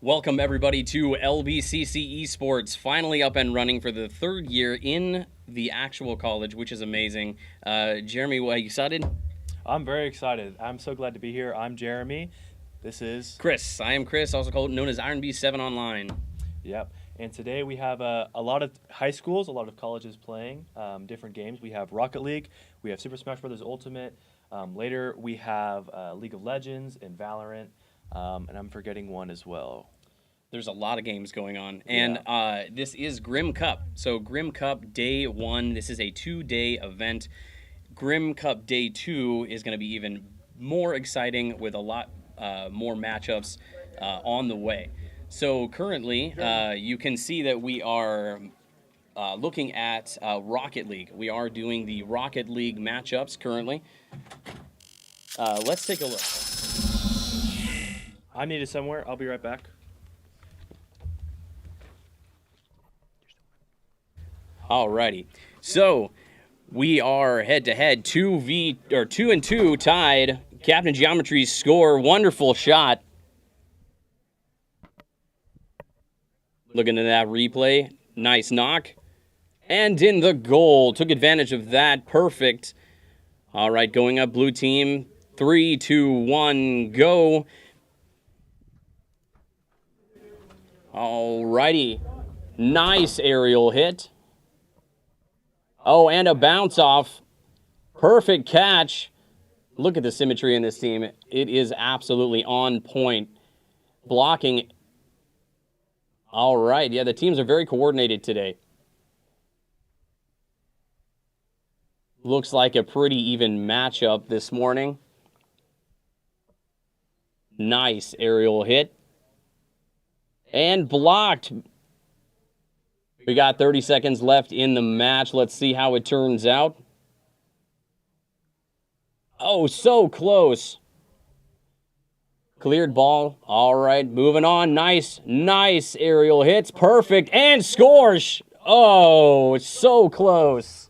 Welcome everybody to LBCC Esports, finally up and running for the third year in the actual college, which is amazing. Jeremy, are you excited? I'm very excited. I'm so glad to be here. I'm Jeremy. This is Chris. I am Chris, also called known as Iron B7 Online. Yep. And today we have a lot of high schools, a lot of colleges playing different games. We have Rocket League, we have Super Smash Bros. Ultimate. Later we have League of Legends and Valorant, and I'm forgetting one as well. There's a lot of games going on, and this is Grim Cup. So Grim Cup Day 1, this is a 2-day event. Grim Cup Day 2 is going to be even more exciting with a lot more matchups on the way. So currently, you can see that we are looking at Rocket League. We are doing the Rocket League matchups currently. Let's take a look. I'm needed somewhere. I'll be right back. Alrighty, so we are head-to-head 2-2 tied. Captain Geometry's score, wonderful shot. Looking at that replay, nice knock. And in the goal, took advantage of that, perfect. All right, going up blue team, 3, 2, 1, go. Alrighty, nice aerial hit. Oh, and a bounce off. Perfect catch. Look at the symmetry in this team. It is absolutely on point. Blocking. All right, yeah, the teams are very coordinated today. Looks like a pretty even matchup this morning. Nice aerial hit. And blocked. We got 30 seconds left in the match. Let's see how it turns out. Oh, so close. Cleared ball. All right, moving on. Nice aerial hits. Perfect. And scores. Oh, it's so close.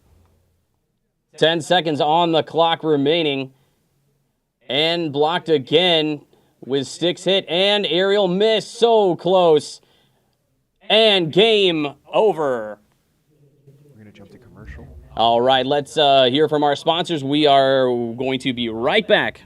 10 seconds on the clock remaining. And blocked again with sticks hit and aerial miss. So close. And game over. We're going to jump to commercial. All right, let's hear from our sponsors. We are going to be right back.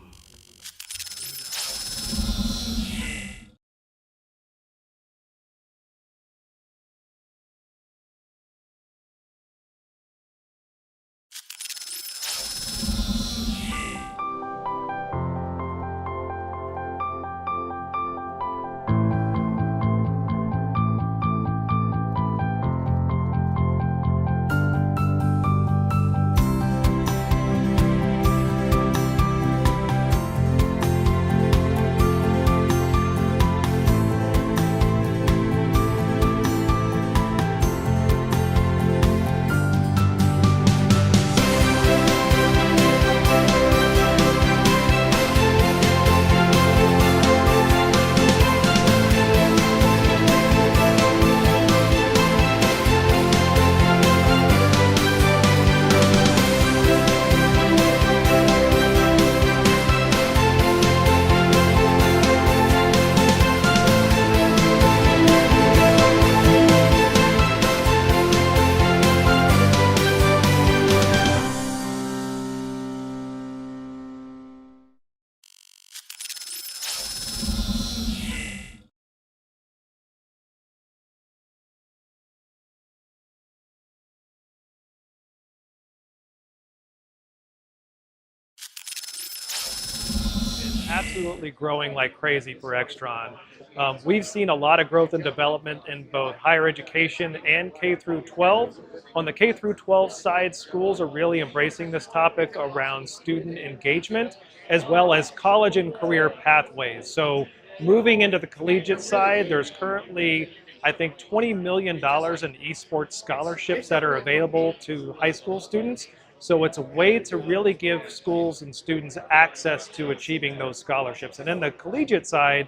Absolutely growing like crazy for Extron. We've seen a lot of growth and development in both higher education and K through 12. On the K through 12 side, schools are really embracing this topic around student engagement as well as college and career pathways. So moving into the collegiate side, there's currently I think $20 million in esports scholarships that are available to high school students. So it's a way to really give schools and students access to achieving those scholarships. And in the collegiate side,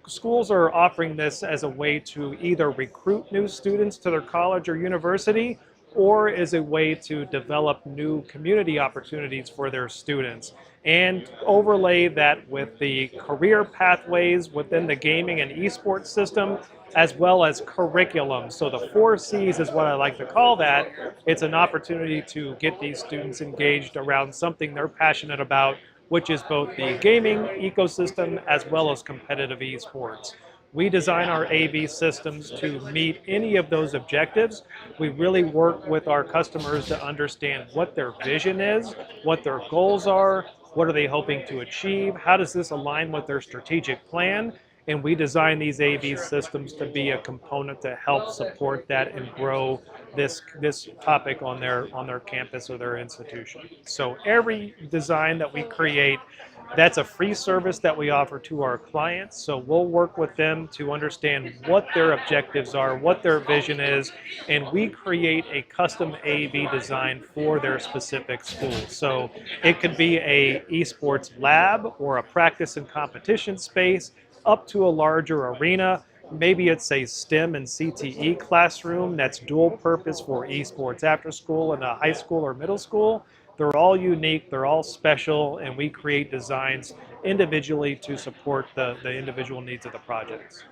schools are offering this as a way to either recruit new students to their college or university or as a way to develop new community opportunities for their students, and overlay that with the career pathways within the gaming and esports system, as well as curriculum. So the 4Cs is what I like to call that. It's an opportunity to get these students engaged around something they're passionate about, which is both the gaming ecosystem as well as competitive esports. We design our AV systems to meet any of those objectives. We really work with our customers to understand what their vision is, what their goals are, what are they hoping to achieve, how does this align with their strategic plan, and we design these AV systems to be a component to help support that and grow this topic on their campus or their institution. So every design that we create, that's a free service that we offer to our clients. So we'll work with them to understand what their objectives are, what their vision is, and we create a custom AV design for their specific school. So it could be a esports lab or a practice and competition space up to a larger arena. Maybe it's a STEM and CTE classroom that's dual purpose for esports after school in a high school or middle school. They're all unique, they're all special, and we create designs individually to support the individual needs of the projects.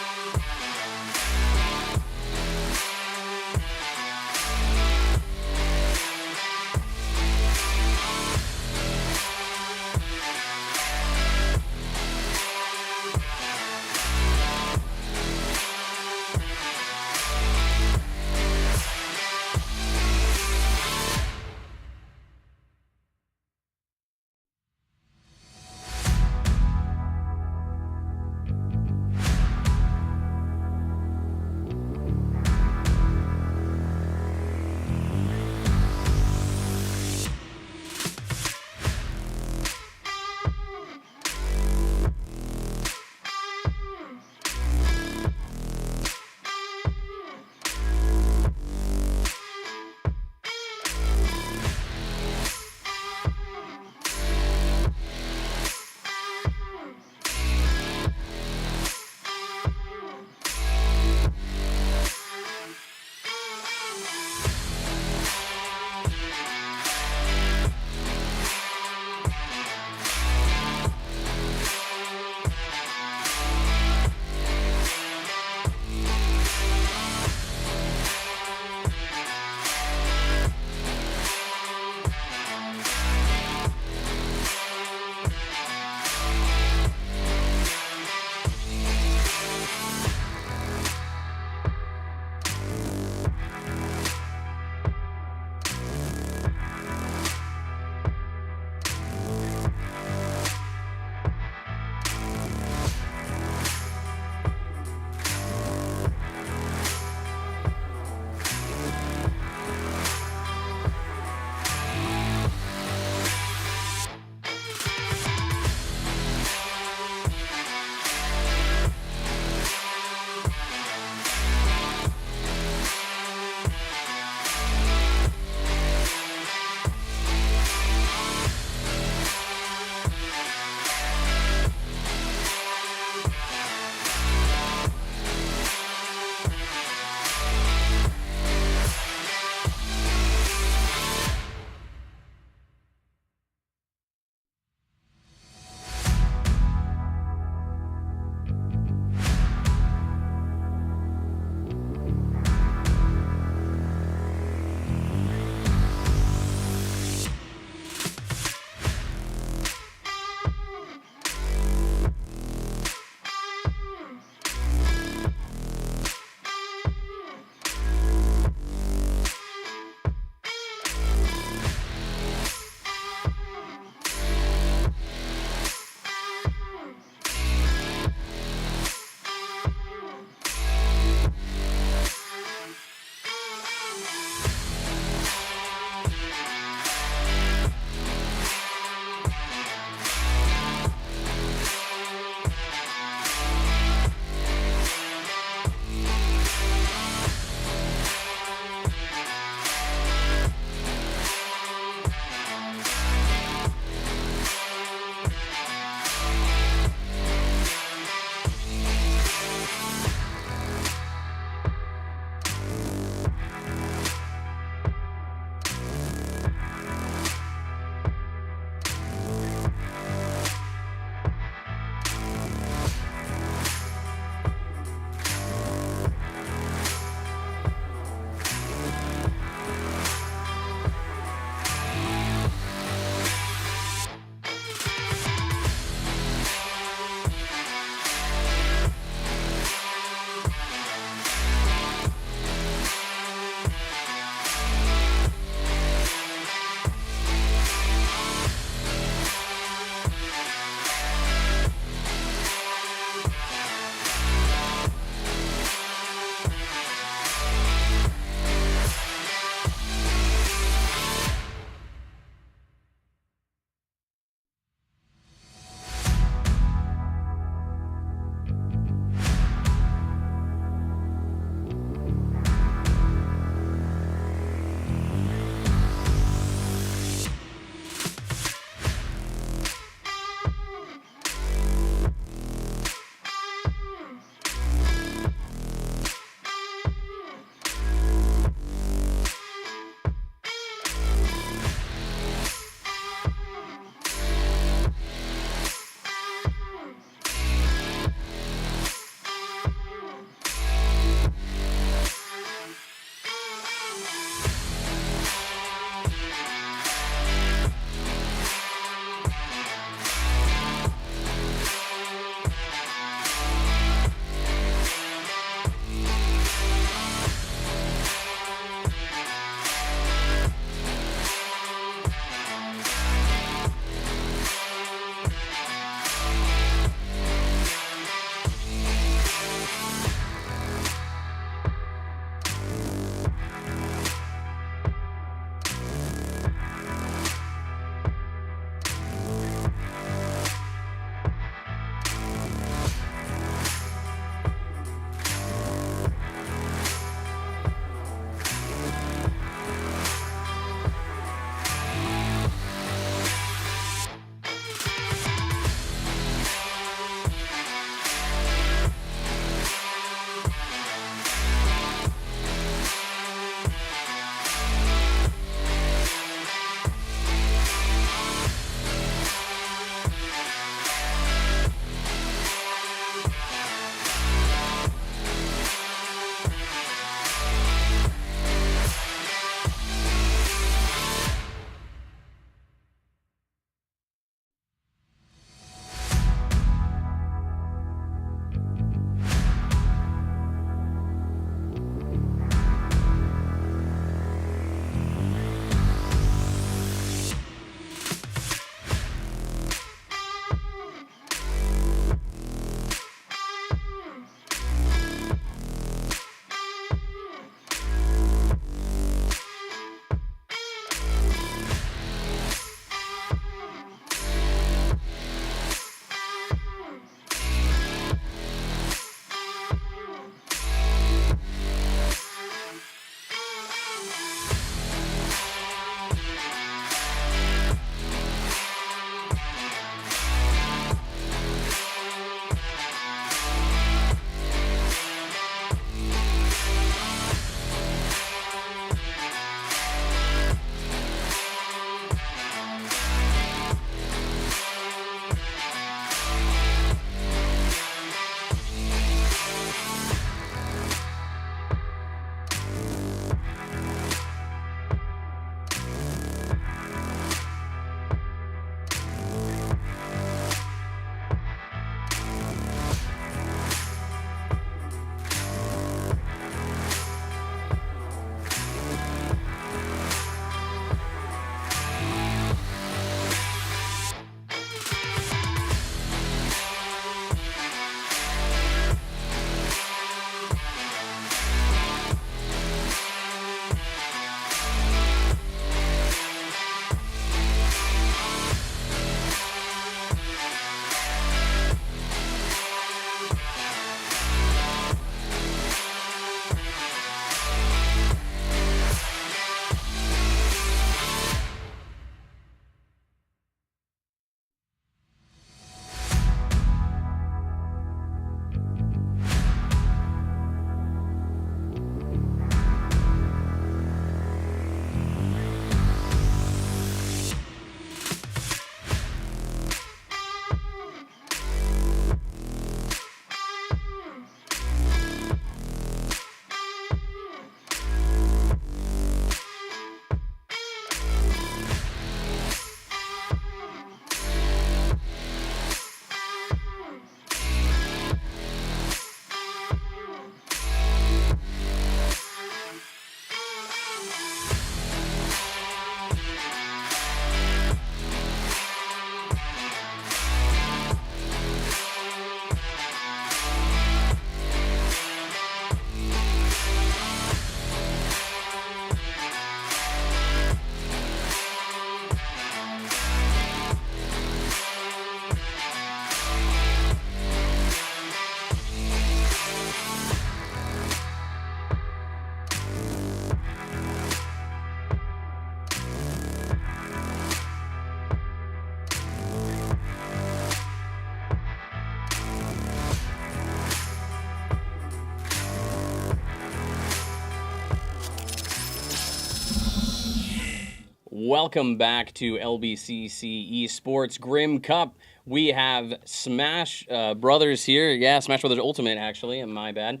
welcome back to LBCC Esports Grim Cup. We have Smash Brothers here. Yeah, Smash Brothers Ultimate, actually. My bad.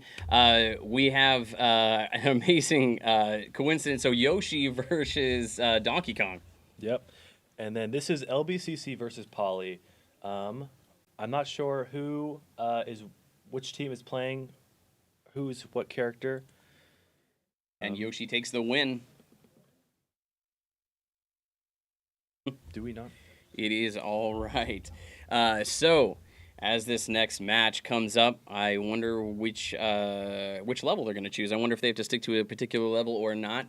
We have an amazing coincidence. So Yoshi versus Donkey Kong. Yep. And then this is LBCC versus Poly. I'm not sure which team is playing, who's what character. And Yoshi takes the win. Do we not? It is all right. So, as this next match comes up, I wonder which level they're going to choose. I wonder if they have to stick to a particular level or not.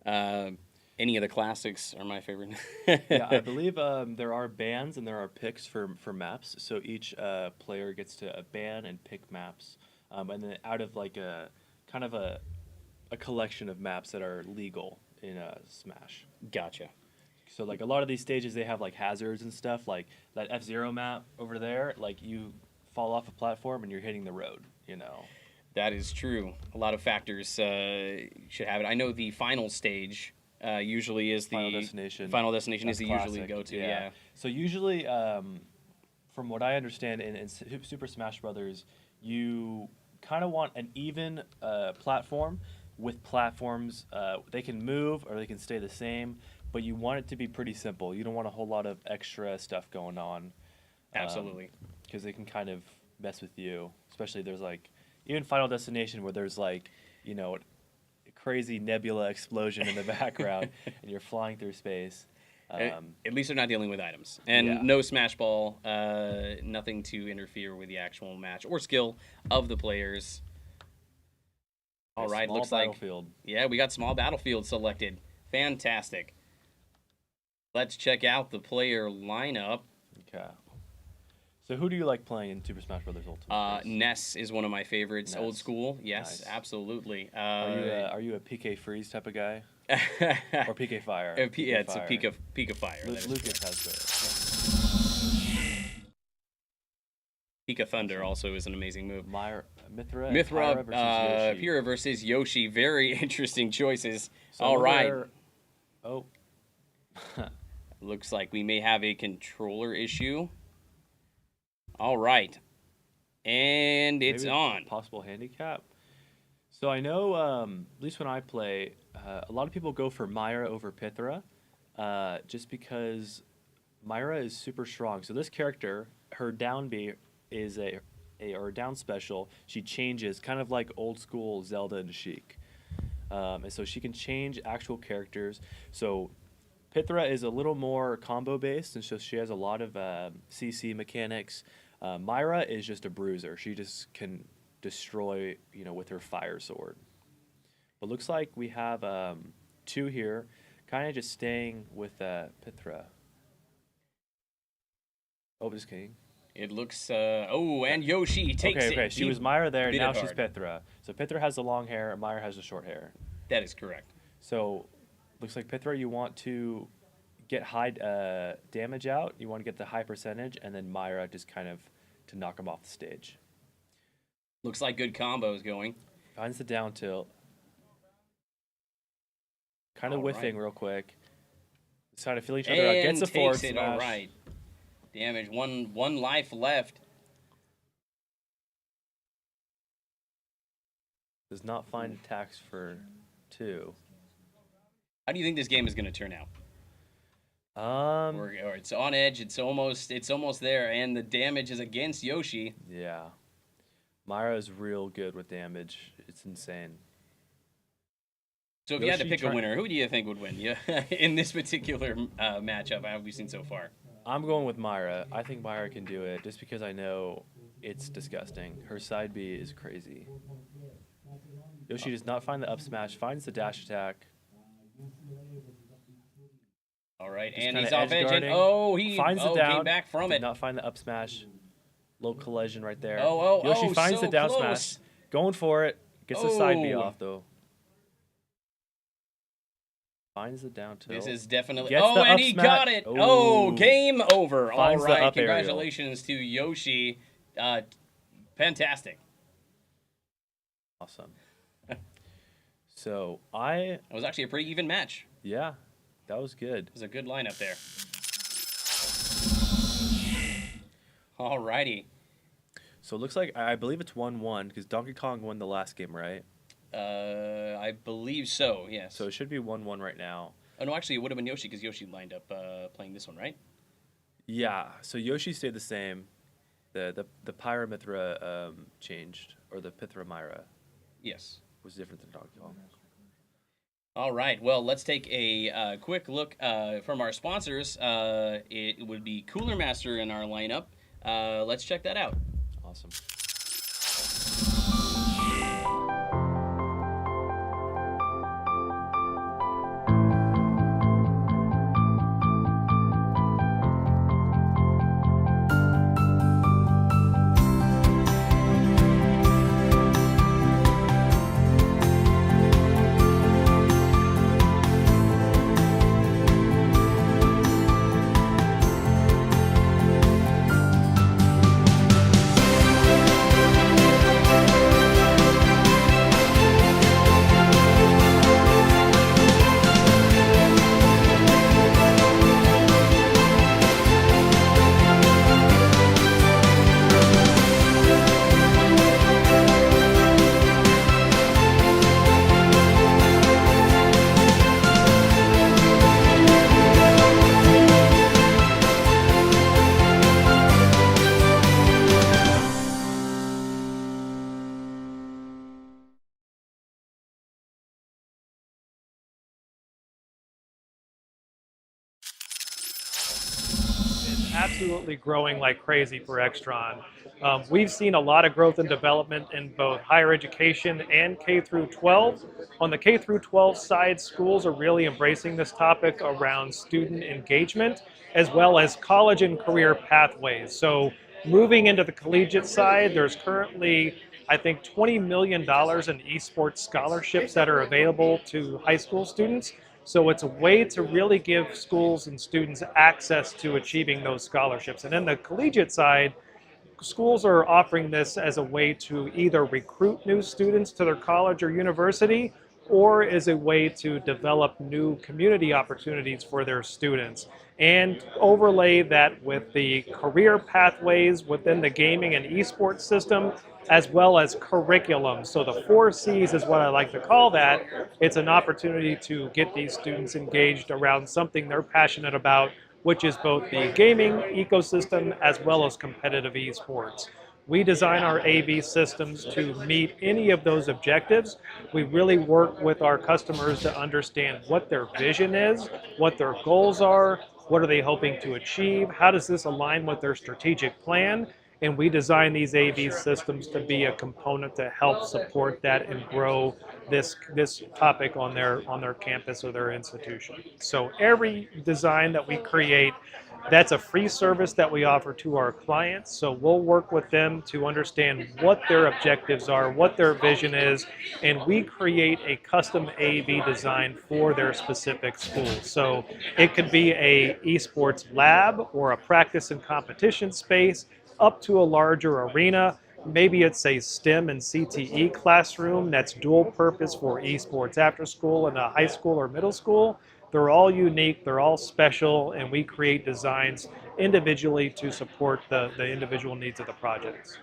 Any of the classics are my favorite. Yeah, I believe there are bans and there are picks for maps. So each player gets to ban and pick maps, and then out of like a kind of a collection of maps that are legal in Smash. Gotcha. So like a lot of these stages, they have like hazards and stuff. Like that F-Zero map over there, like you fall off a platform and you're hitting the road. You know. That is true. A lot of factors should have it. I know the final stage usually is Final Destination. Final Destination is That's the usually classic, go-to. Yeah. So usually, from what I understand in Super Smash Brothers, you kind of want an even platform with platforms. They can move or they can stay the same, but you want it to be pretty simple. You don't want a whole lot of extra stuff going on. Absolutely. Because they can kind of mess with you. Especially there's like, even Final Destination where there's like, you know, a crazy nebula explosion in the background and you're flying through space. At least they're not dealing with items. And Yeah. no Smash Ball, nothing to interfere with the actual match or skill of the players. All right, Small looks battlefield. like... Yeah, we got small battlefield selected. Fantastic. Let's check out the player lineup. Okay. So who do you like playing in Super Smash Bros. Ultimate? Ness is one of my favorites. Ness. Old school. Yes, Nice. absolutely. Are you a PK Freeze type of guy? Or PK Fire? yeah, it's a peak of fire. That is Lucas correct. has Peak of Thunder also is an amazing move. Mithra and Pyra Mithra, versus Yoshi. Pyra versus Yoshi. Very interesting choices. So All right. Oh. Looks like we may have a controller issue. All right. And it's Maybe on. Possible handicap. So I know, at least when I play, a lot of people go for Myra over Pythra, just because Myra is super strong. So this character, her down B is or down special. She changes, kind of like old school Zelda and Sheik, and so she can change actual characters. So Pythra is a little more combo based, and so she has a lot of CC mechanics. Myra is just a bruiser. She just can destroy, with her fire sword. But looks like we have two here, kind of just staying with Pythra. Oh, just kidding. It looks... and Yoshi takes it. Okay. She was Myra there, Bit now it she's hard. Pythra. So Pythra has the long hair, and Myra has the short hair. That is correct. So looks like Pythra, you want to get high damage out. You want to get the high percentage, and then Myra just kind of to knock him off the stage. Looks like good combos going. Finds the down tilt. Kind of All whiffing right. real quick. Just trying to feel each other out. Gets a forward takes it. smash. All right. Damage. One life left. Does not find attacks for 2. How do you think this game is going to turn out? Or it's on edge. It's almost there, and the damage is against Yoshi. Yeah. Myra is real good with damage. It's insane. So if you had to Yoshi pick a winner, who do you think would win? Yeah, in this particular matchup, how have we seen so far? I'm going with Myra. I think Myra can do it just because I know it's disgusting. Her side B is crazy. Yoshi does not find the up smash, finds the dash attack. All right, Just and kinda he's off edge. And, edge-guarding. he Finds the down. came back from Did it. not find the up smash. Low collision right there. Yoshi Yoshi finds the down smash. Going for it. Gets the side B Oh. off though. Finds the down tilt. This is definitely... Gets the and up he smash. got it. Oh. Game over. Finds All the right, up aerial. congratulations to Yoshi. Fantastic. Awesome. So I... It was actually a pretty even match. Yeah. That was good. It was a good lineup there. Alrighty. So it looks like, I believe it's 1-1 because Donkey Kong won the last game, right? I believe so, yes. So it should be 1-1 right now. Oh, no, actually, it would have been Yoshi because Yoshi lined up playing this one, right? Yeah, so Yoshi stayed the same. The Pyramithra changed, or the Pythra Yes. was different than Donkey Kong. All right. Well, let's take a quick look from our sponsors. It would be Cooler Master in our lineup. Let's check that out. Awesome. Absolutely growing like crazy for Extron. We've seen a lot of growth and development in both higher education and K through 12. On the K through 12 side, schools are really embracing this topic around student engagement as well as college and career pathways. So moving into the collegiate side, there's currently, I think, $20 million in esports scholarships that are available to high school students. So it's a way to really give schools and students access to achieving those scholarships. And then the collegiate side, schools are offering this as a way to either recruit new students to their college or university, or as a way to develop new community opportunities for their students. And overlay that with the career pathways within the gaming and esports system, as well as curriculum. So the 4 C's is what I like to call that. It's an opportunity to get these students engaged around something they're passionate about, which is both the gaming ecosystem as well as competitive esports. We design our AV systems to meet any of those objectives. We really work with our customers to understand what their vision is, what their goals are, what are they hoping to achieve, how does this align with their strategic plan, and we design these AV systems to be a component to help support that and grow this topic on their campus or their institution. So every design that we create, that's a free service that we offer to our clients. So we'll work with them to understand what their objectives are, what their vision is, and we create a custom AV design for their specific school. So it could be a esports lab or a practice and competition space up to a larger arena. Maybe it's a STEM and CTE classroom that's dual purpose for esports after school in a high school or middle school. They're all unique, they're all special, and we create designs individually to support the individual needs of the projects.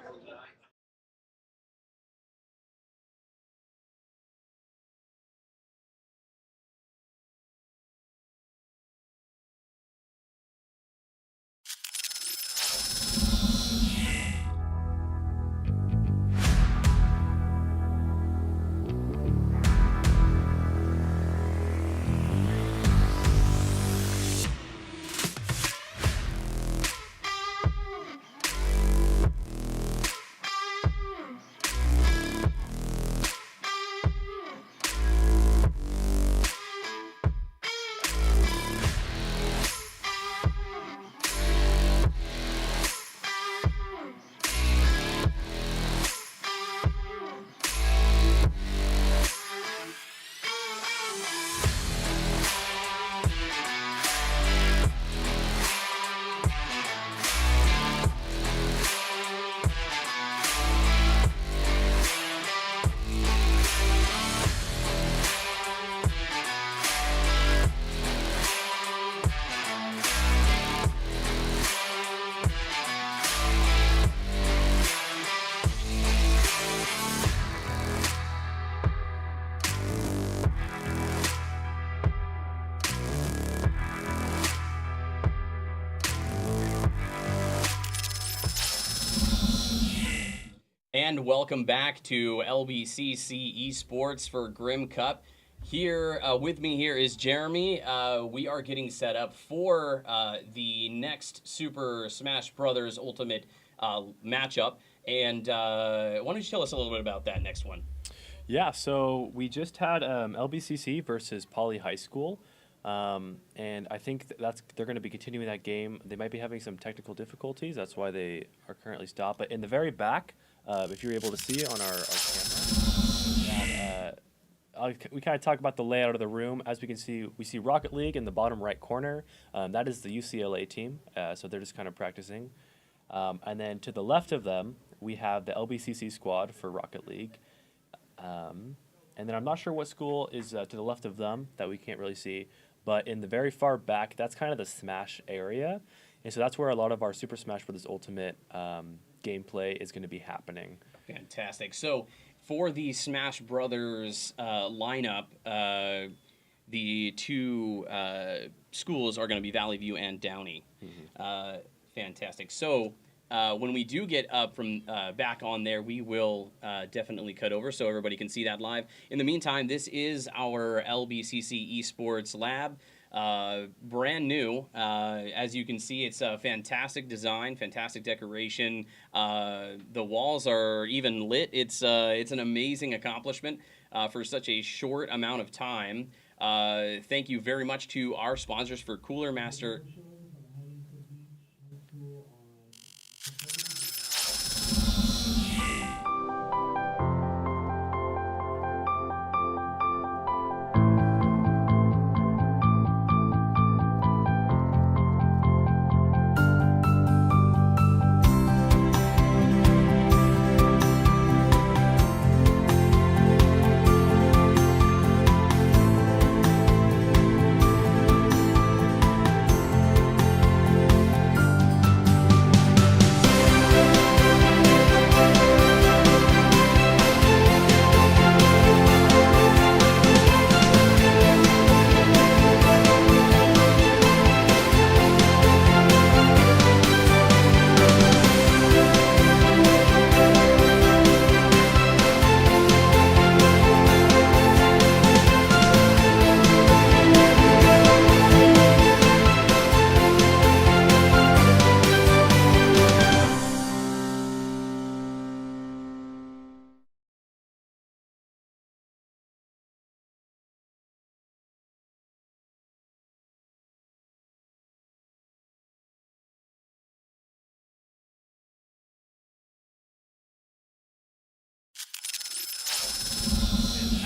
And welcome back to LBCC Esports for Grim Cup. Here with me here is Jeremy. We are getting set up for the next Super Smash Bros. Ultimate matchup. And why don't you tell us a little bit about that next one? Yeah, so we just had LBCC versus Poly High School. And I think they're going to be continuing that game. They might be having some technical difficulties. That's why they are currently stopped. But in the very back, if you're able to see it on our camera, we kind of talk about the layout of the room. As we can see, we see Rocket League in the bottom right corner. That is the UCLA team, so they're just kind of practicing. And then to the left of them, we have the LBCC squad for Rocket League. And then I'm not sure what school is to the left of them that we can't really see. But in the very far back, that's kind of the Smash area. And so that's where a lot of our Super Smash Bros. Ultimate gameplay is going to be happening. Fantastic. So for the Smash Brothers lineup, the two schools are going to be Valley View and Downey. Mm-hmm. Fantastic. So when we do get up from back on there, we will definitely cut over so everybody can see that live. In the meantime, this is our LBCC Esports lab. Brand new. As you can see, it's a fantastic design, fantastic decoration. The walls are even lit. It's an amazing accomplishment for such a short amount of time. Thank you very much to our sponsors for Cooler Master.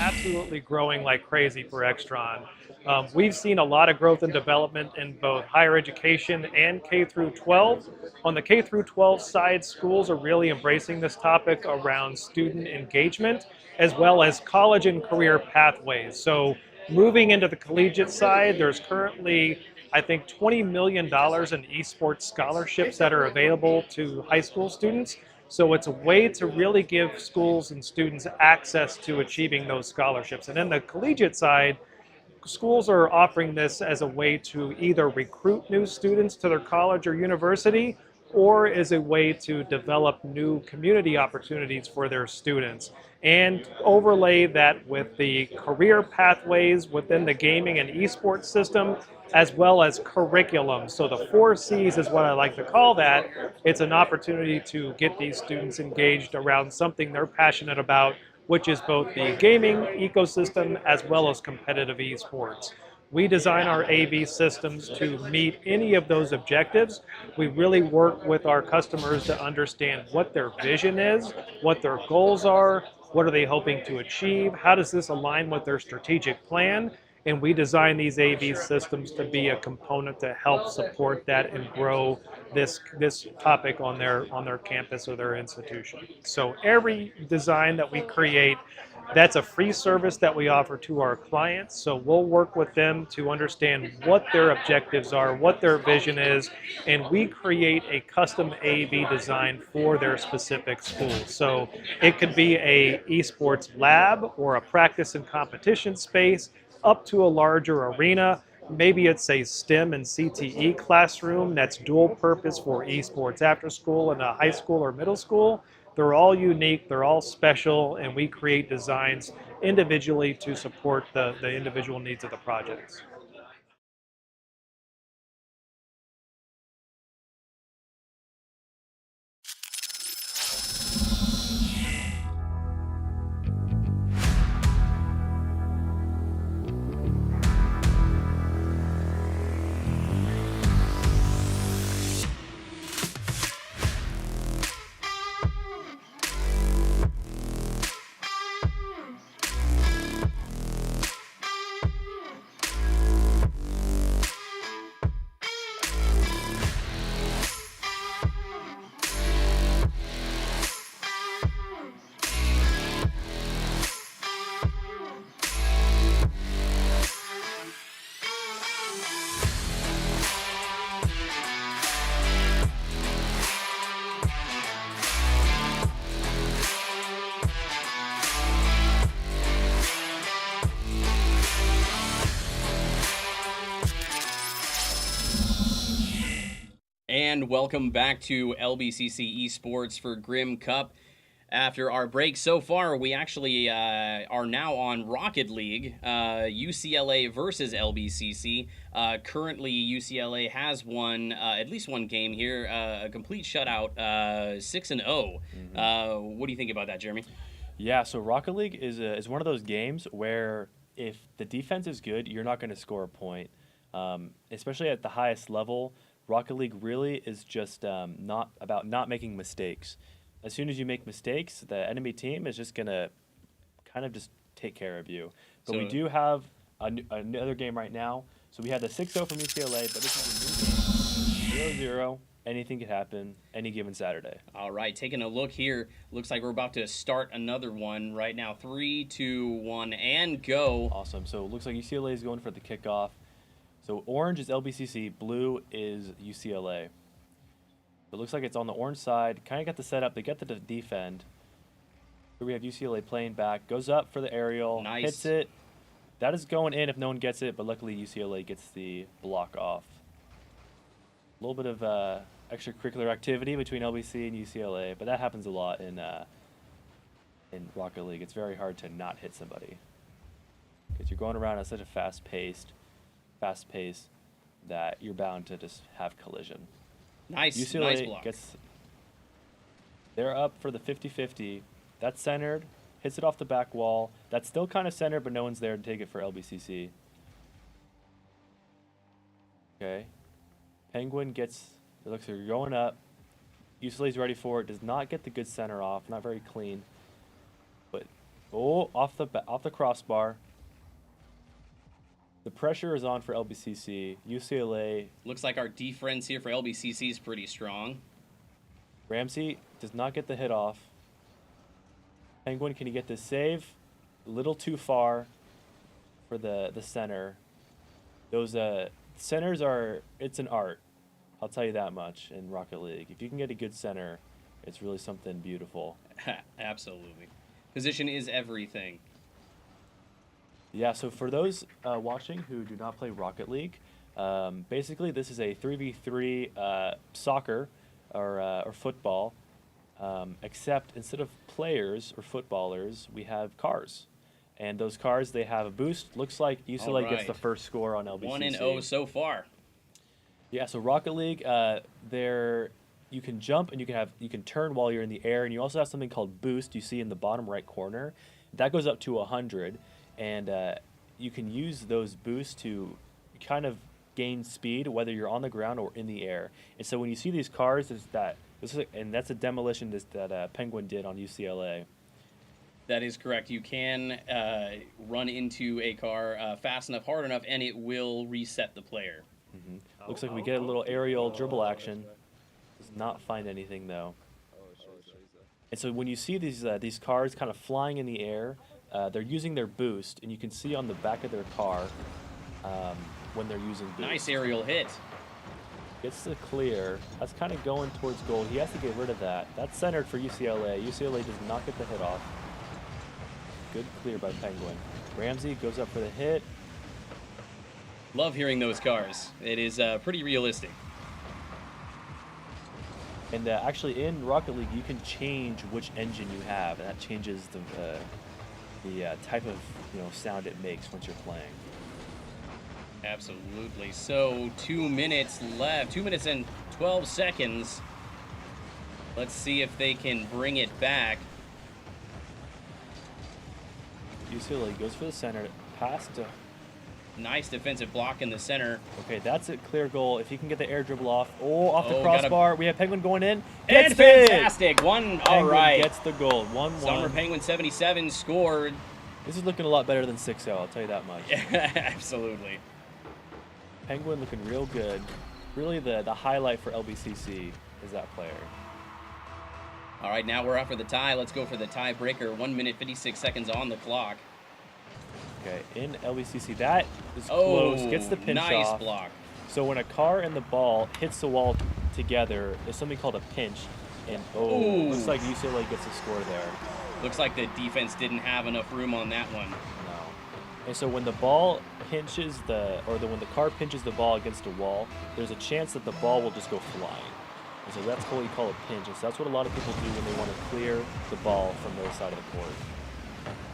Absolutely growing like crazy for Extron. We've seen a lot of growth and development in both higher education and K through 12. On the K through 12 side, schools are really embracing this topic around student engagement as well as college and career pathways. So moving into the collegiate side, there's currently, I think, $20 million in esports scholarships that are available to high school students. So it's a way to really give schools and students access to achieving those scholarships. And then the collegiate side, schools are offering this as a way to either recruit new students to their college or university, or as a way to develop new community opportunities for their students. And overlay that with the career pathways within the gaming and esports system, as well as curriculum. So the 4 C's is what I like to call that. It's an opportunity to get these students engaged around something they're passionate about, which is both the gaming ecosystem as well as competitive esports. We design our AV systems to meet any of those objectives. We really work with our customers to understand what their vision is, what their goals are, what are they hoping to achieve, how does this align with their strategic plan, and we design these AV systems to be a component to help support that and grow this topic on their campus or their institution. So every design that we create, that's a free service that we offer to our clients. So we'll work with them to understand what their objectives are, what their vision is, and we create a custom AV design for their specific school. So it could be a esports lab or a practice and competition space, up to a larger arena. Maybe it's a STEM and CTE classroom that's dual purpose for esports after school in a high school or middle school. They're all unique, they're all special, and we create designs individually to support the individual needs of the projects. And welcome back to LBCC Esports for Grim Cup. After our break so far, we actually are now on Rocket League, UCLA versus LBCC. Currently, UCLA has won at least one game here, a complete shutout, 6-0. What do you think about that, Jeremy? Yeah, so Rocket League is one of those games where if the defense is good, you're not going to score a point. Especially at the highest level, Rocket League really is just not about not making mistakes. As soon as you make mistakes, the enemy team is just going to kind of just take care of you. But we do have another game right now. So we had the 6-0 from UCLA, but this is a new game. 0-0. Anything could happen any given Saturday. All right, taking a look here. Looks like we're about to start another one right now. 3, 2, 1, and go. Awesome. So it looks like UCLA is going for the kickoff. So orange is LBCC, blue is UCLA. It looks like it's on the orange side. Kind of got the setup. They get the defend. Here we have UCLA playing back. Goes up for the aerial. Nice. Hits it. That is going in if no one gets it, but luckily UCLA gets the block off. A little bit of extracurricular activity between LBC and UCLA, but that happens a lot in Rocket League. It's very hard to not hit somebody because you're going around at such a fast pace that you're bound to just have collision. Nice, UCLA nice block. They're up for the 50-50. That's centered, hits it off the back wall. That's still kind of centered, but no one's there to take it for LBCC. Okay. Penguin gets, it looks like you're going up. UCLA's ready for it, does not get the good center off, not very clean. But, off the crossbar. The pressure is on for LBCC. UCLA. Looks like our defense here for LBCC is pretty strong. Ramsey does not get the hit off. Penguin, can he get this save? A little too far for the center. Those centers are, it's an art. I'll tell you that much in Rocket League. If you can get a good center, it's really something beautiful. Absolutely. Position is everything. Yeah, so for those watching who do not play Rocket League, basically this is a 3v3 soccer or football, except instead of players or footballers, we have cars. And those cars, they have a boost. Looks like UCLA gets the first score on LBCC. 1-0 so far. Yeah, so Rocket League, there you can jump and you can turn while you're in the air, and you also have something called boost. You see in the bottom right corner, that goes up to 100. And you can use those boosts to kind of gain speed, whether you're on the ground or in the air. And so when you see these cars, and that's a demolition that Penguin did on UCLA. That is correct. You can run into a car fast enough, hard enough, and it will reset the player. Mm-hmm. Looks like we get a little aerial dribble action. Does not find anything, though. And so when you see these cars kind of flying in the air, they're using their boost, and you can see on the back of their car when they're using boost. Nice aerial hit. Gets the clear. That's kind of going towards goal. He has to get rid of that. That's centered for UCLA. UCLA does not get the hit off. Good clear by Penguin. Ramsey goes up for the hit. Love hearing those cars. It is pretty realistic. And actually in Rocket League, you can change which engine you have, and that changes the type of sound it makes once you're playing. Absolutely. So 2 minutes left. 2 minutes and 12 seconds. Let's see if they can bring it back. UCLA goes for the center, pass to... Nice defensive block in the center. Okay, that's a clear goal. If he can get the air dribble off. Oh, off the Oh, crossbar. We have Penguin going in. And Gets it! fantastic. All Penguin right. gets the goal. 1-1. Summer Penguin 77 scored. This is looking a lot better than 6-0, I'll tell you that much. Absolutely. Penguin looking real good. Really the highlight for LBCC is that player. All right, now we're up for the tie. Let's go for the tiebreaker. 1 minute, 56 seconds on the clock. Okay, in LBCC, that is close. Gets the pinch nice off. block. So when a car and the ball hits the wall together, there's something called a pinch. And looks like UCLA gets a score there. Looks like the defense didn't have enough room on that one. No. And so when the ball pinches when the car pinches the ball against a wall, there's a chance that the ball will just go flying. And so that's what we call a pinch. And so that's what a lot of people do when they want to clear the ball from their side of the court.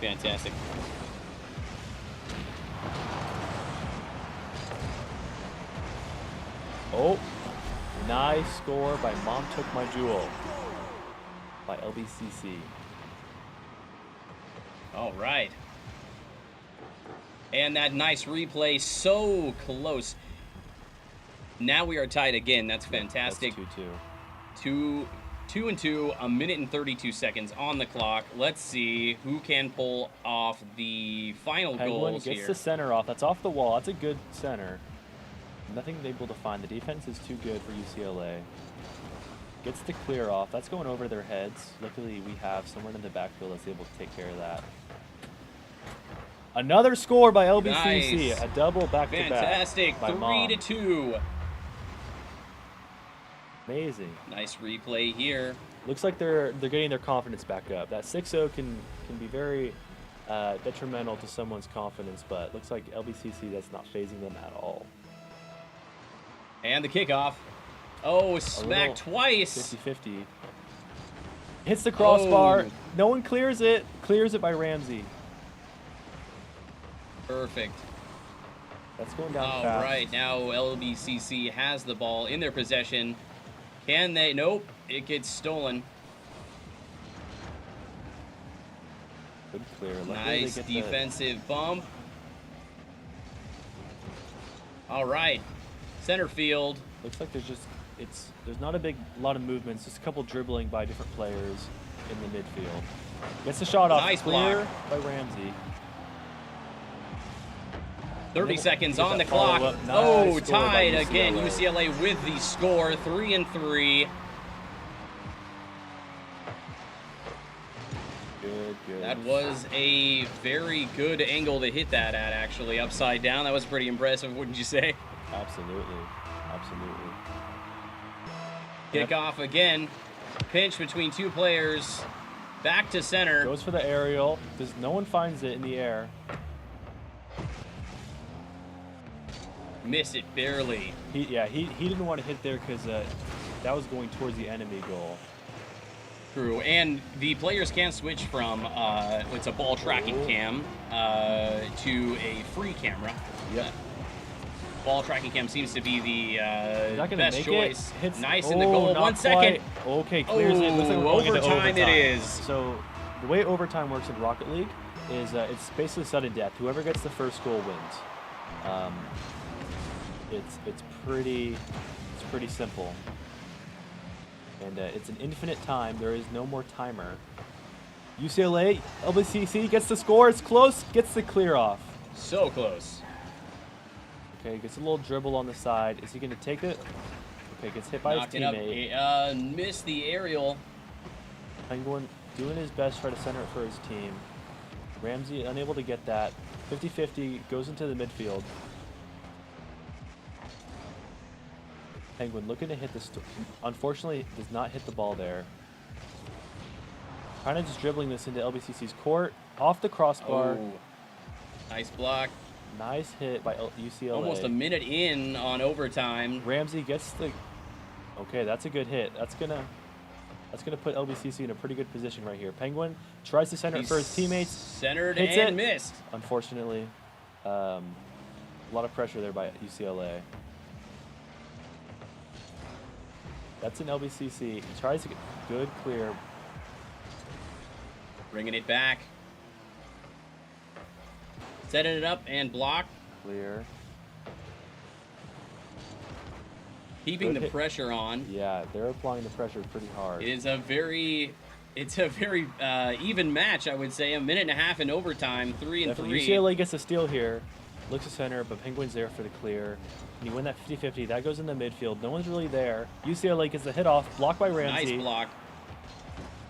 Fantastic. Oh, nice score by Mom Took My Jewel by LBCC. All right. And that nice replay, so close. Now we are tied again. That's fantastic. That's 2-2. 2-2, 1 minute and 32 seconds on the clock. Let's see who can pull off the final Penguin goals gets here. the center off. That's off the wall. That's a good center. Nothing able to find. The defense is too good for UCLA. Gets the clear off. That's going over their heads. Luckily, we have someone in the backfield that's able to take care of that. Another score by LBCC. Nice. A double back-to-back. Fantastic. By Mom. 3-2. Amazing. Nice replay here. Looks like they're getting their confidence back up. That 6-0 can be very detrimental to someone's confidence, but looks like LBCC, that's not phasing them at all. And the kickoff. Oh, smacked twice. 50-50. Hits the crossbar. Oh. No one clears it. Clears it by Ramsey. Perfect. That's going down All fast. right, now LBCC has the ball in their possession. Can they? Nope. It gets stolen. Good clear. Luckily Nice they get defensive bump. All right. Center field. Looks like there's not a lot of movements. Just a couple dribbling by different players in the midfield. Gets the shot off. Nice Clear block. by Ramsey. 30 seconds on the that clock. follow-up. Nice Oh, score by tied again. UCLA. UCLA with the score, 3-3. Good. That was a very good angle to hit that at, actually. Upside down. That was pretty impressive, wouldn't you say? Absolutely. Kickoff again. Pinch between two players. Back to center. Goes for the aerial. No one finds it in the air. Missed it barely. He didn't want to hit there because that was going towards the enemy goal. True. And the players can switch from it's a ball tracking cam to a free camera. Yep. Ball tracking cam seems to be the Not gonna best make choice. it. Hits, Nice in the goal. not 1 second. quite. Okay, clears it. Looks like we're going into Overtime it is. So the way overtime works in Rocket League is it's basically sudden death. Whoever gets the first goal wins. It's pretty simple, and it's an infinite time. There is no more timer. UCLA LBCC gets the score. It's close. Gets the clear off. So close. Okay, gets a little dribble on the side. Is he going to take it? Okay, gets hit by Knocked his it up. teammate. Missed the aerial. Penguin doing his best to try to center it for his team. Ramsey unable to get that. 50-50 goes into the midfield. Penguin looking to hit this. Unfortunately, does not hit the ball there. Kind of just dribbling this into LBCC's court. Off the crossbar. Oh, nice block. Nice hit by UCLA. Almost a minute in on overtime. Ramsey gets the Okay, that's a good hit. That's gonna put LBCC in a pretty good position right here. Penguin tries to center it for his teammates. Centered hits and it. missed. Unfortunately, a lot of pressure there by UCLA. That's an LBCC. He tries to get good clear. Bringing it back. Setting it up and block. Clear. Keeping Good the hit. pressure on. Yeah, they're applying the pressure pretty hard. It's a very even match, I would say. 1.5 minutes in overtime, 3 and 3. UCLA gets a steal here. Looks to center, but Penguin's there for the clear. And you win that 50-50. That goes in the midfield. No one's really there. UCLA gets the hit off, blocked by Ramsey. Nice block.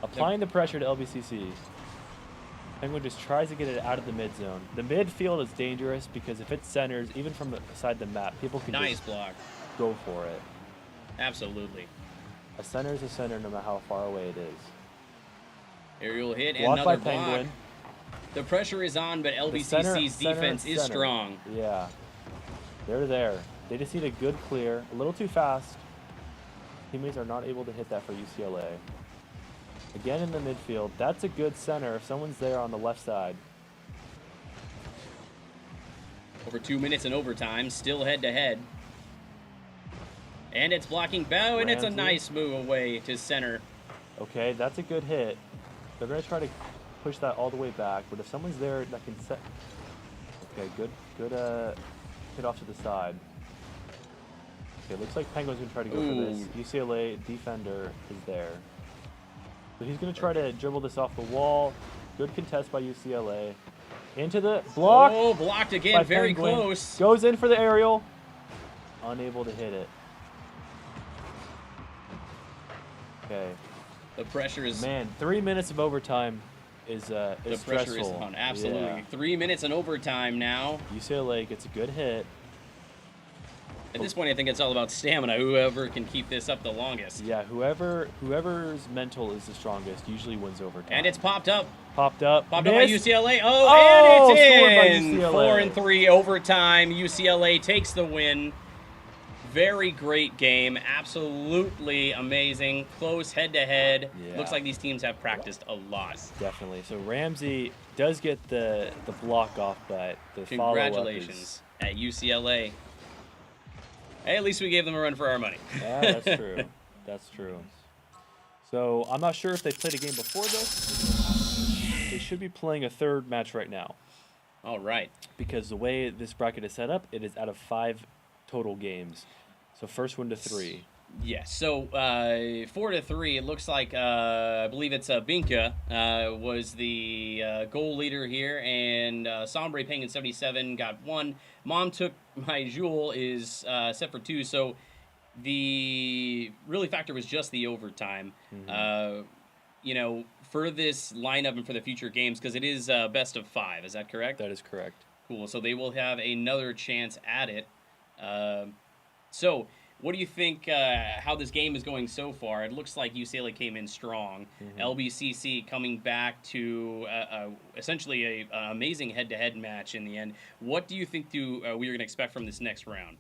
Applying the pressure to LBCC. Penguin just tries to get it out of the mid zone. The midfield is dangerous because if it centers, even from the side of the map, people can Nice just block. go for it. Absolutely. A center is a center no matter how far away it is. Aerial hit and Blocked by another block. Penguin. The pressure is on, but The LBCC's center defense is center. strong. Yeah. They're there. They just need a good clear. A little too fast. Teammates are not able to hit that for UCLA. Again in the midfield. That's a good center if someone's there on the left side. Over 2 minutes in overtime, still head to head. And it's blocking Bow, and it's a Ramsey. nice move away to center. Okay, that's a good hit. They're going to try to push that all the way back, but if someone's there that can set... Okay, good hit off to the side. Okay, looks like Penguin's going to try to go for this. UCLA defender is there. So he's going to try to dribble this off the wall. Good contest by UCLA. Into the block. Oh, blocked by again, very Penguin. close. Goes in for the aerial. Unable to hit it. Okay. The pressure is... Man, 3 minutes of overtime is the stressful. pressure is on, absolutely. Yeah. 3 minutes in overtime now. UCLA gets a good hit. At this point, I think it's all about stamina. Whoever can keep this up the longest. Yeah, whoever's mental is the strongest usually wins overtime. And it's popped up. Popped up. Popped up by Missed. UCLA. Oh, Oh, and scored it's in. by UCLA. 4 and 3 overtime. UCLA takes the win. Very great game. Absolutely amazing. Close head-to-head. Yeah. Looks like these teams have practiced a lot. Definitely. So Ramsey does get the block off, but the follow-up Congratulations at UCLA. Hey, at least we gave them a run for our money. Yeah, that's true. That's true. So I'm not sure if they played a game before this. They should be playing a third match right now. All right. Because the way this bracket is set up, it is out of 5 total games. So first one to 3. Yes. So 4 to 3. It looks like I believe it's Binka was the goal leader here, and Sombre Penguin 77 got 1. Mom took my Jewel is set for 2. So the really factor was just the overtime. You know, for this lineup and for the future games, because it is best of 5. Is that correct? That is correct. Cool. So they will have another chance at it. So, what do you think how this game is going so far? It looks like UCLA came in strong. LBCC coming back to essentially a amazing head-to-head match in the end. What do you think we are going to expect from this next round?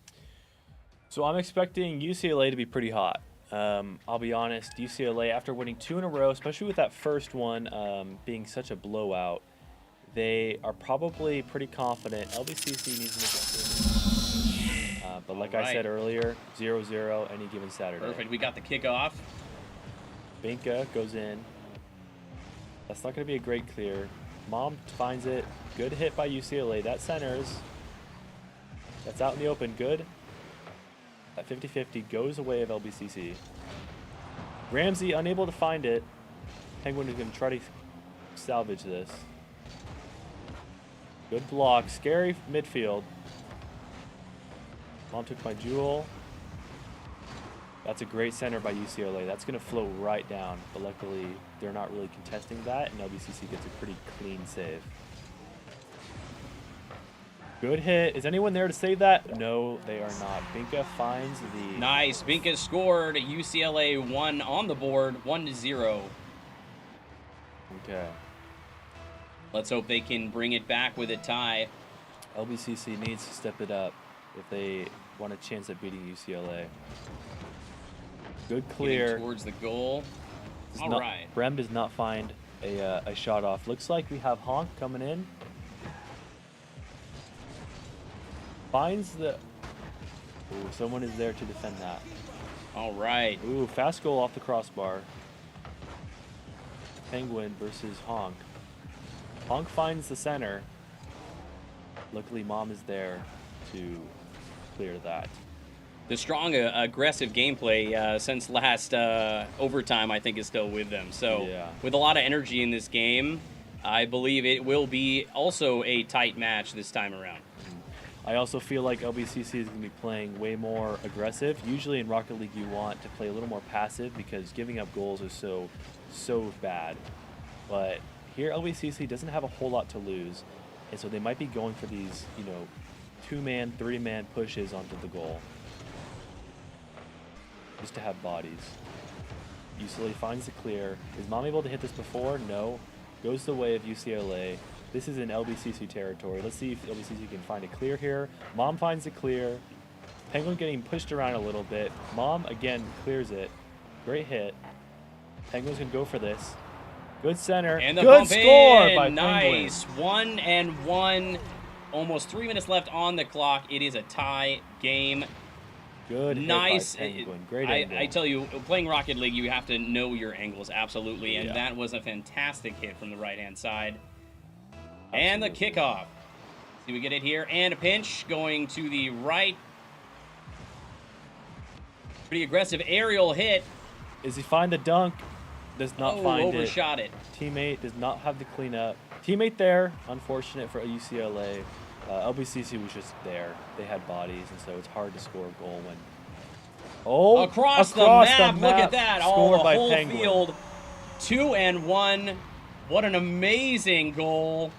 So I'm expecting UCLA to be pretty hot. I'll be honest, UCLA, after winning 2 in a row, especially with that first one being such a blowout, they are probably pretty confident. LBCC needs to make a statement. But like I said earlier, 0-0 any given Saturday. Perfect. We got the kickoff. Binka goes in. That's not going to be a great clear. Mom finds it. Good hit by UCLA. That centers. That's out in the open. Good. That 50-50 goes away of LBCC. Ramsey unable to find it. Penguin is going to try to salvage this. Good block. Scary midfield. Mom took my Jewel. That's a great center by UCLA. That's going to flow right down. But luckily, they're not really contesting that, and LBCC gets a pretty clean save. Good hit. Is anyone there to save that? No, they are not. Binka finds the... Nice. Binka scored. UCLA won on the board, 1-0. Okay. Let's hope they can bring it back with a tie. LBCC needs to step it up if they want a chance at beating UCLA. Good Getting clear. towards the goal. All right. Brem does not find a shot off. Looks like we have Honk coming in. Finds the... Ooh, someone is there to defend that. All right. Ooh, fast goal off the crossbar. Penguin versus Honk. Honk finds the center. Luckily, Mom is there to clear that. The strong, aggressive gameplay since last overtime, I think, is still with them. So, Yeah. with a lot of energy in this game, I believe it will be also a tight match this time around. I also feel like LBCC is going to be playing way more aggressive. Usually in Rocket League, you want to play a little more passive because giving up goals is so bad. But here, LBCC doesn't have a whole lot to lose, and so they might be going for these, you know, 2-man, 3-man pushes onto the goal, just to have bodies. UCLA finds the clear. Is Mom able to hit this before? No. Goes the way of UCLA. This is in LBCC territory. Let's see if LBCC can find a clear here. Mom finds a clear. Penguin getting pushed around a little bit. Mom, again, clears it. Great hit. Penguin's going to go for this. Good center. And the good bump score in. by Nice. Penguin. 1-1. Almost 3 minutes left on the clock. It is a tie game. Good Nice. hit by Penguin. Great angle. I tell you, playing Rocket League, you have to know your angles, absolutely. And Yeah. that was a fantastic hit from the right-hand side. And the kickoff. See, we get it here. And a pinch going to the right. Pretty aggressive aerial hit. Does he find the dunk? Does not find overshot it. Teammate does not have the cleanup. Teammate there. Unfortunate for UCLA. LBCC was just there. They had bodies, and so it's hard to score a goal when... Oh! Across the map. Look at that. Scored The by whole Penguin. field. 2-1. What an amazing goal.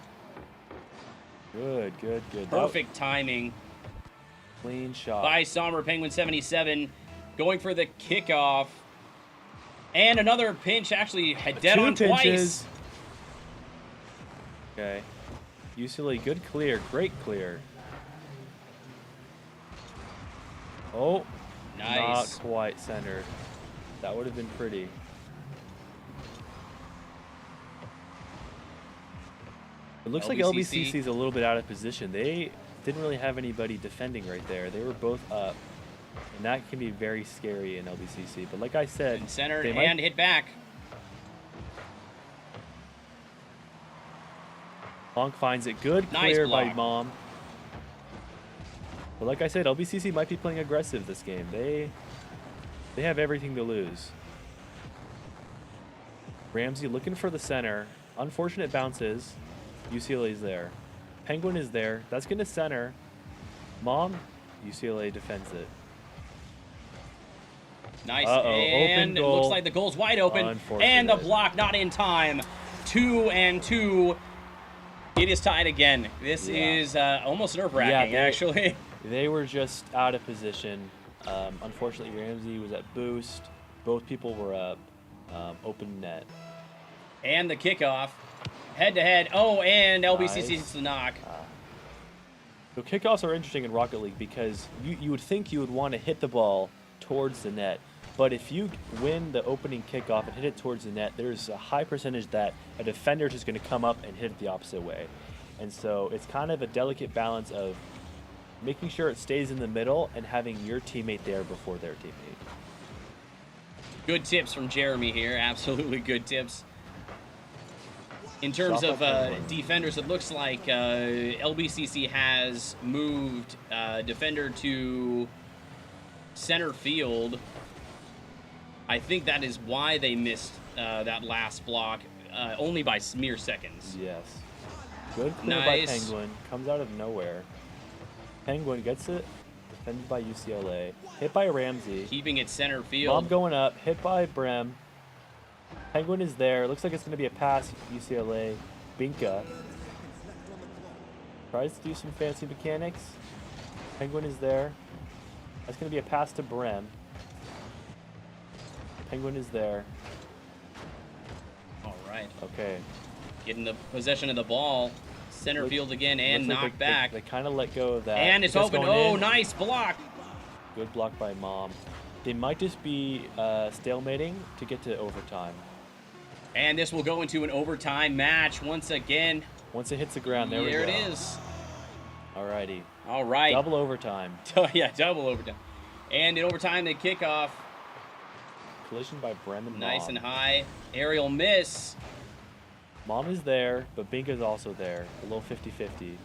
Good. Perfect timing Clean shot. by Sommer Penguin 77. Going for the kickoff. And another pinch, actually dead on Two pinches. twice. Okay. UCLA, good clear. Great clear. Oh. Nice. Not quite center. That would have been pretty. It looks like LBCC is a little bit out of position. They didn't really have anybody defending right there. They were both up. And that can be very scary in LBCC. But like I said, And centered they might- and hit back. Honk finds it. Good Nice clear by block. Mom. But like I said, LBCC might be playing aggressive this game. They have everything to lose. Ramsey looking for the center. Unfortunate bounces. UCLA's there. Penguin is there. That's going to center. Mom, UCLA defends it. Nice. Uh-oh, And open it goal. looks like the goal's wide open. Unfortunate. And the block not in time. 2-2. It is tied again. This Yeah. is almost nerve-wracking, Yeah, actually. They were just out of position. Unfortunately, Ramsey was at boost. Both people were up. Open net. And the kickoff. Head-to-head. Oh, and LBCC Nice. hits the knock. So kickoffs are interesting in Rocket League because you would think you would want to hit the ball towards the net. But if you win the opening kickoff and hit it towards the net, there's a high percentage that a defender is just going to come up and hit it the opposite way. And so it's kind of a delicate balance of making sure it stays in the middle and having your teammate there before their teammate. Good tips from Jeremy here. Absolutely good tips. In terms Shot of by Penguin. defenders, it looks like LBCC has moved defender to center field. I think that is why they missed that last block, only by mere seconds. Yes. Good clear Nice. by Penguin. Comes out of nowhere. Penguin gets it. Defended by UCLA. Hit by Ramsey. Keeping it center field. Mom going up. Hit by Brem. Penguin is there. Looks like it's going to be a pass. UCLA. Binka. Tries to do some fancy mechanics. Penguin is there. That's going to be a pass to Brem. Penguin is there. All right. Okay. Getting the possession of the ball. Center Look- field again and looks like knocked back. They kind of let go of that. And it's Just open. going Oh, in. nice block. Good block by Mom. They might just be stalemating to get to overtime. And this will go into an overtime match once again. Once it hits the ground, there we go. There it is. Alrighty. All right. Double overtime. Yeah, double overtime. And in overtime, the kickoff. Collision by Bremen. Nice and high. Aerial miss. Mom is there, but Binka's also there. A little 50-50.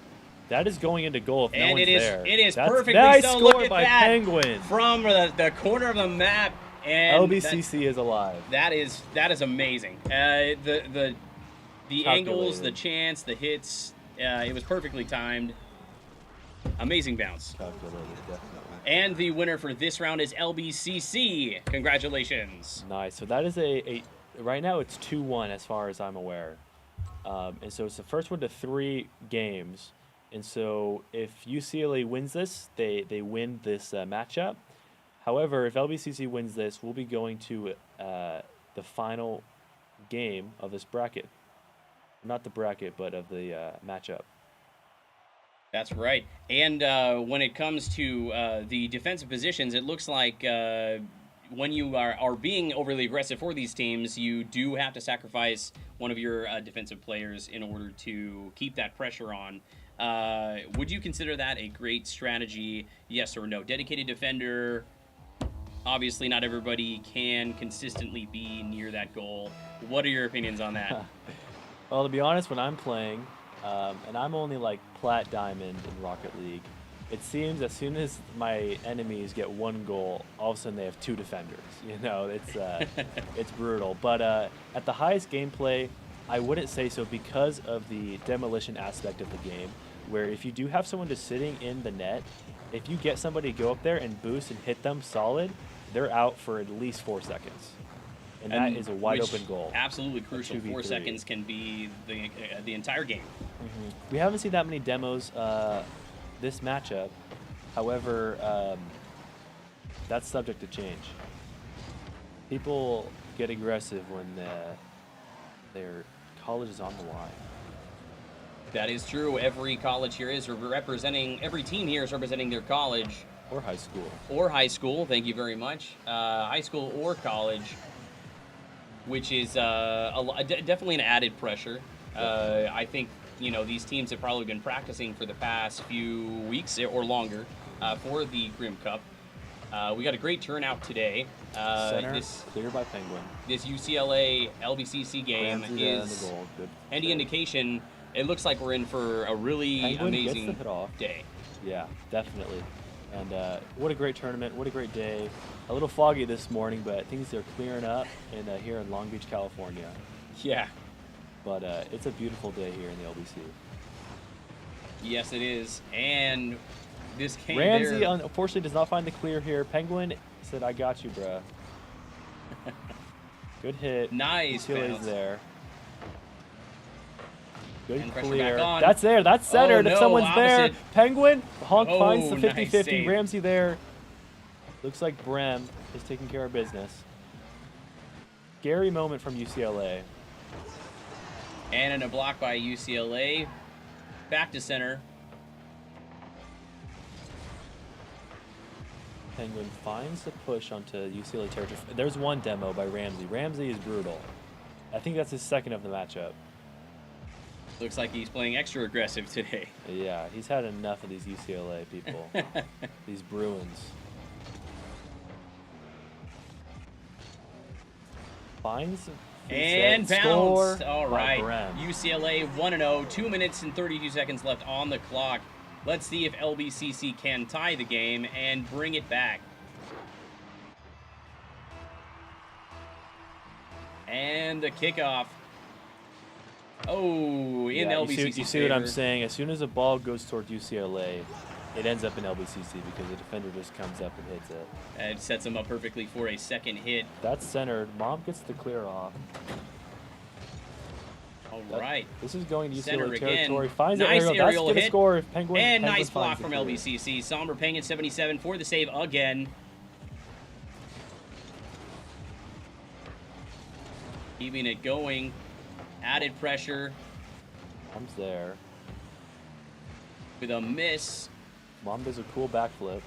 That is going into goal if no one's there. It is That's perfectly nice so. score Look at by that. Penguin. From the corner of the map. And LBCC is alive. That is amazing. The angles, the chance, the hits, it was perfectly timed. Amazing bounce. Calculated, definitely. And the winner for this round is LBCC. Congratulations. Nice. So that is right now it's 2-1 as far as I'm aware. And so it's the first one to 3 games. And so if UCLA wins this, they win this matchup. However, if LBCC wins this, we'll be going to the final game of this bracket. Not the bracket, but of the matchup. That's right. And when it comes to the defensive positions, it looks like when you are being overly aggressive for these teams, you do have to sacrifice one of your defensive players in order to keep that pressure on. Would you consider that a great strategy? Yes or no? Dedicated defender. Obviously, not everybody can consistently be near that goal. What are your opinions on that? Well, to be honest, when I'm playing, and I'm only like Plat Diamond in Rocket League, it seems as soon as my enemies get 1 goal, all of a sudden they have 2 defenders. You know, it's brutal. But at the highest gameplay, I wouldn't say so because of the demolition aspect of the game, where if you do have someone just sitting in the net, if you get somebody to go up there and boost and hit them solid, they're out for at least 4 seconds. And that is a wide open goal. Absolutely crucial. 4 seconds can be the entire game. We haven't seen that many demos this matchup. However, that's subject to change. People get aggressive when their college is on the line. That is true. Every college here is representing, every team here is representing their college. Or high school. Or high school, thank you very much. High school or college, which is definitely an added pressure. I think, you know, these teams have probably been practicing for the past few weeks or longer for the Grim Cup. We got a great turnout today. Center, clear by Penguin. This UCLA LBCC game is any indication. It looks like we're in for a really Penguin amazing gets the hit off. day. Yeah, definitely. And what a great tournament. What a great day. A little foggy this morning, but things are clearing up here in Long Beach, California. Yeah. But it's a beautiful day here in the LBC. Yes, it is. And this game Ramsey, unfortunately, does not find the clear here. Penguin said, I got you, bruh. Good hit. Nice. UCLA's there. Good and clear. Back on. That's there. That's centered. Oh, no, if someone's opposite. there, Penguin, Honk finds the Nice 50-50. save. Ramsey there. Looks like Brem is taking care of business. Scary moment from UCLA. And in a block by UCLA. Back to center. Penguin finds the push onto UCLA territory. There's one demo by Ramsey. Ramsey is brutal. I think that's his second of the matchup. Looks like he's playing extra aggressive today. Yeah, he's had enough of these UCLA people. These Bruins. Finds and bounced. All right. UCLA 1-0. 2 minutes and 32 seconds left on the clock. Let's see if LBCC can tie the game and bring it back. And the kickoff. Oh, in LBCC. You see what I'm saying? As soon as the ball goes towards UCLA, it ends up in LBCC because the defender just comes up and hits it. And it sets him up perfectly for a second hit. That's centered. Mom gets the clear off. All right. This is going to Center UCLA again. territory. Finds Nice an aerial That's hit. Score if Penguin, and Penguin nice block from clear. LBCC. Somber Penguin 77 for the save again. Keeping it going. Added pressure. Mom's there. With a miss. Mom does a cool backflip.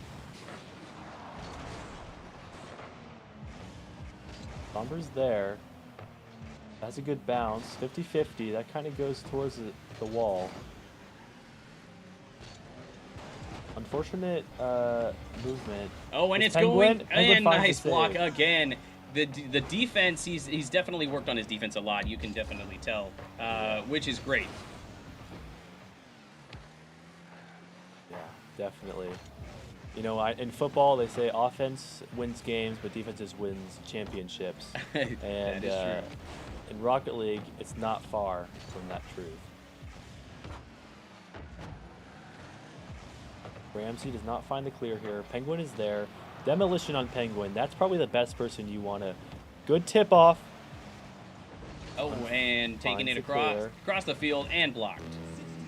Bomber's there. That's a good bounce. 50-50. That kind of goes towards the wall. Unfortunate movement. Oh, and it's Penguin. going. Penguin And finds the nice block save. again. The defense, he's definitely worked on his defense a lot. You can definitely tell, which is great. Yeah, definitely. You know, in football, they say offense wins games, but defense just wins championships. And That is true. in Rocket League, it's not far from that truth. Ramsey does not find the clear here. Penguin is there. Demolition on Penguin. That's probably the best person you want to. Good tip off. Oh, and taking it Finds the clear. across the field and blocked.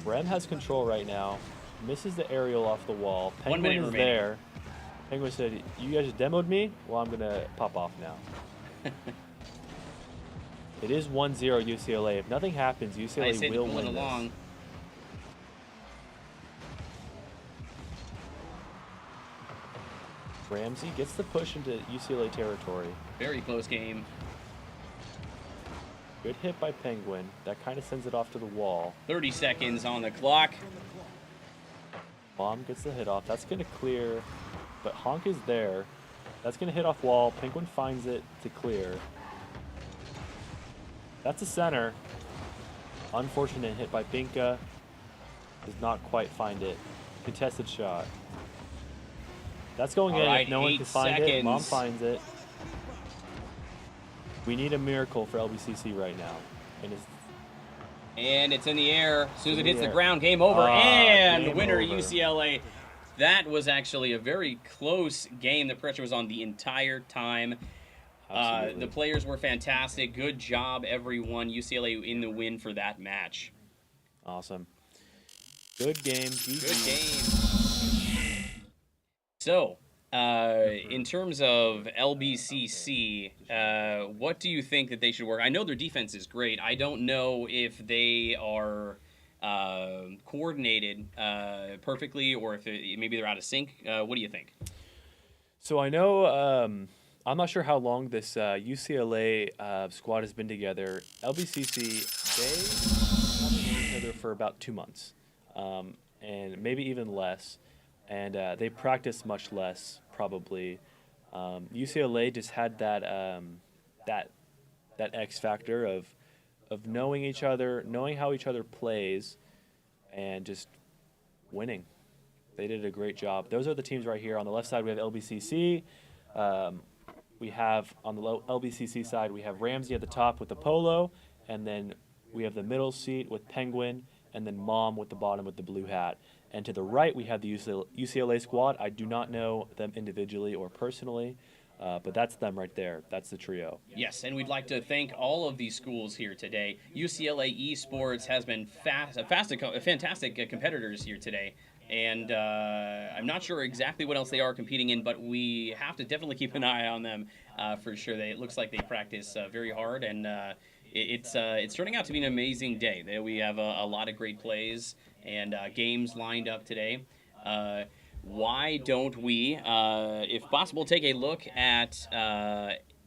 Rem has control right now. Misses the aerial off the wall. 1 minute Penguin is remaining. there. Penguin said, "You guys just demoed me? Well, I'm going to pop off now." It is 1-0 UCLA. If nothing happens, UCLA Nice hit, will pulling win this. along. Ramsey gets the push into UCLA territory. Very close game. Good hit by Penguin. That kind of sends it off to the wall. 30 seconds on the clock. Bomb gets the hit off. That's going to clear, but Honk is there. That's going to hit off wall. Penguin finds it to clear. That's a center. Unfortunate hit by Binka. Does not quite find it. Contested shot. That's going All in. right, If no one 8 can find it, Mom seconds. finds it. We need a miracle for LBCC right now. And it's in the air. As soon as it hits the air. ground, game over. Ah, And game winner over. UCLA. That was actually a very close game. The pressure was on the entire time. Absolutely. The players were fantastic. Good job, everyone. UCLA in the win for that match. Awesome. Good game. GG. Good game. So, in terms of LBCC, what do you think that they should work? I know their defense is great. I don't know if they are coordinated perfectly or if maybe they're out of sync. What do you think? So I know, I'm not sure how long this UCLA squad has been together. LBCC, they have been together for about 2 months, and maybe even less. And they practice much less, probably. UCLA just had that that X factor of knowing each other, knowing how each other plays, and just winning. They did a great job. Those are the teams right here. On the left side, we have LBCC. We have on the LBCC side, we have Ramsey at the top with the polo, and then we have the middle seat with Penguin, and then Mom with the bottom with the blue hat. And to the right, we have the UCLA squad. I do not know them individually or personally, but that's them right there. That's the trio. Yes, and we'd like to thank all of these schools here today. UCLA Esports has been fantastic competitors here today. And I'm not sure exactly what else they are competing in, but we have to definitely keep an eye on them for sure. It looks like they practice very hard, and it's turning out to be an amazing day. We have a lot of great plays and games lined up today. Why don't we, if possible, take a look at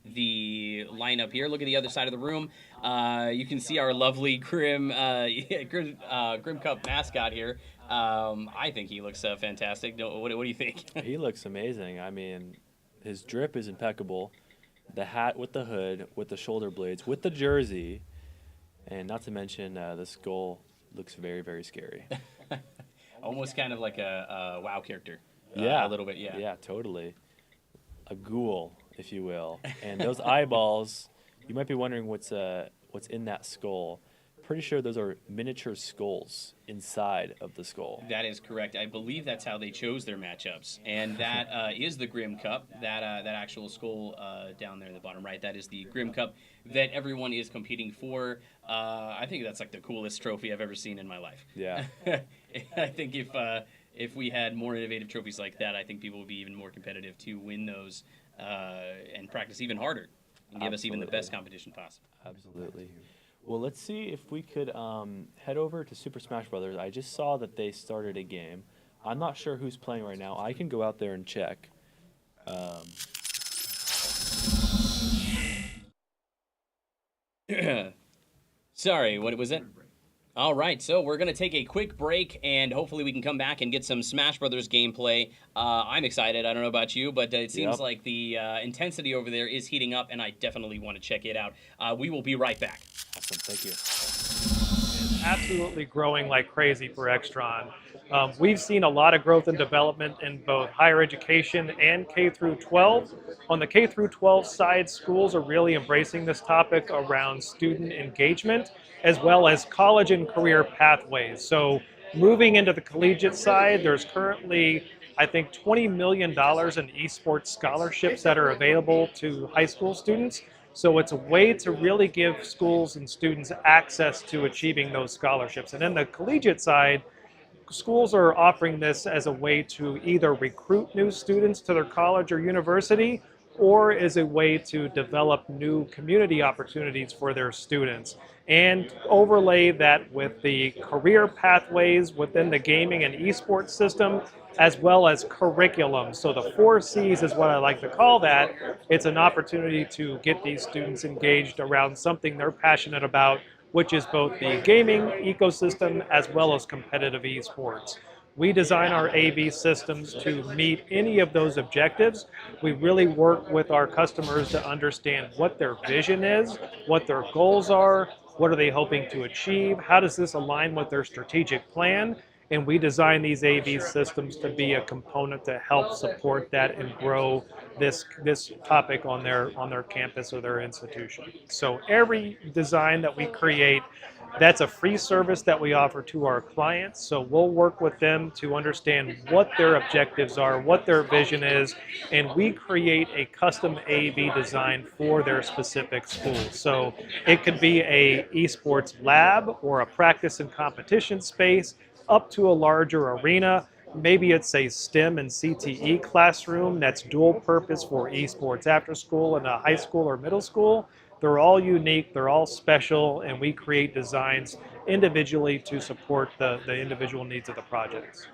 the lineup here? Look at the other side of the room. You can see our lovely Grim Cup mascot here. I think he looks fantastic. What do you think? He looks amazing. I mean, his drip is impeccable. The hat with the hood, with the shoulder blades, with the jersey, and not to mention the skull looks very, very scary. Almost kind of like a WoW character. Yeah, a little bit. Yeah. Yeah, totally. A ghoul, if you will. And those eyeballs, you might be wondering what's in that skull. Pretty sure those are miniature skulls inside of the skull. That is correct. I believe that's how they chose their matchups, and that is the Grim Cup. That actual skull down there in the bottom right. That is the Grim Cup that everyone is competing for. I think that's like the coolest trophy I've ever seen in my life. Yeah. I think if we had more innovative trophies like that, I think people would be even more competitive to win those and practice even harder and give us even the best competition possible. Absolutely. Well, let's see if we could head over to Super Smash Brothers. I just saw that they started a game. I'm not sure who's playing right now. I can go out there and check. Sorry, what was it? All right, so we're going to take a quick break, and hopefully we can come back and get some Smash Brothers gameplay. I'm excited. I don't know about you, but it seems like the intensity over there is heating up, and I definitely want to check it out. We will be right back. Awesome, thank you. Absolutely growing like crazy for Extron. We've seen a lot of growth and development in both higher education and K through 12. On the K through 12 side, schools are really embracing this topic around student engagement, as well as college and career pathways. So moving into the collegiate side, there's currently, I think, $20 million in esports scholarships that are available to high school students. So it's a way to really give schools and students access to achieving those scholarships. And then the collegiate side, schools are offering this as a way to either recruit new students to their college or university, or as a way to develop new community opportunities for their students, and overlay that with the career pathways within the gaming and esports system, as well as curriculum. So the 4 C's is what I like to call that. It's an opportunity to get these students engaged around something they're passionate about, which is both the gaming ecosystem as well as competitive esports. We design our AV systems to meet any of those objectives. We really work with our customers to understand what their vision is, what their goals are, what are they hoping to achieve, how does this align with their strategic plan, and we design these AV systems to be a component to help support that and grow this topic on their campus or their institution. So every design that we create, that's a free service that we offer to our clients. So we'll work with them to understand what their objectives are, what their vision is, and we create a custom AV design for their specific school. So it could be a esports lab or a practice and competition space, up to a larger arena. Maybe it's a STEM and CTE classroom that's dual purpose for esports after school in a high school or middle school. They're all unique, they're all special, and we create designs individually to support the individual needs of the projects.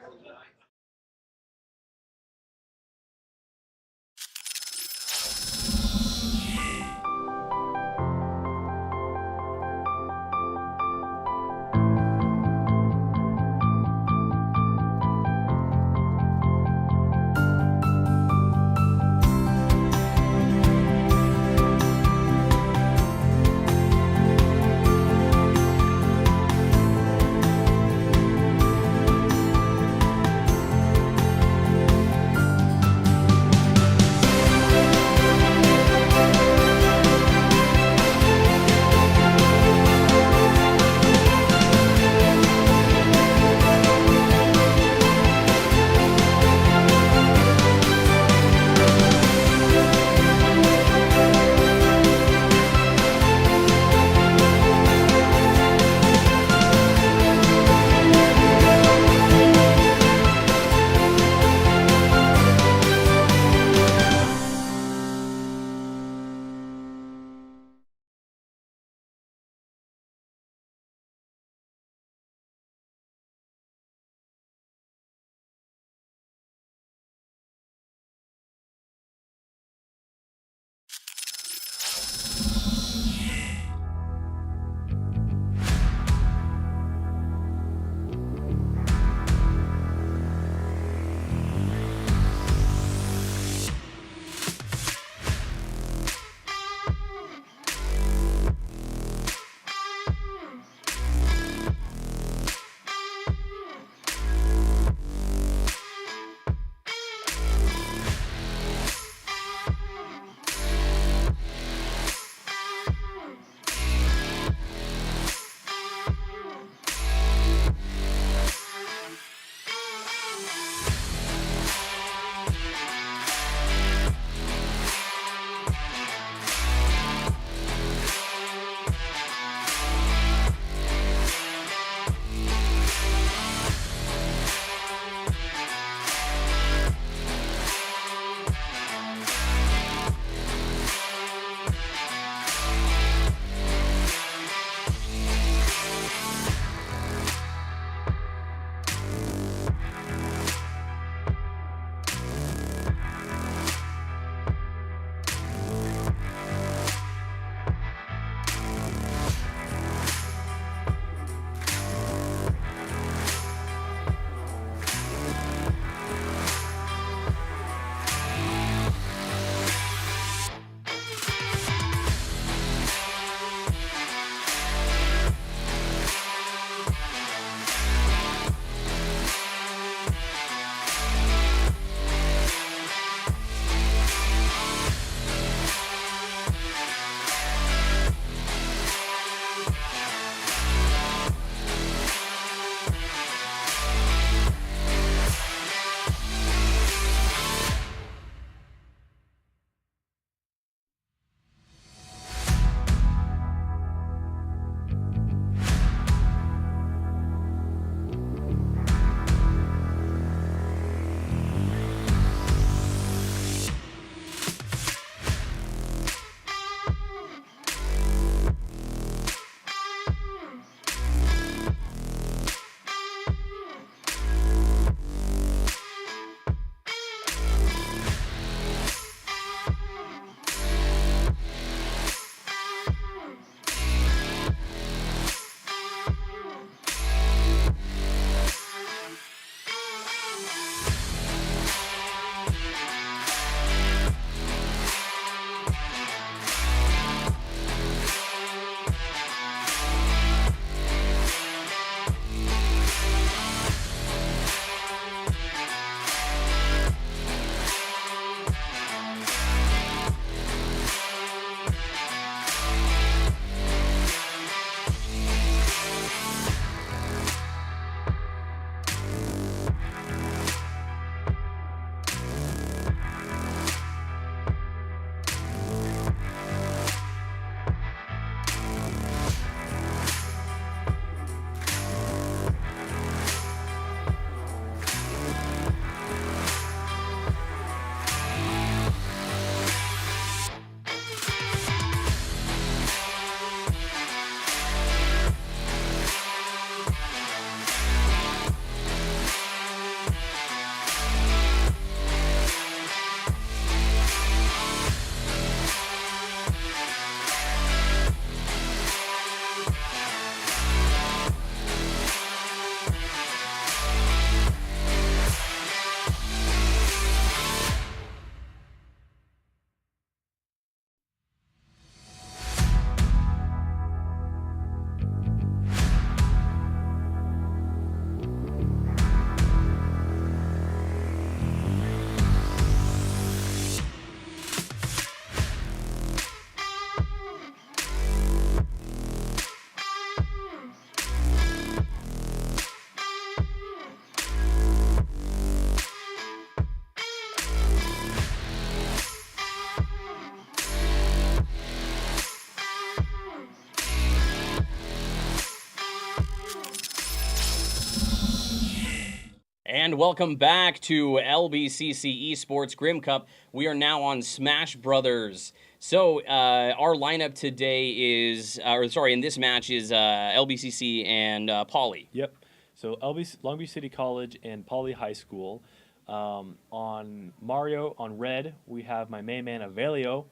And welcome back to LBCC Esports Grim Cup. We are now on Smash Brothers. So our lineup today is, in this match is LBCC and Poly. Yep. So Long Beach City College and Poly High School. On Mario, on red, we have my main man Avelio,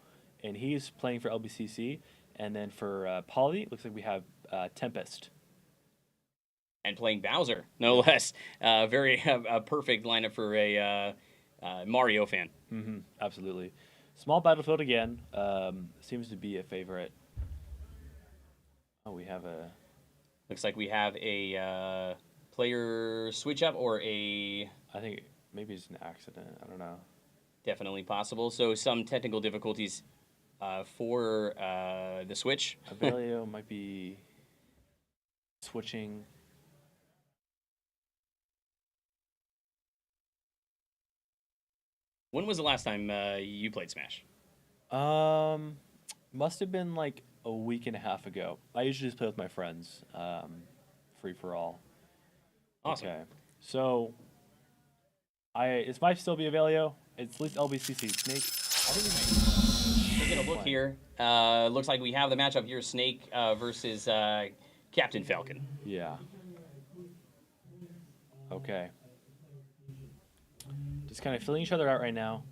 and he's playing for LBCC. And then for Poly, looks like we have Tempest. And playing Bowser, no less. Very perfect lineup for a Mario fan. Mm-hmm, absolutely. Small battlefield again. Seems to be a favorite. Oh, we have a... Looks like we have a player switch up or a... I think maybe it's an accident. I don't know. Definitely possible. So some technical difficulties for the switch. Avelio might be switching... When was the last time you played Smash? Must have been like a week and a half ago. I usually just play with my friends, free for all. Awesome. Okay, so this might still be Avelio. It's at least LBCC Snake. I think Taking a look here, looks like we have the matchup here: Snake versus Captain Falcon. Yeah. Okay. Just kind of filling each other out right now.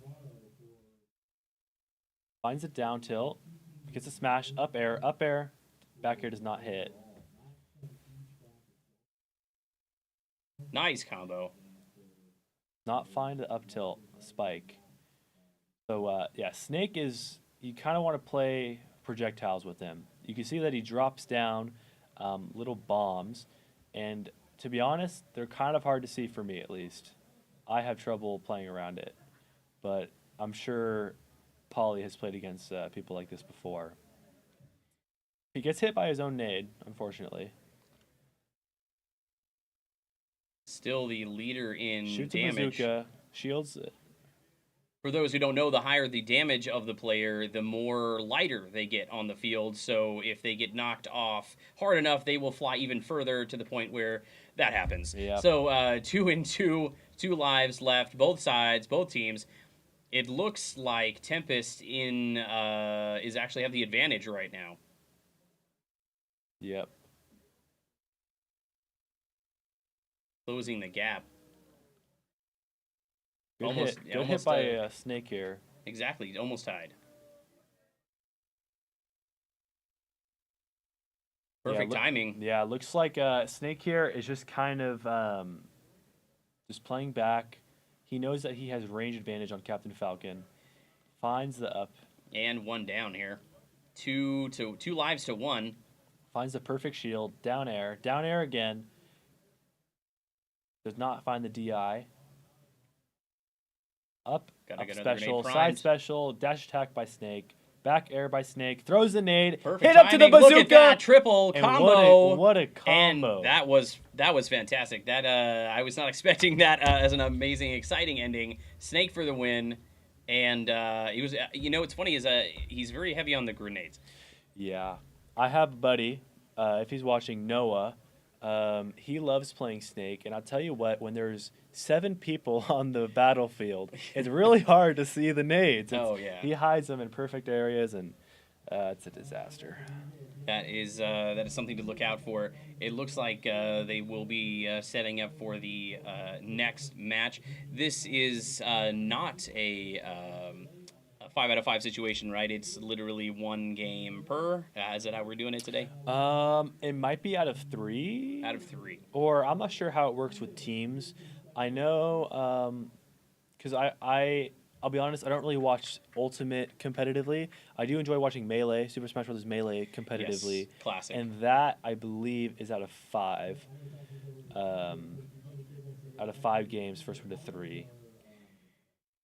Finds it down tilt. Gets a smash. Up air. Back air does not hit. Nice combo. Not find the up tilt spike. So, yeah, Snake is... You kind of want to play projectiles with him. You can see that he drops down little bombs. And to be honest, they're kind of hard to see for me, at least. I have trouble playing around it, but I'm sure Poly has played against people like this before. He gets hit by his own nade, unfortunately. Still the leader in Shoots damage. a bazooka, shields it. For those who don't know, the higher the damage of the player, the more lighter they get on the field. So if they get knocked off hard enough, they will fly even further to the point where that happens. Yep. So 2 and 2, 2 lives left, both sides, both teams. It looks like Tempest is actually have the advantage right now. Yep. Closing the gap. Good Almost- hit, good almost, hit by Snake here. Exactly, almost tied. Perfect timing. Yeah, looks like Snake here is just kind of just playing back. He knows that he has range advantage on Captain Falcon. Finds the up. And one down here. 2 lives to 1. Finds the perfect shield. Down air. Down air again. Does not find the DI. Up. Gotta Up get another special. nade Side primed. special. Dash attack by Snake. Back air by Snake. Throws the nade. Perfect Hit up to the timing. bazooka. Look at that triple And combo. What a combo. And that was fantastic. That I was not expecting that as an amazing, exciting ending. Snake for the win. And he was, what's funny is he's very heavy on the grenades. Yeah. I have a buddy, if he's watching, Noah. He loves playing Snake, and I'll tell you what, when there's 7 people on the battlefield, it's really hard to see the nades. Oh, yeah. He hides them in perfect areas, and it's a disaster. That is something to look out for. It looks like they will be setting up for the next match. This is not a 5 out of 5 situation, right? It's literally 1 game per. Is that how we're doing it today? It might be out of 3. Out of 3. Or I'm not sure how it works with teams. I know, because I'll be honest, I don't really watch Ultimate competitively. I do enjoy watching Melee, Super Smash Bros. Melee competitively. Yes, classic. And that, I believe, is out of 5. Out of 5 games, first one to 3.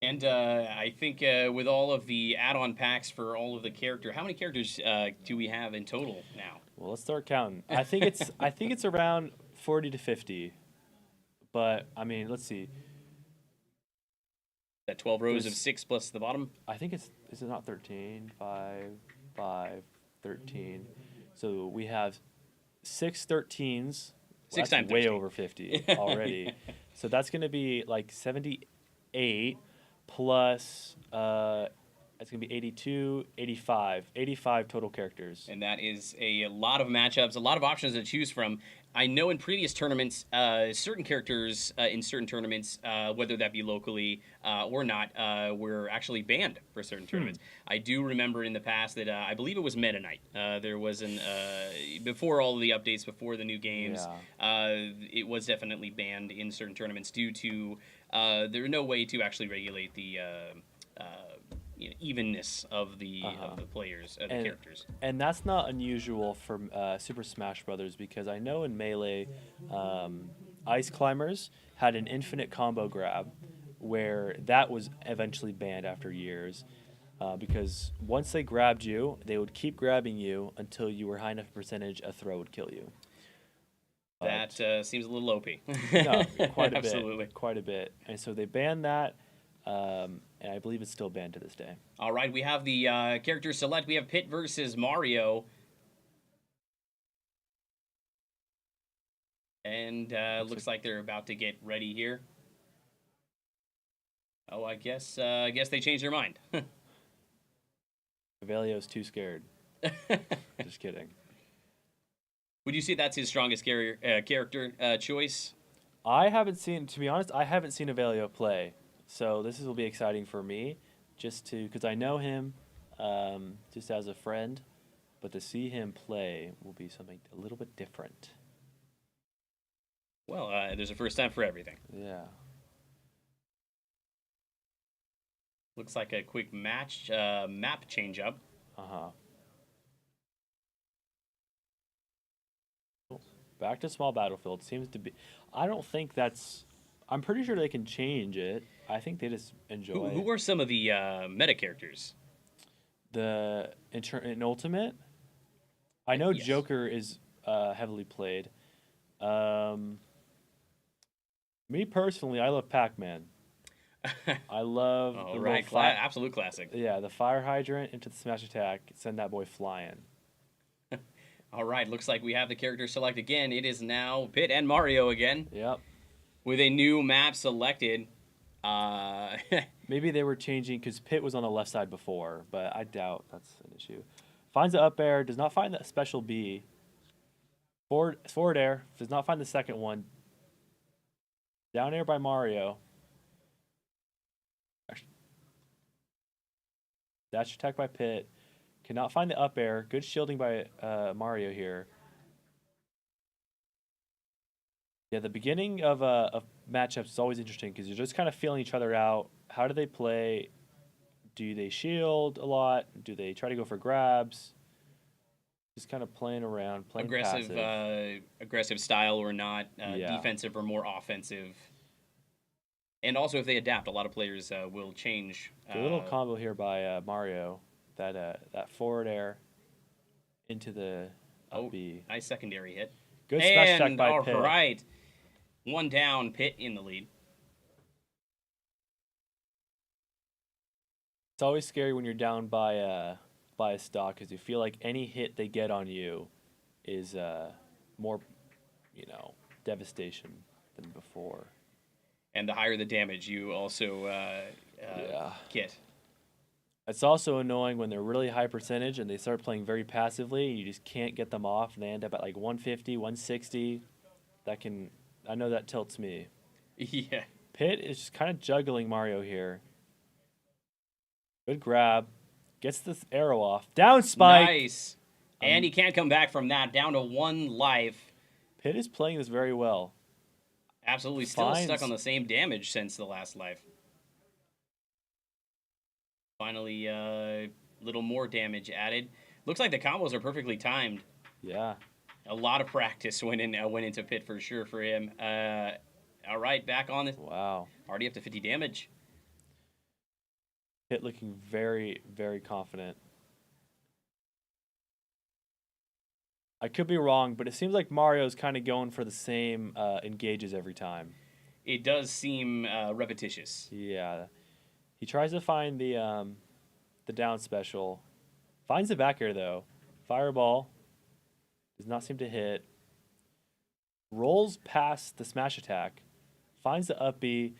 And I think with all of the add-on packs for all of the character, how many characters do we have in total now? Well, let's start counting. I think it's around 40 to 50. But I mean, let's see. That 12 rows of 6 plus the bottom? I think is it not 13? 5, 13. So we have 6 13s. 6 That's times way 13. over 50 already. So that's going to be like 78 plus, it's going to be 82, 85 total characters. And that is a lot of matchups, a lot of options to choose from. I know in previous tournaments, certain characters in certain tournaments, whether that be locally or not, were actually banned for certain tournaments. I do remember in the past that I believe it was Meta Knight. There was before all the updates, before the new games, it was definitely banned in certain tournaments due to there was no way to actually regulate the evenness of the players, the characters. And that's not unusual for Super Smash Brothers, because I know in Melee, Ice Climbers had an infinite combo grab where that was eventually banned after years, because once they grabbed you, they would keep grabbing you until you were high enough percentage a throw would kill you. That seems a little OP. No, quite a Absolutely. bit. Quite a bit. And so they banned that. And I believe it's still banned to this day. All right, we have the character select. We have Pit versus Mario. And looks like they're about to get ready here. Oh, I guess they changed their mind. Avelio's too scared. Just kidding. Would you say that's his strongest character choice? To be honest, I haven't seen Avelio play. So this will be exciting for me, because I know him just as a friend, but to see him play will be something a little bit different. Well, there's a first time for everything. Yeah. Looks like a quick map change up. Back to small battlefield seems to be. I'm pretty sure they can change it. I think they just enjoy it. Who are some of the meta characters? In Ultimate, I know Yes. Joker is heavily played. Me personally, I love Pac-Man. I love the right, little absolute classic. Yeah, the fire hydrant into the smash attack, send that boy flying. All right, looks like we have the character select again. It is now Pit and Mario again. Yep. With a new map selected. Maybe they were changing because Pit was on the left side before, but I doubt that's an issue. Finds the up air, does not find that special B. Forward air, does not find the second one. Down air by Mario. Dash attack by Pit. Cannot find the up air. Good shielding by Mario here. Yeah, the beginning of matchups is always interesting because you're just kind of feeling each other out. How do they play? Do they shield a lot? Do they try to go for grabs? Just kind of playing around, playing passive. Aggressive style or not, defensive or more offensive. And also, if they adapt, a lot of players will change. Good little combo here by Mario. That forward air into the up B. Nice secondary hit. Good smash attack by Pit. All right. One down, Pit in the lead. It's always scary when you're down by a stock because you feel like any hit they get on you is more, devastation than before. And the higher the damage, you also get. It's also annoying when they're really high percentage and they start playing very passively. You just can't get them off, and they end up at like 150, 160. I know that tilts me. Yeah. Pit is just kind of juggling Mario here. Good grab. Gets the arrow off. Down spike. Nice. And he can't come back from that. Down to one life. Pit is playing this very well. Absolutely. Still stuck on the same damage since the last life. Finally, a little more damage added. Looks like the combos are perfectly timed. Yeah. A lot of practice went into Pit for sure for him. All right, back on it. Wow. Already up to 50 damage. Pit looking very, very confident. I could be wrong, but it seems like Mario's kind of going for the same engages every time. It does seem repetitious. Yeah. He tries to find the down special. Finds the back air, though. Fireball. Does not seem to hit. Rolls past the smash attack. finds the up B.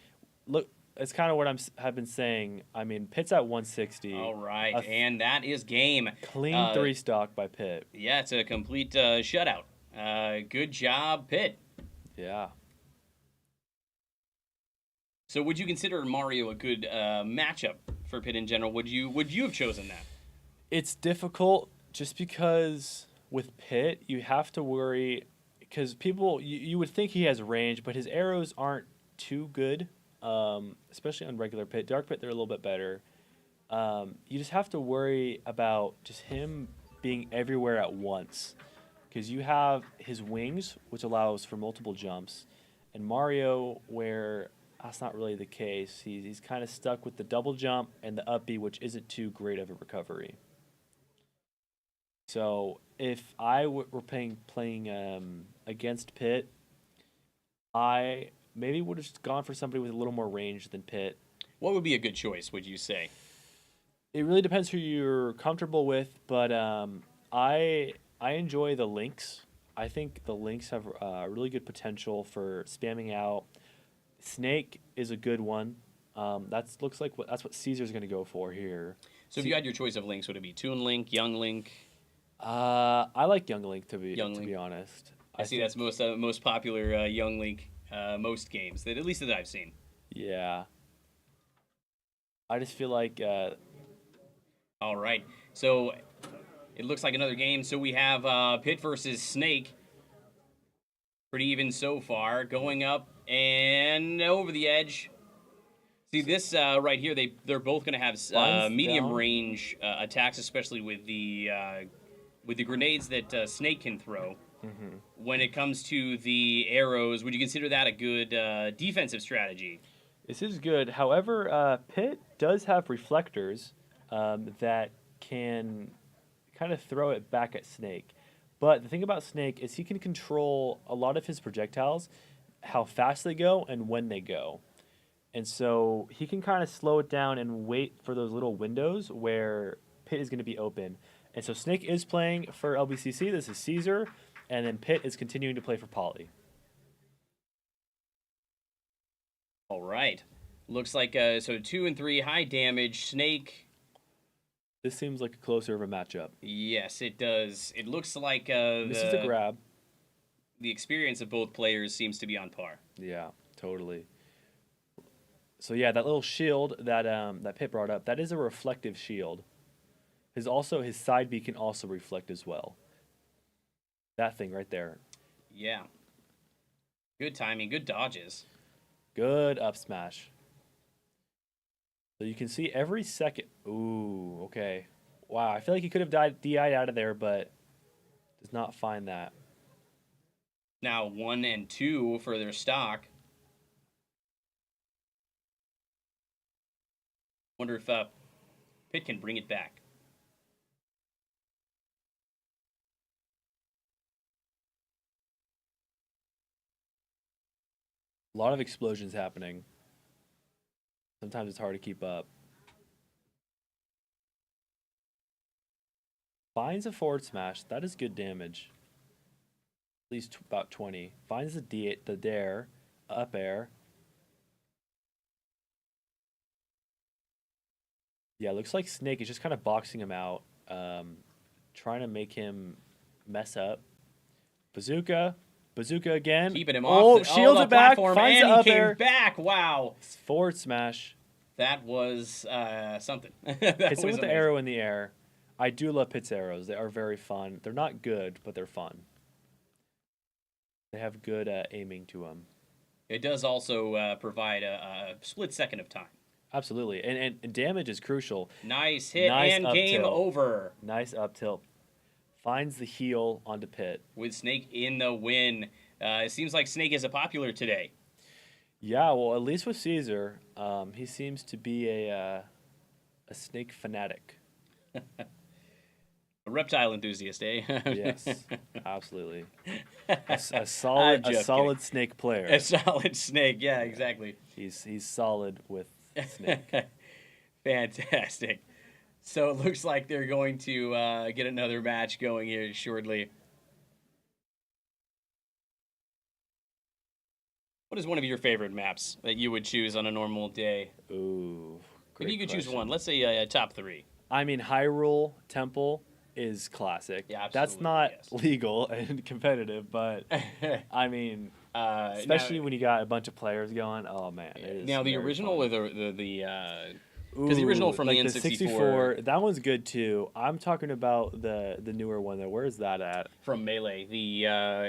Look, it's kind of what have been saying. I mean, Pitt's at 160. All right, and that is game. Clean 3 stock by Pitt. Yeah, it's a complete shutout. Good job, Pitt. Yeah. So would you consider Mario a good matchup for Pitt in general? Would you have chosen that? It's difficult just because with Pitt, you have to worry because people, you would think he has range, but his arrows aren't too good, especially on regular Pitt. Dark Pitt, they're a little bit better. You just have to worry about just him being everywhere at once because you have his wings, which allows for multiple jumps, and Mario, where that's not really the case. He's kind of stuck with the double jump and the up B, which isn't too great of a recovery. So if I were playing against Pitt, I maybe would have just gone for somebody with a little more range than Pitt. What would be a good choice, would you say? It really depends who you're comfortable with, but I enjoy the Lynx. I think the Lynx have really good potential for spamming out. Snake is a good one. That's what Caesar's going to go for here. So if you had your choice of Links, would it be Toon Link, Young Link? I like Young Link to be honest. I see that's most popular Young Link most games, at least that I've seen. Yeah. I just feel like. All right, so it looks like another game. So we have Pitt versus Snake. Pretty even so far, going up and over the edge. See this right here? They're both going to have medium range attacks, especially with the grenades that Snake can throw. Mm-hmm. When it comes to the arrows, would you consider that a good defensive strategy? This is good. However, Pitt does have reflectors that can kind of throw it back at Snake. But the thing about Snake is he can control a lot of his projectiles, how fast they go and when they go. And so he can kind of slow it down and wait for those little windows where Pitt is going to be open. And so Snake is playing for LBCC. This is Caesar. And then Pitt is continuing to play for Poly. All right. Looks like, so 2 and 3, high damage. Snake. This seems like a closer of a matchup. Yes, it does. It looks like this is a grab. The experience of both players seems to be on par. Yeah, totally. So yeah, that little shield that that Pitt brought up, that is a reflective shield. His side B can also reflect as well. That thing right there. Yeah. Good timing, good dodges. Good up smash. So you can see every second. Ooh, okay. Wow, I feel like he could have DI'd out of there, but does not find that. Now 1 and 2 for their stock. Wonder if Pitt can bring it back. A lot of explosions happening. Sometimes it's hard to keep up. Finds a forward smash. That is good damage. At least about 20. Finds the dare. Up air. Yeah, looks like Snake is just kind of boxing him out. Trying to make him mess up. Bazooka. Bazooka again. Keeping him off. Shields it back. Finds and the up he came air. Back. Wow. Forward smash. That was something. Hits him with the arrow in the air. I do love Pitt's arrows. They are very fun. They're not good, but they're fun. They have good aiming to them. It does also provide a split second of time. Absolutely. And damage is crucial. Nice hit and game over. Nice up tilt. Finds the heel onto Pitt. With Snake in the win. It seems like Snake is a popular today. Yeah, well, at least with Caesar, he seems to be a Snake fanatic. A reptile enthusiast, eh? Yes, absolutely. A solid Snake player. A solid Snake, yeah, exactly. He's solid with Snake. Fantastic. So it looks like they're going to get another match going here shortly. What is one of your favorite maps that you would choose on a normal day? Ooh, If great you could choose question. one, let's say a top three. I mean, Hyrule Temple is classic. Yeah, That's absolutely, not yes. legal and competitive, but I mean, especially now, when you got a bunch of players going. Oh man, it is now the very original fun. or because the original from like the the N64 64, that one's good too. I'm talking about the newer one though. Where is that at? from Melee, the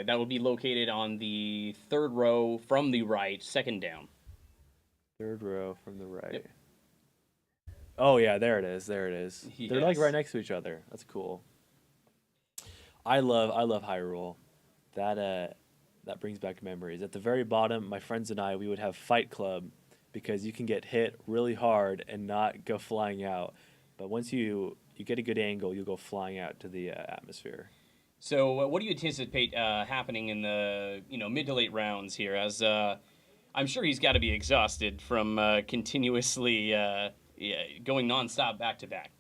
that would be located on the third row from the right, second down. Third row from the right. Yep. Oh yeah, there it is. There it is. They're like Yes. right next to each other. That's cool. I love Hyrule. That brings back memories. At the very bottom, my friends and I, we would have Fight Club because you can get hit really hard and not go flying out. But once you get a good angle, you'll go flying out to the atmosphere. So, what do you anticipate happening in the mid to late rounds here? As I'm sure he's got to be exhausted from continuously going nonstop back to back.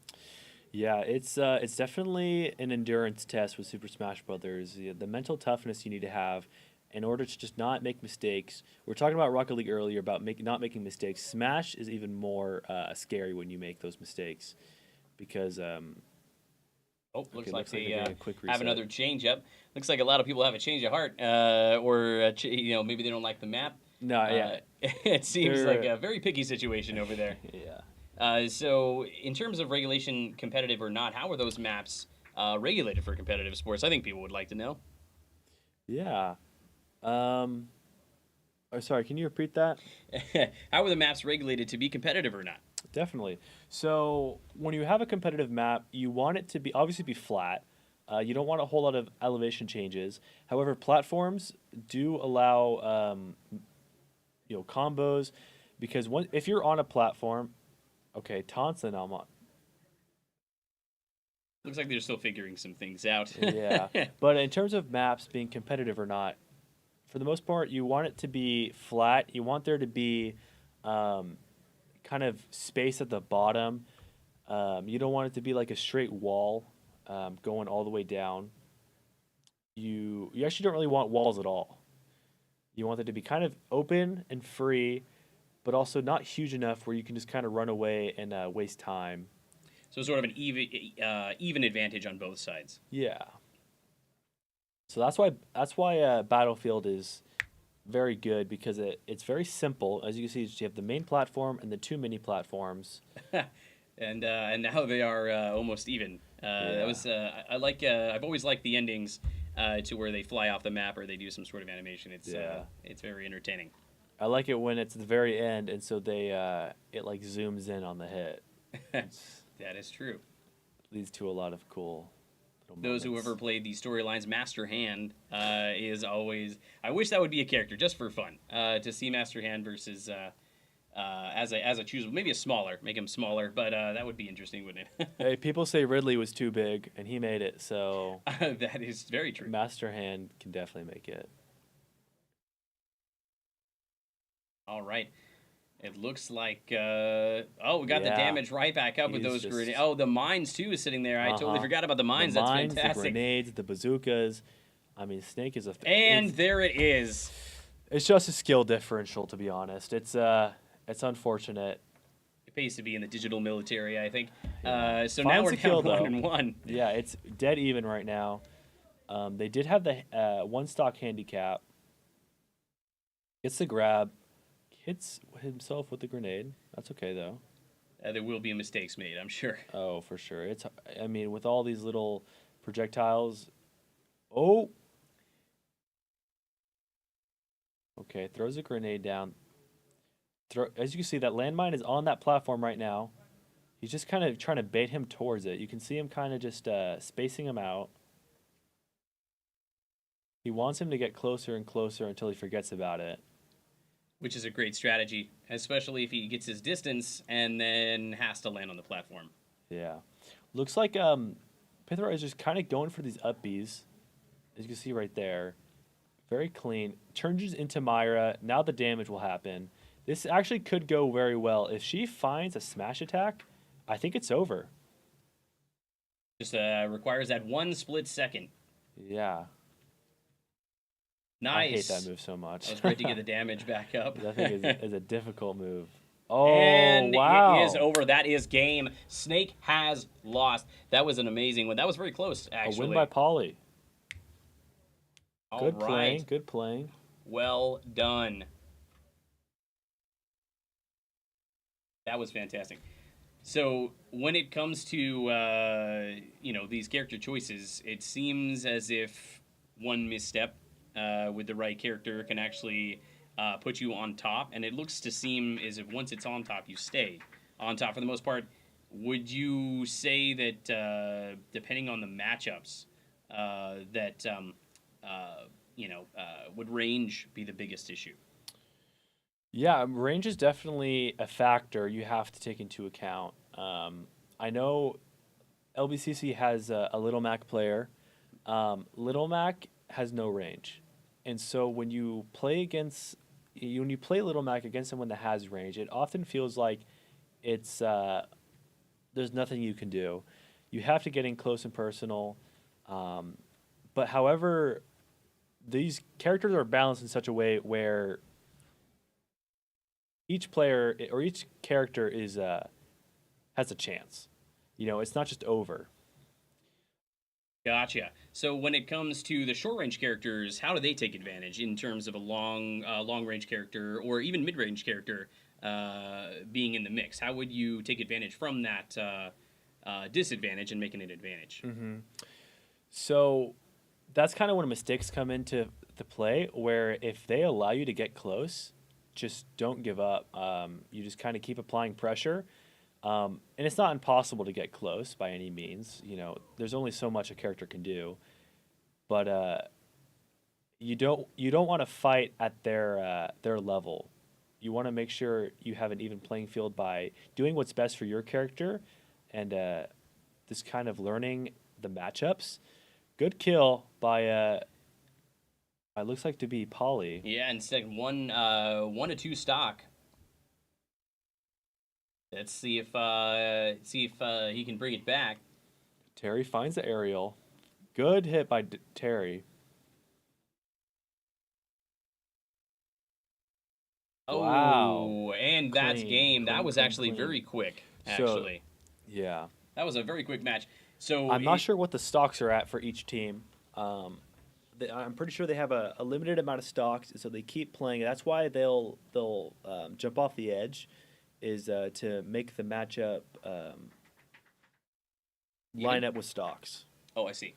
Yeah, it's definitely an endurance test with Super Smash Brothers. The mental toughness you need to have in order to just not make mistakes. We were talking about Rocket League earlier about not making mistakes. Smash is even more scary when you make those mistakes because Oh, looks okay, like they're they getting a quick have reset. another change up. Looks like a lot of people have a change of heart, or maybe they don't like the map. No, yeah, It seems They're- like a very picky situation over there. yeah. So, in terms of regulation, competitive or not, how are those maps regulated for competitive sports? I think people would like to know. Yeah. Oh, sorry, can you repeat that? How are the maps regulated to be competitive or not? Definitely. So when you have a competitive map, you want it to be obviously be flat. You don't want a whole lot of elevation changes. However, platforms do allow combos because if you're on a platform, okay, taunts and I'm on. Looks like they're still figuring some things out. Yeah, but in terms of maps being competitive or not, for the most part, you want it to be flat. You want there to be kind of space at the bottom. You don't want it to be like a straight wall going all the way down. You actually don't really want walls at all. You want it to be kind of open and free, but also not huge enough where you can just kind of run away and waste time. So sort of an even advantage on both sides. Yeah. So that's why Battlefield is very good because it's very simple. As you can see, you have the main platform and the two mini platforms. And now they are almost even. That was I like. I've always liked the endings to where they fly off the map or they do some sort of animation. It's very entertaining. I like it when it's the very end, and so they it like zooms in on the hit. That is true. Leads to a lot of cool. Those who ever played the storylines, Master Hand is always. I wish that would be a character just for fun to see Master Hand versus as a choosable, maybe make him smaller, but that would be interesting, wouldn't it? Hey, people say Ridley was too big, and he made it. So That is very true. Master Hand can definitely make it. All right. It looks like we got the damage right back up with He's those just- grenades. Oh, the mines too is sitting there. I totally forgot about the mines. The That's mines, fantastic. the grenades, the bazookas. I mean, Snake is And there it is. it's just a skill differential, to be honest. It's unfortunate. It pays to be in the digital military, I think. So Finds now we're a kill, down though. 1-1. Yeah, it's dead even right now. They did have the one stock handicap. Gets the grab, hits himself with the grenade. That's okay though. There will be mistakes made, I'm sure. Oh, for sure. I mean, with all these little projectiles. Oh. Okay, throws a grenade down. As you can see, that landmine is on that platform right now. He's just kind of trying to bait him towards it. You can see him kind of just spacing him out. He wants him to get closer and closer until he forgets about it. Which is a great strategy, especially if he gets his distance and then has to land on the platform. Yeah. Looks like Pithra is just kind of going for these up Bs. As you can see right there. Very clean. Turns into Myra. Now the damage will happen. This actually could go very well. If she finds a smash attack, I think it's over. Just requires that one split second. Yeah. Nice. I hate that move so much. That was great to get the damage back up. That thing is a difficult move. Oh, And wow. it is over. That is game. Snake has lost. That was an amazing one. That was very close, actually. A win by Polly. All Good right. playing. Good playing. Well done. That was fantastic. So when it comes to these character choices, it seems as if one misstep with the right character can actually put you on top, and it looks to seem as if once it's on top, you stay on top for the most part. Would you say that depending on the matchups, would range be the biggest issue? Yeah, range is definitely a factor you have to take into account. I know LBCC has a Little Mac player. Little Mac has no range, and so when you play Little Mac against someone that has range, it often feels like it's there's nothing you can do. You have to get in close and personal. But however, these characters are balanced in such a way where each player or each character has a chance. It's not just over. Gotcha. So when it comes to the short range characters, how do they take advantage in terms of a long range character or even mid range character being in the mix? How would you take advantage from that disadvantage and making an advantage? Mm-hmm. So that's kind of when mistakes come into the play, where if they allow you to get close, just don't give up. You just kind of keep applying pressure. And it's not impossible to get close by any means. There's only so much a character can do. But you don't want to fight at their level. You want to make sure you have an even playing field by doing what's best for your character and this kind of learning the matchups. Good kill by it looks like to be Polly. Yeah, instead one to two stock. Let's see if he can bring it back. Terry finds the aerial. Good hit by Terry. Oh, wow. And that's game. That was actually clean. very quick, actually. So, yeah. That was a very quick match. So I'm not sure what the stocks are at for each team. I'm pretty sure they have a limited amount of stocks, so they keep playing. That's why they'll jump off the edge, is to make the matchup line up with stocks. Oh, I see.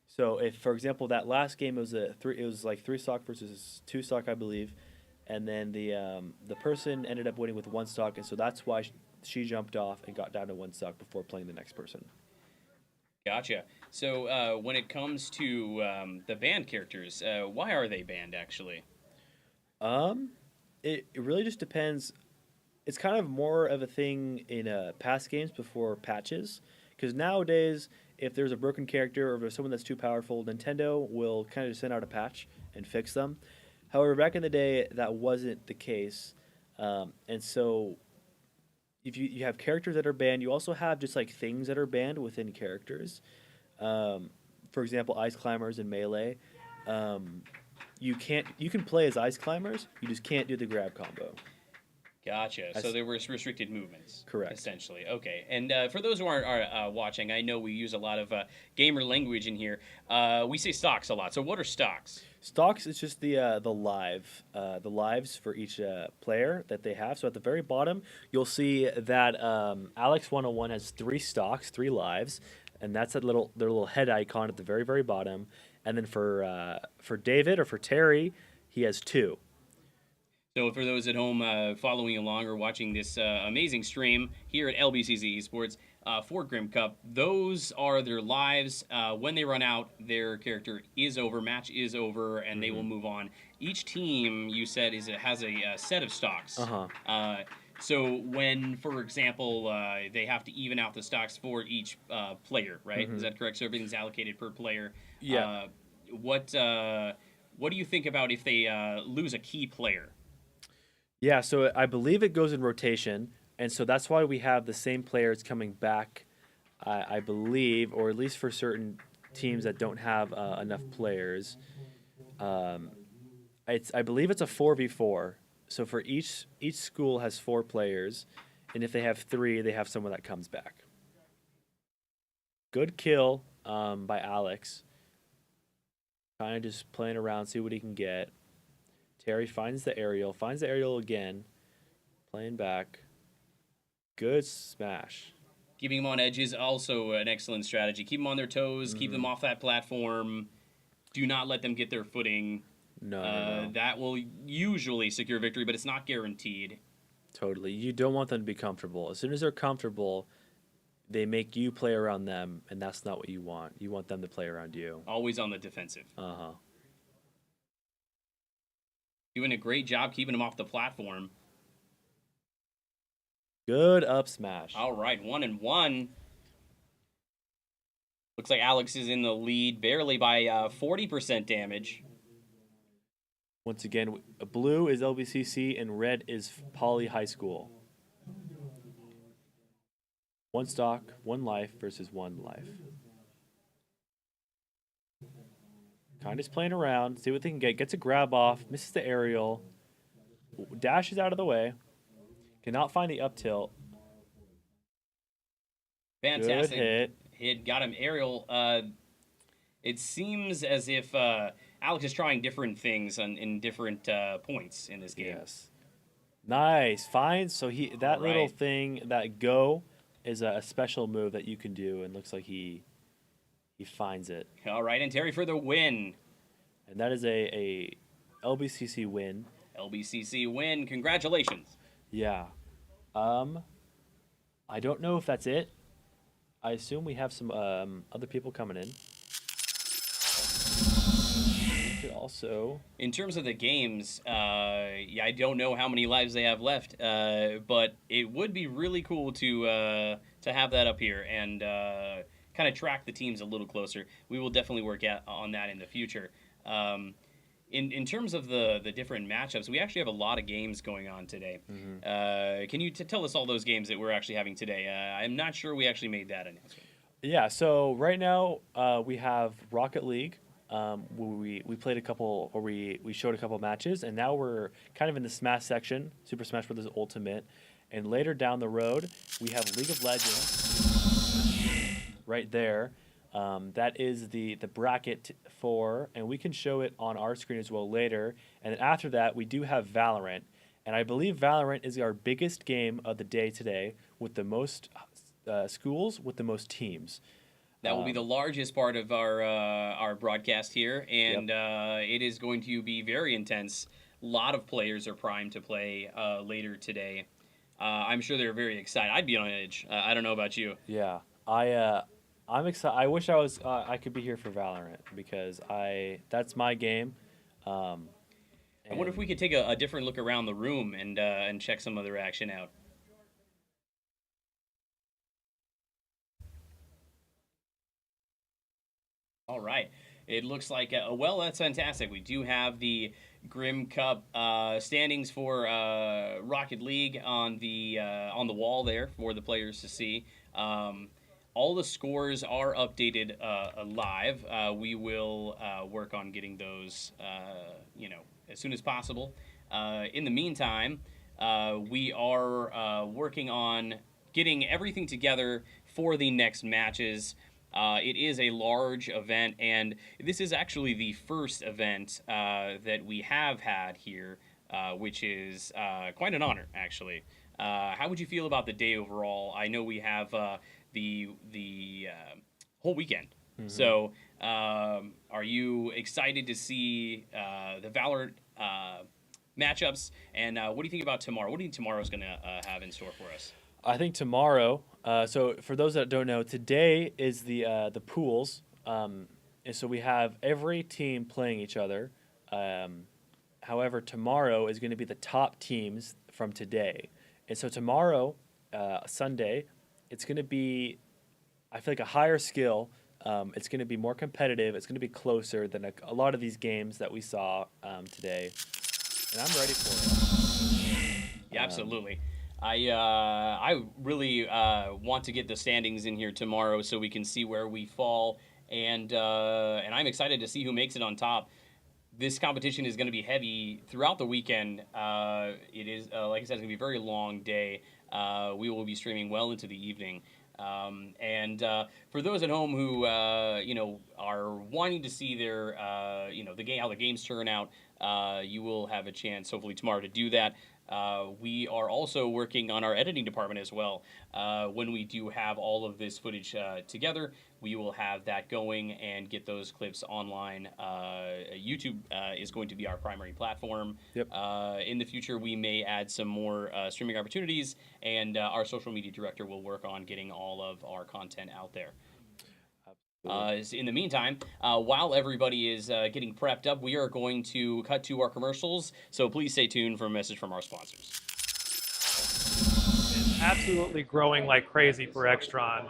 So if, for example, that last game it was like 3 stock versus 2 stock, I believe, and then the person ended up winning with 1 stock, and so that's why she jumped off and got down to 1 stock before playing the next person. Gotcha. So when it comes to the banned characters, why are they banned, actually? It really just depends. It's kind of more of a thing in past games before patches, because nowadays, if there's a broken character or if there's someone that's too powerful, Nintendo will kind of send out a patch and fix them. However, back in the day, that wasn't the case, and so if you have characters that are banned, you also have just like things that are banned within characters. For example, ice climbers in Melee. You can play as ice climbers, you just can't do the grab combo. Gotcha. So there were restricted movements. Correct. Essentially. Okay. And for those who aren't watching, I know we use a lot of gamer language in here. We say stocks a lot. So what are stocks? Stocks is just the lives for each player that they have. So at the very bottom, you'll see that Alex 101 has 3 stocks, 3 lives, and that's their little head icon at the very, very bottom. And then for David or for Terry, he has 2. So for those at home following along or watching this amazing stream here at LBCC Esports for Grim Cup, those are their lives. When they run out, their character is over, match is over, and they will move on. Each team, you said, has a set of stocks. So when, for example, they have to even out the stocks for each player, right? Is that correct? So everything's allocated per player. Yeah. What do you think about if they lose a key player? Yeah, so I believe it goes in rotation, and so that's why we have the same players coming back, I believe, or at least for certain teams that don't have enough players. I believe it's a 4v4. So for each school has 4 players, and if they have 3, they have someone that comes back. Good kill by Alex. Kind of just playing around, see what he can get. Terry finds the aerial again, playing back. Good smash. Keeping them on edge is also an excellent strategy. Keep them on their toes, keep them off that platform. Do not let them get their footing. No. That will usually secure victory, but it's not guaranteed. Totally. You don't want them to be comfortable. As soon as they're comfortable, they make you play around them, and that's not what you want. You want them to play around you. Always on the defensive. Uh-huh. Doing a great job keeping them off the platform. Good up smash. All right, 1-1. Looks like Alex is in the lead barely by 40% damage. Once again, blue is LBCC and red is Poly High School. 1 stock, 1 life versus 1 life. Kind of just playing around, see what they can get. Gets a grab off, misses the aerial, dashes out of the way. Cannot find the up tilt. Fantastic Good hit. Got him aerial. It seems as if Alex is trying different things in different points in this game. Yes. Nice. Fine. So that little right. thing, that go, is a special move that you can do, and looks like he finds it. All right, and Terry for the win. And that is a LBCC win. LBCC win. Congratulations. Yeah. I don't know if that's it. I assume we have some other people coming in. We could also... In terms of the games, I don't know how many lives they have left, but it would be really cool to have that up here and kind of track the teams a little closer. We will definitely work on that in the future. In terms of the different matchups, we actually have a lot of games going on today. Can you tell us all those games that we're actually having today? I'm not sure we actually made that announcement. Yeah, so right now we have Rocket League. We played a couple, or we showed a couple matches, and now we're kind of in the Smash section, Super Smash Bros. Ultimate. And later down the road, we have League of Legends right there. That is the bracket for, and we can show it on our screen as well later. And then after that, we do have Valorant. And I believe Valorant is our biggest game of the day today, with the most schools, with the most teams. That will be the largest part of our broadcast here, and it is going to be very intense. A lot of players are primed to play later today. I'm sure they're very excited. I'd be on edge. I don't know about you. Yeah, I'm excited. I wish I could be here for Valorant, because that's my game. I wonder if we could take a different look around the room and check some other action out. All right. It looks like, well, that's fantastic. We do have the Grim Cup standings for Rocket League on the wall there for the players to see. All the scores are updated live. We will work on getting those, as soon as possible. In the meantime, we are working on getting everything together for the next matches. It is a large event, and this is actually the first event that we have had here, which is quite an honor, actually. How would you feel about the day overall? I know we have the whole weekend. Mm-hmm. So are you excited to see the Valorant matchups? And what do you think about tomorrow? What do you think tomorrow's going to have in store for us? I think tomorrow, so for those that don't know, today is the pools. And so we have every team playing each other. However, tomorrow is going to be the top teams from today. And so tomorrow, Sunday, it's going to be, I feel like, a higher skill. It's going to be more competitive. It's going to be closer than a lot of these games that we saw today. And I'm ready for it. Yeah, absolutely. I really want to get the standings in here tomorrow so we can see where we fall, and I'm excited to see who makes it on top. this competition is going to be heavy throughout the weekend. It is, like I said, it's going to be a very long day. We will be streaming well into the evening. And for those at home who are wanting to see their how the games turn out, you will have a chance hopefully tomorrow to do that. We are also working on our editing department as well. When we do have all of this footage together, we will have that going and get those clips online. YouTube is going to be our primary platform. Yep. In the future, we may add some more streaming opportunities, and our social media director will work on getting all of our content out there. In the meantime, while everybody is getting prepped up, we are going to cut to our commercials, so please stay tuned for a message from our sponsors. It's absolutely growing like crazy for Extron.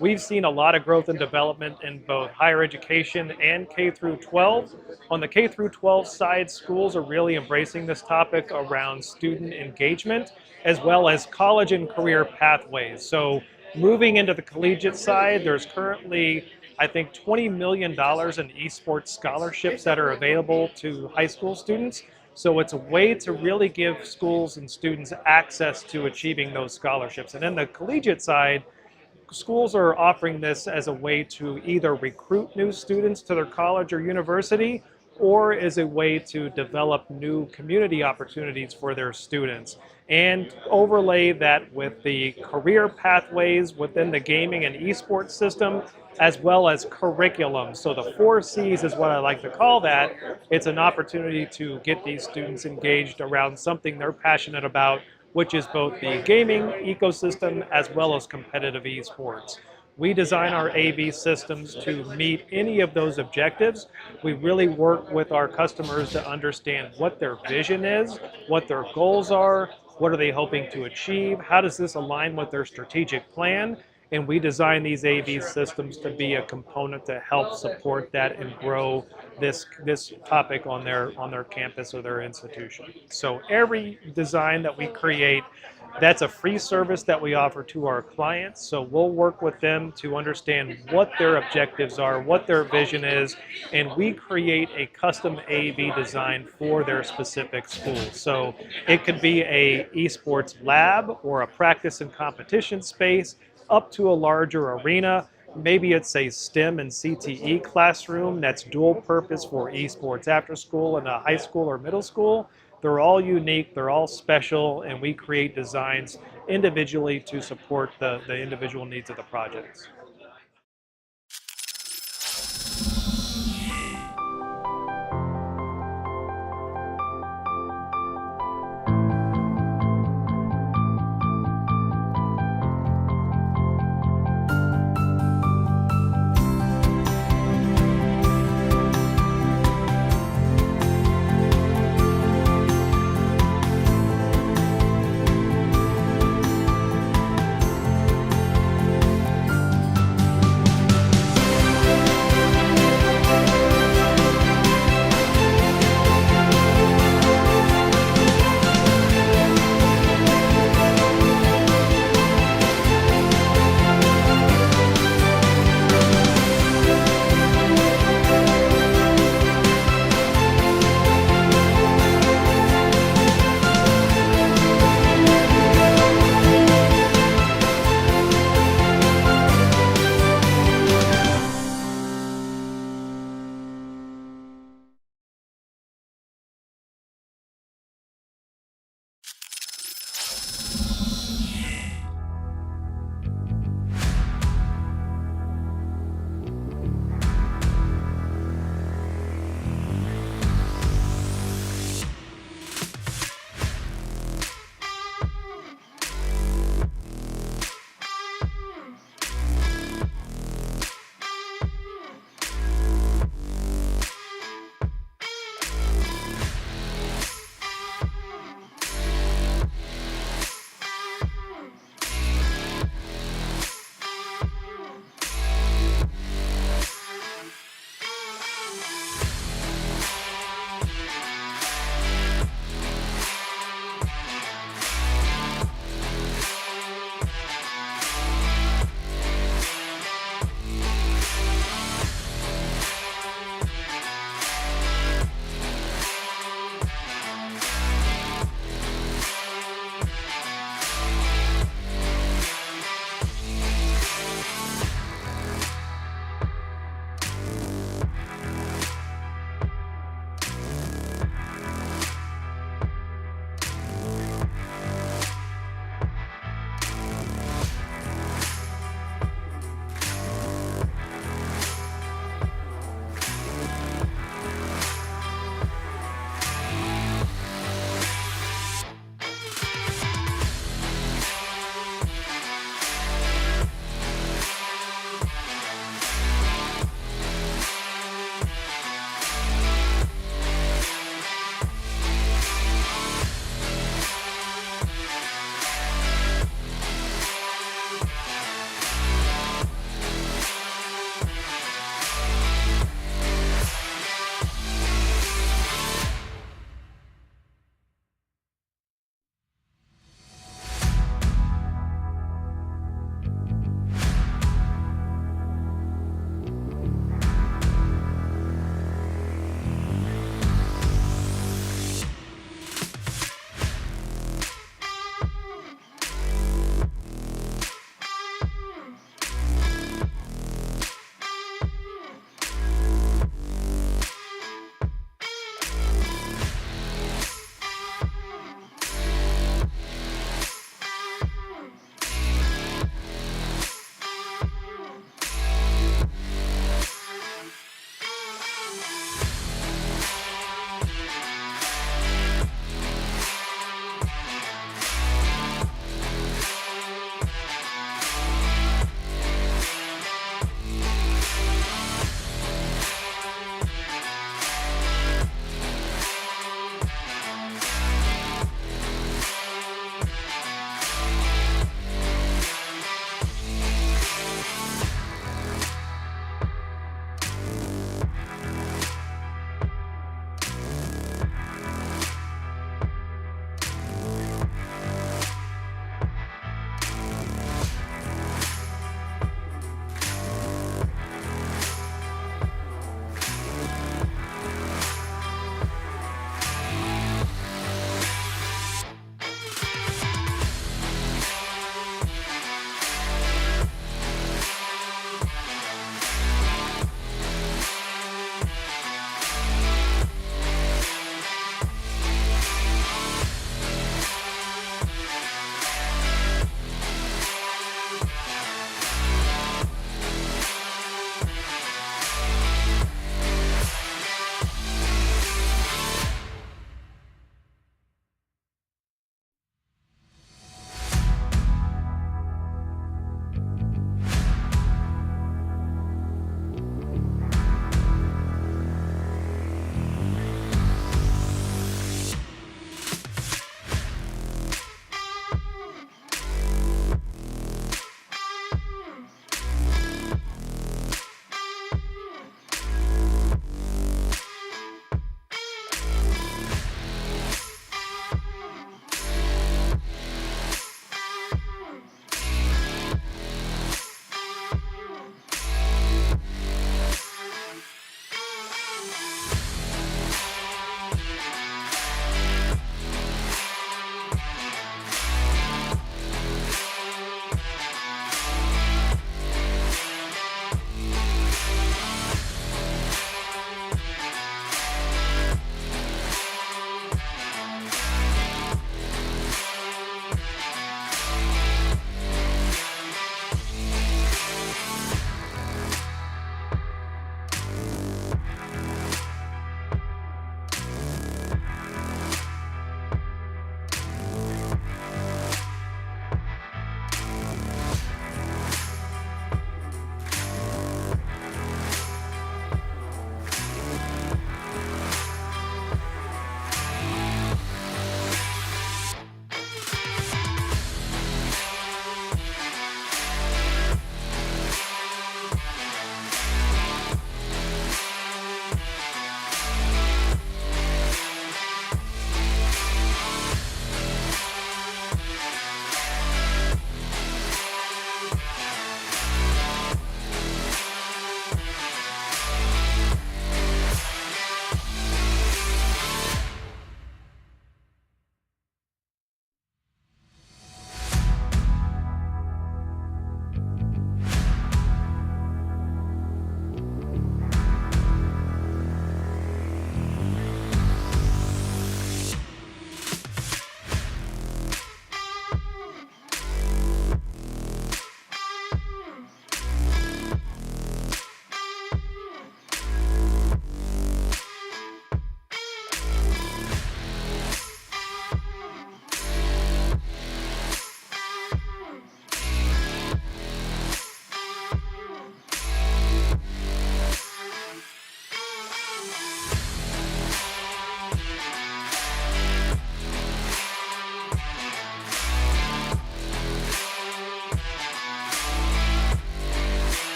We've seen a lot of growth and development in both higher education and K through 12. On the K through 12 side, schools are really embracing this topic around student engagement, as well as college and career pathways. So moving into the collegiate side, there's currently, I think, $20 million in esports scholarships that are available to high school students. So it's a way to really give schools and students access to achieving those scholarships. And then the collegiate side, schools are offering this as a way to either recruit new students to their college or university, or as a way to develop new community opportunities for their students, and overlay that with the career pathways within the gaming and esports system, as well as curriculum. So the 4 C's is what I like to call that. It's an opportunity to get these students engaged around something they're passionate about, which is both the gaming ecosystem as well as competitive esports. We design our AV systems to meet any of those objectives. We really work with our customers to understand what their vision is, what their goals are, what are they hoping to achieve, how does this align with their strategic plan, and we design these AV systems to be a component to help support that and grow this topic on their campus or their institution. So every design that we create, that's a free service that we offer to our clients. So we'll work with them to understand what their objectives are, what their vision is, and we create a custom AV design for their specific school. So it could be a esports lab or a practice and competition space, up to a larger arena. Maybe it's a STEM and CTE classroom that's dual purpose for esports after school in a high school or middle school. They're all unique, they're all special, and we create designs individually to support the individual needs of the projects.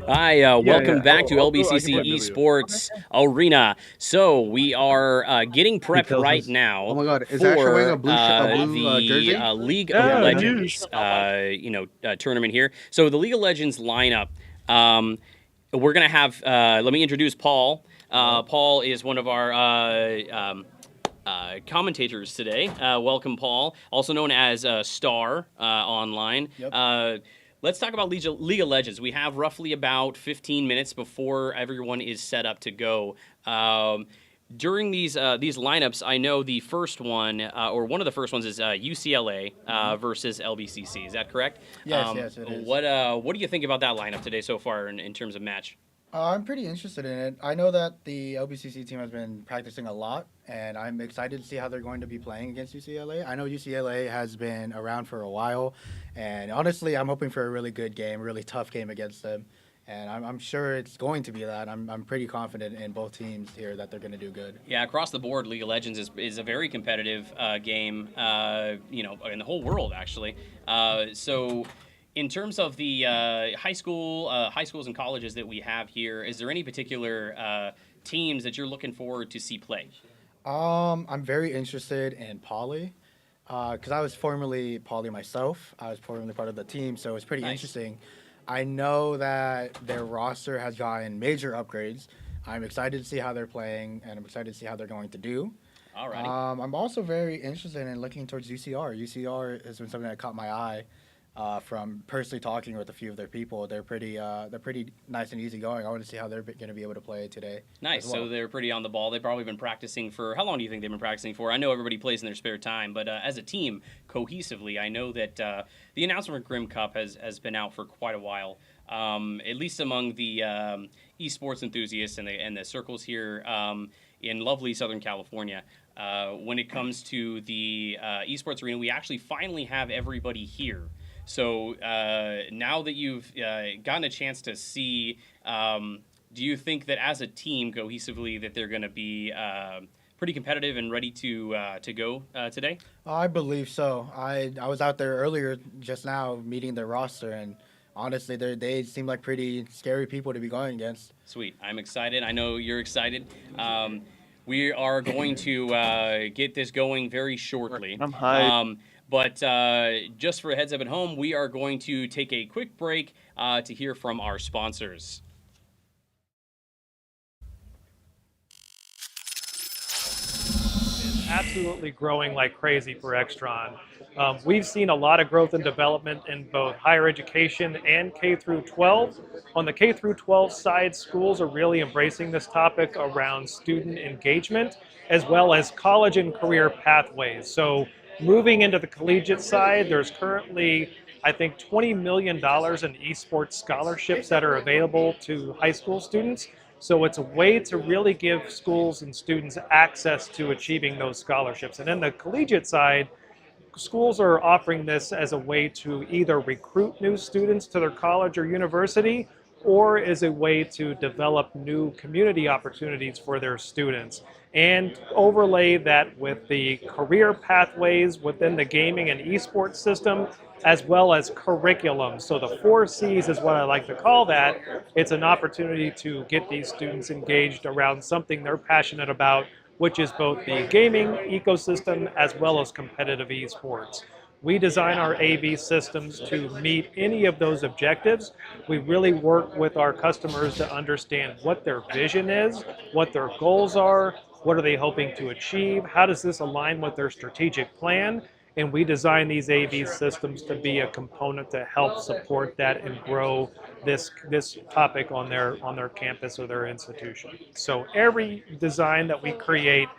Hi, welcome back to Oh, I can LBCC play Emilio. Esports Arena. So we are getting prepped tells right us- now Oh my God, is that showing for a blue the jersey? League Yeah, of it Legends, tournament here. So the League of Legends lineup. We're gonna have. Let me introduce Paul. Paul is one of our commentators today. Welcome, Paul, also known as Star online. Yep. Let's talk about League of Legends. We have roughly about 15 minutes before everyone is set up to go. During these lineups, I know the first one, or one of the first ones, is UCLA versus LBCC. Is that correct? Yes, it is. What do you think about that lineup today so far in terms of match? I'm pretty interested in it. I know that the LBCC team has been practicing a lot, and I'm excited to see how they're going to be playing against UCLA. I know UCLA has been around for a while, and honestly, I'm hoping for a really good game, a really tough game against them. And I'm sure it's going to be that. I'm pretty confident in both teams here that they're going to do good. Yeah, across the board, League of Legends is a very competitive game, in the whole world, actually. So in terms of the high schools and colleges that we have here, is there any particular teams that you're looking forward to see play? I'm very interested in Poly, because I was formerly Poly myself. I was formerly part of the team, so it's pretty Nice. interesting. I know that their roster has gotten major upgrades. I'm excited to see how they're playing, and I'm excited to see how they're going to do. Alrighty. I'm also very interested in looking towards UCR. UCR has been something that caught my eye from personally talking with a few of their people. They're pretty nice and easygoing. I want to see how they're going to be able to play today. Nice. as well. So they're pretty on the ball. They've probably been practicing for how long do you think they've been practicing for? I know everybody plays in their spare time, but as a team, cohesively, I know that the announcement for Grim Cup has been out for quite a while. At least among the esports enthusiasts and the circles here in lovely Southern California. When it comes to the esports arena, we actually finally have everybody here. So now that you've gotten a chance to see, do you think that as a team, cohesively, that they're going to be pretty competitive and ready to go today? I believe so. I was out there earlier just now meeting their roster, and honestly, they seem like pretty scary people to be going against. Sweet. I'm excited. I know you're excited. We are going to get this going very shortly. I'm hyped. But just for a heads up at home, we are going to take a quick break to hear from our sponsors. Absolutely growing like crazy for Extron. We've seen a lot of growth and development in both higher education and K through 12. On the K through 12 side, schools are really embracing this topic around student engagement, as well as college and career pathways. So moving into the collegiate side, there's currently, I think, $20 million in esports scholarships that are available to high school students. So it's a way to really give schools and students access to achieving those scholarships. And then the collegiate side, schools are offering this as a way to either recruit new students to their college or university, or as a way to develop new community opportunities for their students, and overlay that with the career pathways within the gaming and esports system, as well as curriculum. So the 4 C's is what I like to call that. It's an opportunity to get these students engaged around something they're passionate about, which is both the gaming ecosystem as well as competitive esports. We design our AV systems to meet any of those objectives. We really work with our customers to understand what their vision is, what their goals are, what are they hoping to achieve, how does this align with their strategic plan, and we design these AV systems to be a component to help support that and grow this topic on their campus or their institution. So every design that we create,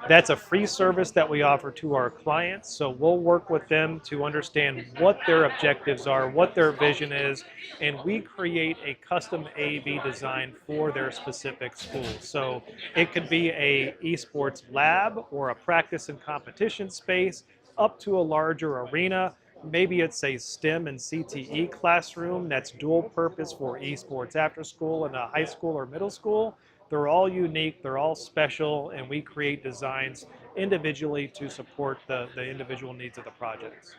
that's a free service that we offer to our clients. So we'll work with them to understand what their objectives are, what their vision is, and we create a custom AV design for their specific school. So it could be a esports lab or a practice and competition space, up to a larger arena. Maybe it's a STEM and CTE classroom that's dual purpose for esports after school in a high school or middle school. They're all unique, they're all special, and we create designs individually to support the individual needs of the projects.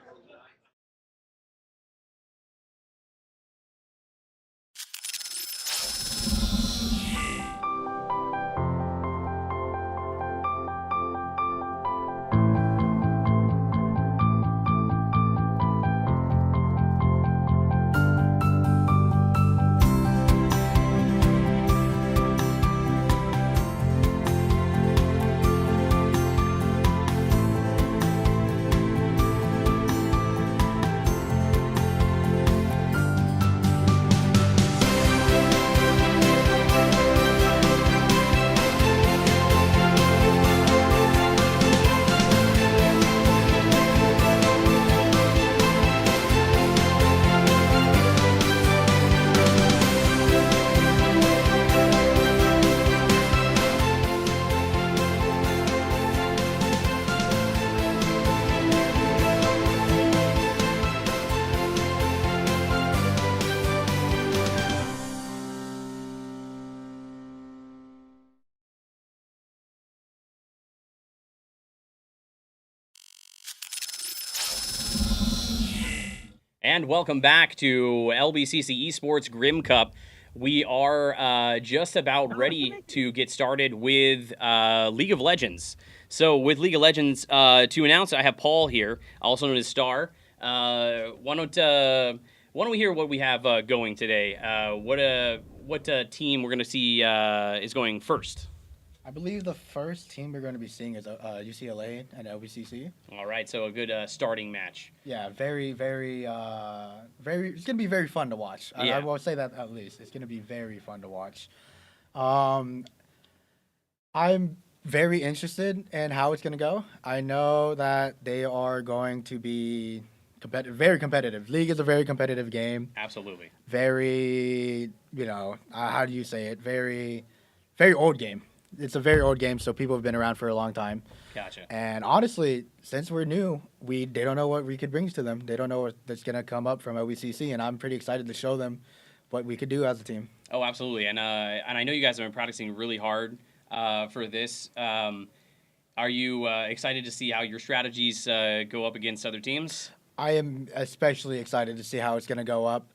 And welcome back to LBCC Esports Grim Cup. We are just about ready to get started with League of Legends. So with League of Legends, to announce, I have Paul here, also known as Star. Why don't we hear what we have going today? What team we're going to see is going first? I believe the first team we're going to be seeing is UCLA and LBCC. All right, so a good starting match. Yeah, very, very, very. It's going to be very fun to watch. Yeah. I will say that at least. It's going to be very fun to watch. I'm very interested in how it's going to go. I know that they are going to be very competitive. League is a very competitive game. Absolutely. Very, how do you say it? Very, very old game. It's a very old game, so people have been around for a long time. Gotcha. And honestly, since we're new, they don't know what we could bring to them. They don't know what's going to come up from LBCC, and I'm pretty excited to show them what we could do as a team. Oh, absolutely. And I know you guys have been practicing really hard for this. Are you excited to see how your strategies go up against other teams? I am especially excited to see how it's going to go up.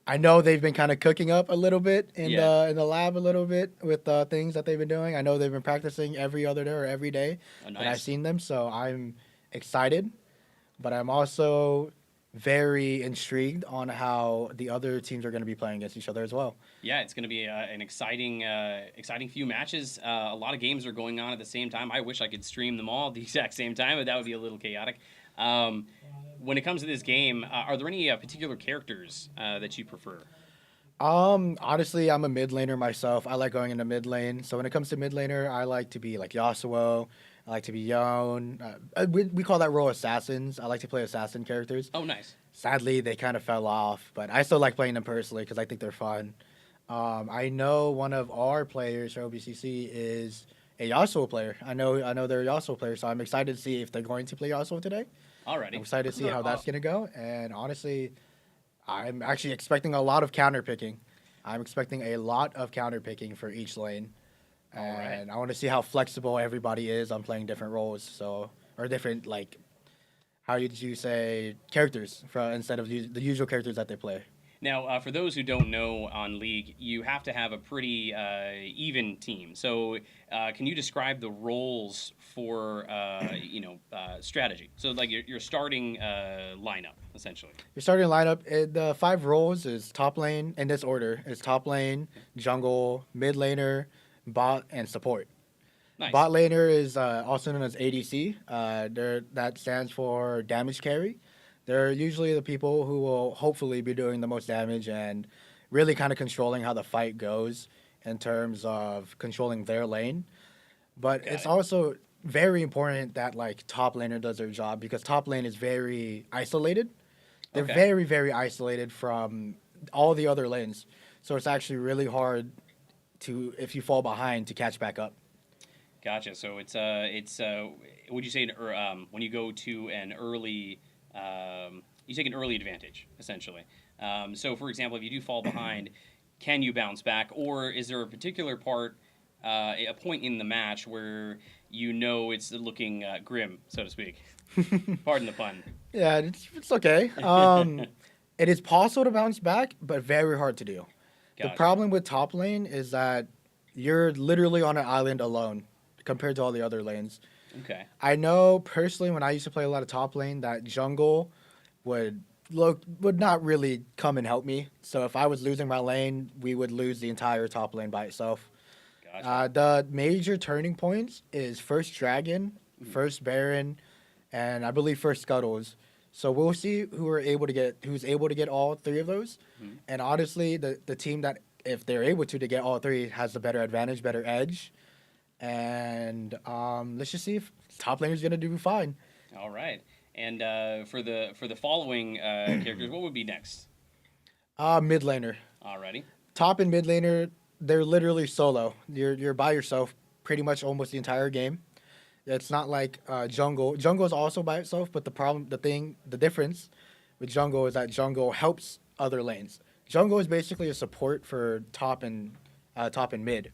I know they've been kind of cooking up a little bit in the lab a little bit with things that they've been doing. I know they've been practicing every other day or every day that I've seen them, so I'm excited. But I'm also very intrigued on how the other teams are going to be playing against each other as well. Yeah, it's going to be an exciting few matches. A lot of games are going on at the same time. I wish I could stream them all at the exact same time, but that would be a little chaotic. When it comes to this game, are there any particular characters that you prefer? Honestly, I'm a mid laner myself. I like going into mid lane. So when it comes to mid laner, I like to be like Yasuo. I like to be Yone. We call that role assassins. I like to play assassin characters. Oh, nice. Sadly, they kind of fell off, but I still like playing them personally because I think they're fun. I know one of our players for OBCC is a Yasuo player. I know they're a Yasuo player, so I'm excited to see if they're going to play Yasuo today. Alrighty. I'm excited to see how that's going to go. And honestly, I'm actually expecting a lot of counter picking. I'm expecting a lot of counter picking for each lane. And I want to see how flexible everybody is on playing different roles. Or different, like, how did you say, characters instead of the usual characters that they play. Now, for those who don't know on League, you have to have a pretty even team. So can you describe the roles for, strategy? So, like, your starting lineup, essentially. Your starting lineup, the 5 roles is top lane, in this order, is top lane, jungle, mid laner, bot, and support. Nice. Bot laner is also known as ADC. That stands for damage carry. They're usually the people who will hopefully be doing the most damage and really kind of controlling how the fight goes in terms of controlling their lane. But it's also very important that like top laner does their job because top lane is very isolated. They're very, very isolated from all the other lanes. So it's actually really hard if you fall behind, to catch back up. Gotcha. So it's would you say when you go to an early you take an early advantage, essentially. So, for example, if you do fall behind, can you bounce back? Or is there a particular a point in the match where it's looking grim, so to speak? Pardon the pun. Yeah, it's okay. It is possible to bounce back, but very hard to do. Gotcha. The problem with top lane is that you're literally on an island alone compared to all the other lanes. Okay. I know personally when I used to play a lot of top lane that jungle would not really come and help me. So if I was losing my lane, we would lose the entire top lane by itself. Gotcha. The major turning points is first dragon, first baron, and I believe first scuttles. So we'll see who's able to get all 3 of those. Mm-hmm. And honestly, the team that if they're able to get all 3 has the better advantage, better edge. And let's just see if top laner is gonna do fine. All right. And for the following characters, what would be next? Mid laner. Alrighty. Top and mid laner, they're literally solo. You're by yourself pretty much almost the entire game. It's not like jungle. Jungle is also by itself, but the difference with jungle is that jungle helps other lanes. Jungle is basically a support for top and mid,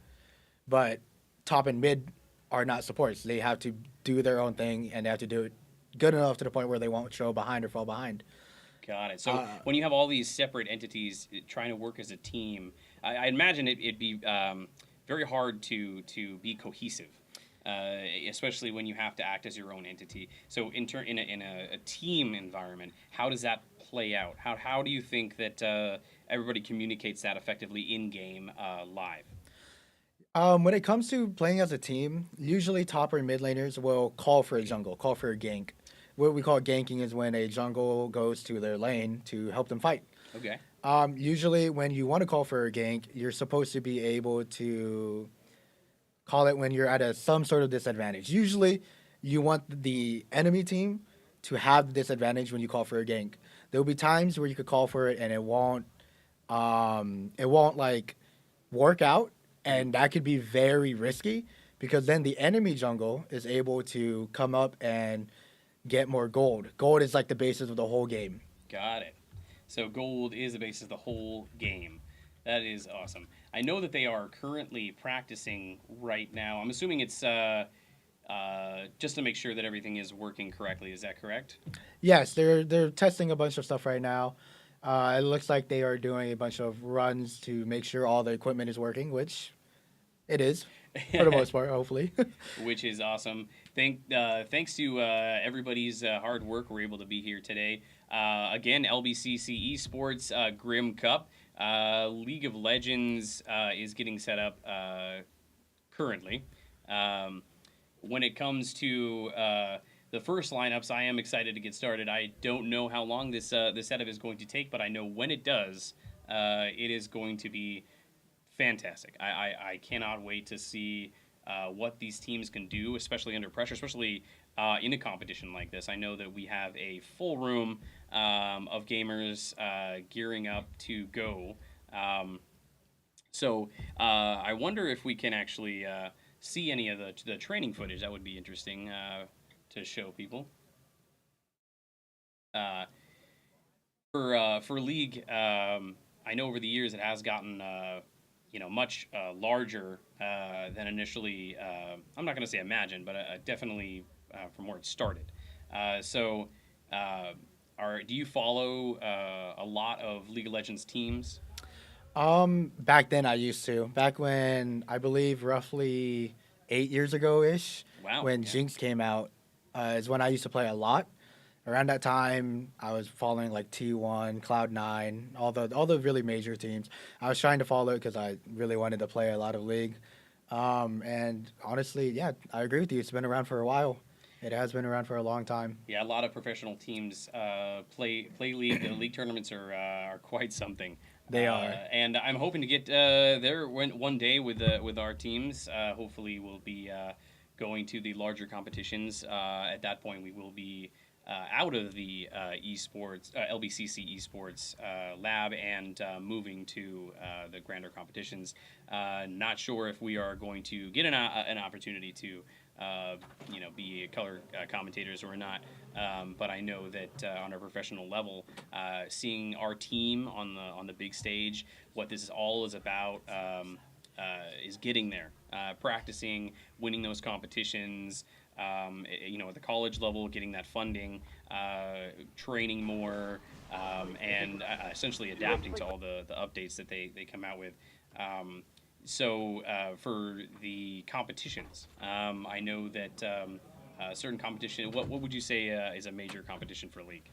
but top and mid are not supports. They have to do their own thing and they have to do it good enough to the point where they won't show behind or fall behind. Got it. So when you have all these separate entities trying to work as a team, I imagine it'd be very hard to be cohesive, especially when you have to act as your own entity. So in a team environment, how does that play out? How do you think that everybody communicates that effectively in game live? When it comes to playing as a team, usually top or mid laners will call for a jungle, call for a gank. What we call ganking is when a jungle goes to their lane to help them fight. Okay. Usually, when you want to call for a gank, you're supposed to be able to call it when you're at some sort of disadvantage. Usually, you want the enemy team to have the disadvantage when you call for a gank. There'll be times where you could call for it and it won't like work out, and that could be very risky because then the enemy jungle is able to come up and get more gold. Gold is like the basis of the whole game. Got it. So gold is the basis of the whole game. That is awesome. I know that they are currently practicing right now. I'm assuming it's just to make sure that everything is working correctly. Is that correct? Yes, they're testing a bunch of stuff right now. It looks like they are doing a bunch of runs to make sure all the equipment is working, which it is for the most part, hopefully. Which is awesome. Thanks to everybody's hard work, we're able to be here today. Again, LBCC Esports Grim Cup. League of Legends is getting set up currently. When it comes to the first lineups, I am excited to get started. I don't know how long this setup is going to take, but I know when it does, it is going to be fantastic. I cannot wait to see what these teams can do, especially under pressure, especially in a competition like this. I know that we have a full room of gamers gearing up to go. So I wonder if we can actually see any of the training footage. That would be interesting to show people. For League, I know over the years it has gotten much larger than initially. I'm not going to say imagined, but definitely from where it started. Do you follow a lot of League of Legends teams? Back then I used to. Back when I believe roughly 8 years ago ish, Wow. when Yeah. Jinx came out, is when I used to play a lot. Around that time, I was following like T1, Cloud9, all the really major teams. I was trying to follow it because I really wanted to play a lot of League. And honestly, yeah, I agree with you. It's been around for a while. It has been around for a long time. Yeah, a lot of professional teams play League. The League tournaments are quite something. They are. And I'm hoping to get there one day with our teams. Hopefully, we'll be going to the larger competitions. At that point, we will be out of the esports LBCC Esports lab and moving to the grander competitions. Not sure if we are going to get an opportunity to be color commentators or not. But I know that on a professional level, seeing our team on the big stage, what this all is about, is getting there, practicing, winning those competitions. At the college level, getting that funding, training more, and essentially adapting to all the updates that they come out with. For the competitions, I know that certain competition. What would you say is a major competition for League?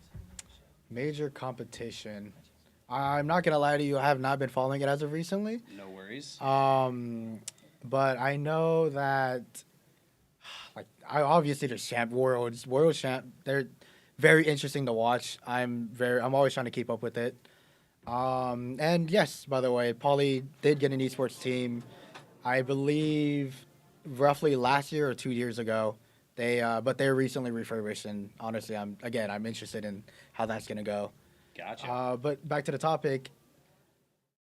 Major competition. I'm not gonna lie to you. I have not been following it as of recently. No worries. But I know that, obviously there's world champ. They're very interesting to watch. I'm always trying to keep up with it. And yes, by the way, Pauly did get an esports team, I believe, roughly last year or 2 years ago. But they're recently refurbished, and honestly, I'm interested in how that's gonna go. Gotcha. But back to the topic,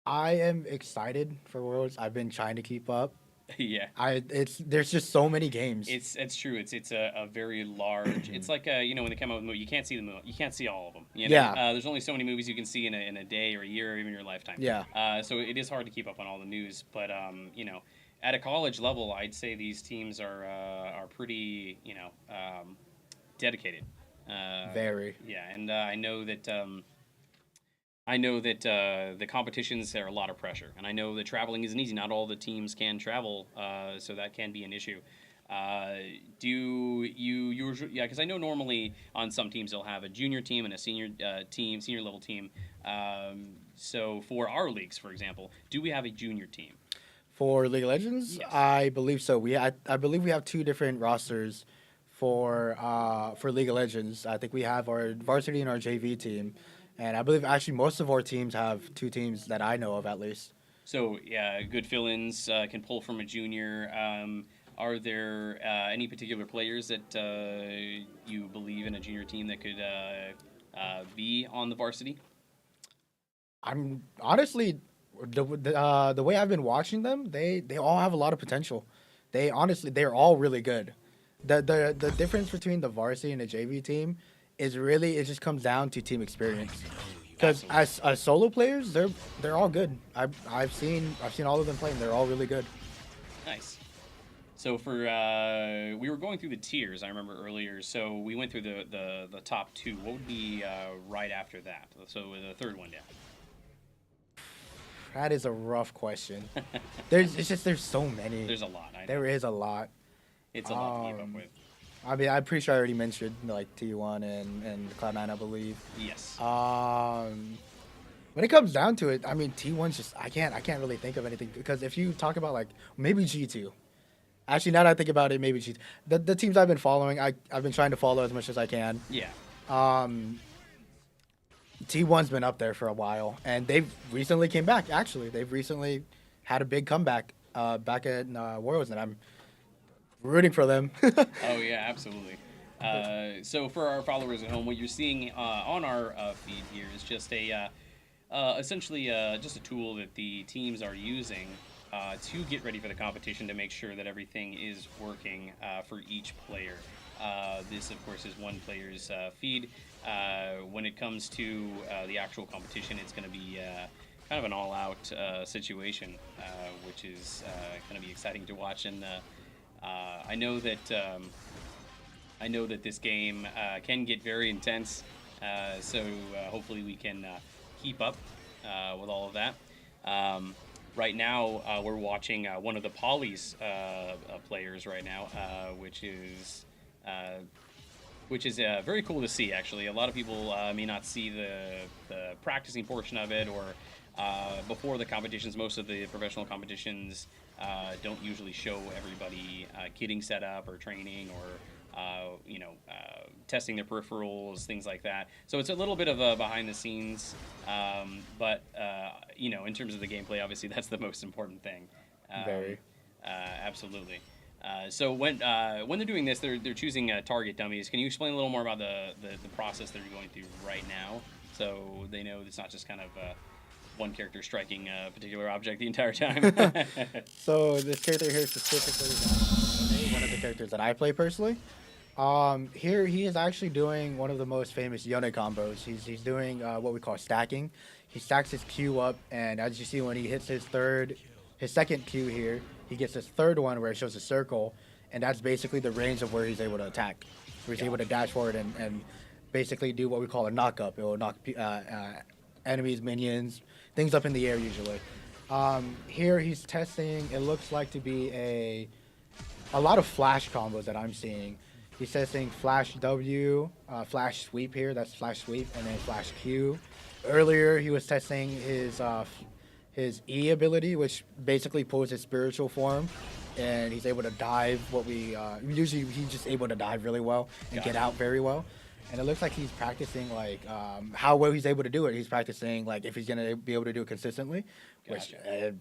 I am excited for Worlds. I've been trying to keep up. Yeah. There's just so many games. It's true. It's a very large. It's like when they come out with a movie, you can't see the movie. You can't see all of them. Yeah. There's only so many movies you can see in a day or a year or even your lifetime. Yeah. So it is hard to keep up on all the news. But at a college level, I'd say these teams are pretty dedicated. Very. Yeah, and I know that the competitions are a lot of pressure, and I know that traveling isn't easy. Not all the teams can travel, so that can be an issue. Do you usually? Yeah, because I know normally on some teams they'll have a junior team and a senior team, senior level team. So for our leagues, for example, do we have a junior team? For League of Legends, Yes. I believe so. I believe we have two different rosters for League of Legends. I think we have our varsity and our JV team, and I believe actually most of our teams have two teams that I know of at least. So yeah, good fill-ins can pull from a junior. Are there any particular players that you believe in a junior team that could be on the varsity? I'm honestly the way I've been watching them, they all have a lot of potential. They're all really good. The difference between the varsity and the JV team is really it just comes down to team experience. Because as solo players, they're all good. I've seen all of them play, and they're all really good. Nice. So for we were going through the tiers. I remember earlier. So we went through the top two. What would be right after that? So the third one down. That is a rough question. There's so many. There's a lot. I know. There is a lot. It's a lot to keep up with. I mean, I'm pretty sure I already mentioned like T1 and Cloud9, I believe. Yes. When it comes down to it, I mean, T1's just I can't really think of anything because if you talk about like maybe G2. Actually, now that I think about it, maybe G2. The teams I've been following, I've been trying to follow as much as I can. Yeah. T1's been up there for a while, and they've recently came back. Actually, they've recently had a big comeback back at Worlds, and I'm rooting for them. Oh yeah, absolutely. So for our followers at home, what you're seeing on our feed here is just essentially just a tool that the teams are using to get ready for the competition to make sure that everything is working for each player. This, of course, is one player's feed. When it comes to the actual competition, it's going to be kind of an all-out situation, which is going to be exciting to watch. And I know that this game can get very intense. So hopefully we can keep up with all of that. Right now, we're watching one of the Polys players right now, which is very cool to see, actually. A lot of people may not see the practicing portion of it, or before the competitions. Most of the professional competitions don't usually show everybody getting set up or training or testing their peripherals, things like that. So it's a little bit of a behind the scenes, but in terms of the gameplay, obviously that's the most important thing. Very. Absolutely. So when they're doing this, they're choosing target dummies. Can you explain a little more about the process they're going through right now, so they know it's not just kind of one character striking a particular object the entire time? So this character here specifically is one of the characters that I play personally. Here he is actually doing one of the most famous Yone combos. He's doing what we call stacking. He stacks his Q up, and as you see when he hits his second Q here, he gets his third one where it shows a circle, and that's basically the range of where he's able to attack. Where he's able to dash forward and basically do what we call a knock up. It will knock enemies, minions, things up in the air usually. Here he's testing, it looks like to be a lot of flash combos that I'm seeing. He's testing flash W, flash sweep here, that's flash sweep, and then flash Q. Earlier he was testing his E ability, which basically pulls his spiritual form, and he's able to dive usually he's just able to dive really well and get out very well. And it looks like he's practicing like how well he's able to do it. He's practicing like if he's gonna be able to do it consistently. Which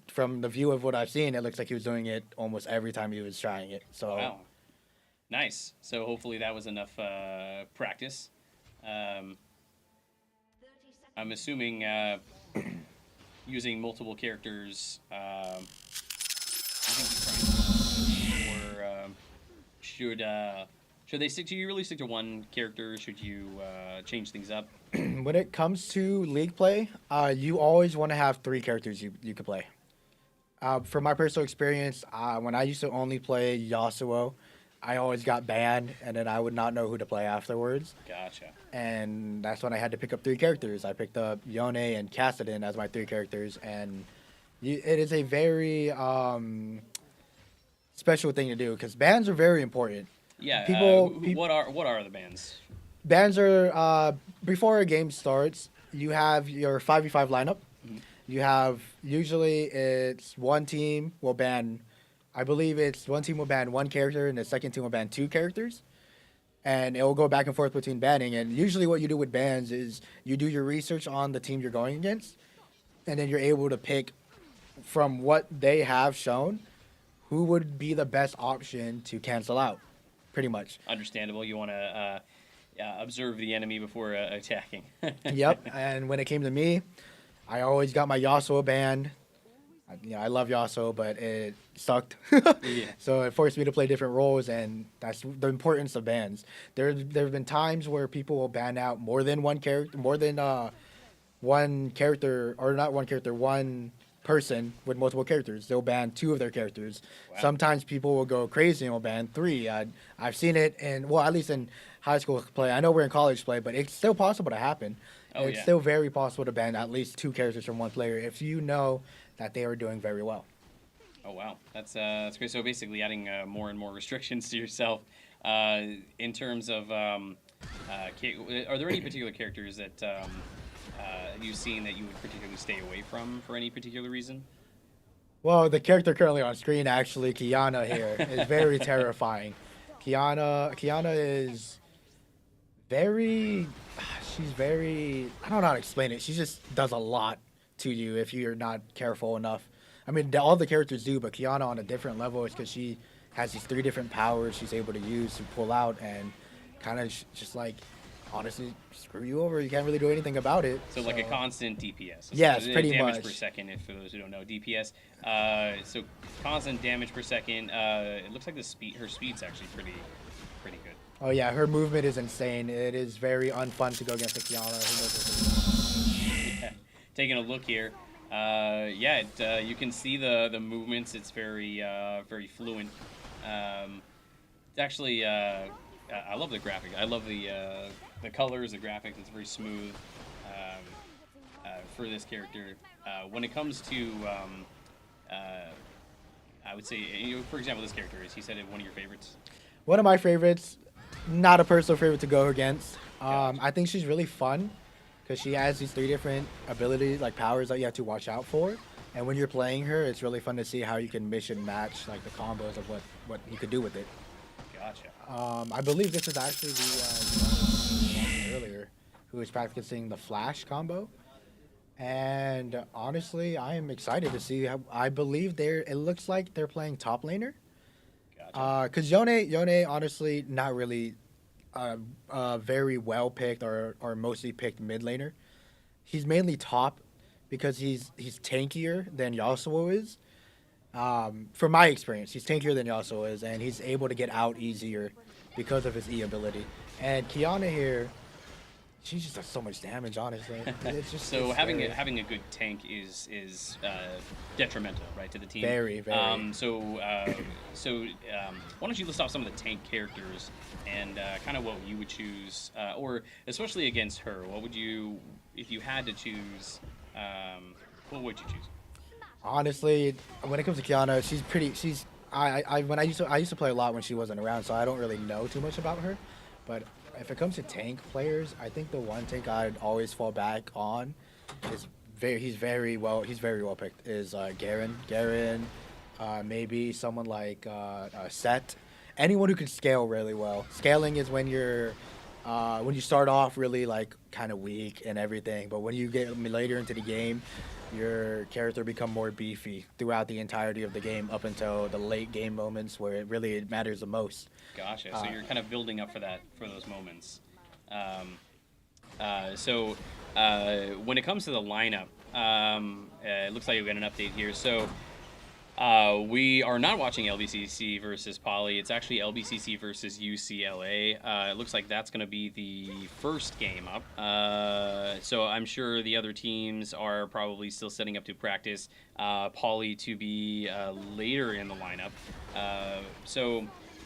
from the view of what I've seen, it looks like he was doing it almost every time he was trying it. So wow, nice. So hopefully that was enough practice. I'm assuming using multiple characters. Should they stick to you? Really stick to one character? Should you change things up? When it comes to league play, you always want to have 3 characters you can play. From my personal experience, when I used to only play Yasuo, I always got banned, and then I would not know who to play afterwards. Gotcha. And that's when I had to pick up 3 characters. I picked up Yone and Kassadin as my 3 characters, and it is a very special thing to do because bans are very important. Yeah. People, what are the bans? bans are before a game starts. You have your 5v5 lineup. You have usually it's one team will ban. I believe it's one team will ban 1 character and the second team will ban 2 characters. And it will go back and forth between banning. And usually what you do with bans is you do your research on the team you're going against, and then you're able to pick from what they have shown who would be the best option to cancel out, pretty much. Understandable. You want to observe the enemy before attacking. Yep. And when it came to me, I always got my Yasuo banned. I love Yasuo, but it sucked. Yeah. So it forced me to play different roles, and that's the importance of bans. There have been times where people will ban out more than one character, one person with multiple characters. They'll ban 2 of their characters. Wow. Sometimes people will go crazy and will ban 3. I've seen it at least in high school play. I know we're in college play, but it's still possible to happen. It's still very possible to ban at least 2 characters from one player if you know that they are doing very well. Oh wow, that's great. So basically, adding more and more restrictions to yourself. In terms of, are there any particular characters that you've seen that you would particularly stay away from for any particular reason? Well, the character currently on screen, actually, Kiana here, is very terrifying. Kiana is she's very, I don't know how to explain it. She just does a lot to you if you're not careful enough. I mean, all the characters do, but Kiana on a different level is because she has these 3 different powers she's able to use to pull out and kind of just like, honestly, screw you over. You can't really do anything about it. So like a constant DPS. So yes, pretty damage much. Per second, if for those who don't know, DPS. So constant damage per second. It looks like her speed's actually pretty good. Oh yeah, her movement is insane. It is very unfun to go against a Kiana. Who knows Yeah. Taking a look here. You can see the movements. It's very fluent. It's actually, I love the graphic. I love the colors, the graphics. It's very smooth for this character. When it comes to, I would say, for example, this character is. He said one of your favorites. One of my favorites, not a personal favorite to go against. I think she's really fun because she has these 3 different abilities, like powers that you have to watch out for. And when you're playing her, it's really fun to see how you can mix and match like the combos of what you could do with it. Gotcha. I believe this is actually the earlier who was practicing the flash combo. And honestly, I am excited to see how, I believe it looks like they're playing top laner. Gotcha. Because Yone, honestly, not really very well picked or mostly picked mid laner. He's mainly top because he's tankier than Yasuo is. From my experience, he's tankier than Yasuo is, and he's able to get out easier because of his E ability. And Kiana here, she just does so much damage, honestly. It's just so having a good tank is detrimental, right, to the team. Very. Why don't you list off some of the tank characters and kind of what you would choose, or especially against her, what would you, if you had to choose, what would you choose? Honestly, when it comes to Kiana, I used to play a lot when she wasn't around, so I don't really know too much about her. But if it comes to tank players, I think the one tank I'd always fall back on is he's very well picked is Garen. Maybe someone like Set. Anyone who can scale really well. Scaling is when you start off really like kind of weak and everything, but when you get later into the game, your character become more beefy throughout the entirety of the game up until the late game moments where it really matters the most. Gotcha. So you're kind of building up for those moments. When it comes to the lineup, it looks like we got an update here. So we are not watching LBCC versus Poly. It's actually LBCC versus UCLA. It looks like that's going to be the first game up. So I'm sure the other teams are probably still setting up to practice. Poly to be later in the lineup.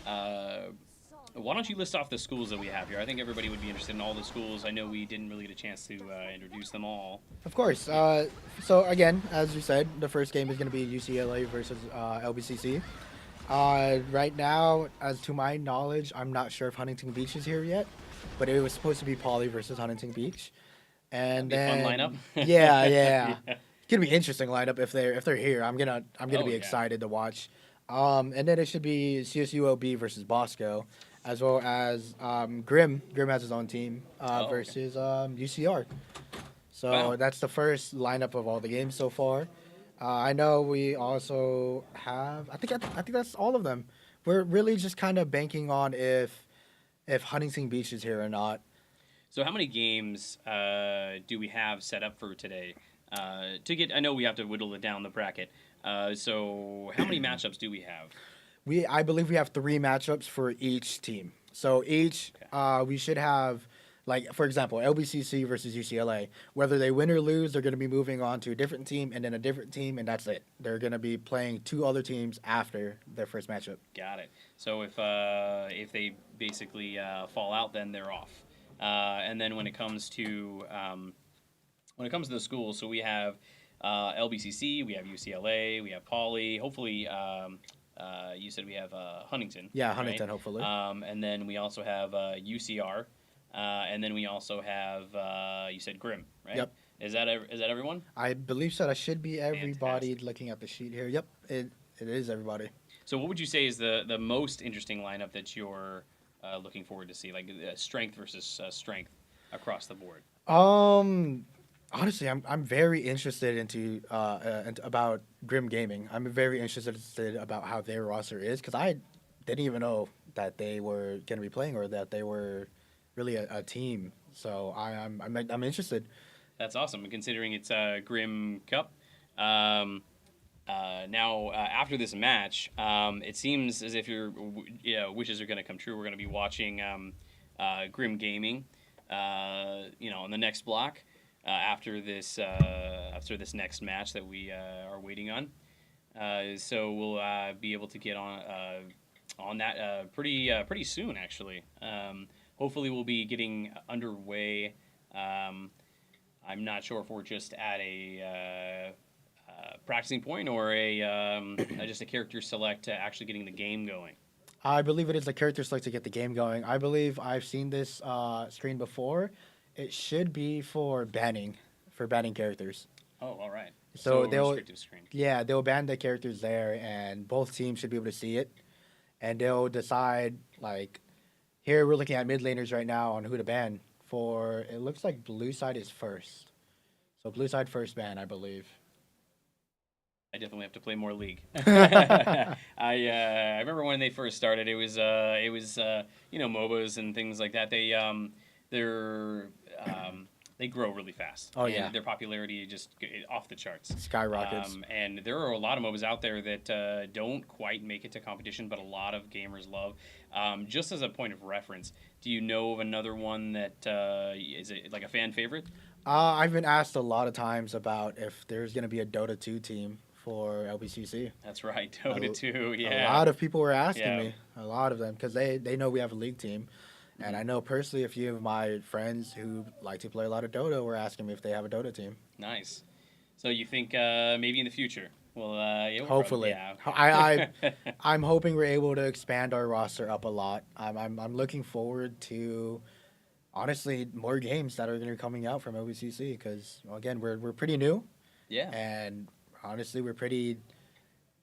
Why don't you list off the schools that we have here? I think everybody would be interested in all the schools. I know we didn't really get a chance to introduce them all. Of course. So again, as you said, the first game is going to be UCLA versus LBCC. Right now, as to my knowledge, I'm not sure if Huntington Beach is here yet, but it was supposed to be Poly versus Huntington Beach. And That'd be a then, fun lineup. yeah. Yeah. It's gonna be interesting lineup if they're here. I'm gonna Oh, be yeah. excited to watch. And then it should be CSUOB versus Bosco, as well as Grim. Grim has his own team Oh, okay. versus UCR. So Wow. that's the first lineup of all the games so far. I know we also have. I think that's all of them. We're really just kind of banking on if Huntington Beach is here or not. So how many games do we have set up for today? To get, I know we have to whittle it down the bracket. So how many matchups do we have? I believe we have 3 matchups for each team. So each we should have, like, for example, LBCC versus UCLA. Whether they win or lose, they're going to be moving on to a different team and then a different team, and that's it. They're going to be playing 2 other teams after their first matchup. Got it. So if they basically fall out, then they're off. And then when it comes to the schools, so we have LBCC, we have UCLA, we have Poly. Hopefully, you said we have Huntington. Yeah, Huntington, right? hopefully. And then we also have UCR, and then we also have you said Grim, right? Yep. Is that everyone? I believe so. That should be everybody Fantastic. looking at the sheet here. Yep, it is everybody. So what would you say is the most interesting lineup that you're looking forward to see, like strength versus strength across the board? Honestly, I'm very interested into about Grim Gaming. I'm very interested about how their roster is because I didn't even know that they were going to be playing or that they were really a team. So I'm interested. That's awesome, considering it's Grim Cup. Now, after this match, it seems as if your wishes are going to come true. We're going to be watching Grim Gaming, on the next block after this next match that we are waiting on. So we'll be able to get on that pretty soon, actually. Hopefully, we'll be getting underway. I'm not sure if we're just at a practicing point or just a character select to actually getting the game going. I believe it is a character select to get the game going. I believe I've seen this screen before. It should be for banning characters. Oh, all right. So they'll restrictive screen. Yeah, they'll ban the characters there, and both teams should be able to see it, and they'll decide like, here we're looking at mid laners right now on who to ban. For it looks like blue side is first, so blue side first ban, I believe. I definitely have to play more League. I remember when they first started. It was MOBAs and things like that. They grow really fast. Oh, and yeah. their popularity just off the charts. Skyrockets. And there are a lot of MOBAs out there that don't quite make it to competition, but a lot of gamers love. Just as a point of reference, do you know of another one that is it like a fan favorite? I've been asked a lot of times about if there's going to be a Dota 2 team for LBCC. That's right, Dota 2. A Yeah. lot of people were asking Yeah. me, a lot of them, because they know we have a league team. And I know personally a few of my friends who like to play a lot of Dota were asking me if they have a Dota team. Nice. So you think maybe in the future? Well, we'll Hopefully. Probably, yeah. I'm hoping we're able to expand our roster up a lot. I'm looking forward to, honestly, more games that are going to be coming out from LBCC because, again, we're pretty new. Yeah. And honestly, we're pretty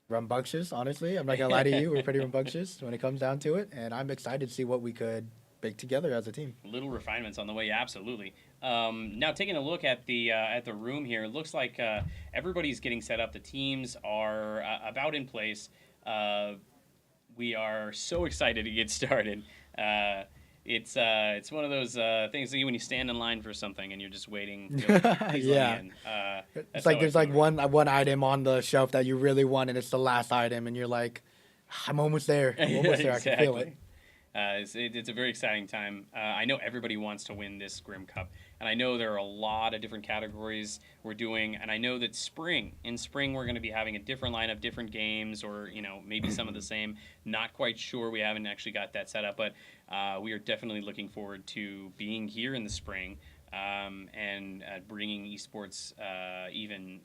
rambunctious, honestly. I'm not going to lie to you. We're pretty rambunctious when it comes down to it. And I'm excited to see what we could bake together as a team. Little refinements on the way, absolutely. Now, taking a look at the room here, it looks like everybody's getting set up. The teams are about in place. We are so excited to get started. It's one of those things that when you stand in line for something and you're just waiting. Please let me Yeah. in. It's like there's like one item on the shelf that you really want, and it's the last item, and you're like, I'm almost there. I'm almost there. I can feel it. It's a very exciting time. I know everybody wants to win this Grim Cup, And I know there are a lot of different categories we're doing, and I know that in spring we're going to be having a different lineup, different games, or maybe some of the same. Not quite sure. We haven't actually got that set up, but we are definitely looking forward to being here in the spring. And bringing esports even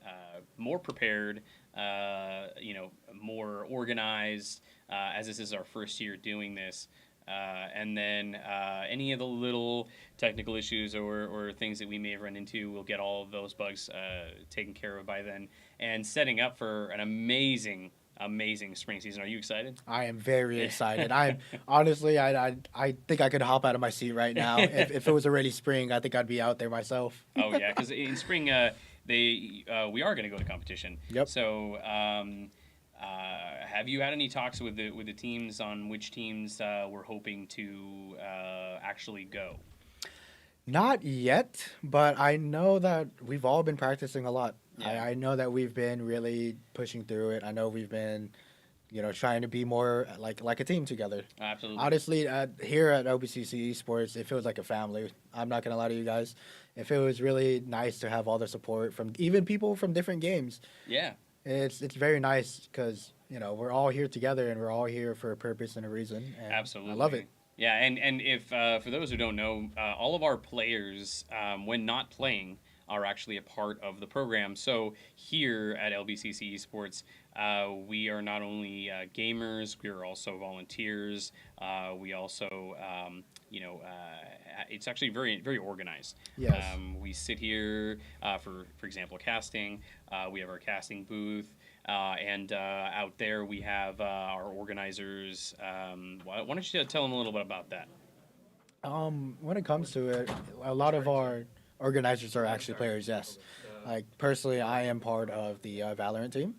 more prepared, more organized, as this is our first year doing this. And then any of the little technical issues or things that we may have run into, we'll get all of those bugs taken care of by then. And setting up for an amazing spring season. Are you excited? I am very excited. I'm honestly, I think I could hop out of my seat right now. If it was already spring, I think I'd be out there myself. Oh yeah, because in spring we are going to go to competition. Yep. So have you had any talks with the teams on which teams we're hoping to actually go? Not yet, but I know that we've all been practicing a lot. Yeah. I know that we've been really pushing through it. I know we've been, trying to be more like a team together. Absolutely. Honestly, here at LBCC Esports, it feels like a family. I'm not gonna lie to you guys. It feels really nice to have all the support from even people from different games. Yeah. It's very nice because we're all here together and we're all here for a purpose and a reason. And Absolutely. I love it. Yeah, and if for those who don't know, all of our players, when not playing, are actually a part of the program. So here at LBCC Esports, we are not only gamers, we are also volunteers. We also, it's actually very, very organized. Yes. We sit here for example, casting. We have our casting booth. And out there we have our organizers. Why don't you tell them a little bit about that? When it comes to it, a lot of our organizers are actually players, yes. Like, personally, I am part of the Valorant team,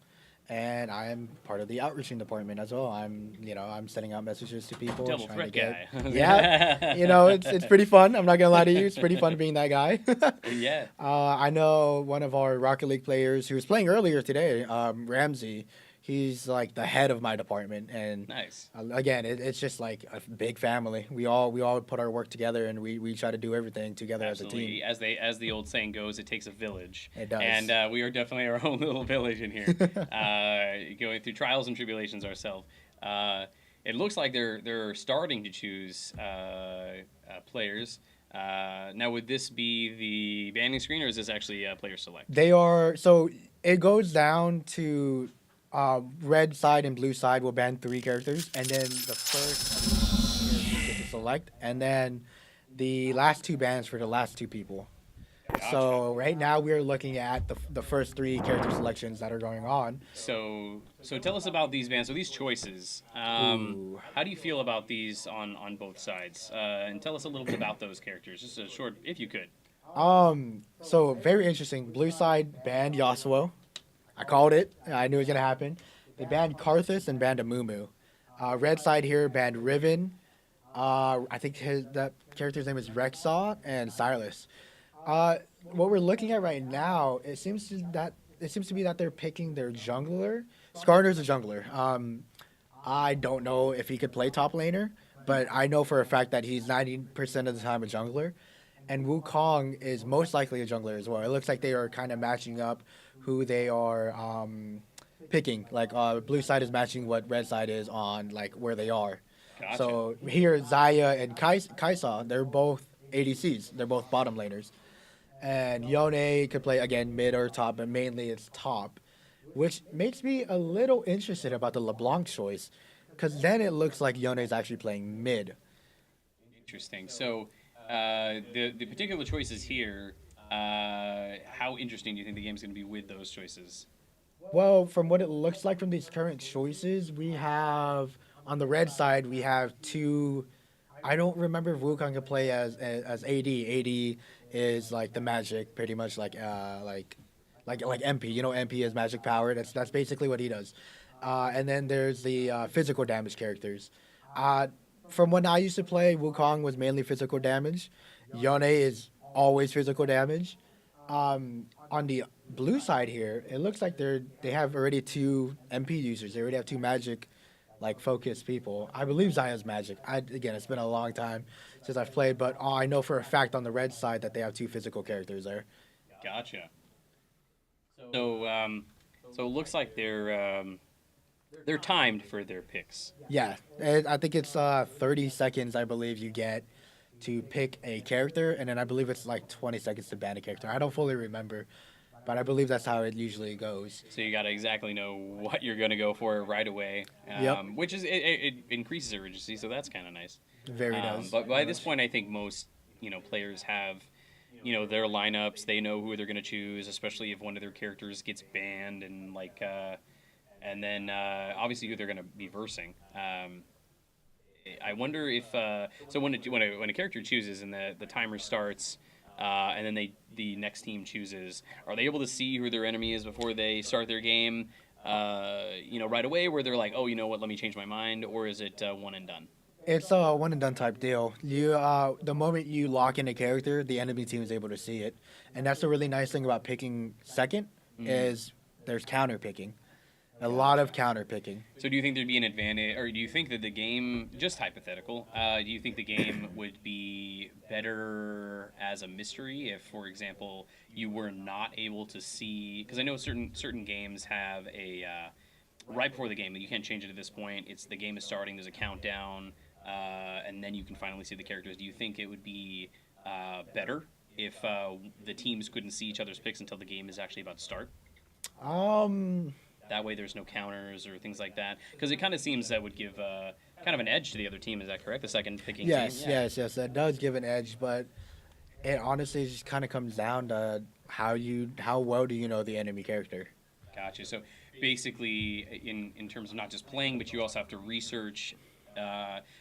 and I am part of the outreaching department as well. I'm sending out messages to people. Double trying threat to guy. Yeah, it's pretty fun. I'm not gonna lie to you. It's pretty fun being that guy. Yeah. I know one of our Rocket League players who was playing earlier today, Ramsey. He's like the head of my department, and Nice. Again, it's just like a big family. We all put our work together, and we try to do everything together Absolutely. as a team. As the old saying goes, it takes a village. It does. And we are definitely our own little village in here, going through trials and tribulations ourselves. It looks like they're starting to choose players. Now, would this be the banding screen, or is this actually player select? They are, so it goes down to red side and blue side will ban 3 characters, and then the first character get to select, and then the last 2 bans for the last 2 people. Gotcha. So right now we're looking at the first 3 character selections that are going on. So tell us about these bans. So these choices, Ooh. how do you feel about these on both sides? And tell us a little bit about those characters, just a short, if you could. So very interesting. Blue side banned Yasuo. I called it. I knew it was gonna happen. They banned Karthus and banned Amumu. Red side here banned Riven. I think that character's name is Rexaw and Silas. What we're looking at right now, it seems to be that they're picking their jungler. Skarner's a jungler. I don't know if he could play top laner, but I know for a fact that he's 90% of the time a jungler. And Wukong is most likely a jungler as well. It looks like they are kind of matching up who they are picking. Like blue side is matching what red side is on like where they are. Gotcha. So here Zaya and Kaisa, they're both ADCs. They're both bottom laners. And Yone could play again mid or top, but mainly it's top, which makes me a little interested about the LeBlanc choice, because then it looks like Yone is actually playing mid. Interesting. So the particular choices here, how interesting do you think the game's going to be with those choices? Well, from what it looks like from these current choices, we have on the red side we have 2. I don't remember if Wukong can play as AD. AD is like the magic, pretty much like MP. You know, MP is magic power. That's basically what he does. And then there's the physical damage characters. From when I used to play, Wukong was mainly physical damage. Yone is always physical damage. On the blue side here, it looks like they have already 2 MP users. They already have 2 magic like focused people. I believe Zaya's Magic. Again, it's been a long time since I've played, but I know for a fact on the red side that they have 2 physical characters there. Gotcha. So so it looks like they're timed for their picks. Yeah, I think it's 30 seconds. I believe you get to pick a character, and then I believe it's like 20 seconds to ban a character. I don't fully remember, but I believe that's how it usually goes. So you got to exactly know what you're going to go for right away, Yep. which is it increases urgency, so that's kind of nice. Very nice. But by this point, I think most players have their lineups. They know who they're going to choose, especially if one of their characters gets banned, and and then obviously who they're going to be versing. I wonder if so when a character chooses and the timer starts. And then the next team chooses. Are they able to see who their enemy is before they start their game? Right away, where they're like, oh, you know what? Let me change my mind, or is it one and done? It's a one and done type deal. The moment you lock in a character, the enemy team is able to see it, and that's the really nice thing about picking second is there's counter picking, a lot of counter picking. So do you think there'd be an advantage, or do you think that the game, just hypothetical, do you think the game would be better as a mystery if, for example, you were not able to see? Because I know certain games have a right before the game, you can't change it at this point. It's the game is starting. There's a countdown. And then you can finally see the characters. Do you think it would be better if the teams couldn't see each other's picks until the game is actually about to start? That way there's no counters or things like that. Because it kind of seems that would give kind of an edge to the other team. Is that correct? The second picking team? Yes. That does give an edge, but it honestly just kind of comes down to how well do you know the enemy character. Gotcha. So basically, in terms of not just playing, but you also have to research.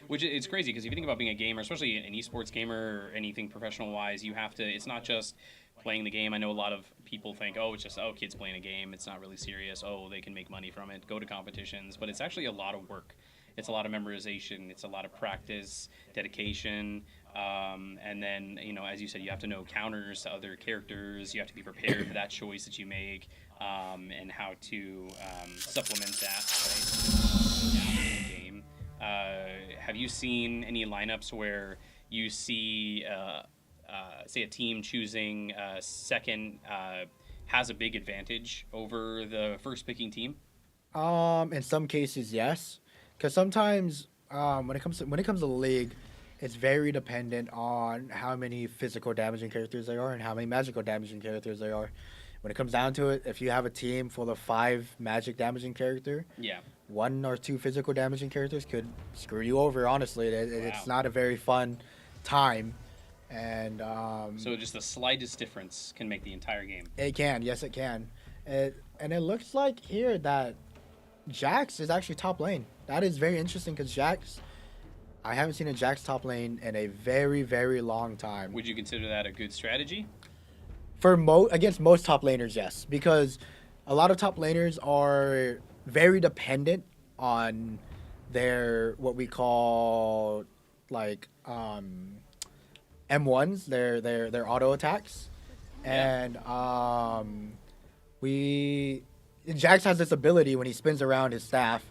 Which it's crazy because if you think about being a gamer, especially an esports gamer or anything professional-wise, you have to. It's not just playing the game. I know a lot of people think, oh, it's just kids playing a game. It's not really serious. Oh, they can make money from it. Go to competitions, but it's actually a lot of work. It's a lot of memorization. It's a lot of practice, dedication, and then as you said, you have to know counters to other characters. You have to be prepared for that choice that you make, and how to supplement that right? In the game. Have you seen any lineups where you see, say, a team choosing second has a big advantage over the first picking team? In some cases, yes, because sometimes when it comes to the league, it's very dependent on how many physical damaging characters there are and how many magical damaging characters there are. When it comes down to it, if you have a team full of 5 magic damaging character, 1 or 2 physical damaging characters could screw you over. Honestly, it's not a very fun time, and so just the slightest difference can make the entire game. It can, yes, it can, and it looks like here that Jax is actually top lane. That is very interesting because Jax, I haven't seen a Jax top lane in a very, very long time. Would you consider that a good strategy? For against most top laners, yes, because a lot of top laners are very dependent on their what we call like M1s, their auto attacks, and Jax has this ability when he spins around his staff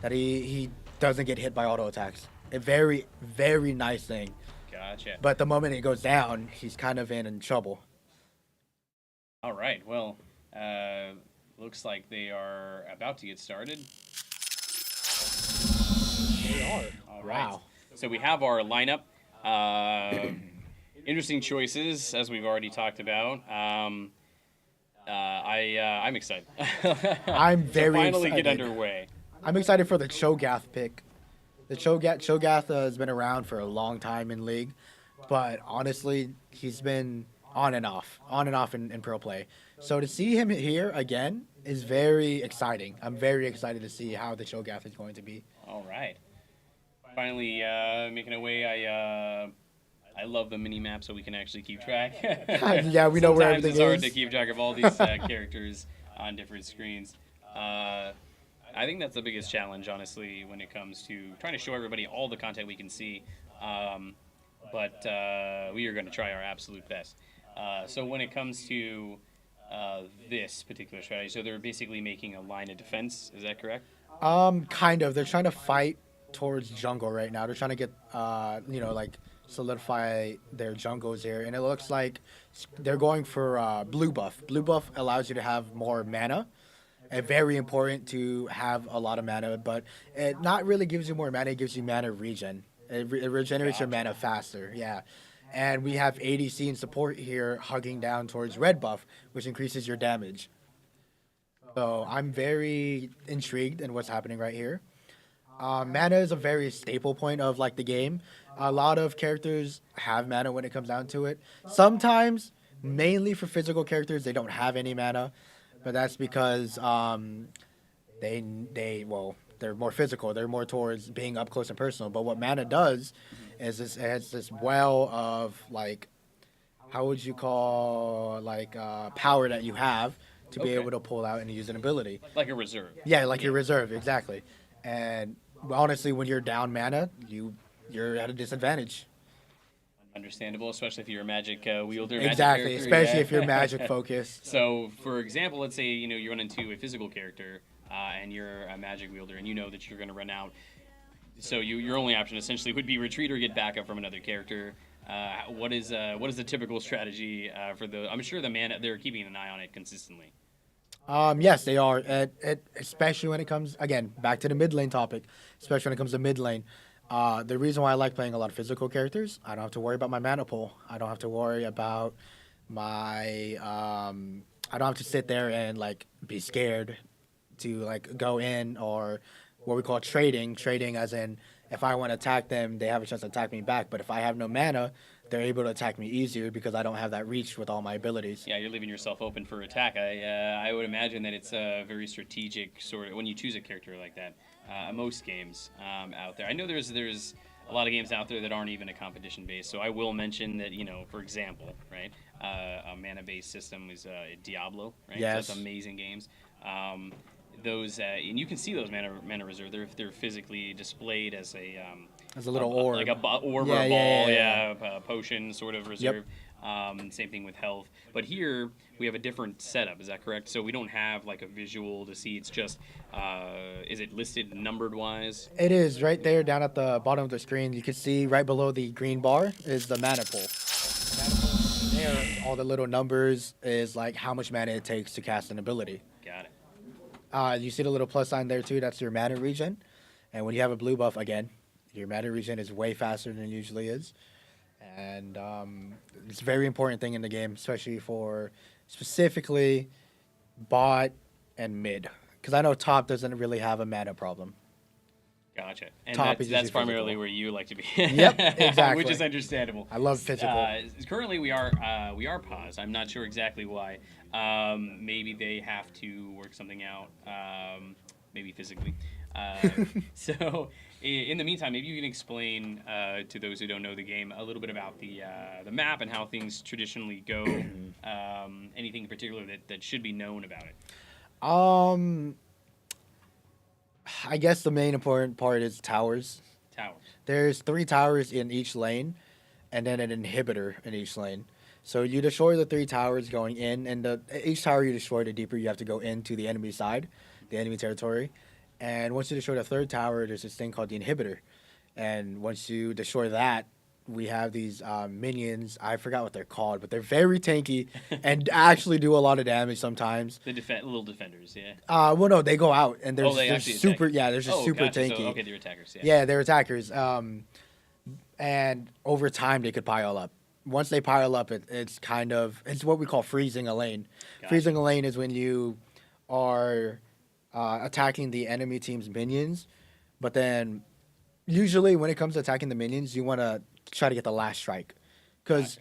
that he doesn't get hit by auto attacks. A very, very nice thing. Gotcha. But the moment it goes down, he's kind of in trouble. All right. Well, looks like they are about to get started. They are. All right. Wow. So we have our lineup. Interesting choices, as we've already talked about. I'm excited. I'm very finally excited. Get underway. I'm excited for the Cho'Gath pick. The Cho'Gath has been around for a long time in League, but honestly, he's been on and off in pro play. So to see him here again is very exciting. I'm very excited to see how the Cho'Gath is going to be. All right. Finally making a way. I love the mini map so we can actually keep track. Yeah, we know where everything is. Sometimes it's hard to keep track of all these characters on different screens. I think that's the biggest challenge, honestly, when it comes to trying to show everybody all the content we can see. But we are going to try our absolute best. So when it comes to this particular strategy, so they're basically making a line of defense. Is that correct? Kind of. They're trying to fight towards jungle right now. They're trying to get, like solidify their jungles here, and it looks like they're going for blue buff. Blue buff allows you to have more mana. And very important to have a lot of mana, but it not really gives you more mana. It gives you mana regen. It regenerates your mana faster. Yeah. And we have ADC and support here hugging down towards red buff, which increases your damage. So I'm very intrigued in what's happening right here. Mana is a very staple point of like the game. A lot of characters have mana when it comes down to it. Sometimes, mainly for physical characters, they don't have any mana, but that's because they're more physical. They're more towards being up close and personal. But what mana does is it has this well of like, how would you call like power that you have to be able to pull out and use an ability. Like a reserve. Yeah, like your reserve, exactly. And honestly, when you're down mana, you're at a disadvantage. Understandable, especially if you're a magic wielder. Exactly, magic especially if you're magic focused. So, for example, let's say you run into a physical character and you're a magic wielder, and you know that you're going to run out. So your only option essentially would be retreat or get backup from another character. What is the typical strategy for the? I'm sure the mana they're keeping an eye on it consistently. Yes, they are. Especially when it comes, again, back to the mid lane topic, especially when it comes to mid lane. The reason why I like playing a lot of physical characters, I don't have to worry about my mana pool. I don't have to worry about my, I don't have to sit there and, like, be scared to, like, go in or what we call trading. Trading as in, if I want to attack them, they have a chance to attack me back. But if I have no mana, they're able to attack me easier because I don't have that reach with all my abilities. Yeah, you're leaving yourself open for attack. I would imagine that it's a very strategic sort of when you choose a character like that. Most games out there. I know there's a lot of games out there that aren't even a competition based. So I will mention that for example, right, a mana based system is Diablo, right? Yes. So that's amazing games. Those and you can see those mana reserve. They're physically displayed as a little orb, like a orb or a ball, a potion sort of reserve. Yep. Same thing with health. But here we have a different setup. Is that correct? So we don't have like a visual to see. It's just is it listed numbered wise? It is right there down at the bottom of the screen. You can see right below the green bar is the mana pool. There, all the little numbers is like how much mana it takes to cast an ability. Got it. You see the little plus sign there too. That's your mana regen. And when you have a blue buff, again, your mana regen is way faster than it usually is. And it's a very important thing in the game, especially for specifically bot and mid. Because I know top doesn't really have a mana problem. Gotcha. And top that's primarily where you like to be. Yep, exactly. Which is understandable. I love physical. Currently, we are paused. I'm not sure exactly why. Maybe they have to work something out. Maybe physically. So, in the meantime, maybe you can explain to those who don't know the game a little bit about the map and how things traditionally go. Anything in particular that should be known about it? I guess the main important part is towers. Towers. There's 3 towers in each lane, and then an inhibitor in each lane. So you destroy the 3 towers going in, and each tower you destroy, the deeper you have to go into the enemy side, the enemy territory. And once you destroy the 3rd tower, there's this thing called the inhibitor. And once you destroy that, we have these minions. I forgot what they're called, but they're very tanky and actually do a lot of damage sometimes. The little defenders, yeah. Well, no, they go out and they're super. Attack. Yeah, they're just super gotcha. tanky. So, okay, they're attackers. Yeah. Yeah, they're attackers. And over time, they could pile up. Once they pile up, it's what we call freezing a lane. Gotcha. Freezing a lane is when you are attacking the enemy team's minions, but then usually when it comes to attacking the minions, you want to try to get the last strike, because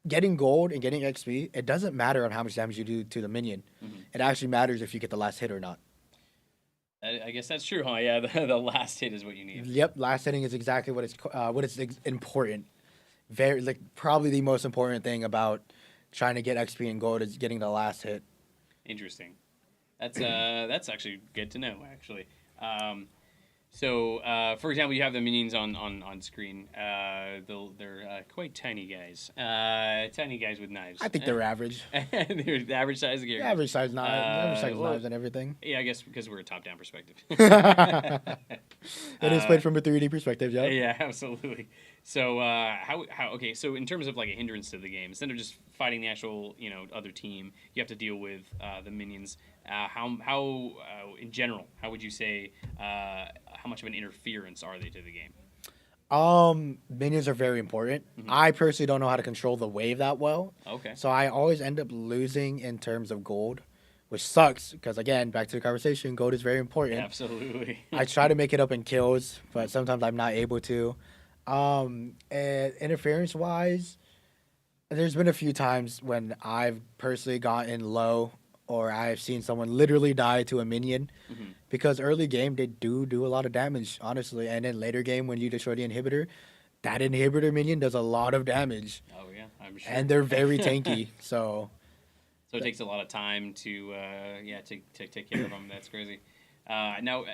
getting gold and getting XP, it doesn't matter on how much damage you do to the minion. Mm-hmm. It actually matters if you get the last hit or not. I guess that's true, huh? Yeah, the last hit is what you need. Yep, last hitting is exactly what it's important. Very probably the most important thing about trying to get XP and gold is getting the last hit. Interesting. That's actually good to know, actually. So, for example, you have the minions on screen. They're quite tiny guys. Tiny guys with knives. I think they're average. They're the average size of character. Average size well, knives and everything. Yeah, I guess because we're a top-down perspective. It is played from a 3D perspective, yeah. Yeah, absolutely. So, okay, so in terms of like a hindrance to the game, instead of just fighting the actual, other team, you have to deal with the minions. How in general, how would you say, how much of an interference are they to the game? Minions are very important. Mhm. I personally don't know how to control the wave that well. Okay. So I always end up losing in terms of gold, which sucks because again, back to the conversation, gold is very important. Absolutely. I try to make it up in kills, but sometimes I'm not able to. And interference wise, there's been a few times when I've personally gotten low or I've seen someone literally die to a minion Mhm. because early game they do a lot of damage, honestly. And then later game when you destroy the inhibitor, that inhibitor minion does a lot of damage. Oh yeah, I'm sure. And they're very tanky. So So it takes a lot of time to take care of them. That's crazy. Now,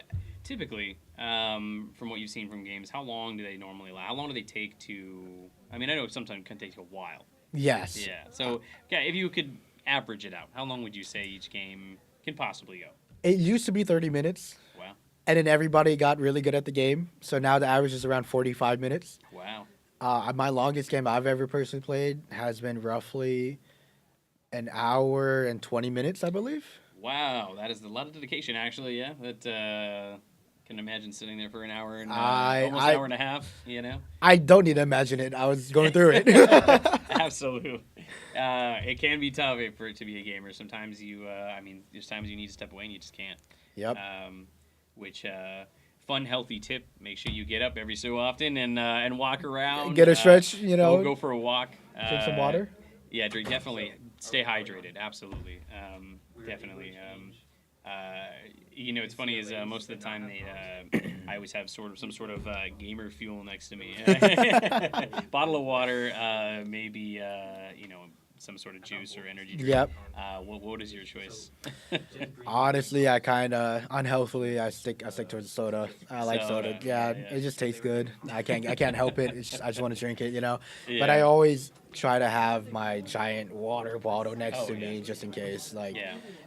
typically, from what you've seen from games, how long do they normally last? How long do they take to? I mean, I know sometimes it can take a while. yes. Yeah. So, yeah, if you could average it out, how long would you say each game can possibly go? It used to be 30 minutes. Wow. And then everybody got really good at the game. So now the average is around 45 minutes. Wow. My longest game I've ever personally played has been roughly an hour and 20 minutes, I believe. Wow. That is a lot of dedication, actually. Yeah. That can imagine sitting there for an hour and almost an hour and a half. I don't need to imagine it. I was going through it. Absolutely. It can be tough for it to be a gamer. Sometimes there's times you need to step away and you just can't. Yep. Which fun, healthy tip: make sure you get up every so often and walk around. Get a stretch, Go for a walk. Drink some water. Yeah, definitely. Stay hydrated. Absolutely. Definitely. It's funny is most of the time I always have some sort of gamer fuel next to me. Bottle of water, maybe some sort of juice or energy drink. Yep. What is your choice? Honestly, I kind of unhealthily I stick towards soda. I like soda. Yeah, it just tastes good. I can't help it. I just want to drink it, Yeah. But I always try to have my giant water bottle next to me just in case. Like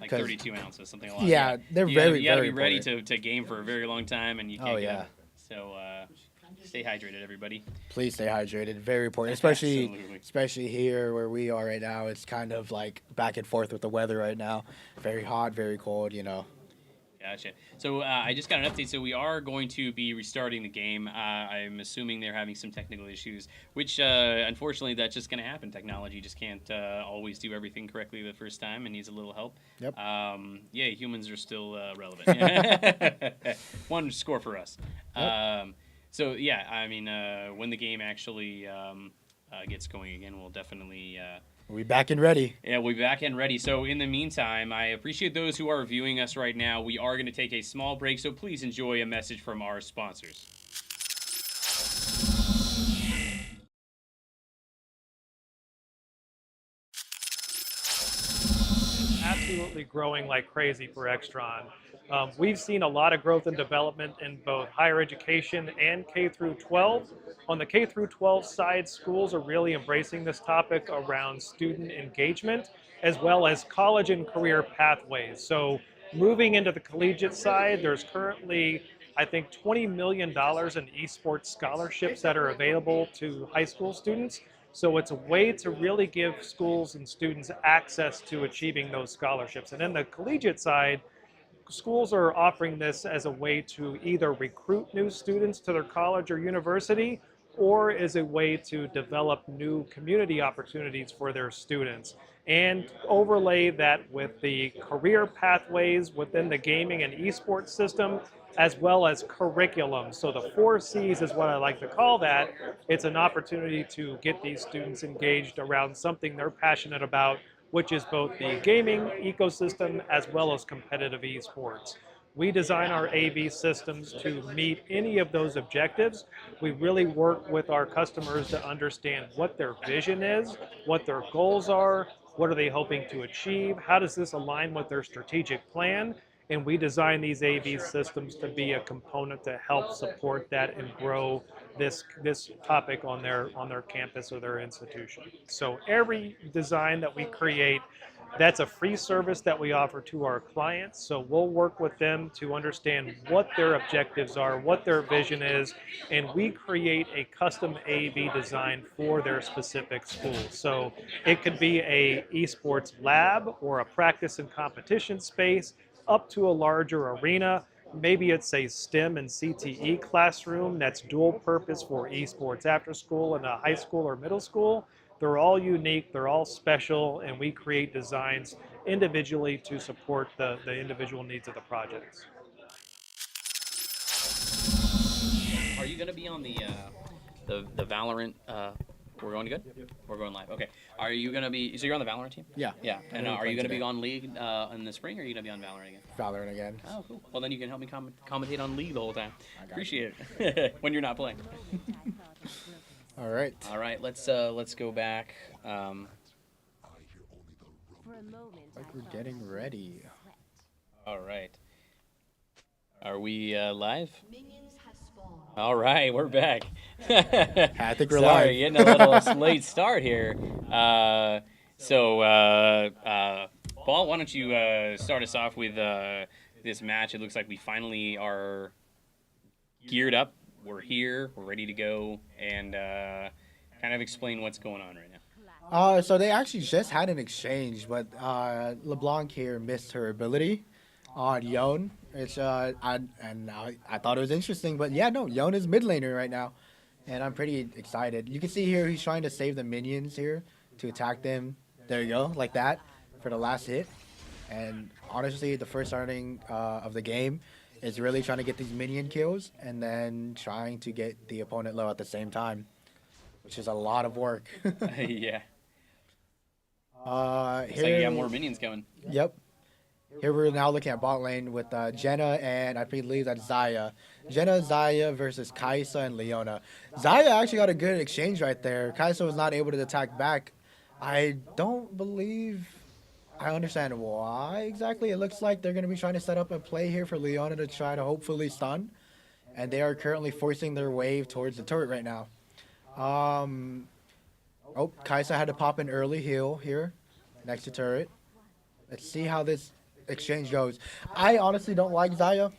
32 ounces, something like that. Yeah, they're you very gotta very be ready important. to game for a very long time, and you can't. Oh, get yeah. up. So stay hydrated, everybody. Please stay hydrated. Very important, Absolutely. especially here where we are right now. It's kind of like back and forth with the weather right now. Very hot, very cold. Gotcha. So I just got an update. So we are going to be restarting the game. I'm assuming they're having some technical issues, which unfortunately that's just going to happen. Technology just can't always do everything correctly the first time and needs a little help. Yep. Humans are still relevant. One score for us. Yep. When the game actually gets going again, we'll definitely. We back and ready. Yeah, we'll be back and ready. So in the meantime, I appreciate those who are viewing us right now. We are going to take a small break, so please enjoy a message from our sponsors. Absolutely growing like crazy for Extron. We've seen a lot of growth and development in both higher education and K through 12. On the K through 12 side, schools are really embracing this topic around student engagement as well as college and career pathways. So moving into the collegiate side, there's currently, I think, $20 million in esports scholarships that are available to high school students. So it's a way to really give schools and students access to achieving those scholarships. And then the collegiate side, schools are offering this as a way to either recruit new students to their college or university, or as a way to develop new community opportunities for their students. And overlay that with the career pathways within the gaming and esports system, as well as curriculum. So the 4 C's is what I like to call that. It's an opportunity to get these students engaged around something they're passionate about, which is both the gaming ecosystem as well as competitive esports. We design our AV systems to meet any of those objectives. We really work with our customers to understand what their vision is, what their goals are, what are they hoping to achieve, how does this align with their strategic plan, and we design these AV systems to be a component to help support that and grow this topic on their campus or their institution. So every design that we create, that's a free service that we offer to our clients. So we'll work with them to understand what their objectives are, what their vision is, and we create a custom AV design for their specific school. So it could be a esports lab or a practice and competition space up to a larger arena. Maybe it's a STEM and CTE classroom that's dual purpose for esports after school in a high school or middle school. They're all unique, they're all special, and we create designs individually to support the individual needs of the projects. Are you going to be on the Valorant? We're going to good? Yep. We're going live. Okay. Are you going to be? So you're on the Valorant team? Yeah. Yeah. And are you going to be on League in the spring, or are you going to be on Valorant again? Valorant again. Oh, cool. Well, then you can help me commentate on League the whole time. Appreciate it. When you're not playing. All right. All right. Let's go back. Like we're getting ready. All right. Are we live? All right, we're back. I think we're Sorry, live. getting a little late start here. Paul, why don't you start us off with this match? It looks like we finally are geared up. We're here. We're ready to go, and kind of explain what's going on right now. So they actually just had an exchange, but LeBlanc here missed her ability on Yon. It's I thought it was interesting, but yeah, no, Yon is mid laner right now, and I'm pretty excited. You can see here he's trying to save the minions here to attack them. There you go, like that for the last hit. And honestly, the first starting of the game is really trying to get these minion kills and then trying to get the opponent low at the same time, which is a lot of work. Yeah. Here, So you got more minions coming. Yep. Here we're now looking at bot lane with Jenna and I believe that's Xayah. Jenna, Xayah versus Kaisa and Leona. Xayah actually got a good exchange right there. Kaisa was not able to attack back. I don't believe I understand why exactly. It looks like they're going to be trying to set up a play here for Leona to try to hopefully stun. And they are currently forcing their wave towards the turret right now. Oh, Kaisa had to pop an early heal here next to turret. Let's see how this exchange goes. I honestly don't like Xayah.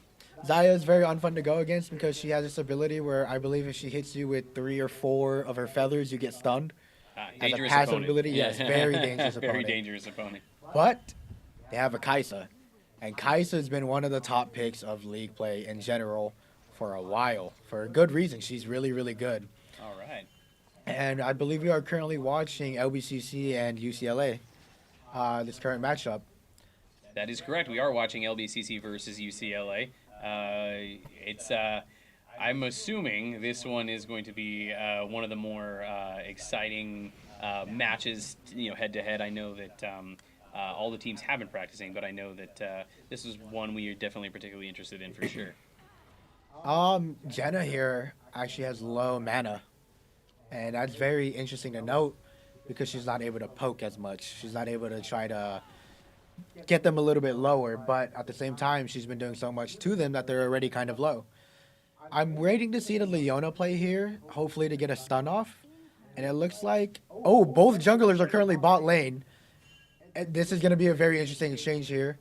Xayah is very unfun to go against because she has this ability where I believe if she hits you with 3 or 4 of her feathers, you get stunned. As a passive opponent. ability, yes, very dangerous opponent. Very dangerous opponent. But they have a Kaisa, and Kaisa has been one of the top picks of league play in general for a while, for a good reason. She's really, really good. All right. And I believe we are currently watching LBCC and UCLA, this current matchup. That is correct. We are watching LBCC versus UCLA. I'm assuming this one is going to be one of the more exciting matches, head to head. I know that all the teams have been practicing, but I know that this is one we are definitely particularly interested in for sure. Jenna here actually has low mana, and that's very interesting to note because she's not able to poke as much. She's not able to try to get them a little bit lower, but at the same time, she's been doing so much to them that they're already kind of low. I'm waiting to see the Leona play here, hopefully to get a stun off. And it looks like, oh, both junglers are currently bot lane. And this is going to be a very interesting exchange here.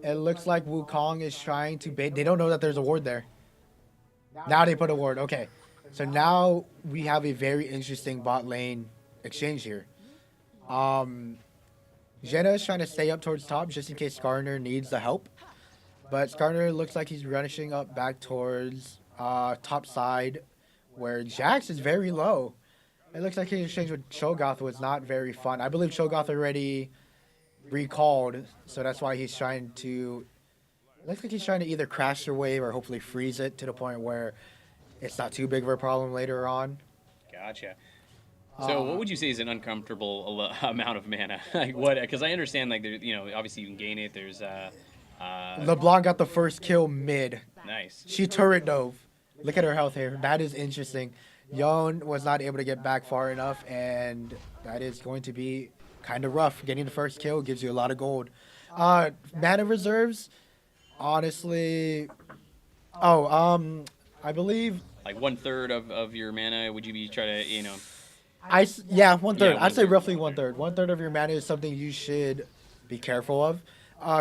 It looks like Wukong is trying to bait. They don't know that there's a ward there. Now they put a ward. Okay. So now we have a very interesting bot lane exchange here. Jenna is trying to stay up towards top just in case Skarner needs the help. But Skarner looks like he's rushing up back towards top side where Jax is very low. It looks like his exchange with Cho'Gath was not very fun. I believe Cho'Gath already recalled, so that's why he's trying to... It looks like he's trying to either crash their wave or hopefully freeze it to the point where it's not too big of a problem later on. Gotcha. So what would you say is an uncomfortable amount of mana? Like what? Because I understand, like, there, obviously you can gain it. There's LeBlanc got the first kill mid. Nice. She turret dove. Look at her health here. That is interesting. Yon was not able to get back far enough, and that is going to be kind of rough. Getting the first kill gives you a lot of gold. Mana reserves. Honestly, I believe Like 1/3 of your mana, would you be trying to, yeah, 1/3. Yeah, I'd say 1/3. roughly 1/3. 1/3 of your mana is something you should be careful of.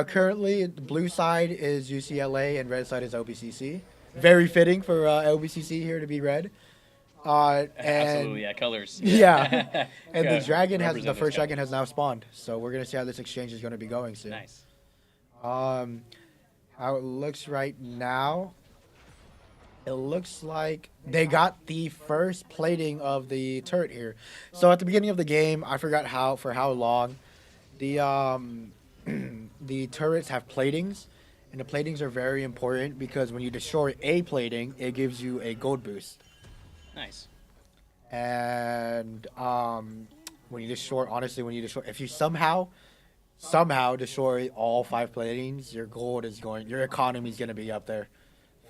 Currently, the blue side is UCLA and red side is LBCC. Very fitting for LBCC here to be red. And Absolutely, yeah, colors. yeah, and the Gotta dragon has represent the those first dragon colors. has now spawned. So we're gonna see how this exchange is gonna be going soon. Nice. Um, how it looks right now. It looks like they got the first plating of the turret here. So at the beginning of the game, I forgot how long, the the turrets have platings, and the platings are very important because when you destroy a plating, it gives you a gold boost. Nice. And when you destroy, honestly, if you somehow destroy all 5 platings, your economy is gonna be up there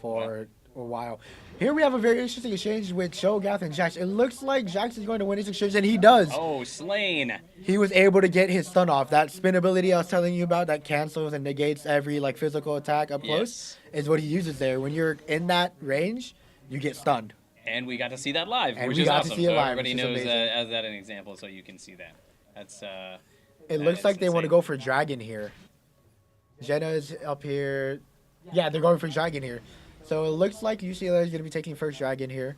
for a while. Here we have a very interesting exchange with Shogath and Jax. It looks like Jax is going to win this exchange, and he does. Oh, slain. He was able to get his stun off. That spin ability I was telling you about that cancels and negates every physical attack up close is what he uses there. When you're in that range, you get stunned. And we got to see that live, And which we is got to awesome. see it So live, everybody which is knows amazing. as that an example, so you can see that. That's It that looks is like they want to insane. go for Dragon here. Jenna's up here. Yeah, they're going for Dragon here. So it looks like UCLA is going to be taking first Dragon here.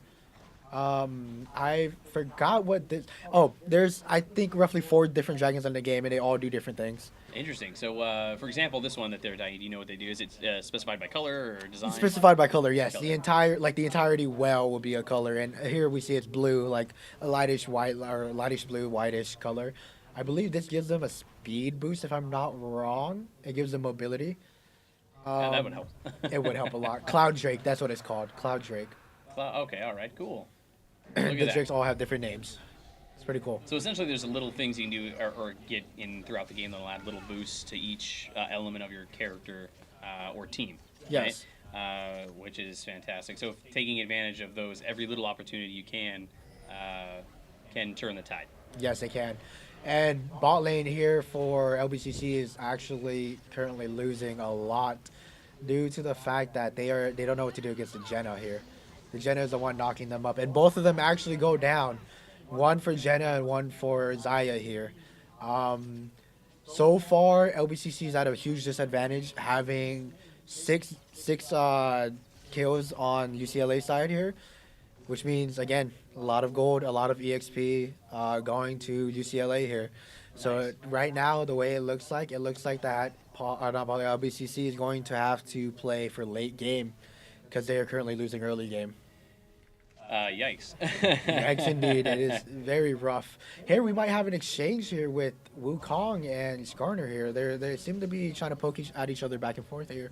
I forgot what this... Oh, there's, I think, roughly 4 different dragons in the game, and they all do different things. Interesting. So, for example, this one that they're dying, do you know what they do? Is it specified by color or design? Specified by color, yes. Color. The entirety well will be a color, and here we see it's blue, like a lightish white or lightish blue, whitish color. I believe this gives them a speed boost, if I'm not wrong. It gives them mobility. Yeah, that would help. It would help a lot. Cloud Drake, that's what it's called. Cloud Drake. Okay, all right, cool. Look The at that. Drakes all have different names. It's pretty cool. So essentially, there's little things you can do or get in throughout the game that'll add little boosts to each element of your character or team. Yes. Right? Which is fantastic. So taking advantage of those, every little opportunity you can turn the tide. Yes, they can. And bot lane here for LBCC is actually currently losing a lot due to the fact that they don't know what to do against the Jenna here. The Jenna is the one knocking them up, and both of them actually go down. One for Jenna and one for Zaya here. So far, LBCC is at a huge disadvantage, having six kills on UCLA side here, which means again a lot of gold, a lot of EXP going to UCLA here. So right now, the way it looks like that LBCC is going to have to play for late game because they are currently losing early game. Yikes. Yikes indeed. It is very rough. Here we might have an exchange here with Wukong and Skarner here. They seem to be trying to poke at each other back and forth here.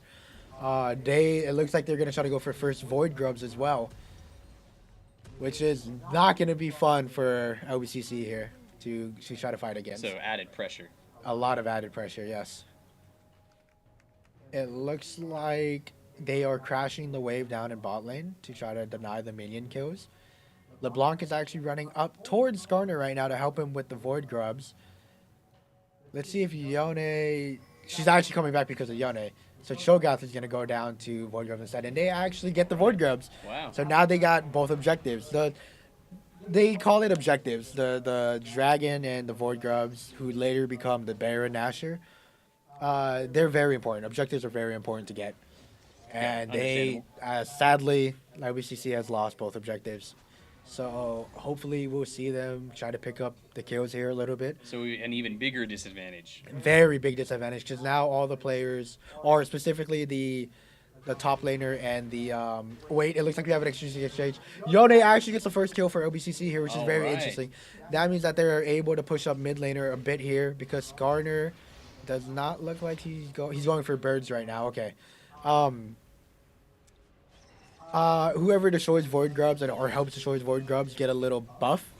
It looks like they're going to try to go for first Void Grubs as well, which is not going to be fun for LBCC here to try to fight against. So added pressure. A lot of added pressure, yes. It looks like they are crashing the wave down in bot lane to try to deny the minion kills. LeBlanc is actually running up towards Skarner right now to help him with the Void Grubs. Let's see if Yone... She's actually coming back because of Yone. So Cho'Gath is going to go down to Void Grubs instead. And they actually get the Void Grubs. Wow. So now they got both objectives. They call it objectives. The Dragon and the Void Grubs, who later become the Baron Nashor. They're very important. Objectives are very important to get. And they, sadly, LBCC has lost both objectives. So hopefully we'll see them try to pick up the kills here a little bit. So an even bigger disadvantage. Very big disadvantage because now all the players, or specifically the top laner and the wait, it looks like we have an exchange. Yone actually gets the first kill for LBCC here, which is very interesting. That means that they're able to push up mid laner a bit here because Skarner does not look like he's going for birds right now. Okay. Whoever destroys Void Grubs or helps destroy Void Grubs get a little buff.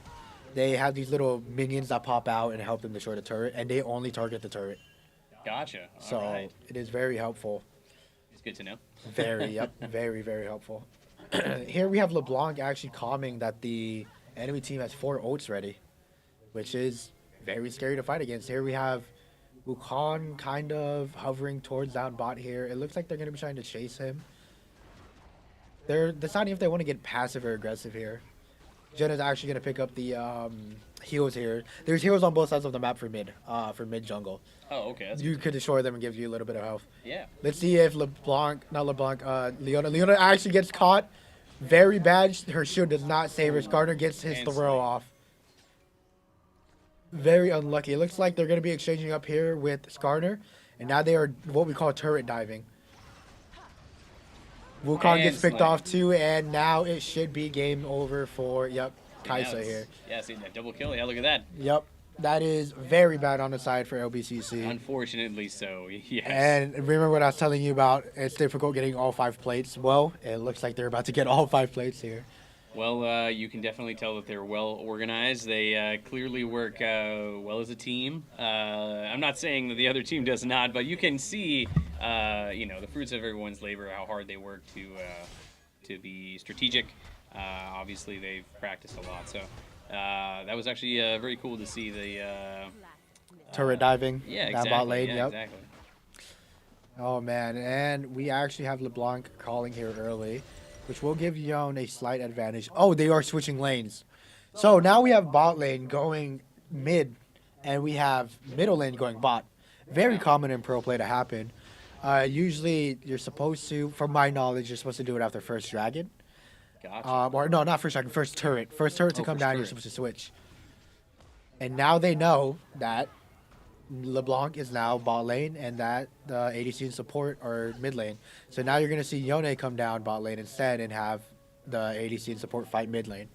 They have these little minions that pop out and help them destroy the turret, and they only target the turret. Gotcha. So All right. it is very helpful. It's good to know. Yep, very, very helpful. Here we have LeBlanc actually calming that the enemy team has 4 ults ready, which is very scary to fight against. Here we have Wukong kind of hovering towards down bot here. It looks like they're going to be trying to chase him. They're deciding if they want to get passive or aggressive here. Jenna's actually going to pick up the heals here. There's heals on both sides of the map for mid jungle. Oh, okay. That's You could destroy them and give you a little bit of health. yeah. Let's see if Leona actually gets caught. Very bad. Her shield does not save her. Skarner gets his And throw off. Very unlucky. It looks like they're going to be exchanging up here with Skarner. And now they are what we call turret diving. Wukong gets picked Slang. off too. And now it should be game over for, And now Kaisa it's- here. Yeah, see that double kill. Yeah, look at that. Yep. That is very bad on the side for LBCC. Unfortunately so, yes. And remember what I was telling you about, it's difficult getting all 5 plates. Well, it looks like they're about to get all 5 plates here. Well, you can definitely tell that they're well organized. They clearly work well as a team. I'm not saying that the other team does not, but you can see, the fruits of everyone's labor, how hard they work to be strategic. Obviously, they've practiced a lot, so that was actually very cool to see the Turret diving. yeah, down exactly. bot lane, Yeah, yep. exactly. Oh man, and we actually have LeBlanc calling here early, which will give Yon a slight advantage. Oh, they are switching lanes. So now we have bot lane going mid, and we have middle lane going bot. Very common in pro play to happen. Usually, you're supposed to, from my knowledge, you're supposed to do it after first dragon. Gotcha. Or no, not first dragon, first turret. First turret to Oh, come first down, you're turret. supposed to switch. And now they know that LeBlanc is now bot lane and that the ADC and support are mid lane. So now you're going to see Yone come down bot lane instead and have the ADC and support fight mid lane.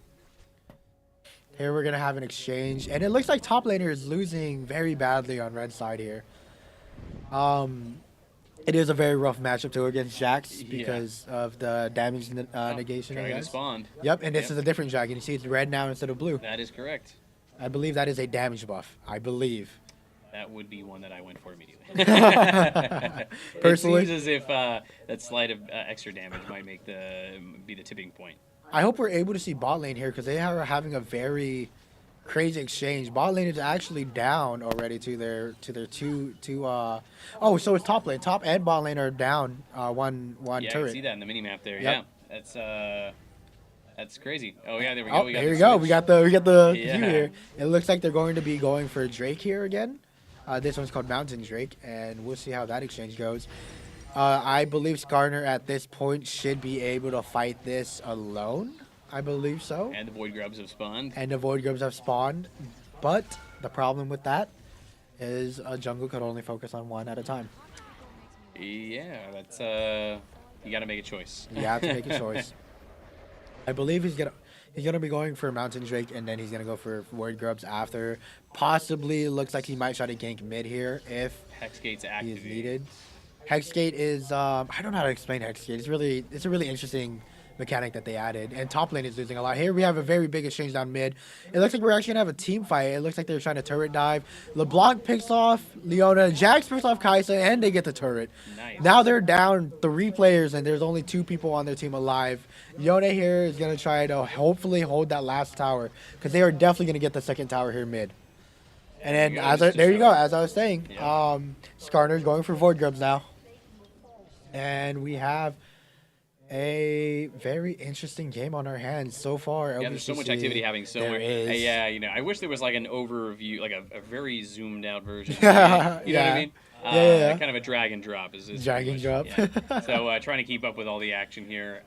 Here we're going to have an exchange. And it looks like top laner is losing very badly on red side here. It is a very rough matchup to against Jax Yeah. because of the damage negation. I Dragon guess. spawned. Yep, and this Yep. is a different dragon. You see it's red now instead of blue. That is correct. I believe that is a damage buff. I believe. That would be one that I went for immediately. Personally? It seems as if that slight of extra damage might be the tipping point. I hope we're able to see bot lane here because they are having a very crazy exchange. Bot lane is actually down already to their two. Oh, so it's top lane. Top and bot lane are down one Yeah, I turret. can see that in the mini map there. Yep. Yeah, that's crazy. Oh yeah, there we go. Oh, We got there the you go. switch. We got the Yeah. view here. It looks like they're going to be going for Drake here again. This one's called Mountain Drake, and we'll see how that exchange goes. I believe Skarner at this point should be able to fight this alone. I believe so. And the Void Grubs have spawned. And the Void Grubs have spawned. But the problem with that is a jungle could only focus on one at a time. Yeah, that's you got to make a choice. You have to make a choice. I believe he's gonna be going for Mountain Drake, and then he's gonna go for Void Grubs after. Possibly looks like he might try to gank mid here if Hexgate's he is activated. needed. Hexgate is I don't know how to explain Hexgate. It's a really interesting mechanic that they added, and top lane is losing a lot. Here we have a very big exchange down mid. It looks like we're actually gonna have a team fight. It looks like they're trying to turret dive. LeBlanc picks off Leona, Jax picks off Kaisa, and they get the turret. Nice. Now they're down 3 players, and there's only 2 people on their team alive. Yone here is gonna try to hopefully hold that last tower, because they are definitely gonna get the second tower here mid. And then There you go, just to there you show go. it. As I was saying, Yeah. Skarner's going for Void Grubs now, and we have a very interesting game on our hands so far. Yeah, there's so much LBCC. activity happening somewhere. There is. Yeah, I wish there was like an overview, like a very zoomed out version. You know what Yeah. I mean? Yeah. Kind of a drag and drop is Drag pretty and much- drop. Yeah. So trying to keep up with all the action here.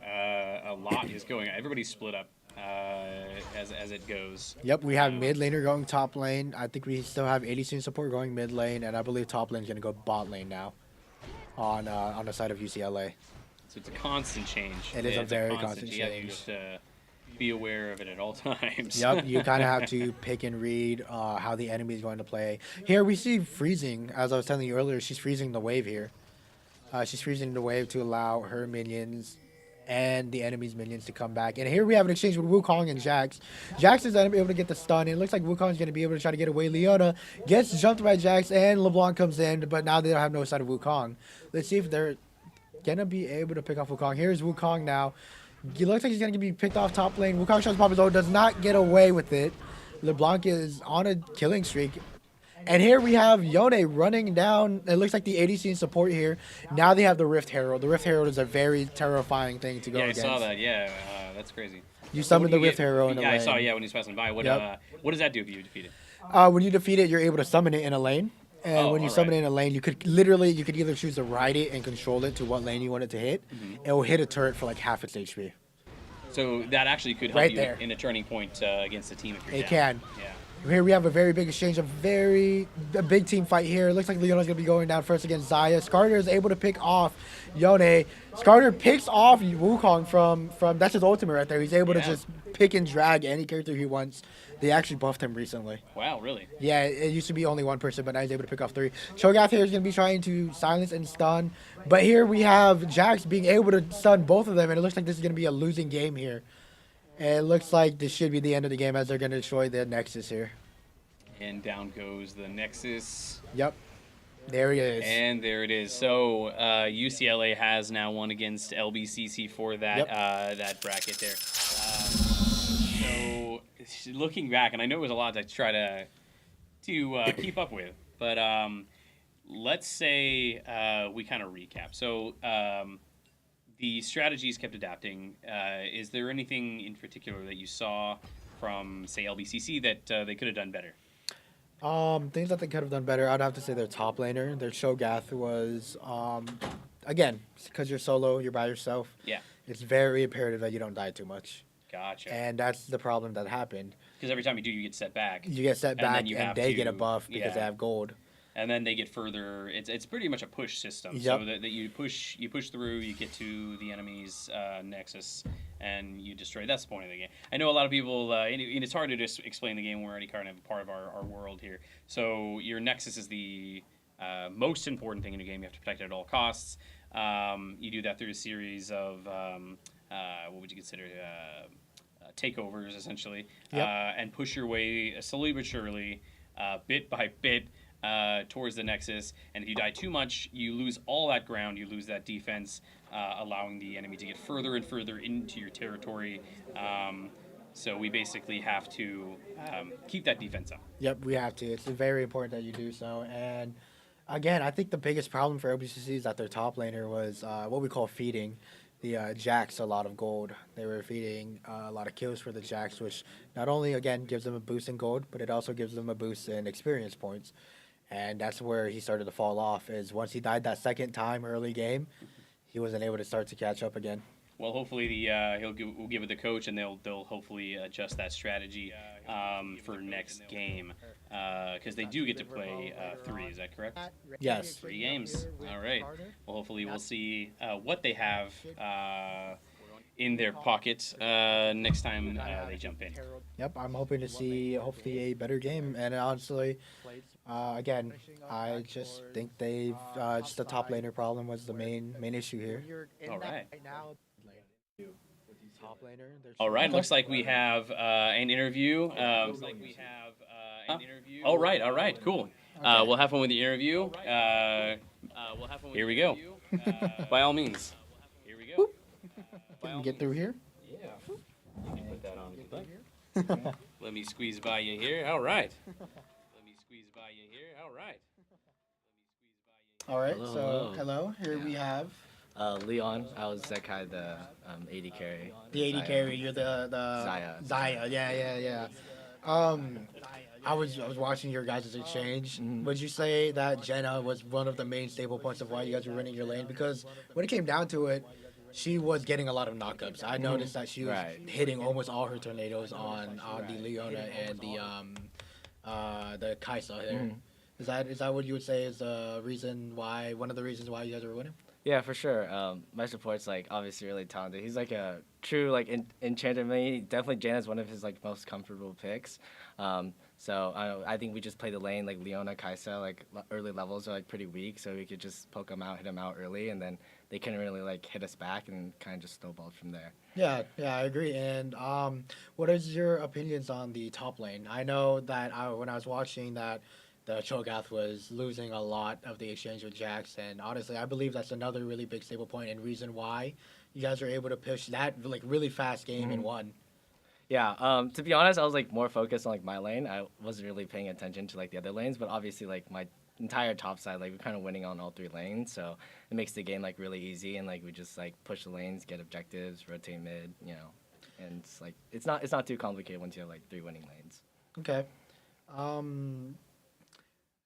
A lot is going on. Everybody's split up as it goes. Yep, we have mid laner going top lane. I think we still have ADC support going mid lane, and I believe top lane's gonna go bot lane now, on the side of UCLA. So it's a constant change. It is a It's very constant You have to change. just be aware of it at all times. Yep, you kind of have to pick and read how the enemy is going to play. Here we see freezing, as I was telling you earlier, she's freezing the wave here. She's freezing the wave to allow her minions and the enemy's minions to come back. And here we have an exchange with Wukong and Jax. Jax is able to get the stun. It looks like Wukong's going to be able to try to get away. Leona gets jumped by Jax, and LeBlanc comes in, but now they don't have no sight of Wukong. Let's see if they're going to be able to pick off Wukong. Here's Wukong now. He looks like he's going to be picked off top lane. Wukong tries to pop his ult, does not get away with it. LeBlanc is on a killing streak. And here we have Yone running down. It looks like the ADC in support here. Now they have the Rift Herald. The Rift Herald is a very terrifying thing to go Yeah, I against. saw that. Yeah, that's crazy. You So summon what do the you Rift get- Herald in a Yeah, I lane. saw. Yeah, when he's passing by. What does that do if you defeat it? When you defeat it, you're able to summon it in a lane. And when you summon it in a lane, you could either choose to ride it and control it to what lane you want it to hit. It will hit a turret for like half its HP. So that actually could help Right you there. in a turning point against the team if you're It down. can. Yeah. Here we have a very big exchange, a big team fight here. It looks like Leona's going to be going down first against Xayah. Skarner is able to pick off Yone. Skarner picks off Wukong from that's his ultimate right there. He's able to just pick and drag any character he wants. They actually buffed him recently. Wow, really? Yeah, it used to be only one person, but now he's able to pick off 3. Cho'Gath here is going to be trying to silence and stun. But here we have Jax being able to stun both of them, and it looks like this is going to be a losing game here. And it looks like this should be the end of the game as they're going to destroy the Nexus here. And down goes the Nexus. Yep. There he is. And there it is. So UCLA has now won against LBCC for that that bracket there. So looking back, and I know it was a lot to try to keep up with, but let's say we kind of recap. So the strategies kept adapting. Is there anything in particular that you saw from, say, LBCC that they could have done better? Things that they could have done better, I'd have to say their top laner. Their Cho'Gath was, again, because you're solo, you're by yourself. Yeah. It's very imperative that you don't die too much. Gotcha. And that's the problem that happened. Because every time you do, you get set back. You get set back, you and have they to- get a buff because yeah. they have gold. And then they get further. It's pretty much a push system. Yep. So that you push through, you get to the enemy's nexus, and you destroy. That's the point of the game. I know a lot of people, and it's hard to just explain the game. We're already kind of part of our world here. So your nexus is the most important thing in your game. You have to protect it at all costs. You do that through a series of what would you consider takeovers, essentially, and push your way slowly but surely, bit by bit, towards the Nexus. And if you die too much, you lose all that ground, you lose that defense, allowing the enemy to get further and further into your territory. So we basically have to keep that defense up. Yep, we have to. It's very important that you do so. And again, I think the biggest problem for LBCC is that their top laner was what we call feeding the Jax a lot of gold. They were feeding a lot of kills for the Jax, which not only, again, gives them a boost in gold, but it also gives them a boost in experience points. And that's where he started to fall off, is once he died that second time early game, he wasn't able to start to catch up again. Well, hopefully we'll give it the coach, and they'll hopefully adjust that strategy for next game, because they do get to play 3. Is that correct? Yes. 3 games. All right. Well, hopefully we'll see what they have in their pocket next time they jump in. Yep, I'm hoping to see hopefully a better game. And honestly, again, I just think they've just the top laner problem was the main issue here. All right. Top laner. All right. Looks like we have an interview. All right. All right. Cool. We'll have fun with the interview. Here we go. By all means. Here we go. Can we get through here? Yeah. You can put that on if you'd like. Let me squeeze by you here. All right. Let me squeeze by you here. All right. All right. Hello, So hello. here we have Leon, I was Zekai, the AD carry. the AD carry. You're the Xayah. Xayah. Yeah. I was watching your guys' exchange. Would you say that Jenna was one of the main staple points of why you guys were winning your lane? Because when it came down to it, she was getting a lot of knockups. I noticed that she was hitting almost all her tornadoes on the Leona and the Kaisa there. Is that what you would say is one of the reasons why you guys were winning? Yeah, for sure. My support's obviously really talented. He's a true enchanter. Definitely Janna's one of his most comfortable picks. So I think we just play the lane Leona, Kaisa. Early levels are pretty weak, so we could just poke them out, hit them out early, and then they couldn't really hit us back, and kind of just snowballed from there. Yeah, I agree. And what is your opinions on the top lane? I know that when I was watching that, the Cho'Gath was losing a lot of the exchange with Jax, and honestly, I believe that's another really big stable point and reason why you guys are able to push that really fast game in one. Yeah, to be honest, I was like more focused on like my lane. I wasn't really paying attention to like the other lanes, but obviously like my entire top side, like we're kind of winning on all 3 lanes, so it makes the game like really easy, and like we just like push the lanes, get objectives, rotate mid, and it's like it's not too complicated once you have like 3 winning lanes. Okay.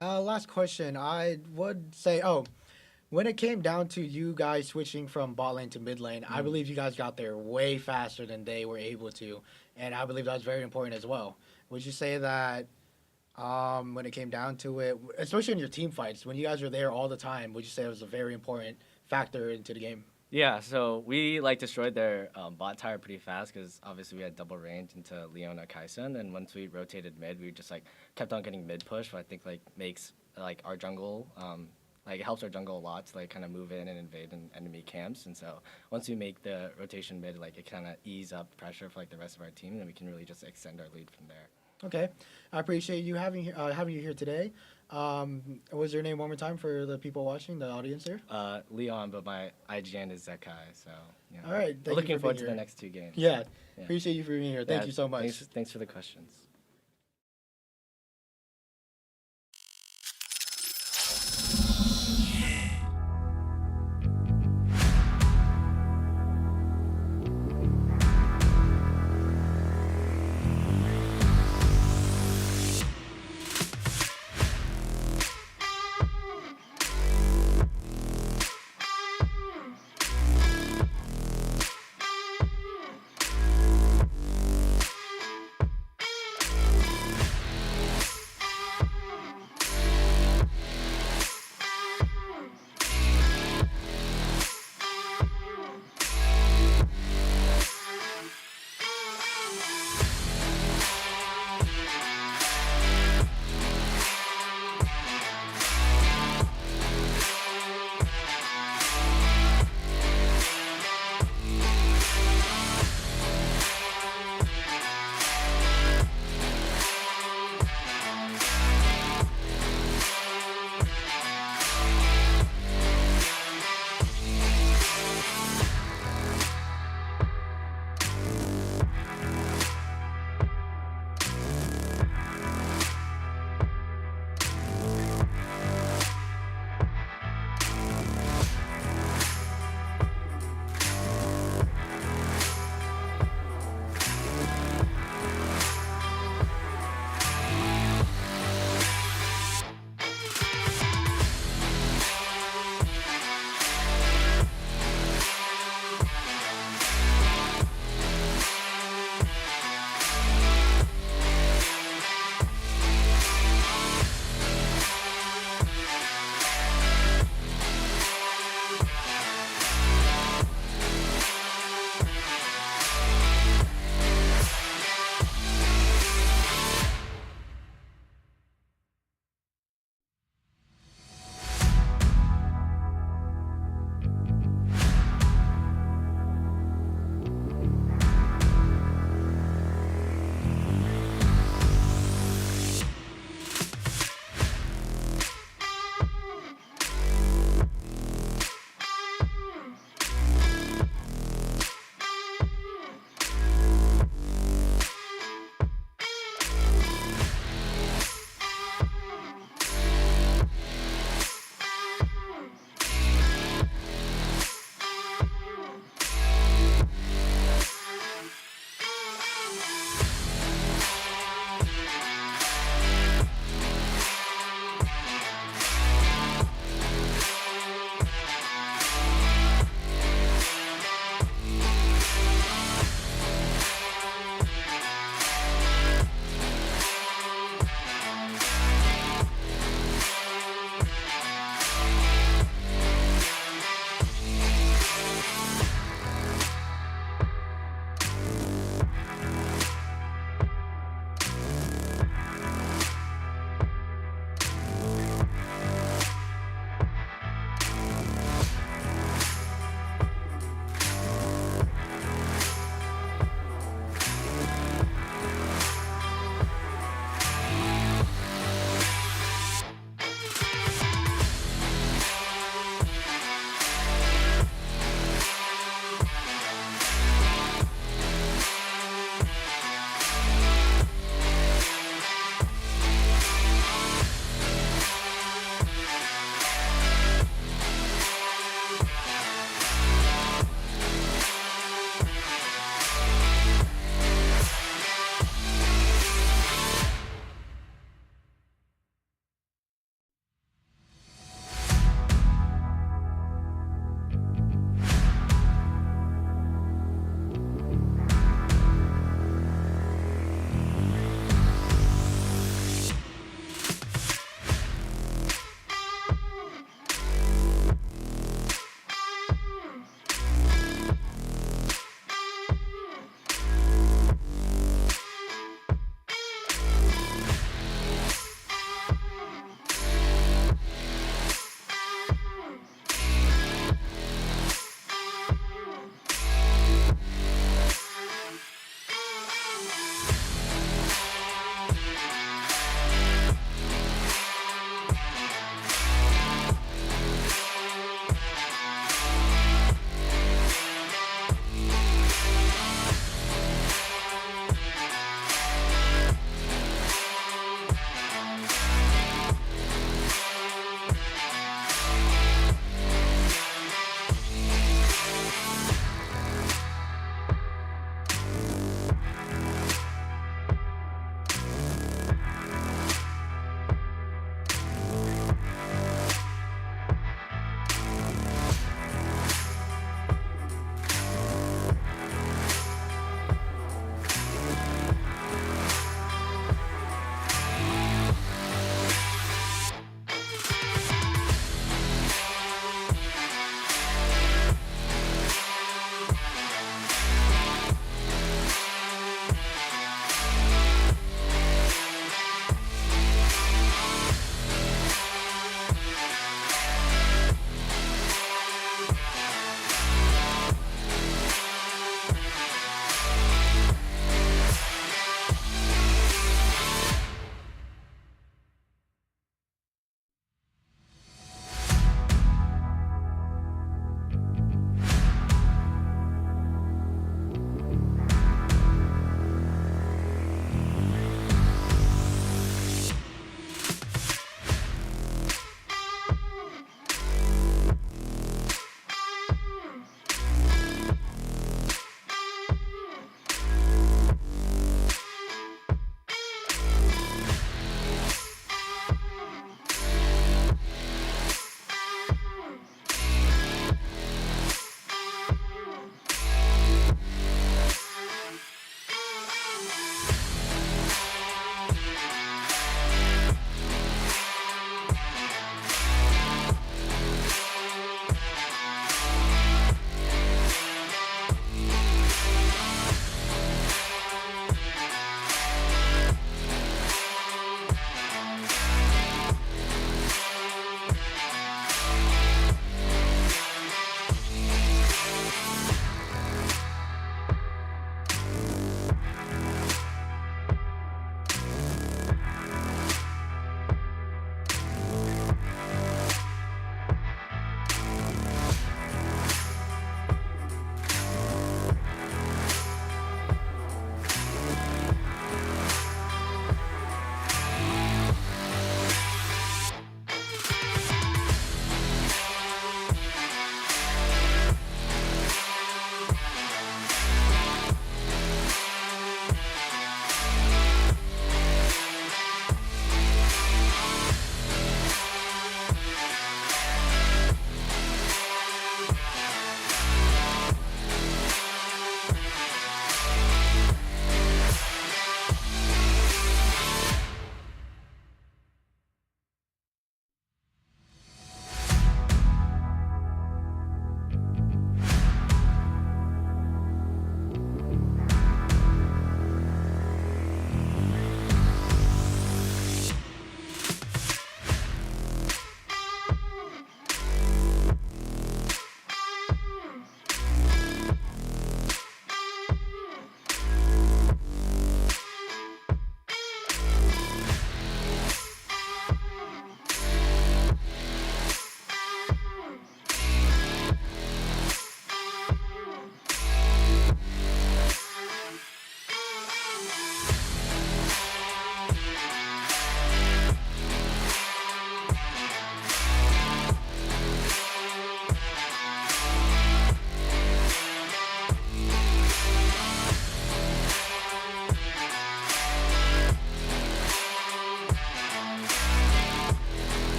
Last question. I would say, when it came down to you guys switching from bot lane to mid lane, I believe you guys got there way faster than they were able to, and I believe that was very important as well. Would you say that when it came down to it, especially in your team fights, when you guys were there all the time, would you say it was a very important factor into the game? Yeah, so we like destroyed their bot tower pretty fast because obviously we had double range into Leona Kaisen, and once we rotated mid, we just like kept on getting mid push, which I think like makes like our jungle like it helps our jungle a lot to like kind of move in and invade enemy camps, and so once we make the rotation mid, like it kind of ease up pressure for like the rest of our team, and then we can really just extend our lead from there. Okay, I appreciate you having you here today. What was your name one more time for the people watching, the audience here? Leon, but my IGN is Zekai, so All right, we're looking forward to the next 2 games. Yeah, appreciate you for being here. Thank Yeah, you so much. Thanks for the questions.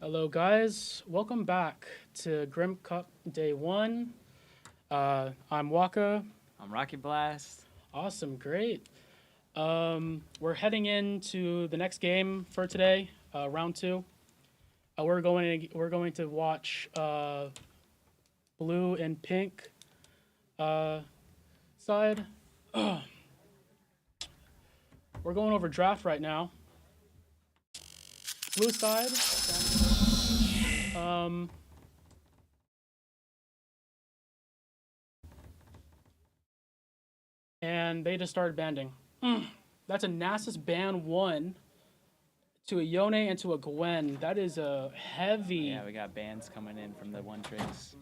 Hello, guys. Welcome back to Grim Cup Day 1. I'm Waka. I'm Rocket Blast. Awesome, great. We're heading into the next game for today, round 2. We're going to watch blue and pink side. We're going over draft right now. Blue side. And they just started banding. That's a Nasus ban 1 to a Yone and to a Gwen. That is a heavy... Yeah, we got bans coming in from the one tricks.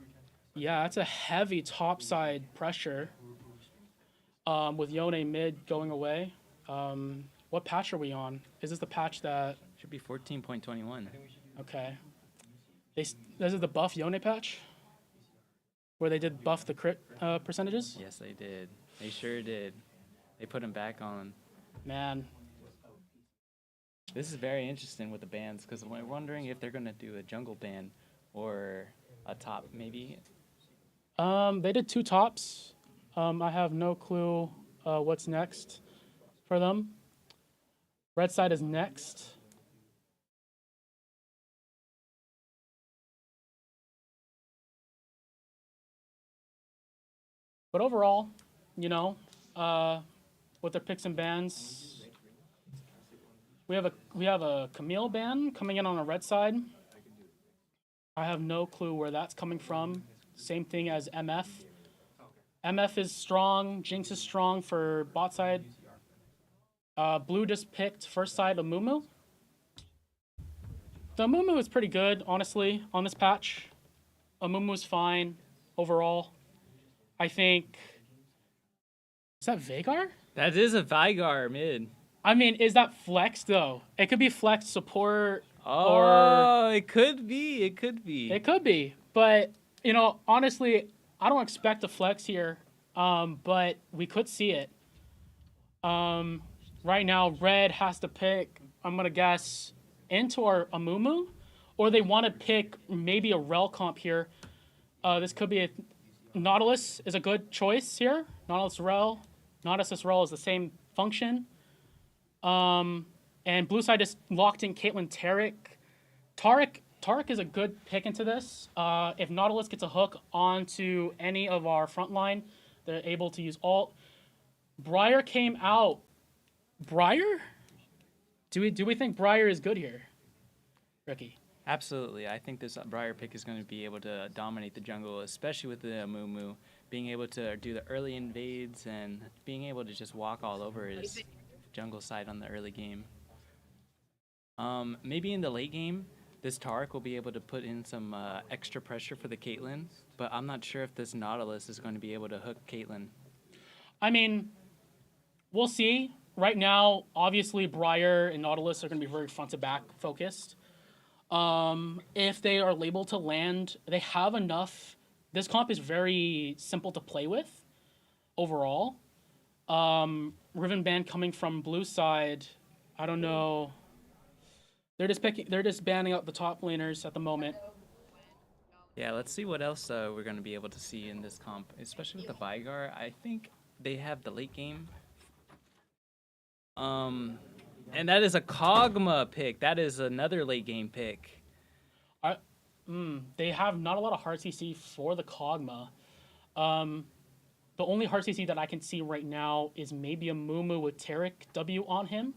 Yeah, that's a heavy topside pressure with Yone mid going away. What patch are we on? Is this the patch that... Should be 14.21. Okay. This is the buff Yone patch? Where they did buff the crit percentages? Yes, they did. They sure did. They put him back on. Man. This is very interesting with the bans because we're wondering if they're going to do a jungle ban or a top maybe. They did 2 tops. I have no clue what's next for them. Red side is next. But overall, you know, with their picks and bans, we have a Camille ban coming in on the red side. I have no clue where that's coming from. Same thing as MF. MF is strong. Jinx is strong for bot side. Blue just picked first side Amumu. The Amumu is pretty good, honestly, on this patch. Amumu's fine overall. I think... Is that Veigar? That is a Vigar mid. I mean, is that flex, though? It could be flex support Oh, it could be. It could be. It could be. But, you know, honestly, I don't expect a flex here. But we could see it. Right now, red has to pick, I'm going to guess, into our Amumu. Or they want to pick maybe a Rel comp here. This could be a... Nautilus is a good choice here. Nautilus Rel. Nautilus Rel is the same function. And blue side just locked in Caitlyn Taric. Taric is a good pick into this. If Nautilus gets a hook onto any of our front line, they're able to use ult. Briar came out. Briar? Do we think Briar is good here, Ricky? Absolutely. I think this Briar pick is going to be able to dominate the jungle, especially with the Amumu, being able to do the early invades and being able to just walk all over his jungle side on the early game. Maybe in the late game, this Taric will be able to put in some extra pressure for the Caitlyn, but I'm not sure if this Nautilus is going to be able to hook Caitlyn. I mean, we'll see. Right now, obviously, Briar and Nautilus are going to be very front-to-back focused. If they are able to land, they have enough. This comp is very simple to play with overall. Riven Band coming from blue side, I don't know. They're just banning out the top laners at the moment. Yeah, let's see what else we're going to be able to see in this comp, especially with the Vigar. I think they have the late game. And that is a Kog'Maw pick. That is another late game pick. They have not a lot of hard CC for the Kog'Maw. The only hard CC that I can see right now is maybe a Mumu with Taric W on him.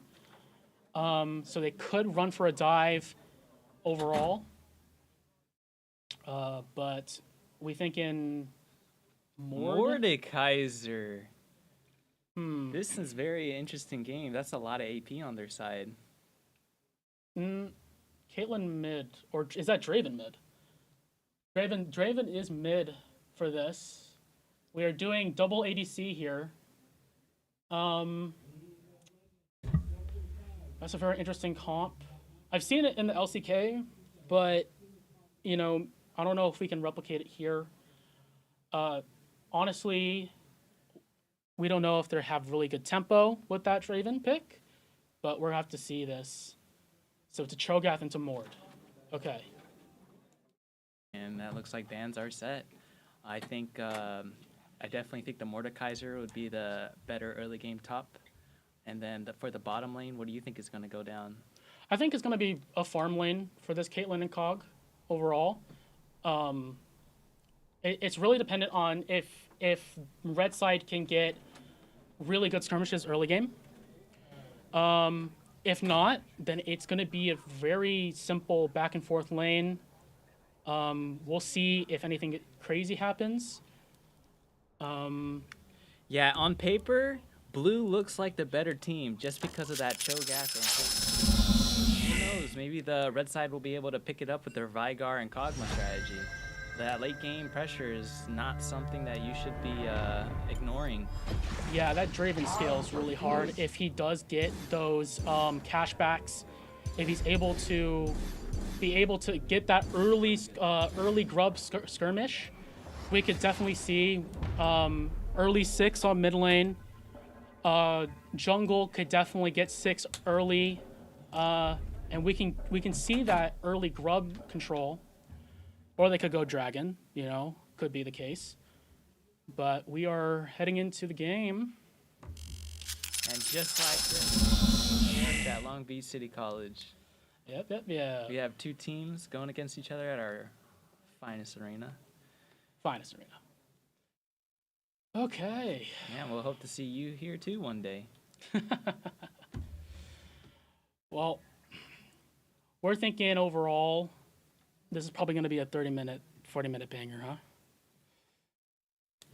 So they could run for a dive overall. But we thinking Mordekaiser. This is a very interesting game. That's a lot of AP on their side. Caitlyn mid, or is that Draven mid? Draven is mid for this. We are doing double ADC here. That's a very interesting comp. I've seen it in the LCK, but you know, I don't know if we can replicate it here. Honestly, we don't know if they have really good tempo with that Draven pick, but we're gonna have to see this. So to Cho'Gath into Mord. Okay. And that looks like bans are set. I think I definitely think the Mordekaiser would be the better early game top. And then for the bottom lane, what do you think is going to go down? I think it's going to be a farm lane for this Caitlyn and Cog overall. It's really dependent on if red side can get really good skirmishes early game. If not, then it's going to be a very simple back and forth lane. We'll see if anything crazy happens. Yeah, on paper, blue looks like the better team just because of that Cho'Gath. Who knows? Maybe the red side will be able to pick it up with their Vigar and Kog'Maw strategy. That late game pressure is not something that you should be ignoring. Yeah, that Draven scales really hard. If he does get those cashbacks, if he's able to get that early grub skirmish, we could definitely see early 6 on mid lane. Jungle could definitely get 6 early, and we can see that early grub control. Or they could go dragon, could be the case. But we are heading into the game. And just like this, at Long Beach City College. Yep. We have 2 teams going against each other at our finest arena. Okay. Yeah, we'll hope to see you here too one day. Well, we're thinking overall, this is probably going to be a 30-minute, 40-minute banger, huh?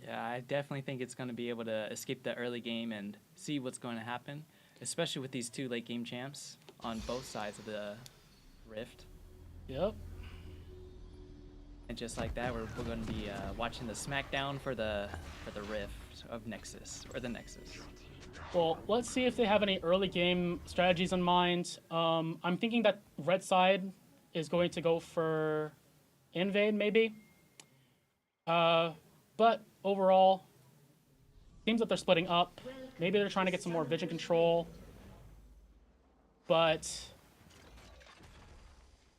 Yeah, I definitely think it's going to be able to escape the early game and see what's going to happen, especially with these 2 late game champs on both sides of the rift. Yep. And just like that, we're going to be watching the SmackDown for the rift of Nexus, or the Nexus. Well, let's see if they have any early game strategies in mind. I'm thinking that red side is going to go for invade, maybe. But overall, seems that they're splitting up. Maybe they're trying to get some more vision control. But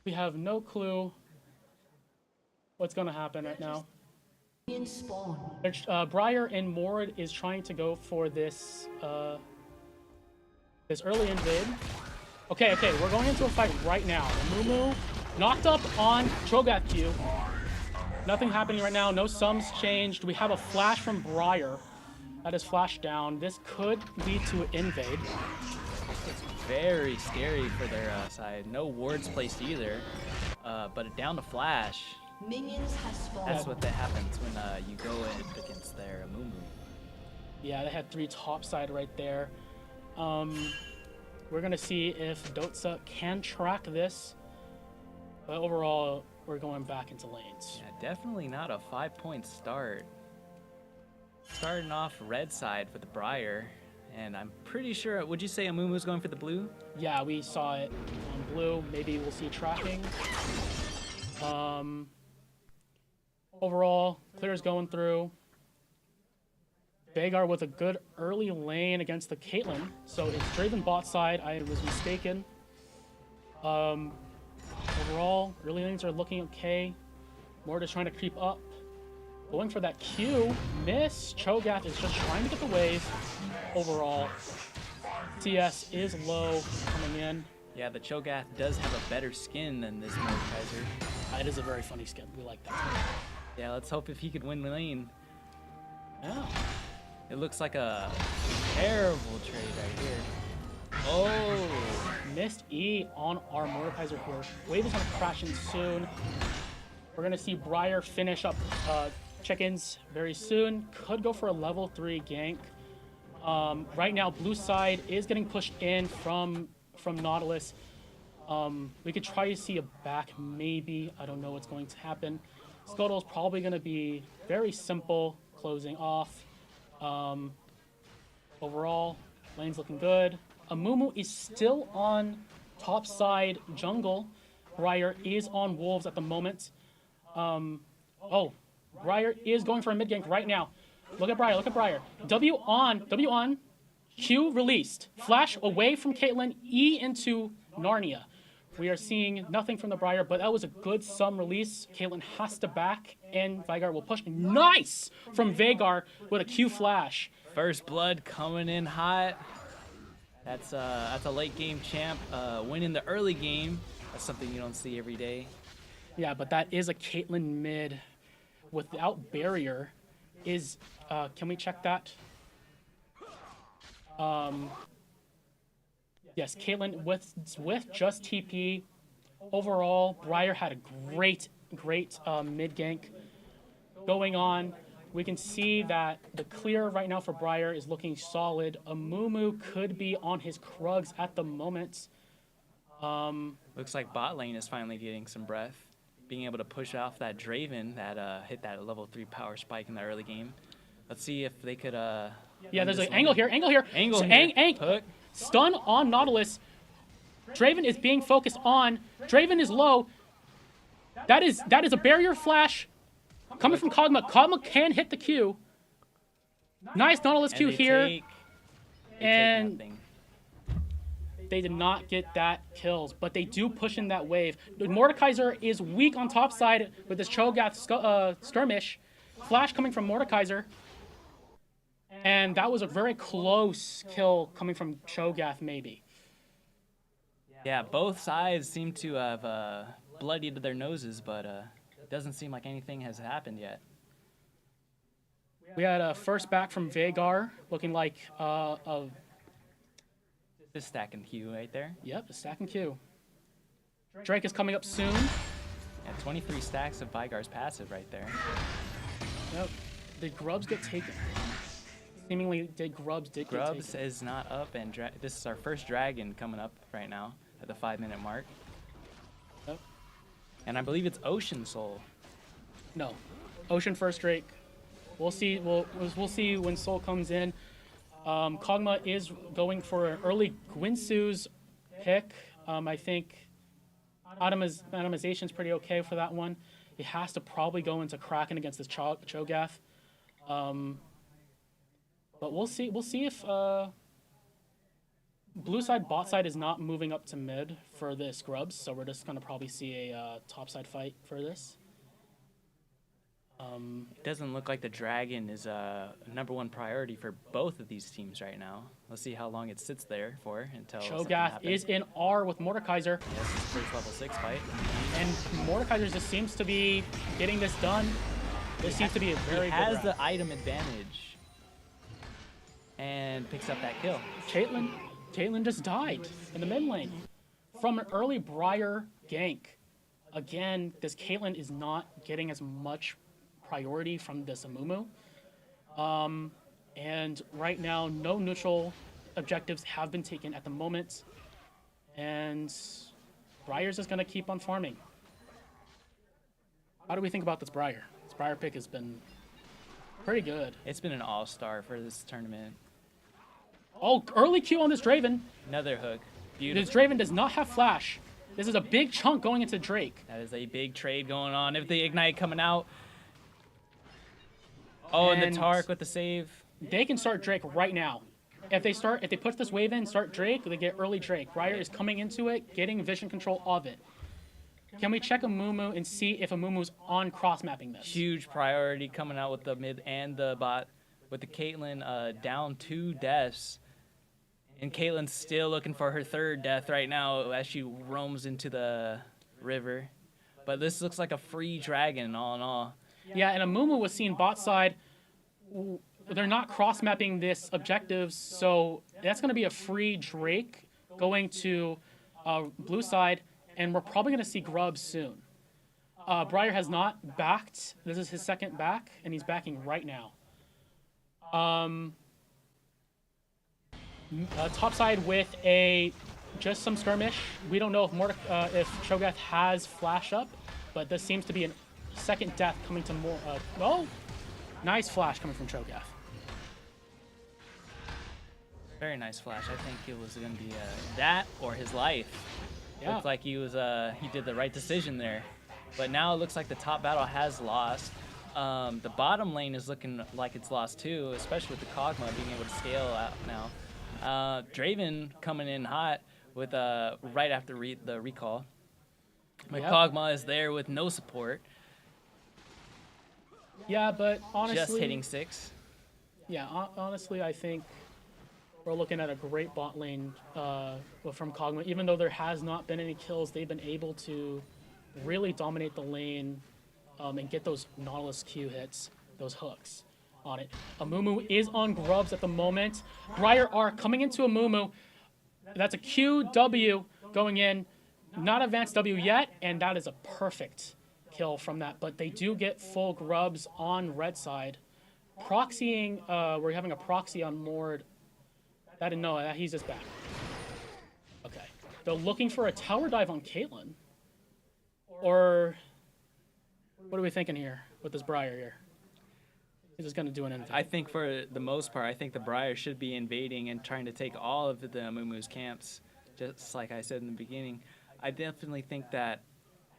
we have no clue what's going to happen right now. Briar and Mord is trying to go for this this early invade. Okay, we're going into a fight right now. Mumu knocked up on Cho'Gath Q. Nothing happening right now. No sums changed. We have a flash from Briar. That is flashed down. This could lead to an invade. It's very scary for their side. No wards placed either. But down to flash. Minions have spawned. That's what that happens when you go in against their Mumu. Yeah, they had 3 topside right there. We're gonna see if Dotsa can track this. But overall, we're going back into lanes. Yeah, definitely not a 5-point start. Starting off red side with the Briar, and I'm pretty sure, would you say Amumu's going for the blue? Yeah, we saw it on blue. Maybe we'll see tracking. Overall, clear's going through. Vagar with a good early lane against the Caitlyn. So it's Draven bot side. I was mistaken. Overall, early lanes are looking okay. Mord is trying to creep up. Going for that Q. Miss. Cho'Gath is just trying to get the wave. Overall, CS is low coming in. Yeah, the Cho'Gath does have a better skin than this Mordekaiser. It is a very funny skin. We like that. Yeah, let's hope if he could win lane. Yeah. It looks like a terrible trade right here. Oh! Missed E on our Mordekaiser here. Wave is going to crash in soon. We're going to see Briar finish up check-ins very soon. Could go for a level 3 gank. Right now, blue side is getting pushed in from Nautilus. We could try to see a back, maybe. I don't know what's going to happen. Scuttle is probably going to be very simple, closing off. Overall, lane's looking good. Amumu is still on top side jungle. Briar is on Wolves at the moment. Briar is going for a mid gank right now. Look at Briar. W on. Q released. Flash away from Caitlyn. E into Narnia. We are seeing nothing from the Briar, but that was a good sum release. Caitlyn has to back, and Vigar will push. Nice from Vagar with a Q flash. First blood coming in hot. That's a late game champ. Winning the early game. That's something you don't see every day. Yeah, but that is a Caitlyn mid without barrier. Can we check that? Yes, Caitlyn with just TP. Overall, Briar had a great mid gank going on. We can see that the clear right now for Briar is looking solid. Amumu could be on his Krugs at the moment. Looks like bot lane is finally getting some breath. Being able to push off that Draven that hit that level 3 power spike in the early game. Let's see if they could. Yeah, there's an angle here. Angle So here. Hook. Stun on Nautilus. Draven is being focused on. Draven is low. That is a barrier flash coming from Kog'Maw. Kog'Maw can hit the Q. Nice Nautilus Q here. And nothing. they did not get that kills, but they do push in that wave. Mordekaiser is weak on top side with this Cho'Gath skirmish. Flash coming from Mordekaiser. And that was a very close kill coming from Cho'Gath, maybe. Yeah, both sides seem to have bloodied their noses, but it doesn't seem like anything has happened yet. We had a first back from Vagar, looking like This stack and Q right there. Yep, a stack and Q. Drake is coming up soon. Yeah, 23 stacks of Vigar's passive right there. Yep. Did Grubs get taken? Seemingly, Grubs get taken. Grubs is not up, and this is our first dragon coming up right now at the 5-minute mark. Yep. And I believe it's Ocean Soul. No, Ocean first Drake. We'll see. We'll see when Soul comes in. Kog'Maw is going for an early Gwinsu's pick. I think Atomization's pretty okay for that one. He has to probably go into Kraken against this Cho'Gath. But we'll see. We'll see if blue side, bot side is not moving up to mid for this Grubs. So we're just gonna probably see a top side fight for this. It doesn't look like the dragon is a #1 priority for both of these teams right now. Let's see how long it sits there for until Cho'Gath is in R with Mordekaiser. Yes, it's first level 6 fight. And Mordekaiser just seems to be getting this done. This seems to be a very He good has round. the item advantage and picks up that kill. Caitlyn just died in the mid lane from an early Briar gank. Again, this Caitlyn is not getting as much priority from this Amumu. And right now, no neutral objectives have been taken at the moment. And Briar's just going to keep on farming. How do we think about this Briar? This Briar pick has been pretty good. It's been an all-star for this tournament. Oh, early Q on this Draven. Another hook. Beautiful. This Draven does not have flash. This is a big chunk going into Drake. That is a big trade going on. If the Ignite coming out. Oh, and the Tark with the save. They can start Drake right now. If they put this wave in, start Drake, they get early Drake. Briar is coming into it, getting vision control of it. Can we check Amumu and see if Amumu's on cross-mapping this? Huge priority coming out with the mid and the bot. With the Caitlyn down 2 deaths. And Caitlyn's still looking for her 3rd death right now as she roams into the river. But this looks like a free dragon all in all. Yeah, and Amumu was seen bot side. They're not cross-mapping this objectives, so that's going to be a free Drake going to blue side, and we're probably going to see Grubs soon. Briar has not backed. This is his 2nd back, and he's backing right now. Top side with just some skirmish. We don't know if Cho'Gath has flash up, but this seems to be a 2nd death coming to more. Oh, nice flash coming from Cho'Gath. Very nice flash. I think it was going to be that or his life. Yeah. Looked like he did the right decision there. But now it looks like the top battle has lost. The bottom lane is looking like it's lost too, especially with the Kog'Maw being able to scale out now. Draven coming in hot with right after the recall. My Yep. Kog'Maw is there with no support, Yeah, but honestly, just hitting 6. Yeah, honestly, I think we're looking at a great bot lane from Kog'Maw. Even though there has not been any kills, they've been able to really dominate the lane and get those Nautilus Q hits, those hooks on it. Amumu is on Grubs at the moment. Briar R coming into Amumu. That's a QW going in. Not advanced W yet, and that is a perfect kill from that. But they do get full Grubs on red side. Proxying, we're having a proxy on Mord. I didn't know that. He's just back. Okay. They're looking for a tower dive on Caitlyn. Or what are we thinking here with this Briar here? He's just going to do anything. I think for the most part, I think the Briar should be invading and trying to take all of the Amumu's camps, just like I said in the beginning. I definitely think that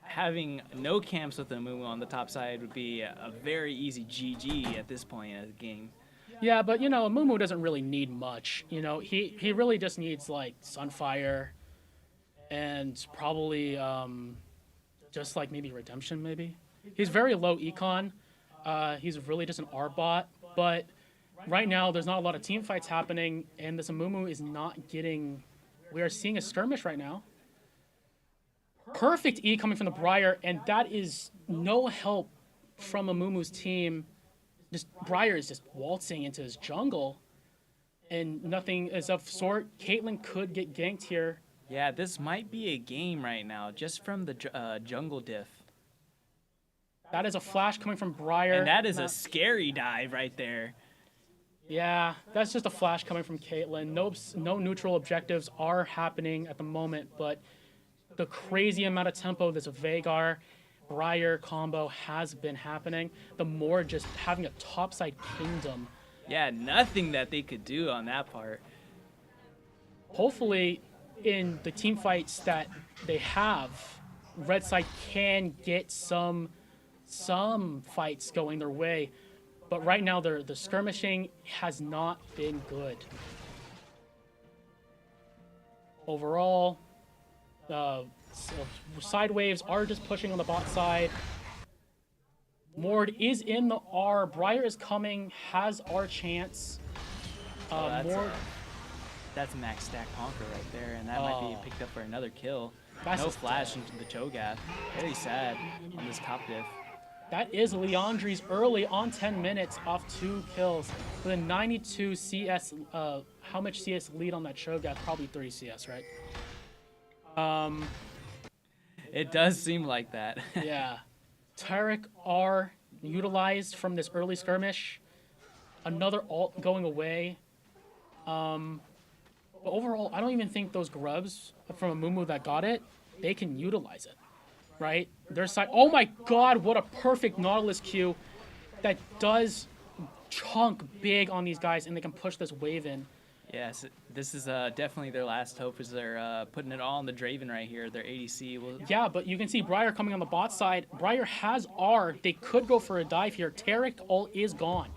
having no camps with Amumu on the top side would be a very easy GG at this point in the game. Yeah, but, you know, Amumu doesn't really need much. You know, he really just needs, like, Sunfire and probably just, like, maybe Redemption, maybe. He's very low econ. He's really just an R-bot. But right now, there's not a lot of team fights happening, and this Amumu is not getting... We are seeing a skirmish right now. Perfect E coming from the Briar, and that is no help from Amumu's team. Just Briar is just waltzing into his jungle, and nothing is of sort. Caitlyn could get ganked here. Yeah, this might be a game right now, just from the jungle diff. That is a flash coming from Briar. And that is a scary dive right there. Yeah, that's just a flash coming from Caitlyn. No neutral objectives are happening at the moment, but the crazy amount of tempo this Veigar Briar combo has been happening. The more just having a topside kingdom. Yeah, nothing that they could do on that part. Hopefully, in the team fights that they have, red side can get some fights going their way. But right now, the skirmishing has not been good. Overall, side waves are just pushing on the bot side. Mord is in the R. Briar is coming, has R chance. Mord. That's max stack Honker right there, and that might be picked up for another kill. No flash into the Cho'Gath. Very sad on this top diff. That is Leandri's early on 10 minutes off 2 kills with a 92 CS. How much CS lead on that Cho'Gath? Probably 30 CS, right? It does seem like that. Yeah. Tarek R utilized from this early skirmish. Another ult going away. But overall, I don't even think those grubs from Amumu that got it, they can utilize it. Right? Their side. Oh my god, what a perfect Nautilus Q that does chunk big on these guys, and they can push this wave in. Yes, this is definitely their last hope, is they're putting it all on the Draven right here. Their ADC will... Yeah, but you can see Briar coming on the bot side. Briar has R. They could go for a dive here. Tarek ult is gone.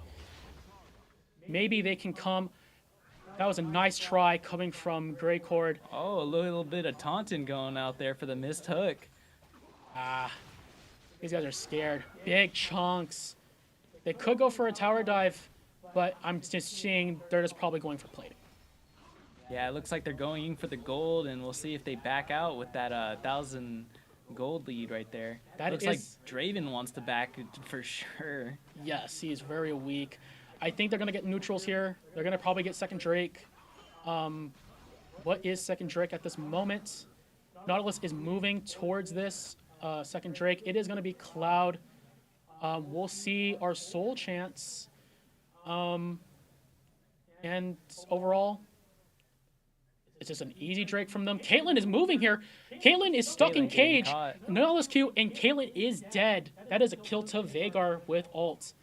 Maybe they can come... That was a nice try coming from Greycord. Oh, a little bit of taunting going out there for the missed hook. These guys are scared. Big chunks. They could go for a tower dive, but I'm just seeing they're just probably going for plating. Yeah, it looks like they're going for the gold, and we'll see if they back out with that 1,000 gold lead right there. That looks like Draven wants to back it for sure. Yes, he is very weak. I think they're going to get neutrals here. They're going to probably get second Drake. What is second Drake at this moment? Nautilus is moving towards this second Drake. It is going to be Cloud. We'll see our soul chance. And overall, it's just an easy Drake from them. Caitlyn is moving here. Caitlyn is stuck in cage. Nautilus Q, and Caitlyn is dead. That is a kill to Veigar with ult.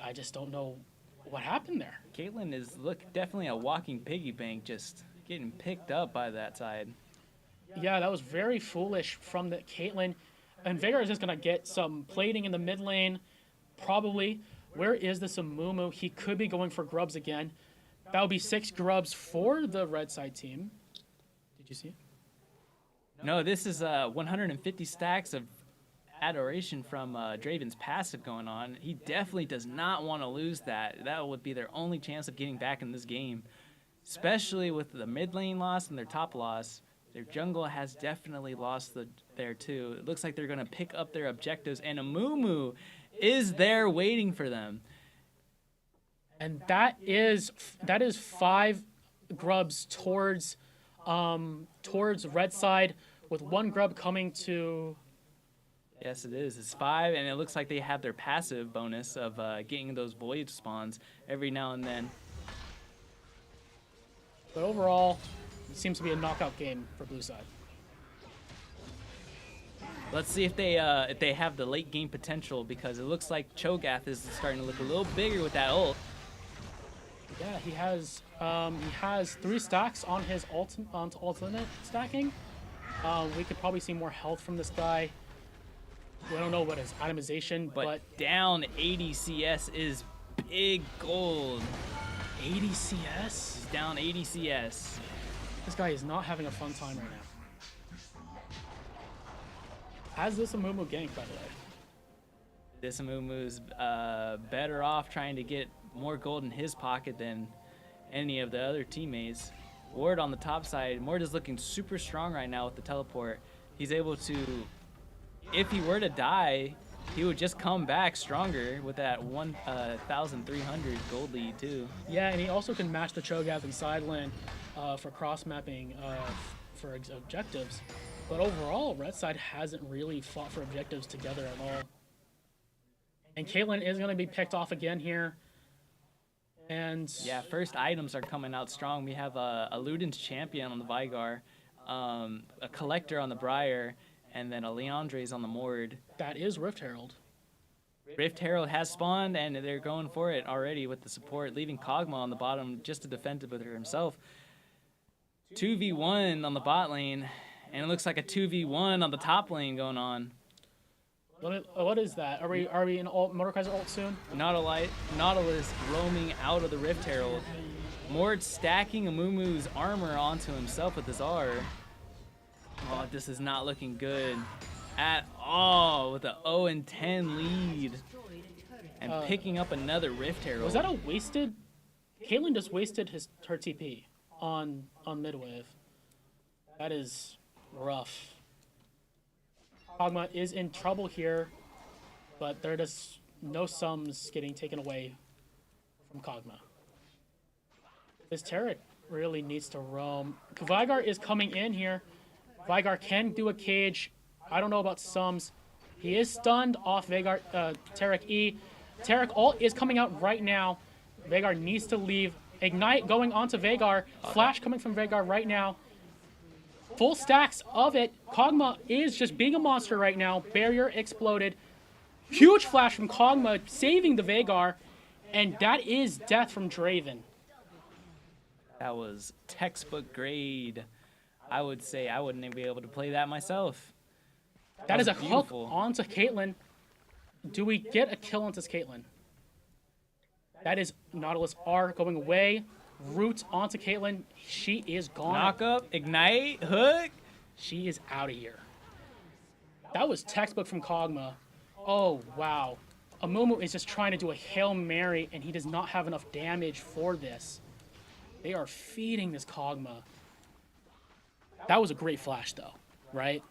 I just don't know what happened there. Caitlyn is, definitely a walking piggy bank, just getting picked up by that side. Yeah, that was very foolish from the Caitlyn. And Veigar is just going to get some plating in the mid lane, probably. Where is this Amumu? He could be going for grubs again. That would be 6 grubs for the red side team. you see it? No, this is 150 stacks of adoration from Draven's passive going on. He definitely does not want to lose that. That would be their only chance of getting back in this game, especially with the mid lane loss and their top loss. Their jungle has definitely lost there too. It looks like they're going to pick up their objectives, and Amumu is there waiting for them. And that is 5 grubs towards red side, with 1 grub coming to. Yes, it is. It's 5, and it looks like they have their passive bonus of getting those void spawns every now and then. But overall, it seems to be a knockout game for blue side. Let's see if they have the late game potential, because it looks like Cho'Gath is starting to look a little bigger with that ult. Yeah, he has 3 stacks on his ultimate stacking. We could probably see more health from this guy. We don't know what his itemization, but down 80 CS is big gold. 80 CS? He's down 80 CS. This guy is not having a fun time right now. Has this Amumu ganked, by the way? This Amumu's better off trying to get more gold in his pocket than any of the other teammates. Ward on the top side. Ward is looking super strong right now with the teleport. He's able to, if he were to die, he would just come back stronger with that 1,300 gold lead too. Yeah, and he also can match the Cho'Gath in side lane for cross-mapping for objectives. But overall, red side hasn't really fought for objectives together at all. And Caitlyn is going to be picked off again here. And yeah, first items are coming out strong. We have a Luden's Champion on the Vigar, a Collector on the Briar, and then a Leandre's on the Mord. That is Rift Herald. Rift Herald has spawned, and they're going for it already with the support, leaving Kog'Maw on the bottom just to defend it with himself. 2v1 on the bot lane, and it looks like a 2v1 on the top lane going on. What is that? Are we in Mordekaiser ult soon? Nautilus roaming out of the Rift Herald. Mord stacking Amumu's armor onto himself with his R. Oh, this is not looking good at all with a 0-10 lead. And picking up another Rift Herald. Was that a wasted? Caitlyn just wasted her TP on midwave. That is rough. Kog'Maw is in trouble here, but there are just no sums getting taken away from Kog'Maw. This Taric really needs to roam. Vigar is coming in here. Vigar can do a cage. I don't know about sums. He is stunned off Taric E. Taric ult is coming out right now. Veigar needs to leave. Ignite going onto Veigar. Flash coming from Veigar right now. Full stacks of it. Kog'Maw is just being a monster right now. Barrier exploded. Huge flash from Kog'Maw, saving the Veigar. And that is death from Draven. That was textbook grade. I would say I wouldn't even be able to play that myself. That is a beautiful hook onto Caitlyn. Do we get a kill onto Caitlyn? That is Nautilus R going away. Root onto Caitlyn. She is gone. Knock up, ignite, hook. She is out of here. That was textbook from Kog'Maw. Oh, wow. Amumu is just trying to do a Hail Mary, and he does not have enough damage for this. They are feeding this Kog'Maw. That was a great flash, though, right?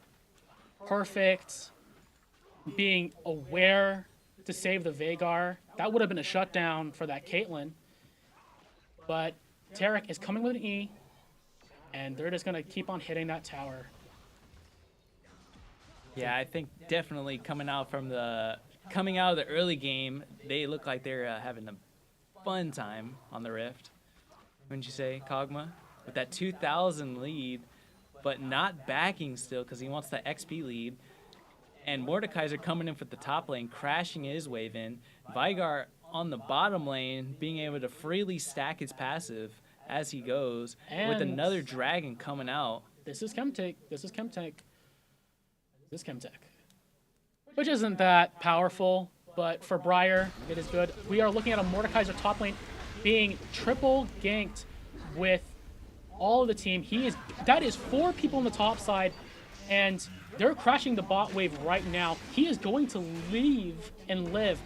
Perfect. Being aware to save the Veigar. That would have been a shutdown for that Caitlyn. But Taric is coming with an E, and they're just going to keep on hitting that tower. Yeah, I think definitely coming out of the early game, they look like they're having a fun time on the Rift. Wouldn't you say, Kog'Maw? With that 2,000 lead, but not backing still because he wants the XP lead. And Mordekaiser coming in for the top lane, crashing his wave in. Vigar on the bottom lane, being able to freely stack his passive as he goes, and with another dragon coming out. This is Chemtech. Which isn't that powerful, but for Briar, it is good. We are looking at a Mordekaiser top lane being triple ganked with all of the team. That is 4 people on the top side, and they're crashing the bot wave right now. He is going to leave and live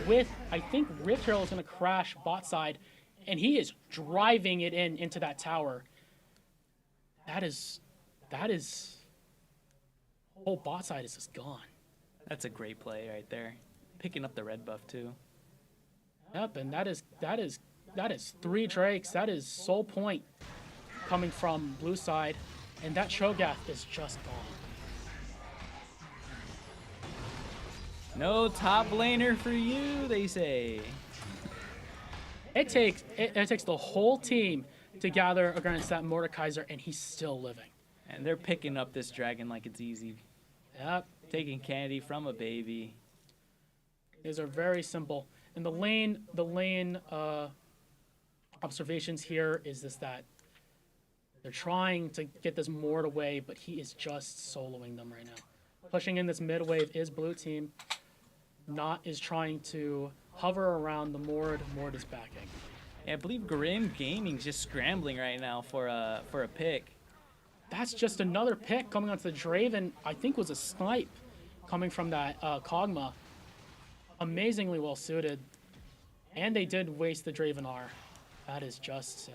with, I think Rift Herald is going to crash bot side, and he is driving it into that tower. That is, whole bot side is just gone. That's a great play right there. Picking up the red buff too. Yep, and that is 3 Drakes. That is Soul Point coming from blue side, and that Cho'Gath is just gone. No top laner for you, they say. It takes the whole team to gather against that Mordekaiser, and he's still living. And they're picking up this dragon like it's easy. Yep. Taking candy from a baby. These are very simple. And the lane observations here is that they're trying to get this Mord away, but he is just soloing them right now. Pushing in this mid wave is blue team. Not is trying to hover around the Mord. Mord is backing. Yeah, I believe Grim Gaming's just scrambling right now for a pick. That's just another pick coming onto the Draven. I think was a snipe coming from that Kog'Maw. Amazingly well suited. And they did waste the Draven R. That is just sad.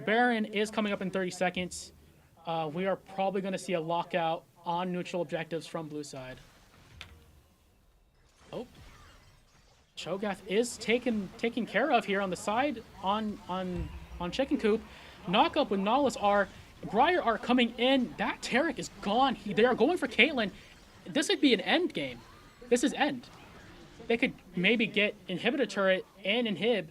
Baron is coming up in 30 seconds. We are probably going to see a lockout on neutral objectives from blue side. Oh. Cho'Gath is taken care of here on the side on Chicken Coop. Knock up with Nautilus R. Briar are coming in. That Taric is gone. They are going for Caitlyn. This would be an end game. This is end. They could maybe get Inhibitor Turret and Inhib,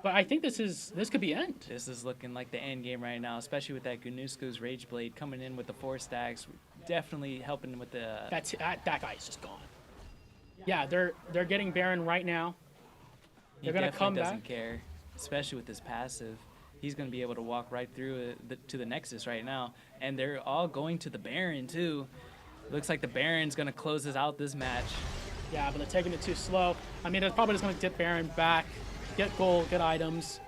but I think this could be end. This is looking like the end game right now, especially with that Gunusku's Rage Blade coming in with the 4 stacks. Definitely helping with the... That guy is just gone. Yeah, they're getting Baron right now. They're going to come back. He definitely doesn't care, especially with his passive. He's going to be able to walk right through to the Nexus right now. And they're all going to the Baron, too. Looks like the Baron's going to close us out this match. Yeah, but they're taking it too slow. I mean, they're probably just going to dip Baron back, get gold, get items,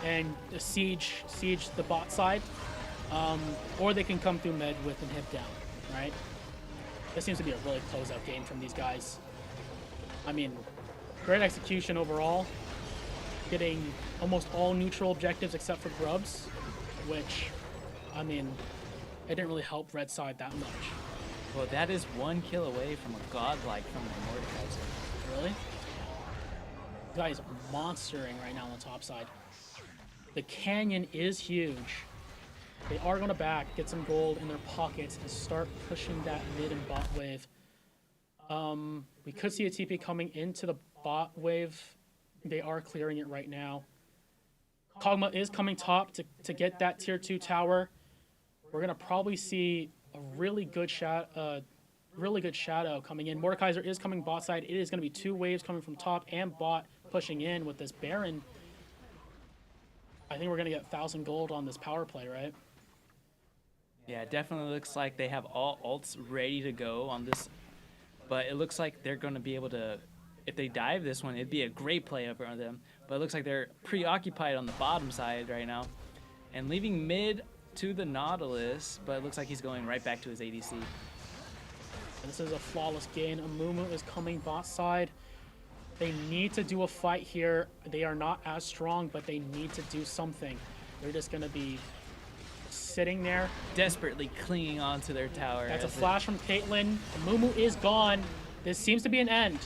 and siege the bot side. Or they can come through mid with Inhib down, right? This seems to be a really closeout game from these guys. I mean, great execution overall. Getting almost all neutral objectives except for Grubs, which, I mean, it didn't really help red side that much. Well, that is 1 kill away from a godlike from the Mordekaiser. Really? This guy is monstering right now on the top side. The canyon is huge. They are going to back, get some gold in their pockets, and start pushing that mid and bot wave. We could see a TP coming into the bot wave. They are clearing it right now. Kog'Maw is coming top to get that tier 2 tower. We're gonna probably see a really good shadow coming in. Mordekaiser is coming bot side. It is gonna be 2 waves coming from top and bot pushing in with this Baron. I think we're gonna get 1,000 gold on this power play, right? Yeah, it definitely looks like they have all ults ready to go on this, but it looks like they're gonna be able to. If they dive this one, it'd be a great play up on them. But it looks like they're preoccupied on the bottom side right now. And leaving mid to the Nautilus, but it looks like he's going right back to his ADC. This is a flawless gain. Amumu is coming bot side. They need to do a fight here. They are not as strong, but they need to do something. They're just going to be sitting there. Desperately clinging onto their tower. That's a flash from Caitlyn. Amumu is gone. This seems to be an end.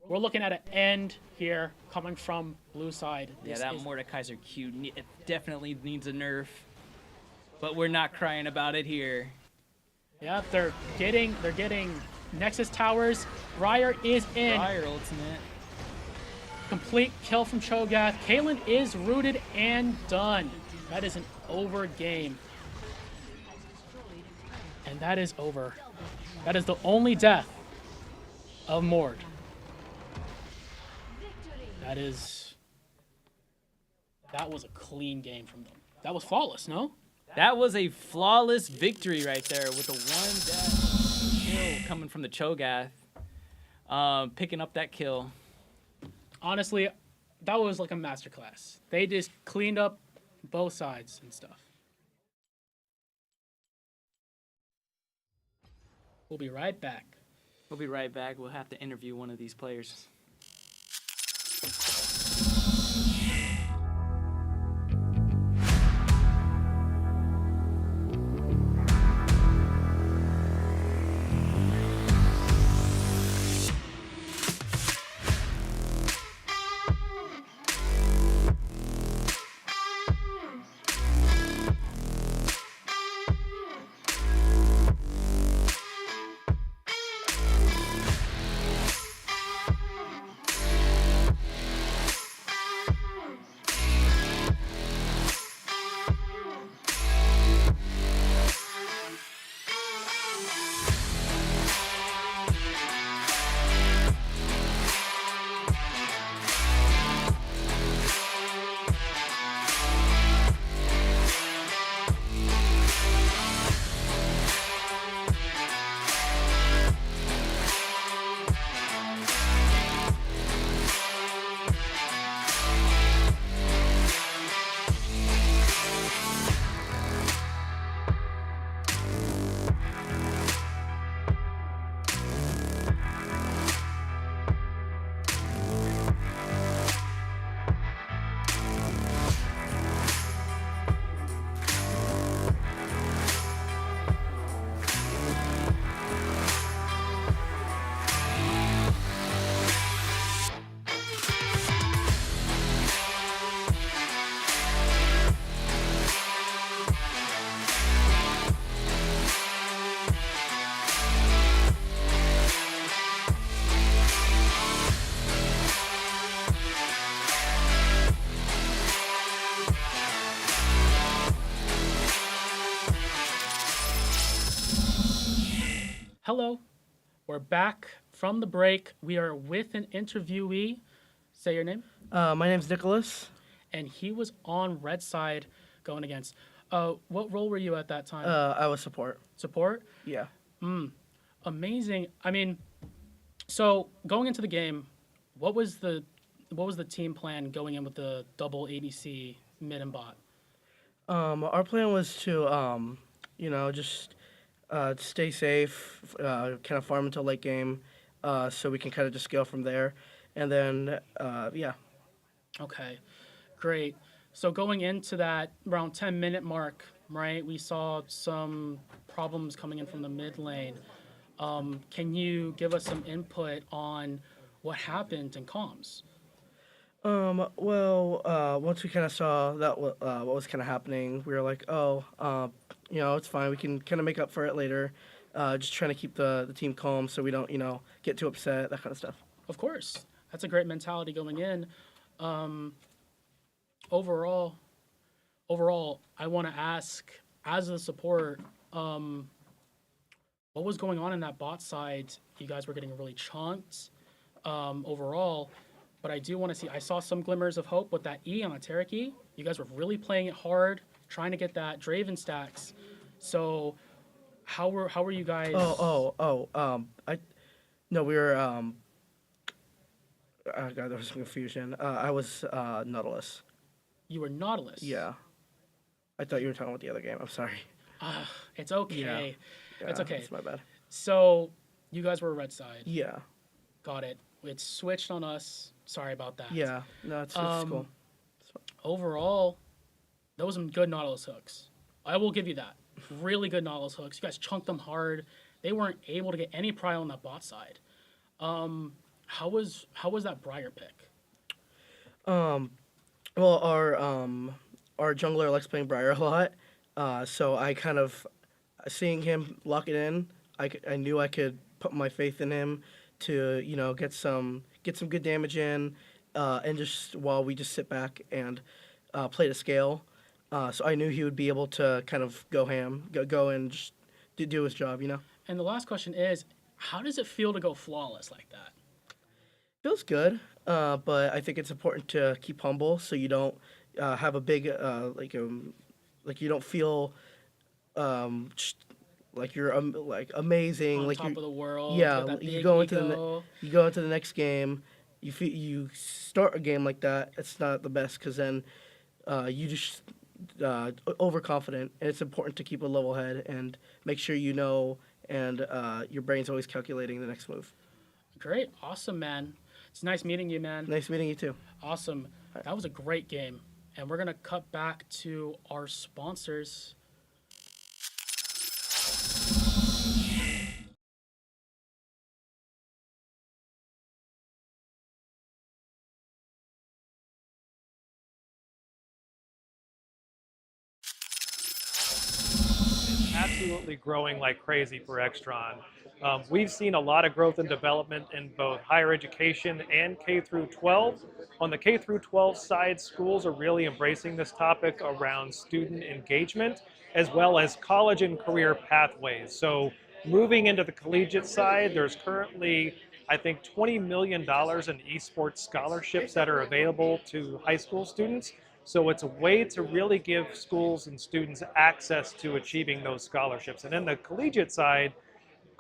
We're looking at an end here coming from blue side. Yeah, that Mordekaiser Q it definitely needs a nerf, but we're not crying about it here. Yeah, they're getting Nexus towers. Briar is in. Briar ultimate. Complete kill from Cho'Gath. Caitlyn is rooted and done. That is an over game. And that is over. That is the only death of Mord. That was a clean game from them. That was flawless, no? That was a flawless victory right there with a 1 death kill coming from the Cho'Gath. Picking up that kill. Honestly, that was like a masterclass. They just cleaned up both sides and stuff. We'll be right back. We'll be right back. We'll have to interview one of these players. Hello, we're back from the break. We are with an interviewee. Say your name. My name's Nicholas. And he was on red side going against. What role were you at that time? I was support. Support? Yeah. Amazing. I mean, so going into the game, what was the team plan going in with the double ADC mid and bot? Our plan was to, just stay safe, kind of farm until late game, so we can kind of just scale from there. And then, yeah. Okay, great. So going into that around 10-minute mark, right, we saw some problems coming in from the mid lane. Can you give us some input on what happened in comms? Once we kind of saw that what was kind of happening, we were like, it's fine. We can kind of make up for it later. Just trying to keep the team calm so we don't, get too upset, that kind of stuff. Of course. That's a great mentality going in. Overall, I want to ask, as a support, what was going on in that bot side? You guys were getting really chunked overall. But I do want to see, I saw some glimmers of hope with that E on a Tarek E. You guys were really playing it hard, trying to get that Draven stacks. So how were you guys? We were, God, there was some confusion. I was Nautilus. You were Nautilus? Yeah. I thought you were talking about the other game. I'm sorry. It's okay. Yeah, it's okay. It's my bad. So you guys were red side. Yeah. Got it. It switched on us. Sorry about that. Yeah. No, it's cool. Overall, those were some good Nautilus hooks. I will give you that. Really good Nautilus hooks. You guys chunked them hard. They weren't able to get any prio on that bot side. How was that Briar pick? Our jungler likes playing Briar a lot. So I kind of, seeing him lock it in, I knew I could put my faith in him to, get some good damage in, and just while we just sit back and play to scale. So I knew he would be able to kind of go ham, go and just do his job, And the last question is, how does it feel to go flawless like that? Feels good, but I think it's important to keep humble so you don't have a big you don't feel like you're amazing, on top of the world. Yeah, you go into the next game. You start a game like that. It's not the best because then you overconfident, and it's important to keep a level head and make sure you know and your brain's always calculating the next move. Great. Awesome, man. It's nice meeting you, man. Nice meeting you too. Awesome. That was a great game. And we're going to cut back to our sponsors. Absolutely growing like crazy for Extron. We've seen a lot of growth and development in both higher education and K through 12. On the K through 12 side, schools are really embracing this topic around student engagement as well as college and career pathways. So moving into the collegiate side, there's currently, I think, $20 million in esports scholarships that are available to high school students. So it's a way to really give schools and students access to achieving those scholarships. And in the collegiate side,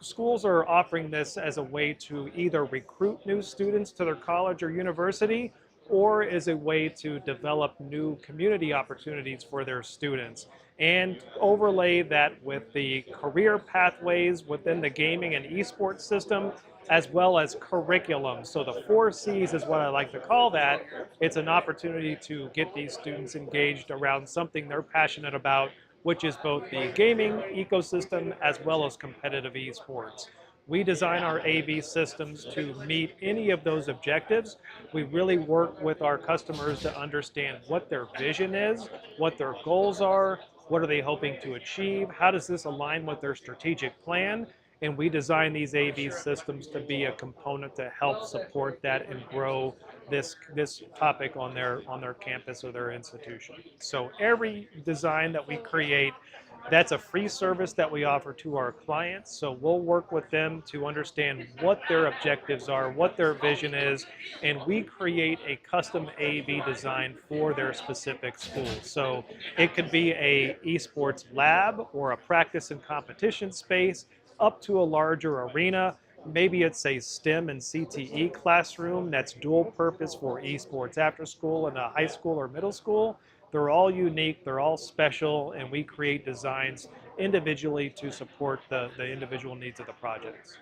schools are offering this as a way to either recruit new students to their college or university, or as a way to develop new community opportunities for their students, and overlay that with the career pathways within the gaming and esports system, as well as curriculum. So the 4 C's is what I like to call that. It's an opportunity to get these students engaged around something they're passionate about, which is both the gaming ecosystem as well as competitive esports. We design our AV systems to meet any of those objectives. We really work with our customers to understand what their vision is, what their goals are, what are they hoping to achieve, how does this align with their strategic plan, and we design these AV systems to be a component to help support that and grow this topic on their campus or their institution. So every design that we create, that's a free service that we offer to our clients. So we'll work with them to understand what their objectives are, what their vision is, and we create a custom AV design for their specific school. So it could be a esports lab or a practice and competition space, up to a larger arena. Maybe it's a STEM and CTE classroom that's dual purpose for esports after school in a high school or middle school. They're all unique, they're all special, and we create designs individually to support the individual needs of the projects.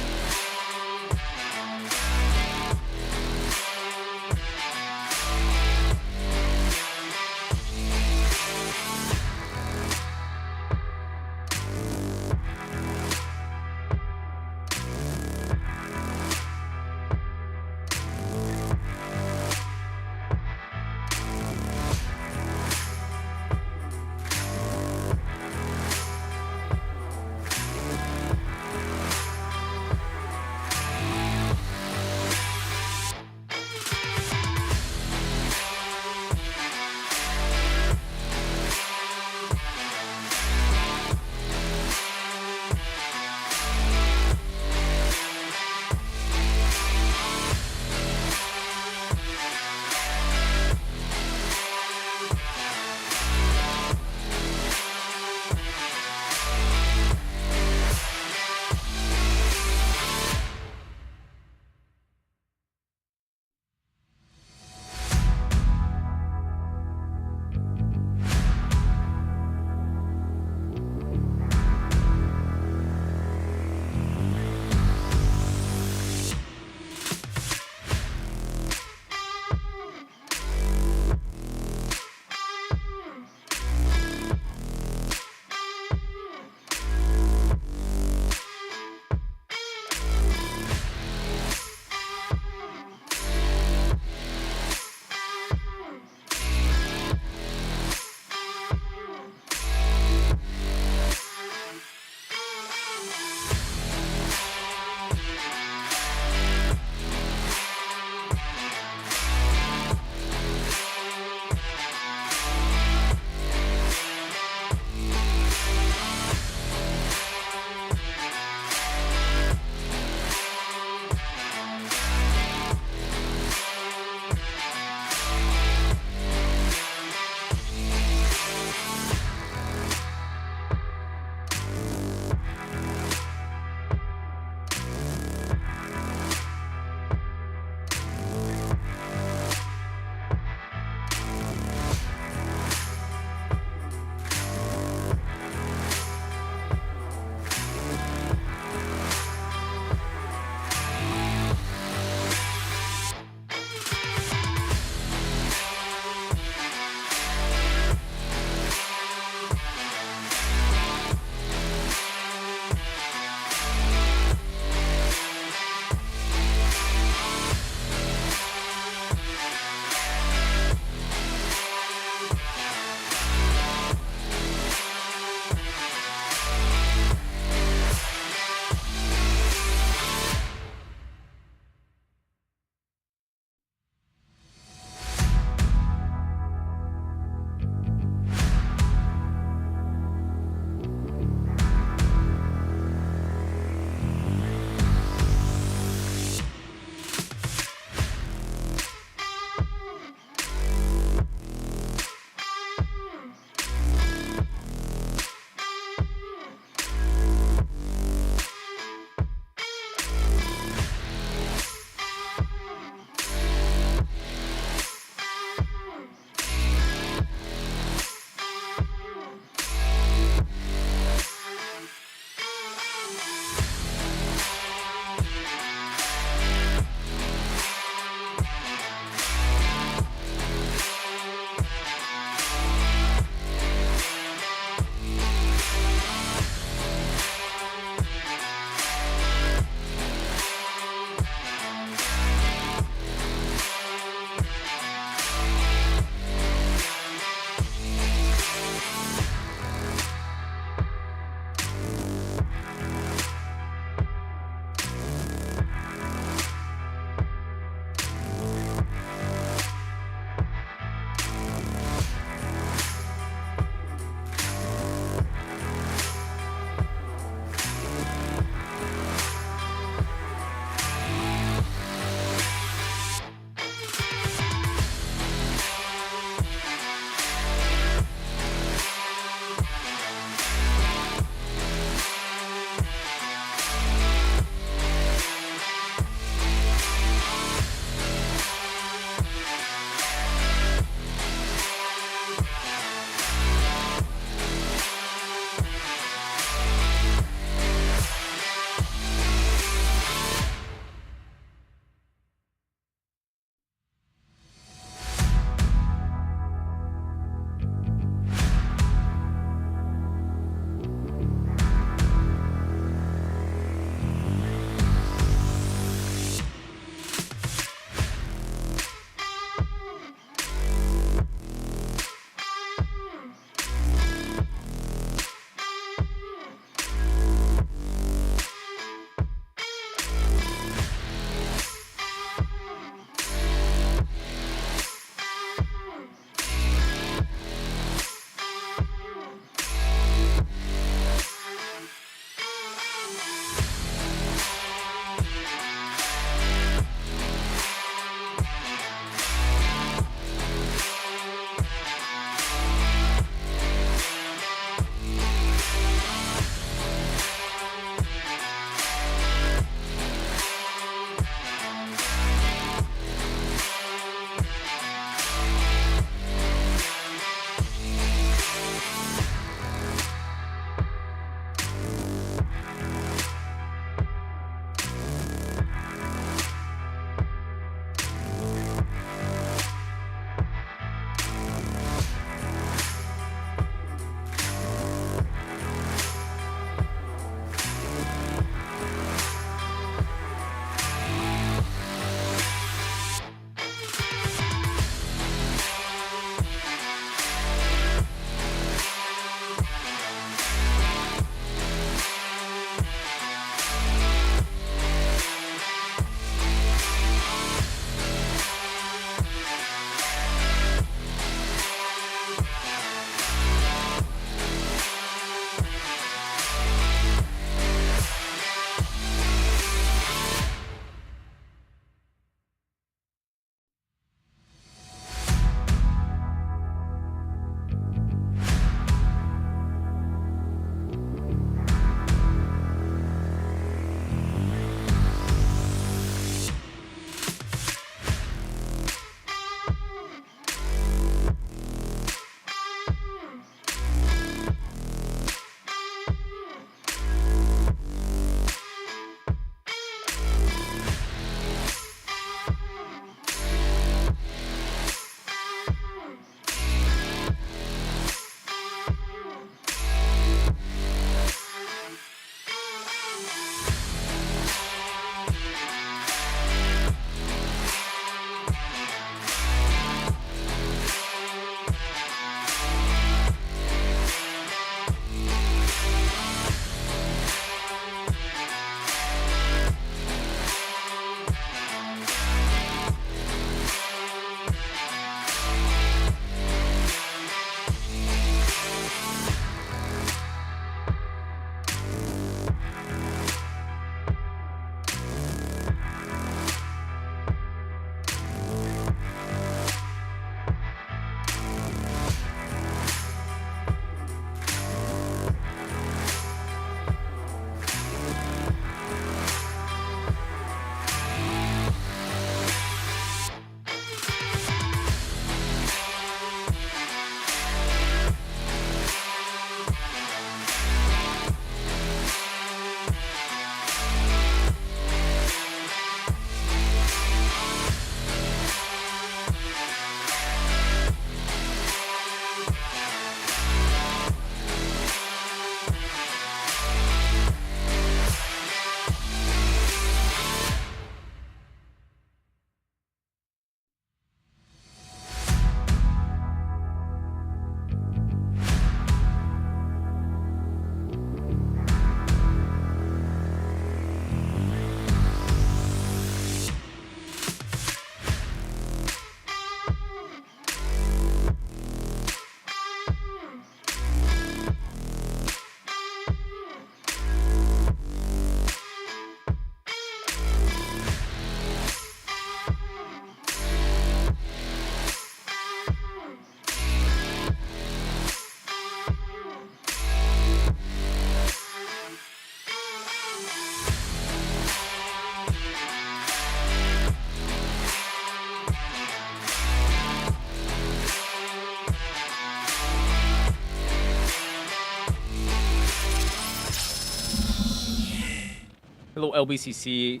Hello, LBCC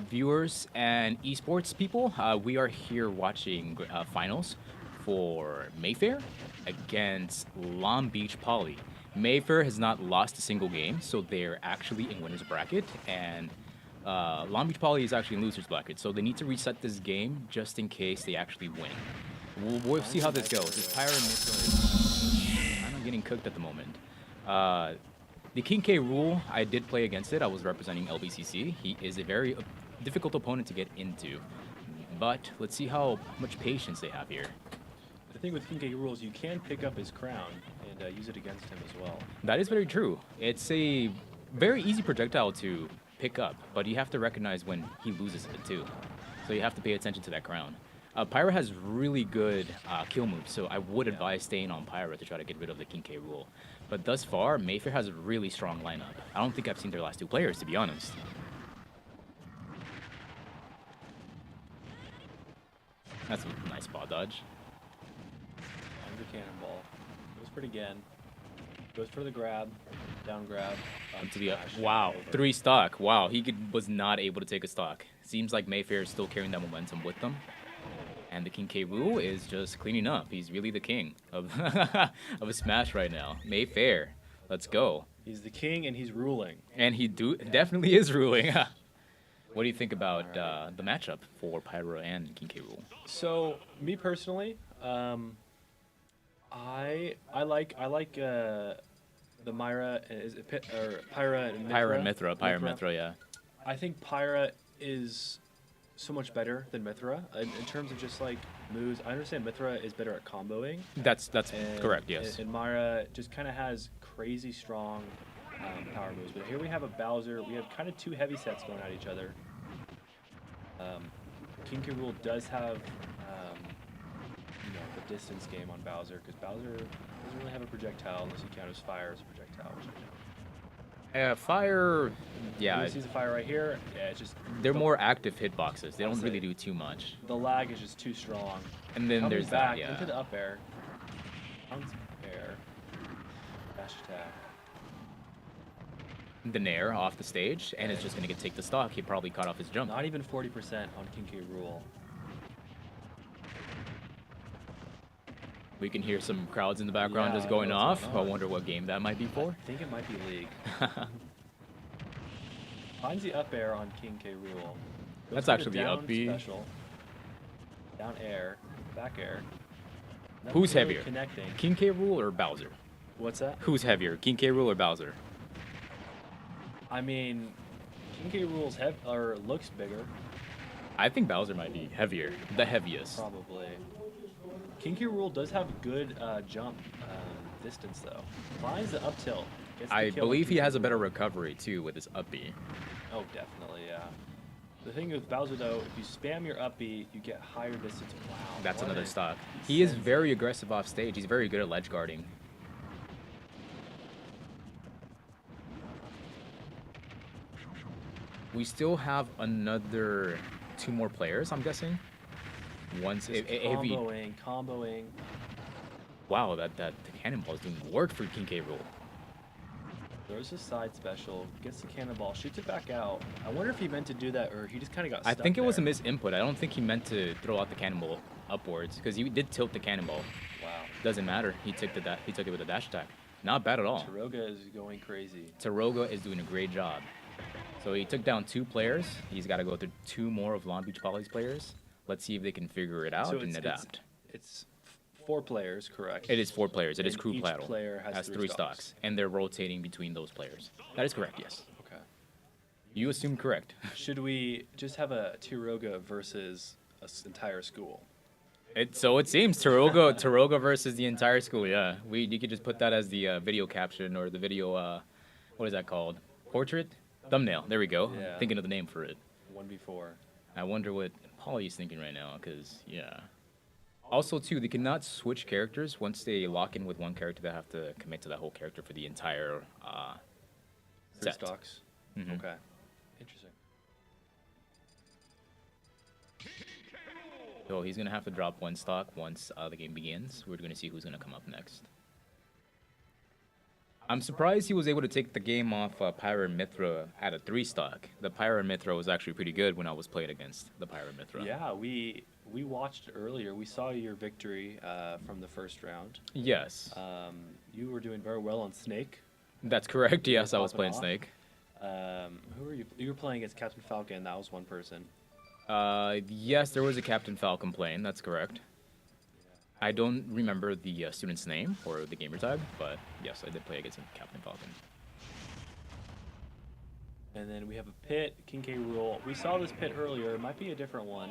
viewers and esports people. We are here watching finals for Mayfair against Long Beach Poly. Mayfair has not lost a single game, so they're actually in winner's bracket, and Long Beach Poly is actually in loser's bracket. So they need to reset this game just in case they actually win. We'll see how this goes. This Pyro and Mithra is kind of getting cooked at the moment. The King K rule, I did play against it. I was representing LBCC. He is a very difficult opponent to get into. But let's see how much patience they have here. The thing with King K rules, you can pick up his crown and use it against him as well. That is very true. It's a very easy projectile to pick up, but you have to recognize when he loses it too. So you have to pay attention to that crown. Pyra has really good kill moves, so I would advise staying on Pyra to try to get rid of the King K rule. But thus far, Mayfair has a really strong lineup. I don't think I've seen their last two players, to be honest. That's a nice ball dodge. Under cannonball. Goes for it again. Goes for the grab. Down grab. To the wow, 3 stock. Wow, was not able to take a stock. Seems like Mayfair is still carrying that momentum with them. And the King K. Rool is just cleaning up. He's really the king of of a Smash right now. Mayfair, let's go. He's the king and he's ruling. And he definitely is ruling. What do you think about the matchup for Pyro and King K. Rool? So me personally, I like the Myra is it Pyra and Mithra? Pyra and Mithra. Pyra and Mithra, yeah. I think Pyra is so much better than Mithra in terms of just like moves. I understand Mithra is better at comboing. That's correct, yes. And Myra just kind of has crazy strong power moves. But here we have a Bowser. We have kind of 2 heavy sets going at each other. King K. Rool does have the distance game on Bowser because Bowser doesn't really have a projectile unless he counters fire as a projectile, which I know. Fire, yeah. You see the fire right here? Yeah, it's just... They're more active hitboxes. They don't really do too much. The lag is just too strong. And then there's back that, yeah. into the up air. Bounce air. Dash attack. The Nair off the stage, and it's just going to take the stock. He probably caught off his jump. Not even 40% on King K. Rool. We can hear some crowds in the background just going off. I wonder what game that might be for. I think it might be League. Finds the up air on King K. Rool. That's actually the up B. Special. Down air, back air. Who's really heavier? Connecting. King K. Rool or Bowser? What's that? Who's heavier, King K. Rool or Bowser? I mean, King K. Rool's looks bigger. I think Bowser might be heavier, the heaviest. Probably. King K. Rool does have good jump distance though. Finds the up tilt. I believe he has a better recovery too with his up B. Oh, definitely, yeah. The thing with Bowser though, if you spam your up B, you get higher distance. Wow. That's another stock. He is very aggressive off stage. He's very good at ledge guarding. We still have another 2 more players, I'm guessing. Once comboing. Wow, that cannonball is doing work for King K. Rool. Throws his side special, gets the cannonball, shoots it back out. I wonder if he meant to do that or he just kind of got stuck I think it was a there. misinput. I don't think he meant to throw out the cannonball upwards because he did tilt the cannonball. Wow. Doesn't matter. He took it with a dash attack. Not bad at all. Taroga is going crazy. Taroga is doing a great job. So he took down 2 players. He's got to go through 2 more of Long Beach Poly's players. Let's see if they can figure it out and adapt. It's 4 players, correct? It is 4 players. It is crew each battle. player has 3 stocks. And they're rotating between those players. That is correct, yes. Okay. You assumed correct. Should we just have a Taroga versus an entire school? So it seems Taroga versus the entire school. Yeah, you could just put that as the video caption or the video. What is that called? Portrait, thumbnail. There we go. Yeah. I'm thinking of the name for it. 1v4. I wonder what Paulie is thinking right now, because yeah. Also, too, they cannot switch characters once they lock in with one character. They have to commit to that whole character for the entire 3 stocks. Mm-hmm. Okay. Interesting. So he's gonna have to drop 1 stock once the game begins. We're gonna see who's gonna come up next. I'm surprised he was able to take the game off Pyra and Mithra at a 3 stock. The Pyra and Mithra was actually pretty good when I was playing against the Pyra and Mithra. Yeah, we watched earlier. We saw your victory from the first round. Yes. You were doing very well on Snake. That's correct. Yes, I was popping playing off. Snake. Who were you? You were playing against Captain Falcon. That was one person. Yes, there was a Captain Falcon playing. That's correct. I don't remember the student's name or the gamer tag, but yes, I did play against Captain Falcon. And then we have a Pit, King K. Rule. We saw this Pit earlier. It might be a different one.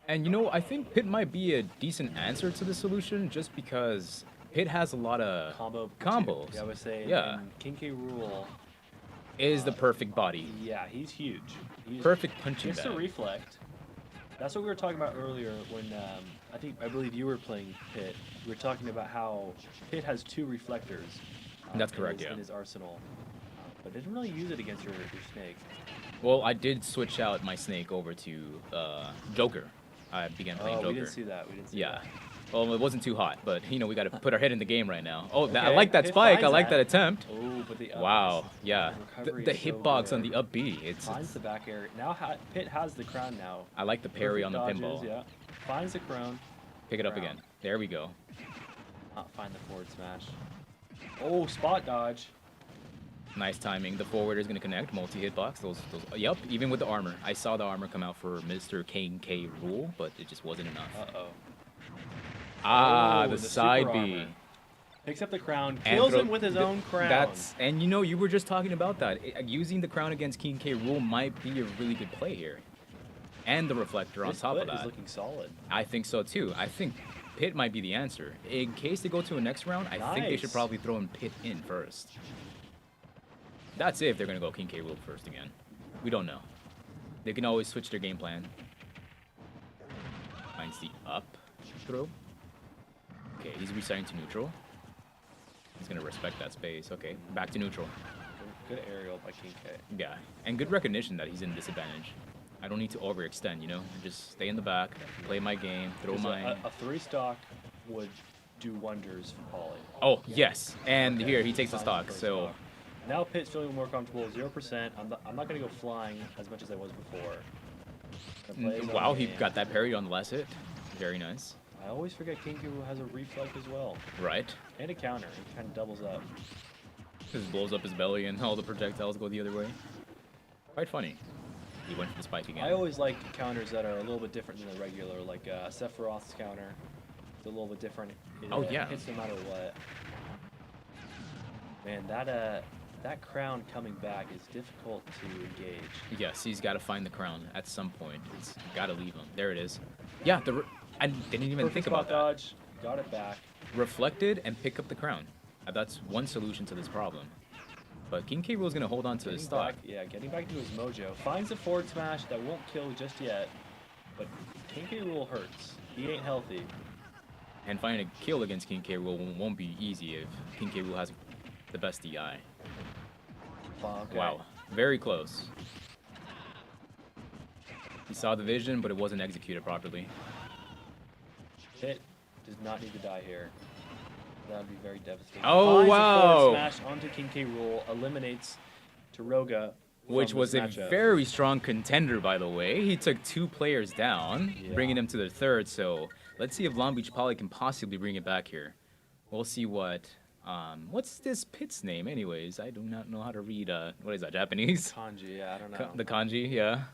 And you know, I think Pit might be a decent answer to the solution just because Pit has a lot of combos. Yeah, I was saying. Yeah. And King K. Rule Is the perfect body. Yeah, he's huge. He's Perfect punching Just to bag. reflect. That's what we were talking about earlier when I believe you were playing Pit. We were talking about how Pit has 2 reflectors. That's correct, in his arsenal, but didn't really use it against your Snake. Well, I did switch out my Snake over to Joker. I began playing Joker. We didn't see that. We didn't see that. Well, it wasn't too hot, but you know we got to put our head in the game right now. Oh, I Okay, like that Pit spike. I finds like that. that attempt. Oh, but the up Wow, is- yeah. recovery The is so hitbox on good. the up B. It's Finds the back air. Now Pit has the crown now. I like the parry on the Perfect pinball. dodges, Yeah. Finds the crown. Pick it up Crown. again. There we go. Not find the forward smash. Oh, spot dodge. Nice timing. The forward is going to connect. Multi-hitbox. Those. Yep, even with the armor. I saw the armor come out for Mr. King K. Rule, but it just wasn't enough. Uh-oh. Ah, Oh, the super side B. armor. Picks up the crown, And kills throw- him with his own crown. And you know, you were just talking about that. Using the crown against King K. Rule might be a really good play here. And the reflector on This top of split is that. looking solid. I think so too. I think Pit might be the answer. In case they go to a next round, I think they should Nice. probably throw in Pit in first. That's if they're going to go King K. Rule first again. We don't know. They can always switch their game plan. Finds the up throw. Okay, he's resetting to neutral. He's going to respect that space. Okay, back to neutral. Good aerial by King K. Yeah, and good recognition that he's in disadvantage. I don't need to overextend, you know? Just stay in the back, play my game, throw 'Cause my... A 3-stock would do wonders for Poly. Oh, yes. And Okay, here, he takes the finds stock, first so... stock. Now Pit's feeling more comfortable, 0%. I'm not going to go flying as much as I was before. Gonna play his own Wow, he game. got that parry on the last hit. Very nice. I always forget King K. has a reflect as well. Right. And a counter. He kind of doubles up. Just blows up his belly and all the projectiles go the other way. Quite funny. He went for the spike again. I always like counters that are a little bit different than the regular, like Sephiroth's counter. It's a little bit different. It, Oh, yeah. hits no matter what. Man, that crown coming back is difficult to engage. Yes, he's got to find the crown at some point. It's got to leave him. There it is. Yeah, I didn't even Perfect think spot about that. dodge. Got it back. Reflected and pick up the crown. That's one solution to this problem. But King K. Rool's going to hold on to his stock. Getting back to his mojo. Finds a forward smash that won't kill just yet. But King K. Rool hurts. He ain't healthy. And finding a kill against King K. Rool won't be easy if King K. Rool has the best DI. Okay. Wow, very close. He saw the vision, but it wasn't executed properly. Pit does not need to die here. That would be very devastating. Oh, Finds a wow. forward smash onto King K. Rool, eliminates Taroga. Which from was this a matchup. very strong contender, by the way. He took 2 players down, bringing them to the third. So let's see if Long Beach Poly can possibly bring it back here. We'll see what's this Pit's name, anyways? I do not know how to read. What is that? Japanese? Kanji, yeah, I don't know. The kanji, yeah.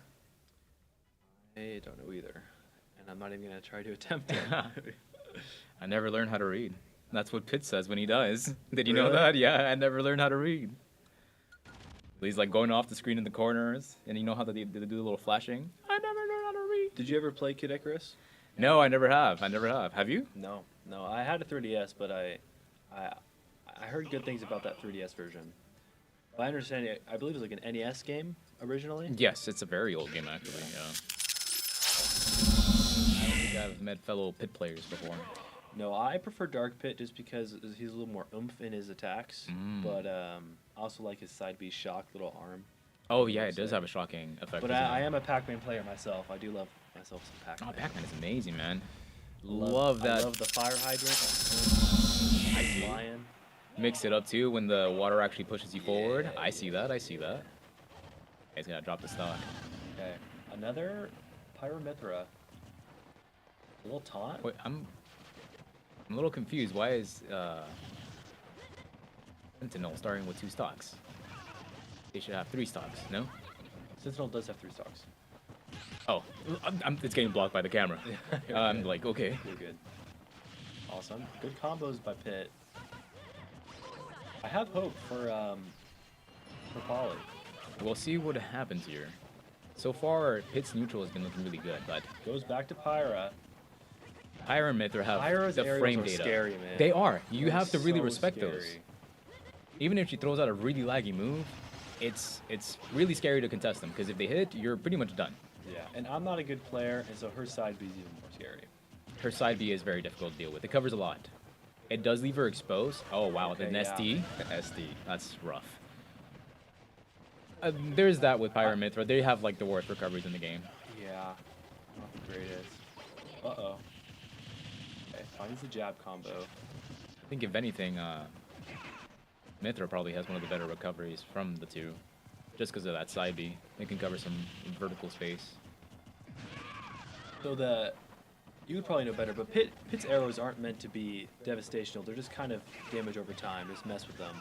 I don't know either, and I'm not even gonna try to attempt it. I never learned how to read. That's what Pitt says when he dies. Did you know Really? that? Yeah, I never learned how to read. He's like going off the screen in the corners, and you know how they do the little flashing? I never learned how to read. Did you ever play Kid Icarus? No, I never have. Have you? No. I had a 3DS, but I heard good things about that 3DS version. My understanding, I believe it was like an NES game originally. Yes, it's a very old game actually. Yeah. I don't think I've met fellow Pit players before. No, I prefer Dark Pit just because he's a little more oomph in his attacks. But I also like his side B shock little arm. Oh yeah, it does have a shocking effect. But doesn't I it? am a Pac-Man player myself. I do love myself some Pac-Man. Oh, Pac-Man is amazing, man. Love that. I love the fire hydrant. I do. Lion. mix it up too when the water actually pushes you forward. I see that. I see that. He's gonna drop the stock. Okay, another Pyromithra. A little taunt. Wait, I'm a little confused. Why is Sentinel starting with 2 stocks? They should have 3 stocks. No. Sentinel does have 3 stocks. Oh, it's getting blocked by the camera. I'm good. like, okay. You're good. Awesome. Good combos by Pit. I have hope for Poly. We'll see what happens here. So far, Pit's neutral has been looking really good, but Goes back to Pyra. Pyra and Mythra have Pyra's the aerials frame are data. scary, man. They are. You They're have to really so respect those. scary. Even if she throws out a really laggy move, it's really scary to contest them because if they hit, you're pretty much done. Yeah, and I'm not a good player, and so her side B is even more scary. Her side B is very difficult to deal with. It covers a lot. It does leave her exposed. Oh wow, Okay, the yeah. SD. The SD. That's rough. There's that with Pyra and Mythra. They have like the worst recoveries in the game. Yeah, not the greatest. Uh-oh. Okay, finds the jab combo. I think if anything, Mythra probably has one of the better recoveries from the two. Just because of that side B. They can cover some vertical space. So you would probably know better, but Pit's arrows aren't meant to be devastational. They're just kind of damage over time. Just mess with them.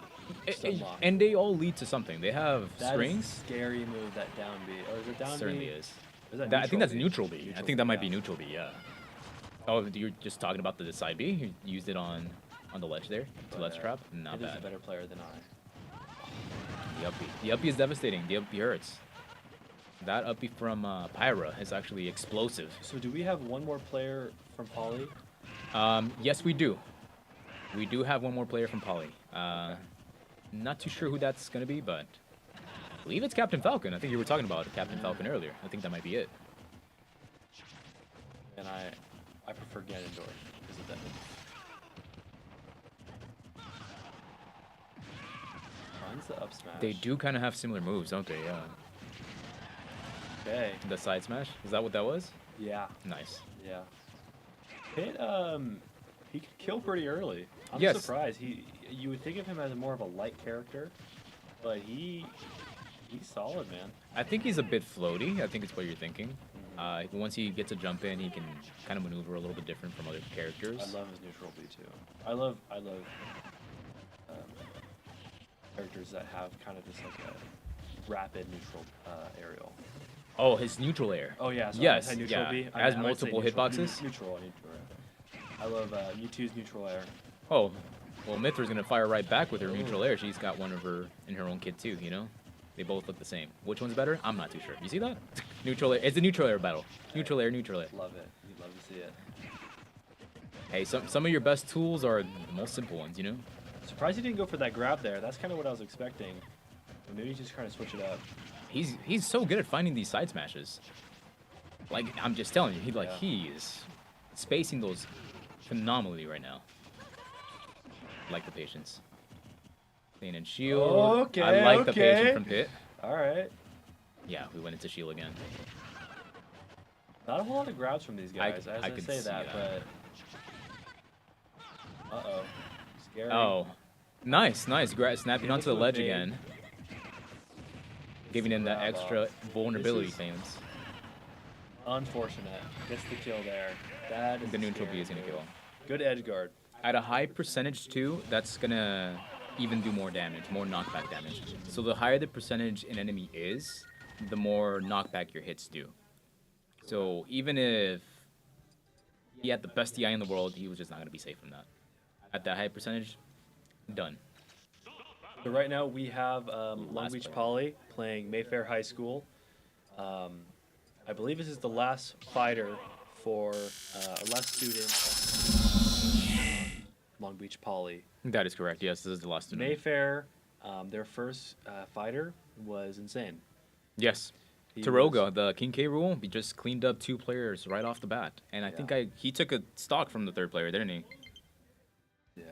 Stun lock. And they all lead to something. They have That is strings. a scary move, that down B. Or is it down B? Certainly is. Or is that I think that's B? neutral B. I think that might be yeah. neutral B, yeah. Oh, you're just talking about the side B? You used it on the ledge there to ledge trap? Not It is a bad. better player than I. The uppy. The uppy is devastating. The uppy hurts. That uppy from Pyra is actually explosive. So do we have one more player from Poly? Yes, we do. We do have one more player from Poly. Not too sure who that's going to be, but I believe it's Captain Falcon. I think you were talking about Captain Falcon earlier. I think that might be it. And I prefer Ganondorf because of that. Finds the up smash. They do kind of have similar moves, don't they? Yeah. Okay. The side smash? Is that what that was? Yeah. Nice. Yeah. Pit, he could kill pretty early. I'm Yes. surprised. You would think of him as more of a light character, but he's solid, man. I think he's a bit floaty. I think it's what you're thinking. Once he gets a jump in, he can kind of maneuver a little bit different from other characters. I love his neutral B too. I love characters that have kind of just like a rapid neutral aerial. Oh, his neutral air. Oh yeah. Sorry, Yes, I said neutral yeah. B. Has I meant to say multiple neutral. hitboxes? Neutral air. I love Mewtwo's neutral air. Oh, well, Mythra's gonna fire right back with her neutral air. She's got one of her in her own kit too. You know, they both look the same. Which one's better? I'm not too sure. You see that? Neutral air. It's a neutral air battle. Neutral air. Neutral air. Love it. You'd love to see it. Hey, some of your best tools are the most simple ones. You know. Surprised he didn't go for that grab there. That's kind of what I was expecting. But maybe he's just trying to switch it up. He's so good at finding these side smashes. Like I'm just telling you, he is spacing those phenomenally right now. Like the patience. Clean and shield. Okay, I like the okay. patience from Pit. All right. Yeah, we went into shield again. Not a whole lot of grabs from these guys. I I can say see that, that. but scary. Oh, nice. Snapping onto the Beautiful ledge evade. again. Giving him that Grab extra off. vulnerability This is- famous. Unfortunate. Gets the kill there. That is The a neutral scary B is gonna move. kill. Good edge guard. At a high percentage too, that's gonna even do more damage, more knockback damage. So the higher the percentage an enemy is, the more knockback your hits do. So even if he had the best DI in the world, he was just not gonna be safe from that. At that high percentage, done. So right now we have Long Last Beach player. Poly playing Mayfair High School. I believe this is the last fighter for last student Long Beach Poly. That is correct. Yes, this is the last student. Mayfair, their first fighter was insane. Yes. He Taroga, the King K rule, he just cleaned up 2 players right off the bat. And I Yeah. think he took a stock from the 3rd player, didn't he? Yeah.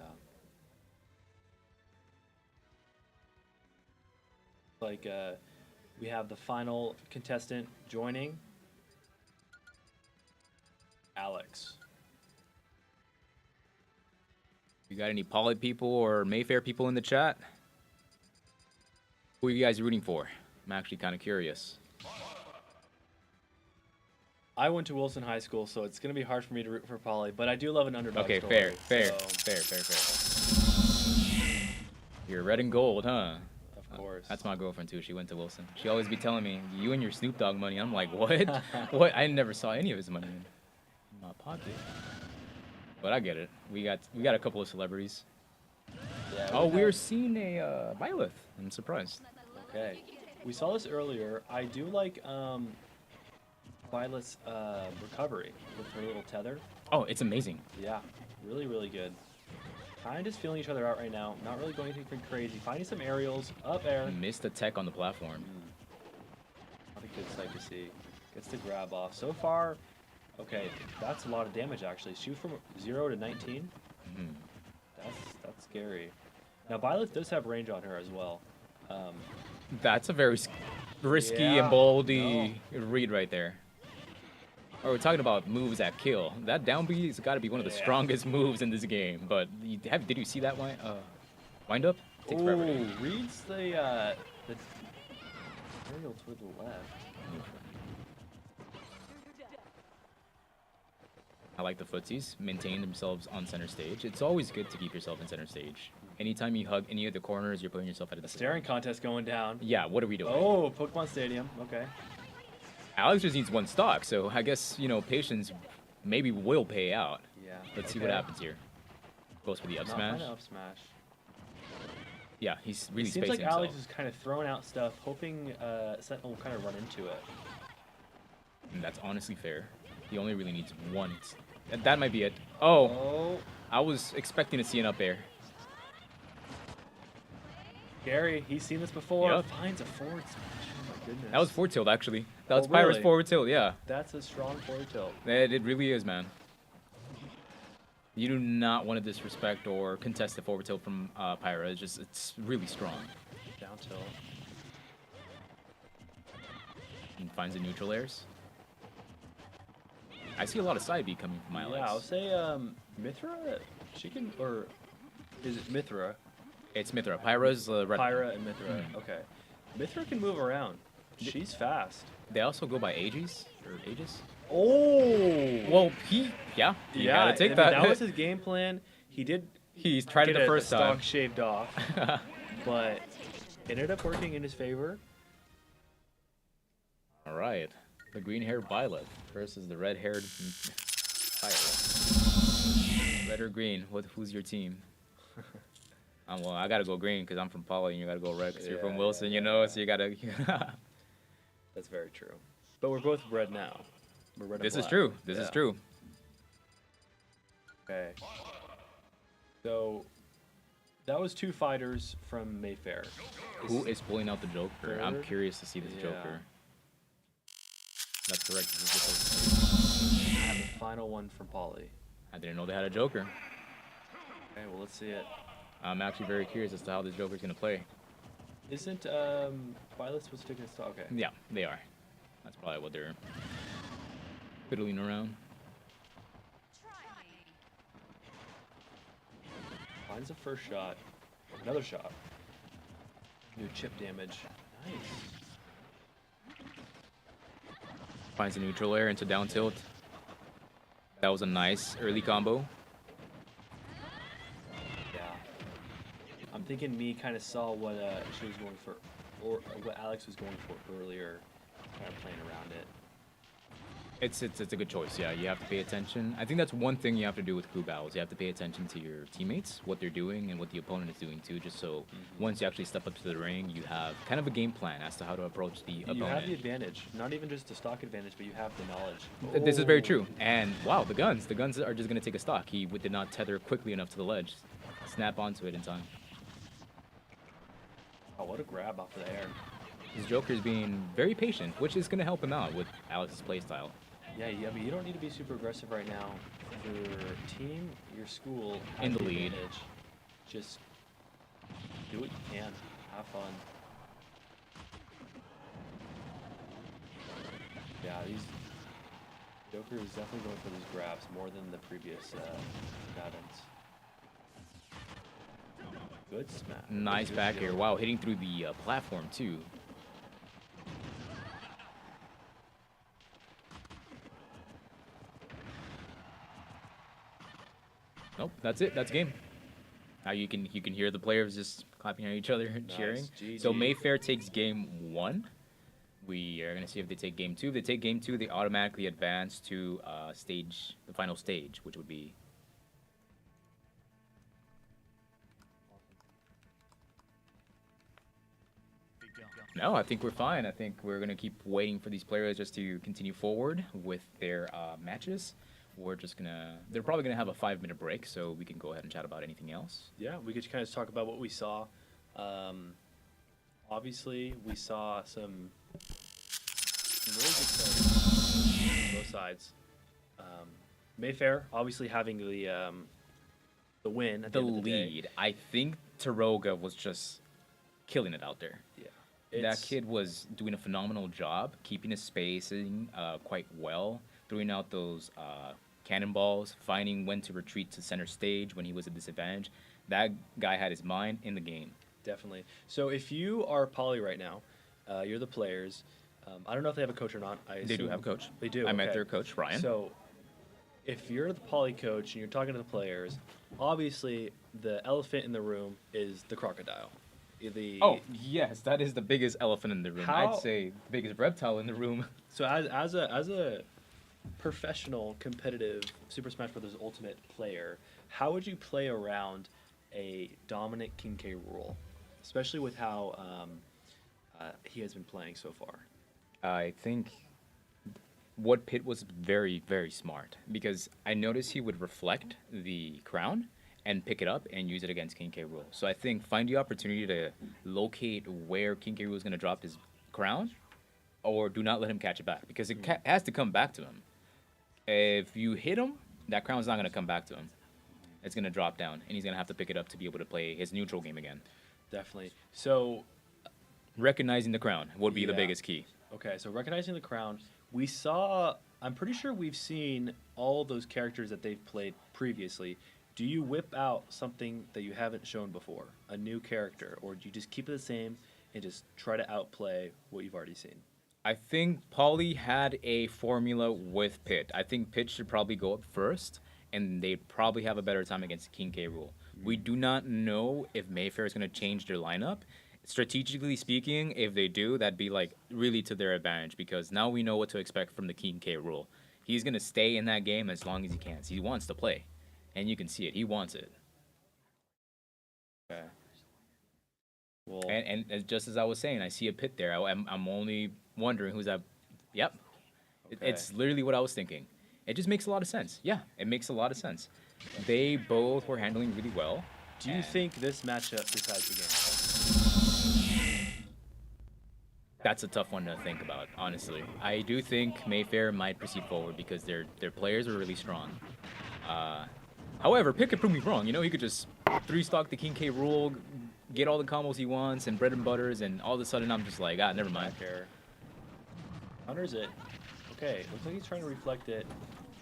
Like, we have the final contestant joining. Alex. You got any Poly people or Mayfair people in the chat? Who are you guys rooting for? I'm actually kind of curious. I went to Wilson High School, so it's going to be hard for me to root for Poly, but I do love an underdog Okay, story. fair. You're red and gold, huh? Of course. That's my girlfriend too. She went to Wilson. She always be telling me, "You and your Snoop Dogg money." I'm like, "What? What? I never saw any of his money in my pocket." But I get it. We got a couple of celebrities. Yeah, Oh, we're seeing a Byleth. I'm surprised. Okay. We saw this earlier. I do like Violet's recovery with her little tether. Oh, it's amazing. Yeah, really, really good. Kind of just feeling each other out right now. Not really going anything crazy. Finding some aerials, up air. Missed the tech on the platform. Not a good sight to see. Gets the grab off. So far, okay, that's a lot of damage actually. Shoot from 0 to 19. That's scary. Now Violet does have range on her as well. That's a very risky and boldy read right there. Oh, we're talking about moves that kill. That down B has got to be one of the strongest moves in this game. But did you see that wind up? Takes forever. Reads the aerial toward the left. I like the footsies maintain themselves on center stage. It's always good to keep yourself in center stage. Anytime you hug any of the corners, you're putting yourself at a Staring contest going down. Yeah, what are we doing? Oh, Pokemon Stadium. Okay. Alex just needs one stock, so I guess, patience maybe will pay out. Yeah. Let's see what happens here. Goes for the up smash. Not up smash. Yeah, he's really It seems spacing like Alex himself. is kind of throwing out stuff, hoping Sentinel will kind of run into it. And that's honestly fair. He only really needs one. That might be it. Oh. I was expecting to see an up air. Gary, he's seen this before. Yep. Finds a forward smash. Oh my goodness. That was forward tilt, actually. That was really? Pyro's forward tilt, yeah. That's a strong forward tilt. It really is, man. You do not want to disrespect or contest the forward tilt from Pyro. It's really strong. Down tilt. And finds the neutral airs. I see a lot of side B coming from Alex. Yeah, I'll say Mithra, she can, or is it Mithra? It's Mithra. Pyra's red. Pyra and Mithra, okay. Mithra can move around. She's fast. They also go by Aegis, or Aegis. Oh! Well, you gotta take that. That was his game plan. He's tried it the first the time. stock shaved off, but ended up working in his favor. All right. The green-haired Violet versus the red-haired Pyro. Red or green? Who's your team? Well, I gotta go green because I'm from Poly, and you gotta go red because you're from Wilson, so you gotta. That's very true. But we're both red now. We're red and This is black. true. This is true. Okay. So that was 2 fighters from Mayfair. Who is pulling out the Joker? I'm Third? curious to see this Yeah. Joker. That's correct. This is I have the final one from Poly. I didn't know they had a Joker. Okay, well let's see it. I'm actually very curious as to how this Joker's gonna play. Isn't Violet supposed to take a stop? Okay. Yeah, they are. That's probably what they're fiddling around. Finds the first shot. Another shot. New chip damage. Nice. Finds a neutral air into down tilt. That was a nice early combo. Yeah. I'm thinking me kind of saw what she was going for, or what Alex was going for earlier, kind of playing around it. It's a good choice, yeah. You have to pay attention. I think that's one thing you have to do with crew battles. You have to pay attention to your teammates, what they're doing, and what the opponent is doing too, just so once you actually step up to the ring, you have kind of a game plan as to how to approach the opponent. You have the advantage. Not even just the stock advantage, but you have the knowledge. This is very true. And wow, the guns. The guns are just going to take a stock. He did not tether quickly enough to the ledge. Snap onto it in time. Oh, what a grab off the air. His Joker's being very patient, which is going to help him out with Alex's playstyle. Yeah, I mean, you don't need to be super aggressive right now. Your team, your school, has In the lead. advantage. Just do what you can. Have fun. Yeah, Joker is definitely going for these grabs more than the previous guidance. Good smash. Nice Good back air. shield. Wow, hitting through the platform too. Nope, that's it. That's game. Now you can hear the players just clapping at each other and cheering. So GG. Mayfair takes game 1. We are gonna see if they take game 2. If they take game 2, they automatically advance to the final stage, which would be. No, I think we're fine. I think we're gonna keep waiting for these players just to continue forward with their matches. We're just gonna. They're probably gonna have a 5-minute break, so we can go ahead and chat about anything else. Yeah, we could kind of talk about what we saw. Obviously, we saw some really good players on both sides. Mayfair obviously having the win at the The end of the day. lead. I think Taroga was just killing it out there. Yeah, That It's- kid was doing a phenomenal job, keeping his spacing quite well, throwing out those cannonballs, finding when to retreat to center stage when he was at disadvantage. That guy had his mind in the game. Definitely. So if you are Poly right now, you're the players. I don't know if they have a coach or not. They do assume- have a coach. They do. I met okay. their coach, Ryan. So if you're the Poly coach and you're talking to the players, obviously the elephant in the room is the crocodile. Oh, yes, that is the biggest elephant in the room. How- I'd say the biggest reptile in the room. So as a professional competitive Super Smash Bros. Ultimate player, how would you play around a dominant King K rule, especially with how he has been playing so far? I think what Pitt was very, very smart because I noticed he would reflect the crown and pick it up and use it against King K. Rool. So I think find the opportunity to locate where King K. Rool is going to drop his crown or do not let him catch it back because it has to come back to him. If you hit him, that crown's not going to come back to him. It's going to drop down and he's going to have to pick it up to be able to play his neutral game again. Definitely. So recognizing the crown would be the Yeah. biggest key. Okay, so recognizing the crown, we saw. I'm pretty sure we've seen all those characters that they've played previously. Do you whip out something that you haven't shown before, a new character, or do you just keep it the same and just try to outplay what you've already seen? I think Pauly had a formula with Pitt. I think Pitt should probably go up first, and they'd probably have a better time against King K. Rool. We do not know if Mayfair is going to change their lineup. Strategically speaking, if they do, that'd be like really to their advantage because now we know what to expect from the King K. Rool. He's going to stay in that game as long as he can. He wants to play, and you can see it. He wants it. Okay. Well, And just as I was saying, I see a Pitt there. I'm only wondering who's that. Yep. Okay. It's literally what I was thinking. It just makes a lot of sense. Yeah, it makes a lot of sense. They both were handling really well. do you think this matchup decides the game? That's a tough one to think about, honestly. I do think Mayfair might proceed forward because their players are really strong. However, Pitt could prove me wrong. You know, he could just 3-stock the King K. Rool, get all the combos he wants and bread and butters, and all of a sudden I'm just like, never mind. Here. Counters it. Okay, looks like he's trying to reflect it.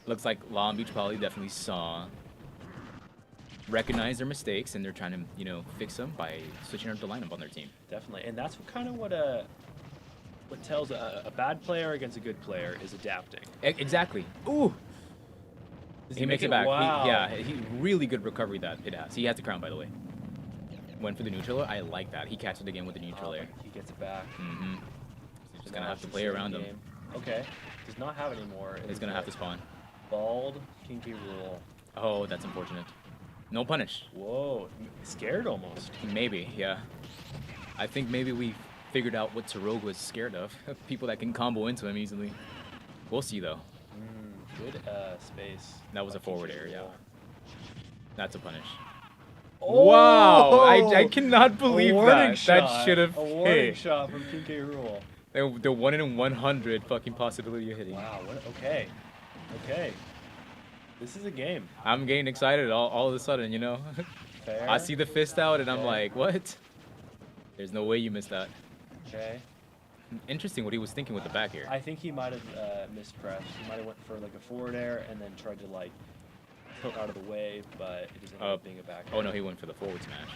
Looks like Long Beach Poly definitely recognized their mistakes, and they're trying to, fix them by switching up the lineup on their team. Definitely, and that's what tells a bad player against a good player is adapting. Exactly. Ooh! Does He makes it back. Wow. He really good recovery that Pitt has. He has the crown, by the way. Went for the neutral air. I like that. He catches the game with the neutral air. He gets it back. Mm-hmm. He's just Now gonna have to it's play the around same him. game. Okay, does not have it anymore. He's gonna have to spawn. Bald King K. Rool. Oh, that's unfortunate. No punish. Whoa, scared almost. Maybe, yeah. I think maybe we figured out what Taroga was scared of. People that can combo into him easily. We'll see, though. Good space. That was by a forward King K. air, yeah. Rool. That's a punish. Oh! Wow! I cannot believe A warning that. shot. That should have A warning hit. shot from King K. Rool. The 1 in 100 fucking possibility of hitting. Wow. Okay. Okay. This is a game. I'm getting excited all of a sudden, Fair. I see the fist out and I'm Okay. like, what? There's no way you missed that. Okay. Interesting what he was thinking with the back here. I think he might have mispressed. He might have went for like a forward air and then tried to tilt out of the way, but it doesn't end up being a back air. Oh no, he went for the forward smash.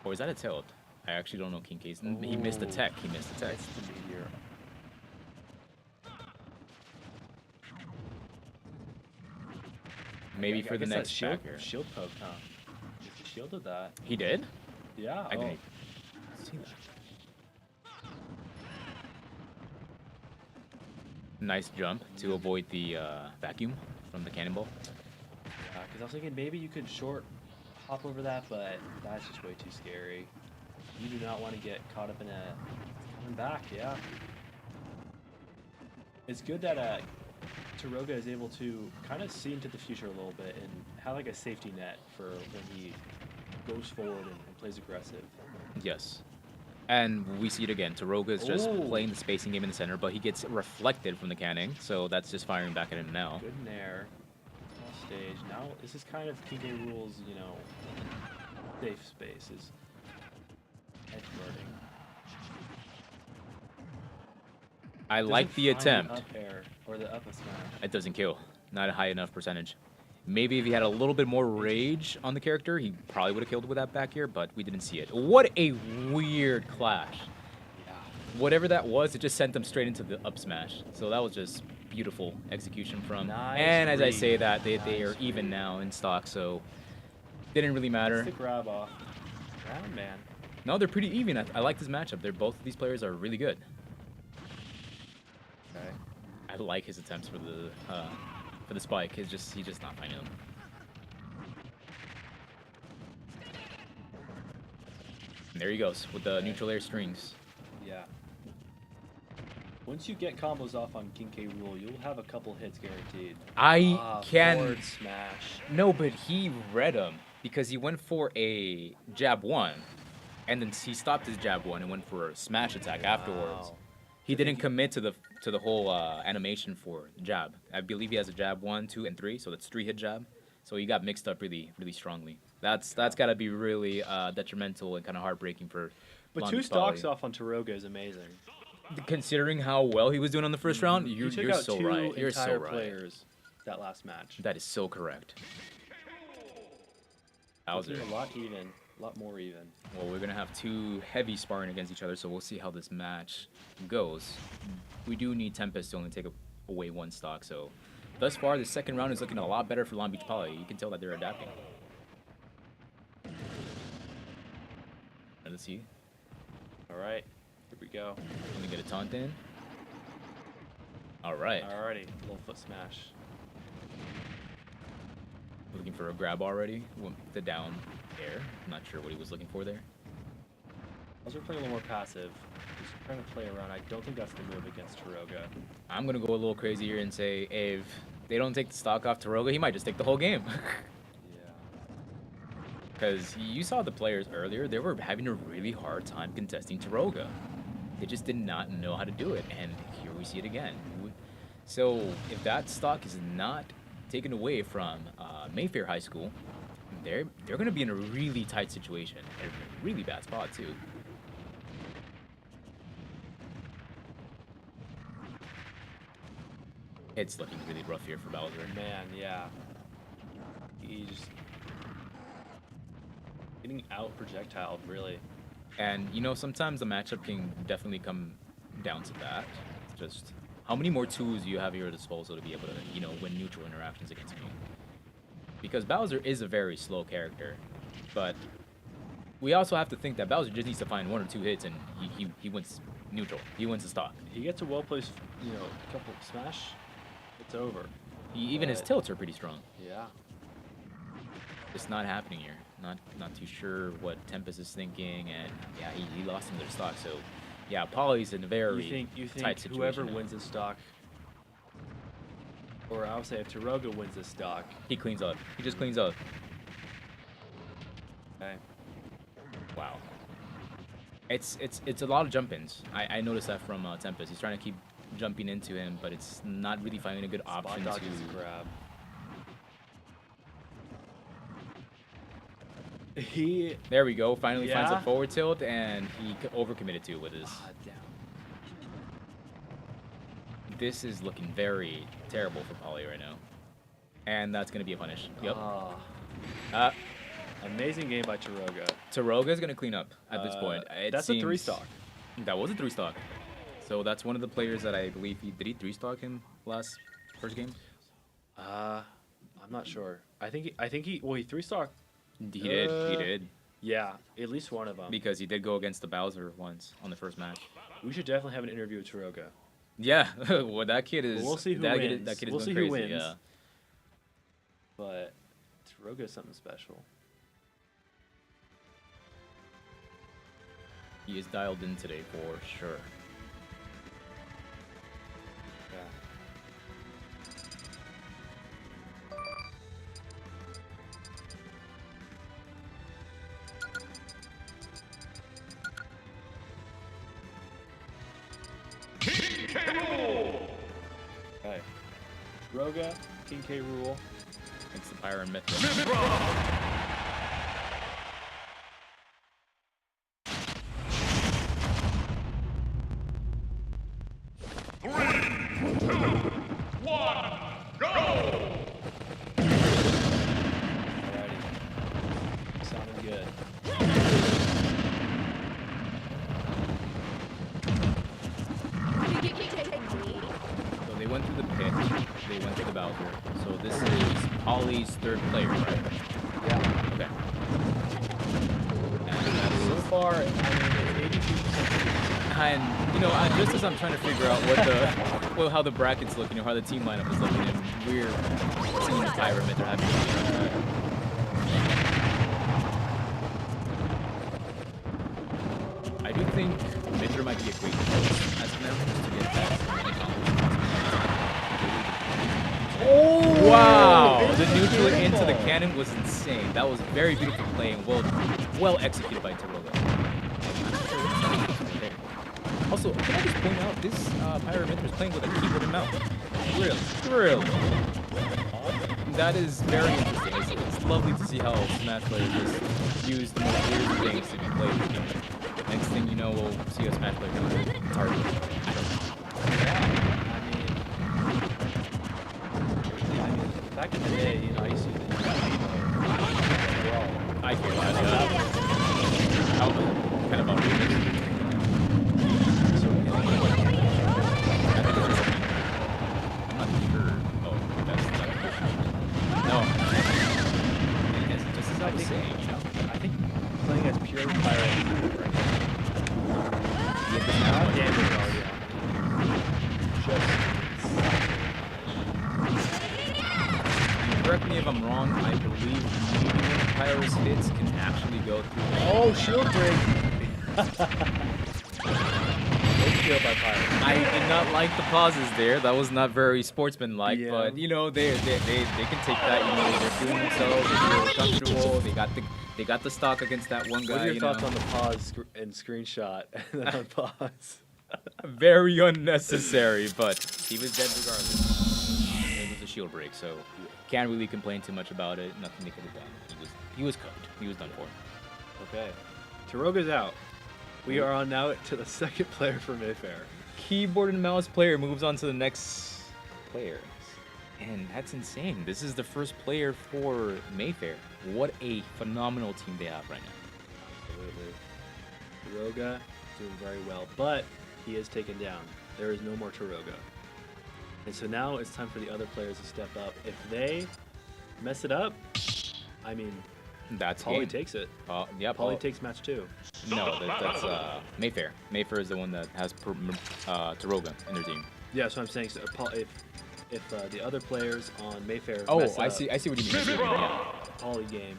Or is that a tilt? I actually don't know King K's. He missed the tech. He missed the tech. It's the meteor. Maybe I for the guess that next shield, backer. shield poke, huh? He shielded that. He did? Yeah. I oh. didn't see that. Nice jump to avoid the vacuum from the cannonball. Yeah, because I was thinking maybe you could short hop over that, but that's just way too scary. You do not want to get caught up in a coming back, yeah. It's good that Taroga is able to kind of see into the future a little bit and have like a safety net for when he goes forward and plays aggressive. Yes. And we see it again. Taroga is just Ooh. playing the spacing game in the center, but he gets reflected from the canning, so that's just firing back at him now. Good nair. Small stage. Now this is kind of PK rules, you know, safe space is edge guarding. I like the Doesn't find attempt. Up air or the up smash. It doesn't kill. Not a high enough percentage. Maybe if he had a little bit more rage on the character, he probably would have killed with that back air, but we didn't see it. What a weird clash. Yeah. Whatever that was, it just sent him straight into the up smash. So that was just beautiful execution from. Nice and as I say read. that, they Nice are even read. now in stock, so didn't really matter. That's the grab off. Round man. No, they're pretty even. I like this matchup. Both of these players are really good. Okay. I like his attempts for the spike. He's just not finding them. And there he goes with the neutral air strings. Yeah. Once you get combos off on King K rule, you'll have a couple hits guaranteed. I can. Forward smash. No, but he read him because he went for a jab one, and then he stopped his jab one and went for a smash attack afterwards. Wow. He didn't commit to the whole animation for jab. I believe he has a jab 1, 2, and 3, so that's 3-hit jab. So he got mixed up really strongly. That's got to be really detrimental and kind of heartbreaking for. But Lon 2 Bali. stocks off on Taroga is amazing. Considering how well he was doing on the first round, You you're took out so two right. You're entire so right. players that last match. That is so correct. Bowser. Looking a lot even, a lot more even. Well, we're gonna have 2 heavy sparring against each other, so we'll see how this match goes. We do need Tempest to only take away 1 stock, so thus far the second round is looking a lot better for Long Beach Poly. You can tell that they're adapting. Let's see. All right, here we go. Gonna get a taunt in. All right. Alrighty, little foot smash. Looking for a grab already. Went the down air. Not sure what he was looking for there. Also, we're playing a little more passive. Just trying to play around. I don't think that's the move against Taroga. I'm gonna go a little crazy here and say if they don't take the stock off Taroga, he might just take the whole game. Yeah. Because you saw the players earlier, they were having a really hard time contesting Taroga. They just did not know how to do it, and here we see it again. So if that stock is not taken away from Mayfair High School, they're going to be in a really tight situation, and a really bad spot too. It's looking really rough here for Bowser. Man, yeah. He just getting out projectile, really. And you know, sometimes the matchup can definitely come down to that. It's just how many more tools do you have at your disposal to be able to, you know, win neutral interactions against me? Because Bowser is a very slow character, but we also have to think that Bowser just needs to find 1 or 2 hits and he wins neutral. He wins the stock. He gets a well-placed, you know, couple smash, it's over. Even his tilts are pretty strong. Yeah. It's not happening here. Not too sure what Tempest is thinking, and yeah, he lost him their stock. So yeah, Poly's in a very You think tight situation. whoever now. wins this stock, or I would say if Taroga wins this stock, He cleans up. He just cleans up. okay. Wow. It's a lot of jump-ins. I noticed that from Tempest. He's trying to keep jumping into him, but it's not really finding a good option Spot dodge to is a grab. He There we go. Finally finds Yeah? a forward tilt, and he overcommitted to it with his. damn. This is looking very terrible for Poly right now, and that's gonna be a punish. Yep. Ah. Amazing game by Taroga. Taroga's gonna clean up at this point. That's a 3-stock. That was a 3-stock. So that's one of the players that I believe did he 3-stock him first game? I'm not sure. I think he 3-stock. He did. Yeah, at least one of them. Because he did go against the Bowser once on the first match. We should definitely have an interview with Taroga. Yeah, well, that kid is. But we'll see who that wins. That kid is we'll going see crazy. who wins. Yeah. But Taroga is something special. He is dialed in today for sure. Yeah. Okay. Taroga, King K. Rule. It's the Pyro and Mythra. Alrighty. Sounding good. So they went through the pit. They went through the Bowser. So this is Polly's third player, right? Yeah. Okay. So far, I mean, it's 82%. And you know, just as I'm trying to figure out how the brackets look, how the team lineup is looking, and we're seeing the Pyro Mythra having. I do think Mythra might be a great choice as of now to get that. Oh! Wow! The neutral into the cannon was insane. That was very beautiful play and well executed by Taroga. Also, can I just point out this Pyro Mythra is playing with a keyboard and mouse. Really? That is very interesting. It's lovely to see how Smash players just use the most weird things to be played. Next thing you know, we'll see a Smash player go to target. Back in the day, I used to use the I feel that. How kind of outrageous. I'm not sure. Oh, that's not no. It's just as I was saying, I think playing as pure pirate right correct me if I'm wrong, I believe medium Pyro's hits can actually go through. Oh, shield break! Good shield by Pyro. I did not like the pauses there. That was not very sportsmanlike, but they can take that. They're feeling themselves, they feel comfortable. They got the stock against that one guy. What are your thoughts on the pause and screenshot and then unpause? Very unnecessary, but he was dead regardless. It was a shield break, so can't really complain too much about it. Nothing they could have done. He was cooked. He was done for. Okay. Taroga's out. We are on now to the second player for Mayfair. Keyboard and mouse player moves on to the next player. And that's insane. This is the first player for Mayfair. What a phenomenal team they have right now. Absolutely. Taroga doing very well, but he is taken down. There is no more Taroga. And so now it's time for the other players to step up. If they mess it up, I mean, that's Polly takes it. Yeah, Polly takes match 2. No, that's Mayfair. Mayfair is the one that has Taroga in their team. Yeah, so I'm saying so if the other players on Mayfair Oh, mess I up, see what you mean. Yeah. Polly game.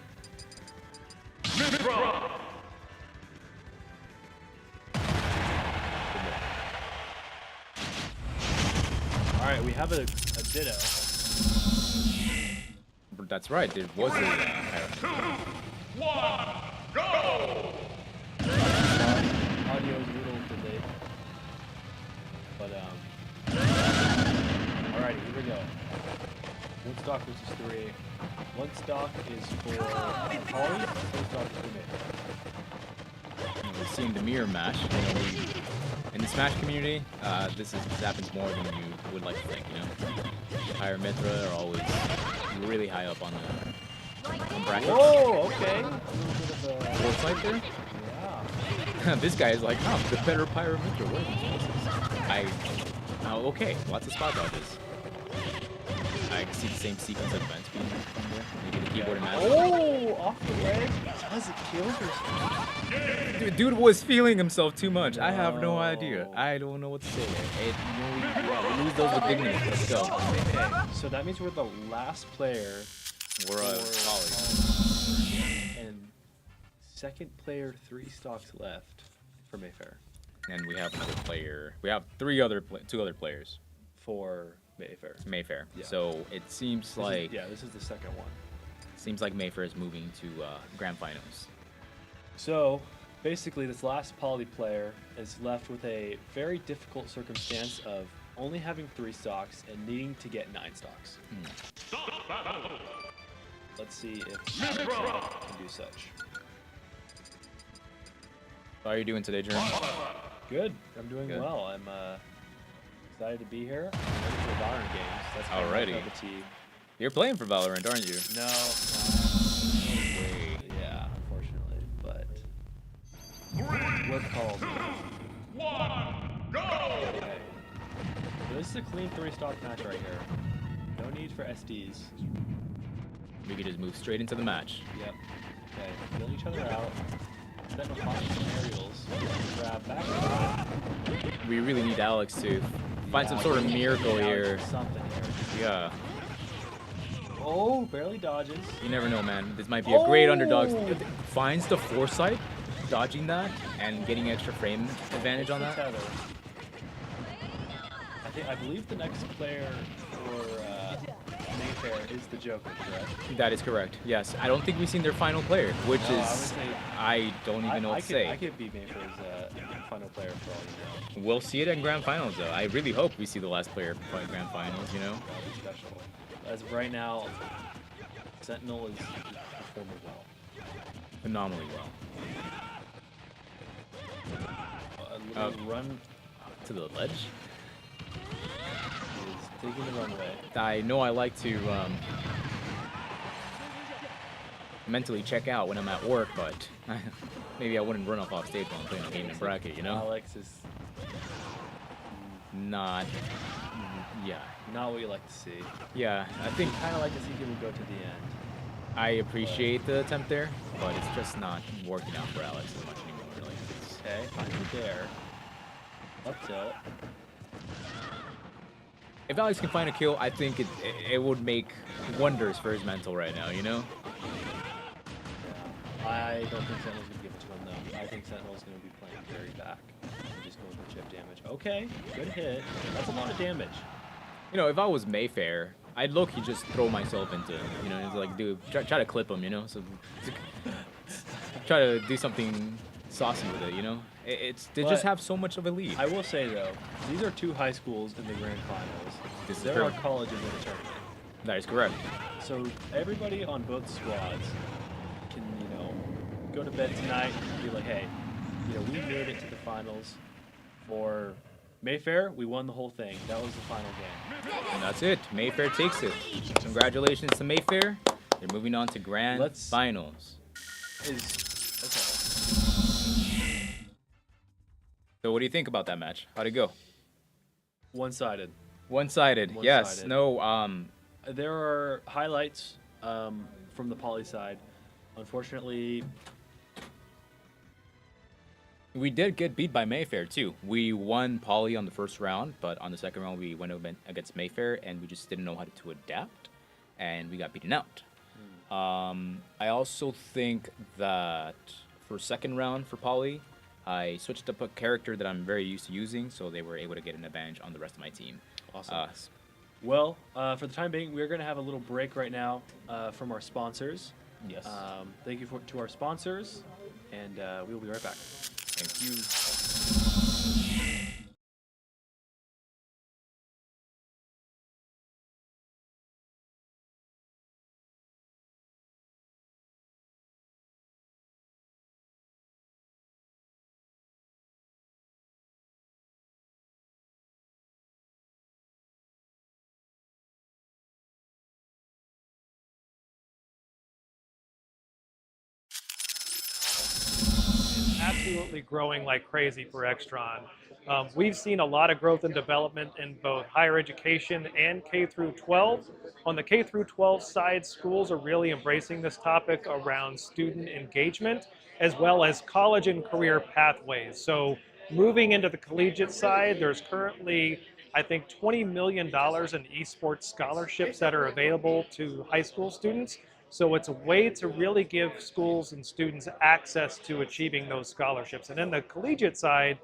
All right, we have a ditto. That's right. There was a Two, 1, go! Audio is a little delayed, but alrighty, here we go. 1 stock versus 3. 1 stock is for Polly. 2 stock is for me. We're seeing the mirror match. In the Smash community, this happens more than you would like to think. The Pyro Mythra are always really high up on brackets. Whoa, okay. Foresight there. Yeah. This guy is like, oh, the better pyrometer. What are these places? Okay, lots of spot dodges. I can see the same sequence of events being from there. Maybe the keyboard and mouse. Oh, off the ledge. Does it kill her? Dude was feeling himself too much. I have no idea. I don't know what to say there. We lose those with dignity. Let's go. Okay, so that means we're the last player. We're And second player, 3 stocks left for Mayfair. And we have another player. We have two other players For Mayfair. Mayfair. Yeah. So it seems like this is the second one. seems like Mayfair is moving to grand finals. So basically, this last poly player is left with a very difficult circumstance of only having 3 stocks and needing to get 9 stocks. Let's see if Alex can do such. How are you doing today, Jeremy? Good. I'm doing Good. well. I'm excited to be here. I'm ready for the Valorant games. That's kind of my Alrighty. cup of tea. You're playing for Valorant, aren't you? No. Yeah, unfortunately, but we're called. 1, go! Okay. So this is a clean 3-stock match right here. No need for SDs. We could just move straight into the match. Yep. Okay. Fill each other out. Then we'll find some aerials. Grab back. We really need Alex to find some sort of miracle here. Something here. Yeah. Oh, barely dodges. You never know, man. This might be a great underdog. Finds the foresight, dodging that, and getting extra frame advantage on that. Tether. I believe the next player for Mayfair is the Joker, correct? That is correct. Yes. I don't think we've seen their final player, which No, is I don't even know what to say. I could be Mayfair's final player for all you know. We'll see it in grand finals, though. I really hope we see the last player fight grand finals. You know. That'll be special. As of right now, Sentinel is performing well. Phenomenally well. A little run to the ledge. is taking the runway. I know I like to mentally check out when I'm at work, but maybe I wouldn't run off stage while I'm playing a game in bracket, you know? Alex is Not, yeah. not what you like to see. Yeah, I think Kind of like to see him go to the end. I appreciate the attempt there, but it's just not working out for Alex as much anymore, really. Okay, finally there. Up tilt. If Alex can find a kill, I think it would make wonders for his mental right now, you know? Yeah. I don't think Sentinel's going to give it to him, though. I think Sentinel's going to be playing very back. And just going for chip damage. Okay, good hit. That's a lot of damage. You know, if I was Mayfair, I'd low-key just throw myself into him. You know, it's like, dude, try to clip him, you know? So try to do something saucy with it, you know? They just have so much of a lead. I will say, though, these are 2 high schools in the grand finals. This is There true. are colleges in the tournament. That is correct. So everybody on both squads can, you know, go to bed tonight and be like, hey, you know, we made it to the finals. For Mayfair, we won the whole thing. That was the final game. And that's it. Mayfair takes it. Congratulations to Mayfair. They're moving on to grand finals. So what do you think about that match? How'd it go? One-sided. One-sided. Yes. One-sided. No. There are highlights from the poly side. Unfortunately, We did get beat by Mayfair too. We won Poly on the first round, but on the second round we went against Mayfair and we just didn't know how to adapt, and we got beaten out. I also think that for second round for Poly, I switched up a character that I'm very used to using, so they were able to get an advantage on the rest of my team. Awesome. Well, for the time being, we're going to have a little break right now from our sponsors. Yes. Thank you to our sponsors, and we'll be right back. Thank you. absolutely growing like crazy for Extron. We've seen a lot of growth and development in both higher education and K through 12. On the K through 12 side, schools are really embracing this topic around student engagement, as well as college and career pathways. So moving into the collegiate side, there's currently, I think, $20 million in esports scholarships that are available to high school students. So it's a way to really give schools and students access to achieving those scholarships. And then the collegiate side,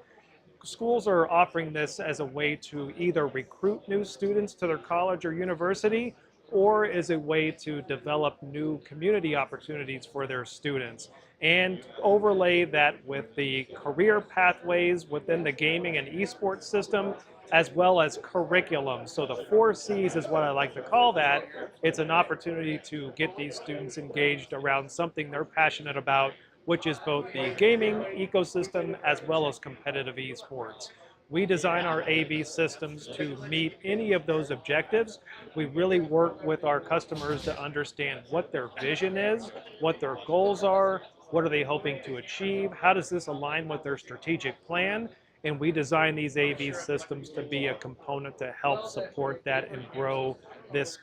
schools are offering this as a way to either recruit new students to their college or university, or as a way to develop new community opportunities for their students, and overlay that with the career pathways within the gaming and esports system, as well as curriculum. So the 4 C's is what I like to call that. It's an opportunity to get these students engaged around something they're passionate about, which is both the gaming ecosystem as well as competitive esports. We design our AV systems to meet any of those objectives. We really work with our customers to understand what their vision is, what their goals are, what are they hoping to achieve, how does this align with their strategic plan, and we design these AV systems to be a component to help support that and grow this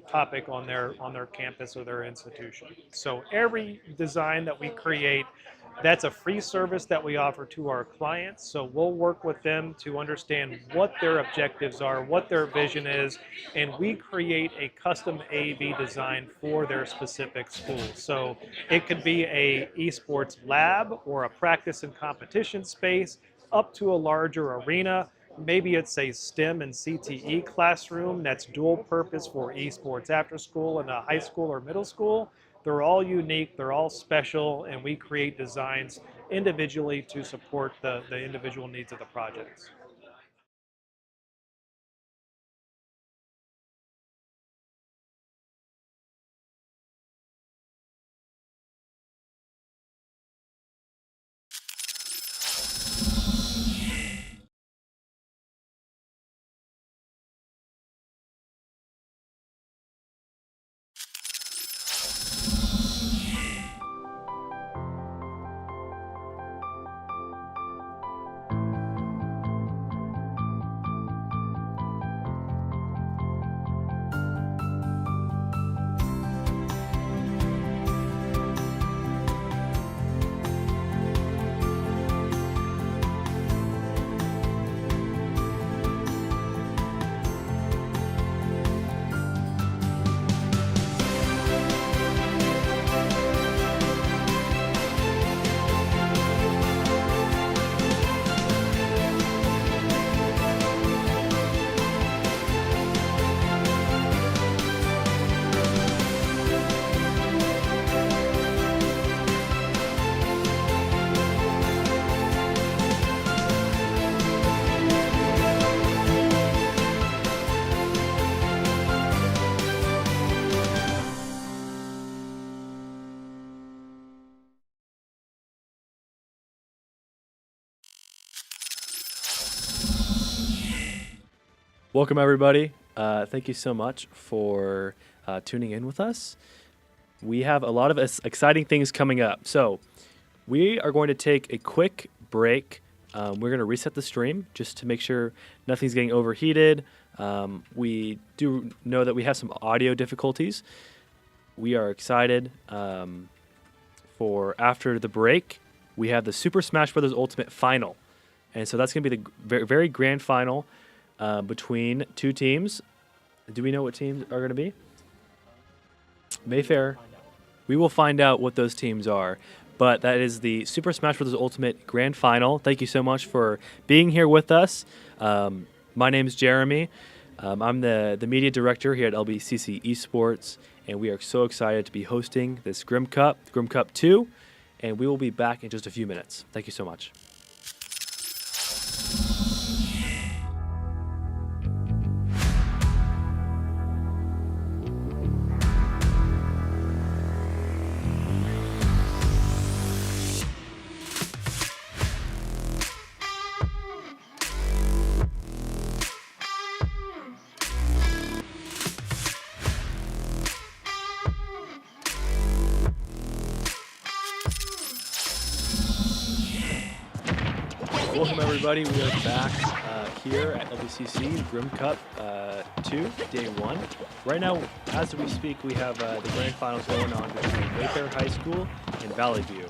topic on their campus or their institution. So every design that we create, that's a free service that we offer to our clients. So we'll work with them to understand what their objectives are, what their vision is, and we create a custom AV design for their specific school. So it could be a esports lab or a practice and competition space, up to a larger arena. Maybe it's a STEM and CTE classroom that's dual purpose for esports after school in a high school or middle school. They're all unique, they're all special, and we create designs individually to support the individual needs of the projects. Welcome, everybody. Thank you so much for tuning in with us. We have a lot of exciting things coming up. So we are going to take a quick break. We're going to reset the stream just to make sure nothing's getting overheated. We do know that we have some audio difficulties. We are excited for after the break. We have the Super Smash Bros. Ultimate Final. And so that's going to be the very, very grand final between 2 teams. Do we know what teams are going to be? Mayfair. We will find out what those teams are. But that is the Super Smash Bros. Ultimate Grand Final. Thank you so much for being here with us. My name is Jeremy. I'm the media director here at LBCC Esports, and we are so excited to be hosting this Grim Cup 2, and we will be back in just a few minutes. Thank you so much. Welcome everybody. We are back here at LBCC Grim Cup 2, Day 1. Right now, as we speak, we have the grand finals going on between Mayfair High School and Valley View.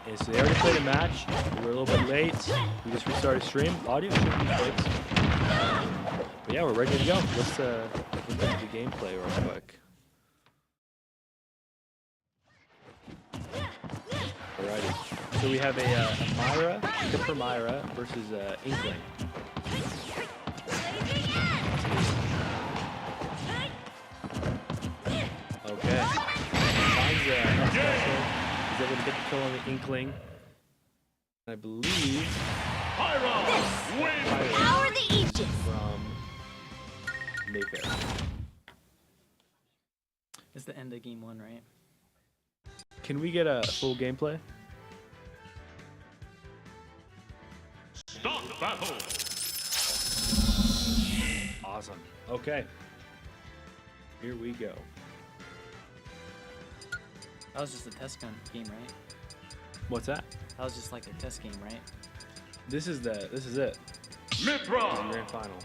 And so they already played a match. We're a little bit late. We just restarted stream. Audio should be fixed. But yeah, we're ready to go. Let's look at the gameplay real quick. Alrighty. So we have a Myra, Kipper Myra versus Inkling. Okay. Finds special. He's able to get the kill on the Inkling. I believe Pyro wins. Power the Aegis. From Mayfair. It's the end of game 1, right? Can we get a full gameplay? Start battle. Awesome. Okay. Here we go. That was just a test game, right? What's that? That was just like a test game, right? This is it. This is the grand final.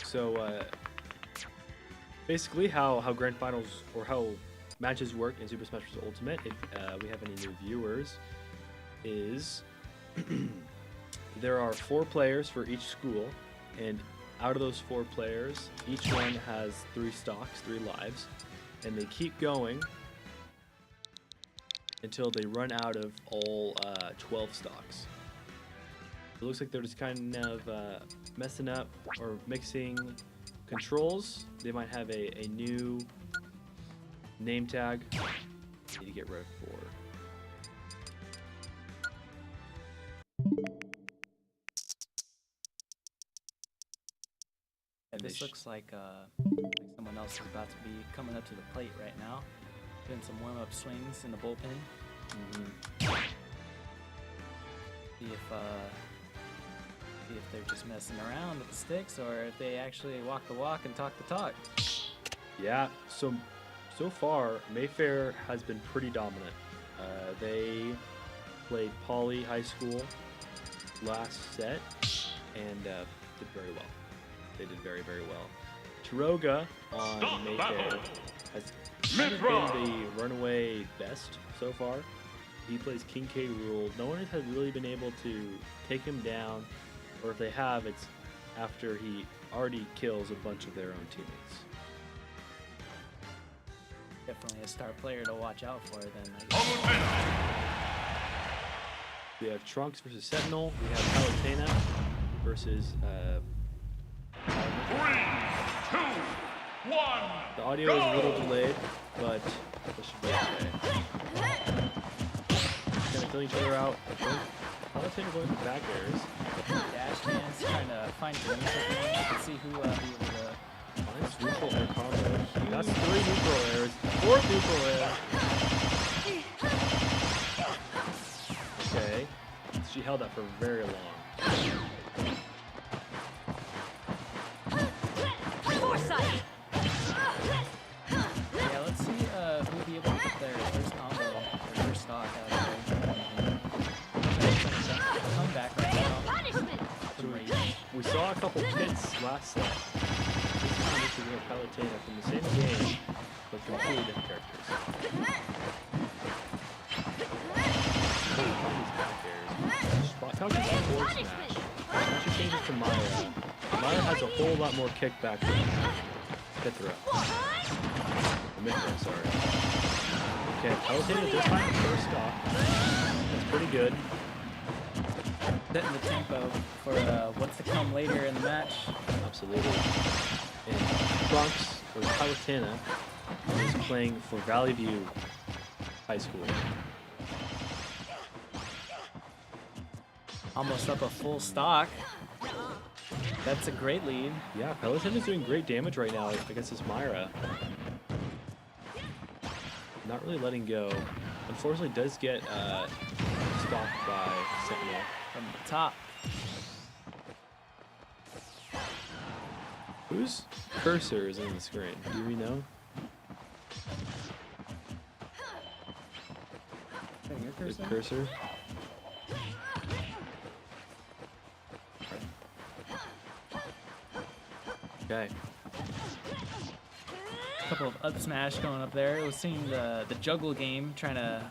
So basically how grand finals or how matches work in Super Smash Bros. Ultimate, if we have any new viewers, is there are 4 players for each school, and out of those 4 players, each one has 3 stocks, 3 lives, and they keep going until they run out of all 12 stocks. It looks like they're just kind of messing up or mixing controls. They might have a new name tag. Need to get red for. Yeah, this looks like someone else is about to be coming up to the plate right now. Doing some warm-up swings in the bullpen. See if they're just messing around with the sticks, or if they actually walk the walk and talk the talk. Yeah, so far Mayfair has been pretty dominant. They played Poly High School last set and did very well. They did very, very well. Tiroga on Mayfair has kind of been the runaway best so far. He plays King K rule. No one has really been able to take him down, or if they have, it's after he already kills a bunch of their own teammates. Definitely a star player to watch out for then, I guess. We have Trunks versus Sentinel. We have Palutena versus 3, 2, 1. the audio is a little delayed, but this should be okay. Gonna kill each other out. Palutena going for back airs. Dash hands trying to find Jimmy. You can see who be able to Nice neutral air combo. That's 3 neutral airs. 4th neutral air. Okay. She held that for very long. Foresight. Yeah, let's see who'll be able to get their first combo, their first stock out of there. Comeback right now. Punishment. So we saw a couple hits last set. This time we have Palutena from the same game, but completely different characters. Talking about forward smash. When she changes to Maya, Maya has a whole lot more kickback than Mithra. Mithra, sorry. Okay, Palutena does find the first stock. That's pretty good. Setting the tempo for what's to come later in the match. Absolutely. And Trunks, or Palutena, is playing for Valley View High School. Almost up a full stock. That's a great lead. Yeah, Palutena is doing great damage right now against this Myra. Not really letting go. Unfortunately, does get stopped by Sentinel. From the top. Whose cursor is on the screen? Do we know? Your His cursor? Okay. A couple of up smash going up there. We're seeing the juggle game trying to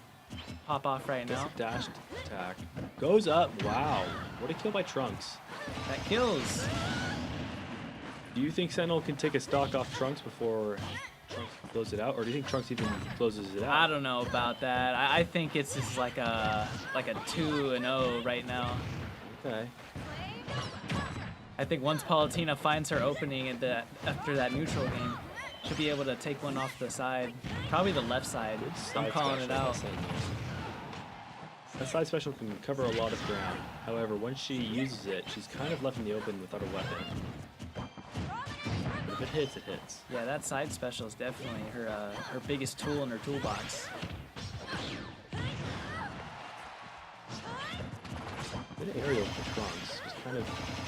pop off right now. Dashed attack. Goes up. Wow. What a kill by Trunks. That kills. Do you think Sentinel can take a stock off Trunks before Trunks closes it out? Or do you think Trunks even closes it out? I don't know about that. I think it's just like a 2-0 right now. Okay. I think once Palutena finds her opening after that neutral game, she'll be able to take one off the side. Probably the left side. I'm calling it out. That side special can cover a lot of ground. However, once she uses it, she's kind of left in the open without a weapon. But if it hits, it hits. Yeah, that side special is definitely her biggest tool in her toolbox. Good aerial for Trunks. Just kind of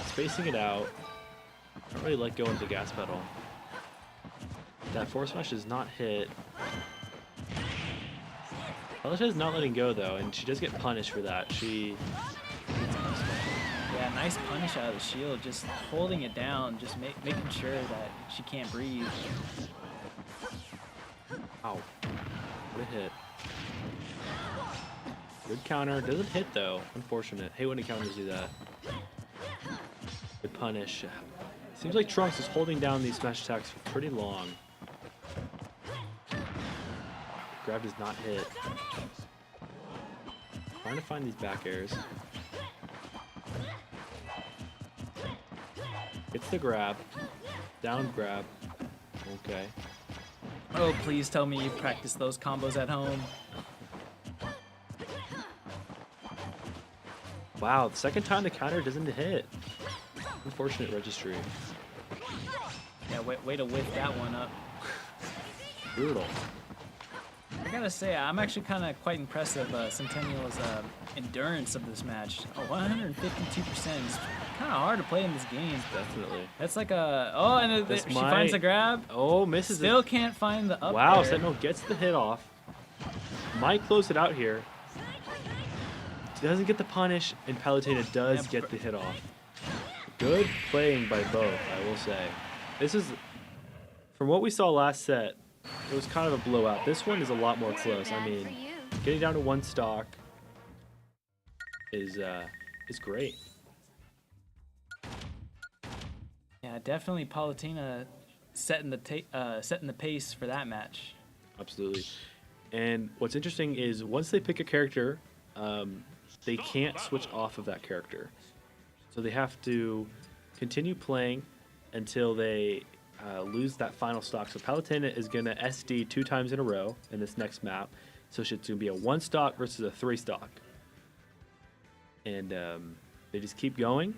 spacing it out. Don't really let go into the gas pedal. That force smash does not hit. Palutena is not letting go though, and she does get punished for that. Yeah, nice punish out of the shield, just holding it down, just making sure that she can't breathe. Ow. Good hit. Good counter. Doesn't hit though. Unfortunate. Hate when the counters do that. Good punish. Seems like Trunks is holding down these smash attacks for pretty long. Grab does not hit. Trying to find these back airs. Gets the grab. Down grab. Okay. Oh, please tell me you practice those combos at home. Wow, the second time the counter doesn't hit. Unfortunate registry. Yeah, way to whip that one up. Brutal. I gotta say, I'm actually kind of quite impressed of Centennial's endurance of this match. 152% is kind of hard to play in this game. Definitely. That's like she finds the grab. Oh, misses Still it. can't find the up Wow, there. Sentinel gets the hit off. Might close it out here. Doesn't get the punish, and Palutena does get the hit off. Good playing by both, I will say. This is, from what we saw last set, it was kind of a blowout. This one is a lot more close. I mean, getting down to one stock is great. Yeah, definitely Palutena setting the pace for that match. Absolutely. And what's interesting is once they pick a character, they can't switch off of that character. So they have to continue playing until they lose that final stock. So Palutena is going to SD 2 times in a row in this next map. So it's going to be a 1 stock versus a 3 stock. And they just keep going.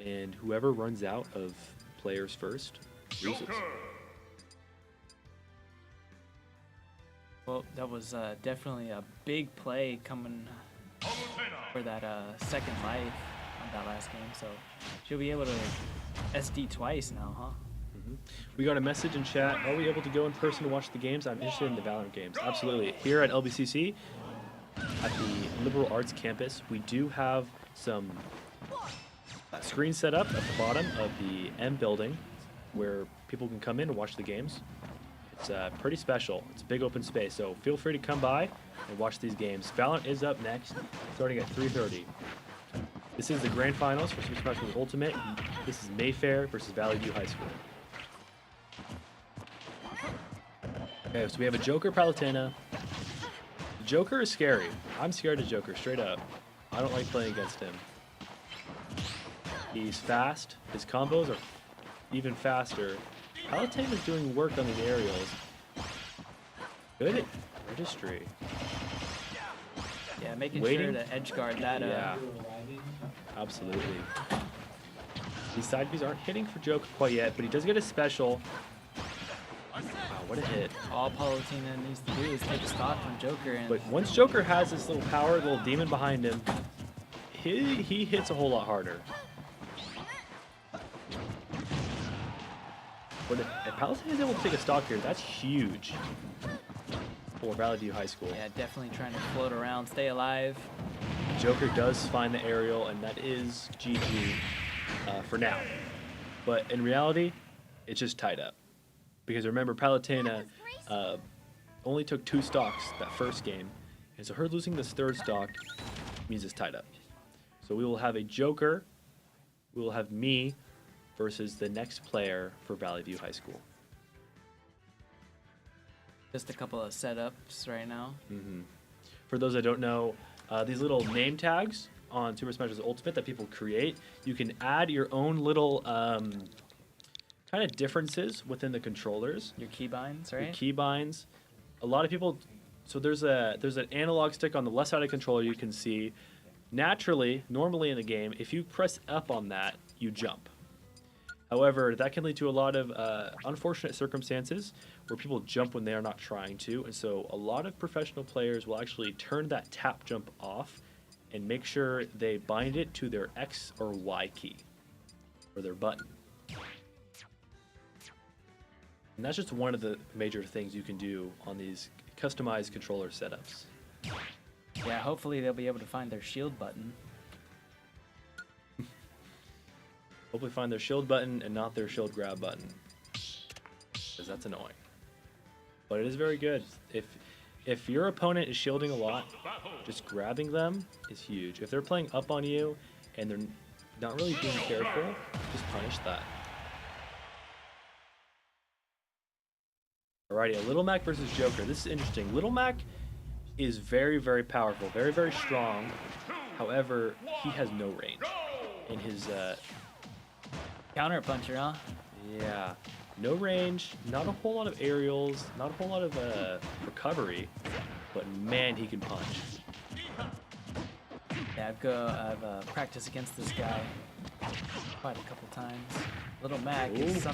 And whoever runs out of players first loses. Well, that was definitely a big play coming for that second life on that last game. So she'll be able to SD twice now, huh? We got a message in chat. Are we able to go in person to watch the games? I'm interested in the Valorant games. Absolutely. Here at LBCC, at the Liberal Arts campus, we do have some screens set up at the bottom of the M building where people can come in and watch the games. It's pretty special. It's a big open space, so feel free to come by and watch these games. Valorant is up next, starting at 3:30. This is the grand finals for Super Smash Bros. Ultimate. This is Mayfair versus Valley View High School. Okay, so we have a Joker Palutena. Joker is scary. I'm scared of Joker, straight up. I don't like playing against him. He's fast. His combos are even faster. Palutena is doing work on these aerials. Good registry. Yeah, making Waiting. sure to edge guard that. Yeah, absolutely. These side Bs aren't hitting for Joker quite yet, but he does get a special. Wow, what a hit. All Palutena needs to do is take a stock from Joker. And But once Joker has this little power, little demon behind him, he hits a whole lot harder. But if Palutena is able to take a stock here, that's huge for Valley View High School. yeah, definitely trying to float around, stay alive. Joker does find the aerial, and that is GG for now. But in reality, it's just tied up. Because remember, Palutena only took 2 stocks that first game, and so her losing this 3rd stock means it's tied up. So we will have a Joker, we will have me versus the next player for Valley View High School. Just a couple of setups right now. For those that don't know, these little name tags on Super Smash Bros. Ultimate that people create, you can add your own little kind of differences within the controllers. Your keybinds, right? Your keybinds. A lot of people, so there's an analog stick on the left side of the controller you can see. Naturally, normally in the game, if you press up on that, you jump. However, that can lead to a lot of unfortunate circumstances where people jump when they are not trying to, and so a lot of professional players will actually turn that tap jump off and make sure they bind it to their X or Y key, or their button. And that's just one of the major things you can do on these customized controller setups. Yeah, hopefully they'll be able to find their shield button. Hopefully find their shield button and not their shield grab button, because that's annoying. But it is very good. If your opponent is shielding a lot, just grabbing them is huge. If they're playing up on you and they're not really being careful, just punish that. Alrighty, Little Mac versus Joker. This is interesting. Little Mac is very, very powerful, very, very strong. However, he has no range. And his counter puncher, huh? Yeah, no range, not a whole lot of aerials, not a whole lot of recovery, but man, he can punch. Yeah, I've practiced against this guy quite a couple times. Little Mac is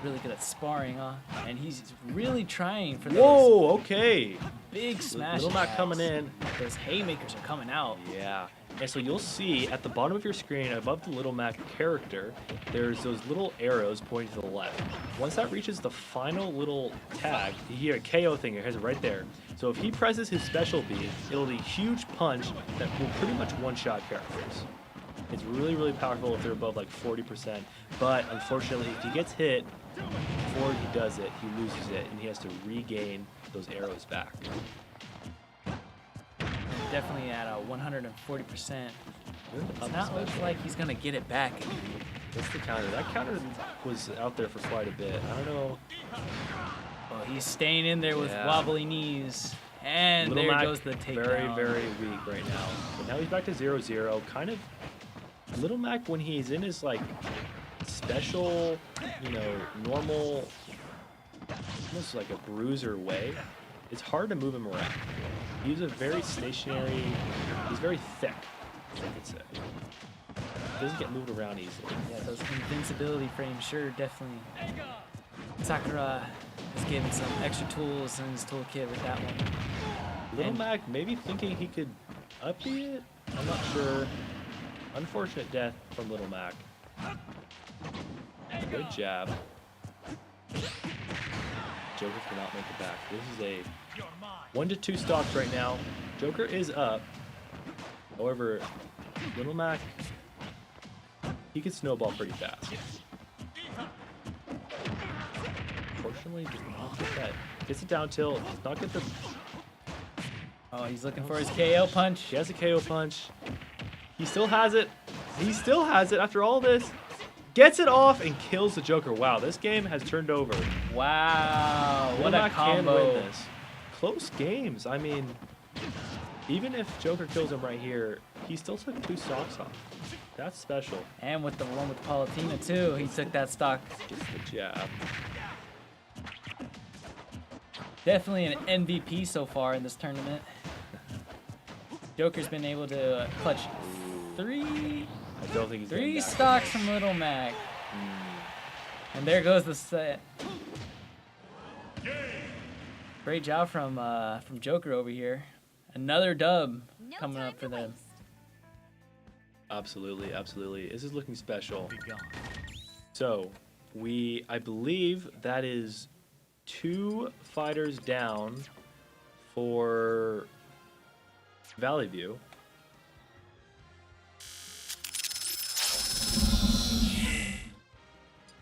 really good at sparring, huh? And he's really trying for those. Whoa, okay. Big smash. Little Mac coming in. Those haymakers are coming out. Yeah. And so you'll see at the bottom of your screen, above the Little Mac character, there's those little arrows pointing to the left. Once that reaches the final little tag, you hear a KO thing. Here's it right there. So if he presses his special B, it'll be a huge punch that will pretty much one-shot characters. It's really, really powerful if they're above like 40%. But unfortunately, if he gets hit before he does it, he loses it, and he has to regain those arrows back. Definitely at a 140%. It's not looks like he's gonna get it back. What's the counter? That counter was out there for quite a bit. I don't know. Oh, he's staying in there with wobbly knees. And Little there Mac, goes the takedown. very, very weak right now. But now he's back to 0-0. Kind of Little Mac, when he's in his like special, normal, almost like a bruiser way, it's hard to move him around. He's a very stationary, he's very thick, I could say. He doesn't get moved around easily. Yeah, those invincibility frames, sure, definitely. Sakura has given some extra tools in his toolkit with that one. Little Mac maybe thinking he could up-B it? I'm not sure. Unfortunate death from Little Mac. Good jab. Joker cannot make it back. This is a 1-2 stocks right now. Joker is up. However, Little Mac, he can snowball pretty fast. Unfortunately, does not get that. Gets it down tilt. Does not get the. Oh, he's looking for his KO punch. He has a KO punch. He still has it. He still has it after all this. Gets it off and kills the Joker. Wow, this game has turned over. Wow, what a combo. Can win this. Close games. I mean, even if Joker kills him right here, he still took 2 stocks off. That's special. And with the one with Palutena too, he took that stock. Gets the jab. Definitely an MVP so far in this tournament. Joker's been able to clutch three stocks from Little Mac. And there goes the set. Great job from Joker over here. Another dub coming up for them. Absolutely, absolutely. This is looking special. So, I believe that is 2 fighters down for Valley View.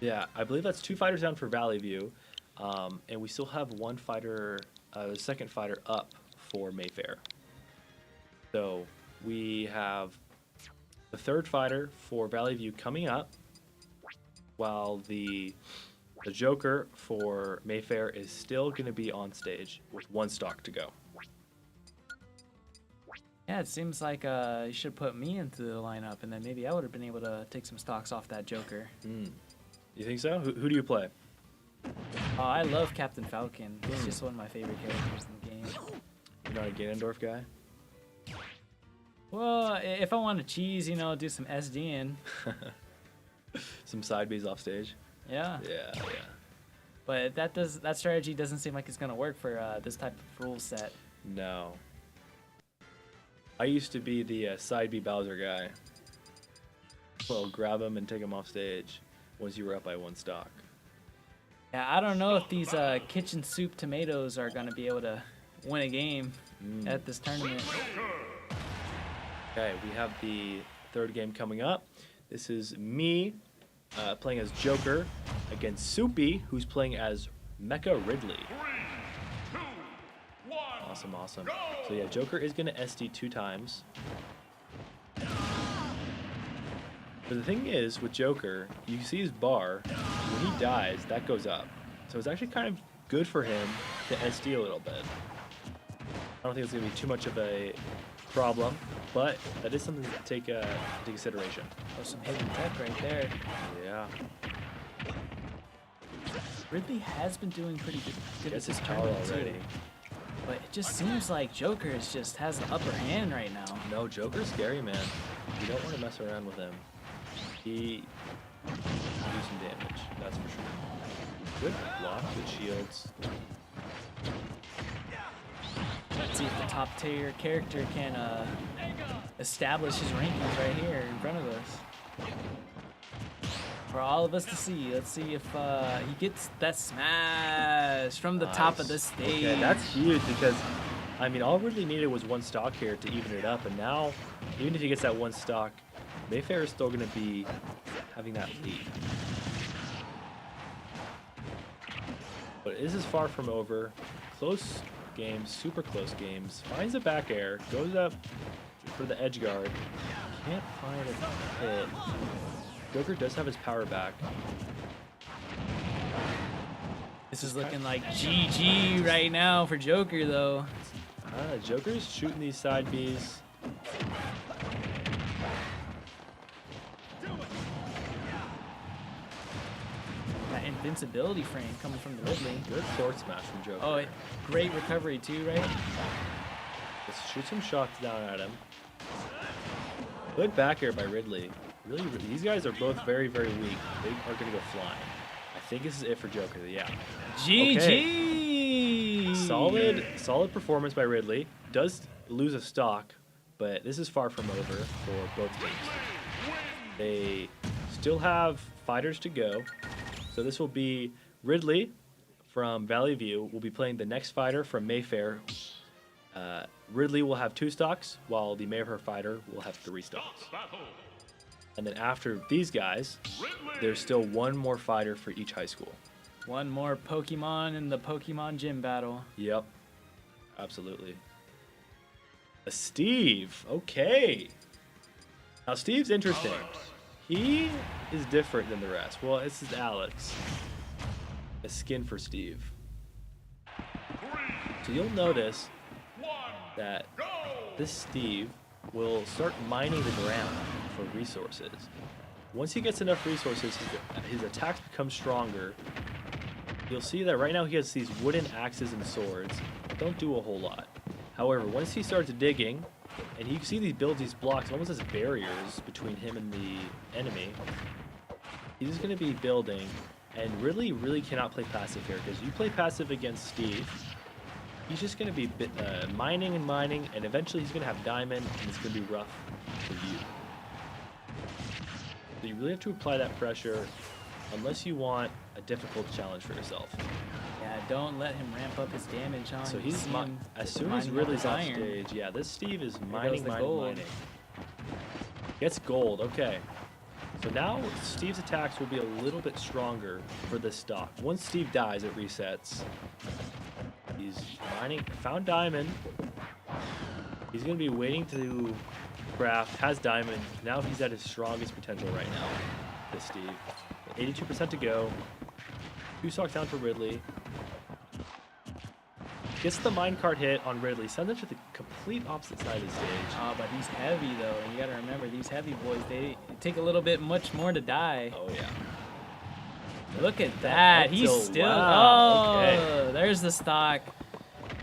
Yeah, I believe that's 2 fighters down for Valley View, and we still have 1 fighter, second fighter up for Mayfair. So we have the 3rd fighter for Valley View coming up, while the Joker for Mayfair is still going to be on stage with 1 stock to go. Yeah, it seems like you should put me into the lineup, and then maybe I would have been able to take some stocks off that Joker. You think so? Who do you play? Oh, I love Captain Falcon. He's just one of my favorite characters in the game. You're not a Ganondorf guy? Well, if I want to cheese, you know, do some SDing. Some side Bs off stage? Yeah. Yeah. But that strategy doesn't seem like it's gonna work for this type of rule set. No. I used to be the side B Bowser guy. Well, grab him and take him off stage once you were up by 1 stock. Yeah, I don't know if these kitchen soup tomatoes are gonna be able to win a game at this tournament. Okay, we have the 3rd game coming up. This is me playing as Joker against Soupy, who's playing as Mecha Ridley. 3, 2, 1. Awesome. So yeah, Joker is going to SD 2 times. But the thing is, with Joker, you see his bar, when he dies, that goes up. So it's actually kind of good for him to SD a little bit. I don't think it's going to be too much of a problem, but that is something to take into consideration. Oh, some hidden tech right there. Yeah. Ridley has been doing pretty good Gets this his power tournament already. too. But it just seems like Joker just has the upper hand right now. No, Joker's scary, man. You don't want to mess around with him. He can do some damage, that's for sure. Good block, good shields. Let's see if the top tier character can establish his rankings right here in front of us. For all of us to see. Let's see if he gets that smash from the top of the stage. Okay, that's huge because, I mean, all Ridley needed was 1 stock here to even it up, and now, even if he gets that 1 stock, Mayfair is still going to be having that lead. But this is far from over. Close games, super close games. Finds a back air, goes up for the edge guard. Can't find a hit. Joker does have his power back. This is looking like GG right now for Joker, though. Joker's shooting these side Bs. That invincibility frame coming from the Ridley. Good sword smash from Joker. Oh, great recovery too, right? Let's shoot some shots down at him. Good back air by Ridley. Really, these guys are both very, very weak. They are going to go flying. I think this is it for Joker. Yeah. GG! Okay. Solid performance by Ridley. Does lose a stock, but this is far from over for both teams. They still have fighters to go. So this will be Ridley from Valley View will be playing the next fighter from Mayfair. Ridley will have 2 stocks, while the Mayfair fighter will have 3 stocks. And then after these guys, there's still 1 more fighter for each high school. 1 more Pokemon in the Pokemon gym battle. Yep, absolutely. Steve, okay. Now Steve's interesting. He is different than the rest. Well, this is Alex. A skin for Steve. So you'll notice that this Steve will start mining the ground for resources. Once he gets enough resources, his attacks become stronger. You'll see that right now he has these wooden axes and swords that don't do a whole lot. However, once he starts digging, and you can see he builds these blocks almost as barriers between him and the enemy, he's just going to be building, and really cannot play passive here, because you play passive against Steve, he's just going to be mining, and eventually he's going to have diamond, and it's going to be rough for you. So you really have to apply that pressure unless you want a difficult challenge for yourself. Yeah, don't let him ramp up his damage on. So he's as soon as Ridley's off stage, yeah, this Steve is mining. Gets gold, okay. So now Steve's attacks will be a little bit stronger for this stock. Once Steve dies, it resets. He's mining, found diamond. He's gonna be waiting to craft, has diamond. Now he's at his strongest potential right now, this Steve. 82% to go. 2 stocks down for Ridley. Gets the minecart hit on Ridley, sends him to the complete opposite side of the stage. But he's heavy though, and you gotta remember these heavy boys, they take a little bit much more to die. Oh yeah. Look at that, he's still, wow. Okay. There's the stock.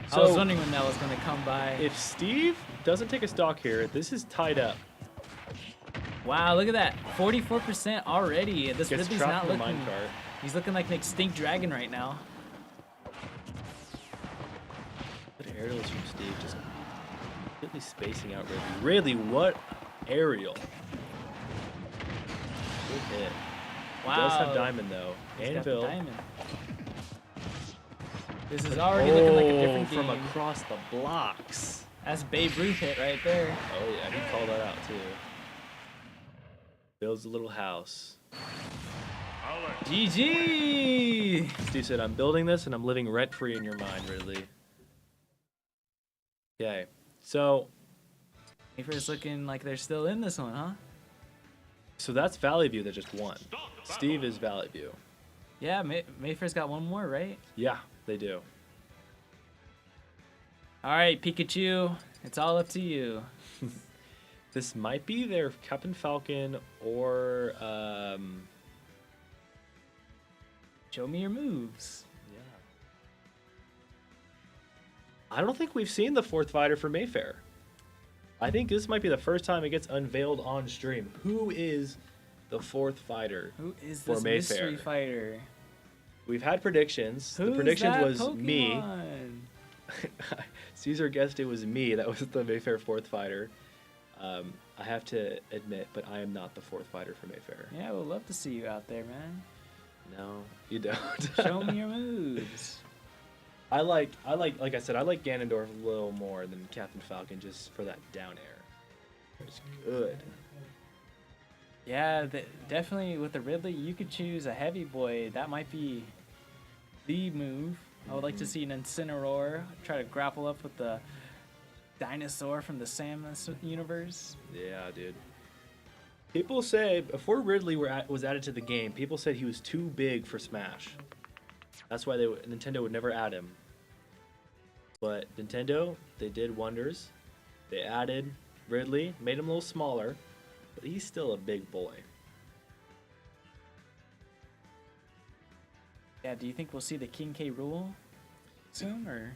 So, I was wondering when that was gonna come by. If Steve doesn't take a stock here, this is tied up. Wow, look at that, 44% already. This Gets Ridley's trapped not in the looking, minecart. he's looking like an extinct dragon right now. Good aerials from Steve, just completely spacing out Ridley. Ridley, what aerial? Good hit. Wow. He does have diamond though. He's got the Anvil. diamond. This is already looking like a different game. From across the blocks. That's Babe Ruth hit right there. Oh yeah, he called that out too. Builds a little house. GG! Steve said, I'm building this and I'm living rent-free in your mind, Ridley. Okay, so... Mayfair's looking like they're still in this one, huh? So that's Valley View that just won. Steve is Valley View. Yeah, Mayfair's got one more, right? Yeah, they do. All right, Pikachu, it's all up to you. This might be their Captain Falcon or... Show me your moves. Yeah. I don't think we've seen the 4th fighter for Mayfair. I think this might be the first time it gets unveiled on stream. Who is the 4th fighter? Who is for this Mayfair? mystery fighter? We've had predictions. Who's the prediction that was Pokemon? me. Caesar guessed it was me. That was the Mayfair 4th fighter. I have to admit, but I am not the 4th fighter for Mayfair. Yeah, we'd love to see you out there, man. No, you don't. Show me your moves. I like I said, I like Ganondorf a little more than Captain Falcon just for that down air. It's good. Yeah, definitely with the Ridley, you could choose a heavy boy. That might be the move. I would like to see an Incineroar try to grapple up with the dinosaur from the Samus universe. Yeah, dude. People say, before Ridley was added to the game, people said he was too big for Smash. That's why Nintendo would never add him. But Nintendo, they did wonders. They added Ridley, made him a little smaller, but he's still a big boy. Yeah, do you think we'll see the King K. Rool soon, or?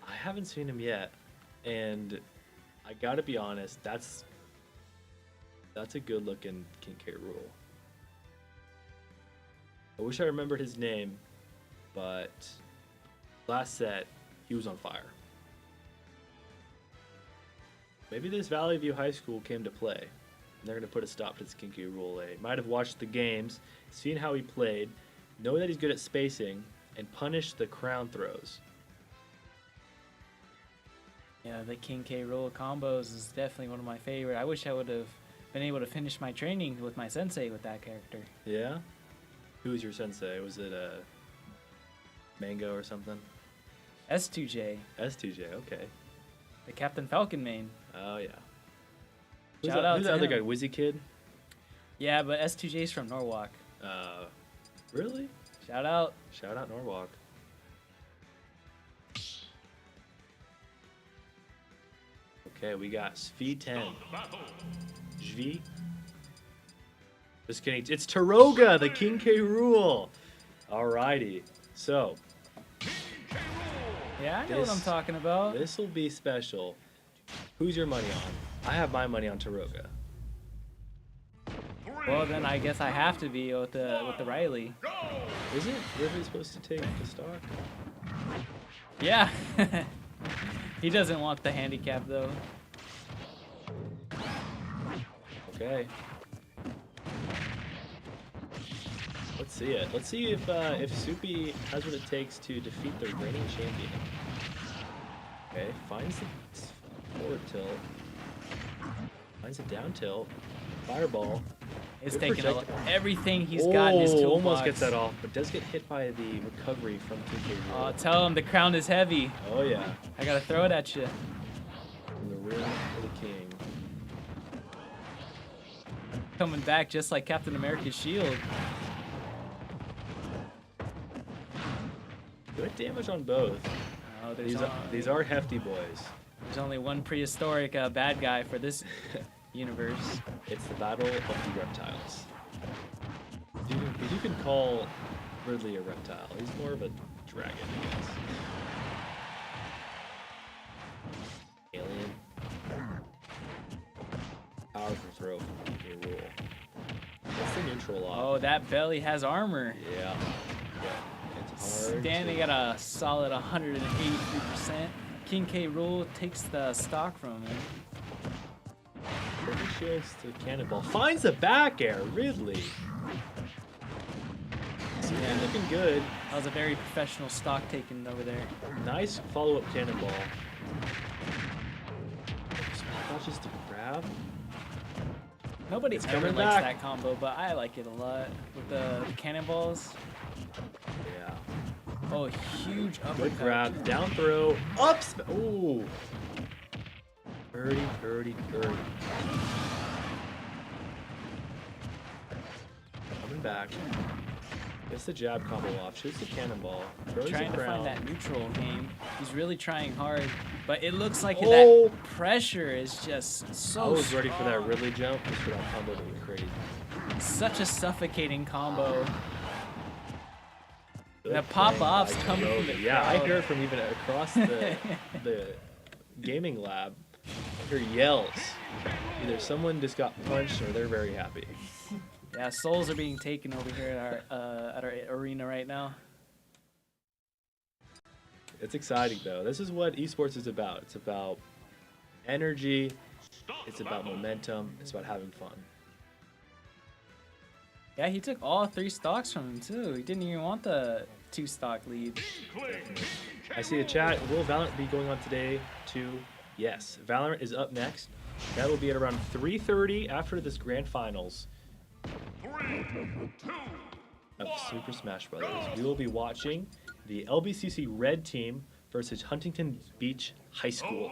I haven't seen him yet, and I gotta be honest, that's a good looking King K. Rool. I wish I remembered his name, but last set, he was on fire. Maybe this Valley View High School came to play, and they're going to put a stop to this King K. Rool. They might have watched the games, seen how he played, know that he's good at spacing, and punish the crown throws. Yeah, the King K. Rool combos is definitely one of my favorite. I wish I would have been able to finish my training with my sensei with that character. Yeah? Who was your sensei? Was it Mango or something? S2J. S2J, okay. The Captain Falcon main. Oh, yeah. Shout who's out the to other him. guy? Wizzy Kid? Yeah, but S2J's from Norwalk. Really? Shout out. Shout out Norwalk. Okay, we got Sv10. Jv. Just kidding. It's Taroga, the King K. Rool. Alrighty. So. Yeah, I know what I'm talking about. This will be special. Who's your money on? I have my money on Taroga. Well, then I guess I have to be with the Riley. Isn't Ridley supposed to take the stock? Yeah. He doesn't want the handicap though. Okay. Let's see it. Let's see if Soupy has what it takes to defeat the reigning champion. Okay, finds the forward tilt. Finds a down tilt. Fireball. It's Good taking projectile. everything he's got in his toolbox. Almost gets that off, but does get hit by the recovery from King K. Rool. Oh, tell him the crown is heavy. Oh yeah. I gotta throw it at you. From the ring to the king. Coming back just like Captain America's shield. Good damage on both. Oh, These are hefty boys. There's only one prehistoric bad guy for this universe. It's the battle of the reptiles. You can call Ridley a reptile. He's more of a dragon, I guess. Alien. Powerful throw from King K. Rool. That's the neutral lock. Oh, that belly has armor. Yeah. It's hard. Standing at a solid 183%. King K. Rool takes the stock from him. Perfect shields to cannonball. Finds the back air, Ridley. Yeah. Looking good. That was a very professional stock taken over there. Nice follow-up cannonball. Touches to grab. Nobody It's ever coming likes back. that combo, but I like it a lot with the cannonballs. Yeah. Oh, huge uppercut. Good grab. Down throw. Up. Ooh. Birdie, birdie, birdie. Coming back. Gets the jab combo off. Shoots the cannonball. Throws Trying the to crown. find that neutral game. He's really trying hard, but it looks like Oh. that pressure is just so I was ready for that strong. Ridley jump just for that combo to be crazy. Such a suffocating combo. Good The pop-offs playing by coming from Rogue. the Yeah, I crowd. hear it from even across the gaming lab. I hear yells. Either someone just got punched or they're very happy. Yeah, souls are being taken over here at our arena right now. It's exciting though. This is what esports is about. It's about energy. It's about momentum. It's about having fun. Yeah, he took all 3 stocks from him too. He didn't even want the 2 stock lead. I see the chat. Will Valorant be going on today too? Yes. Valorant is up next. That will be at around 3:30 after this grand finals of Super Smash Bros. We will be watching the LBCC Red Team versus Huntington Beach High School.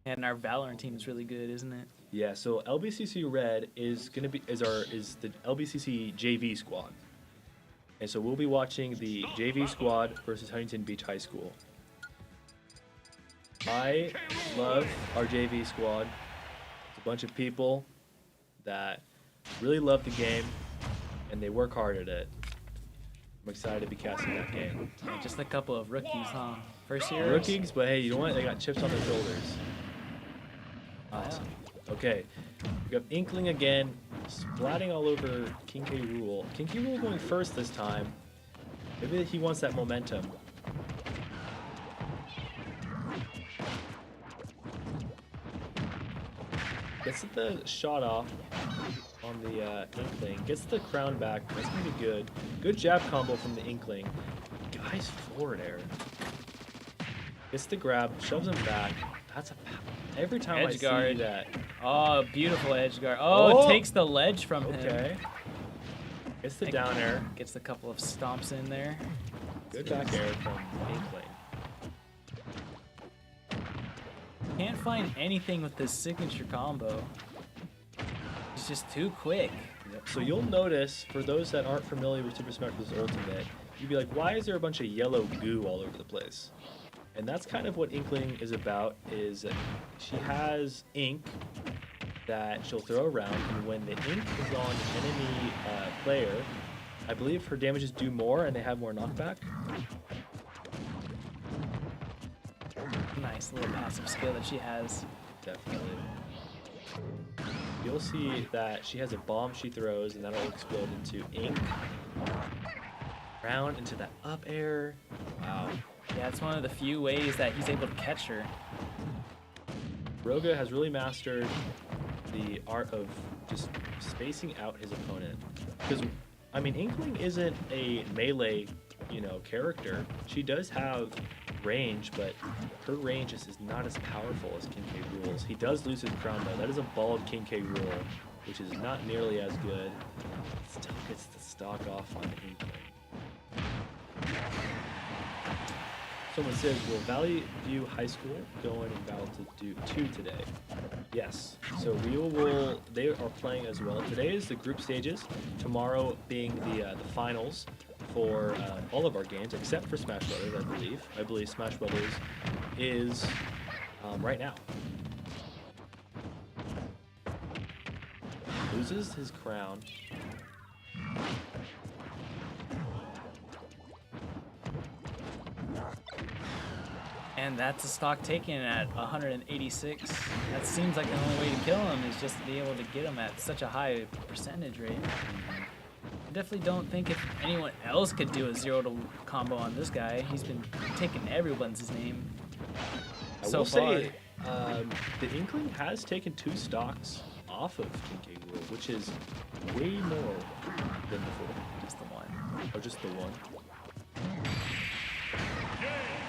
And our Valorant team is really good, isn't it? Yeah, so LBCC Red is the LBCC JV squad. And so we'll be watching the JV squad versus Huntington Beach High School. I love our JV squad. It's a bunch of people that really love the game and they work hard at it. I'm excited to be casting that game. Yeah, just a couple of rookies, huh? First year Rookies, but hey, you know what? They got chips on their shoulders. Awesome. Okay, we got Inkling again, splatting all over King K. Rool. King K. Rool going first this time. Maybe he wants that momentum. Gets the shot off on the Inkling. Gets the crown back. That's gonna be good. Good jab combo from the Inkling. Guy's forward air. Gets the grab, shoves him back. That's a every time Edge I guard. see that. Oh, beautiful edge guard. Oh, Oh! takes the ledge from him. Okay. Gets the down air. Gets a couple of stomps in there. Good back air from Inkling. Can't find anything with this signature combo. It's just too quick. Yep. So you'll notice, for those that aren't familiar with Super Smash Bros. Ultimate, you'd be like, why is there a bunch of yellow goo all over the place? And that's kind of what Inkling is about, is that she has ink that she'll throw around, and when the ink is on an enemy player, I believe her damages do more and they have more knockback. Nice little passive skill that she has. Definitely. You'll see that she has a bomb she throws, and that'll explode into ink. Round into that up air. Wow. Yeah, it's one of the few ways that he's able to catch her. Roga has really mastered the art of just spacing out his opponent. Because, I mean, Inkling isn't a melee, character. She does have range, but her range is not as powerful as King K. Rool's. He does lose his crown, though. That is a bald King K. Rool. which is not nearly as good. Still gets the stock off on Inkling. Someone says, will Valley View High School go in and battle to do 2 today? Yes. So they are playing as well. Today is the group stages. Tomorrow being the finals for all of our games except for Smash Brothers, I believe. I believe Smash Brothers is right now. Loses his crown. And that's a stock taken at 186. That seems like the only way to kill him is just to be able to get him at such a high percentage rate. I definitely don't think if anyone else could do a 0 combo on this guy. He's been taking everyone's name I will say, the Inkling has taken 2 stocks off of King K. Rool, which is way more than before. Just the one. Oh, just the one?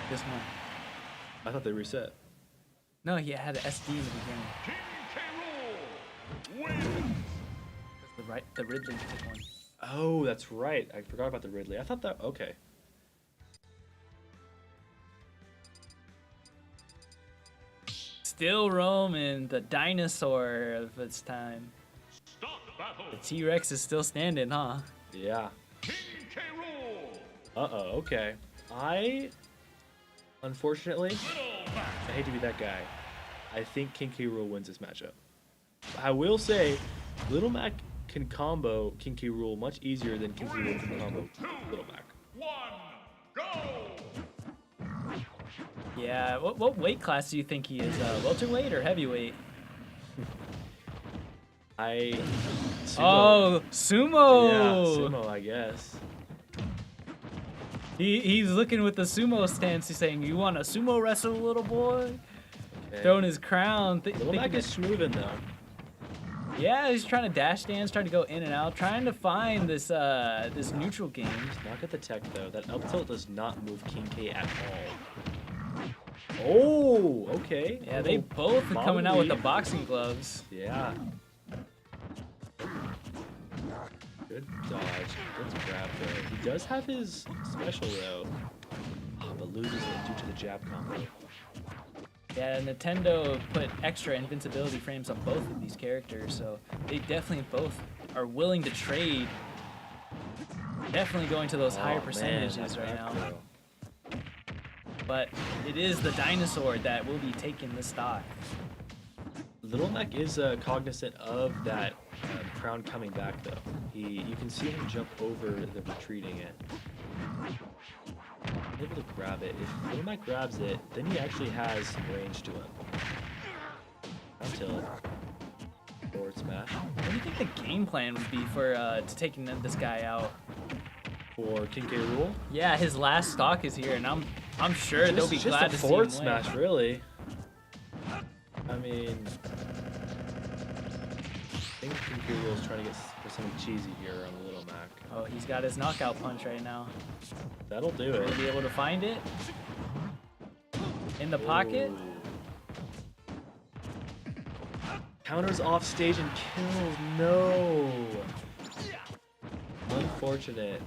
This one. I thought they reset. No, he had an SD in the beginning. The Ridley took one. Oh, that's right. I forgot about the Ridley. I thought that... Okay. Still roaming, the dinosaur of its time. The T-Rex is still standing, huh? Yeah. Uh-oh, okay. Unfortunately, I hate to be that guy. I think King K. Rool wins this matchup. I will say, Little Mac can combo King K. Rool much easier than King K. Rool can combo Little Mac. Yeah, what weight class do you think he is? Welterweight or heavyweight? Sumo. Oh, sumo! Yeah, sumo, I guess. He's looking with the sumo stance. He's saying, "You want a sumo wrestle, little boy?" Okay. Throwing his crown. Little Mac is smoothing though. Yeah, he's trying to dash dance, trying to go in and out, trying to find this this neutral game. He's not got the tech though. That up tilt does not move King K at all. Oh, okay. Yeah, they both are coming out with the boxing gloves. Yeah. Good dodge. Good grab though. He does have his special though. Oh, but loses it due to the jab combo. Yeah, Nintendo put extra invincibility frames on both of these characters, so they definitely both are willing to trade. Definitely going to those higher percentages right now. But it is the dinosaur that will be taking the stock. Little Mac is cognizant of that crown coming back though. You can see him jump over the retreating it. Able to grab it. If Little Mac grabs it, then he actually has some range to him. Until forward smash. What do you think the game plan would be for to taking this guy out? For King K. Rool? Yeah, his last stock is here, and I'm sure they'll be glad to see him forward win. smash, really. I mean, I think King K. Rool is trying to get for something cheesy here on Little Mac. Oh, he's got his knockout punch right now. That'll do Will it. he be able to find it? In the pocket? Ooh. Counters off stage and kills. No. Unfortunate.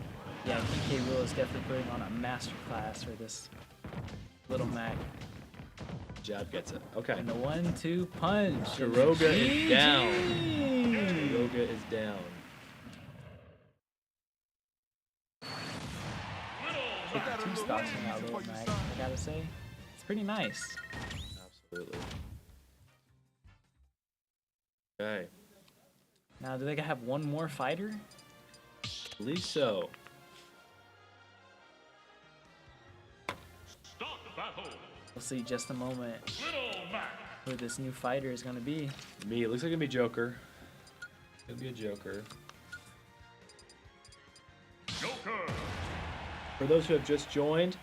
Yeah, King K. Rool is definitely putting on a masterclass for this Little Mac. Jab gets it. Okay. And the 1-2 punch. Shiroga is down. GG. Shiroga is down. Taking 2 stocks from that Little Mac, I gotta say. It's pretty nice. Absolutely. Okay. Now, do they have one more fighter? I believe so. We'll see just a moment who this new fighter is gonna be. Me, it looks like it'll be Joker. It'll be a Joker. For those who have just joined,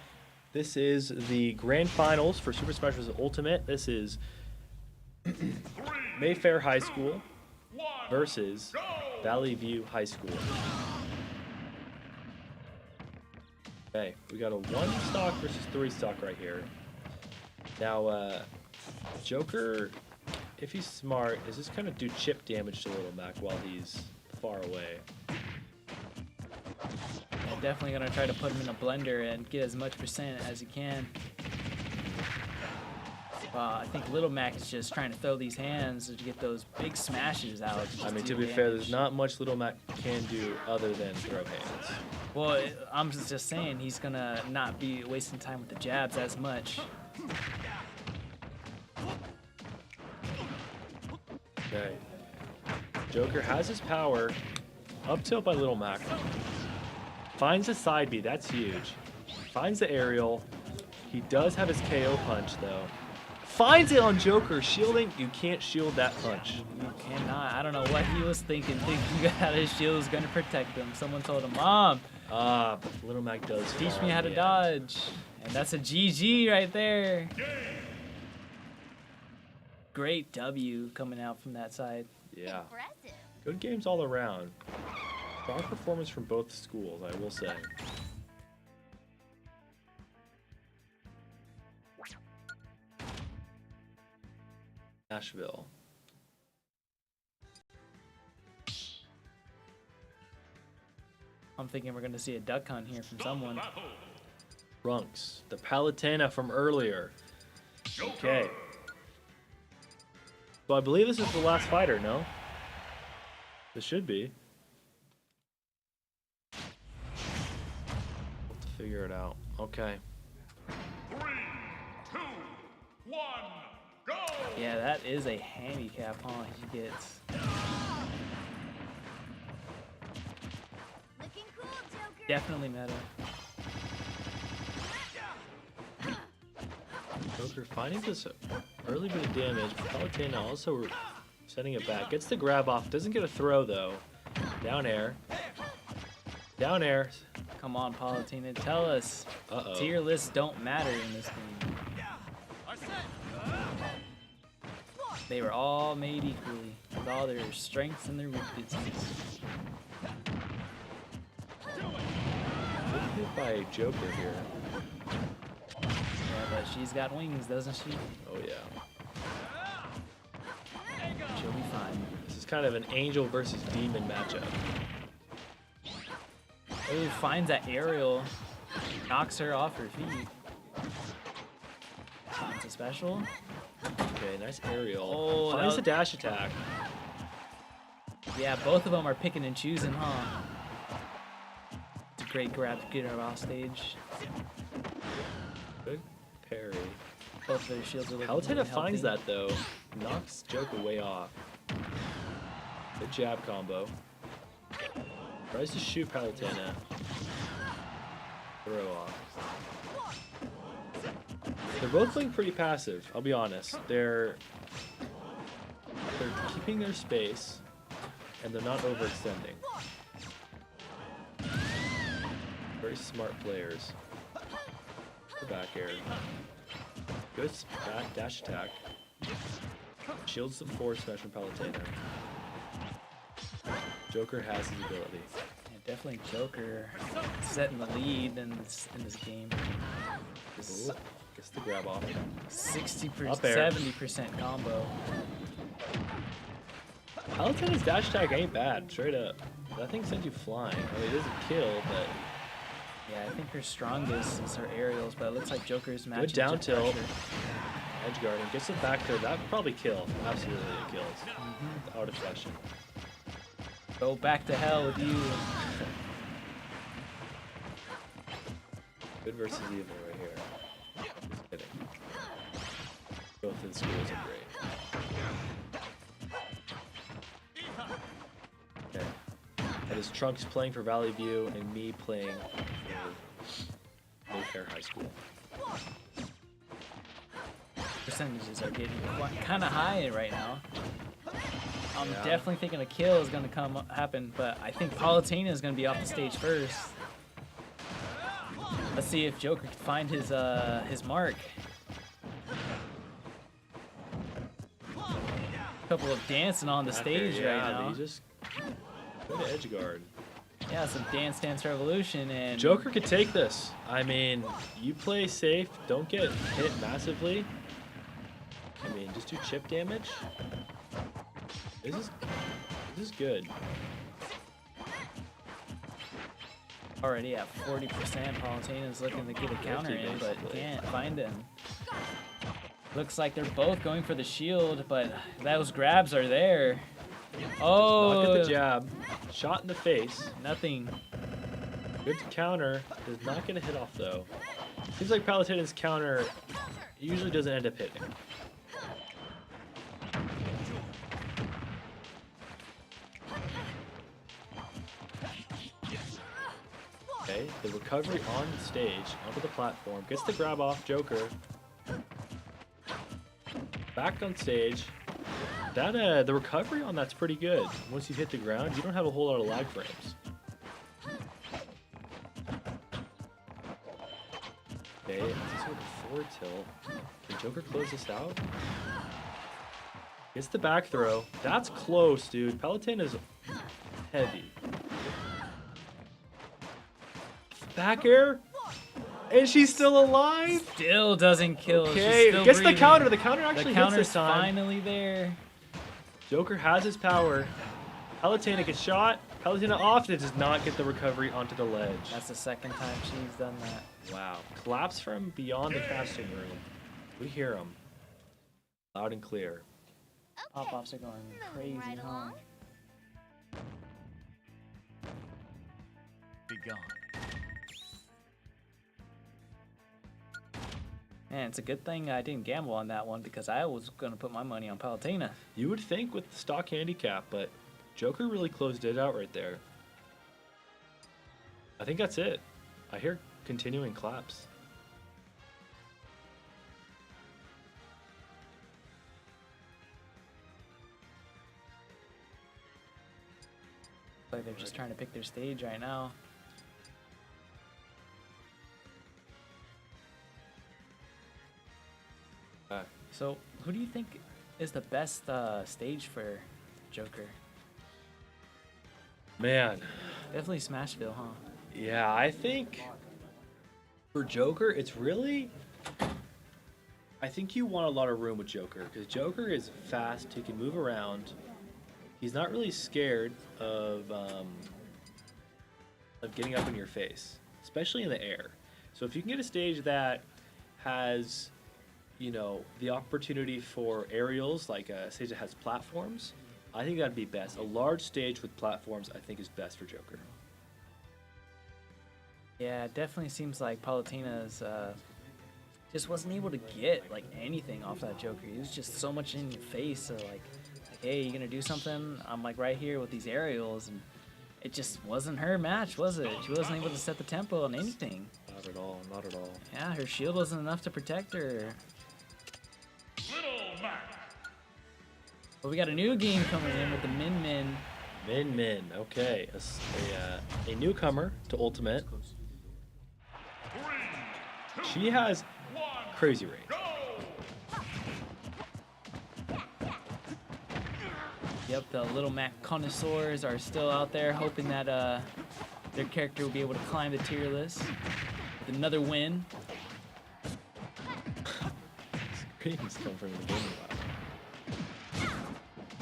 this is the grand finals for Super Smash Bros. Ultimate. This is Mayfair High School versus Valley View High School. Okay, we got a 1 stock versus 3 stock right here. Now, Joker if he's smart, is just kind of do chip damage to Little Mac while he's far away. Yeah, definitely gonna try to put him in a blender and get as much percent as he can. I think Little Mac is just trying to throw these hands to get those big smashes out. I mean, to be fair, there's not much Little Mac can do other than throw hands. Well, I'm just saying he's gonna not be wasting time with the jabs as much. Okay. Joker has his power. Up tilt by Little Mac. Finds the side B, that's huge. Finds the aerial. He does have his KO punch though. Finds it on Joker, shielding. You can't shield that punch. You cannot. I don't know what he was thinking that his shield was gonna protect him. Someone told him, Mom, but Little Mac does teach fall me how in to the dodge. And that's a GG right there. Great W coming out from that side. Yeah. Good games all around. Strong performance from both schools, I will say. Nashville. I'm thinking we're going to see a duck hunt here from someone. Trunks, the Palutena from earlier. Okay. So I believe this is the last fighter, no? This should be. We'll have to figure it out. Okay. 3, 2, 1, go! Yeah, that is a handicap, huh? He gets. Looking cool, Joker. Definitely meta. Joker finding this early bit of damage. Palutena also sending it back. Gets the grab off. Doesn't get a throw though. Down air. Down air. Come on, Palutena, tell us. Uh-oh. Tier lists don't matter in this game. They were all made equally, with all their strengths and their weaknesses. Good hit by Joker here. Yeah, but she's got wings, doesn't she? Oh yeah. She'll be fine. This is kind of an angel versus demon matchup. Oh, finds that aerial, knocks her off her feet. Finds a special. Okay, nice aerial. Oh, finds the dash attack. Yeah, both of them are picking and choosing, huh? It's a great grab to get her off stage. Good parry. Both their shields are looking Palutena really finds healthy. that though. Knocks Joker way off. Good jab combo. Tries to shoot Palutena. Throw off. They're both playing pretty passive, I'll be honest. They're keeping their space and they're not overextending. Very smart players. The back air. Good back dash attack. Shields the forward smash from Palutena. Joker has his ability. Yeah, definitely Joker setting the lead in this game. Ooh, gets the grab off. 60%, Up air. 70% combo. Palutena's dash attack ain't bad, straight up. That thing sends you flying. I mean, it doesn't kill, but Yeah, I think her strongest is her aerials, but it looks like Joker's matching. good down to tilt. pressure. Edge guarding. Gets it back there. That would probably kill. Absolutely it kills. Without a question. Go back to hell with you. Good versus evil right here. Just kidding. Both of the schools are great. Okay. That is Trunks playing for Valley View and me playing for Mayfair High School. Percentages are getting kind of high right now. I'm Yeah. definitely thinking a kill is going to happen, but I think Palutena is going to be off the stage first. Let's see if Joker can find his mark. Couple of dancing on the Not stage there, right yeah, now. You just go to edge guard. Yeah, some Dance Dance Revolution and Joker could take this. I mean, you play safe, don't get hit massively. I mean, just do chip damage. This is good. Already at 40%, Palutina's looking to get a counter in, but can't find him. Looks like they're both going for the shield, but those grabs are there. Oh, Not get the jab. Shot in the face. Nothing. Good counter. Is not going to hit off, though. Seems like Palutina's counter usually doesn't end up hitting. Okay, the recovery on stage, onto the platform. Gets the grab off Joker. Back on stage. That the recovery on that's pretty good. Once you hit the ground, you don't have a whole lot of lag frames. Okay, it's sort of forward tilt. Can Joker close this out? Gets the back throw. That's close, dude. Palutina is heavy. Back air. And she's still alive. Still doesn't kill. Okay, She's still gets breathing. the counter. The counter actually The hits counter's this time. finally there. Joker has his power. Palutena gets shot. Palutena off. It does not get the recovery onto the ledge. That's the second time she's done that. Wow. Collapse from beyond the casting room. We hear him. Loud and clear. Pop-offs are going crazy, huh? Begun. Man, it's a good thing I didn't gamble on that one because I was going to put my money on Palutena. You would think with the stock handicap, but Joker really closed it out right there. I think that's it. I hear continuing claps. Like they're just trying to pick their stage right now. So, who do you think is the best stage for Joker? Man. Definitely Smashville, huh? Yeah, I think for Joker, it's really... I think you want a lot of room with Joker, because Joker is fast, he can move around. He's not really scared of getting up in your face, especially in the air. So if you can get a stage that has, you know, the opportunity for aerials, like a stage that has platforms, I think that'd be best. A large stage with platforms, I think, is best for Joker. Yeah, it definitely seems like Palutina's just wasn't able to get like anything off that Joker. He was just so much in your face. So like, hey, you gonna do something? I'm like right here with these aerials, and it just wasn't her match, was it? She wasn't able to set the tempo on anything. Not at all, not at all. Yeah, her shield wasn't enough to protect her. Little Mac. But we got a new game coming in with the Min Min. Min Min, okay. A newcomer to Ultimate. She has crazy range. Yep, the Little Mac connoisseurs are still out there hoping that their character will be able to climb the tier list with another win. Screams come from the game.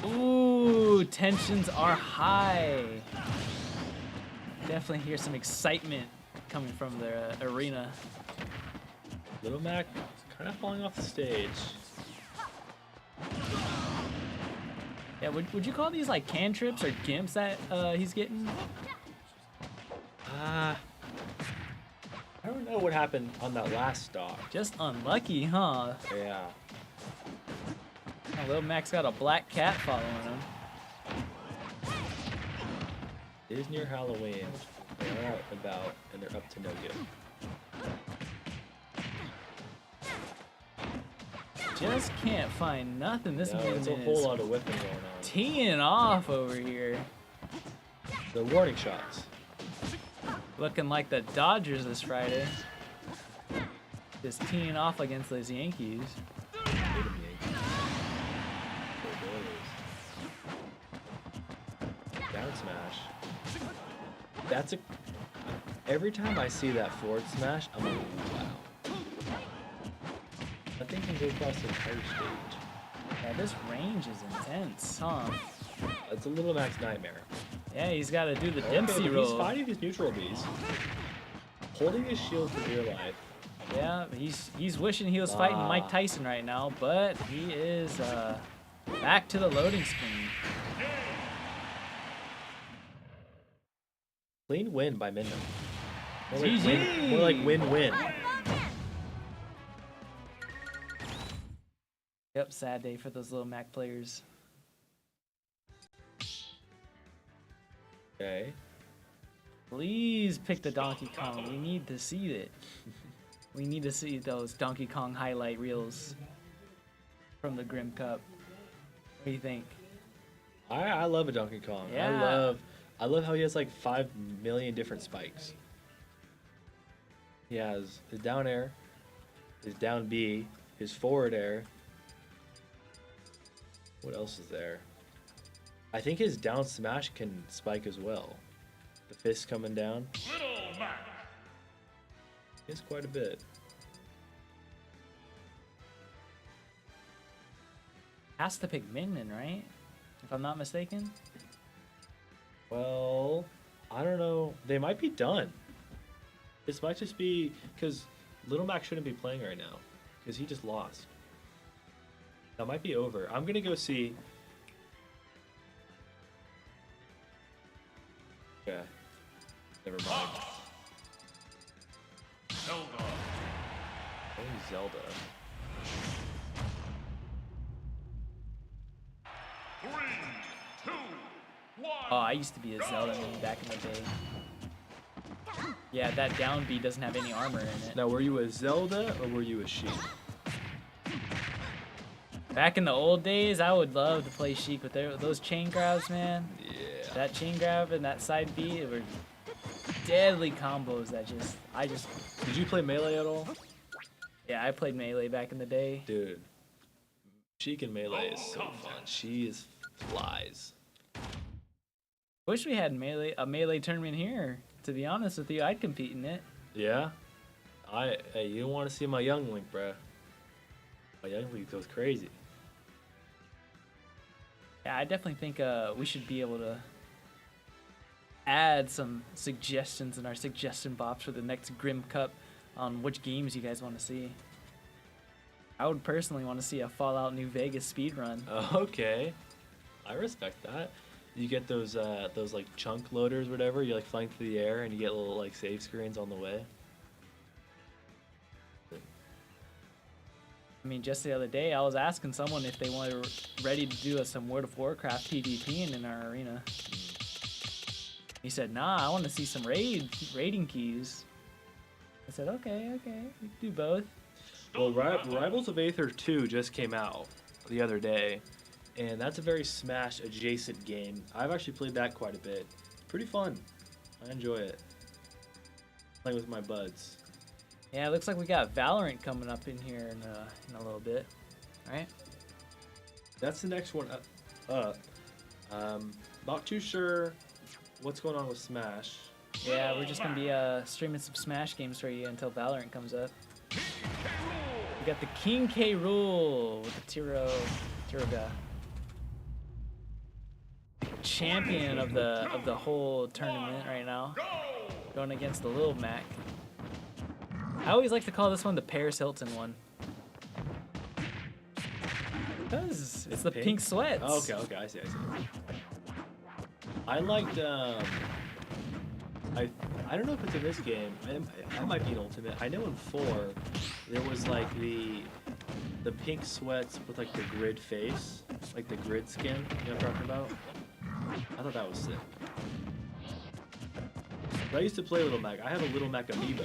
Ooh, tensions are high. Definitely hear some excitement coming from the arena. Little Mac is kind of falling off the stage. Yeah, would you call these like cantrips or gimps that he's getting? I don't know what happened on that last stock. Just unlucky, huh? Yeah. Oh, Lil Mac's got a black cat following him. It is near Halloween. They're out and about, and they're up to no good. Just can't find nothing. This man it's a is whole lot of whipping going on. teeing off over here. The warning shots. Looking like the Dodgers this Friday. Just teeing off against those Yankees. Down smash. That's a... Every time I see that forward smash, I'm like, wow. That thing can go across the entire stage. Yeah, this range is intense, huh? It's a Little Mac's nightmare. Yeah, he's got to do the Okay, Dempsey but roll. he's fighting his neutral bees. Holding his shield for dear life. Yeah, he's wishing he was fighting Mike Tyson right now, but he is back to the loading screen. Clean win by Minna. GG! More like win-win. Yep, sad day for those Little Mac players. Okay. Please pick the Donkey Kong. We need to see it. We need to see those Donkey Kong highlight reels from the Grim Cup. What do you think? I love a Donkey Kong. Yeah. I love how he has like 5 million different spikes. He has his down air, his down B, his forward air. What else is there? I think his down smash can spike as well. The fist coming down. Little Mac. It's quite a bit. Has to pick Minion, right? If I'm not mistaken. Well, I don't know. They might be done. This might just be because Little Mac shouldn't be playing right now because he just lost. That might be over. I'm gonna go see. Okay. Never mind. Zelda. Oh, Zelda. 3, 2, 1. Oh, I used to be a Zelda main back in the day. Yeah, that down B doesn't have any armor in it. Now, were you a Zelda or were you a Sheik? Back in the old days, I would love to play Sheik with those chain grabs, man. Yeah. That chain grab and that side B, it were deadly combos that I just. Did you play Melee at all? Yeah, I played Melee back in the day. Dude, Sheik in Melee is so fun. She is flies. Wish we had a Melee tournament here. To be honest with you, I'd compete in it. Yeah? Hey, you don't want to see my Young Link, bruh. My Young Link goes crazy. Yeah, I definitely think we should be able to add some suggestions in our suggestion box for the next Grim Cup on which games you guys want to see. I would personally want to see a Fallout New Vegas speedrun. Okay. I respect that. You get those like chunk loaders, whatever. You're like flying through the air, and you get little like save screens on the way. I mean, just the other day, I was asking someone if they were ready to do some World of Warcraft PvP in our arena. He said, "Nah, I want to see some raiding keys." I said, "Okay, we can do both." Well, Rivals of Aether 2 just came out the other day, and that's a very Smash adjacent game. I've actually played that quite a bit. Pretty fun. I enjoy it. Playing with my buds. Yeah, it looks like we got Valorant coming up in here in a little bit, right? That's the next one up. Not too sure what's going on with Smash. Yeah, we're just gonna be streaming some Smash games for you until Valorant comes up. We got the King K Rule with the Tiro guy. Champion of the whole tournament right now. Going against the Lil Mac. I always like to call this one the Paris Hilton one. Because it's the pink sweats. Oh, okay, I see. I liked, I don't know if it's in this game. I might be in Ultimate. I know in 4, there was like the pink sweats with like the grid face, like the grid skin. You know what I'm talking about? I thought that was sick. But I used to play Little Mac. I have a Little Mac amiibo.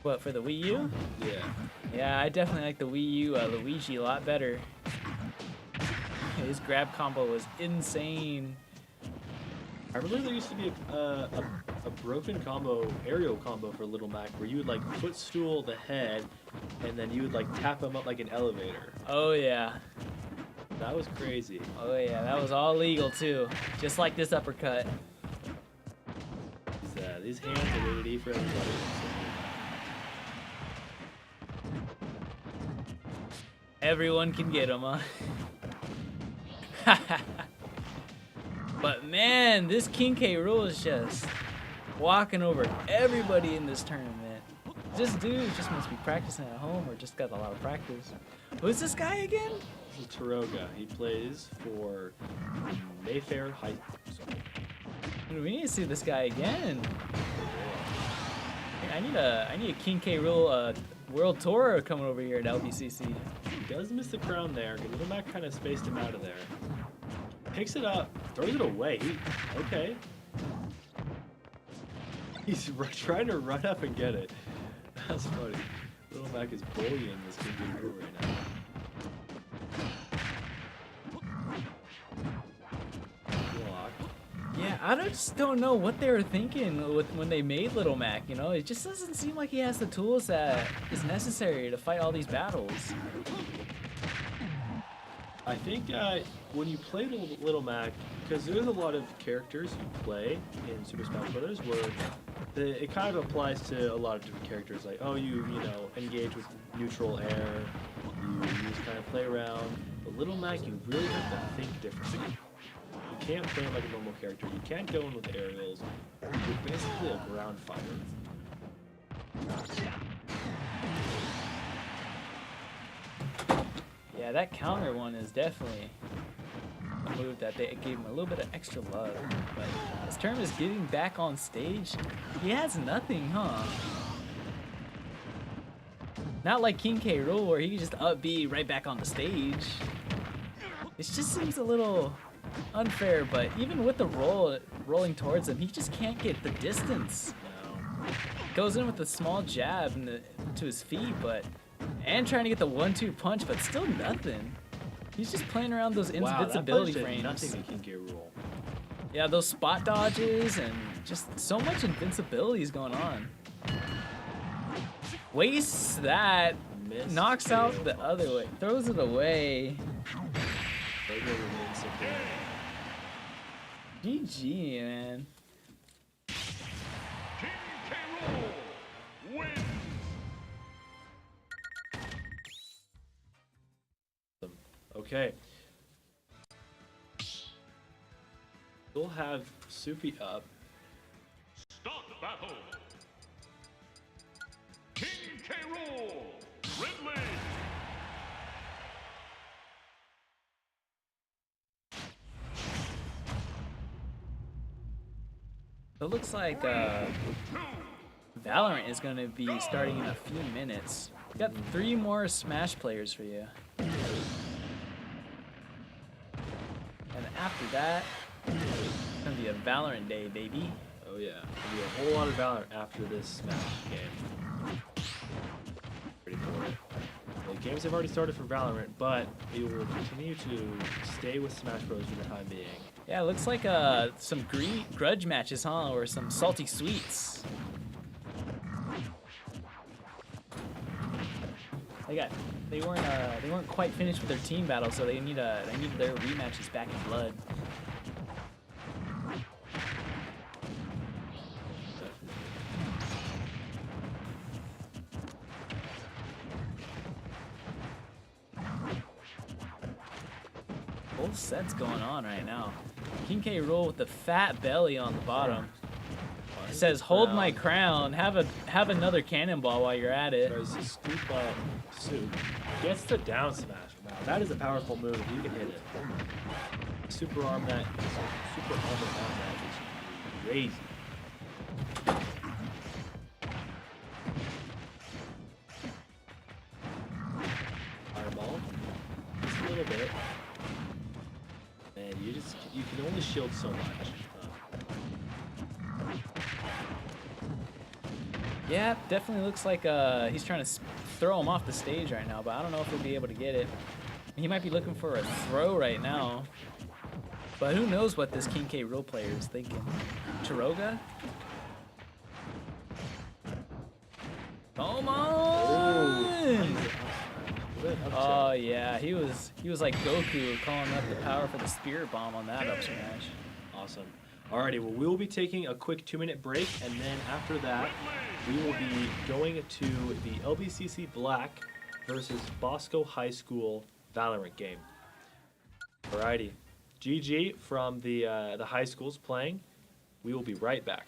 What, for the Wii U? Yeah. Yeah, I definitely like the Wii U Luigi a lot better. His grab combo was insane. I remember there used to be a broken combo, aerial combo for Little Mac, where you would like footstool the head, and then you would like tap him up like an elevator. Oh yeah. That was crazy. Oh yeah, that was all legal too. Just like this uppercut. These hands are rated E for everybody. Everyone can get him, huh? But man, this King K. Rool is just walking over everybody in this tournament. This dude just must be practicing at home or just got a lot of practice. Who's this guy again? This is Taroga. He plays for Mayfair High School. Dude, we need to see this guy again. I need a King K. Rool world tour coming over here at LBCC. He does miss the crown there. Little Mac kind of spaced him out of there. Picks it up, throws it away. Okay. He's trying to run up and get it. That's funny. Little Mac is bullying this King K. Rool right now. Yeah, I just don't know what they were thinking when they made Little Mac, you know? It just doesn't seem like he has the tools that is necessary to fight all these battles. I think when you play Little Mac, because there's a lot of characters you play in Super Smash Bros. Where it kind of applies to a lot of different characters. Like, oh, you know, engage with neutral air, you just kind of play around. But Little Mac, you really have to think differently. You can't play him like a normal character. You can't go in with aerials. You're basically a ground fighter. Yeah, that counter one is definitely a move that they gave him a little bit of extra love. But this term is getting back on stage. He has nothing, huh? Not like King K. Rool where he can just up B right back on the stage. It just seems a little unfair, but even with the rolling towards him, he just can't get the distance. Goes in with a small jab to his feet, and trying to get the 1-2 punch, but still nothing. He's just playing around those invincibility frames. Nothing in King K. Rool. Yeah, those spot dodges and just so much invincibility is going on. Wastes that, knocks out the other way, throws it away. GG, man. King K. Rool wins. Okay. We'll have Soupy up. Start the battle. King K. Rool, Ridley. It looks like Valorant is going to be starting in a few minutes. We got 3 more Smash players for you. And after that, it's going to be a Valorant day, baby. Oh yeah, there'll be a whole lot of Valorant after this Smash game. Ready for it. The games have already started for Valorant, but it will continue to stay with Smash Bros. For the time being. Yeah, it looks like some grudge matches, huh? Or some salty sweets. They weren't quite finished with their team battle, so they need their rematches back in blood. Both sets going on right now. King K. Rool with the fat belly on the bottom. It says, "Hold my crown. Have another cannonball while you're at it." Tries to scoop up Soup. Gets the down smash. Wow, that is a powerful move if you can hit it. Super armor on that is crazy. Fireball. Just a little bit. And you can only shield so much. Yeah, definitely looks like he's trying to throw him off the stage right now, but I don't know if he'll be able to get it. He might be looking for a throw right now. But who knows what this King K. Rool player is thinking. Taroga? Come on! Oh yeah, he was like Goku calling up the power for the spirit bomb on that up smash. Awesome. Alrighty, well we will be taking a quick 2-minute break, and then after that we will be going to the LBCC Black versus Bosco High School Valorant game. Alrighty, GG from the high schools playing. We will be right back.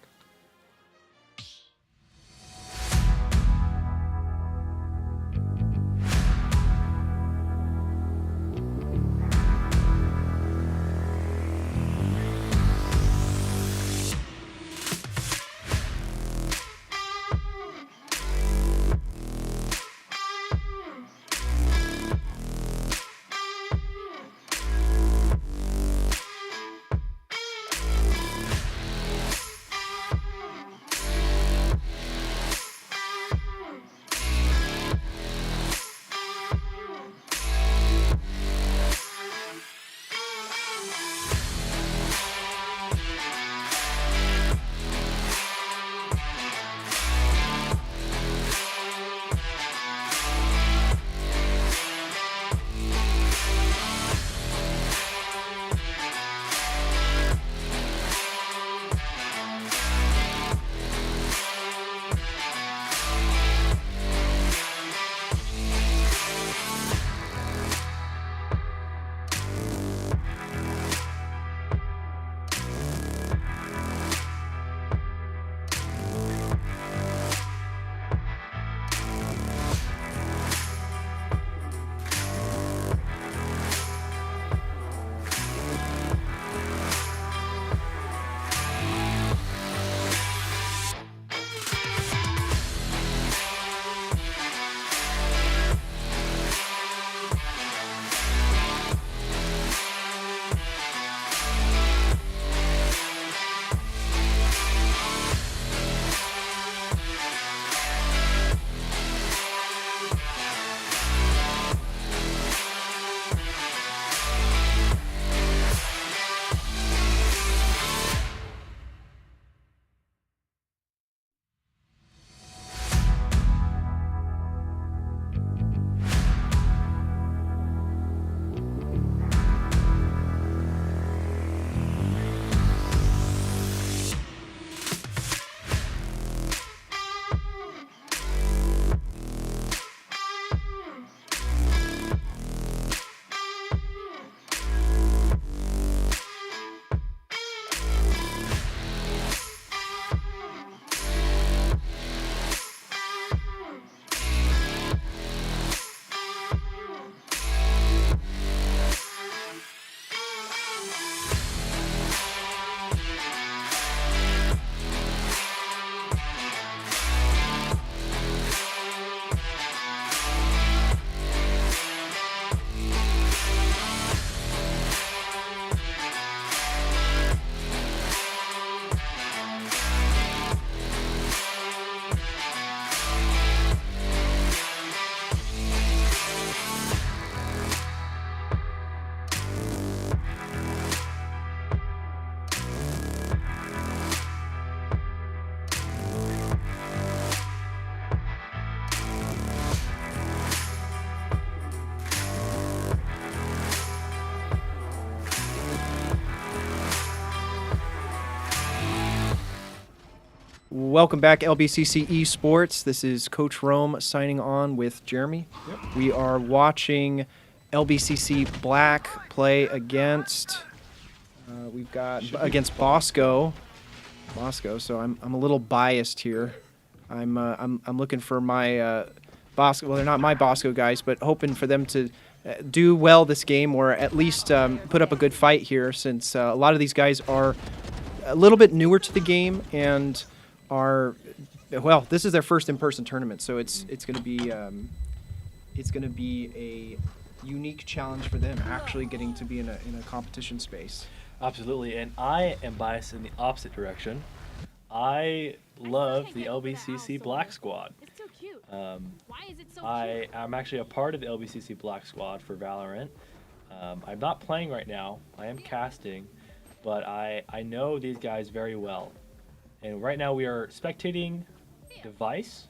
Welcome back, LBCC Esports. This is Coach Rome signing on with Jeremy. Yep. We are watching LBCC Black play against. We've got against Bosco. So I'm a little biased here. I'm looking for my Bosco. Well, they're not my Bosco guys, but hoping for them to do well this game, or at least put up a good fight here, since a lot of these guys are a little bit newer to the game and are, well, this is their first in-person tournament, so it's going to be a unique challenge for them, actually getting to be in a competition space. Absolutely, and I am biased in the opposite direction. I love the LBCC Black Squad. It's so cute. Why is it so I'm actually a part of the LBCC Black Squad for Valorant. I'm not playing right now. I am casting, but I know these guys very well. And right now we are spectating Device.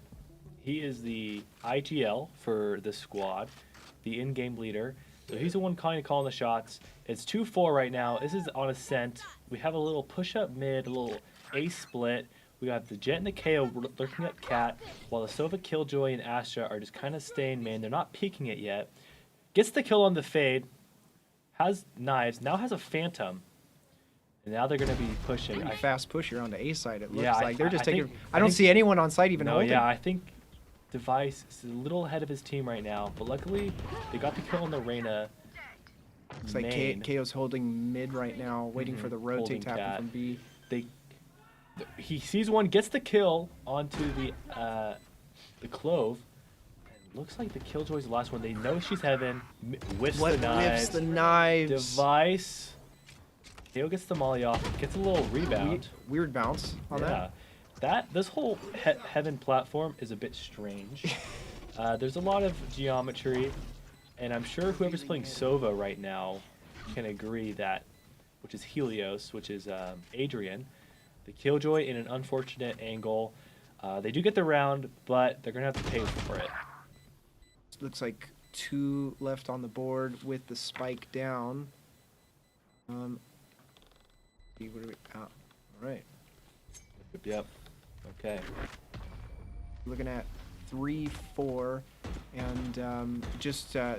He is the IGL for the squad, the in-game leader. So he's the one kind of calling the shots. It's 2-4 right now. This is on Ascent. We have a little push-up mid, a little ace split. We got the Jet and the KO lurking at Cat, while the Sova, Killjoy, and Astra are just kind of staying main. They're not peeking it yet. Gets the kill on the Fade, has knives, now has a Phantom. And now they're going to be pushing. Pretty fast push here on the A side, it looks Yeah, like. They're just taking... think- I don't think- see anyone on site even No, holding. yeah, I think Device is a little ahead of his team right now, but luckily they got the kill on the Reyna. Looks like main. KO's holding mid right now, waiting for the rotate Holding to happen Cat. from B. He sees one, gets the kill onto the Clove. And looks like the Killjoy's the last one. They know she's heaven. Whiffs the knives. Whips the knives? Device. KO gets the molly off. Gets a little rebound. Weird bounce on that. This whole heaven platform is a bit strange. There's a lot of geometry, and I'm sure whoever's playing Sova right now can agree that, which is Helios, which is Adrian, the Killjoy in an unfortunate angle. They do get the round, but they're gonna have to pay for it. Looks like 2 left on the board with the spike down. What do we? All right. Yep. Okay. Looking at 3-4, and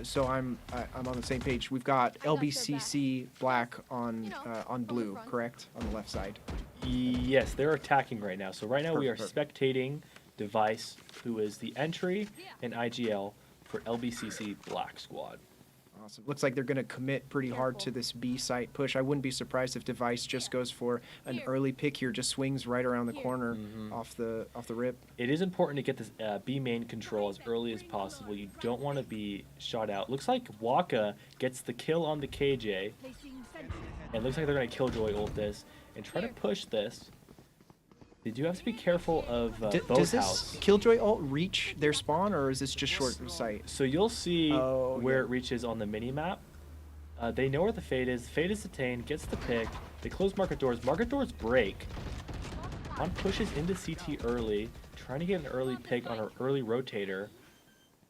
so I'm on the same page. We've got LBCC black on blue, correct, on the left side. Yes, they're attacking right now. So right now we are spectating Device, who is the entry and IGL for LBCC Black Squad. Awesome. Looks like they're going to commit pretty hard to this B site push. I wouldn't be surprised if Device just goes for an early pick here, just swings right around the corner off the rip. It is important to get this B main control as early as possible. You don't want to be shot out. Looks like Waka gets the kill on the KJ. And looks like they're going to Killjoy ult this and try to push this. They do have to be careful of both Does this house. Killjoy ult reach their spawn, or is this just short sight? So you'll see where it reaches on the mini map. They know where the Fade is. Fade is detained, gets the pick. They close market doors. Market doors break. On pushes into CT early, trying to get an early pick on an early rotator.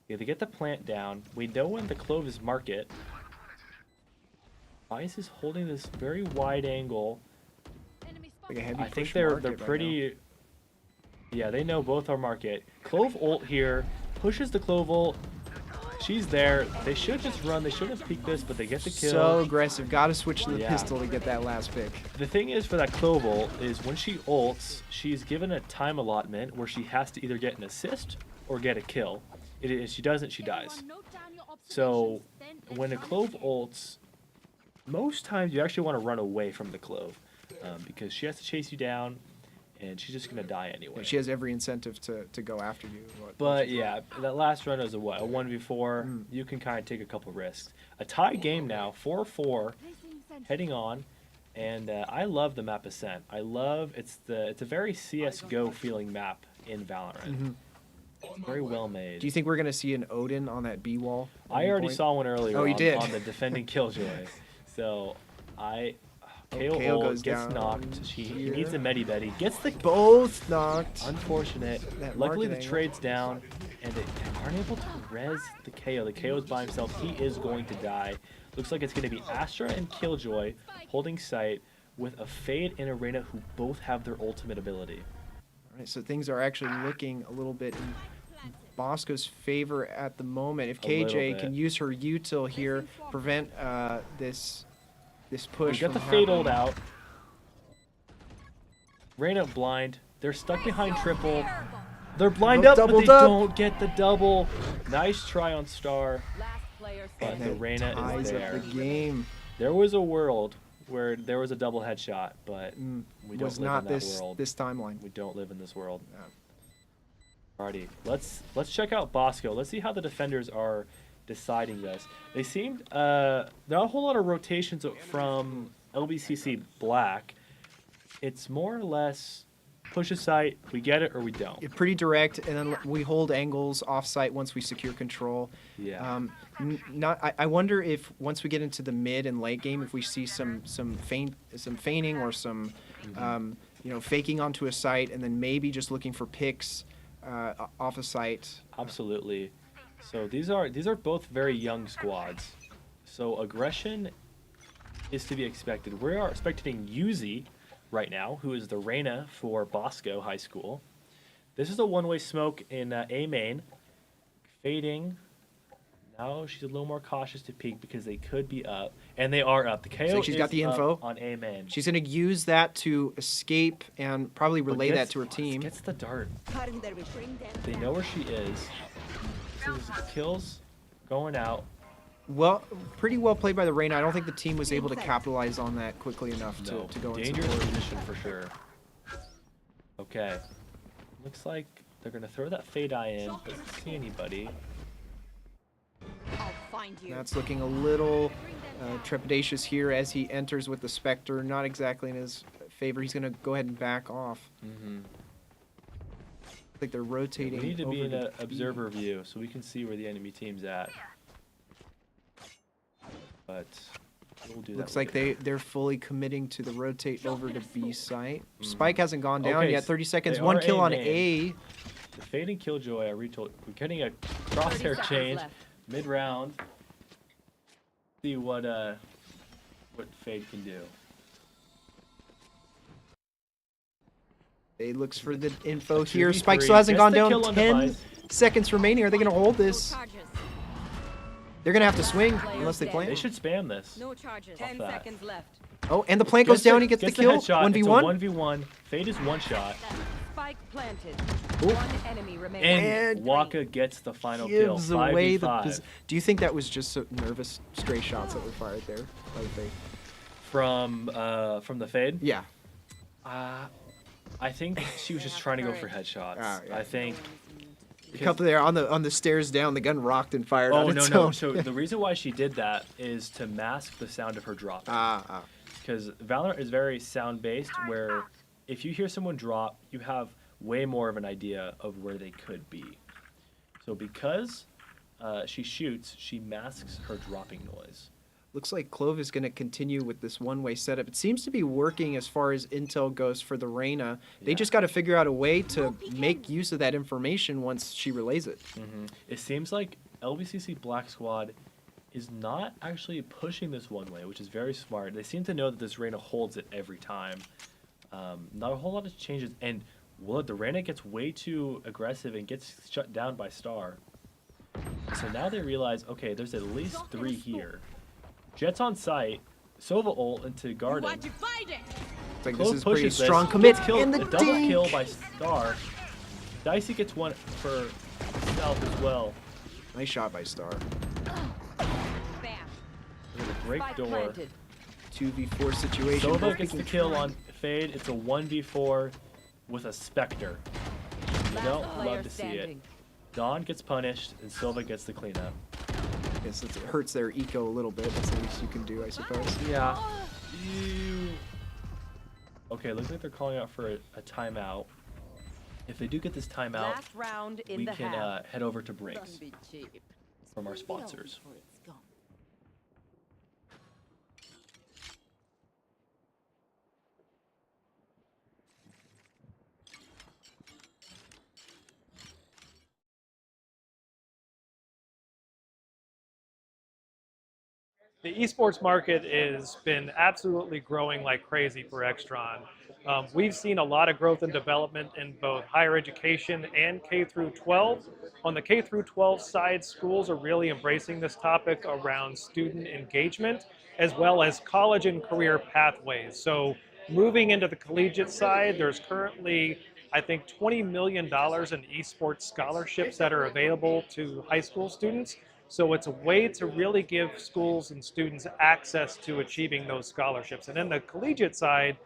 Yeah, they get the plant down. We know when the Clove is market. Vice is holding this very wide angle. Like a heavy I think push they're market right pretty. Yeah, they know both are market. Clove ult here, pushes the Clove ult. She's there. They should just run. They should have peeked this, but they get the kill. So aggressive. Got to switch to the Yeah. pistol to get that last pick. The thing is for that Clove ult is when she ults, she's given a time allotment where she has to either get an assist or get a kill. If she doesn't, she dies. So when a Clove ults, most times you actually want to run away from the Clove. Because she has to chase you down, and she's just going to die anyway. She has every incentive to go after you. But yeah, that last run was a 1v4. You can kind of take a couple risks. A tie game now, 4-4, heading on, and I love the map Ascent. I love it's a very CS:GO feeling map in Valorant. Very well made. Do you think we're going to see an Odin on that B wall? I already saw one earlier. Oh, you did? On the defending Killjoy. So KO goes gets down knocked. He here. needs a medi Betty. Gets the both knocked. Unfortunate. That Luckily the market trade's down, and they aren't able to res the KO. The KO's by himself. He is going to die. Looks like it's going to be Astra and Killjoy holding site with a Fade and a Reyna who both have their ultimate ability. All right, so things are actually looking a little bit in Bosco's favor at the moment. If KJ can use her util here, prevent this push. We got the Fade ult out. Reyna blind. They're stuck behind triple. They're blind up, but they don't get the double. Nice try on Star. But the Reyna is there. The game. There was a world where there was a double headshot, but we don't live in that world. This timeline. We don't live in this world. Alrighty, let's check out Bosco. Let's see how the defenders are deciding this. They seemed there are a whole lot of rotations from LBCC Black. It's more or less push a site, we get it or we don't. Yeah, pretty direct, and then we hold angles off site once we secure control. Yeah. I wonder if once we get into the mid and late game, if we see some feigning or some faking onto a site, and then maybe just looking for picks off a site. Absolutely. So these are both very young squads. So aggression is to be expected. We are expecting Yuzi, right now, who is the Reina for Bosco High School. This is a one-way smoke in A main. Fading. Now she's a little more cautious to peek because they could be up. And they are up. The KO So she's got the info on A main. She's going to use that to escape and probably relay that to her team. Gets the dart. They know where she is. So there's kills going out. Well, pretty well played by the Reina. I don't think the team was able to capitalize on that quickly enough to go into dangerous position for sure. Okay. Looks like they're going to throw that fade eye in. Doesn't see anybody. I'll find you. That's looking a little trepidatious here as he enters with the Spectre. Not exactly in his favor. He's going to go ahead and back off. I think they're rotating. We need to be in over an observer view so we can see where the enemy team's at. But we'll do that. Looks like they're fully committing to the rotate over to B site. Spike hasn't gone down yet. 30 seconds. One kill on A. The fading Killjoy, we're getting a crosshair change mid-round. See what Fade can do. A looks for the info here. 2v3. Spike still hasn't gone Gets the down. kill on 10 device. seconds remaining. Are they going to hold this? They're going to have to swing unless they plant. They should spam this. No charges. 10 seconds left. Oh, and the plant goes down. He gets the kill. 1v1. 1v1. Fade is one shot. Spike planted. Ooh. One enemy remaining. And Waka gets the final kill. Gives away the 5v5. Do you think that was just so nervous stray shots that were fired there by the Fade? From the Fade? Yeah. I think she was just trying to go for headshots. Yeah. I think. A couple there on the stairs down. The gun rocked and fired Oh on its no! own. So the reason why she did that is to mask the sound of her drop. Because Valorant is very sound based, where if you hear someone drop, you have way more of an idea of where they could be. So because she shoots, she masks her dropping noise. Looks like Clove is going to continue with this one-way setup. It seems to be working as far as intel goes for the Reina. They just got to figure out a way to make use of that information once she relays it. It seems like LBCC Black Squad is not actually pushing this one-way, which is very smart. They seem to know that this Reina holds it every time. Not a whole lot of changes. And the Reina gets way too aggressive and gets shut down by Star. So now they realize, okay, there's at least 3 here. Jet's on site. Sova ult into Garden. It's like this is pretty strong commit. And the double kill by Star. Dicey gets one for South as well. Nice shot by Star. There's a great door. 2v4 situation. Sova gets the kill on Fade. It's a 1v4 with a Spectre. You know, love to see it. Dawn gets punished, and Sova gets the cleanup. Yes, it hurts their eco a little bit. That's the least you can do, I suppose. Yeah. Okay, looks like they're calling out for a timeout. If they do get this timeout, we can head over to breaks from our sponsors. The esports market has been absolutely growing like crazy for Extron. We've seen a lot of growth and development in both higher education and K through 12. On the K through 12 side, schools are really embracing this topic around student engagement, as well as college and career pathways. So moving into the collegiate side, there's currently, I think, $20 million in esports scholarships that are available to high school students. So it's a way to really give schools and students access to achieving those scholarships. And then the collegiate side,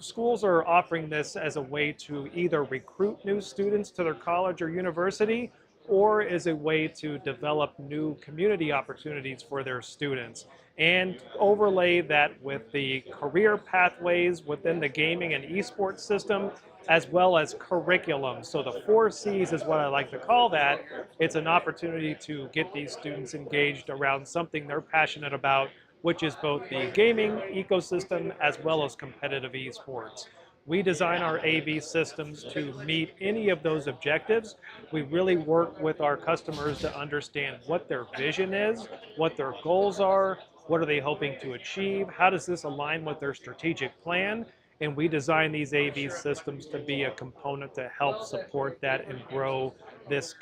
schools are offering this as a way to either recruit new students to their college or university, or as a way to develop new community opportunities for their students, and overlay that with the career pathways within the gaming and esports system, as well as curriculum. So the 4 C's is what I like to call that. It's an opportunity to get these students engaged around something they're passionate about, which is both the gaming ecosystem as well as competitive esports. We design our AV systems to meet any of those objectives. We really work with our customers to understand what their vision is, what their goals are, what are they hoping to achieve, how does this align with their strategic plan, and we design these AV systems to be a component to help support that and grow this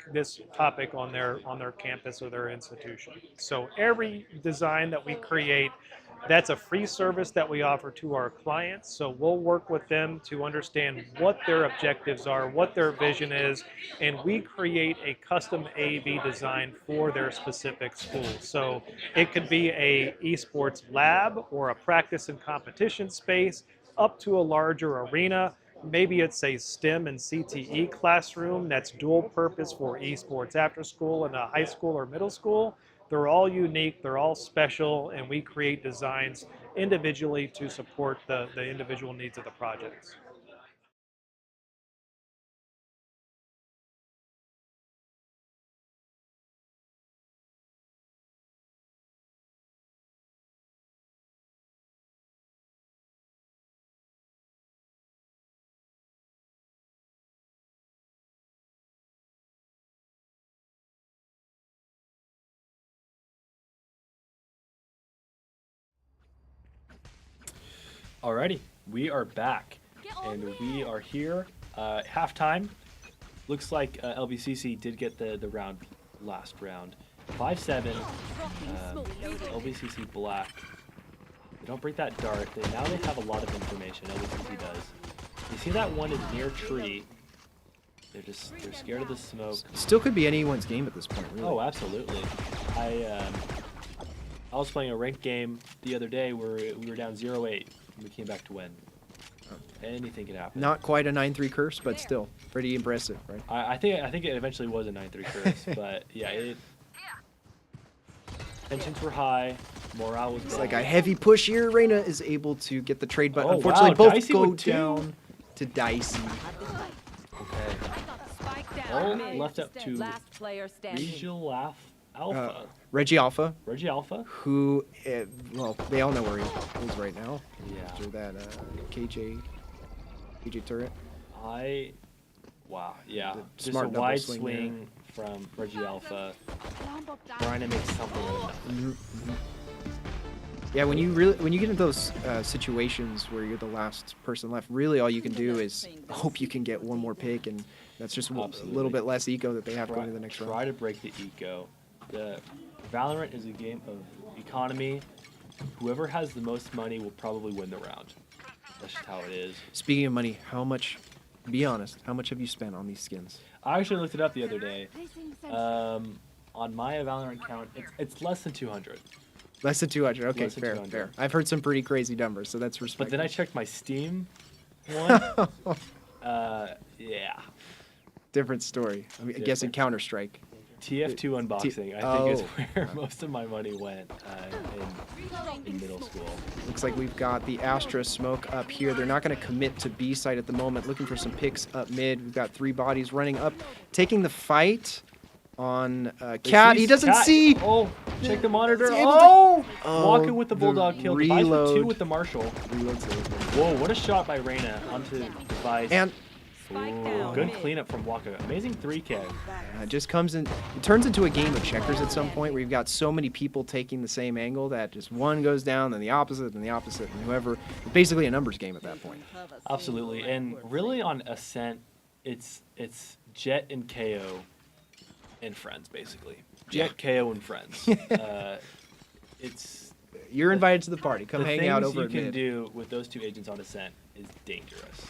topic on their campus or their institution. So every design that we create, that's a free service that we offer to our clients. So we'll work with them to understand what their objectives are, what their vision is, and we create a custom AV design for their specific school. So it could be a esports lab or a practice and competition space up to a larger arena. Maybe it's a STEM and CTE classroom that's dual purpose for esports after school in a high school or middle school. They're all unique, they're all special, and we create designs individually to support the individual needs of the projects. Alrighty, we are back, and we are here. Halftime. Looks like LBCC did get the round last round. 5-7. LBCC Black. They don't break that dart. Now they have a lot of information. LBCC does. You see that one is near tree. They're scared of the smoke. Still could be anyone's game at this point, really. Oh, absolutely. I was playing a ranked game the other day where we were down 0-8 and we came back to win. Anything can happen. Not quite a 9-3 curse, but still pretty impressive, right? I think it eventually was a 9-3 curse, but yeah, tensions were high, morale was It's down. like a heavy push here. Reyna is able to get the trade, but Oh, unfortunately wow, both Dicey go with two? down to Dicey. Okay. All left up to Last player standing. Regional Alpha. Reggie Alpha, Reggie Alpha? who, well, they all know where he is right now. Yeah. After that KJ turret. Wow, yeah. The Just smart a double wide swing swing from Reggie Alpha, trying to make something out of nothing. Yeah, when you get into those situations where you're the last person left, really all you can do is hope you can get one more pick, and that's just a little bit less eco that they have going to the next round. Try to break the eco. The Valorant is a game of economy. Whoever has the most money will probably win the round. That's just how it is. Speaking of money, how much? Be honest. How much have you spent on these skins? I actually looked it up the other day. On my Valorant count, it's less than 200. Less than 200. Okay, Less than fair, 200. fair. I've heard some pretty crazy numbers, so that's respectable. But then I checked my Steam one. Yeah. Different story. I guessing Counter Strike. TF2 unboxing, I think, is where most of my money went in middle school. Looks like we've got the Astra smoke up here. They're not going to commit to B side at the moment. Looking for some picks up mid. We've got 3 bodies running up, taking the fight on Cat. He doesn't Cat. see. Oh, check the monitor. He's able Oh! Oh, Walking with the Bulldog kill. Device with 2 reload. with the Marshall. Reload save. Whoa, what a shot by Reyna onto Device. And Ooh, good cleanup from Waka. Amazing 3K. it just comes in. It turns into a game of checkers at some point where you've got so many people taking the same angle that just one goes down, then the opposite, and whoever. It's basically a numbers game at that point. Absolutely, and really on Ascent, it's Jet and KO and friends basically. Jet, KO, and friends. You're invited to the party. Come hang out over at mid. The things you can mid. do with those 2 agents on Ascent is dangerous.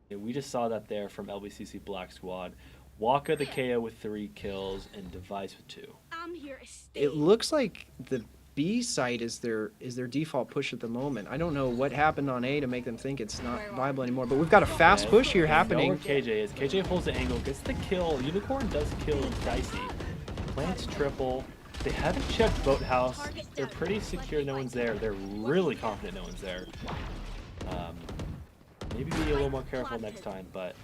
Yeah, we just saw that there from LBCC Black Squad. Waka the KO with 3 kills and Device with 2. I'm here to stay. It looks like the B site is their default push at the moment. I don't know what happened on A to make them think it's not viable anymore, but we've got a fast push here Know happening. where KJ is. KJ holds the angle, gets the kill. Unicorn does kill Dicey. Plants triple. They haven't checked Boathouse. They're pretty secure no one's there. They're really confident no one's there. Maybe be a little more careful next time, but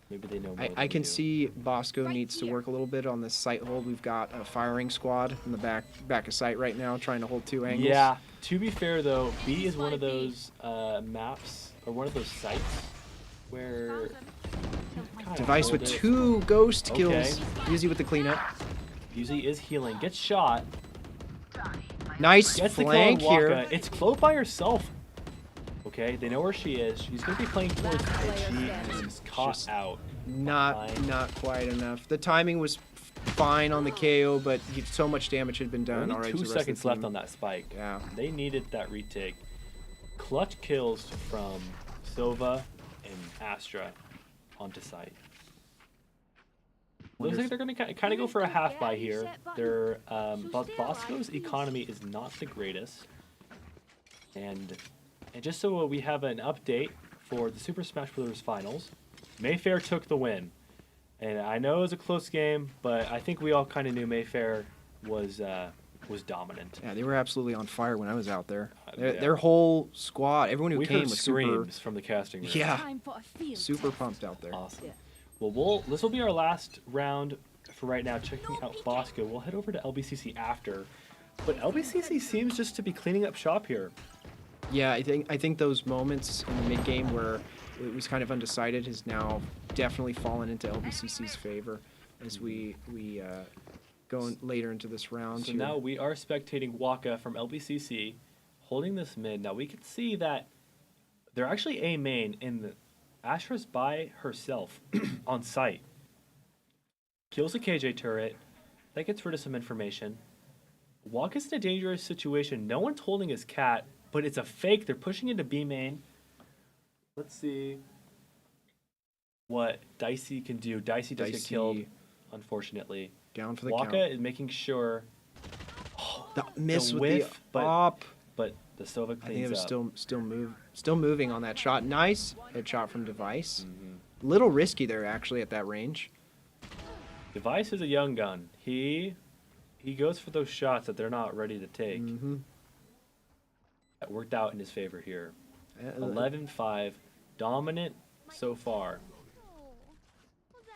maybe they know more I than can we do. see Bosco needs to work a little bit on this site hold. We've got a firing squad in the back of site right now trying to hold 2 angles. Yeah, to be fair though, B is one of those maps, or one of those sites, where... Device with 2 ghost kills. Easy with the cleanup. Yuzi is healing, gets shot. Nice Gets the kill flank on Waka. here. It's Clove by herself. Okay, they know where she is. She's going to be playing towards edge. She's caught Just out. Not quite enough. The timing was fine on the KO, but so much damage had been done Only already. 2 to the rest of seconds the left team. on that spike. Yeah. They needed that retake. Clutch kills from Sova and Astra onto site. Looks like they're going to kind of go for a half buy here. Their Bosco's economy is not the greatest. And just so we have an update for the Super Smash Bros. Finals, Mayfair took the win. And I know it was a close game, but I think we all kind of knew Mayfair was dominant. Yeah, they were absolutely on fire when I was out there. Yeah. Their whole squad, everyone who We came heard was screams from the casting room. Yeah, Time for a field super test. pumped out there. Awesome. Well, this will be our last round for right now, checking out Bosco. We'll head over to LBCC after. But LBCC seems just to be cleaning up shop here. Yeah, I think those moments in the mid game where it was kind of undecided has now definitely fallen into LBCC's favor as we go later into this round. So here. now we are spectating Waka from LBCC holding this mid. Now we can see that they're actually A main in the Astra's by herself on site. Kills a KJ turret. That gets rid of some information. Waka's in a dangerous situation. No one's holding his cat, but it's a fake. They're pushing into B main. Let's see what Dicey can do. Dicey does get killed, unfortunately. Down for the Waka count. is making sure. The miss with whiff, the op. But the Sova I think it cleans was up. still moving on that shot. Nice headshot from Device. Mm-hmm. Little risky there actually at that range. Device is a young gun. He goes for those shots that they're not ready to take. Mm-hmm. That worked out in his favor here. Uh, 11-5, dominant so far.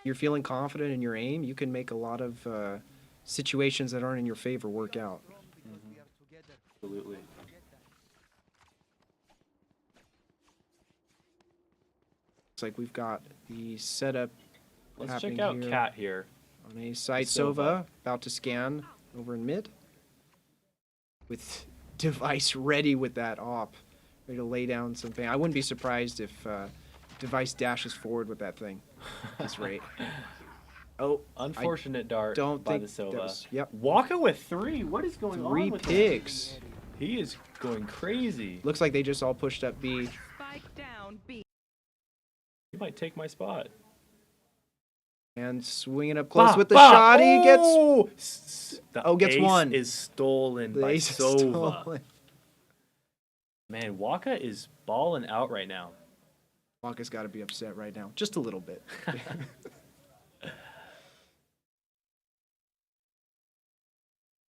You're feeling confident in your aim, you can make a lot of situations that aren't in your favor work out. Absolutely. Looks like we've got the setup. Let's happening check out here Cat here. on a site. Sova. Sova about to scan over in mid with Device ready with that op, ready to lay down some pain. I wouldn't be surprised if Device dashes forward with that thing. That's right. Oh, Unfortunate dart don't by the think that Sova. was- yep. Waka with 3. What is going on 3 with picks. that? He is going crazy. Looks like they just all pushed up B. Spike down B. He might take my spot. And swinging up close Bah, with the bah, shot. He gets. oh! The Gets ace one. is stolen The by ace is Sova. stolen. Man, Waka is balling out right now. Waka's got to be upset right now, just a little bit.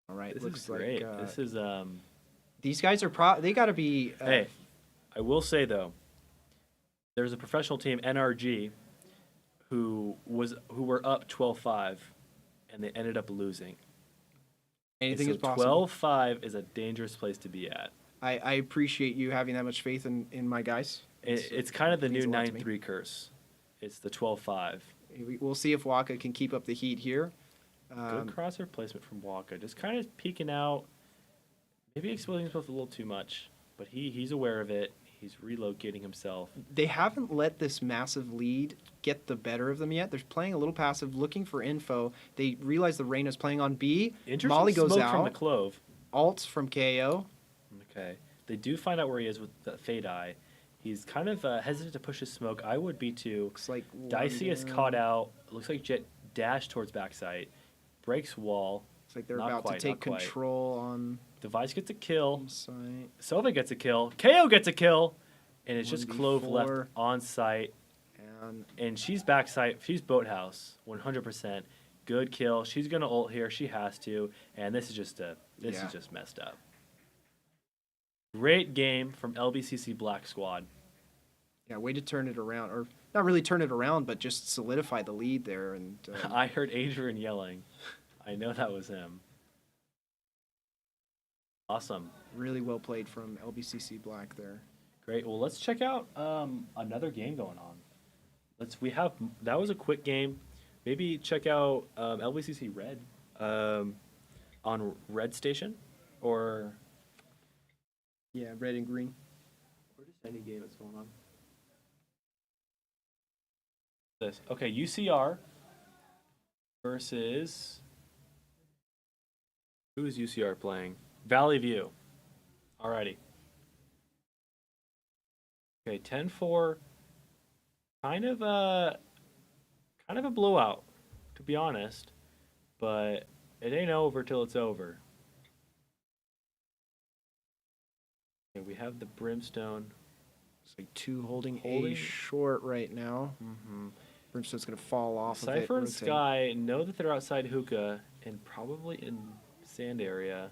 All right, This looks is great. like This is these guys are they got to be. Hey, I will say though, there's a professional team, NRG, who were up 12-5, and they ended up losing. Anything so is possible. 12-5 is a dangerous place to be at. I appreciate you having that much faith in my guys. It's kind of the means new a lot to me. 9-3 curse. It's the 12-5. We'll see if Waka can keep up the heat here. Good crosshair placement from Waka. Just kind of peeking out. Maybe exposing himself a little too much, but he's aware of it. He's relocating himself. They haven't let this massive lead get the better of them yet. They're playing a little passive, looking for info. They realize the Reyna's playing on B. Interesting Molly goes smoke out. from the Clove. Alts from KO. Okay. They do find out where he is with the Fade Eye. He's kind of hesitant to push his smoke. I would be too. Looks like Dicey is caught out. Looks like Jet dash towards backside. Breaks wall. It's like they're Not about quite, to take not quite. control on Device gets a kill. site. Sova gets a kill. KO gets a kill. And it's just 1v4. Clove left on site. And And she's backside. She's Boathouse. 100%. Good kill. She's going to ult here. She has to. And this is just messed up. Great game from LBCC Black Squad. yeah, way to turn it around, or not really turn it around, but just solidify the lead there. And I heard Adrian yelling. I know that was him. Awesome. really well played from LBCC Black there. Great. Well, let's check out another game going on. That was a quick game. Maybe check out LBCC Red on Red Station, or Yeah, red and green. where does Any game that's going on. This. Okay, UCR versus... Who is UCR playing? Valley View. Alrighty. Okay, 10-4. Kind of a blowout, to be honest. But it ain't over till it's over. Okay, we have the Brimstone. It's like two holding A short right now. Brimstone's going to fall off of it. Cypher and rotate. Sky know that they're outside hookah and probably in sand area.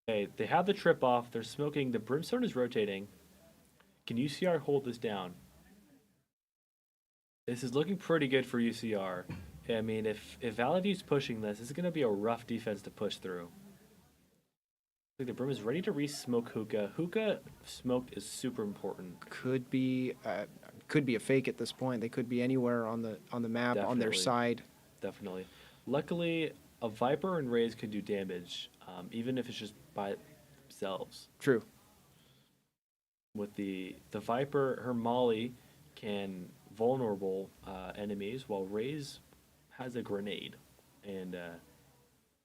Okay, they have the trip off. They're smoking. The Brimstone is rotating. Can UCR hold this down? This is looking pretty good for UCR. I mean, if Valley View's pushing this is going to be a rough defense to push through. I think the Brim is ready to re-smoke hookah. Hookah smoked is super important. Could be a fake at this point. They could be anywhere on the map on their Definitely. side. Definitely. Luckily, a Viper and Raze could do damage, even if it's just by themselves. True. With the Viper, her Molly can vulnerable enemies, while Raze has a grenade. And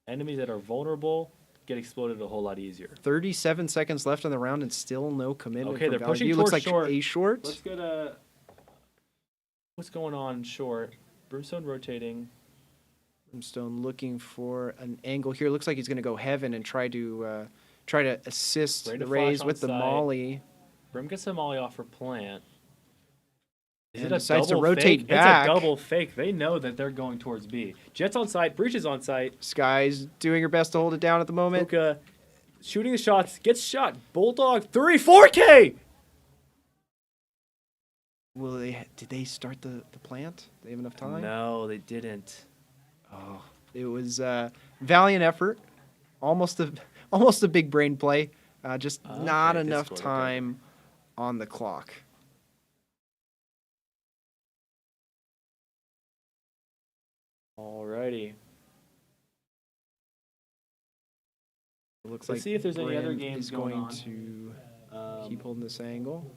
enemies that are vulnerable get exploded a whole lot easier. 37 seconds left on the round and still no commitment. Okay, from they're Valley pushing View. towards Looks like short. A short. Let's get a... What's going on short? Brimstone rotating. Brimstone looking for an angle here. Looks like he's going to go heaven and try to assist Ready the to Rays flash with the on site. molly. Brim gets the Molly off for plant. Is And it a decides to double rotate fake? back. It's a double fake. They know that they're going towards B. Jet's on site. Breach is on site. Sky's doing her best to hold it down at the moment. Hookah shooting the shots. Gets shot. Bulldog 4K. Did they start the plant? Do they have enough time? No, they didn't. Oh, it was valiant effort. Almost a big brain play. Just not Okay, enough Discord, okay. time on the clock. Alrighty. It looks Let's like see if there's any other Brim games is going going on. to keep holding this angle.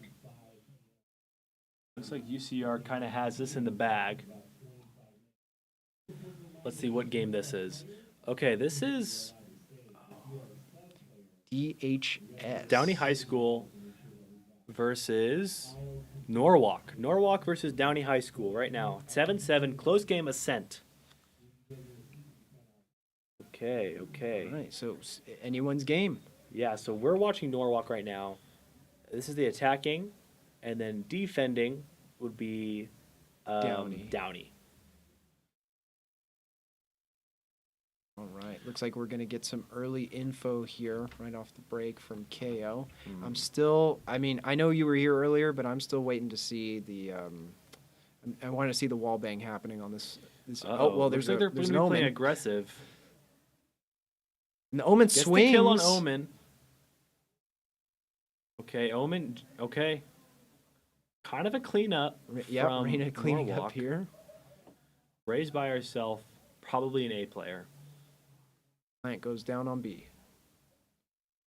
Looks like UCR kind of has this in the bag. Let's see what game this is. Okay, this is DHS. Downey High School versus Norwalk. Norwalk versus Downey High School right now. 7-7, close game Ascent. Okay. All right, so anyone's game. Yeah, so we're watching Norwalk right now. This is the attacking, and then defending would be Downey. All right, looks like we're going to get some early info here right off the break from KO. I know you were here earlier, but I'm still waiting to see the I want to see the wall bang happening on this. There's Looks like they're there's going an to be playing Omen. aggressive. And the Omen Gets swings. the kill on Omen. Okay, Omen. Okay. Kind of a cleanup. Yeah, from Reina cleaning Norwalk. up here. Raised by herself, probably an A player. Plant goes down on B.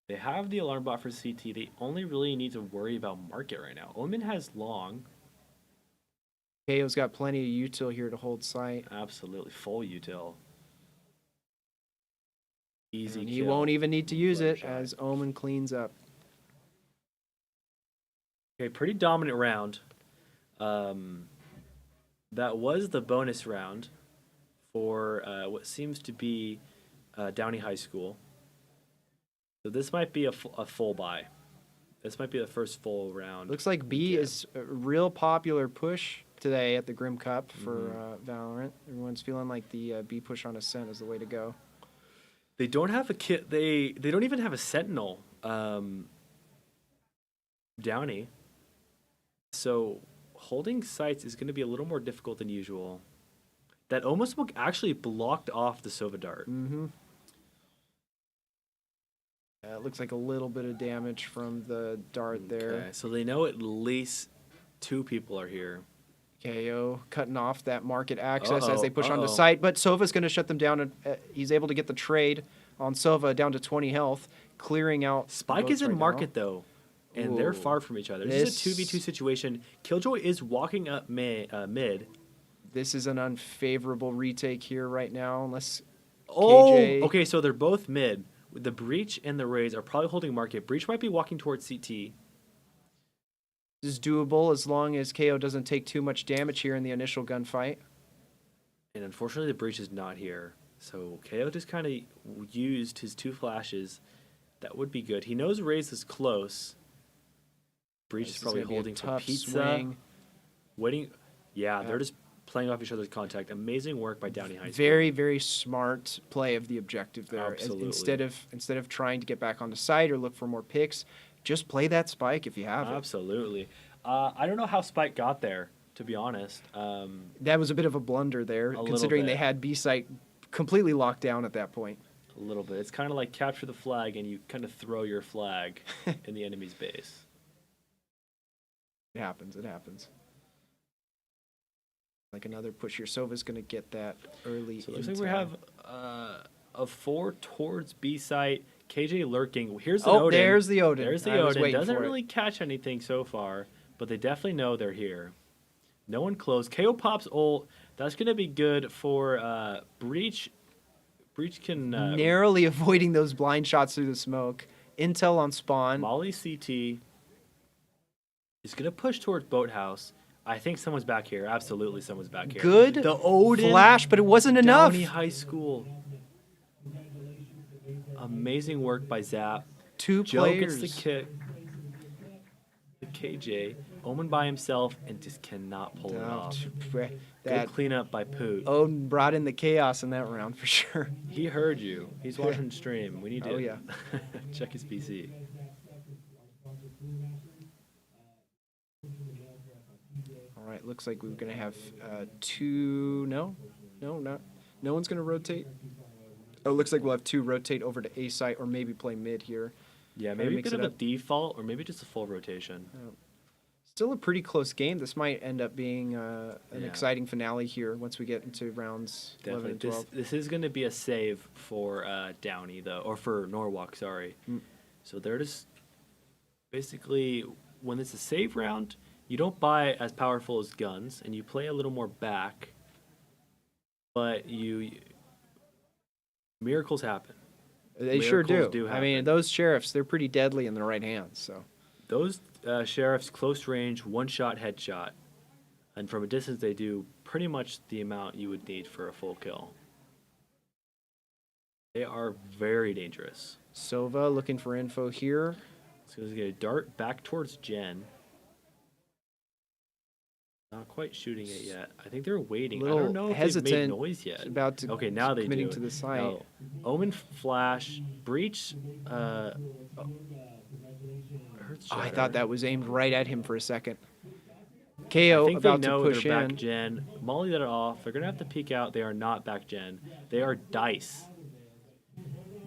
They have the alarm bot for CT. They only really need to worry about market right now. Omen has long. KO's got plenty of util here to hold sight. Absolutely. Full util. Easy And kill. he won't even need to use it Shot. as Omen cleans up. Okay, pretty dominant round. That was the bonus round for what seems to be Downey High School. So this might be a full buy. This might be the first full round. Looks like B is a real popular push today at the Grim Cup for Valorant. Everyone's feeling like the B push on Ascent is the way to go. They don't have a kit. They don't even have a Sentinel. Downey. So holding sites is going to be a little more difficult than usual. That almost actually blocked off the Sova dart. Mm-hmm. It looks like a little bit of damage from the dart there. Okay, so they know at least 2 people are here. KO cutting off that market access as they push onto uh-oh. site, but Sova's going to shut them down. And he's able to get the trade on Sova down to 20 health, clearing out. Spike boats is in right market now. though. and they're Ooh. far from each other. This is a This- 2v2 situation. Killjoy is walking up mid. This is an unfavorable retake here right now, unless Oh, KJ okay, so they're both mid. The Breach and the Rays are probably holding market. Breach might be walking towards CT. is doable as long as KO doesn't take too much damage here in the initial gunfight. And unfortunately, the Breach is not here. So KO just kind of used his 2 flashes. That would be good. He knows Raze is close. Breach This is probably gonna be a holding for tough pizza. Swing. Waiting. Yeah, they're just playing off each other's contact. Amazing work by Downey High School. Very, very smart play of the objective there. Absolutely. Instead of trying to get back on the site or look for more picks, just play that spike if you have it. Absolutely. I don't know how Spike got there, to be honest. That was a bit of a blunder there, little considering they bit. had B site completely locked down at that point. A little bit. It's kind of like capture the flag and you kind of throw your flag in the enemy's base. It happens. It happens. Like another push here. Sova's going to get that early. So it looks like we intel. have a 4 towards B site. KJ lurking. Here's the Oh, Odin. there's the Odin. There's the I was Odin. waiting Doesn't for it. really catch anything so far, but they definitely know they're here. No one close. KO pops ult. That's going to be good for Breach. Breach can... narrowly avoiding those blind shots through the smoke. Intel on spawn. Molly CT is going to push towards Boathouse. I think someone's back here. Absolutely someone's back here. Good The Odin flash, but it wasn't enough. Downey High School. Amazing work by Zap. Two Joe players. gets the kick. The KJ. Omen by himself and just cannot pull it off. Good That cleanup by Poot. Odin brought in the chaos in that round for sure. He heard you. He's watching stream. We need to Oh, yeah. check his PC. All right, looks like we're going to have two. No, not. No one's going to rotate. Oh, looks like we'll have two rotate over to A site or maybe play mid here. Yeah, Kinda maybe a mix bit it of a up. default or maybe just a full rotation. Still a pretty close game. This might end up being an Yeah. exciting finale here once we get into rounds 11 Definitely. and 12. This is going to be a save for Downey, though, or for Norwalk, sorry. So they're just basically, when it's a save round, you don't buy as powerful as guns, and you play a little more back, but miracles happen. They sure Miracles do. do I mean, happen. those sheriffs, they're pretty deadly in the right hands. So Those sheriffs, close range, one-shot headshot, and from a distance they do pretty much the amount you would need for a full kill. They are very dangerous. Sova looking for info here. So he's going to dart back towards Jen. Not quite shooting it yet. I think they're waiting. I Little don't know if they've hesitant, made noise yet. about to Okay, now they committing do. to the site. No. Omen flash, breach. Hurts I Shatter. thought that was aimed right at him for a second. I KO think they about to know push they're in. back gen. Molly that off. They're gonna have to peek out. They are not back gen. They are dice.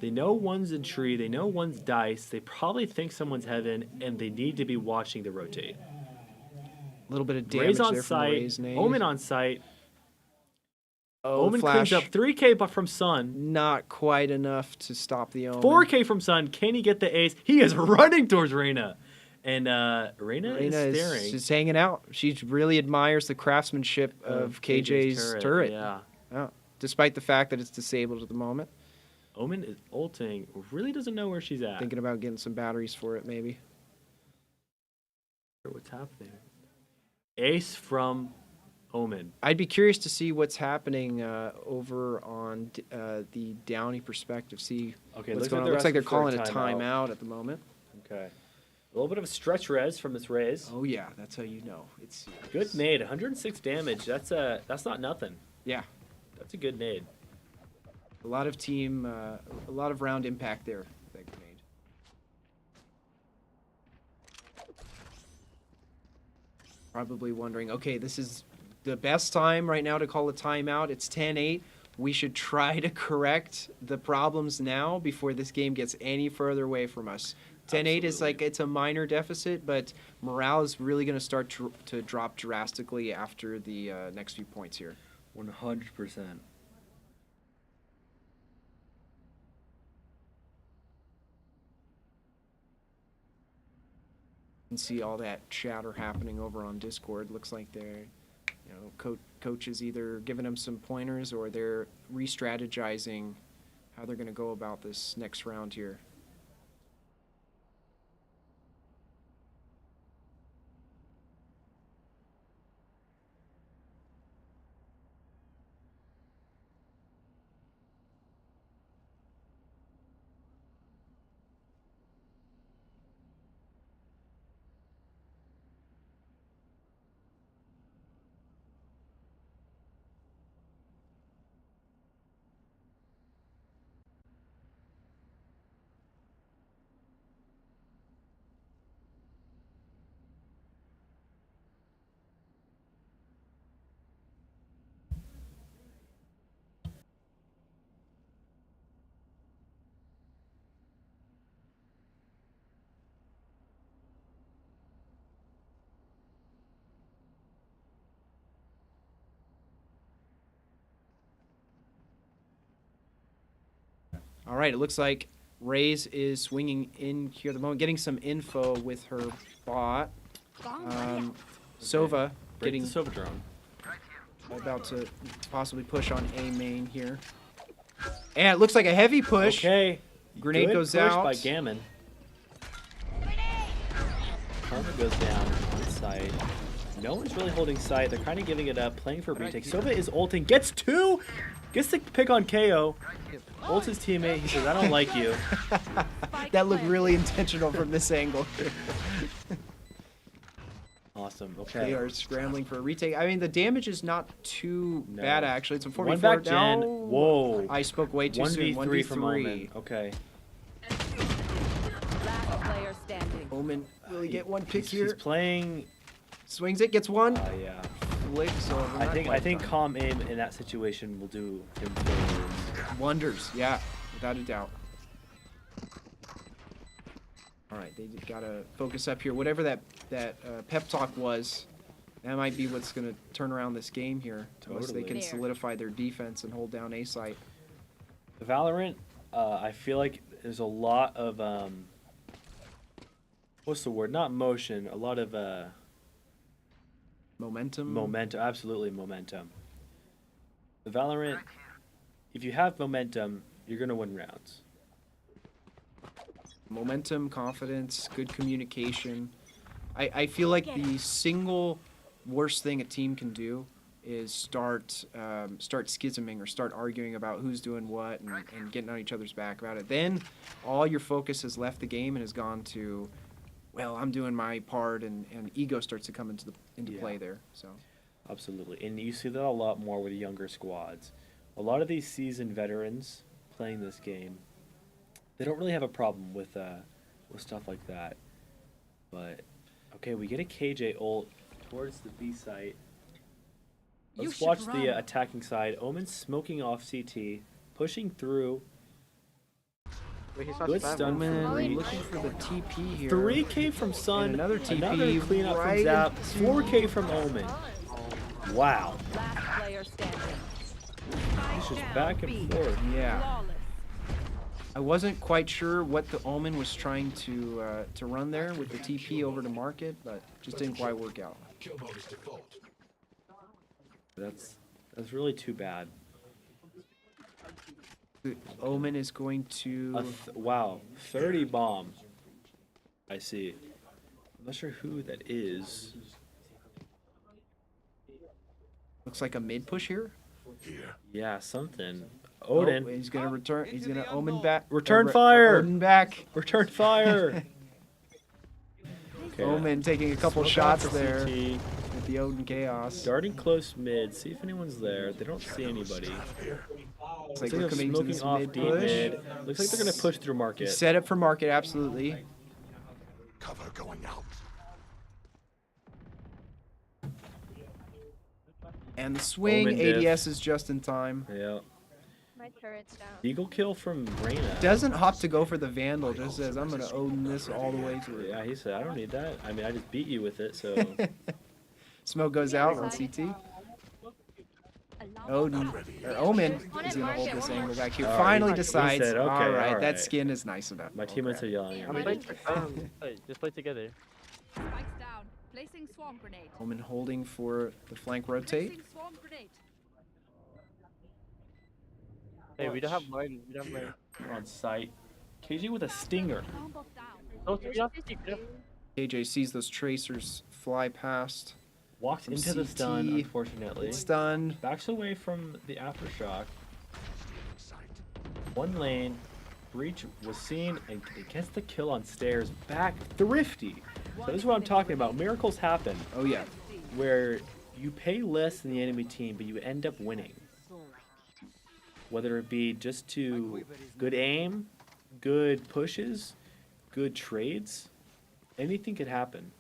They know one's in tree. They know one's dice. They probably think someone's heaven, and they need to be watching the rotate. A little bit of damage Raze on there from the site. Raze nade. Omen on site. Oh, Omen flash. cleans up 3K from Sun. Not quite enough to stop the Omen. 4K from Sun. Can he get the ace? He is running towards Reyna. And Reyna is Reina staring. is just hanging out. She really admires the craftsmanship of KJ's turret. Yeah. Yeah. Despite the fact that it's disabled at the moment. Omen is ulting. Really doesn't know where she's at. Thinking about getting some batteries for it, maybe. What's happening? Ace from Omen. I'd be curious to see what's happening over on the Downey perspective. See Okay, what's looks going like on. Looks like they're asking for calling a timeout. timeout at the moment. Okay. A little bit of a stretch res from this Raze. Oh yeah, that's how you know it's Good nade. 106 damage. That's not nothing. Yeah, That's a good nade. a lot of round impact there. That grenade. Probably wondering, okay, this is the best time right now to call a timeout. It's 10-8. We should try to correct the problems now before this game gets any further away from us. 10-8 is like, it's a minor deficit, but morale is really going to start to drop drastically after the next few points here. 100%. can see all that chatter happening over on Discord. Looks like they're, coach is either giving them some pointers or they're re-strategizing how they're going to go about this next round here. All right, it looks like Raze is swinging in here at the moment, getting some info with her bot. Sova getting the Sova drone. About to possibly push on A main here. And it looks like a heavy push. Okay. Grenade Good goes push out. by Gammon. Karma goes down on site. No one's really holding site. They're kind of giving it up, playing for a retake. Sova is ulting, gets two, gets the pick on KO. Ults his teammate. He says, "I don't like you." That looked really intentional from this angle. Awesome. They Okay. are scrambling for a retake. I mean, the damage is not too bad, actually. It's a 44 One back now. gen. Whoa. I spoke way too soon. 1v3 from Omen. Okay. Last player standing. Omen really get one pick He's here. playing. Swings it, gets one. Yeah. Flicks over. I not think quite calm aim in that situation will do him favors. wonders. Yeah, without a doubt. All right, they gotta focus up here. Whatever that pep talk was, that might be what's gonna turn around this game here. Unless they can solidify their defense and hold down A site. The Valorant, I feel like there's a lot of what's the word? Not motion. A lot of momentum. Momentum, absolutely momentum. The Valorant, if you have momentum, you're gonna win rounds. Momentum, confidence, good communication. I feel like the single worst thing a team can do is start schisming or start arguing about who's doing what and getting on each other's back about it. Then all your focus has left the game and has gone to, well, I'm doing my part, and ego starts to come into play there. So Absolutely, and you see that a lot more with younger squads. A lot of these seasoned veterans playing this game, they don't really have a problem with stuff like that. But okay, we get a KJ ult towards the B site. Let's watch the attacking side. Omen's smoking off CT, pushing through. Good stun from Omen Reach. looking for the TP here. 3K from Sun. And another TP Another cleanup right from Zap. into- 4K from Omen. Wow. Last player standing. It's just back and forth. Yeah. Flawless. I wasn't quite sure what the Omen was trying to run there with the TP over to market, but just didn't quite work out. That's really too bad. The Omen is going to. Wow, 30 bomb. I see. I'm not sure who that is. Looks like a mid push here. Yeah, something. Odin. Oh, he's gonna return. He's gonna Omen back. Return fire. Odin back. Return fire. Okay. Omen taking a couple Smoke shots off the there CT. with the Odin chaos. Starting close mid. See if anyone's there. They don't see anybody. Looks Looks like like they're they're coming to smoking this off mid D push. mid. Looks like they're gonna push through market. Set up for market, absolutely. Cover going out. And the swing, Omen diff. ADS is just in time. Yeah. My turret's down. Eagle kill from Reyna. Doesn't hop to go for the Vandal, just says, I'm gonna Odin this all the way through. Yeah, he said, I don't need that. I mean, I just beat you with it, so. Smoke goes out on CT. Odin, or Omen is gonna hold this angle back here. All right, Finally he decides, said, okay, all right, all that right. skin is nice enough. My teammates are yelling at me. Just play together. Spikes down. Placing swarm grenade. Omen holding for the flank rotate. Placing swarm grenade. Hey, we don't have line. We don't have line. We're on site. KJ with a stinger. Bomb buff down. Oh, so we have to keep KJ sees those tracers fly past. Walks From into the CT. stun, unfortunately. It's stunned. Backs away from the aftershock. One lane. Breach was seen and gets the kill on stairs. Back thrifty. So this is what I'm talking about. Miracles happen. Oh yeah. Where you pay less than the enemy team, but you end up winning. Whether it be just to good aim, good pushes, good trades, anything could happen.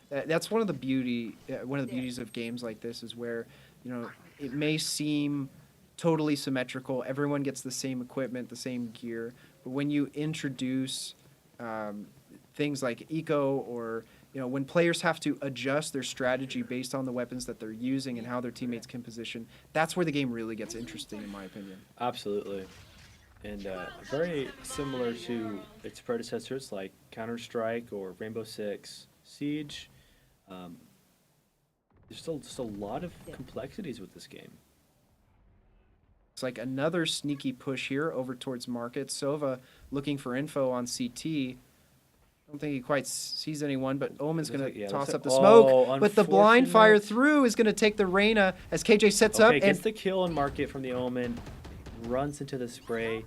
That's one of the beauties of games like this is where, you know, it may seem totally symmetrical. Everyone gets the same equipment, the same gear, but when you introduce things like eco, or you know, when players have to adjust their strategy based on the weapons that they're using and how their teammates can position, that's where the game really gets interesting, in my opinion. Absolutely. And very similar to its predecessors like Counter-Strike or Rainbow Six Siege. There's still just a lot of complexities with this game. It's like another sneaky push here over towards market. Sova looking for info on CT. I don't think he quite sees anyone, but Omen's going to toss up the smoke. But the blind fire through is going to take the Reyna as KJ sets up. Okay, gets the kill on market from the Omen. Runs into the spray.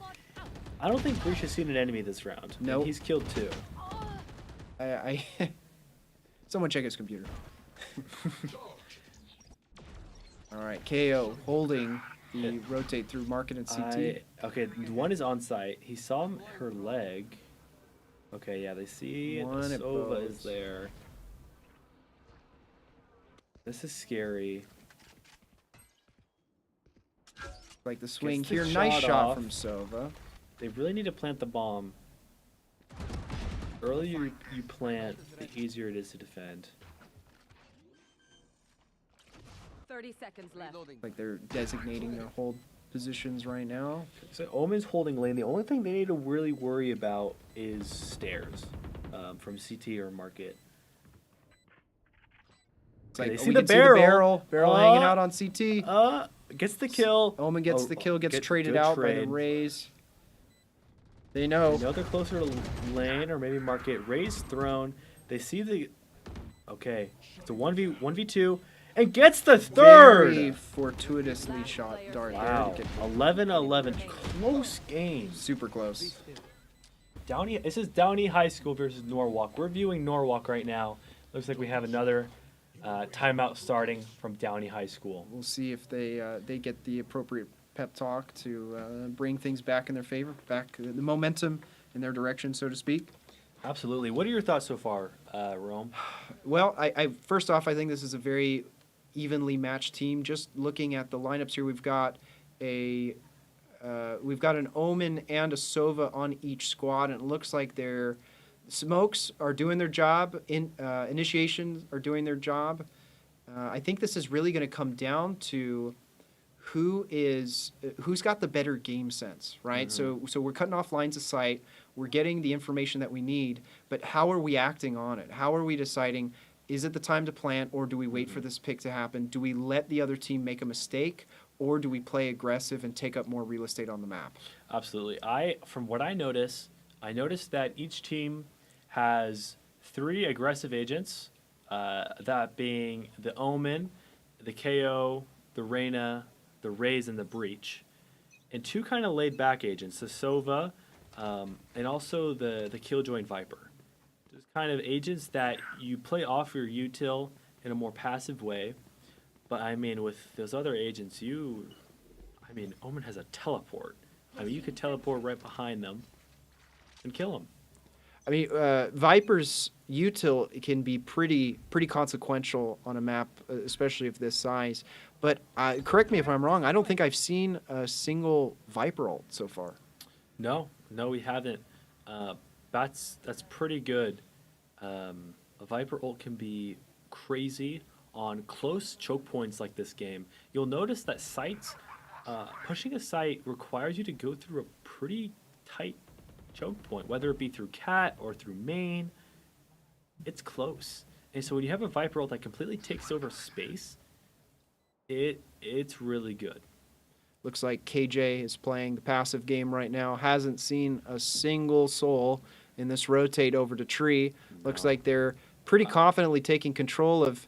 I don't think Breach has seen an enemy this round. No. He's killed 2. Someone check his computer. All right, KO holding the rotate through market and CT. Okay, one is on site. He saw her leg. Okay, yeah, they see Sova is there. This is scary. Like the swing Gets the here, nice shot off. from Sova. They really need to plant the bomb. Earlier you plant, the easier it is to defend. 30 seconds left. Like they're designating their hold positions right now. So Omen's holding lane. The only thing they need to really worry about is stairs from CT or market. It's like, they oh, see we the can see the barrel. barrel hanging out on CT. Gets the kill. Omen gets the kill, gets traded out by the Rays. They know. They know they're closer to lane or maybe market. Rays thrown. They see the. Okay, it's a 1v2 and gets the third. Very fortuitously shot dart. Wow. 11-11. Close game. Super close. Downey. This is Downey High School versus Norwalk. We're viewing Norwalk right now. Looks like we have another timeout starting from Downey High School. We'll see if they get the appropriate pep talk to bring things back in their favor, back the momentum in their direction, so to speak. Absolutely. What are your thoughts so far, Rome? Well, I first off, I think this is a very evenly matched team. Just looking at the lineups here, we've got an Omen and a Sova on each squad, and it looks like their smokes are doing their job. Initiations are doing their job. I think this is really going to come down to who's got the better game sense, right? Mm-hmm. So we're cutting off lines of sight. We're getting the information that we need, but how are we acting on it? How are we deciding, is it the time to plant, or do we wait for this pick to happen? Do we let the other team make a mistake, or do we play aggressive and take up more real estate on the map? Absolutely. From what I noticed that each team has 3 aggressive agents, that being the Omen, the KO, the Reyna, the Rays, and the Breach, and 2 kind of laid-back agents, the Sova, and also the Killjoy and Viper. Just kind of agents that you play off your util in a more passive way. But I mean, with those other agents, Omen has a teleport. I mean, you could teleport right behind them and kill them. I mean, Viper's util can be pretty consequential on a map, especially of this size. But correct me if I'm wrong, I don't think I've seen a single Viper ult so far. No, we haven't. That's pretty good. A Viper ult can be crazy on close choke points like this game. You'll notice that sites, pushing a site requires you to go through a pretty tight choke point, whether it be through cat or through main. It's close. And so when you have a Viper ult that completely takes over space, it's really good. Looks like KJ is playing the passive game right now. Hasn't seen a single soul in this rotate over to tree. Looks like they're pretty confidently taking control of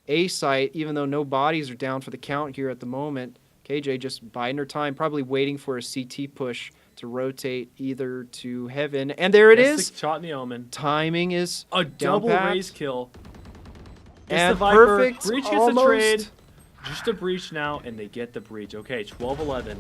A site, even though no bodies are down for the count here at the moment. KJ just biding her time, probably waiting for a CT push to rotate either to heaven. And there it is. Shot in the Omen. Timing is A double pat. raise kill. It's And the Viper. perfect, Breach gets almost. the trade. Just a breach now, and they get the breach. Okay, 12-11.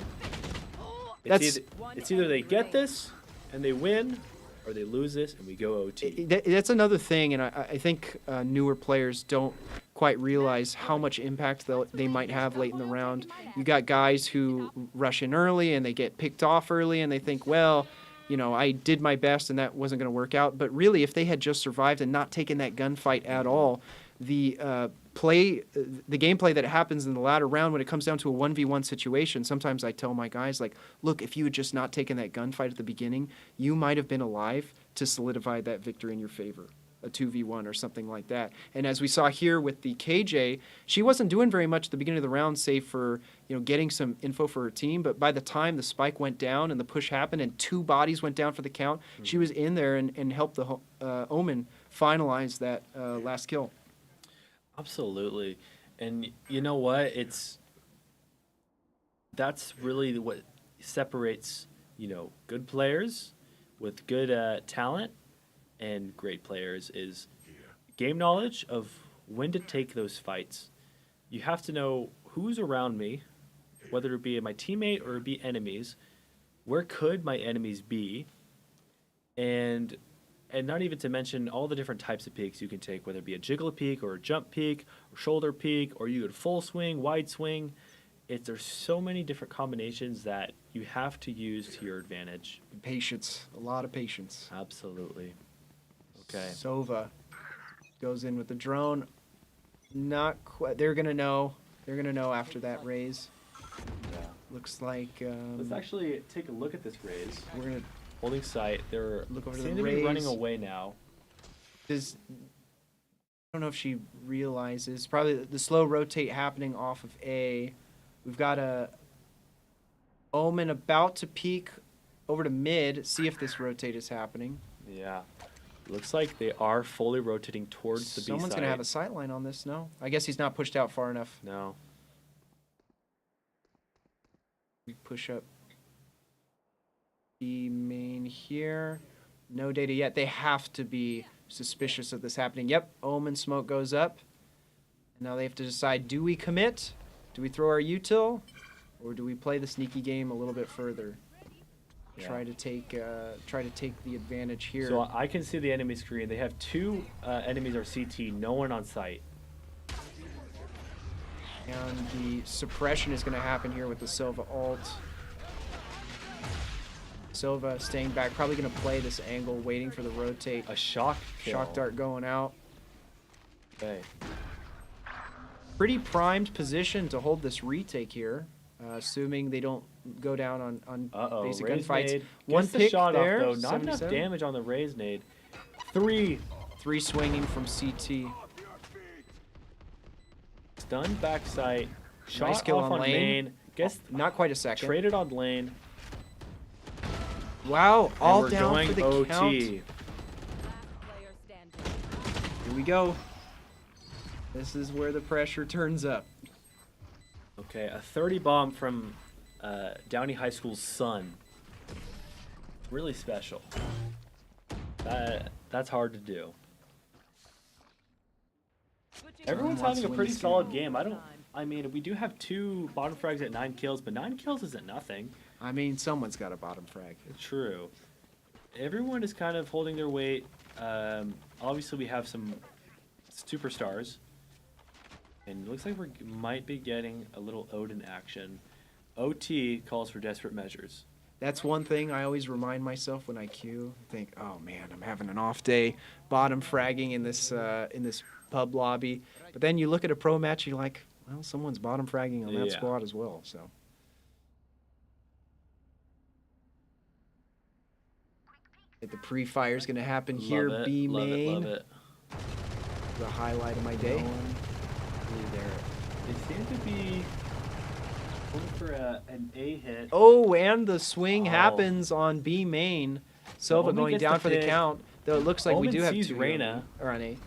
It's either they get this and they win, or they lose this and we go OT. That's another thing, and I think newer players don't quite realize how much impact they might have late in the round. You got guys who rush in early and they get picked off early, and they think, well, you know, I did my best and that wasn't going to work out. But really, if they had just survived and not taken that gunfight at all, the gameplay that happens in the latter round when it comes down to a 1v1 situation, sometimes I tell my guys, like, look, if you had just not taken that gunfight at the beginning, you might have been alive to solidify that victory in your favor, a 2v1 or something like that. And as we saw here with the KJ, she wasn't doing very much at the beginning of the round, save for, you know, getting some info for her team. But by the time the spike went down and the push happened and 2 bodies went down for the count, she was in there and helped the Omen finalize that last kill. Absolutely. And you know what? That's really what separates, you know, good players with good talent and great players is game knowledge of when to take those fights. You have to know who's around me, whether it be my teammate or it be enemies. Where could my enemies be? And not even to mention all the different types of peeks you can take, whether it be a jiggle peek or a jump peek or shoulder peek, or you could full swing, wide swing. There's so many different combinations that you have to use to your advantage. Patience, a lot of patience. Absolutely. Okay. Sova goes in with the drone. Not quite. They're gonna know. They're gonna know after that raise. Yeah. Looks like. Let's actually take a look at this raise. We're gonna holding sight. They're look over to seem the to be running raise. away now. I don't know if she realizes. Probably the slow rotate happening off of A. We've got a Omen about to peek over to mid. See if this rotate is happening. Yeah. Looks like they are fully rotating towards the B side. Someone's gonna have a sight line on this. No, I guess he's not pushed out far enough. No. We push up B main here. No data yet. They have to be suspicious of this happening. Yep, Omen smoke goes up. And now they have to decide, do we commit? Do we throw our util? Or do we play the sneaky game a little bit further? Yeah. Try to take the advantage here. So I can see the enemy screen. They have 2 enemies or CT, no one on site. And the suppression is going to happen here with the Silva ult. Silva staying back, probably going to play this angle, waiting for the rotate. A shock kill. Shock dart going out. Okay. Pretty primed position to hold this retake here, assuming they don't go down on basic raise gunfights. nade. One Gets the pick shot there, off, though. Not enough 77. damage on the raise nade. 3 swinging from CT. Stunned back sight. Shot Nice kill off on on lane. main. Guess Not quite a second. traded on lane. Wow, all we're down going for the OT. count. Here we go. This is where the pressure turns up. Okay, a 30 bomb from Downey High School's son. Really special. That's hard to do. Everyone's having a pretty solid game. I mean, we do have 2 bottom frags at 9 kills, but 9 kills isn't nothing. I mean, someone's got a bottom frag. True. Everyone is kind of holding their weight. Obviously, we have some superstars. And it looks like we might be getting a little Odin action. OT calls for desperate measures. That's one thing I always remind myself when I queue. Think, oh man, I'm having an off day, bottom fragging in this pub lobby. But then you look at a pro match, and you're like, well, someone's bottom fragging on that squad as well. So. The pre-fire is going to happen here. B main. Love it. the highlight of my day. No one really there. They seem to be going for an A hit. Oh, and the swing Oh. happens on B main. Silva Omen going gets down the for the pick. count. Though it looks like we Omen do have sees two Reyna. or on A.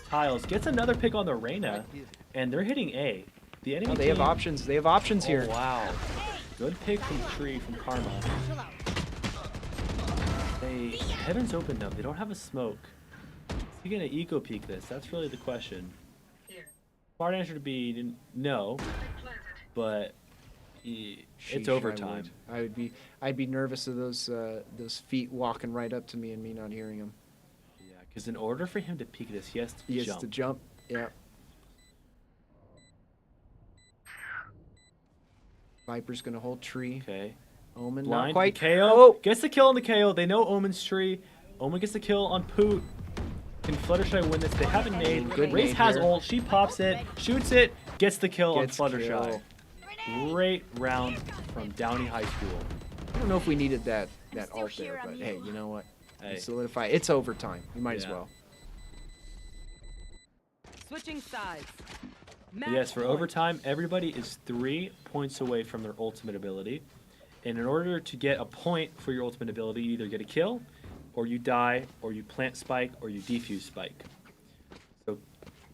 Tiles gets another pick on the Reyna, and they're hitting A. The enemy Oh, they have team- options. They have options here. Oh, wow. Good pick from Tree from Karma. Heaven's open though. They don't have a smoke. Is he gonna eco peek this? That's really the question. Smart answer to be no, but it's Sheesh, overtime. I'd be nervous of those feet walking right up to me and me not hearing them. Yeah, because in order for him to peek this, he has to He has jump. to jump. Yeah. Viper's gonna hold tree. Okay. Omen Blind not quite. KO. Oh, Gets the kill on the KO. They know Omen's tree. Omen gets the kill on Poot. Can Fluttershy win this? They haven't made. Good Raze nade has here. ult. She pops it, shoots it, gets the kill Gets on Fluttershy. kill. Great round from Downey High School. I don't know if we needed that ult there, but hey, you know what? Hey. Solidify. It's overtime. You might as Yeah. well. Switching sides. Yes, for overtime, everybody is 3 points away from their ultimate ability. And in order to get a point for your ultimate ability, you either get a kill, or you die, or you plant spike, or you defuse spike. So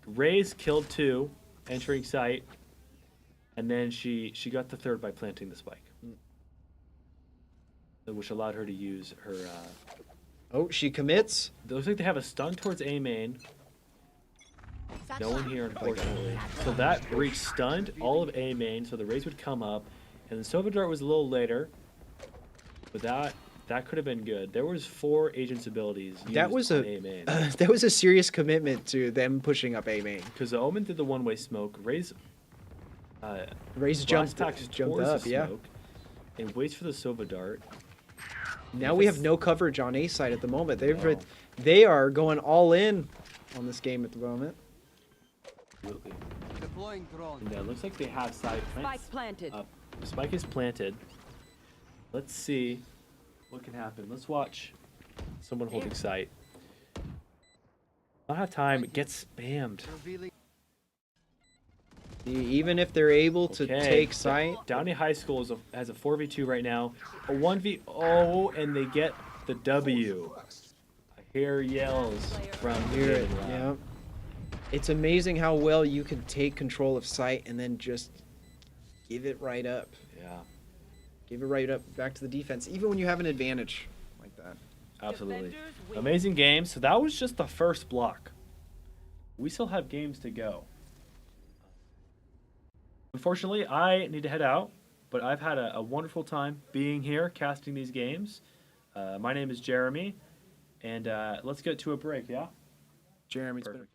Raze killed 2, entering site, and then she got the 3rd by planting the spike. Which allowed her to use her... Oh, she commits. It looks like they have a stun towards A main. No one here, unfortunately. So that breach stunned all of A main, so the Raze would come up. And then Sova Dart was a little later. But that could have been good. There was 4 agents' abilities used That was on A main. that was a serious commitment to them pushing up A main. Because the Omen did the one-way smoke. Raze jumped packs jumped towards up, the yeah. smoke and waits for the Sova Dart. Now we have no coverage on A side at the moment. No. They are going all in on this game at the moment. Absolutely. And it looks like they have side plants. Spike planted. Spike is planted. Let's see what can happen. Let's watch someone holding sight. Not have time. It gets spammed. Even if they're able to Okay, take sight, Downey High School has a 4v2 right now. A 1v0, and they get the W. I hear yells from hear it. Gaming Lab. Yeah. It's amazing how well you can take control of sight and then just give it right up. Yeah, Give it right up back to the defense, even when you have an advantage like that. absolutely. Amazing game. So that was just the first block. We still have games to go. Unfortunately, I need to head out, but I've had a wonderful time being here, casting these games. My name is Jeremy, and let's get to a break, yeah? Jeremy's Perfect.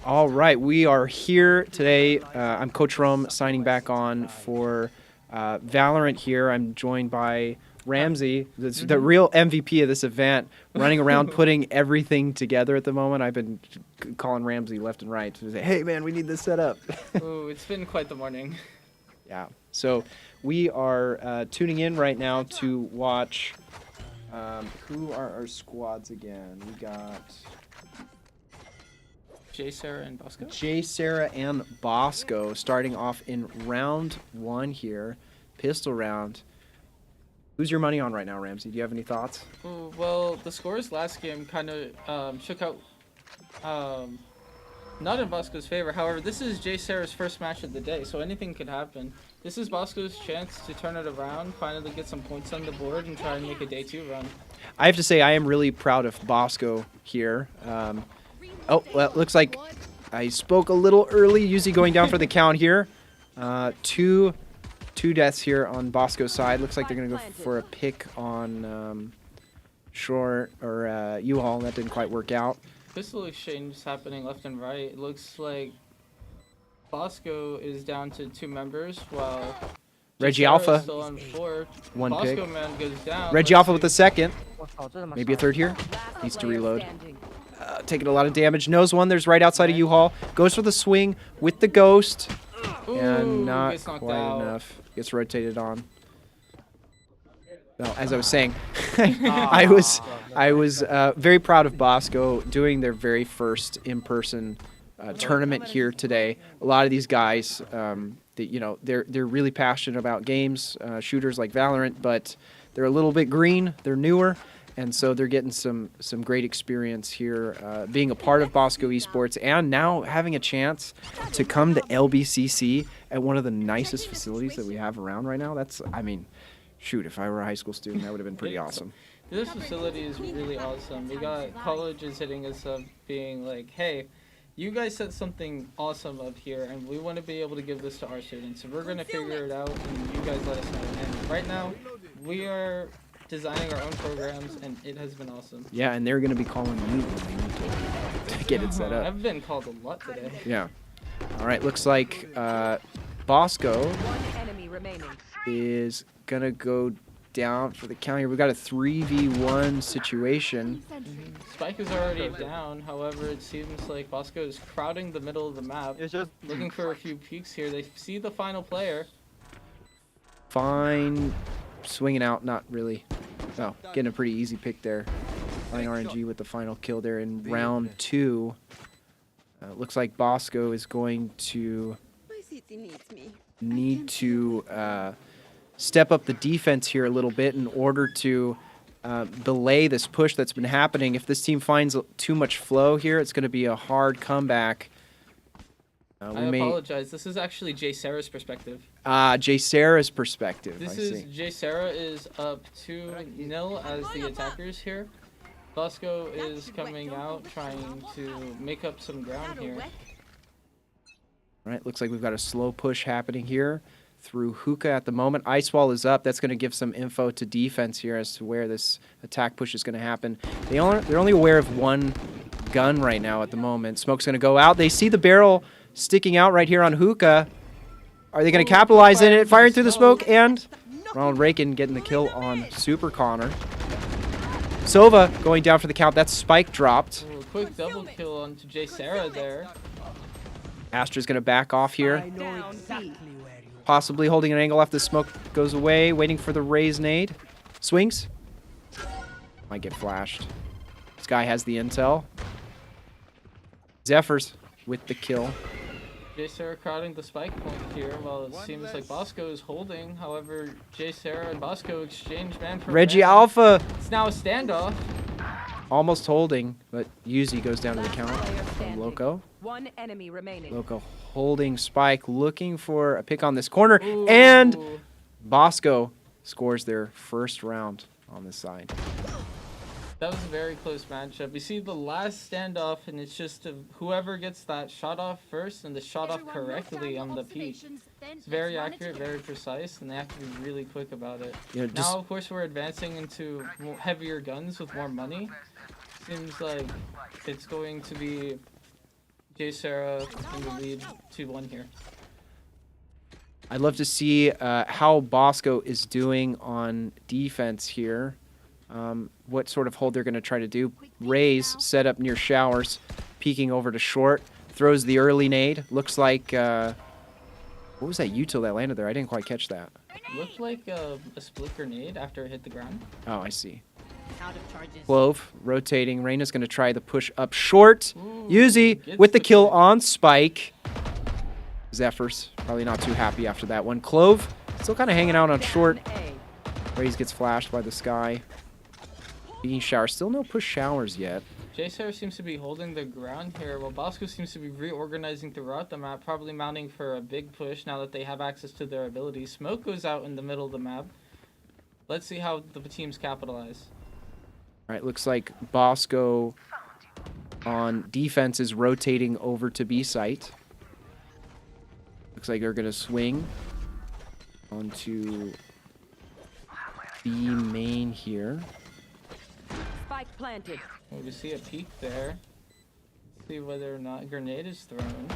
All right, we are here today. I'm Coach Rome signing back on for Valorant here. I'm joined by Ramsey, the real MVP of this event, running around putting everything together at the moment. I've been calling Ramsey left and right to say, hey, man, we need this set up. Ooh, it's been quite the morning. Yeah, so we are tuning in right now to watch who are our squads again. We got Jay, Sarah, and Bosco. Jay, Sarah, and Bosco starting off in round 1 here, pistol round. Who's your money on right now, Ramsey? Do you have any thoughts? Ooh, well, the scores last game kind of shook out, not in Bosco's favor. However, this is Jay, Sarah's first match of the day, so anything could happen. This is Bosco's chance to turn it around, finally get some points on the board, and try and make a day 2 run. I have to say I am really proud of Bosco here. Oh, well, it looks like I spoke a little early. Usually going down for the count here. Two deaths here on Bosco's side. Looks like they're going to go for a pick on Short or U-Haul. That didn't quite work out. Pistol exchange is happening left and right. It looks like Bosco is down to 2 members, while Reggie Sarah Alpha, is still on 4. one Bosco pick. Man goes down. Reggie Let's Alpha see. with the second. Maybe a third here. Needs to reload. Taking a lot of damage. Knows one. There's right outside of U-Haul. Goes for the swing with the ghost. And not gets knocked quite out. enough. Gets rotated on. Well, as I was saying, I was very proud of Bosco doing their very first in-person tournament here today. A lot of these guys, they're really passionate about games, shooters like Valorant, but they're a little bit green. They're newer. And so they're getting some great experience here, being a part of Bosco Esports, and now having a chance to come to LBCC at one of the nicest facilities that we have around right now. That's, I mean, shoot, if I were a high school student, that would have been pretty awesome. This facility is really awesome. We got colleges hitting us up being like, hey, you guys set something awesome up here, and we want to be able to give this to our students. So we're going to figure it out, and you guys let us know. And right now, we are designing our own programs, and it has been awesome. Yeah, and they're going to be calling you when they need to get it set up. I've been called a lot today. Yeah. All right, looks like Bosco is going to go down for the count here. We've got a 3v1 situation. Spike is already down. However, it seems like Bosco is crowding the middle of the map, looking for a few peeks here. They see the final player. Fine. Swinging out, not really. Oh, getting a pretty easy pick there. Fine RNG with the final kill there in round 2. Looks like Bosco is going to need to step up the defense here a little bit in order to belay this push that's been happening. If this team finds too much flow here, it's going to be a hard comeback. I apologize. This is actually Jay Sarah's perspective. Jay Sarah's perspective. This is Jay Sarah is up 2-0 as the attackers here. Bosco is coming out trying to make up some ground here. All right, looks like we've got a slow push happening here through Hookah at the moment. Ice Wall is up. That's going to give some info to defense here as to where this attack push is going to happen. They're only aware of one gun right now at the moment. Smoke's going to go out. They see the barrel sticking out right here on Hookah. Are they going to capitalize in it? Firing through the smoke, and Ronald Rakin getting the kill on Super Connor. Sova going down for the count. That spike dropped. Ooh, quick double kill onto Jay Sarah there. Astra's going to back off here. Possibly holding an angle after the smoke goes away. Waiting for the raise nade. Swings. Might get flashed. This guy has the intel. Zephyrs with the kill. Jay Sarah crowding the spike point here while it seems like Bosco is holding. However, Jay Sarah and Bosco exchange man for Reggie man. Alpha. It's now a standoff. Almost holding, but Yuzi goes down to the count from Loco. One enemy remaining. Loco holding spike, looking for a pick on this corner. Ooh. And Bosco scores their first round on this side. That was a very close matchup. We see the last standoff, and it's just whoever gets that shot off first and the shot off correctly on the peak. It's very accurate, very precise, and they have to be really quick about it. Now, of course, we're advancing into heavier guns with more money. Seems like it's going to be Jay Sarah in the lead 2-1 here. I'd love to see how Bosco is doing on defense here. What sort of hold they're going to try to do. Rays set up near showers, peeking over to short. Throws the early nade. Looks like... what was that util that landed there? I didn't quite catch that. Looked like a split grenade after it hit the ground. Oh, I see. Clove rotating. Reyna's going to try the push up short. Yuzi with the kill on Spike. Zephyr's probably not too happy after that one. Clove still kind of hanging out on short. Raze gets flashed by the sky. Being shower. Still no push showers yet. J-Star seems to be holding the ground here, while Bosco seems to be reorganizing throughout the map, probably mounting for a big push now that they have access to their abilities. Smoke goes out in the middle of the map. Let's see how the teams capitalize. All right, looks like Bosco on defense is rotating over to B site. Looks like they're going to swing onto B main here. Spike planted. Well, we see a peek there. See whether or not a grenade is thrown.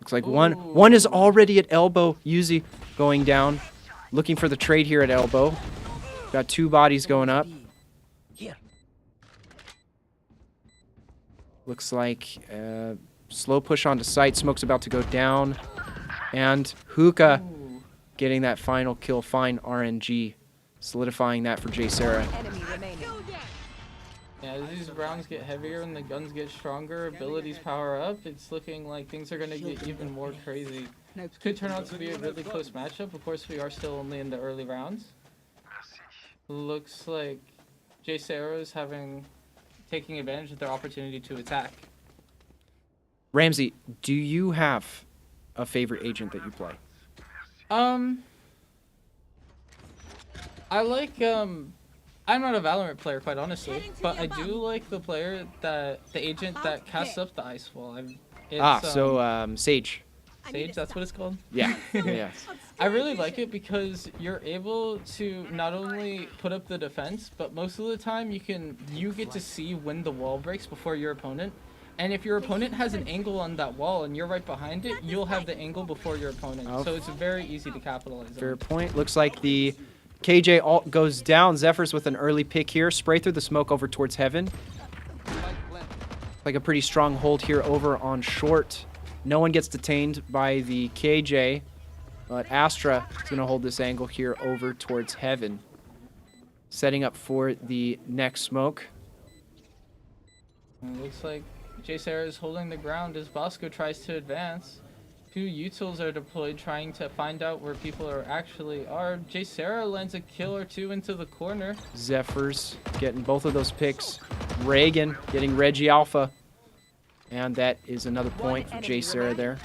Looks like one is already at elbow. Yuzi going down. Looking for the trade here at elbow. Got two bodies going up. Looks like slow push onto site. Smoke's about to go down. And Hookah getting that final kill. Fine RNG. Solidifying that for J Sarah. Yeah, as these rounds get heavier and the guns get stronger, abilities power up, it's looking like things are going to get even more crazy. This could turn out to be a really close matchup. Of course, we are still only in the early rounds. Looks like J Sarah is taking advantage of their opportunity to attack. Ramsey, do you have a favorite agent that you play? I like I'm not a Valorant player, quite honestly, but I do like the agent that casts up the ice wall. Sage. Sage, that's what it's called? Yeah. Yeah. I really like it because you're able to not only put up the defense, but most of the time you get to see when the wall breaks before your opponent. And if your opponent has an angle on that wall and you're right behind it, you'll have the angle before your opponent. So it's very easy to capitalize on. Fair point. Looks like the KJ ult goes down. Zephyrs with an early pick here. Spray through the smoke over towards heaven. Like a pretty strong hold here over on short. No one gets detained by the KJ. But Astra is going to hold this angle here over towards heaven. Setting up for the next smoke. It looks like J Sarah is holding the ground as Bosco tries to advance. Two utils are deployed trying to find out where people are. J Sarah lands a kill or two into the corner. Zephyrs getting both of those picks. Reagan getting Reggie Alpha. And that is another point for J Sarah there.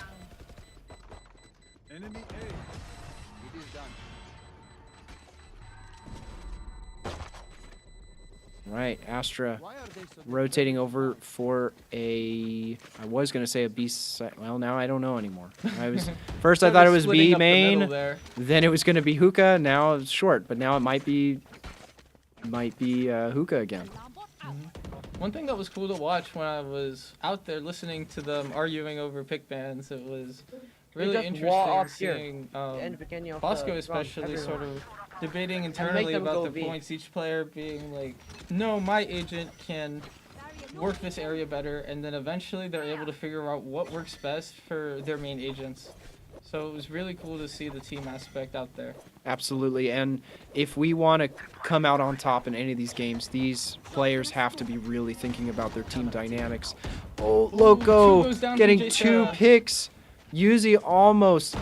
Enemy A. It is done. Right, Astra rotating over for I was going to say a B side. Well, now I don't know anymore. First I thought it was B main, then it was going to be Hookah, now it's short, but now it might be Hookah again. One thing that was cool to watch when I was out there listening to them arguing over pick bans, it was really interesting seeing Bosco especially sort of debating internally about the points, each player being like, no, my agent can work this area better, and then eventually they're able to figure out what works best for their main agents. So it was really cool to see the team aspect out there. Absolutely, and if we want to come out on top in any of these games, these players have to be really thinking about their team dynamics. Oh, Loco getting two picks. Yuzi almost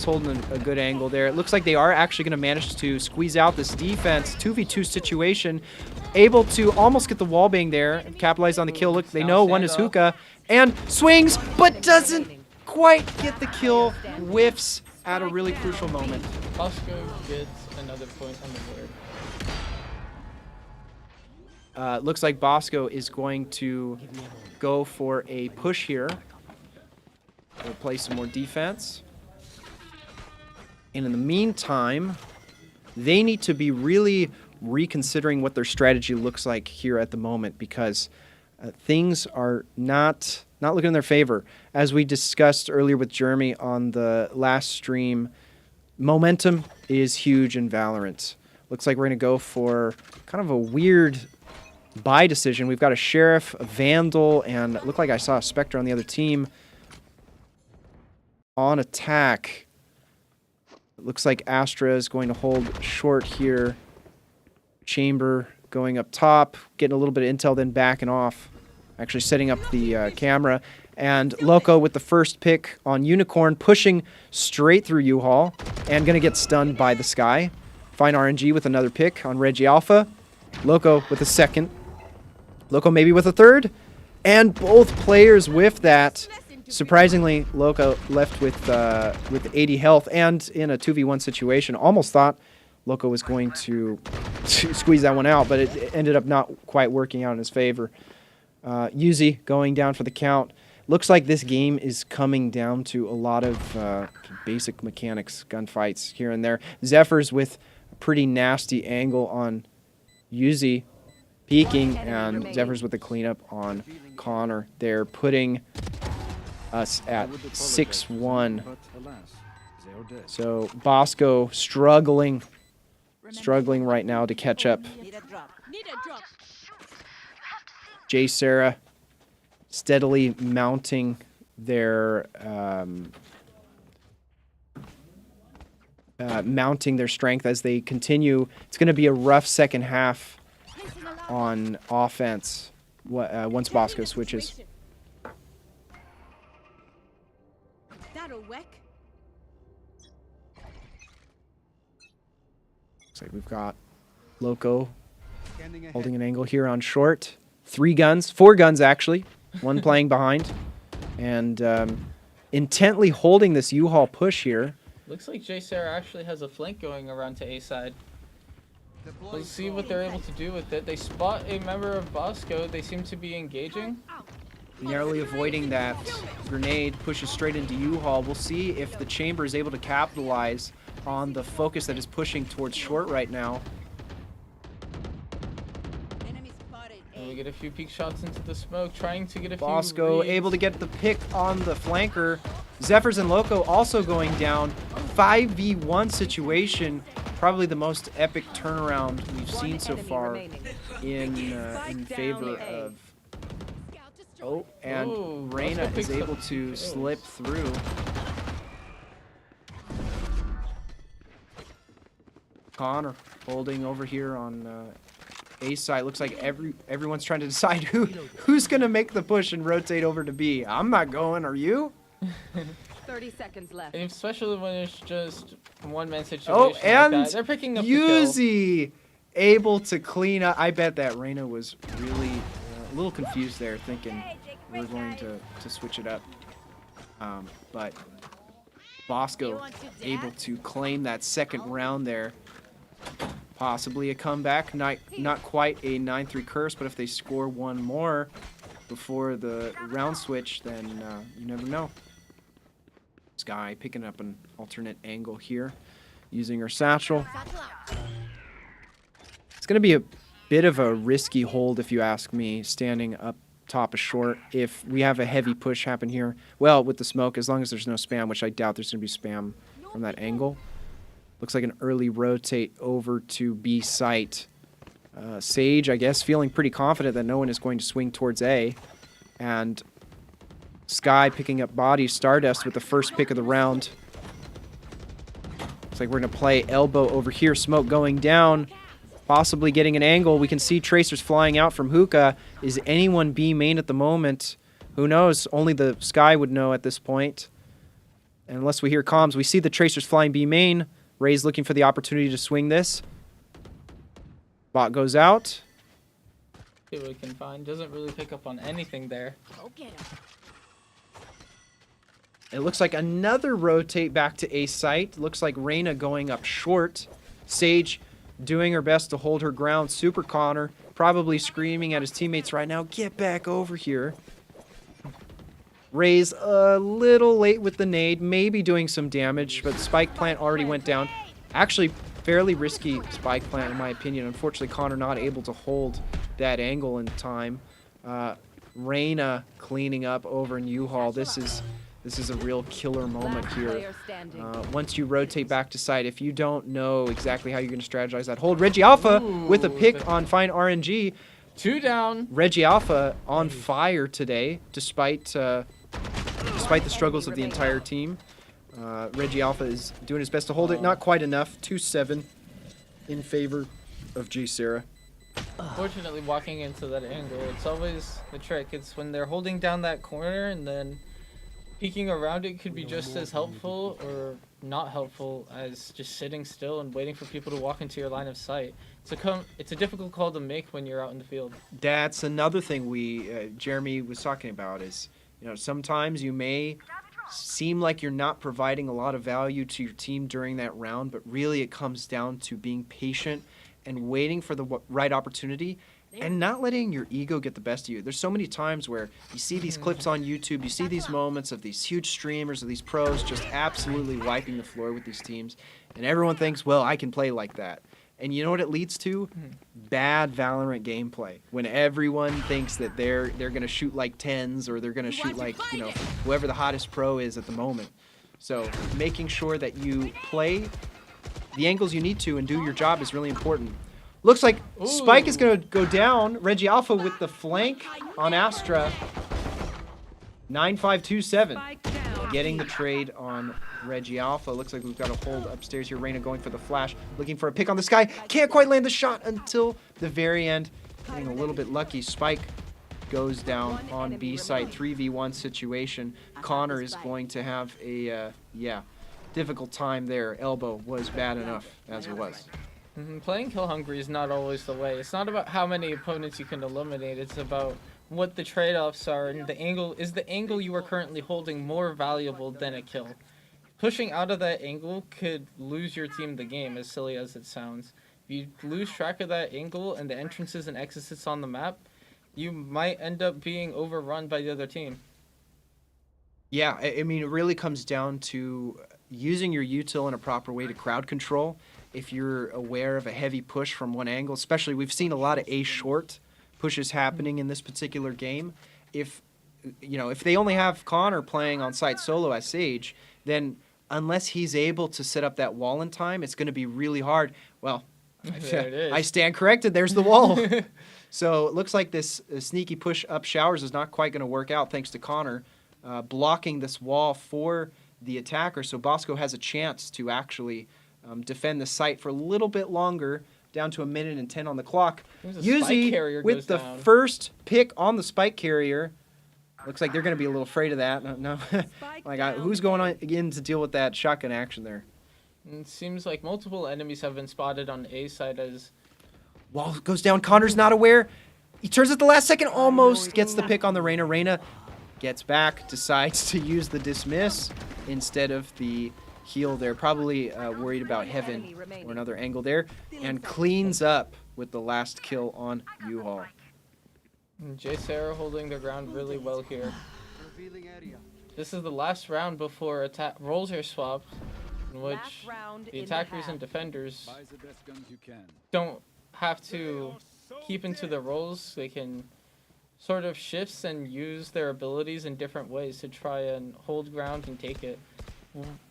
holding a good angle there. It looks like they are actually going to manage to squeeze out this defense. 2v2 situation. Able to almost get the wallbang there and capitalize on the kill. Look, they know one is Hookah. And swings, but doesn't quite get the kill. Whiffs at a really crucial moment. Bosco gets another point on the board. Looks like Bosco is going to go for a push here. We'll play some more defense. And in the meantime, they need to be really reconsidering what their strategy looks like here at the moment, because things are not looking in their favor. As we discussed earlier with Jeremy on the last stream, momentum is huge in Valorant. Looks like we're going to go for kind of a weird buy decision. We've got a Sheriff, a Vandal, and it looked like I saw a Spectre on the other team on attack. It looks like Astra is going to hold short here. Chamber going up top, getting a little bit of intel, then backing off. Actually setting up the camera. And Loco with the first pick on Unicorn, pushing straight through U-Haul and going to get stunned by the Sky. Fine RNG with another pick on Reggie Alpha. Loco with a second. Loco maybe with a third. And both players with that. Surprisingly, Loco left with 80 health and in a 2v1 situation. Almost thought Loco was going to squeeze that one out, but it ended up not quite working out in his favor. Yuzi going down for the count. Looks like this game is coming down to a lot of basic mechanics, gunfights here and there. Zephyrs with a pretty nasty angle on Yuzi peeking, and Zephyrs with the cleanup on Connor. They're putting us at 6-1. So Bosco struggling right now to catch up. Jay Sarah steadily mounting their strength as they continue. It's going to be a rough second half on offense once Bosco switches. Looks like we've got Loco holding an angle here on short. 4 guns actually. One playing behind. And intently holding this U-Haul push here. Looks like J Sarah actually has a flank going around to A side. We'll see what they're able to do with it. They spot a member of Bosco. They seem to be engaging. Narrowly avoiding that grenade, pushes straight into U-Haul. We'll see if the Chamber is able to capitalize on the focus that is pushing towards short right now. And we get a few peek shots into the smoke, trying to get a Bosco few able to get the pick on the flanker. Zephyrs and Loco also going down. 5v1 situation. Probably the most epic turnaround we've seen so far in favor of... Oh, and Reyna is able to slip through. Connor holding over here on A side. Looks like everyone's trying to decide who's going to make the push and rotate over to B. I'm not going, are you? 30 seconds left. And especially when it's just one-man situation. Oh, and like that. They're picking up Yuzi able to clean up. I bet that Reyna was really a little confused there, thinking we're going to switch it up. But Bosco able to claim that second round there. Possibly a comeback. Not quite a 9-3 curse, but if they score one more before the round switch, then you never know. Sky picking up an alternate angle here, using her satchel. It's going to be a bit of a risky hold, if you ask me, standing up top of short. If we have a heavy push happen here, well, with the smoke, as long as there's no spam, which I doubt there's going to be spam from that angle. Looks like an early rotate over to B site. Sage, I guess, feeling pretty confident that no one is going to swing towards A. And Sky picking up body. Stardust with the first pick of the round. Looks like we're going to play elbow over here. Smoke going down. Possibly getting an angle. We can see tracers flying out from Hookah. Is anyone B main at the moment? Who knows? Only the Sky would know at this point. And unless we hear comms, we see the tracers flying B main. Ray's looking for the opportunity to swing this. Bot goes out. See what we can find. Doesn't really pick up on anything there. It looks like another rotate back to A site. Looks like Reyna going up short. Sage doing her best to hold her ground. Super Connor probably screaming at his teammates right now, get back over here. Ray's a little late with the nade, maybe doing some damage, but Spike Plant already went down. Actually, fairly risky Spike Plant in my opinion. Unfortunately, Connor not able to hold that angle in time. Reyna cleaning up over in U-Haul. This is a real killer moment here. Once you rotate back to site, if you don't know exactly how you're going to strategize that hold, Reggie Alpha with a pick on Fine RNG. 2 down. Reggie Alpha on fire today, despite the struggles of the entire team. Reggie Alpha is doing his best to hold it. Not quite enough. 2-7 in favor of J. Sarah. Fortunately, walking into that angle, it's always the trick. It's when they're holding down that corner and then peeking around it could be just as helpful or not helpful as just sitting still and waiting for people to walk into your line of sight. It's a difficult call to make when you're out in the field. That's another thing Jeremy was talking about is, sometimes you may seem like you're not providing a lot of value to your team during that round, but really it comes down to being patient and waiting for the right opportunity and not letting your ego get the best of you. There's so many times where you see these clips on YouTube, you see these moments of these huge streamers, of these pros just absolutely wiping the floor with these teams, and everyone thinks, well, I can play like that. And you know what it leads to? Bad Valorant gameplay. When everyone thinks that they're going to shoot like 10s or they're going to shoot like, whoever the hottest pro is at the moment. So making sure that you play the angles you need to and do your job is really important. Looks like Spike is going to go down. Reggie Alpha with the flank on Astra. 9-5-2-7. Getting the trade on Reggie Alpha. Looks like we've got a hold upstairs here. Reyna going for the flash. Looking for a pick on the sky. Can't quite land the shot until the very end. Getting a little bit lucky. Spike goes down on B site. 3v1 situation. Connor is going to have a, difficult time there. Elbow was bad enough as it was. Playing kill hungry is not always the way. It's not about how many opponents you can eliminate. It's about what the trade-offs are and the angle. Is the angle you are currently holding more valuable than a kill? Pushing out of that angle could lose your team the game, as silly as it sounds. If you lose track of that angle and the entrances and exits on the map, you might end up being overrun by the other team. Yeah, I mean, it really comes down to using your util in a proper way to crowd control. If you're aware of a heavy push from one angle, especially we've seen a lot of A short pushes happening in this particular game. If they only have Connor playing on site solo as Sage, then unless he's able to set up that wall in time, it's going to be really hard. Well, there it is. I stand corrected. There's the wall. So it looks like this sneaky push up showers is not quite going to work out thanks to Connor blocking this wall for the attacker. So Bosco has a chance to actually defend the site for a little bit longer, down to 1:10 on the clock. Yuzi with the first pick on the spike carrier. Looks like they're going to be a little afraid of that. No. Who's going on again to deal with that shotgun action there? It seems like multiple enemies have been spotted on A side as... Wall goes down. Connor's not aware. He turns at the last second, almost gets the pick on the Reyna. Reyna gets back, decides to use the dismiss instead of the heal there. Probably worried about Heaven or another angle there. And cleans up with the last kill on U-Haul. J. Sarah holding their ground really well here. This is the last round before roles are swapped, in which the attackers and defenders don't have to keep into the roles. They can sort of shift and use their abilities in different ways to try and hold ground and take it.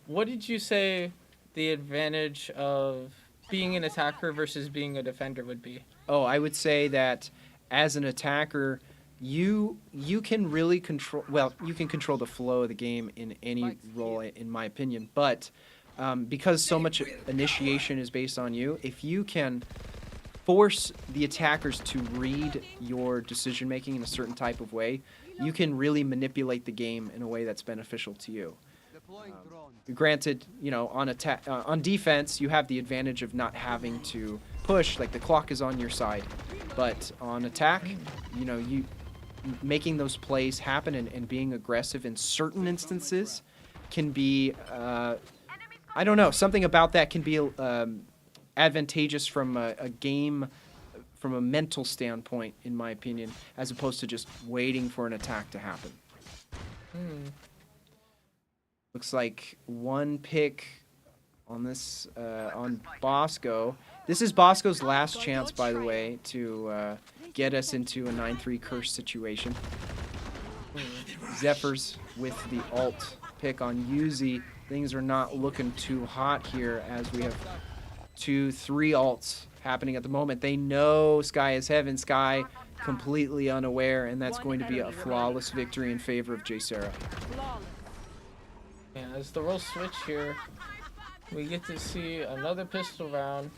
What did you say the advantage of being an attacker versus being a defender would be? Oh, I would say that as an attacker, you can really control, you can control the flow of the game in any role, in my opinion. But because so much initiation is based on you, if you can force the attackers to read your decision-making in a certain type of way, you can really manipulate the game in a way that's beneficial to you. Granted, on defense, you have the advantage of not having to push, like the clock is on your side. But on attack, you making those plays happen and being aggressive in certain instances can be, I don't know, something about that can be advantageous from a game, from a mental standpoint, in my opinion, as opposed to just waiting for an attack to happen. Looks like one pick on this, on Bosco. This is Bosco's last chance, by the way, to get us into a 9-3 curse situation. Zephyrs with the ult pick on Yuzi. Things are not looking too hot here as we have 2, 3 ults happening at the moment. They know Sky is heaven. Sky completely unaware, and that's going to be a flawless victory in favor of JSerra. Yeah, as the roles switch here, we get to see another pistol round.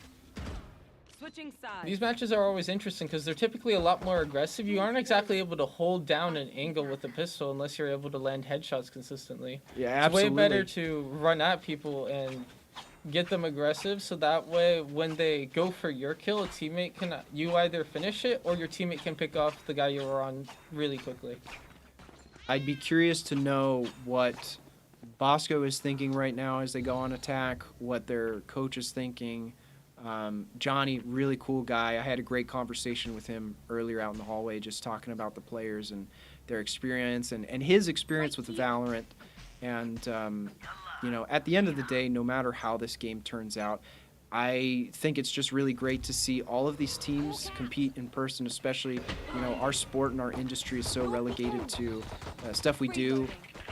Switching sides. These matches are always interesting because they're typically a lot more aggressive. You aren't exactly able to hold down an angle with a pistol unless you're able to land headshots consistently. Yeah, absolutely. It's way better to run at people and get them aggressive, so that way when they go for your kill, a teammate can you either finish it or your teammate can pick off the guy you were on really quickly. I'd be curious to know what Bosco is thinking right now as they go on attack, what their coach is thinking. Johnny, really cool guy. I had a great conversation with him earlier out in the hallway, just talking about the players and their experience and his experience with the Valorant. And, you know, at the end of the day, no matter how this game turns out, I think it's just really great to see all of these teams compete in person, especially, you know, our sport and our industry is so relegated to stuff we do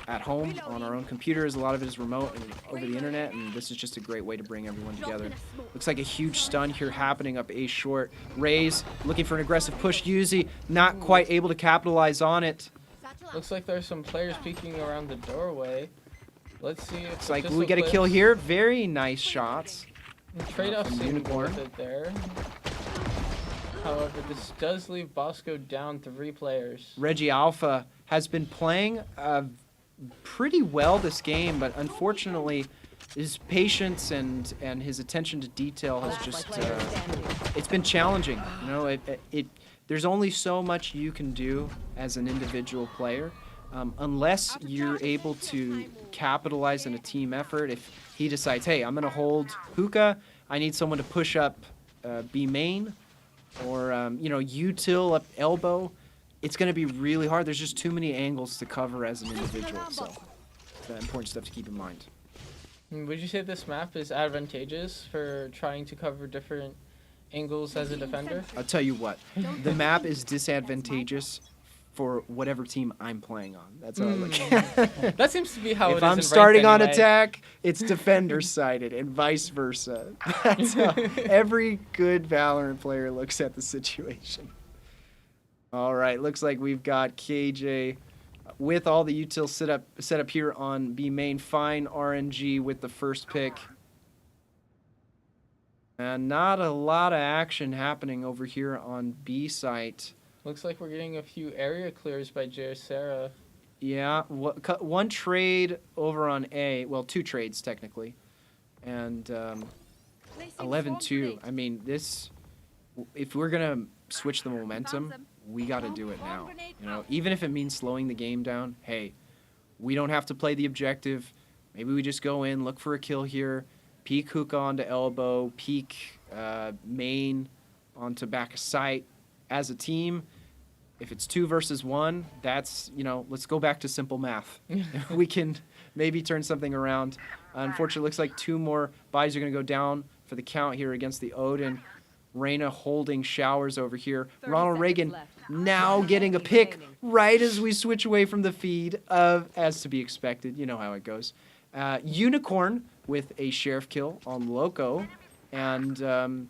at home on our own computers. A lot of it is remote and over the internet, and this is just a great way to bring everyone together. Looks like a huge stun here happening up A short. Raze looking for an aggressive push. Yuzi not quite able to capitalize on it. Looks like there's some players peeking around the doorway. Let's see if it's like we get a kill here. Very nice shots. Trade-off seemed worth it there. However, this does leave Bosco down 3 players. Reggie Alpha has been playing pretty well this game, but unfortunately his patience and his attention to detail has just it's been challenging. You know, there's only so much you can do as an individual player unless you're able to capitalize on a team effort. If he decides, hey, I'm going to hold hookah, I need someone to push up B main, or you know, util up elbow, it's going to be really hard. There's just too many angles to cover as an individual, so that's important stuff to keep in mind. Would you say this map is advantageous for trying to cover different angles as a defender? I'll tell you what, the map is disadvantageous for whatever team I'm playing on. That's how I look at it. That seems to be how it is. If I'm starting on attack, it's defender-sided, and vice versa. That's how every good Valorant player looks at the situation. All right, looks like we've got KJ with all the util set up here on B main. Fine RNG with the first pick. And not a lot of action happening over here on B site. Looks like we're getting a few area clears by JSerra. Yeah, one trade over on A. Well, 2 trades technically. And 11-2. I mean, this, if we're going to switch the momentum, we got to do it now. You know, even if it means slowing the game down, hey, we don't have to play the objective. Maybe we just go in, look for a kill here, peek hookah onto elbow, peek main onto back of sight. As a team, if it's 2 versus 1, that's, you know, let's go back to simple math. We can maybe turn something around. Unfortunately, it looks like 2 more buys are going to go down for the count here against the Odin. Reyna holding showers over here. Ronald Reagan now getting a pick right as we switch away from the feed, as to be expected. You know how it goes. Unicorn with a sheriff kill on Loco. And the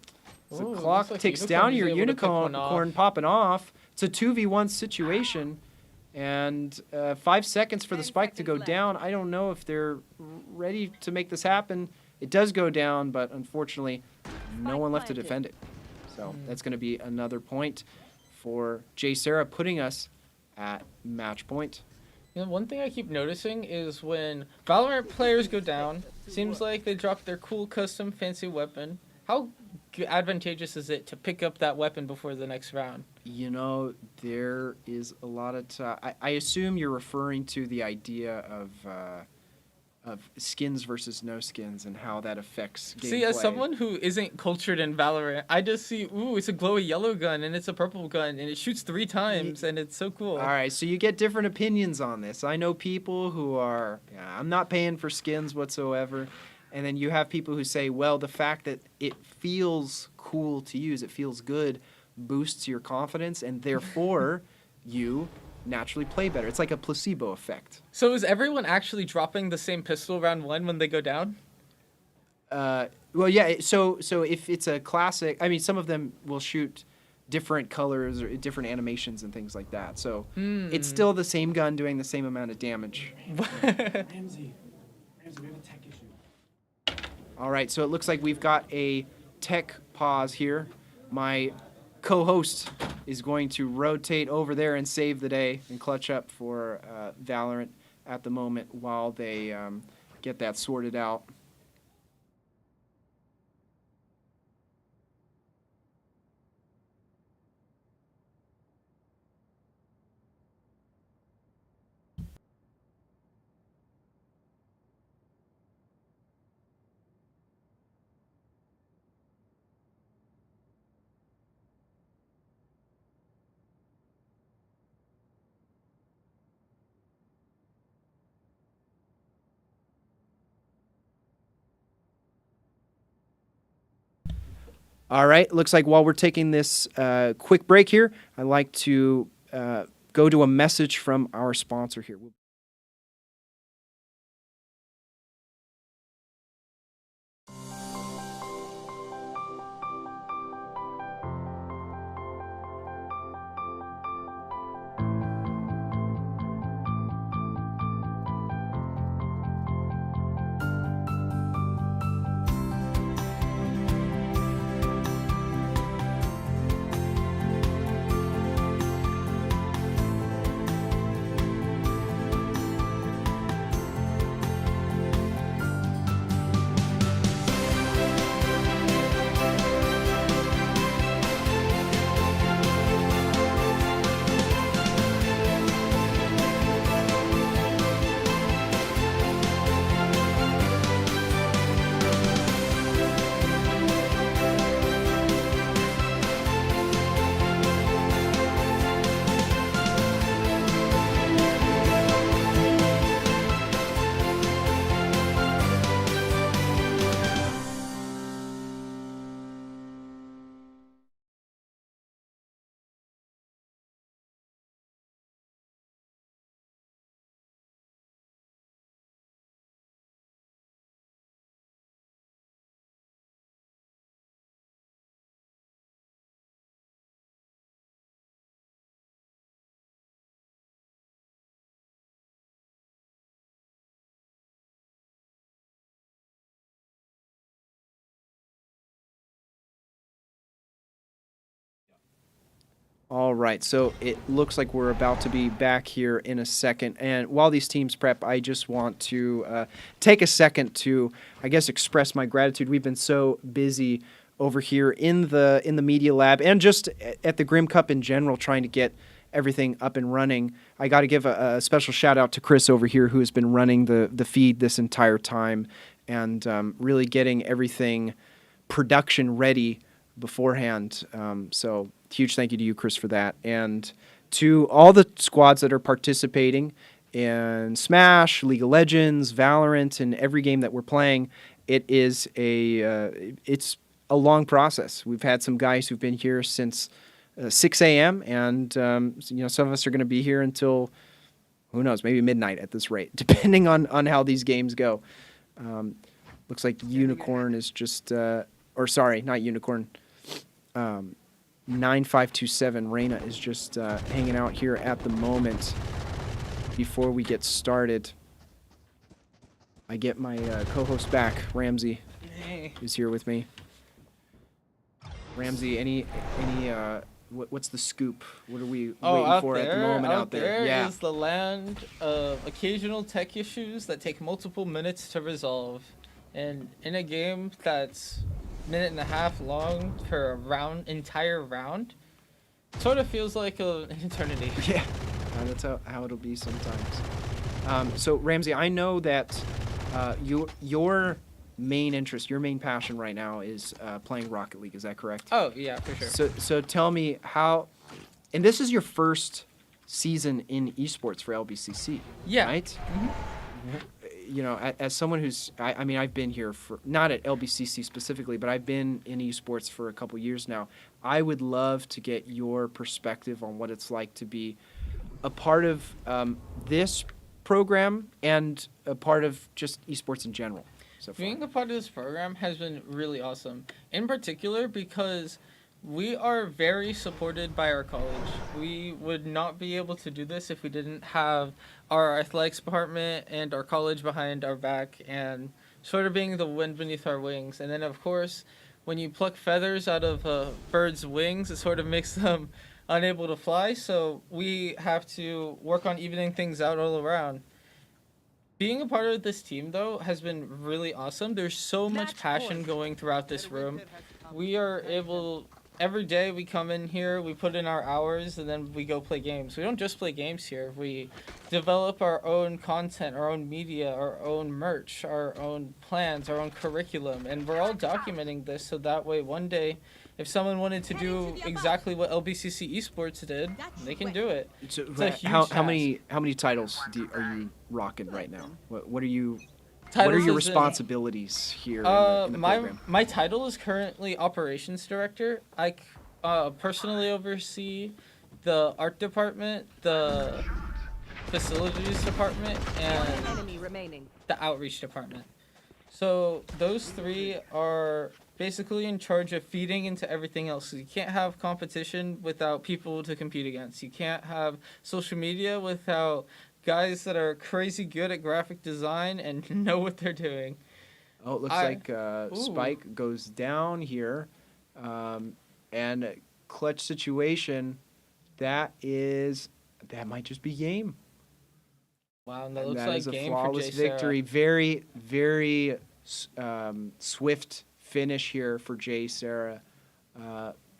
clock like ticks Unicorn down. was Your able to pick one unicorn popping off. It's a 2v1 situation. And 5 seconds for the spike to go down. I don't know if they're ready to make this happen. It does go down, but unfortunately, no one left to defend it. So that's going to be another point for JSerra, putting us at match point. You know, one thing I keep noticing is when Valorant players go down, seems like they drop their cool custom fancy weapon. How advantageous is it to pick up that weapon before the next round? You know, there is a lot of I assume you're referring to the idea of skins versus no skins and how that affects gameplay. See, as someone who isn't cultured in Valorant, I just see, ooh, it's a glowy yellow gun and it's a purple gun and it shoots 3 times and it's so cool. All right, so you get different opinions on this. I know people who are, I'm not paying for skins whatsoever. And then you have people who say, well, the fact that it feels cool to use, it feels good, boosts your confidence, and therefore you naturally play better. It's like a placebo effect. So is everyone actually dropping the same pistol round 1 when they go down? Well, yeah. So if it's a classic, I mean, some of them will shoot different colors or different animations and things like that. So it's still the same gun doing the same amount of damage. Ramsey, we have a tech issue. All right, so it looks like we've got a tech pause here. My co-host is going to rotate over there and save the day and clutch up for Valorant at the moment while they get that sorted out. All right, looks like while we're taking this quick break here, I'd like to go to a message from our sponsor here. All right, so it looks like we're about to be back here in a second. And while these teams prep, I just want to take a second to, I guess, express my gratitude. We've been so busy over here in the media lab and just at the Grim Cup in general, trying to get everything up and running. I got to give a special shout out to Chris over here, who has been running the feed this entire time and really getting everything production ready beforehand. So huge thank you to you, Chris, for that. And to all the squads that are participating in Smash, League of Legends, Valorant, and every game that we're playing. It's a long process. We've had some guys who've been here since 6 a.m. and some of us are going to be here until, who knows, maybe midnight at this rate, depending on how these games go. Looks like Unicorn is just, or sorry, not Unicorn. 9527 Reina is just hanging out here at the moment. Before we get started, I get my co-host back, Ramsey, who's here with me. Ramsey, what's the scoop? What are we waiting for at the moment out there? Yeah, is the land of occasional tech issues that take multiple minutes to resolve, and in a game that's minute and a half long for a entire round, sort of feels like an eternity. Yeah, that's how it'll be sometimes. So Ramsey, I know that your main interest, your main passion right now is playing Rocket League. Is that correct? Oh yeah, for sure. So tell me how, and this is your first season in esports for LBCC. Yeah. Right. Mm-hmm. As someone who's, I've been here for, not at LBCC specifically, but I've been in esports for a couple years now. I would love to get your perspective on what it's like to be a part of this program and a part of just esports in general so far? Being a part of this program has been really awesome. In particular because we are very supported by our college. We would not be able to do this if we didn't have our athletics department and our college behind our back and sort of being the wind beneath our wings. And then, of course, when you pluck feathers out of a bird's wings, it sort of makes them unable to fly. So we have to work on evening things out all around. Being a part of this team, though, has been really awesome. There's so much passion going throughout this room. We are able... Every day we come in here, we put in our hours, and then we go play games. We don't just play games here. We develop our own content, our own media, our own merch, our own plans, our own curriculum, and we're all documenting this so that way one day, if someone wanted to do exactly what LBCC Esports did, they can do it. So, It's a huge how many titles are you rocking right now? What are your Titles as in- responsibilities here in the program? My title is currently operations director. I personally oversee the art department, the facilities department, and Enemy remaining. the outreach department. So those three are basically in charge of feeding into everything else. You can't have competition without people to compete against. You can't have social media without guys that are crazy good at graphic design and know what they're doing. Oh, it looks like Spike goes down here, and a clutch situation. That might just be game. Wow, and that And looks that like is a game flawless for Jay victory. Very, very swift finish here for Jay Sarah,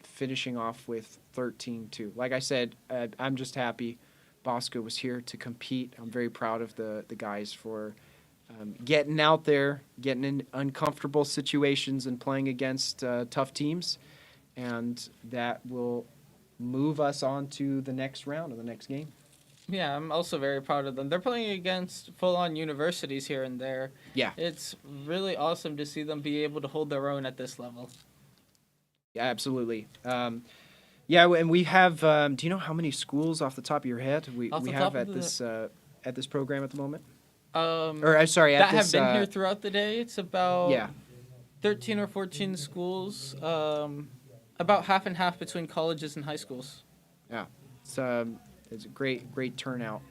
finishing off with 13-2. Like I said, I'm just happy Bosco was here to compete. I'm very proud of the guys for getting out there, getting in uncomfortable situations and playing against tough teams. And that will move us on to the next round of the next game. Yeah, I'm also very proud of them. They're playing against full-on universities here and there. Yeah. It's really awesome to see them be able to hold their own at this level. Yeah, absolutely. Yeah, and we have. Do you know how many schools off the top of your head we have at this program at the moment? Or sorry, that at this, have been here throughout the day. It's about 13 or 14 schools. About half and half between colleges and high schools. Yeah, it's a great turnout.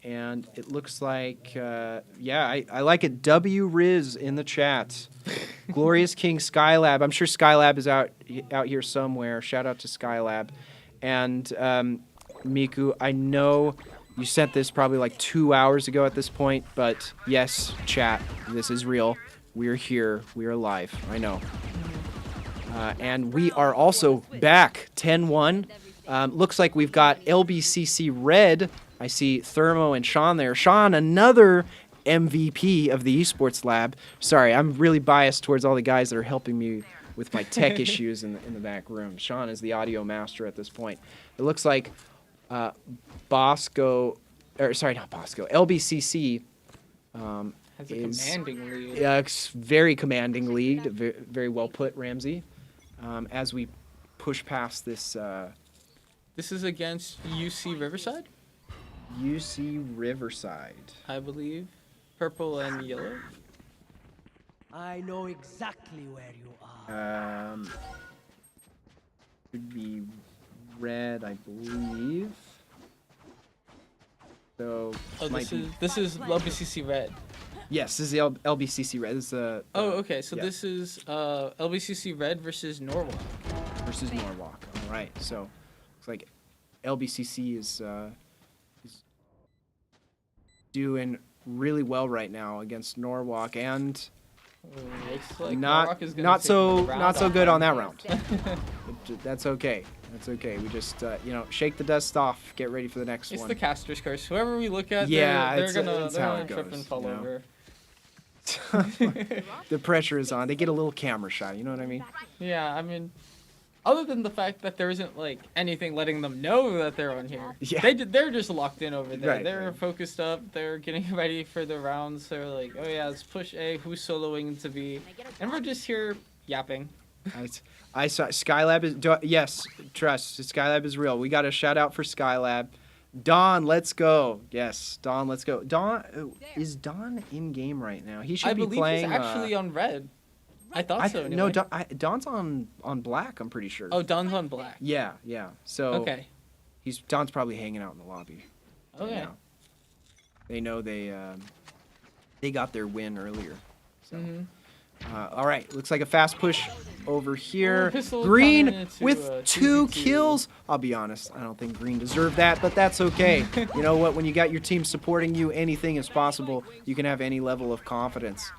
And it looks like, I like it. W Riz in the chat. Glorious King Skylab. I'm sure Skylab is out here somewhere. Shout out to Skylab. And Miku, I know you sent this probably like 2 hours ago at this point, but yes, chat, this is real. We're here. We're alive. I know. And we are also back 10-1. Looks like we've got LBCC Red. I see Thermo and Sean there. Sean, another MVP of the Esports Lab. Sorry, I'm really biased towards all the guys that are helping me with my tech issues in the back room. Sean is the audio master at this point. It looks like LBCC Has a commanding lead. Yeah, it's very commanding lead. Very well put, Ramsey. As we push past this. This is against UC Riverside? UC Riverside. I believe. Purple and yellow. I know exactly where you are. Should be red, I believe. So this is LBCC Red. Yes, this is the LBCC Red. This is okay. So this is LBCC Red versus Norwalk. Norwalk. All right. So looks like LBCC is doing really well right now against Norwalk, and Like not so good on that round. That's okay. That's okay. We just shake the dust off. Get ready for the next one. It's the caster's curse. Whoever we look at, yeah, they're gonna it trip goes, and fall over. The pressure is on. They get a little camera shot. You know what I mean? Yeah, I mean, other than the fact that there isn't like anything letting them know that they're on here. Yeah. They're just locked in over there. Right, They're focused up. They're getting ready for the rounds. They're like, oh yeah, let's push A. Who's soloing to B? And we're just here yapping. I saw Skylab is yes, trust. Skylab is real. We got a shout out for Skylab. Don, let's go. Yes, Don, let's go. Don is Don in game right now? He should be playing. He's actually on red. I thought so. Anyway. No, Don's on black. I'm pretty sure. Oh, Don's on black. Yeah. So okay, Don's probably hanging out in the lobby. Okay. They know they got their win earlier. So. Mm-hmm. All right, looks like a fast push over here. Pistol Green coming into, with 2 2v2. kills. I'll be honest, I don't think Green deserved that, but that's okay. You know what? When you got your team supporting you, anything is possible. You can have any level of confidence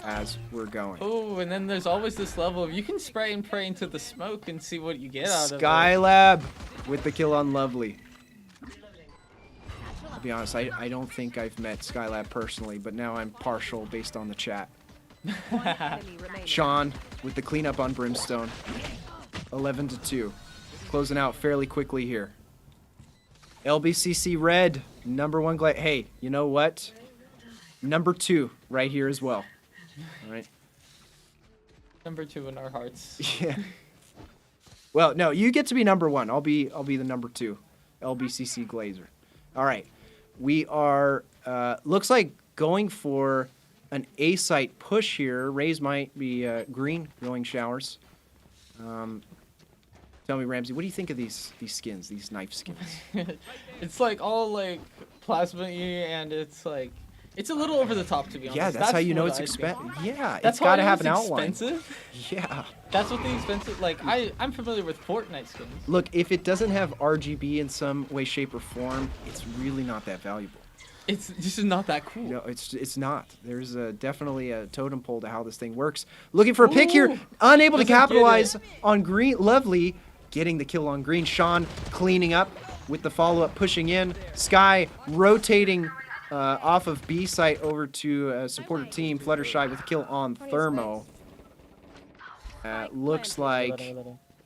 as we're going. Oh, and then there's always this level of you can spray and pray into the smoke and see what you get out of it. Skylab with the kill on Lovely. I'll be honest, I don't think I've met Skylab personally, but now I'm partial based on the chat. Sean with the cleanup on Brimstone. 11-2. Closing out fairly quickly here. LBCC Red, #1 glide. Hey, you know what? #2 right here as well. All right. #2 in our hearts. Yeah. Well, no, you get to be #1. I'll be the #2. LBCC Glazer. All right. We are looks like going for an A site push here. Raze might be green going showers. Tell me, Ramsey, what do you think of these skins, these knife skins? It's like all like plasma-y, and it's like it's a little over the top, to be honest. Yeah, that's how you know it's expensive. Yeah, that's it's got to how have an it's outline. Expensive. Yeah. That's what the expensive. Like I'm familiar with Fortnite skins. Look, if it doesn't have RGB in some way, shape, or form, it's really not that valuable. It's just not that cool. No, it's not. There's definitely a totem pole to how this thing works. Looking for a pick here, unable to capitalize on Green. Lovely, getting the kill on Green. Sean cleaning up with the follow-up, pushing in. Sky rotating off of B site over to supporter team. Fluttershy with a kill on Thermo. Looks like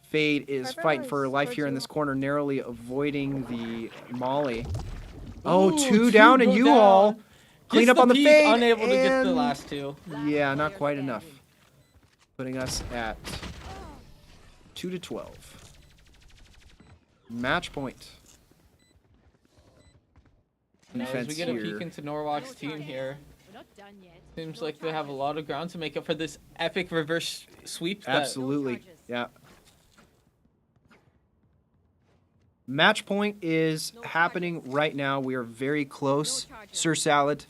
Fade is fighting for her life here in this corner, narrowly avoiding the Molly. Oh, Ooh, 2 down and you all clean up on the peak, fade. unable to get the last 2. Yeah, not quite enough. Putting us at 2-12. Match point. Now, as we get a here. peek into Norwalk's team here, seems like they have a lot of ground to make up for this epic reverse sweep. Absolutely, yeah. Match point is happening right now. We are very close, Sir Salad.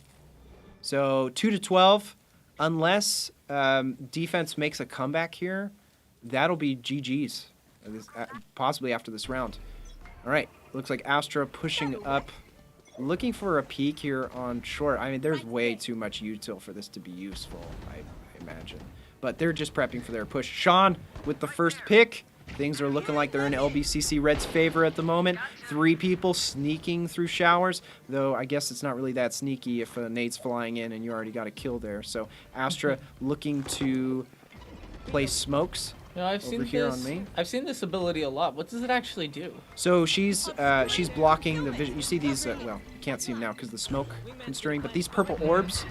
So 2-12, unless defense makes a comeback here, that'll be GG's, possibly after this round. All right, looks like Astra pushing up, looking for a peek here on short. I mean, there's way too much util for this to be useful, I imagine. But they're just prepping for their push. Sean with the first pick. Things are looking like they're in LBCC Red's favor at the moment. 3 people sneaking through showers, though I guess it's not really that sneaky if a nade's flying in and you already got a kill there. So Astra looking to place smokes over here on me. I've seen this ability a lot. What does it actually do? So she's blocking the vision. You see these, well, you can't see them now because the smoke constraining, but these purple orbs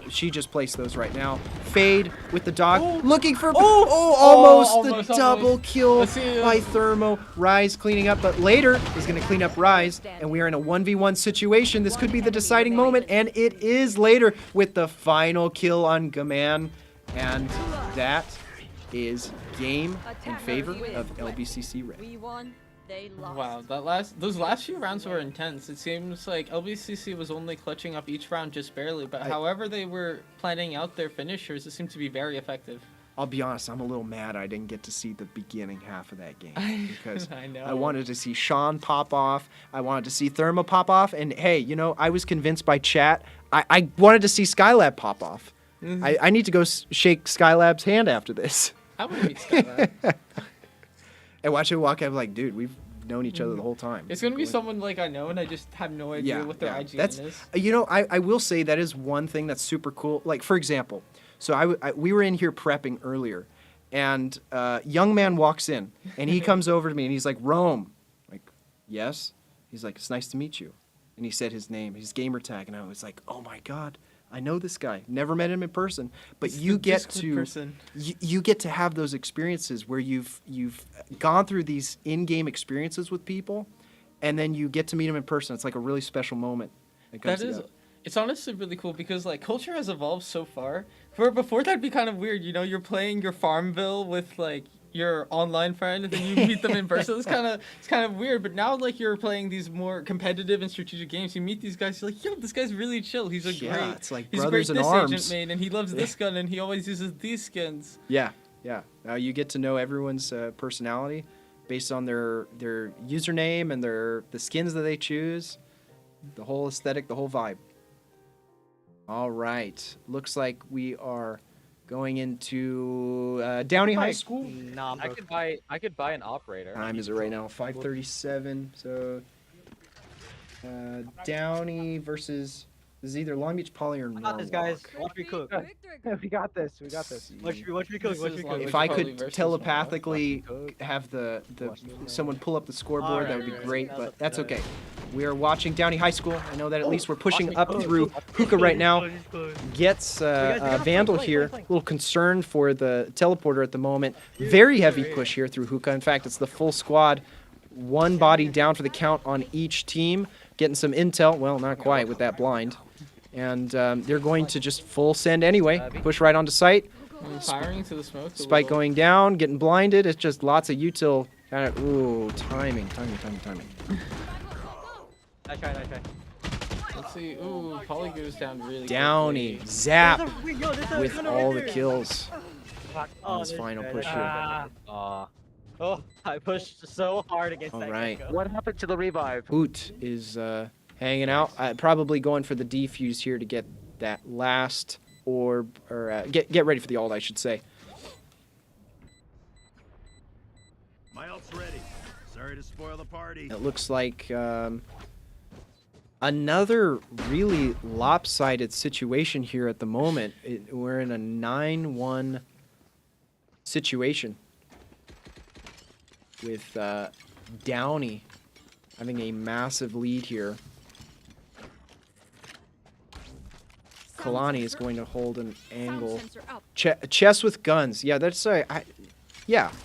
she just placed those right now. Fade with the dog, looking for almost the double kill by Thermo. Rise cleaning up, but later is going to clean up Rise, and we are in a 1v1 situation. This could be the deciding moment, and it is later with the final kill on Gaman, and that is game in favor of LBCC Red. Wow, those last few rounds were intense. It seems like LBCC was only clutching up each round just barely, but however they were planning out their finishers, it seemed to be very effective. I'll be honest, I'm a little mad I didn't get to see the beginning half of that game because I wanted to see Sean pop off, I wanted to see Thermo pop off, and hey, you know, I was convinced by chat. I wanted to see Skylab pop off. I need to go shake Skylab's hand after this. I want to meet Skylab. And watch him walk out like, dude, we've known each other the whole time. It's going to be someone like I know, and I just have no idea what their IGN is. You know, I will say that is one thing that's super cool. Like, for example, so we were in here prepping earlier, and young man walks in, and he comes over to me, and he's like, Rome. Like, yes? He's like, it's nice to meet you. And he said his name, his gamer tag, and I was like, oh my God, I know this guy. Never met him in person, but It's you the get Discord to person. you get to have those experiences where you've gone through these in-game experiences with people, and then you get to meet them in person. It's like a really special moment. That is, it's honestly really cool because like culture has evolved so far. For before that'd be kind of weird, you know, you're playing your Farmville with like your online friend and then you meet them in person. It's kind of weird. But now like you're playing these more competitive and strategic games. You meet these guys, you're like, yo, this guy's really chill. He's a great, it's like he's a brothers great in this arms. agent main, and he loves this gun and he always uses these skins. Yeah. You get to know everyone's personality based on their username and the skins that they choose, the whole aesthetic, the whole vibe. All right. Looks like we are going into Downey High School. I could buy an operator. Time is it right now? 5:37. So Downey versus this is either Long Beach Poly or Norwalk. This guys, watch me cook. We got this. Watch me cook. If I could telepathically have the someone pull up the scoreboard, that would be great. But that's okay. We are watching Downey High School. I know that at least we're pushing up through Hookah right now. Gets Vandal here. A little concerned for the teleporter at the moment. Very heavy push here through Hookah. In fact, it's the full squad. One body down for the count on each team. Getting some intel. Well, not quite with that blind. And they're going to just full send anyway. Push right onto site. Firing to the smoke. Spike going down, getting blinded. It's just lots of util. Kind of, ooh, timing. Nice try. Let's see. Ooh, Poly goes down really Downey, quickly. zap with all the kills on his final push here. Oh, I pushed so hard against All that right. Gecko. What happened to the revive? Hoot is hanging out. Probably going for the defuse here to get that last orb, or get ready for the ult, I should say. My ult's ready. Sorry to spoil the party. It looks like another really lopsided situation here at the moment. We're in a 9-1 situation with Downey having a massive lead here. Kalani is going to hold an angle. Chess with guns. Yeah, that's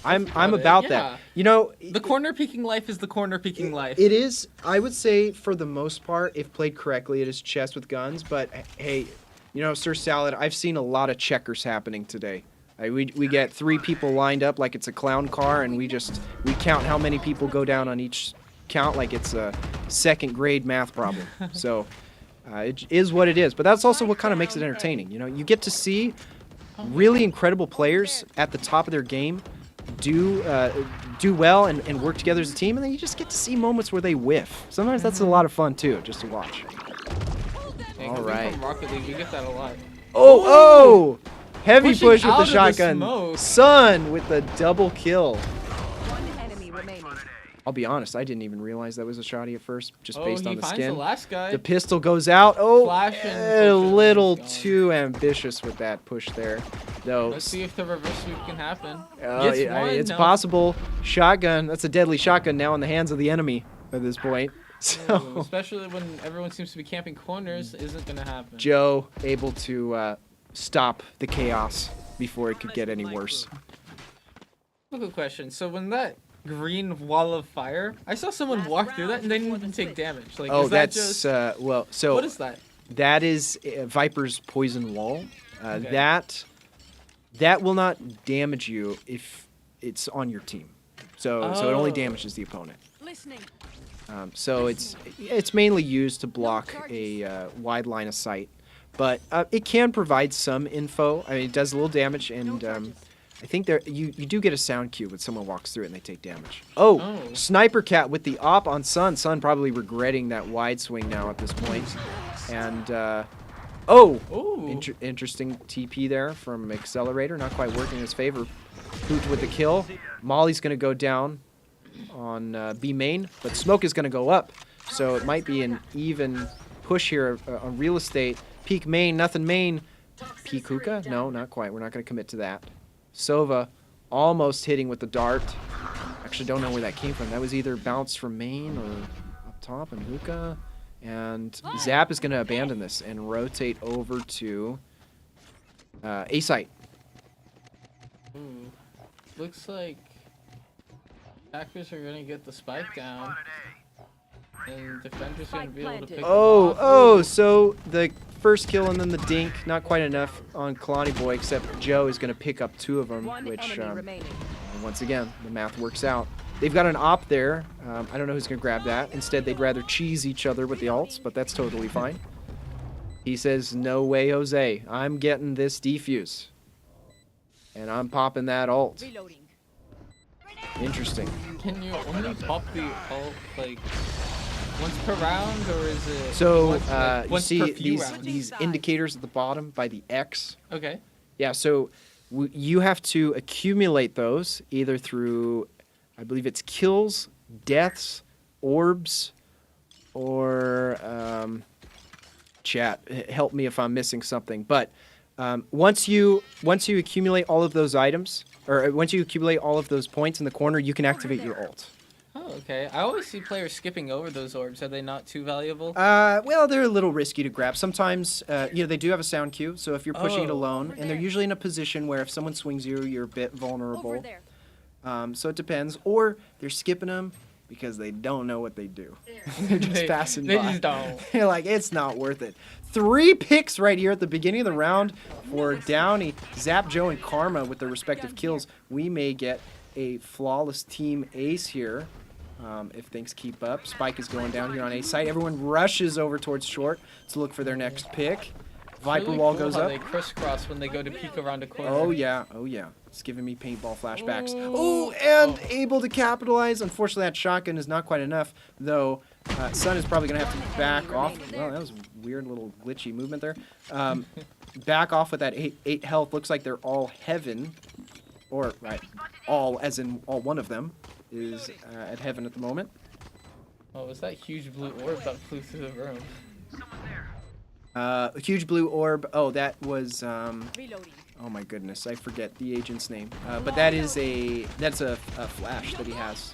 I'm about that. You know, the corner peeking life is the corner peeking life. It is. I would say for the most part, if played correctly, it is chess with guns. But hey, you know, Sir Salad, I've seen a lot of checkers happening today. We get 3 people lined up like it's a clown car, and we count how many people go down on each count like it's a second grade math problem. So it is what it is. But that's also what kind of makes it entertaining. You know, you get to see really incredible players at the top of their game do well and work together as a team, and then you just get to see moments where they whiff. Sometimes that's a lot of fun too, just to watch. All right. From Rocket League, we get that a lot. Oh! Heavy Pushing push with out the of the shotgun. smoke. Sun with the double kill. One enemy remaining. I'll be honest, I didn't even realize that was a shotty at first, just based on the finds skin. the last guy. The pistol goes out. Oh, Flash and a push little too ambitious with that push there. Though. Let's see if the reverse sweep can happen. It's possible. Shotgun. That's a deadly shotgun now in the hands of the enemy at this point. So, especially when everyone seems to be camping corners, isn't going to happen. Joe able to stop the chaos before it could get any worse. Good question. So when that green wall of fire, I saw someone walk through that and they didn't take damage. Like, Oh, is that that's just... well. So what is that? That is Viper's poison wall. Okay. That will not damage you if it's on your team. So it only damages the opponent. Listening. So it's mainly used to block a wide line of sight, but it can provide some info. I mean, it does a little damage, and I think you do get a sound cue when someone walks through it and they take damage. Oh, Sniper Cat with the op on Sun. Sun probably regretting that wide swing now at this point. And interesting TP there from Accelerator, not quite working in his favor. Hoot with the kill. Molly's gonna go down on B main, but Smoke is gonna go up. So it might be an even push here on real estate. Peak main, nothing main. Peak hookah? No, not quite. We're not gonna commit to that. Sova almost hitting with the dart. Actually don't know where that came from. That was either bounced from main or up top and hookah. And Zap is going to abandon this and rotate over to A site. Ooh. Looks like attackers are gonna get the spike down. And defenders gonna be able to pick them off. So the first kill and then the dink, not quite enough on Kalani Boy, except Joe is going to pick up 2 of them, which, once again, the math works out. They've got an op there. I don't know who's going to grab that. Instead, they'd rather cheese each other with the ults, but that's totally fine. He says, no way, Jose. I'm getting this defuse. And I'm popping that ult. Interesting. Can you only pop the ult, like, once per round, or is it... So, once you per see few these, rounds? these indicators at the bottom by the X? Okay. Yeah, so you have to accumulate those either through, I believe it's kills, deaths, orbs, or chat. Help me if I'm missing something. But once you accumulate all of those items, or once you accumulate all of those points in the corner, you can activate your ult. Oh, okay. I always see players skipping over those orbs. Are they not too valuable? Well, they're a little risky to grab. Sometimes, they do have a sound cue, so if you're pushing it alone, and they're usually in a position where if someone swings you, you're a bit vulnerable. So it depends. Or they're skipping them because they don't know what they do. They're just passing by. They just don't. They're like, it's not worth it. 3 picks right here at the beginning of the round for Downey, Zap, Joe, and Karma with their respective kills. We may get a flawless team ace here. If things keep up. Spike is going down here on A site. Everyone rushes over towards short to look for their next pick. Viper really wall cool goes how up. They crisscross when they go to peek around a corner. Oh yeah. It's giving me paintball flashbacks. And able to capitalize. Unfortunately, that shotgun is not quite enough, though. Sun is probably going to have to back off. Well, that was a weird little glitchy movement there. Back off with that 8 health. Looks like they're all heaven. Or, right, all as in all one of them is at heaven at the moment. Oh, was that huge blue orb that flew through the room? A huge blue orb. Oh, that was oh my goodness, I forget the agent's name. But that's a flash that he has.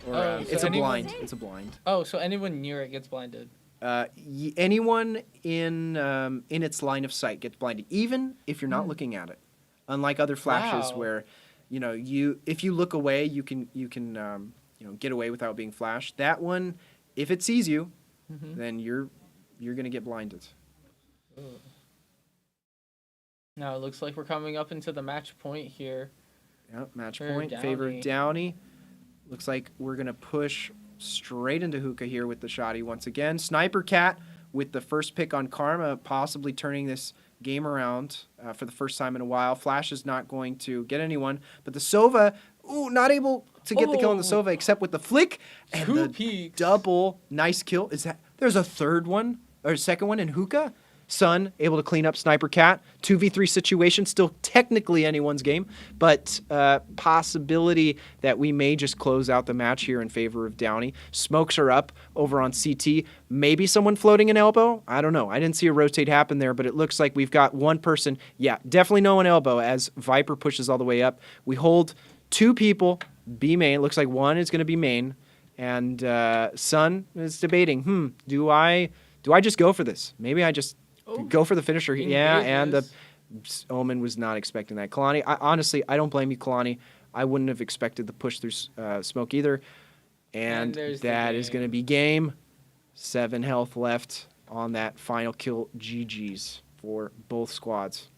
Or so it's a blind. It's a blind. Oh, so anyone near it gets blinded. Anyone in its line of sight gets blinded, even if you're not looking at it. Unlike other flashes where, if you look away, you can get away without being flashed. That one, if it sees you, then you're gonna get blinded. Ooh. Now it looks like we're coming up into the match point here. Yep, match point favor Downey. Looks like we're gonna push straight into Hookah here with the shotty once again. Sniper Cat with the first pick on Karma, possibly turning this game around for the first time in a while. Flash is not going to get anyone, but the Sova, not able to get the kill on the Sova except with the flick and the double nice kill. There's a third one or second one in Hookah. Sun able to clean up Sniper Cat. 2v3 situation, still technically anyone's game, but possibility that we may just close out the match here in favor of Downey. Smokes are up over on CT. Maybe someone floating an elbow? I don't know. I didn't see a rotate happen there, but it looks like we've got one person. Yeah, definitely no one elbow as Viper pushes all the way up. We hold 2 people, B main. Looks like one is going to be main. And Sun is debating, do I just go for this? Maybe I just go for the finisher. Yeah, and the Omen was not expecting that. Kalani, honestly, I don't blame you, Kalani. I wouldn't have expected the push through smoke either. And that is going to be game. 7 health left on that final kill. GG's for both squads.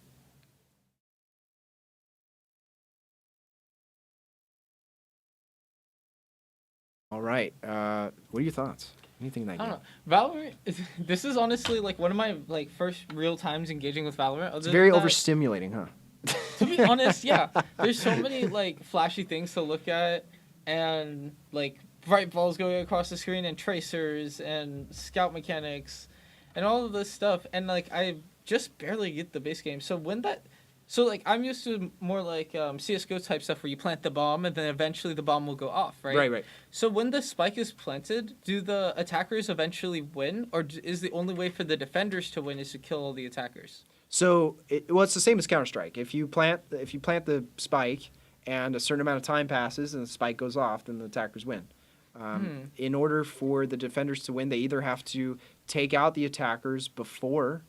All right. What are your thoughts? Anything that I don't know. Valorant, this is honestly like one of my first real times engaging with Valorant. It's very overstimulating, huh? To be honest, yeah. There's so many flashy things to look at, and bright balls going across the screen, and tracers, and scout mechanics, and all of this stuff. And I just barely get the base game. So I'm used to more CS:GO type stuff where you plant the bomb and then eventually the bomb will go off, right? Right. So when the spike is planted, do the attackers eventually win, or is the only way for the defenders to win is to kill all the attackers? So it's the same as Counter-Strike. If you plant the spike and a certain amount of time passes and the spike goes off, then the attackers win. In order for the defenders to win, they either have to take out the attackers before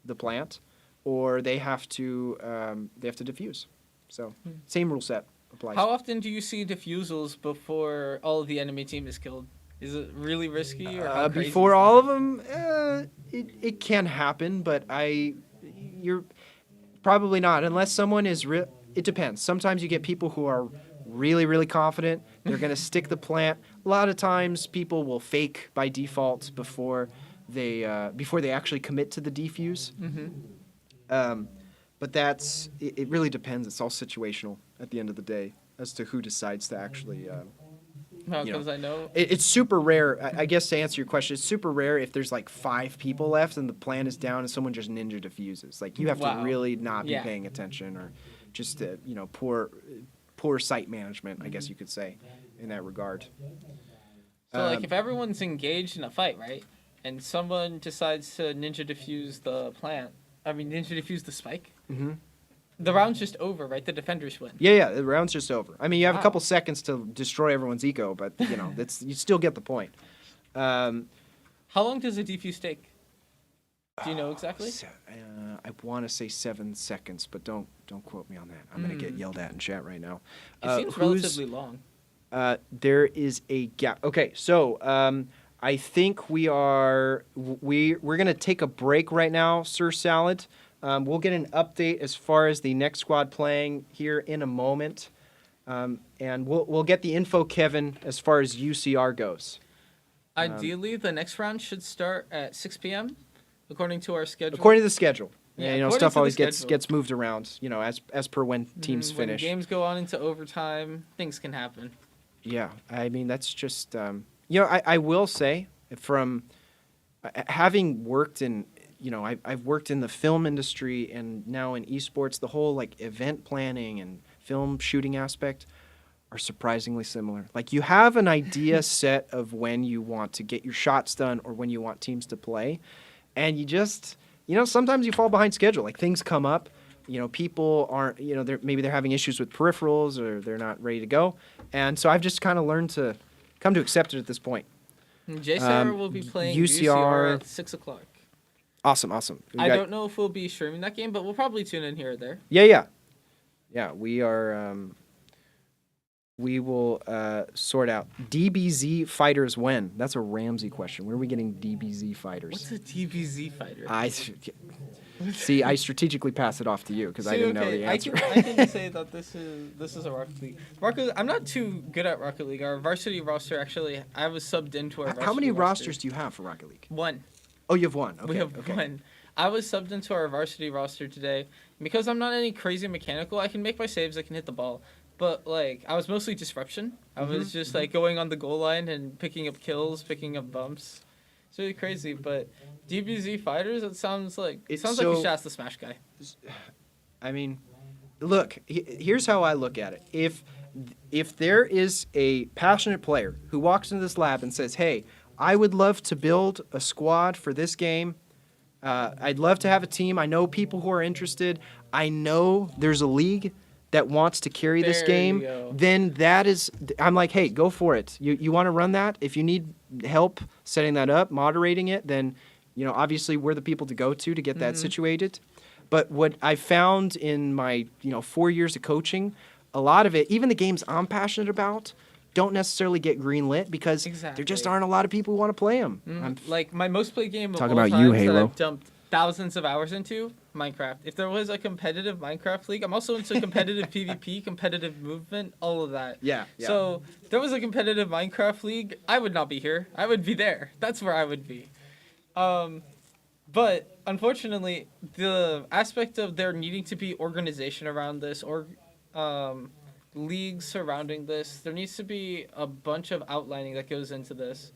the plant, or they have to defuse. So same rule set applies. How often do you see defusals before all of the enemy team is killed? Is it really risky, or how crazy Before is all of them, it can happen, but you're probably not unless someone is it depends. Sometimes you get people who are really, really confident. They're going to stick the plant. A lot of times people will fake by default before they actually commit to the defuse. But it really depends. It's all situational at the end of the day as to who decides to actually Because I know it's super rare. I guess to answer your question, it's super rare if there's like 5 people left and the plan is down and someone just ninja diffuses. Like you have to really not be paying attention, or just poor site management, I guess you could say, in that regard. So like if everyone's engaged in a fight, right, and someone decides to ninja defuse the spike, the round's just over, right? The defenders win. Yeah, the round's just over. I mean, you have a couple seconds to destroy everyone's eco, but you still get the point. How long does a defuse take? Do you know exactly? I want to say 7 seconds, but don't quote me on that. I'm gonna get yelled at in chat right now. It seems relatively long. There is a gap. Okay, so I think we're gonna take a break right now, Sir Salad. We'll get an update as far as the next squad playing here in a moment, and we'll get the info, Kevin, as far as UCR goes. Ideally, the next round should start at 6 p.m. according to our schedule. According to the schedule. Yeah, stuff always gets moved around. As per when teams when finish. Games go on into overtime. Things can happen. Yeah, I mean that's just I will say from having worked in. I've worked in the film industry and now in esports, the whole like event planning and film shooting aspect are surprisingly similar. Like you have an idea set of when you want to get your shots done or when you want teams to play. And you just, sometimes you fall behind schedule. Like things come up, people aren't, maybe they're having issues with peripherals or they're not ready to go. And so I've just kind of learned to come to accept it at this point. JSR will be playing UCR at 6 o'clock. Awesome. I don't know if we'll be streaming that game, but we'll probably tune in here or there. Yeah, we are. We will sort out DBZ fighters when. That's a Ramsey question. Where are we getting DBZ fighters? What's a DBZ fighter? I strategically pass it off to you because I didn't know the answer. I can say that this is a Rocket League. I'm not too good at Rocket League. Our varsity roster, actually, I was subbed into our varsity How many roster. rosters do you have for Rocket League? 1. Oh, you have 1. Okay, we have 1. I was subbed into our varsity roster today. Because I'm not any crazy mechanical, I can make my saves, I can hit the ball. But, I was mostly disruption. I was just, going on the goal line and picking up kills, picking up bumps. It's really crazy, but DBZ fighters, it sounds like you should ask the Smash guy. I mean, look, here's how I look at it. If there is a passionate player who walks into this lab and says, hey, I would love to build a squad for this game. I'd love to have a team. I know people who are interested. I know there's a league that wants to carry this game. Then I'm like, hey, go for it. You want to run that? If you need help setting that up, moderating it, then obviously we're the people to go to get that situated. But what I found in my 4 years of coaching, a lot of it, even the games I'm passionate about, don't necessarily get greenlit because there just aren't a lot of people who want to play them. Like my most played game of Talking all about time you, that Halo. I've dumped thousands of hours into, Minecraft. If there was a competitive Minecraft league, I'm also into competitive PvP, competitive movement, all of that. Yeah. So if there was a competitive Minecraft league, I would not be here. I would be there. That's where I would be. But unfortunately, the aspect of there needing to be organization around this or leagues surrounding this, there needs to be a bunch of outlining that goes into this.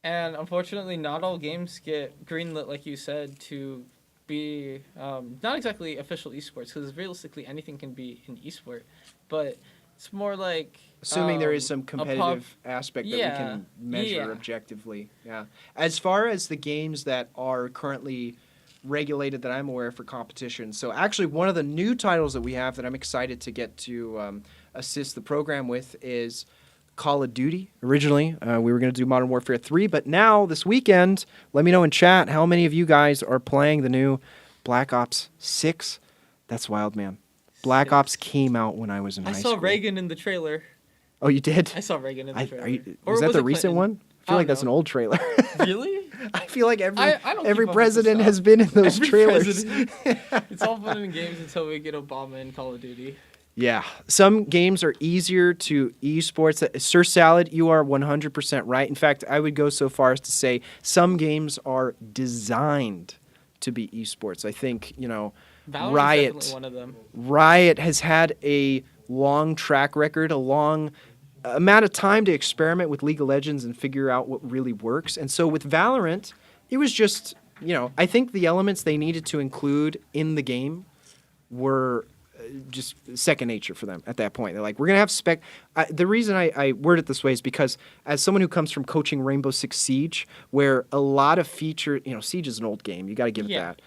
And unfortunately, not all games get greenlit, like you said, to be not exactly official esports, because realistically anything can be an esport, but it's more like assuming there is some competitive aspect that we can measure objectively. Yeah. As far as the games that are currently regulated that I'm aware of for competition, so actually one of the new titles that we have that I'm excited to get to assist the program with is Call of Duty. Originally, we were going to do Modern Warfare 3, but now, this weekend, let me know in chat how many of you guys are playing the new Black Ops 6. That's wild, man. Black Ops came out when I was in high school. I saw Reagan in the trailer. Oh, you did? I saw Reagan in the trailer. Was that the recent Clinton? one? I feel like that's an old trailer. Really? I feel like I don't every keep up with president this has stuff. been in those Every trailers. president. It's all fun and games until we get Obama in Call of Duty. Yeah, some games are easier to esports. Sir Salad, you are 100% right. In fact, I would go so far as to say some games are designed to be esports. I think, Valorant's Riot. definitely one of them. Riot has had a long track record, a long amount of time to experiment with League of Legends and figure out what really works. And so with Valorant, it was just, I think the elements they needed to include in the game were just second nature for them at that point. They're like, we're going to have spec. The reason I word it this way is because as someone who comes from coaching Rainbow Six Siege, where a lot of Siege is an old game. You got to give it that.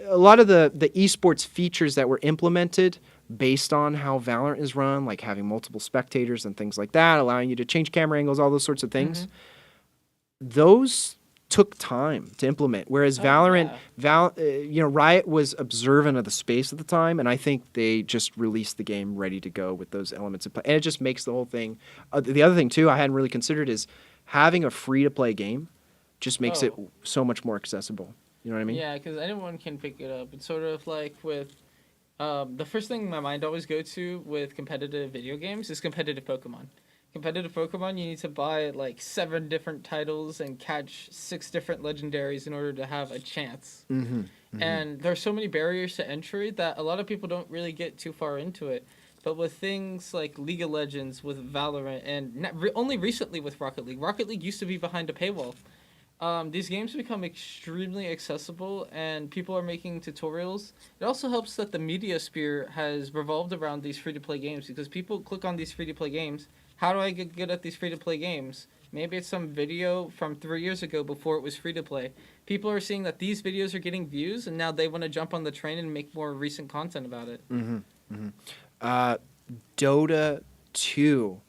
A lot of the esports features that were implemented based on how Valorant is run, like having multiple spectators and things like that, allowing you to change camera angles, all those sorts of things, those took time to implement. Whereas Valorant, Riot was observant of the space at the time, and I think they just released the game ready to go with those elements of play. And it just makes the whole thing. The other thing too, I hadn't really considered is having a free-to-play game just makes it so much more accessible. You know what I mean? Yeah, because anyone can pick it up. It's sort of like with the first thing my mind always go to with competitive video games is competitive Pokemon. Competitive Pokemon, you need to buy like 7 different titles and catch 6 different legendaries in order to have a chance. And there's so many barriers to entry that a lot of people don't really get too far into it. But with things like League of Legends, with Valorant, and only recently with Rocket League used to be behind a paywall. These games become extremely accessible, and people are making tutorials. It also helps that the media sphere has revolved around these free-to-play games, because people click on these free-to-play games. How do I get good at these free-to-play games? Maybe it's some video from 3 years ago before it was free-to-play. People are seeing that these videos are getting views, and now they want to jump on the train and make more recent content about it. Dota 2.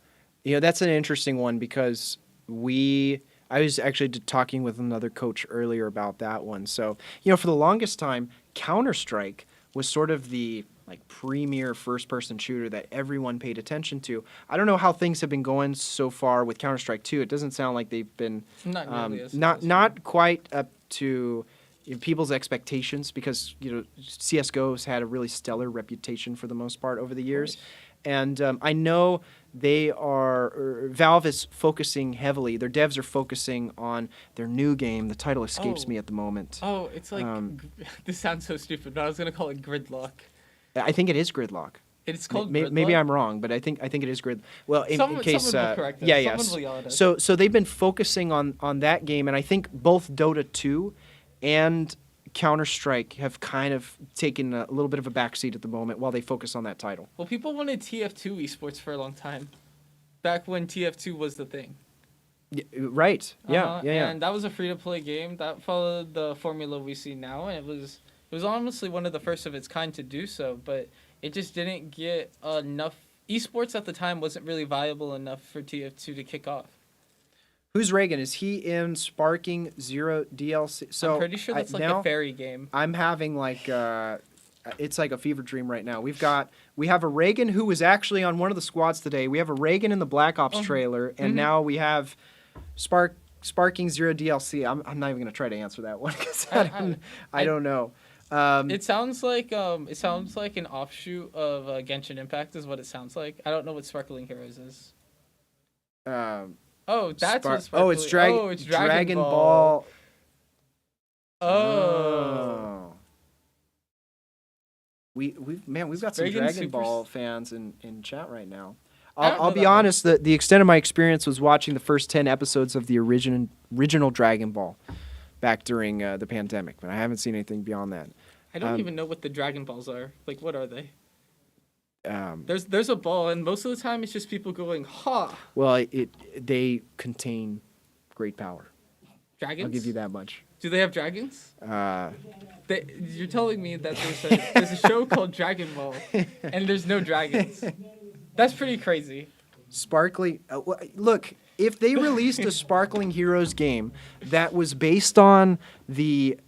That's an interesting one because I was actually talking with another coach earlier about that one. So, for the longest time, Counter-Strike was sort of the premier first-person shooter that everyone paid attention to. I don't know how things have been going so far with Counter-Strike 2. It doesn't sound like they've been not quite up to people's expectations because CS:GO has had a really stellar reputation for the most part over the years. And I know Valve is focusing heavily. Their devs are focusing on their new game. The title escapes me at the moment. Oh, it's like, this sounds so stupid, but I was going to call it Gridlock. I think it is Gridlock. It's called Gridlock? Maybe I'm wrong, but I think it is Gridlock. Well, in case, someone will correct us. yeah. Someone will yell at us. So they've been focusing on that game, and I think both Dota 2 and Counter-Strike have kind of taken a little bit of a backseat at the moment while they focus on that title. Well, people wanted TF2 esports for a long time, back when TF2 was the thing. Yeah, right. Yeah. And that was a free-to-play game that followed the formula we see now, and it was honestly one of the first of its kind to do so, but it just didn't get enough. Esports at the time wasn't really viable enough for TF2 to kick off. Who's Reagan? Is he in Sparking Zero DLC? So I'm pretty sure that's a fairy game. I'm having it's like a fever dream right now. We have a Reagan who was actually on one of the squads today. We have a Reagan in the Black Ops trailer, and now we have Sparking Zero DLC. I'm not even gonna try to answer that one because I don't know. It sounds like an offshoot of Genshin Impact is what it sounds like. I don't know what Sparkling Heroes is. Oh, that's what Sparkling... it's Dragon Ball. Oh. We've got some Dragon Ball fans in chat right now. I'll be honest, the extent of my experience was watching the first 10 episodes of the original Dragon Ball back during the pandemic, but I haven't seen anything beyond that. I don't even know what the Dragon Balls are. Like, what are they? There's a ball, and most of the time it's just people going, ha! Well, they contain great power. Dragons? I'll give you that much. Do they have dragons? You're telling me that there's a show called Dragon Ball, and there's no dragons. That's pretty crazy. Sparkling. Look, if they released a Sparkling Heroes game that was based on the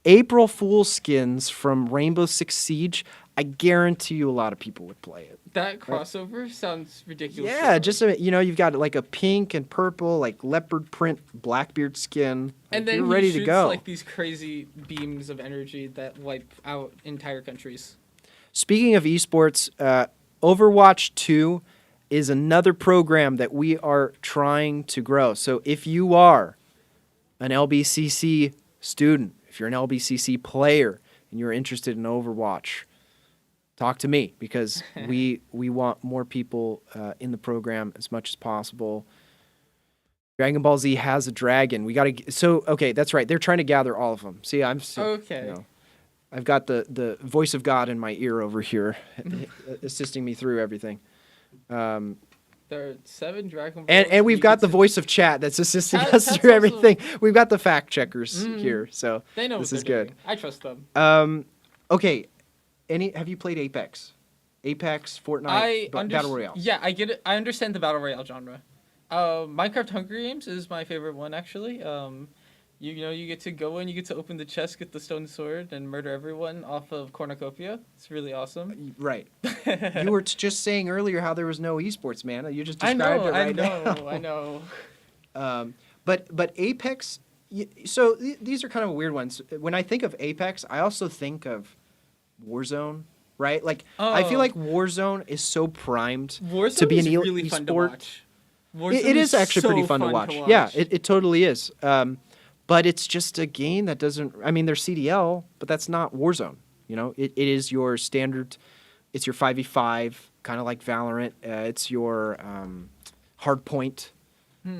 April Fool's skins from Rainbow Six Siege, I guarantee you a lot of people would play it. That crossover sounds ridiculous. Yeah, just you've got like a pink and purple, like leopard print Blackbeard skin. And then you're he ready shoots to go. like these crazy beams of energy that wipe out entire countries. Speaking of esports, Overwatch 2 is another program that we are trying to grow. So if you are an LBCC student, if you're an LBCC player and you're interested in Overwatch, talk to me because we want more people in the program as much as possible. Dragon Ball Z has a dragon. We got to okay, that's right. They're trying to gather all of them. See, okay. I've got the voice of God in my ear over here assisting me through everything. There are 7 Dragon Balls. And we've got the voice of chat that's assisting us through everything. We've got the fact checkers here, so they know this what is they're good. doing. I trust them. Okay, have you played Apex? Apex, Fortnite, Battle Royale. Yeah, I get it. I understand the Battle Royale genre. Minecraft Hunger Games is my favorite one, actually. You get to go in, you get to open the chest, get the stone sword, and murder everyone off of Cornucopia. It's really awesome. Right. You were just saying earlier how there was no esports, man. You just described it right now. I know. But Apex. So these are kind of weird ones. When I think of Apex, I also think of Warzone. Right? Like I feel like Warzone is so primed to be an really esport. Fun to watch. It is actually so pretty fun to watch. Yeah, it totally is. But it's just a game that doesn't. I mean, there's CDL, but that's not Warzone. It is your standard. It's your 5v5, kind of like Valorant. It's your hardpoint,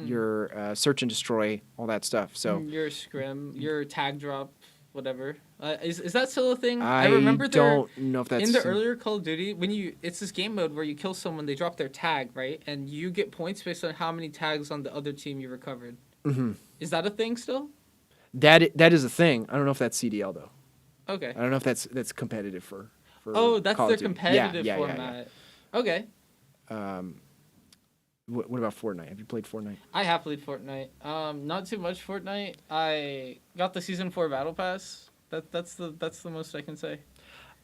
your search and destroy, all that stuff. So your scrim, your tag drop, whatever. Is that still a thing? I remember don't know if that's in the earlier Call of Duty it's this game mode where you kill someone, they drop their tag, right, and you get points based on how many tags on the other team you recovered. Mm-hmm. Is that a thing still? That is a thing. I don't know if that's CDL though. Okay. I don't know if that's competitive for that's Call their of Duty. competitive Yeah. format. Okay. What about Fortnite? Have you played Fortnite? I have played Fortnite. Not too much Fortnite. I got the Season 4 Battle Pass. That's the most I can say.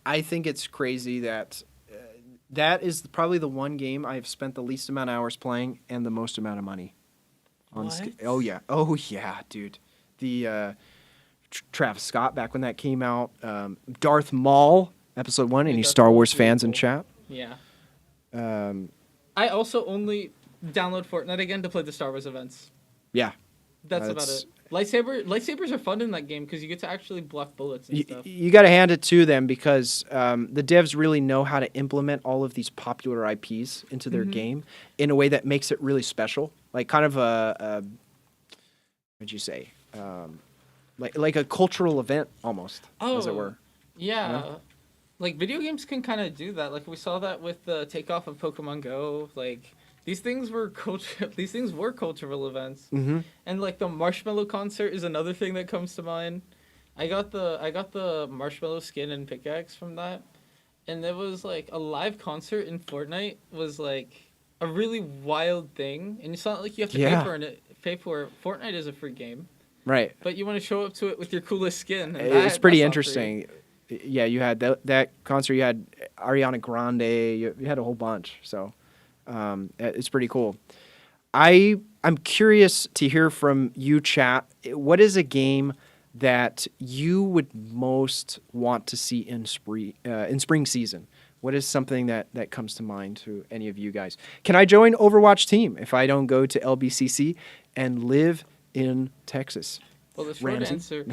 I think it's crazy that that is probably the one game I've spent the least amount of hours playing and the most amount of money. Oh yeah, dude. The Travis Scott back when that came out. Darth Maul episode 1. Any Star Wars fans in chat? Yeah. I also only download Fortnite again to play the Star Wars events. Yeah. That's about it. Lightsabers are fun in that game because you get to actually block bullets and stuff. You got to hand it to them because the devs really know how to implement all of these popular IPs into their game in a way that makes it really special. Like kind of what'd you say? Like a cultural event almost, as it were. Yeah. Like video games can kind of do that. Like we saw that with the takeoff of Pokemon Go. Like these things were cultural events. Mm-hmm. And like the Marshmallow concert is another thing that comes to mind. I got the Marshmallow skin and pickaxe from that, and it was like a live concert in Fortnite was like a really wild thing. And it's not like you have to pay for it. Fortnite is a free game. Right. But you want to show up to it with your coolest skin. And It's pretty interesting. Yeah, you had that concert. You had Ariana Grande. You had a whole bunch. So it's pretty cool. I'm curious to hear from you, chat. What is a game that you would most want to see in spring season? What is something that comes to mind to any of you guys? Can I join Overwatch team if I don't go to LBCC and live in Texas? Well, the short Ramsey? answer.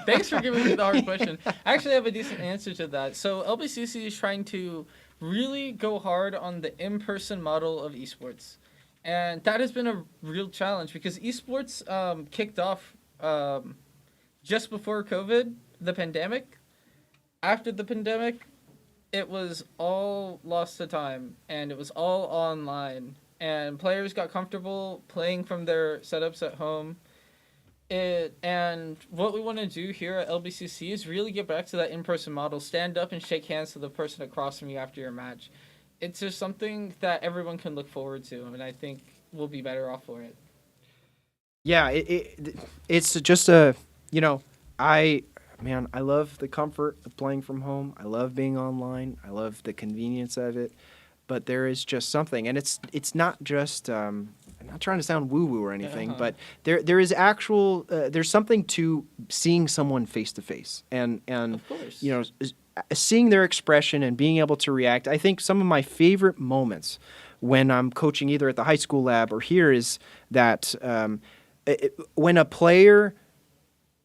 Thanks for giving me the hard question. I actually have a decent answer to that. So LBCC is trying to really go hard on the in-person model of esports, and that has been a real challenge because esports kicked off just before COVID, the pandemic. After the pandemic, it was all lost to time, and it was all online, and players got comfortable playing from their setups at home. And what we want to do here at LBCC is really get back to that in-person model. Stand up and shake hands to the person across from you after your match. it's just something that everyone can look forward to, and I think we'll be better off for it. Yeah, it's just a, I love the comfort of playing from home. I love being online. I love the convenience of it. But there is just something, and it's not just. I'm not trying to sound woo woo or anything, but there is actual. There's something to seeing someone face to face, and Of course. seeing their expression and being able to react. I think some of my favorite moments when I'm coaching either at the high school lab or here is that when a player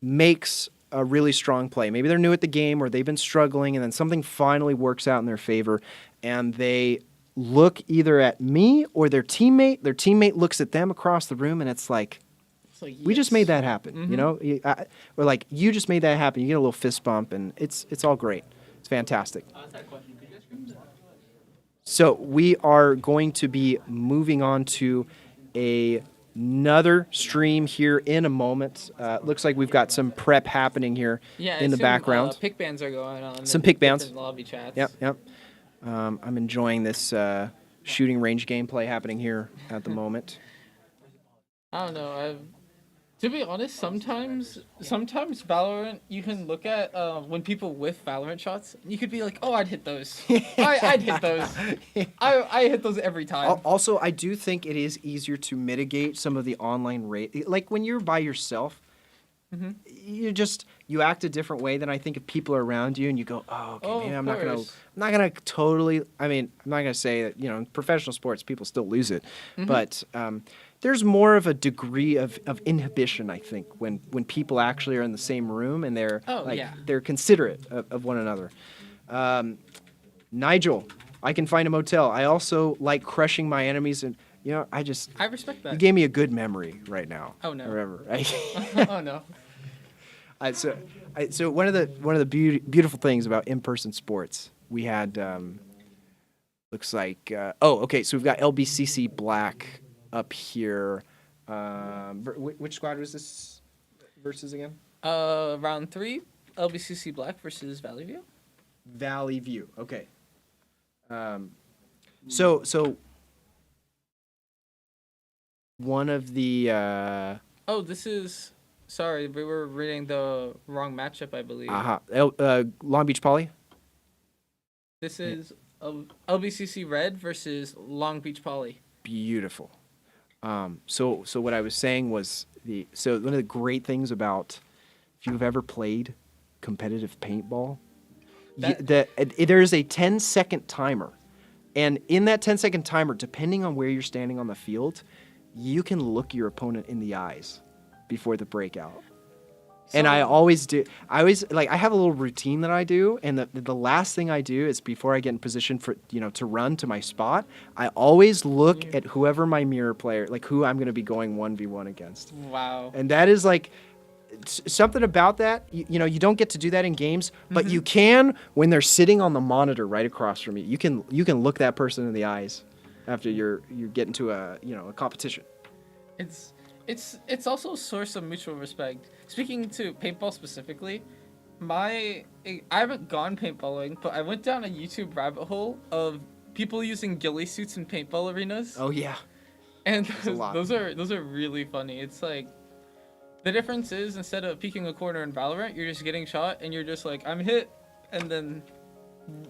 makes a really strong play, maybe they're new at the game or they've been struggling, and then something finally works out in their favor, and they look either at me or their teammate. Their teammate looks at them across the room, and it's like, we just made that happen, or like, you just made that happen. You get a little fist bump, and it's all great. It's fantastic. So we are going to be moving on to another stream here in a moment. Looks like we've got some prep happening here in the background. Pick bands are going on. Some pick bands. Lobby chats. Yep. I'm enjoying this shooting range gameplay happening here at the moment. I don't know. To be honest, sometimes Valorant, you can look at when people whiff Valorant shots, you could be like, oh, I'd hit those. I'd hit those. I hit those every time. Also, I do think it is easier to mitigate some of the online rate. Like when you're by yourself, you act a different way than I think if people are around you and you go, oh, okay, maybe I'm not gonna totally. I mean, I'm not gonna say that in professional sports people still lose it, but there's more of a degree of inhibition, I think, when people actually are in the same room and they're they're considerate of one another. Nigel, I can find a motel. I also like crushing my enemies, and I respect that. You gave me a good memory right now. Oh no. Forever. Oh no. So one of the beautiful things about in-person sports, we had looks like okay, so we've got LBCC Black up here. Which squad was this versus again? Round 3, LBCC Black versus Valley View. Valley View. Okay. So one of the this is sorry, we were reading the wrong matchup, I believe. Long Beach Poly. This is LBCC Red versus Long Beach Poly. Beautiful. So what I was saying was one of the great things about if you've ever played competitive paintball, there is a 10-second timer, and in that 10-second timer, depending on where you're standing on the field, you can look your opponent in the eyes before the breakout. And I always do. I have a little routine that I do, and the last thing I do is before I get in position for to run to my spot, I always look at whoever my mirror player, like who I'm going to be going 1v1 against. Wow. And that is like something about that. You don't get to do that in games, but you can when they're sitting on the monitor right across from you. You can look that person in the eyes after you get into a competition. It's also a source of mutual respect. Speaking to paintball specifically, I haven't gone paintballing, but I went down a YouTube rabbit hole of people using ghillie suits in paintball arenas. Oh yeah, and those are really funny. It's like the difference is instead of peeking a corner in Valorant, you're just getting shot and you're just like, I'm hit, and then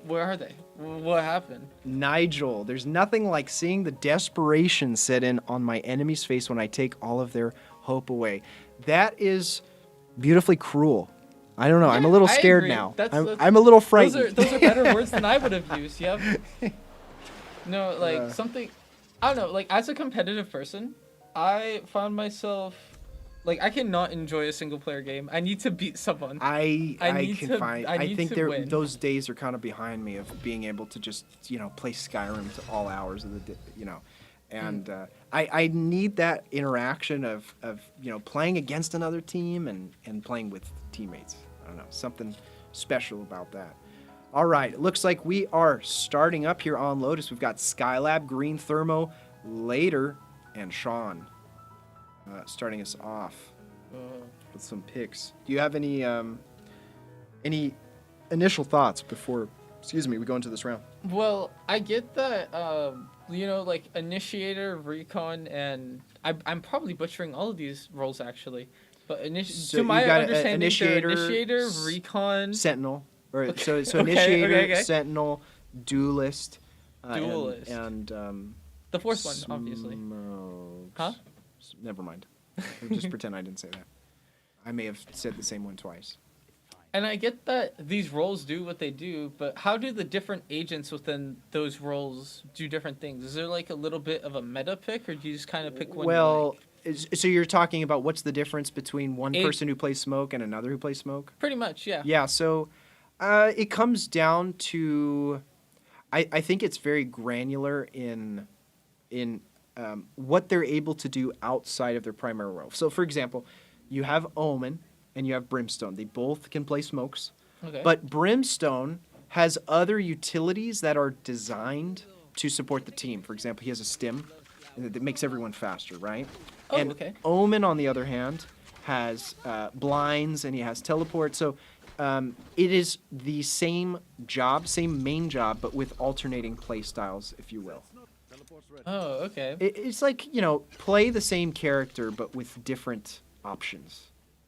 where are they? What happened? Nigel, there's nothing like seeing the desperation set in on my enemy's face when I take all of their hope away. That is beautifully cruel. I don't know. I'm a little scared now. I'm a little frightened. Those are better words than I would have used. Yep. No, something. I don't know. Like as a competitive person, I found myself. Like I cannot enjoy a single player game. I need to beat someone. I think those days are kind of behind me of being able to just play Skyrim to all hours of the day, and I need that interaction of playing against another team and playing with teammates. I don't know, something special about that. All right, it looks like we are starting up here on Lotus. We've got Skylab, Green Thermo, Later, and Sean. Starting us off with some picks. Do you have any initial thoughts before excuse me, we go into this round. Well, I get that, like initiator, recon, and I'm probably butchering all of these roles actually. But So to my you've got understanding, initiator, recon, sentinel, or Okay. so Okay, initiator, okay. Sentinel, duelist, Duelist. and the fourth one, obviously. Huh? Never mind. Just pretend I didn't say that. I may have said the same one twice. And I get that these roles do what they do, but how do the different agents within those roles do different things? Is there like a little bit of a meta pick, or do you just kind of pick one? Well, so you're talking about what's the difference between one A- person who plays smoke and another who plays smoke? Pretty much, yeah. Yeah, so it comes down to, I think it's very granular in what they're able to do outside of their primary role. So, for example, you have Omen and you have Brimstone. They both can play smokes. Okay. But Brimstone has other utilities that are designed to support the team. For example, he has a stim that makes everyone faster, right? Oh, and okay. Omen, on the other hand, has blinds and he has teleport. So it is the same job, same main job, but with alternating play styles, if you will. Oh, okay. It's like, play the same character, but with different options.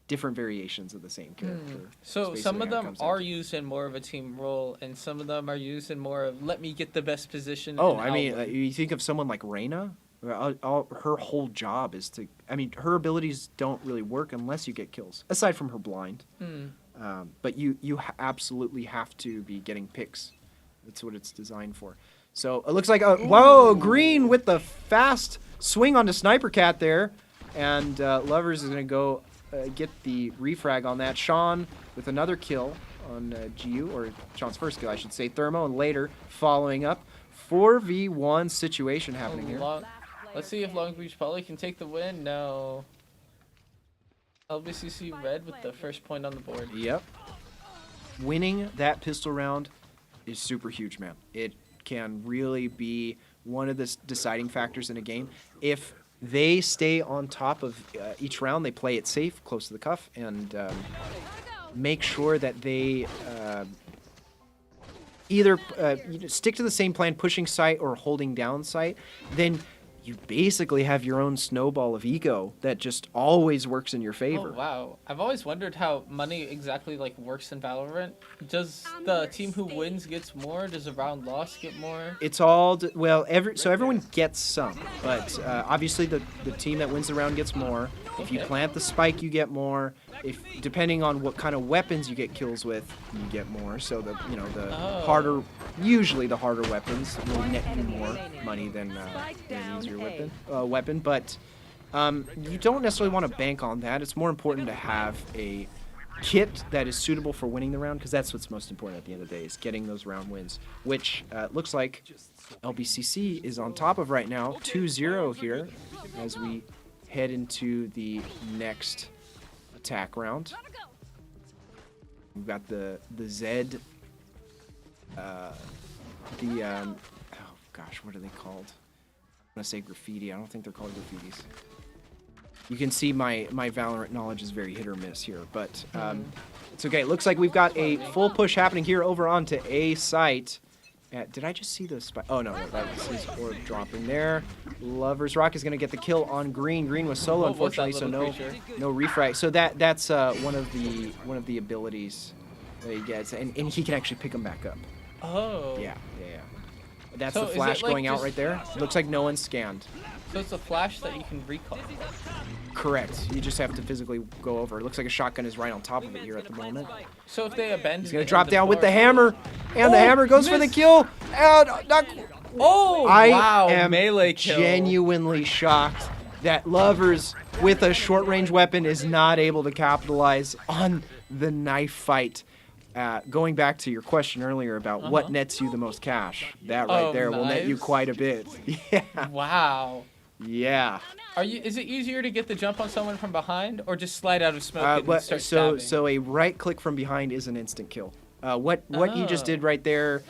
Different variations of the same character. So That's some basically of how it them comes down are to it. used in more of a team role, and some of them are used in more of let me get the best position. Oh, and I mean, outward. you think of someone like Reyna. Her whole job is to. I mean, her abilities don't really work unless you get kills. Aside from her blind, but you absolutely have to be getting picks. That's what it's designed for. So it looks like whoa, Green with the fast swing onto Sniper Cat there, and Lovers is gonna go get the refrag on that. Sean with another kill on GU, or Sean's first kill, I should say. Thermo, and later following up. 4v1 situation happening here. Let's see if Long Beach Poly can take the win. No. LBCC Red with the first point on the board. Yep. Winning that pistol round is super huge, man. It can really be one of the deciding factors in a game. If they stay on top of each round, they play it safe, close to the cuff, and make sure that they either stick to the same plan, pushing site or holding down site, then you basically have your own snowball of ego that just always works in your favor. Oh wow! I've always wondered how money exactly works in Valorant. Does the team who wins gets more? Does a round loss get more? It's all so everyone gets some, but obviously the team that wins the round gets more. If you plant the spike, you get more. If depending on what kind of weapons you get kills with, you get more. So the usually the harder weapons will net you more money than an easier weapon. But you don't necessarily want to bank on that. It's more important to have a kit that is suitable for winning the round, because that's what's most important at the end of the day, is getting those round wins, which looks like LBCC is on top of right now, 2-0 here as we head into the next attack round. We've got the Zed, oh gosh, what are they called? I'm gonna say graffiti. I don't think they're called graffitis. You can see my Valorant knowledge is very hit or miss here, but it's okay. It looks like we've got a full push happening here over onto A site. Did I just see the spike? Oh, no, that was his orb dropping there. Lover's Rock is going to get the kill on Green. Green was solo, unfortunately, so no refrag. So that's one of the abilities that he gets, and he can actually pick them back up. Oh. Yeah. That's the flash going out right there. Looks like no one's scanned. So it's a flash that you can recall. Correct. You just have to physically go over. It looks like a shotgun is right on top of it here at the moment. So if they abandon, he's gonna drop down with the hammer, and the hammer goes for the kill. And wow! am Melee kill. Genuinely shocked that Lovers with a short-range weapon is not able to capitalize on the knife fight. Going back to your question earlier about what nets you the most cash, that right there will net you quite a bit. Yeah. Wow. Yeah. Is it easier to get the jump on someone from behind, or just slide out of smoke and start stabbing? So a right click from behind is an instant kill. What you just did right there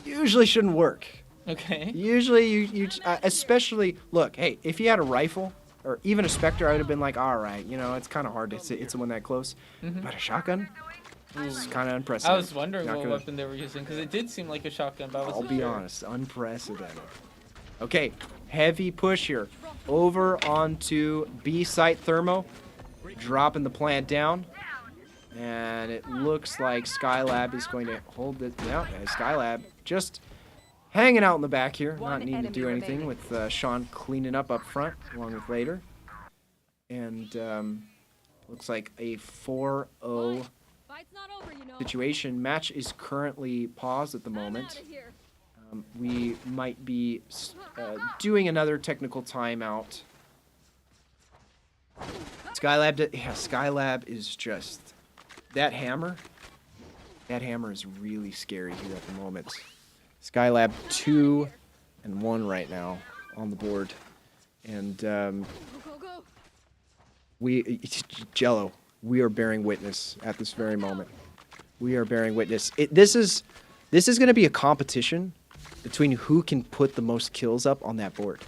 usually shouldn't work. Okay. Usually you especially look. Hey, if you had a rifle or even a Spectre, I would have been like, all right, it's kind of hard to hit someone that close. But a shotgun, It's kind of I unprecedented. was wondering Not what gonna- weapon they were using because it did seem like a shotgun, but I I'll wasn't be sure. honest, unprecedented. Okay, heavy push here. Over onto B site Thermo, dropping the plant down. And it looks like Skylab is going to hold it. Yeah, Skylab just hanging out in the back here, not needing to do anything with Sean cleaning up front along with later. And looks like a 4-0 situation. Match is currently paused at the moment. We might be doing another technical timeout. Skylab is just that hammer is really scary here at the moment. Skylab 2 and 1 right now on the board, and Jello, we are bearing witness at this very moment. We are bearing witness. This is going to be a competition between who can put the most kills up on that board.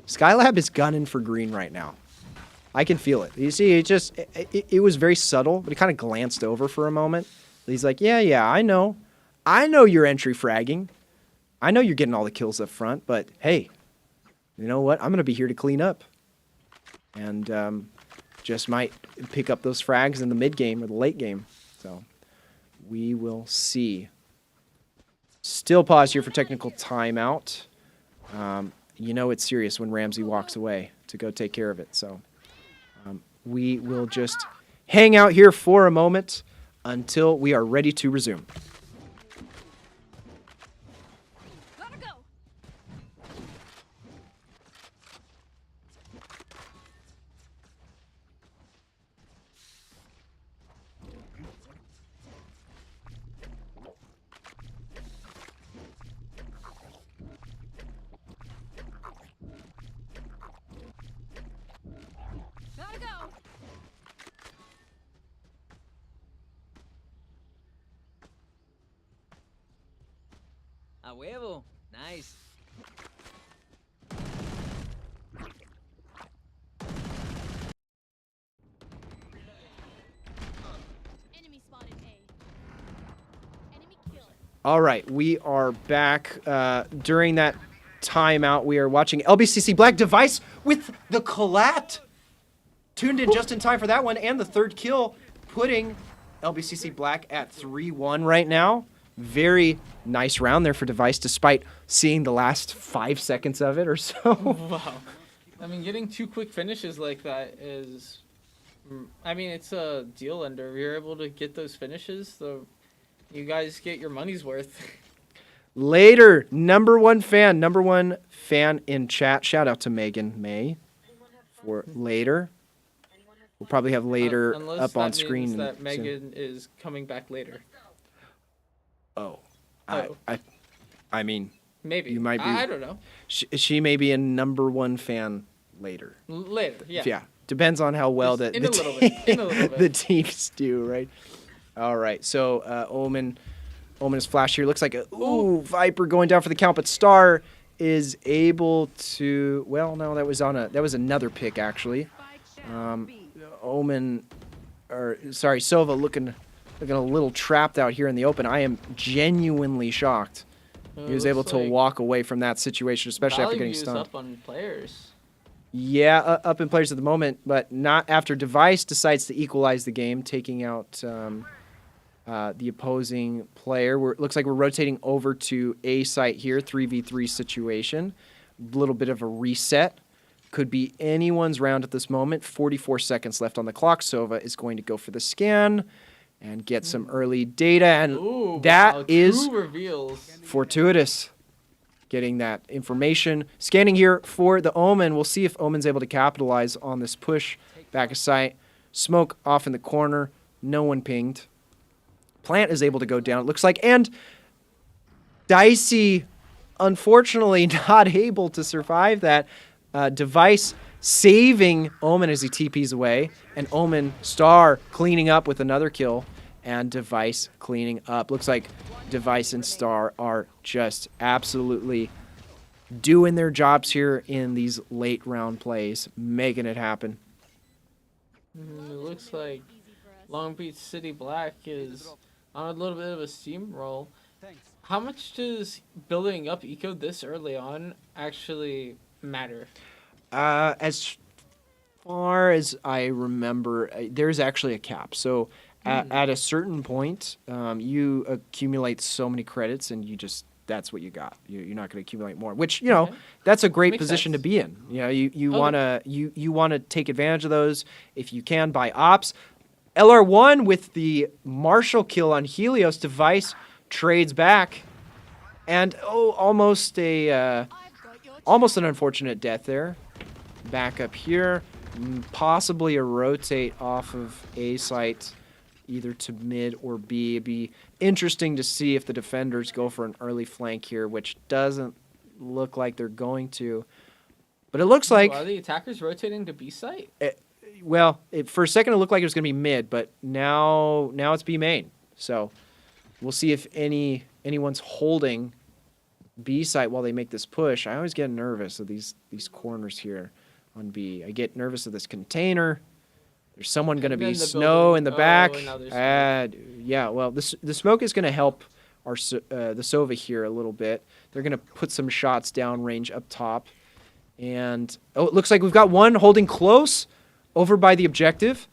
Skylab is gunning for green right now. I can feel it. You see, it was very subtle, but he kind of glanced over for a moment. He's like, yeah, I know you're entry fragging. I know you're getting all the kills up front, but hey, you know what? I'm going to be here to clean up. And just might pick up those frags in the mid game or the late game. So we will see. Still pause here for technical timeout. You know it's serious when Ramsey walks away to go take care of it. So we will just hang out here for a moment until we are ready to resume. A huevo. Nice. Enemy spotted A. Enemy kill. All right, we are back. During that timeout, we are watching LBCC Black Device with the collat. Tuned in just in time for that one and the third kill, putting LBCC Black at 3-1 right now. Very nice round there for Device, despite seeing the last 5 seconds of it or so. Wow. I mean, getting 2 quick finishes like that is... I mean, it's a deal ender. If you're able to get those finishes, you guys get your money's worth. Later, number one fan in chat. Shout out to Megan May for later. We'll probably have later up on screen. Unless that means that Megan is coming back later. Oh. I mean, maybe. You might be. I don't know. She may be a number one fan later. Later, yeah. Yeah. Depends on how well the teams do, right? All right. So Omen is flash here. Looks like a Viper going down for the count, but Star is able to. Well, no, that was another pick actually. Sova looking a little trapped out here in the open. I am genuinely shocked. He was able to walk away from that situation, especially after getting stunned. Up on players. Yeah, up in players at the moment, but not after Device decides to equalize the game, taking out the opposing player. Looks like we're rotating over to A site here, 3v3 situation. A little bit of a reset. Could be anyone's round at this moment. 44 seconds left on the clock. Sova is going to go for the scan and get some early data, and that is fortuitous. Getting that information. Scanning here for the Omen. We'll see if Omen's able to capitalize on this push back of sight. Smoke off in the corner. No one pinged. Plant is able to go down, it looks like. And Dicey, unfortunately, not able to survive that. Device saving Omen as he TPs away. And Omen Star cleaning up with another kill. And Device cleaning up. Looks like Device and Star are just absolutely doing their jobs here in these late round plays, making it happen. It looks like Long Beach City Black is on a little bit of a steamroll. How much does building up eco this early on actually matter? As far as I remember, there's actually a cap. So at a certain point, you accumulate so many credits, and that's what you got. You're not going to accumulate more, which that's a great Makes position sense. to be in. You wanna take advantage of those if you can by ops. LR1 with the Marshall kill on Helios. Device trades back, and almost an unfortunate death there. Back up here, possibly a rotate off of A site, either to mid or B. It'd be interesting to see if the defenders go for an early flank here, which doesn't look like they're going to. But it looks like... Are the attackers rotating to B site? For a second it looked like it was going to be mid, but now it's B main. So we'll see if anyone's holding B site while they make this push. I always get nervous of these corners here on B. I get nervous of this container. There's someone going to be snow in the back. Yeah, well, the smoke is going to help the Sova here a little bit. They're going to put some shots downrange up top. And, it looks like we've got one holding close over by the objective.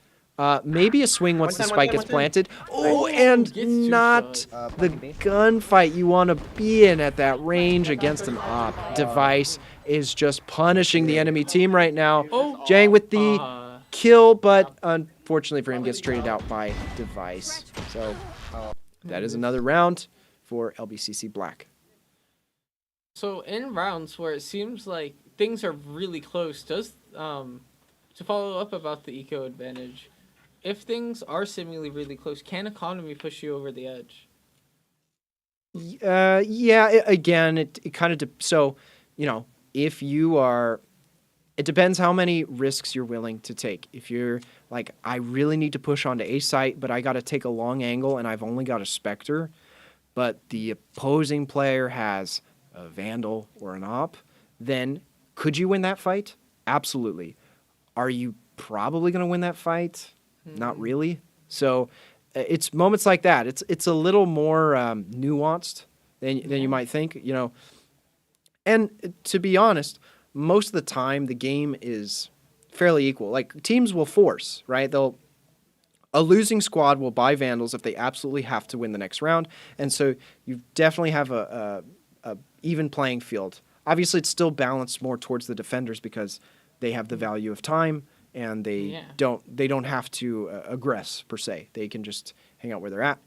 Maybe a swing once the spike gets planted. And not the gunfight you want to be in at that range against an op. Device is just punishing the enemy team right now. Jang with the kill, but unfortunately for him, gets traded out by Device. So that is another round for LBCC Black. So in rounds where it seems like things are really close, to follow up about the eco advantage, if things are seemingly really close, can economy push you over the edge? Again, it kind of so, if you are, it depends how many risks you're willing to take. If you're like, I really need to push onto A site, but I got to take a long angle and I've only got a Spectre, but the opposing player has a Vandal or an Op, then could you win that fight? Absolutely. Are you probably going to win that fight? Not really. So it's moments like that. It's a little more nuanced than you might think, And to be honest, most of the time the game is fairly equal. Like teams will force, right? A losing squad will buy Vandals if they absolutely have to win the next round, and so you definitely have a even playing field. Obviously, it's still balanced more towards the defenders because they have the value of time and they don't have to aggress per se. They can just hang out where they're at.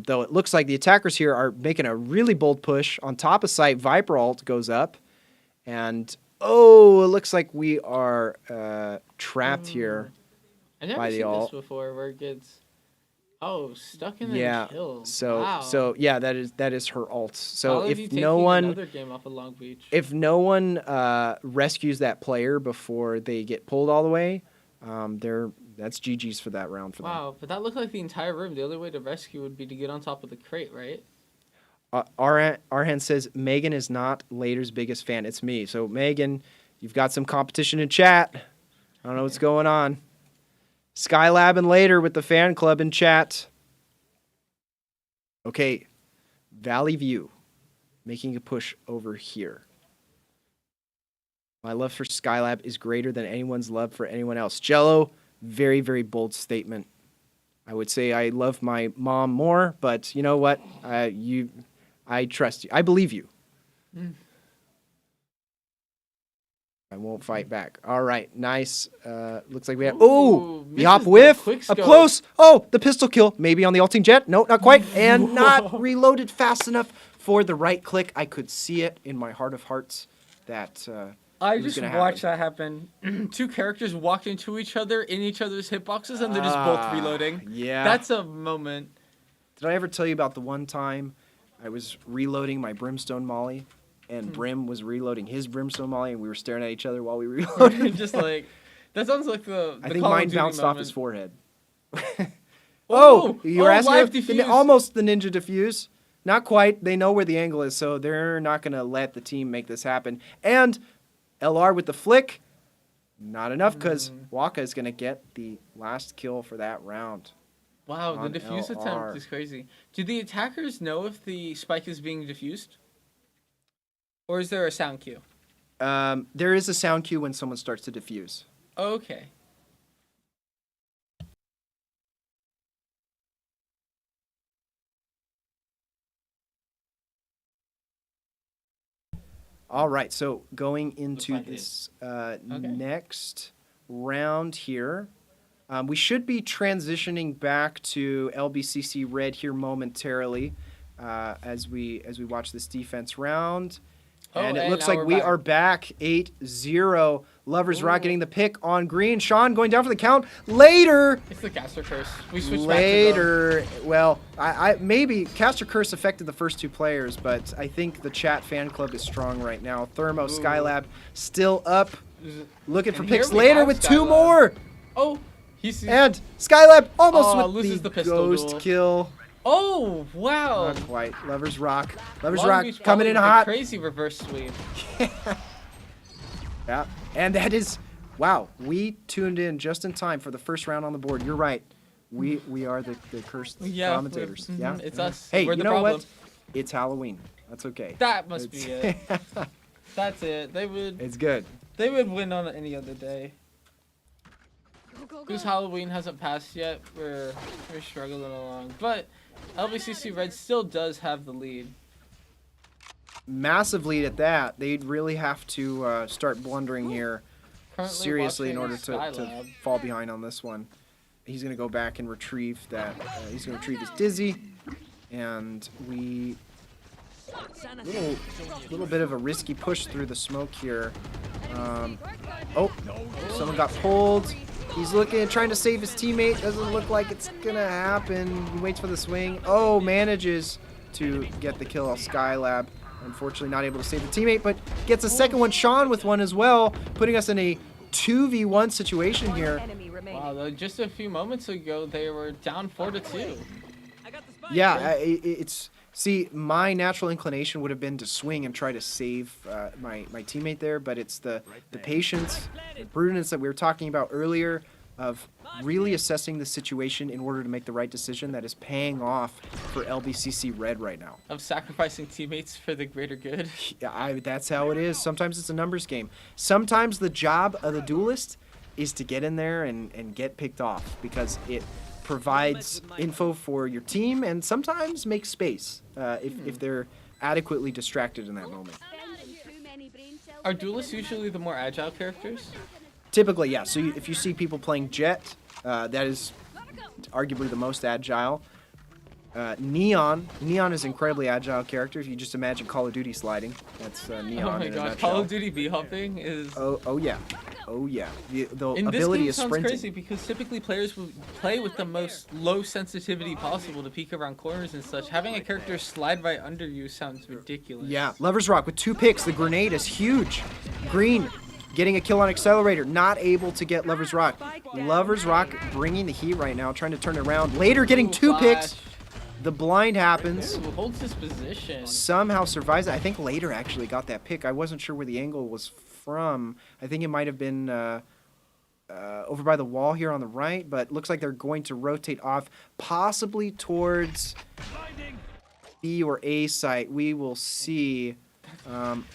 Though it looks like the attackers here are making a really bold push on top of site. Viper ult goes up, and it looks like we are trapped here I've never by the seen ult. this before where it gets stuck in the kill. So that is her ult. So All of you if taking no one another game off of Long Beach. if no one rescues that player before they get pulled all the way, that's GG's for that round for them. Wow, but that looked like the entire room. The only way to rescue would be to get on top of the crate, right? Arhan says Megan is not Later's biggest fan. It's me. So Megan, you've got some competition in chat. I don't know what's going on. Skylab and Later with the fan club in chat. Okay, Valley View making a push over here. My love for Skylab is greater than anyone's love for anyone else. Jello, very, very bold statement. I would say I love my mom more, but you know what? I trust you. I believe you. I won't fight back. All right, nice. Looks like we have... the hop whiff. Up close. The pistol kill. Maybe on the ulting jet. No, not quite. And not reloaded fast enough for the right click. I could see it in my heart of hearts that I just watched that happen. Two characters walked into each other in each other's hitboxes, and they're just both reloading. Yeah. That's a moment. Did I ever tell you about the one time I was reloading my Brimstone Molly, and Brim was reloading his Brimstone Molly, and we were staring at each other while we reloaded? Just like, that sounds like the I think Call of mine Duty bounced off moment. his forehead. Oh, you were asking live if- defuse. almost the ninja defuse. Not quite. They know where the angle is, so they're not going to let the team make this happen. And LR with the flick. Not enough because Waka is going to get the last kill for that round. Wow, on the defuse LR. attempt is crazy. Do the attackers know if the spike is being defused? Or is there a sound cue? There is a sound cue when someone starts to defuse. Okay. All right, so going into this next round here, we should be transitioning back to LBCC Red here momentarily as we watch this defense round. And it looks like we are back 8-0. Lovers Rock getting the pick on green. Sean going down for the count. Later. It's the caster curse. We switched Later. Back to them. Well, I maybe caster curse affected the first two players, but I think the chat fan club is strong right now. Thermo Skylab still up. Looking for picks later with two more. Oh, and Skylab almost with loses the ghost duel. kill. Oh, wow. Not quite. Lovers Rock. Lovers Long Rock Beach coming in probably hot. Crazy reverse sweep. Yeah, and that is, wow, we tuned in just in time for the first round on the board. You're right. We are the cursed commentators. Yeah, It's us. Hey, We're you the know problem. what? It's Halloween. That's okay. That must be it. That's it. It's good. They would win on any other day. Because Halloween hasn't passed yet, we're struggling along. But LBCC Red still does have the lead. Massive lead at that. They'd really have to start blundering here seriously in order to fall behind on this one. He's going to go back and retrieve that. He's going to retrieve his Dizzy. And we... Little bit of a risky push through the smoke here. Someone got pulled. He's looking, trying to save his teammate. Doesn't look like it's going to happen. He waits for the swing. Oh, manages to get the kill off Skylab. Unfortunately, not able to save the teammate, but gets a second one. Sean with one as well, putting us in a 2v1 situation here. Wow, just a few moments ago, they were down 4-2. Yeah, it's... See, my natural inclination would have been to swing and try to save my teammate there, but it's the patience, the prudence that we were talking about earlier of really assessing the situation in order to make the right decision that is paying off for LBCC Red right now. Of sacrificing teammates for the greater good. Yeah, that's how it is. Sometimes it's a numbers game. Sometimes the job of the duelist is to get in there and get picked off because it provides info for your team and sometimes makes space if they're adequately distracted in that moment. Are duelists usually the more agile characters? Typically, yeah. So if you see people playing Jet, that is arguably the most agile. Neon is an incredibly agile character. If you just imagine Call of Duty sliding, that's Neon. Oh my in a god, nutshell. Call of Duty B-hopping is... Oh yeah. The In this ability game is sounds sprinting. crazy because typically players will play with the most low sensitivity possible to peek around corners and such. Having a character slide right under you sounds ridiculous. Yeah, Lovers Rock with 2 picks. The grenade is huge. Green getting a kill on Accelerator. Not able to get Lovers Rock. Lovers Rock bringing the heat right now, trying to turn it around. Later getting 2 picks. The blind happens. Ooh, holds his position. Somehow survives it. I think Later actually got that pick. I wasn't sure where the angle was from. I think it might have been over by the wall here on the right, but looks like they're going to rotate off, possibly towards B or A site. We will see.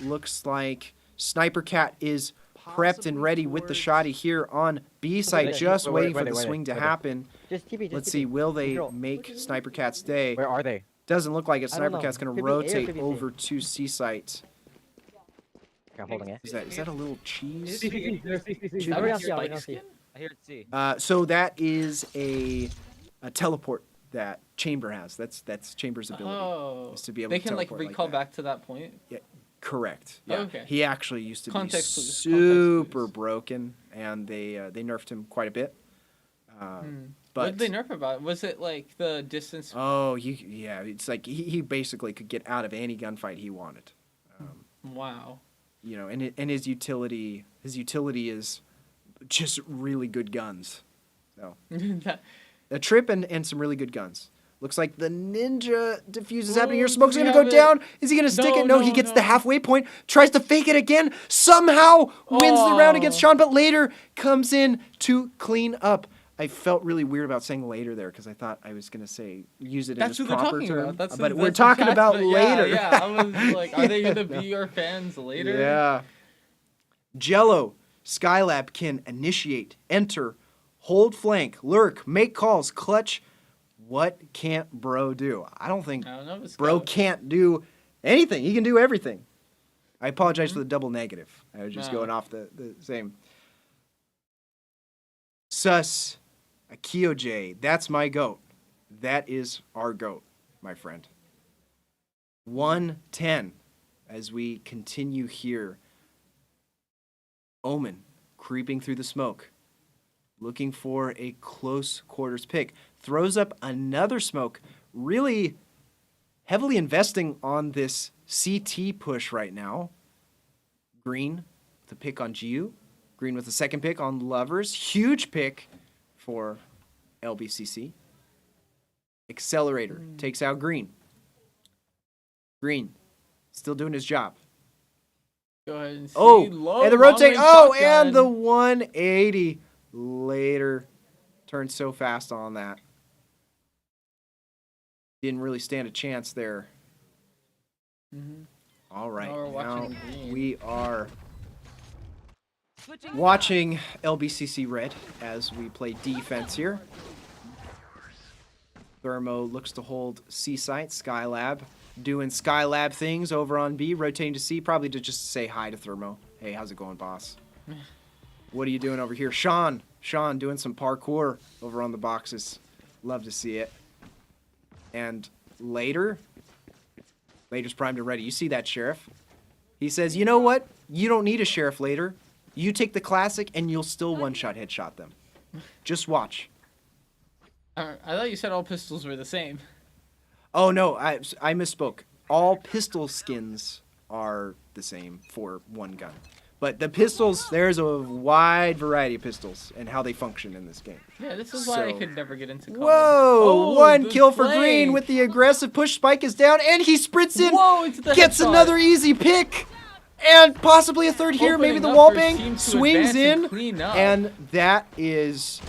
Looks like Sniper Cat is prepped and ready with the shotty here on B site, just waiting for the swing to happen. Let's see, will they make Sniper Cat stay? Where are they? Doesn't look like it. Sniper Cat's going to Could be A or rotate could be over to C site. I'm holding it. Is that a little cheese? I hear it C. So that is a teleport that Chamber has. That's Chamber's ability. Oh. Is to be able they to can like teleport recall that. back to that point? Yeah, correct. Yeah. Okay. He actually used to Context be clues, super broken, and they nerfed him quite a bit. But What did they nerf about? Was it like the distance? Oh, yeah. It's like he basically could get out of any gunfight he wanted. Wow. You know, and his utility is just really good guns. So a trip and some really good guns. Looks like the ninja diffuse is happening here. Ooh, Smoke's does going he to go have it? down. Is he going to stick No, it? No, no, he gets the no. halfway point. Tries to fake it again. Somehow wins the round against Sean, but later comes in to clean up. I felt really weird about saying later there because I thought I was going to say use it That's in who its they're proper talking term. about. That's But that's we're the talking chat, about but later. Yeah, I was like, are they Yeah, gonna no. be our fans later? Yeah. Jello, Skylab can initiate, enter, hold flank, lurk, make calls, clutch. What can't bro do? I don't think I don't know, let's bro go. can't do anything. He can do everything. I apologize for the double negative. I was just No. going off the same. Sus, Akio J, that's my goat. That is our goat, my friend. 110 as we continue here. Omen creeping through the smoke, looking for a close quarters pick. Throws up another smoke, really heavily investing on this CT push right now. Green with a pick on Giu. Green with the second pick on Lovers. Huge pick for LBCC. Accelerator takes out Green. Green still doing his job. Go ahead and see. Oh, Low, and the rotate. long-range Oh, shotgun. and the 180 later. Turned so fast on that. Didn't really stand a chance there. Mhm. All right. Now we're watching green. We are watching LBCC Red as we play defense here. Thermo looks to hold C site. Skylab doing Skylab things over on B, rotating to C, probably to just say hi to Thermo. Hey, how's it going, boss? What are you doing over here? Sean doing some parkour over on the boxes. Love to see it. And later's primed and ready. You see that, Sheriff? He says, you know what? You don't need a Sheriff later. You take the classic and you'll still one-shot headshot them. Just watch. I thought you said all pistols were the same. Oh, no, I misspoke. All pistol skins are the same for one gun. But the pistols, there's a wide variety of pistols and how they function in this game. Yeah, this is why I could never get into college. Whoa! Oh, One the kill for flank. Green with the aggressive push. Spike is down, and he sprints in, Whoa, into the gets headshot. another easy pick, and possibly a third here. Opening Maybe the up wall for his bang team to swings advance and in, clean up. and that is.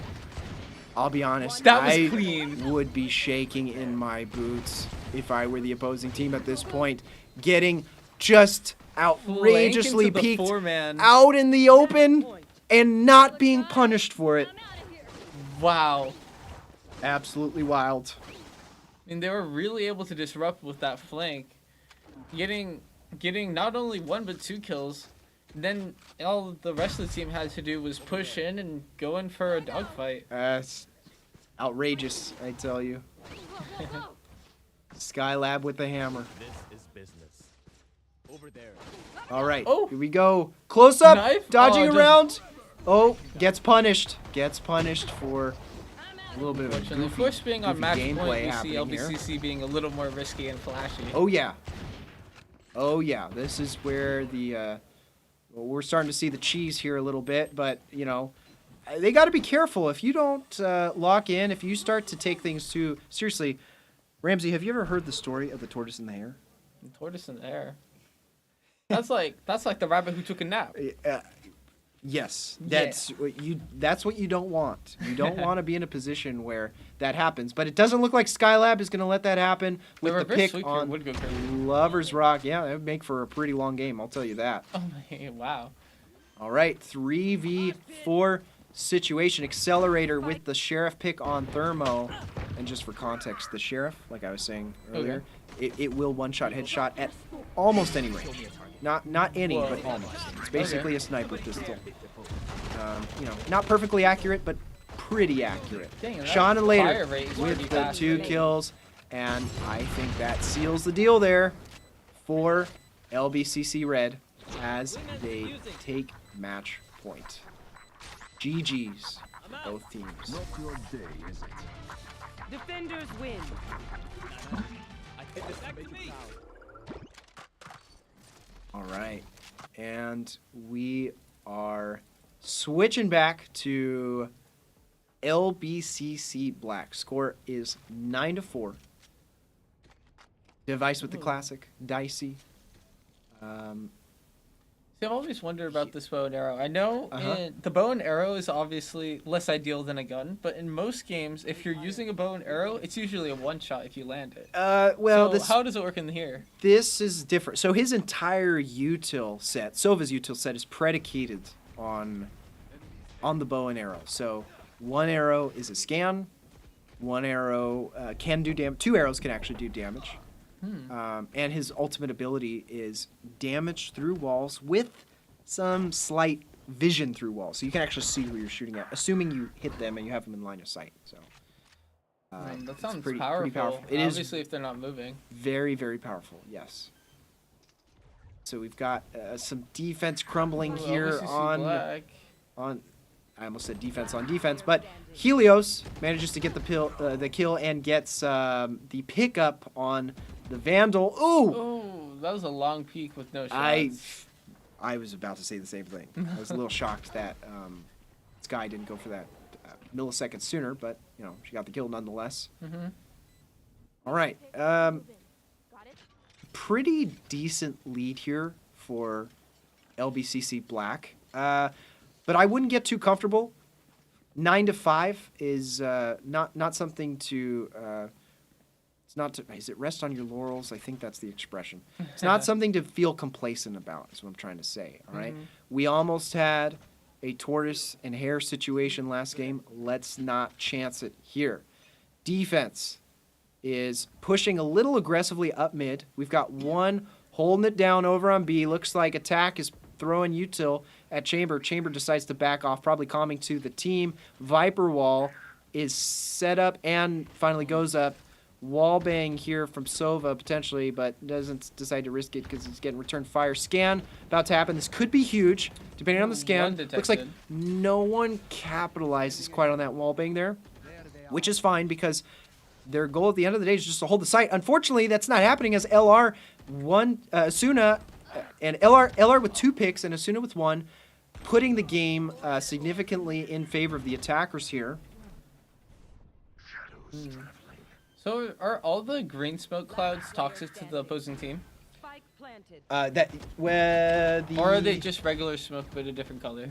I'll be honest. That was I clean. would be shaking in my boots if I were the opposing team at this point, getting just outrageously Flank into the peeked four-man. out in the open and not being punished for it. Wow. Absolutely wild. I mean, they were really able to disrupt with that flank, getting not only one but two kills. Then all the rest of the team had to do was push in and go in for a dogfight. That's outrageous, I tell you. Skylab with the hammer. This is business. Over there. All right, Oh. here we go. Close up, Knife? dodging Oh, just- around. Oh, gets punished. Gets punished for a little bit of a Unfortunately, goofy, Force being on goofy match gameplay point, we see happening here. LBCC being a little more risky and flashy. Oh yeah. Oh yeah. This is where the well, we're starting to see the cheese here a little bit, but you know, they got to be careful. If you don't lock in, if you start to take things too seriously. Ramsey, have you ever heard the story of the tortoise and the hare? The tortoise in the air. That's like the rabbit who took a nap. Yes, that's what you don't want. You don't want to be in a position where that happens. But it doesn't look like Skylab is going to let that happen with the reverse pick sweep here on would go crazy. Lovers Rock. Yeah, that would make for a pretty long game. I'll tell you that. Oh my, wow. All right, 3v4 situation. Accelerator with the Sheriff pick on Thermo. And just for context, the Sheriff, like I was saying earlier, it will one-shot headshot at almost any range. Not any, Whoa. but almost. It's basically a sniper pistol. You know, not perfectly accurate, but pretty accurate. Dang, that Sean and fire Later rate is with pretty the fast. 2 kills, and I think that seals the deal there for LBCC Red as they take match point. GG's, both teams. Not your day, is it? Defenders win. All right, and we are switching back to LBCC Black. Score is 9-4. Device with the classic, Dicey. See, I've always wondered about this bow and arrow. I know the bow and arrow is obviously less ideal than a gun, but in most games, if you're using a bow and arrow, it's usually a one-shot if you land it. Well, how does it work in here? This is different. So his entire util set, Sova's util set, is predicated on the bow and arrow. So one arrow is a scan. One arrow can do damage. 2 arrows can actually do damage. And his ultimate ability is damage through walls with some slight vision through walls. So you can actually see who you're shooting at, assuming you hit them and you have them in line of sight. So that sounds pretty powerful. It is obviously if they're not moving. very, very powerful, yes. So we've got some defense crumbling here on I almost said defense on defense, but Helios manages to get the kill and gets the pickup on the Vandal. Ooh! That was a long peek with no shots. I was about to say the same thing. I was a little shocked that Sky didn't go for that millisecond sooner, but she got the kill nonetheless. All right, pretty decent lead here for LBCC Black. But I wouldn't get too comfortable. 9-5 is not something to. It's not to. Is it rest on your laurels? I think that's the expression. It's not something to feel complacent about. Is what I'm trying to say. All right. We almost had a tortoise and hare situation last game. Let's not chance it here. Defense is pushing a little aggressively up mid. We've got one holding it down over on B. Looks like attack is throwing util at Chamber. Chamber decides to back off, probably calming to the team. Viper wall is set up and finally goes up. Wall bang here from Sova potentially, but doesn't decide to risk it because he's getting return fire. Scan about to happen. This could be huge, depending on the scan. Looks like no one capitalizes quite on that wall bang there, which is fine because their goal at the end of the day is just to hold the site. Unfortunately, that's not happening as LR one Asuna and LR with 2 picks and Asuna with 1, putting the game significantly in favor of the attackers here. So are all the green smoke clouds toxic to the opposing team? Or are they just regular smoke but a different color?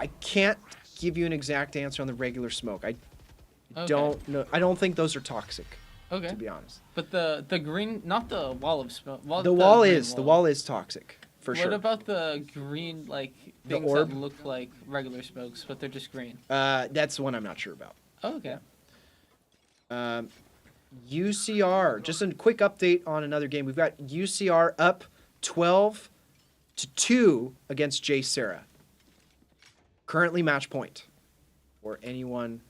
I can't give you an exact answer on the regular smoke. I don't know. I don't think those are toxic. Okay. To be honest. But the green, not the wall of smoke. The wall is toxic for sure. What about the green things that look like regular smokes but they're just green? That's one I'm not sure about. Oh, okay. UCR, just a quick update on another game. We've got UCR up 12-2 against J Sarah. Currently match point for anyone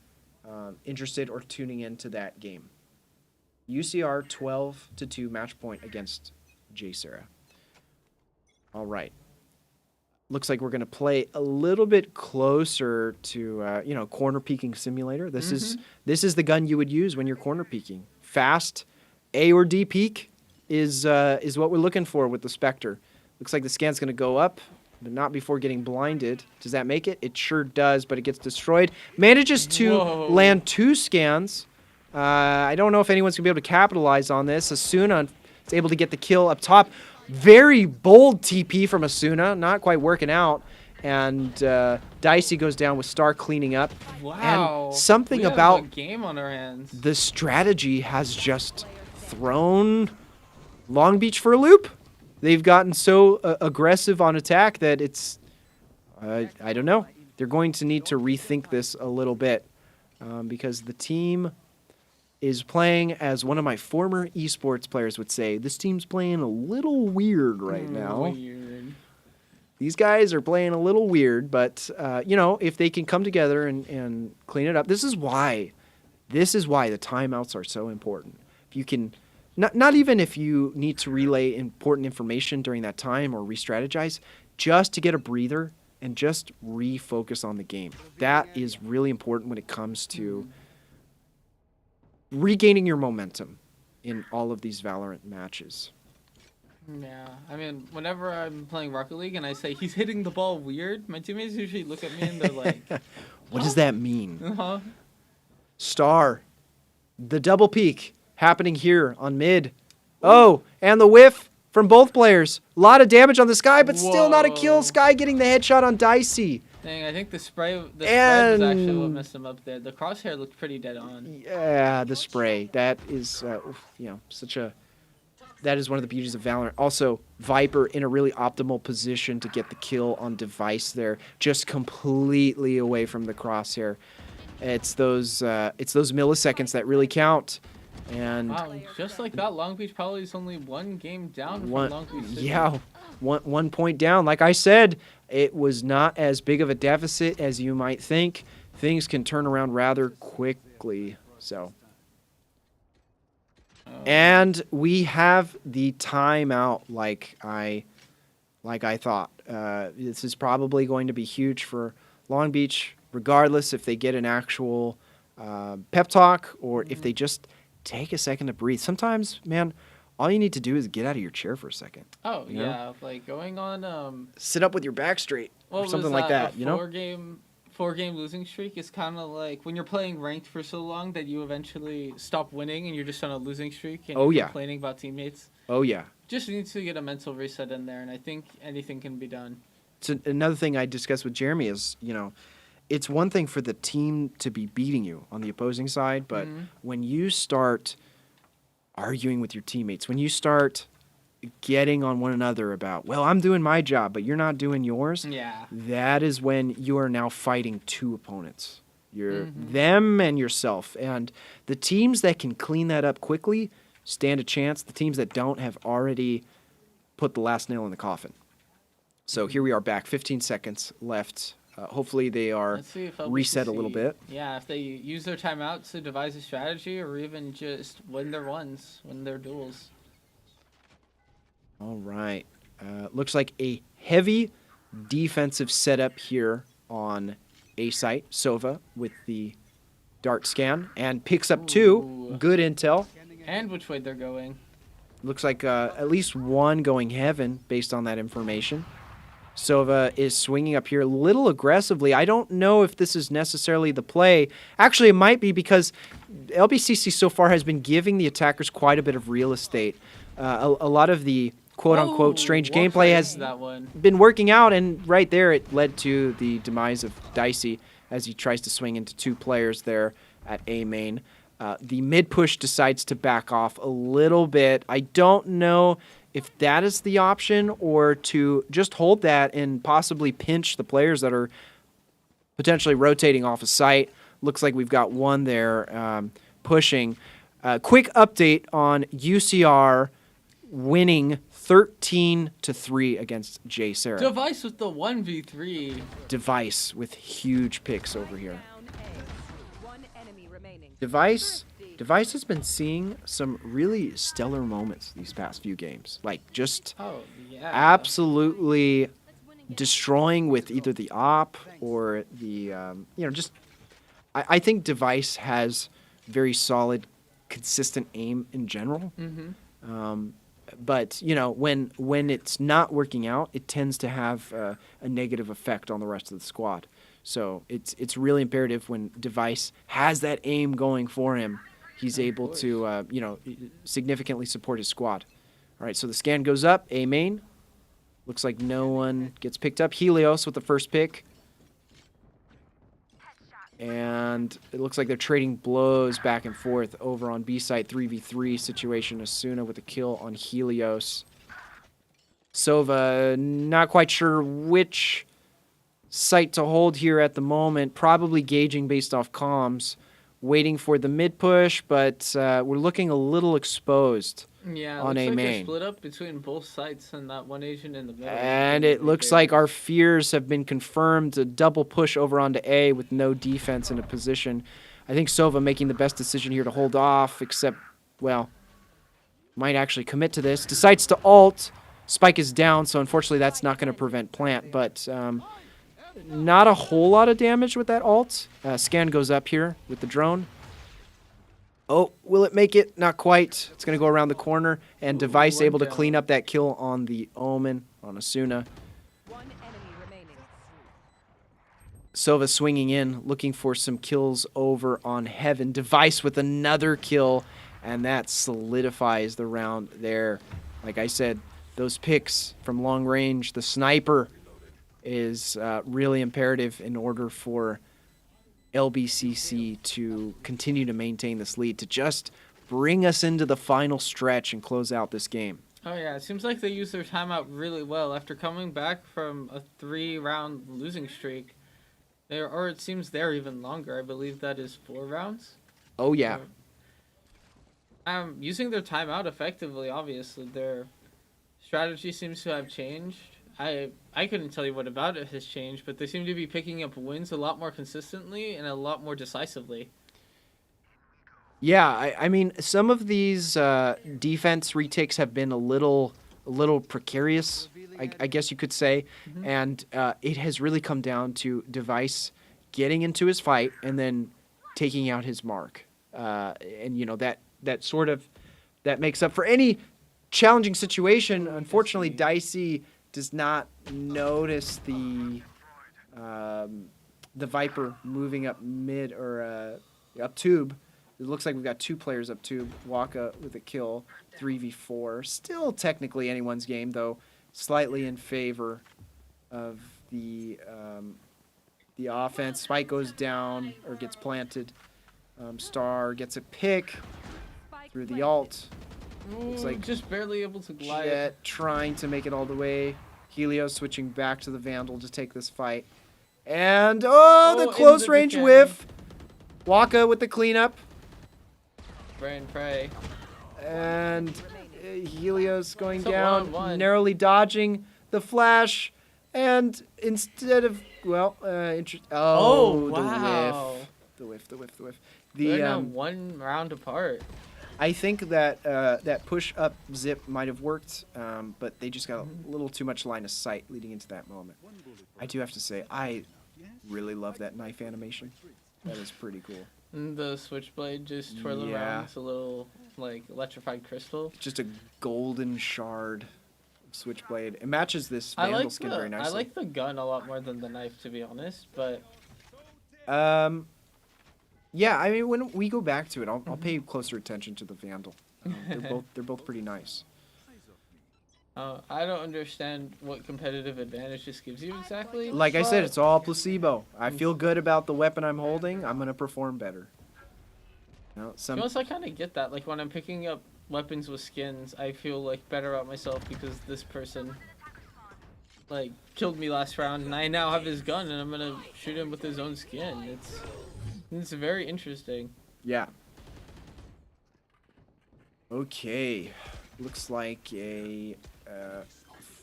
interested or tuning into that game. UCR 12-2 match point against J Sarah. All right. Looks like we're going to play a little bit closer to corner peeking simulator. This is the gun you would use when you're corner peeking. Fast A or D peek is what we're looking for with the Spectre. Looks like the scan's going to go up, but not before getting blinded. Does that make it? It sure does, but it gets destroyed. Manages to land 2 scans. I don't know if anyone's going to be able to capitalize on this. Asuna is able to get the kill up top. Very bold TP from Asuna, not quite working out. And Dicey goes down with Star cleaning up. Wow. And something we have about a game on our hands. The strategy has just thrown Long Beach for a loop. They've gotten so aggressive on attack that it's, I don't know. They're going to need to rethink this a little bit because the team is playing, as one of my former esports players would say, this team's playing a little weird right now. Weird. These guys are playing a little weird, but, if they can come together and clean it up, this is why the timeouts are so important. If you can, not even if you need to relay important information during that time or re-strategize, just to get a breather and just refocus on the game. That is really important when it comes to regaining your momentum in all of these Valorant matches. Yeah, I mean, whenever I'm playing Rocket League and I say he's hitting the ball weird, my teammates usually look at me and they're like, What does that mean? uh-huh. Star. The double peek happening here on mid. Oh, and the whiff from both players. A lot of damage on the Sky, but still not a kill. Sky getting the headshot on Dicey. Dang, I think the spray was actually what messed him up there. The crosshair looked pretty dead on. Yeah, the spray. That is, that is one of the beauties of Valorant. Also, Viper in a really optimal position to get the kill on Device there, just completely away from the crosshair. It's those milliseconds that really count. And wow, just like that, Long Beach probably is only one game down from Long Beach City. Yeah, one point down. Like I said, it was not as big of a deficit as you might think. Things can turn around rather quickly. So. And we have the timeout like I thought. This is probably going to be huge for Long Beach, regardless if they get an actual pep talk or if they just take a second to breathe. Sometimes, man, all you need to do is get out of your chair for a second. Oh, you know? yeah, like going on... sit up with your back straight or something like that, you know? Four-game losing streak is kind of like when you're playing ranked for so long that you eventually stop winning and you're just on a losing streak and you're complaining about teammates. Oh, yeah. Just needs to get a mental reset in there, and I think anything can be done. So another thing I discussed with Jeremy is, it's one thing for the team to be beating you on the opposing side, but when you start arguing with your teammates, when you start getting on one another about, well, I'm doing my job, but you're not doing yours, that is when you are now fighting two opponents. You're them and yourself. And the teams that can clean that up quickly stand a chance. The teams that don't have already put the last nail in the coffin. So here we are back, 15 seconds left. Hopefully they are reset a little bit. Yeah, if they use their timeout to devise a strategy or even just win their runs, win their duels. All right. Looks like a heavy defensive setup here on A site. Sova with the dart scan and picks up two. Good intel. And which way they're going. Looks like at least one going heaven based on that information. Sova is swinging up here a little aggressively. I don't know if this is necessarily the play. Actually, it might be because LBCC so far has been giving the attackers quite a bit of real estate. A lot of the quote-unquote strange gameplay has been working out, and right there it led to the demise of Dicey as he tries to swing into two players there at A main. The mid-push decides to back off a little bit. I don't know if that is the option or to just hold that and possibly pinch the players that are potentially rotating off a site. Looks like we've got one there pushing. Quick update on UCR winning 13-3 against J Sarah. Device with the 1v3. Device with huge picks over here. Device has been seeing some really stellar moments these past few games. Like just absolutely destroying with either the op or the I think Device has very solid, consistent aim in general. But when it's not working out, it tends to have a negative effect on the rest of the squad. So it's really imperative when Device has that aim going for him, he's able to significantly support his squad. All right, so the scan goes up. A main. Looks like no one gets picked up. Helios with the first pick. And it looks like they're trading blows back and forth over on B site 3v3 situation. Asuna with a kill on Helios. Sova not quite sure which site to hold here at the moment. Probably gauging based off comms. Waiting for the mid push, but we're looking a little exposed on A main. They're split up between both sites and that one Asian in the middle. And it looks like our fears have been confirmed. A double push over onto A with no defense in a position. I think Sova making the best decision here to hold off, except, well, might actually commit to this. Decides to ult. Spike is down, so unfortunately that's not going to prevent plant, but not a whole lot of damage with that ult. Scan goes up here with the drone. Oh, will it make it? Not quite. It's going to go around the corner, and Device one able to down. clean up that kill on the Omen, on Asuna. One enemy remaining. Sova swinging in, looking for some kills over on Heaven. Device with another kill, and that solidifies the round there. Like I said, those picks from long range, the sniper is really imperative in order for LBCC to continue to maintain this lead, to just bring us into the final stretch and close out this game. Oh yeah, it seems like they used their timeout really well after coming back from a 3-round losing streak. Or it seems they're even longer. I believe that is 4 rounds. Oh yeah. Using their timeout effectively. Obviously, their strategy seems to have changed. I couldn't tell you what about it has changed, but they seem to be picking up wins a lot more consistently and a lot more decisively. Yeah, I mean, some of these defense retakes have been a little precarious, I guess you could say, and it has really come down to Device getting into his fight and then taking out his mark, and you know that makes up for any challenging situation. Unfortunately, Dicey does not notice the Viper moving up mid or up tube. It looks like we've got 2 players up tube. Waka with a kill, 3v4. Still technically anyone's game, though, slightly in favor of the offense. Spike goes down or gets planted. Star gets a pick through the ult. Looks like just barely able to glide. Jet trying to make it all the way. Helios switching back to the Vandal to take this fight. And, the close range whiff. Waka with the cleanup. Pray and pray. And Helios going It's a down, 1-1. narrowly dodging the flash. And instead of, well, wow. The whiff. They're now 1 round apart. I think that that push-up zip might have worked, but they just got a little too much line of sight leading into that moment. I do have to say, I really love that knife animation. That is pretty cool. And the switchblade just twirling around. It's a little, like, electrified crystal. Just a golden shard of switchblade. It matches this Vandal skin very nicely. I like the gun a lot more than the knife, to be honest, but... Yeah, I mean, when we go back to it, I'll pay closer attention to the Vandal. They're both pretty nice. I don't understand what competitive advantage this gives you exactly. Like I said, it's all placebo. I feel good about the weapon I'm holding. I'm gonna perform better. You know, To be honest, I kind of get that. Like when I'm picking up weapons with skins, I feel like better about myself because this person like killed me last round, and I now have his gun, and I'm gonna shoot him with his own skin. It's very interesting. Yeah. Okay. Looks like a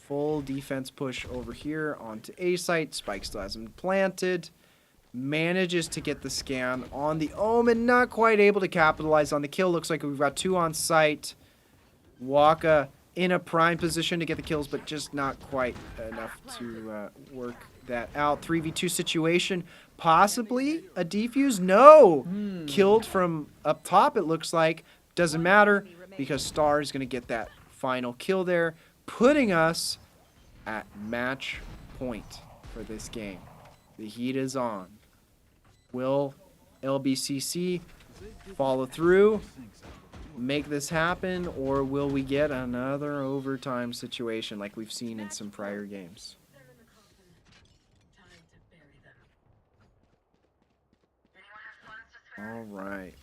full defense push over here onto A site. Spike still hasn't planted. Manages to get the scan on the Omen. Not quite able to capitalize on the kill. Looks like we've got 2 on site. Waka in a prime position to get the kills, but just not quite enough to work that out. 3v2 situation. Possibly a defuse? No! Killed from up top, it looks like. Doesn't matter because Star is going to get that final kill there, putting us at match point for this game. The heat is on. Will LBCC follow through, make this happen, or will we get another overtime situation like we've seen in some prior games? All right.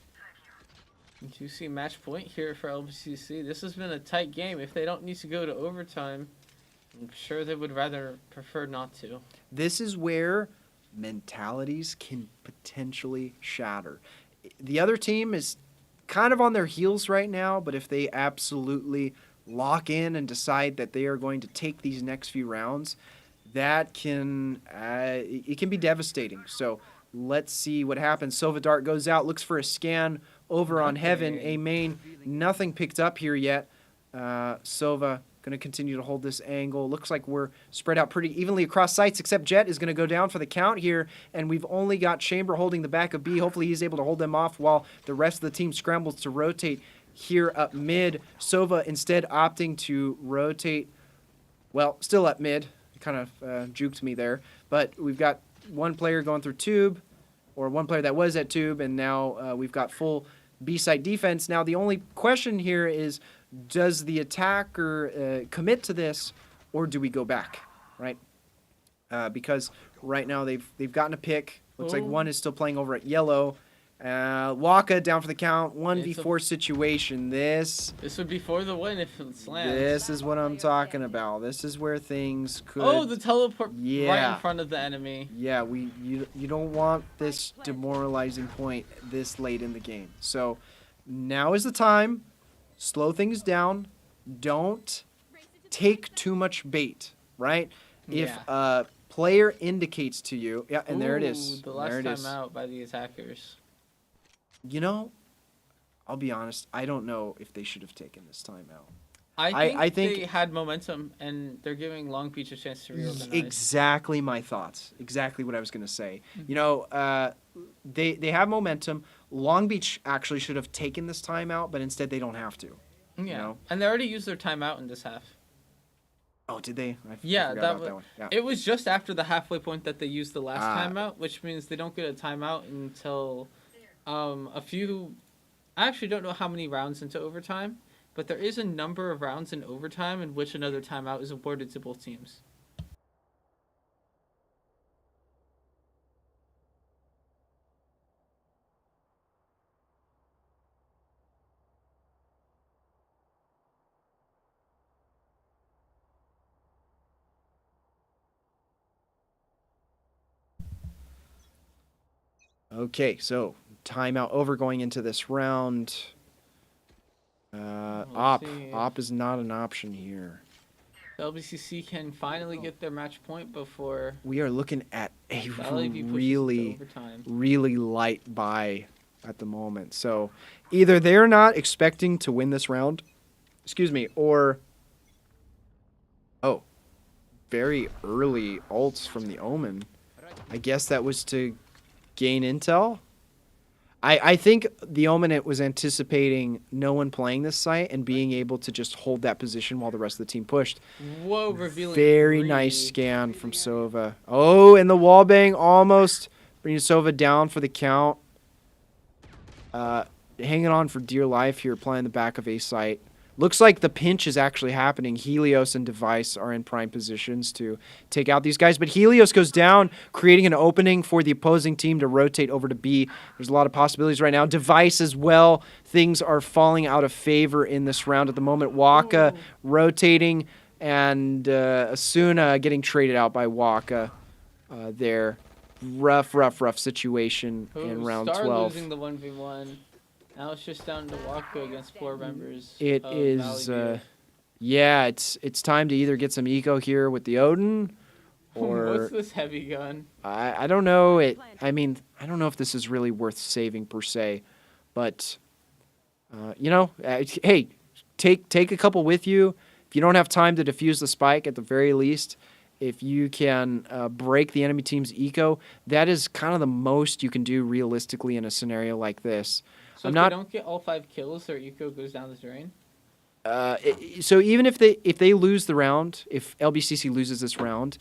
Do you see match point here for LBCC? This has been a tight game. If they don't need to go to overtime, I'm sure they would rather prefer not to. This is where mentalities can potentially shatter. The other team is kind of on their heels right now, but if they absolutely lock in and decide that they are going to take these next few rounds, that can it can be devastating. So let's see what happens. Sova Dart goes out, looks for a scan over on Heaven. A main, nothing picked up here yet. Sova going to continue to hold this angle. Looks like we're spread out pretty evenly across sites, except Jet is going to go down for the count here, and we've only got Chamber holding the back of B. Hopefully he's able to hold them off while the rest of the team scrambles to rotate here up mid. Sova instead opting to rotate, well, still up mid. Kind of juked me there, but we've got one player going through tube, or one player that was at tube, and now we've got full B-site defense. Now the only question here is, does the attacker commit to this, or do we go back, right? Because right now they've gotten a pick. Looks like one is still playing over at yellow. Waka down for the count. 1v4 situation. This would be for the win if it lands. This is what I'm talking about. This is where things could. Oh, the teleport right in front of the enemy. Yeah, you don't want this demoralizing point this late in the game. So now is the time. Slow things down. Don't take too much bait, right? If a player indicates to you, and there it is. The last time out by the attackers. You know, I'll be honest, I don't know if they should have taken this timeout. I think they had momentum, and they're giving Long Beach a chance to reorganize. Exactly my thoughts. Exactly what I was going to say. You know, they have momentum. Long Beach actually should have taken this timeout, but instead they don't have to. Yeah, you know? And they already used their timeout in this half. Oh, did they? I yeah, forgot about that one. Yeah. It was just after the halfway point that they used the last timeout, which means they don't get a timeout until a few. I actually don't know how many rounds into overtime, but there is a number of rounds in overtime in which another timeout is awarded to both teams. Okay, so timeout over going into this round. Op is not an option here. The LBCC can finally get their match point before... We are looking at a really light buy at the moment. So either they're not expecting to win this round, or... Oh, very early ults from the Omen. I guess that was to gain intel. I think the Omen was anticipating no one playing this site and being able to just hold that position while the rest of the team pushed. Whoa, revealing. Very nice scan from Sova. Oh, and the wallbang almost bringing Sova down for the count. Hanging on for dear life here, playing the back of A site. Looks like the pinch is actually happening. Helios and Device are in prime positions to take out these guys. But Helios goes down, creating an opening for the opposing team to rotate over to B. There's a lot of possibilities right now. Device as well. Things are falling out of favor in this round at the moment. Waka rotating, and Asuna getting traded out by Waka there. Rough situation in round 12. Star losing the 1v1. Now it's just down to Waka against 4 members. It is, yeah, it's time to either get some eco here with the Odin, or... What's this heavy gun? I don't know. I mean, I don't know if this is really worth saving per se, but, you know, hey, take a couple with you. If you don't have time to defuse the spike, at the very least, if you can break the enemy team's eco, that is kind of the most you can do realistically in a scenario like this. So if they don't get all 5 kills, their eco goes down the drain? So even if they lose the round, if LBCC loses this round,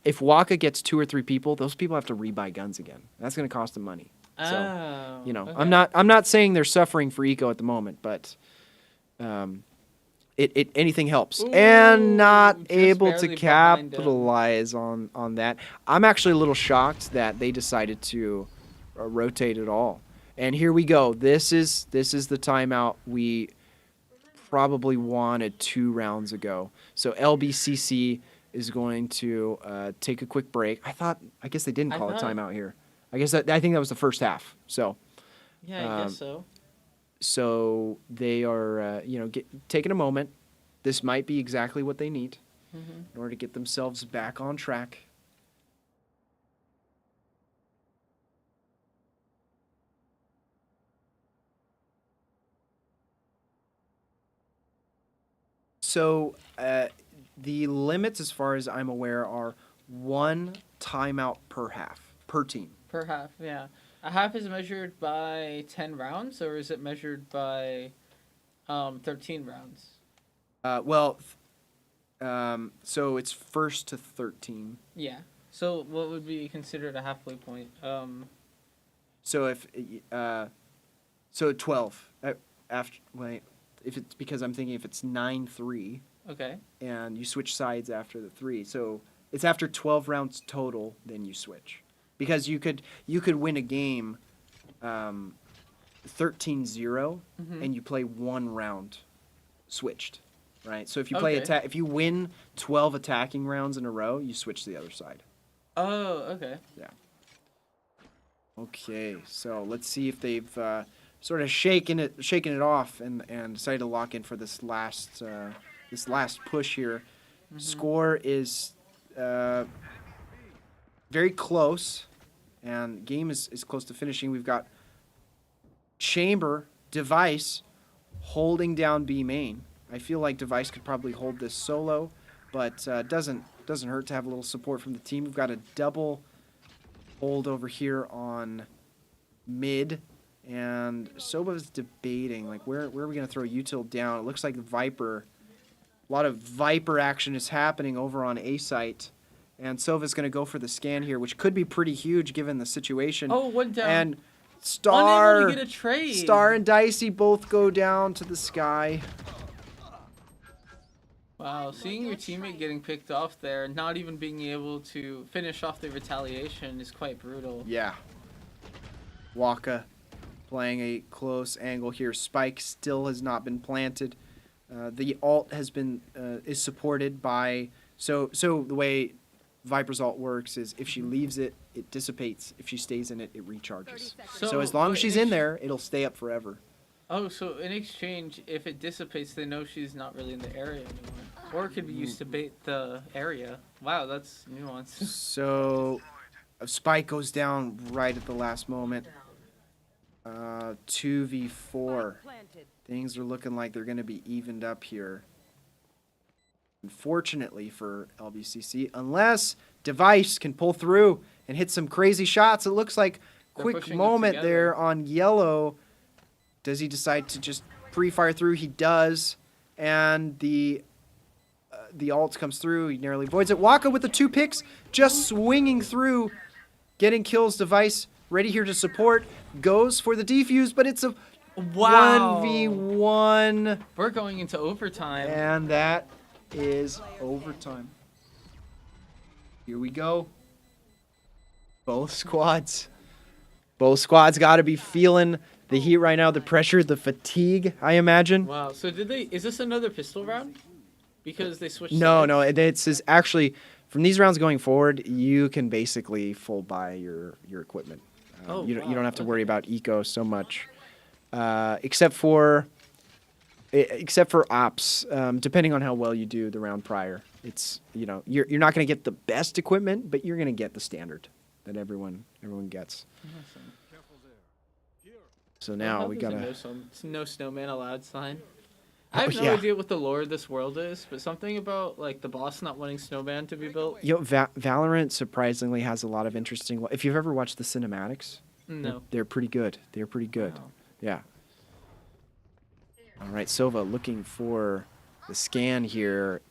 if Waka gets 2 or 3 people, those people have to rebuy guns again. That's going to cost them money. So, you know, okay. I'm not saying they're suffering for eco at the moment, but anything helps. Ooh, and not able to barely behind capitalize on that. I'm actually a little shocked that they decided to rotate at all. And here we go. This is the timeout we probably wanted 2 rounds ago. So LBCC is going to take a quick break. I guess they didn't call a timeout here. I think that was the first half. So yeah, I guess so. So they are taking a moment. This might be exactly what they need in order to get themselves back on track. So the limits, as far as I'm aware, are 1 timeout per half, per team. Per half, yeah. A half is measured by 10 rounds, or is it measured by 13 rounds? So it's first to 13. Yeah. So what would be considered a halfway point? So if so 12 after if it's because I'm thinking if it's 9-3. Okay. And you switch sides after the 3. So it's after 12 rounds total, then you switch. Because you could win a game 13-0 and you play 1 round switched, right? So if you play if you win 12 attacking rounds in a row, you switch to the other side. Oh, okay. Yeah. Okay, so let's see if they've sort of shaken it off and decided to lock in for this last push here. Score is very close, and game is close to finishing. We've got Chamber, Device holding down B main. I feel like Device could probably hold this solo, but doesn't hurt to have a little support from the team. We've got a double hold over here on mid, and Soba's debating like where are we gonna throw util down. It looks like Viper. A lot of Viper action is happening over on A site, and Sova's going to go for the scan here, which could be pretty huge given the situation. Oh, one down. And Star, unable to get a trade. Star and Dicey both go down to the sky. Wow, seeing your teammate getting picked off there, not even being able to finish off the retaliation is quite brutal. Yeah. Waka playing a close angle here. Spike still has not been planted. The ult has been is supported by so the way Viper's ult works is if she leaves it, it dissipates. If she stays in it, it recharges. So as long as she's in there, it'll stay up forever. Oh, so in exchange, if it dissipates, they know she's not really in the area anymore, or it could be used to bait the area. Wow, that's nuanced. So Spike goes down right at the last moment. 2v4. Things are looking like they're going to be evened up here. Unfortunately for LBCC, unless Device can pull through and hit some crazy shots. It looks like quick moment there on yellow. Does he decide to just pre-fire through? He does. And the ult comes through. He narrowly avoids it. Waka with the 2 picks, just swinging through, getting kills. Device ready here to support. Goes for the defuse, but it's a 1v1. We're going into overtime. And that is overtime. Here we go. Both squads got to be feeling the heat right now, the pressure, the fatigue, I imagine. Wow, so is this another pistol round? Because they switched No, it's actually, from these rounds going forward, you can basically full buy your equipment. You don't have to worry about eco so much, except for ops. Depending on how well you do the round prior, it's you're not going to get the best equipment, but you're going to get the standard that everyone gets. Awesome. So now we got no snowman allowed sign. I have no idea what the lore of this world is, but something about like the boss not wanting snowman to be built. Valorant surprisingly has a lot of interesting. If you've ever watched the cinematics, no, they're pretty good. They're pretty good. Wow. Yeah. All right, Sova looking for the scan here.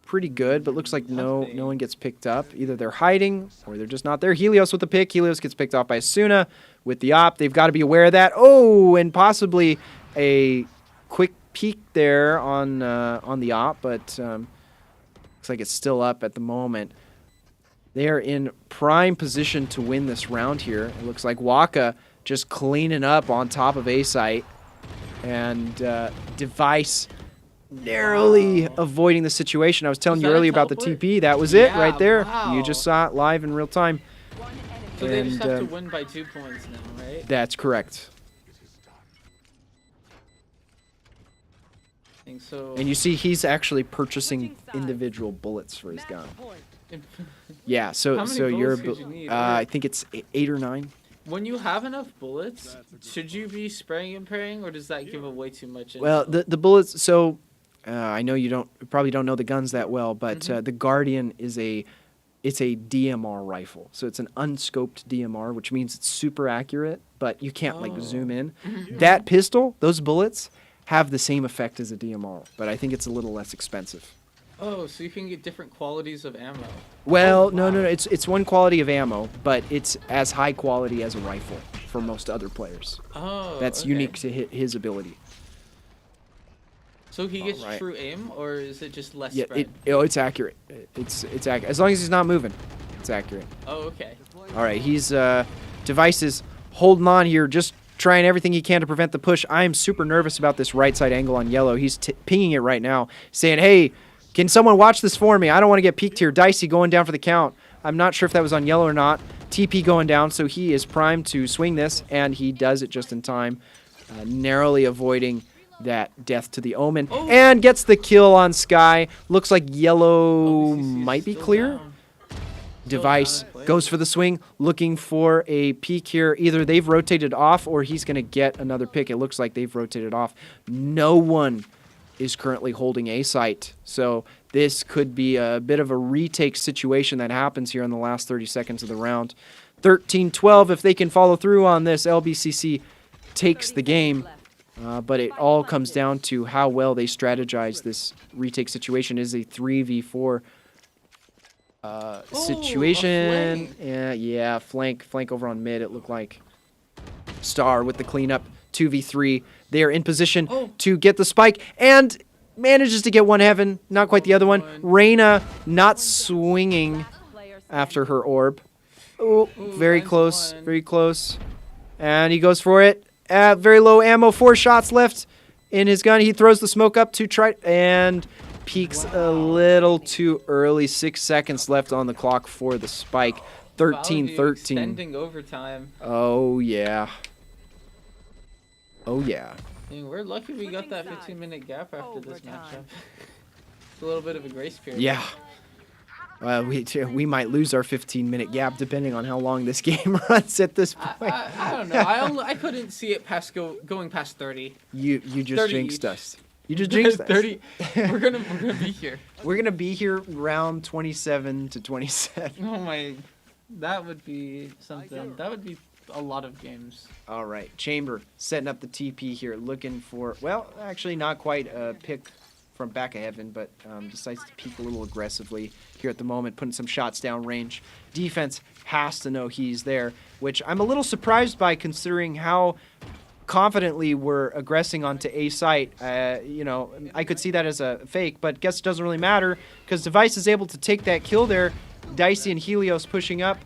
Pretty good, but looks like no one gets picked up. Either they're hiding or they're just not there. Helios with the pick. Helios gets picked off by Asuna with the op. They've got to be aware of that. Oh, and possibly a quick peek there on the op, but looks like it's still up at the moment. They are in prime position to win this round here. It looks like Waka just cleaning up on top of A site, and Device narrowly avoiding the situation. I was telling you earlier about the TP. That was it right there. Wow. You just saw it live in real time. So they just have to win by 2 points now, right? That's correct. And you see he's actually purchasing individual bullets for his gun. Yeah, so you're I think it's 8 or 9. When you have enough bullets, should you be spraying and praying, or does that give away too much? Well, the bullets, so I know you probably don't know the guns that well, but the Guardian is it's a DMR rifle. So it's an unscoped DMR, which means it's super accurate, but you can't like zoom in. That pistol, those bullets, have the same effect as a DMR, but I think it's a little less expensive. Oh, so you can get different qualities of ammo. Well, no, it's one quality of ammo, but it's as high quality as a rifle for most other players. Oh, That's okay. unique to his ability. So he gets true aim, or is it just less Yeah, spread? it's accurate. It's accurate as long as he's not moving. It's accurate. Oh, okay. All right, he's Device is holding on here, just trying everything he can to prevent the push. I am super nervous about this right side angle on yellow. He's pinging it right now, saying, "Hey, can someone watch this for me? I don't want to get peeked here." Dicey going down for the count. I'm not sure if that was on yellow or not. TP going down, so he is primed to swing this, and he does it just in time, narrowly avoiding that death to the Omen, and gets the kill on Sky. Looks like yellow might be clear. Device goes for the swing, looking for a peek here. Either they've rotated off or he's going to get another pick. It looks like they've rotated off. No one is currently holding A site, so this could be a bit of a retake situation that happens here in the last 30 seconds of the round. 13-12, if they can follow through on this, LBCC takes the game. But it all comes down to how well they strategize this retake situation. It is a 3v4 situation. Yeah, flank over on mid, it looked like. Star with the cleanup, 2v3. They are in position to get the spike, and manages to get one heaven, not quite the other one. Reyna not swinging after her orb. Oh, very close, very close. And he goes for it. Very low ammo, 4 shots left in his gun. He throws the smoke up to try and peeks a little too early. 6 seconds left on the clock for the spike. 13-13. Extending overtime. Oh, yeah. Oh, yeah. I mean, we're lucky we got that 15-minute gap after this matchup. It's a little bit of a grace period. Yeah. We might lose our 15-minute gap depending on how long this game runs at this point. I don't know. I couldn't see it going past 30. You just 30 jinxed each. us. You just jinxed us. 30. We're gonna be here. We're gonna be here round 27 to 27. Oh my, that would be something. That would be a lot of games. All right, Chamber setting up the TP here, looking for, well, actually not quite a pick from back of heaven, but decides to peek a little aggressively here at the moment, putting some shots down range. Defense has to know he's there, which I'm a little surprised by considering how confidently we're aggressing onto A site. You know, I could see that as a fake, but guess it doesn't really matter because Device is able to take that kill there. Dicey and Helios pushing up.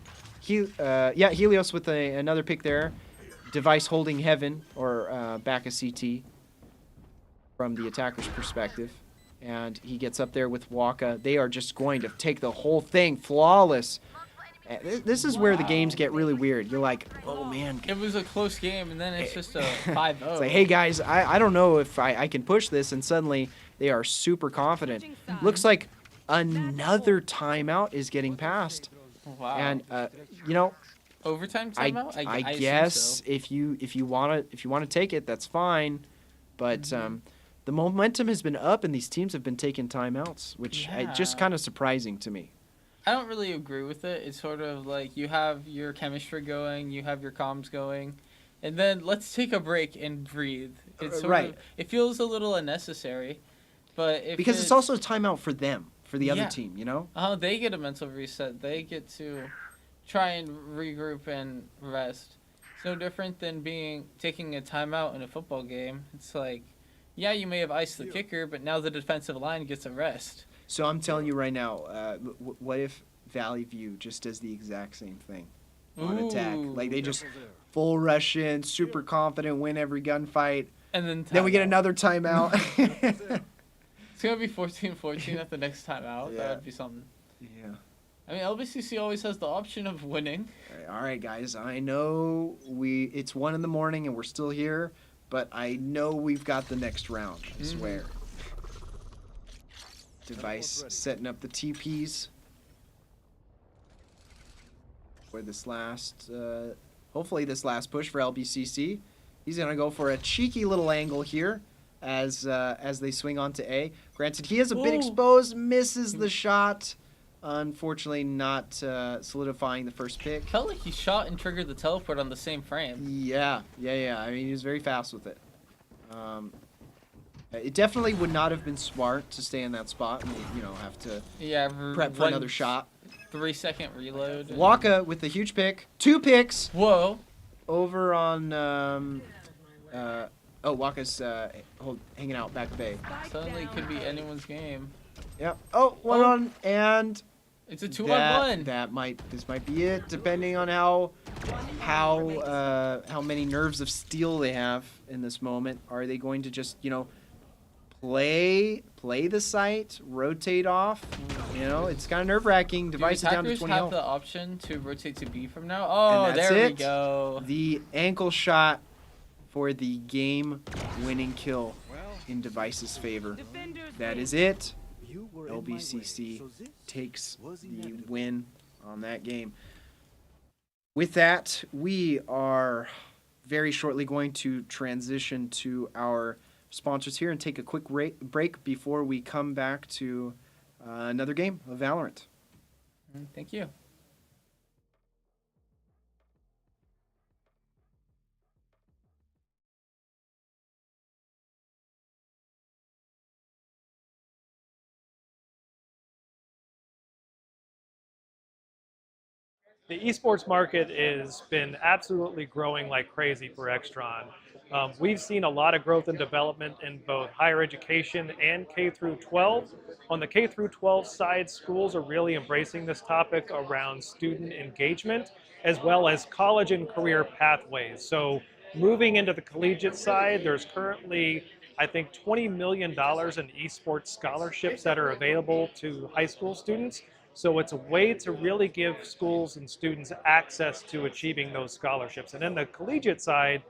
Yeah, Helios with another pick there. Device holding heaven or back of CT from the attacker's perspective. And he gets up there with Waka. They are just going to take the whole thing flawless. This is where the games get really weird. You're like, oh man. It was a close game, and then it's just a 5-0. It's like, hey guys, I don't know if I can push this, and suddenly they are super confident. Looks like another timeout is getting passed. Wow. And you know, overtime timeout? I guess so. if you wanna take it, that's fine. But the momentum has been up, and these teams have been taking timeouts, which is just kind of surprising to me. I don't really agree with it. It's sort of like you have your chemistry going, you have your comms going, and then let's take a break and breathe. It's sort of, it feels a little unnecessary, but because it's also a timeout for them, for the other team, you know? Oh, they get a mental reset. They get to try and regroup and rest. It's no different than taking a timeout in a football game. It's like, yeah, you may have iced the kicker, but now the defensive line gets a rest. So I'm telling you right now, what if Valley View just does the exact same thing on attack? Like they just full rush in, super confident, win every gunfight, and then we get another timeout. It's gonna be 14-14 at the next timeout. That would be something. Yeah. I mean, LBCC always has the option of winning. All right, guys. I know it's 1 in the morning and we're still here, but I know we've got the next round. I swear. Device setting up the TPs for this last, hopefully this last push for LBCC. He's going to go for a cheeky little angle here. as they swing onto A. Granted, he is a bit exposed, misses the shot. Unfortunately, not solidifying the first pick. Felt like he shot and triggered the teleport on the same frame. Yeah. I mean, he was very fast with it. It definitely would not have been smart to stay in that spot and, have to prep for another shot. 3-second reload. Waka with the huge pick. 2 picks. Whoa. Over on, Waka's hanging out back bay. Suddenly it could be anyone's game. Yep. Oh, one on, and it's a 2-on-1. This might be it, depending on how many nerves of steel they have in this moment. Are they going to just, play the site, rotate off? It's kind of nerve-wracking. Device is down to 20 have the option to rotate to B from now. Oh, there we go. The ankle shot for the game-winning kill in Device's favor. That is it. LBCC takes the win on that game. With that, we are very shortly going to transition to our sponsors here and take a quick break before we come back to another game of Valorant. Thank you. The esports market has been absolutely growing like crazy for Extron. We've seen a lot of growth and development in both higher education and K through 12. On the K through 12 side, schools are really embracing this topic around student engagement, as well as college and career pathways. So moving into the collegiate side, there's currently, I think, $20 million in esports scholarships that are available to high school students. So it's a way to really give schools and students access to achieving those scholarships. And then the collegiate side,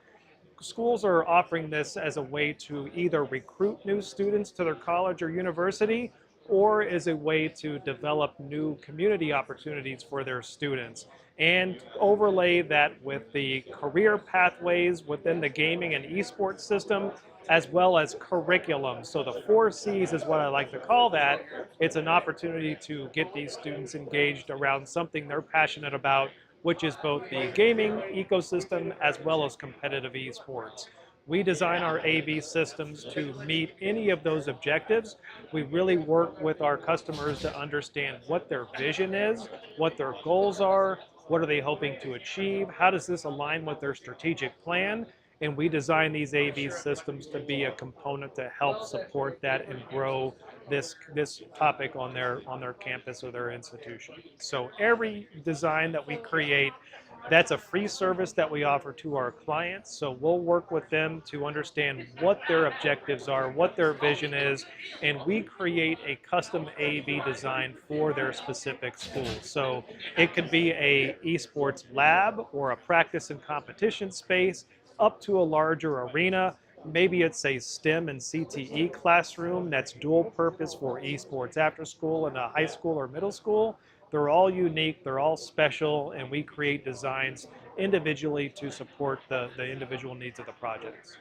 schools are offering this as a way to either recruit new students to their college or university, or as a way to develop new community opportunities for their students, and overlay that with the career pathways within the gaming and esports system, as well as curriculum. So the 4 C's is what I like to call that. It's an opportunity to get these students engaged around something they're passionate about, which is both the gaming ecosystem as well as competitive esports. We design our AV systems to meet any of those objectives. We really work with our customers to understand what their vision is, what their goals are, what are they hoping to achieve, how does this align with their strategic plan, and we design these AV systems to be a component to help support that and grow this topic on their campus or their institution. So every design that we create, that's a free service that we offer to our clients. So we'll work with them to understand what their objectives are, what their vision is, and we create a custom AV design for their specific school. So it could be a esports lab or a practice and competition space, up to a larger arena. Maybe it's a STEM and CTE classroom that's dual purpose for esports after school in a high school or middle school. They're all unique, they're all special, and we create designs individually to support the individual needs of the projects.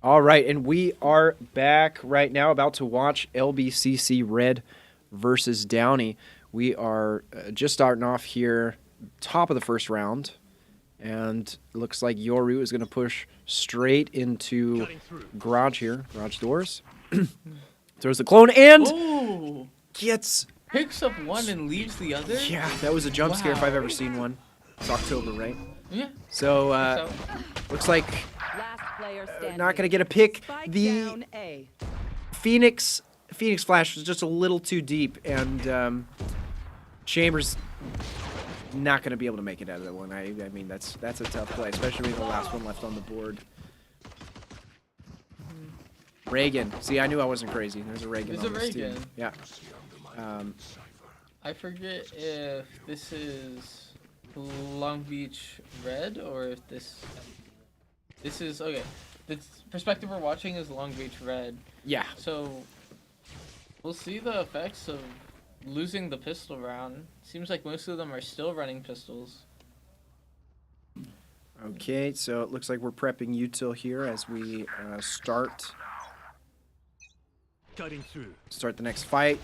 All right, and we are back right now, about to watch LBCC Red versus Downey. We are just starting off here, top of the first round, and it looks like Yoru is going to push straight into garage here, garage doors. Throws the clone and Ooh. gets... Picks up one and leaves the other? Yeah, that was a jump scare if I've ever seen one. It's October, right? Yeah. So, looks like not going to get a pick. The Phoenix Flash was just a little too deep, and Chambers not going to be able to make it out of that one. I mean, that's a tough play, especially with the last one left on the board. Reagan. See, I knew I wasn't crazy. There's a Reagan on this team. Yeah. I forget if this is Long Beach Red or if this is okay. The perspective we're watching is Long Beach Red. Yeah. So we'll see the effects of losing the pistol round. Seems like most of them are still running pistols. Okay, so it looks like we're prepping util here as we start the next fight.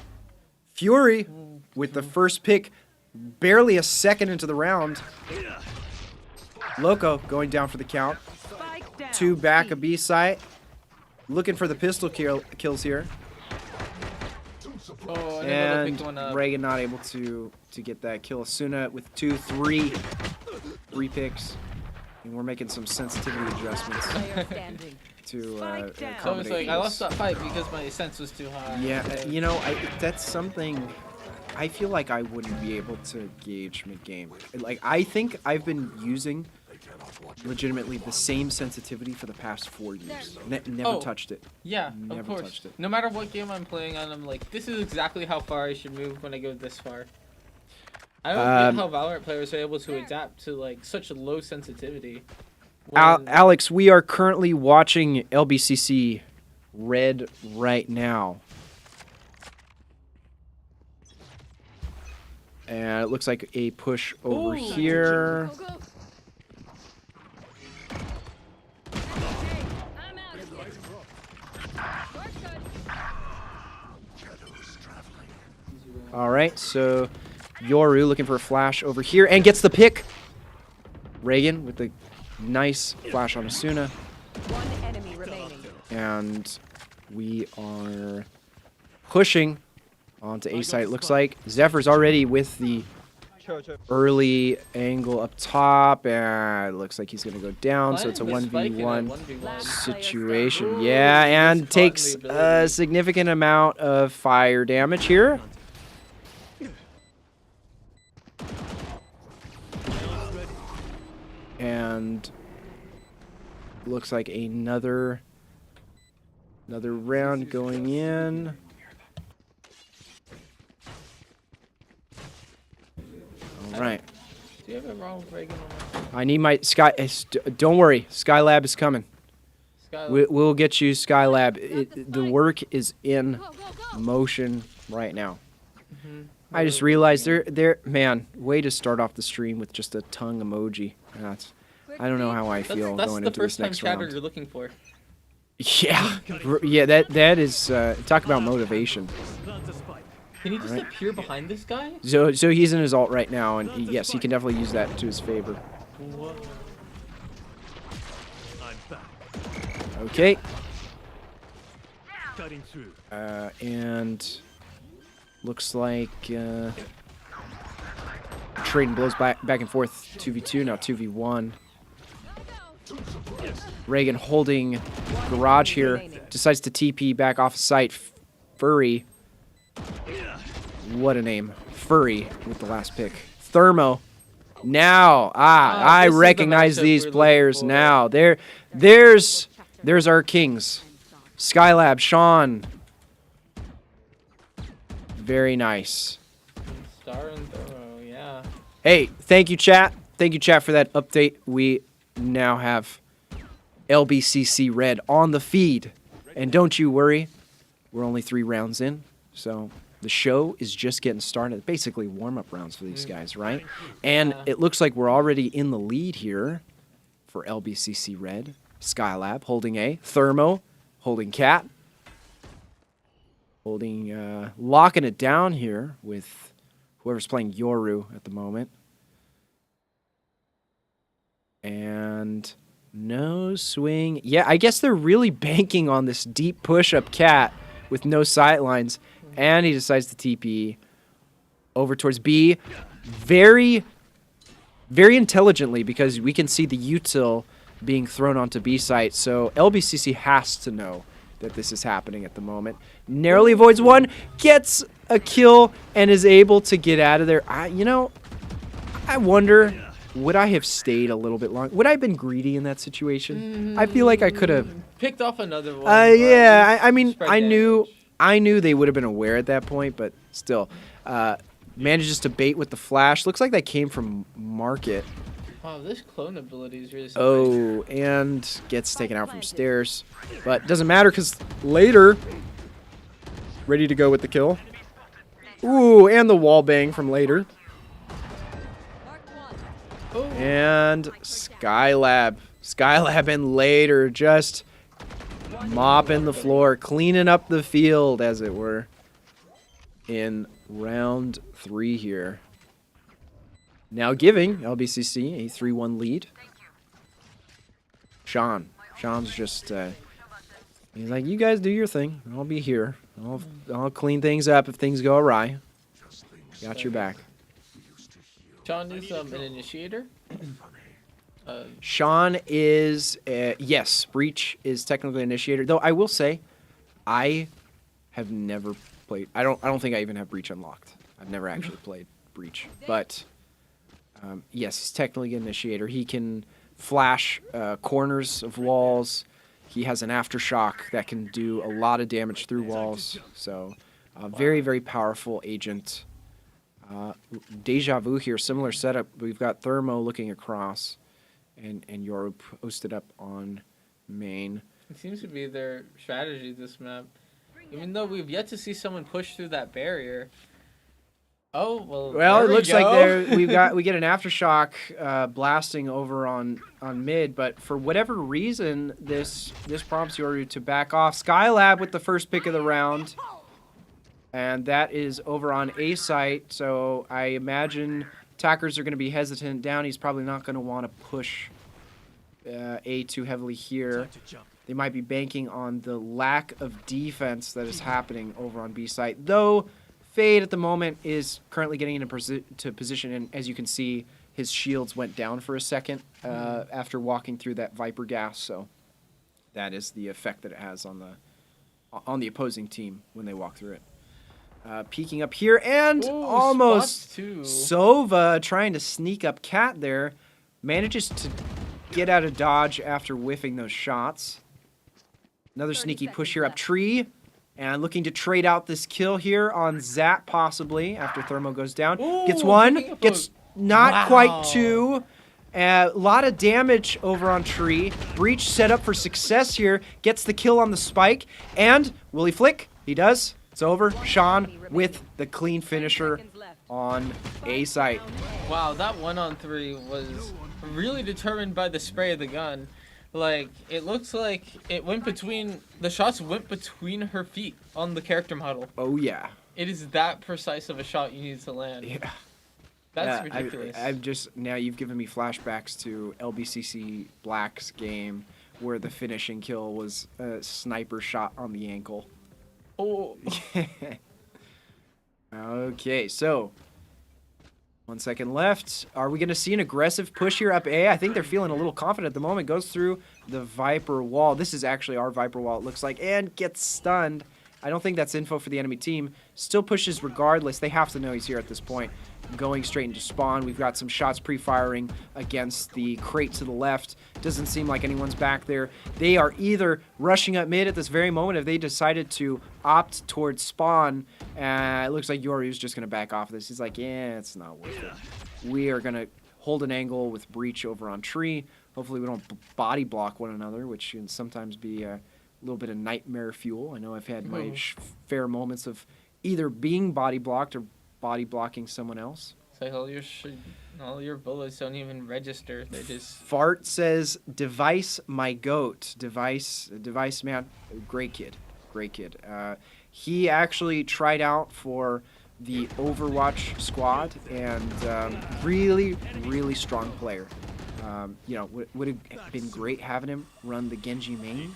Fury with the first pick, barely a second into the round. Loco going down for the count. 2 back a B site. Looking for the pistol kills here. Oh, and Reagan not able to get that kill. Asuna with 3 picks. And we're making some sensitivity adjustments to accommodate. So it's like I lost that fight because my sense was too high. Yeah, you know, that's something I feel like I wouldn't be able to gauge mid-game. Like, I think I've been using legitimately the same sensitivity for the past 4 years. Never touched it. Yeah, never of course. Touched it. No matter what game I'm playing on, I'm like, this is exactly how far I should move when I go this far. I don't get how Valorant players are able to adapt to like such a low sensitivity. Alex, we are currently watching LBCC Red right now. And it looks like a push over here. All right, so Yoru looking for a flash over here and gets the pick. Reagan with the nice flash on Asuna. One enemy remaining. And we are pushing onto A site. Looks like Zephyr's already with the early angle up top, and it looks like he's going to go down, so it's a 1v1 situation. Yeah, and takes a significant amount of fire damage here. And looks like another round going in. All right. Do you have it wrong with Reagan? I need my Sky. Don't worry, Skylab is coming. We'll get you Skylab. The work is in motion right now. I just realized man, way to start off the stream with just a tongue emoji. I don't know how I feel going into this next round. That's the first time chatter you're looking for. Yeah, that is talk about motivation. Can you just appear behind this guy? So he's in his ult right now, and yes, he can definitely use that to his favor. Okay. And looks like trading blows back and forth. 2v2 now 2v1. Reagan holding garage here, decides to TP back off site. Furry. What a name. Furry with the last pick. Thermo. Now. I recognize these players now. There's our kings. Skylab, Sean. Very nice. Star and Thermo, yeah. Hey, thank you, chat. Thank you, chat, for that update. We now have LBCC Red on the feed. And don't you worry, we're only 3 rounds in, so the show is just getting started. Basically warm-up rounds for these guys, right? And it looks like we're already in the lead here for LBCC Red. Skylab holding A. Thermo holding Cat. Holding, locking it down here with whoever's playing Yoru at the moment. And no swing. Yeah, I guess they're really banking on this deep push-up Cat with no sightlines. And he decides to TP over towards B. Very, very intelligently, because we can see the util being thrown onto B site. So LBCC has to know that this is happening at the moment. Narrowly avoids one, gets a kill, and is able to get out of there. I wonder, would I have stayed a little bit longer? Would I have been greedy in that situation? I feel like I could have picked off another one. Yeah, I mean, I knew they would have been aware at that point, but still, manages to bait with the flash. Looks like that came from Market. Wow, this clone ability is really surprising. Oh, and gets taken out from stairs. But doesn't matter, because later, ready to go with the kill. Ooh, and the wall bang from later. And Skylab and later just mopping the floor, cleaning up the field, as it were, in round 3 here. Now giving LBCC a 3-1 lead. Sean's just, he's like, you guys do your thing. I'll be here. I'll clean things up if things go awry. Got your back. Sean is an initiator? Sean is, yes, Breach is technically initiator. Though I will say, I have never played, I don't think I even have Breach unlocked. I've never actually played Breach. But yes, he's technically an initiator. He can flash corners of walls. He has an aftershock that can do a lot of damage through walls. So, very, very powerful agent. Deja Vu here, similar setup. We've got Thermo looking across, and Yoru posted up on main. It seems to be their strategy this map. Even though we've yet to see someone push through that barrier. Oh, well, it looks like we get an aftershock blasting over on mid, but for whatever reason, this prompts Yoru to back off. Skylab with the first pick of the round, and that is over on A site. So I imagine attackers are going to be hesitant down. He's probably not going to want to push A too heavily here. They might be banking on the lack of defense that is happening over on B site, though. Fade at the moment is currently getting into position, and as you can see, his shields went down for a second after walking through that Viper gas. So that is the effect that it has on the opposing team when they walk through it. Peeking up here, and almost Sova trying to sneak up Cat there, manages to get out of dodge after whiffing those shots. Another sneaky push here up tree. And looking to trade out this kill here on Zap, possibly, after Thermo goes down. Gets one, gets not quite two. A lot of damage over on Tree. Breach set up for success here. Gets the kill on the spike. And will he flick? He does. It's over. Sean with the clean finisher on A site. Wow, that 1-on-3 was really determined by the spray of the gun. Like, it looks like the shots went between her feet on the character model. Oh, yeah. It is that precise of a shot you need to land. Yeah. That's ridiculous. Now you've given me flashbacks to LBCC Black's game where the finishing kill was a sniper shot on the ankle. Oh. Okay, so 1 second left. Are we going to see an aggressive push here up A? I think they're feeling a little confident at the moment. Goes through the Viper wall. This is actually our Viper wall, it looks like, and gets stunned. I don't think that's info for the enemy team. Still pushes regardless. They have to know he's here at this point. Going straight into spawn. We've got some shots pre-firing against the crate to the left. Doesn't seem like anyone's back there. They are either rushing up mid at this very moment if they decided to opt towards spawn. It looks like Yoru's just going to back off this. He's like, yeah, it's not worth it. We are going to hold an angle with Breach over on tree. Hopefully we don't body block one another, which can sometimes be a little bit of nightmare fuel. I know I've had my fair moments of either being body blocked or body blocking someone else. like all your bullets don't even register. They just. Fart says, Device, my goat. Device man, great kid. He actually tried out for the Overwatch squad and really, really strong player. Would have been great having him run the Genji main,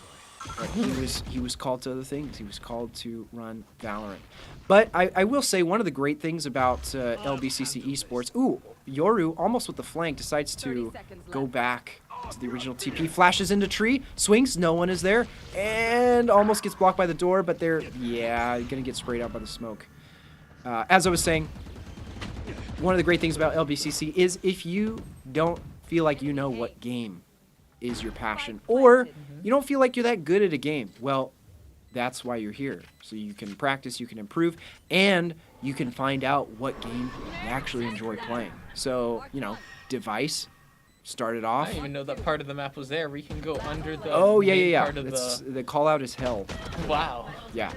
but he was called to other things. He was called to run Valorant. But I will say one of the great things about LBCC Esports, Yoru almost with the flank decides to go back to the original TP, flashes into tree, swings, no one is there, and almost gets blocked by the door, but they're, gonna get sprayed out by the smoke. As I was saying, one of the great things about LBCC is if you don't feel like you know what game is your passion, or you don't feel like you're that good at a game, well, that's why you're here. So you can practice, you can improve, and you can find out what game you actually enjoy playing. So, Device started off. I didn't even know that part of the map was there where you can go under the part of the call out is hell. Wow. Yeah.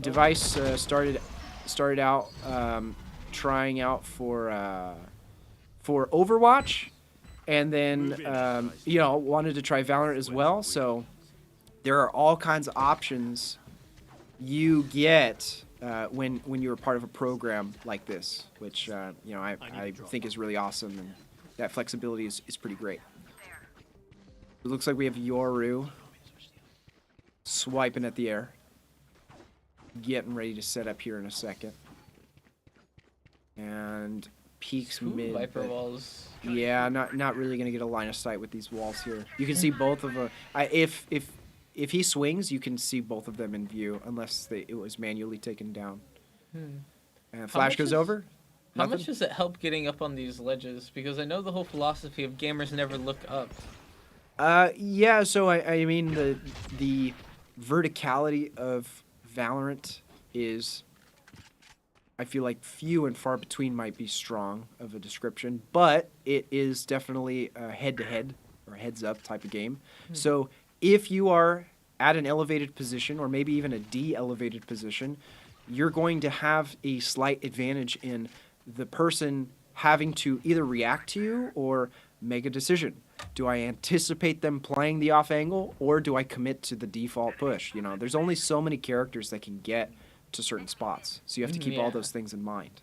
Device started out trying out for Overwatch, and then wanted to try Valorant as well. So there are all kinds of options you get when you're a part of a program like this, which I think is really awesome, and that flexibility is pretty great. It looks like we have Yoru swiping at the air, getting ready to set up here in a second, and peeks mid. Viper walls. Yeah, not really gonna get a line of sight with these walls here. You can see both of them. If he swings, you can see both of them in view, unless it was manually taken down. And flash goes over. How much does it help getting up on these ledges? Because I know the whole philosophy of gamers never look up. So I mean the verticality of Valorant is, I feel like few and far between might be strong of a description, but it is definitely a head-to-head or heads-up type of game. So if you are at an elevated position, or maybe even a de-elevated position, you're going to have a slight advantage in the person having to either react to you or make a decision. Do I anticipate them playing the off angle, or do I commit to the default push? There's only so many characters that can get to certain spots, so you have to keep all those things in mind.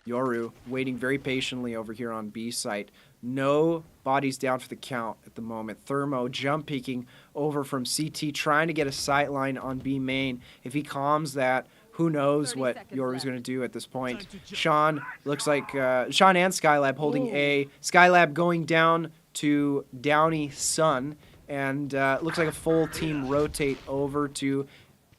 Yoru waiting very patiently over here on B site. No bodies down for the count at the moment. Thermo jump peeking over from CT, trying to get a sight line on B main. If he calms that, who knows what Yoru's going to do at this point. Sean looks like Sean and Skylab holding A. Skylab going down to Downey Sun, and looks like a full team rotate over to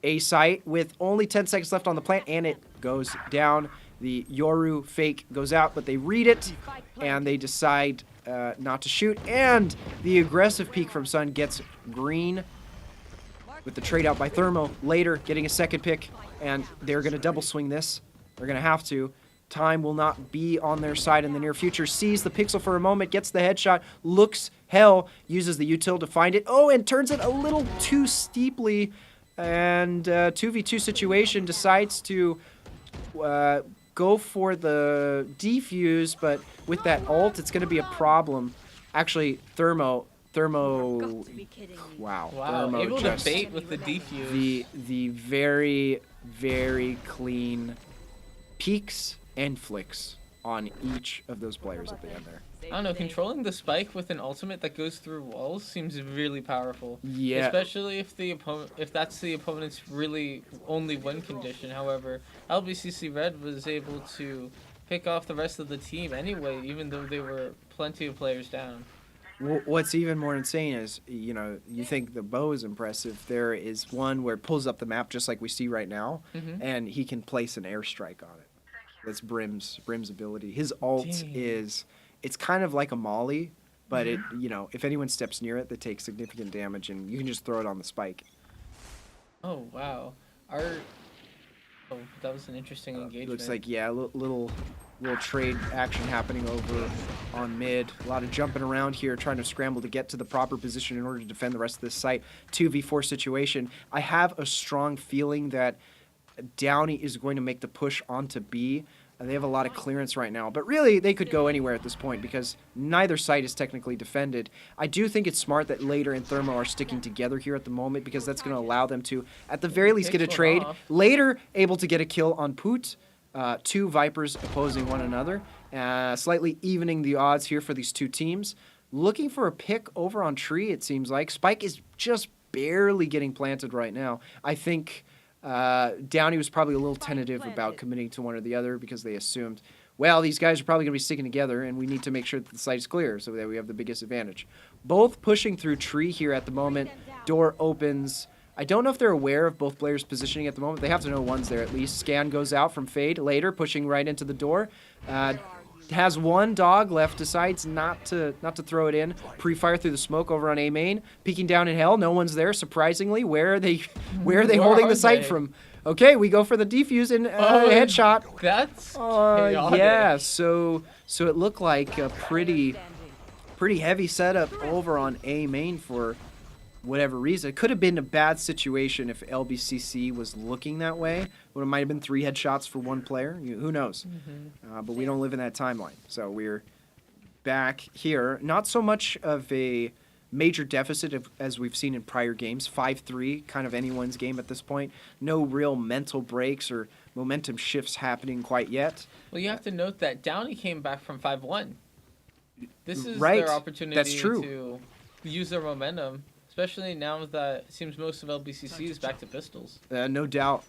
A site with only 10 seconds left on the plant, and it goes down. The Yoru fake goes out, but they read it, and they decide not to shoot. And the aggressive peek from Sun gets green with the trade out by Thermo. Later, getting a second pick, and they're going to double swing this. They're going to have to. Time will not be on their side in the near future. Sees the pixel for a moment, gets the headshot, looks hell, uses the util to find it. Oh, and turns it a little too steeply, and 2v2 situation, decides to go for the defuse, but with that ult, it's going to be a problem. Actually, Thermo, wow. Thermo Able just, to bait with the defuse. The very, very clean peaks and flicks on each of those players at the end there. I don't know, controlling the spike with an ultimate that goes through walls seems really powerful. Yeah. Especially if that's the opponent's really only win condition. However, LBCC Red was able to pick off the rest of the team anyway, even though they were plenty of players down. What's even more insane is, you think the bow is impressive. There is one where it pulls up the map just like we see right now, and he can place an airstrike on it. That's Brim's ability. His ult is, it's kind of like a molly, but it, if anyone steps near it, they take significant damage, and you can just throw it on the spike. Oh wow, that was an interesting engagement. Looks like little trade action happening over on mid. A lot of jumping around here, trying to scramble to get to the proper position in order to defend the rest of this site. 2v4 situation. I have a strong feeling that Downey is going to make the push onto B. They have a lot of clearance right now, but really they could go anywhere at this point because neither site is technically defended. I do think it's smart that Later and Thermo are sticking together here at the moment because that's going to allow them to, at the very least, get a trade. Later able to get a kill on Poot. 2 Vipers opposing one another, slightly evening the odds here for these two teams. Looking for a pick over on Tree, it seems like. Spike is just barely getting planted right now. I think Downey was probably a little tentative about committing to one or the other because they assumed, well, these guys are probably going to be sticking together and we need to make sure that the site is clear so that we have the biggest advantage. Both pushing through Tree here at the moment. Door opens. I don't know if they're aware of both players' positioning at the moment. They have to know one's there at least. Scan goes out from Fade. Later, pushing right into the door. Has one dog left, decides not to throw it in. Pre-fire through the smoke over on A main. Peeking down in hell, no one's there. Surprisingly, where are they holding the site from? Okay, we go for the defuse and headshot. That's chaotic. Yeah. So it looked like a pretty heavy setup over on A main for whatever reason. It could have been a bad situation if LBCC was looking that way. It might have been 3 headshots for one player. Who knows? But we don't live in that timeline. So we're back here. Not so much of a major deficit as we've seen in prior games. 5-3, kind of anyone's game at this point. No real mental breaks or momentum shifts happening quite yet. Well, you have to note that Downey came back from 5-1. This is right. their opportunity That's true. to use their momentum. Especially now that it seems most of LBCC is back to pistols. No doubt.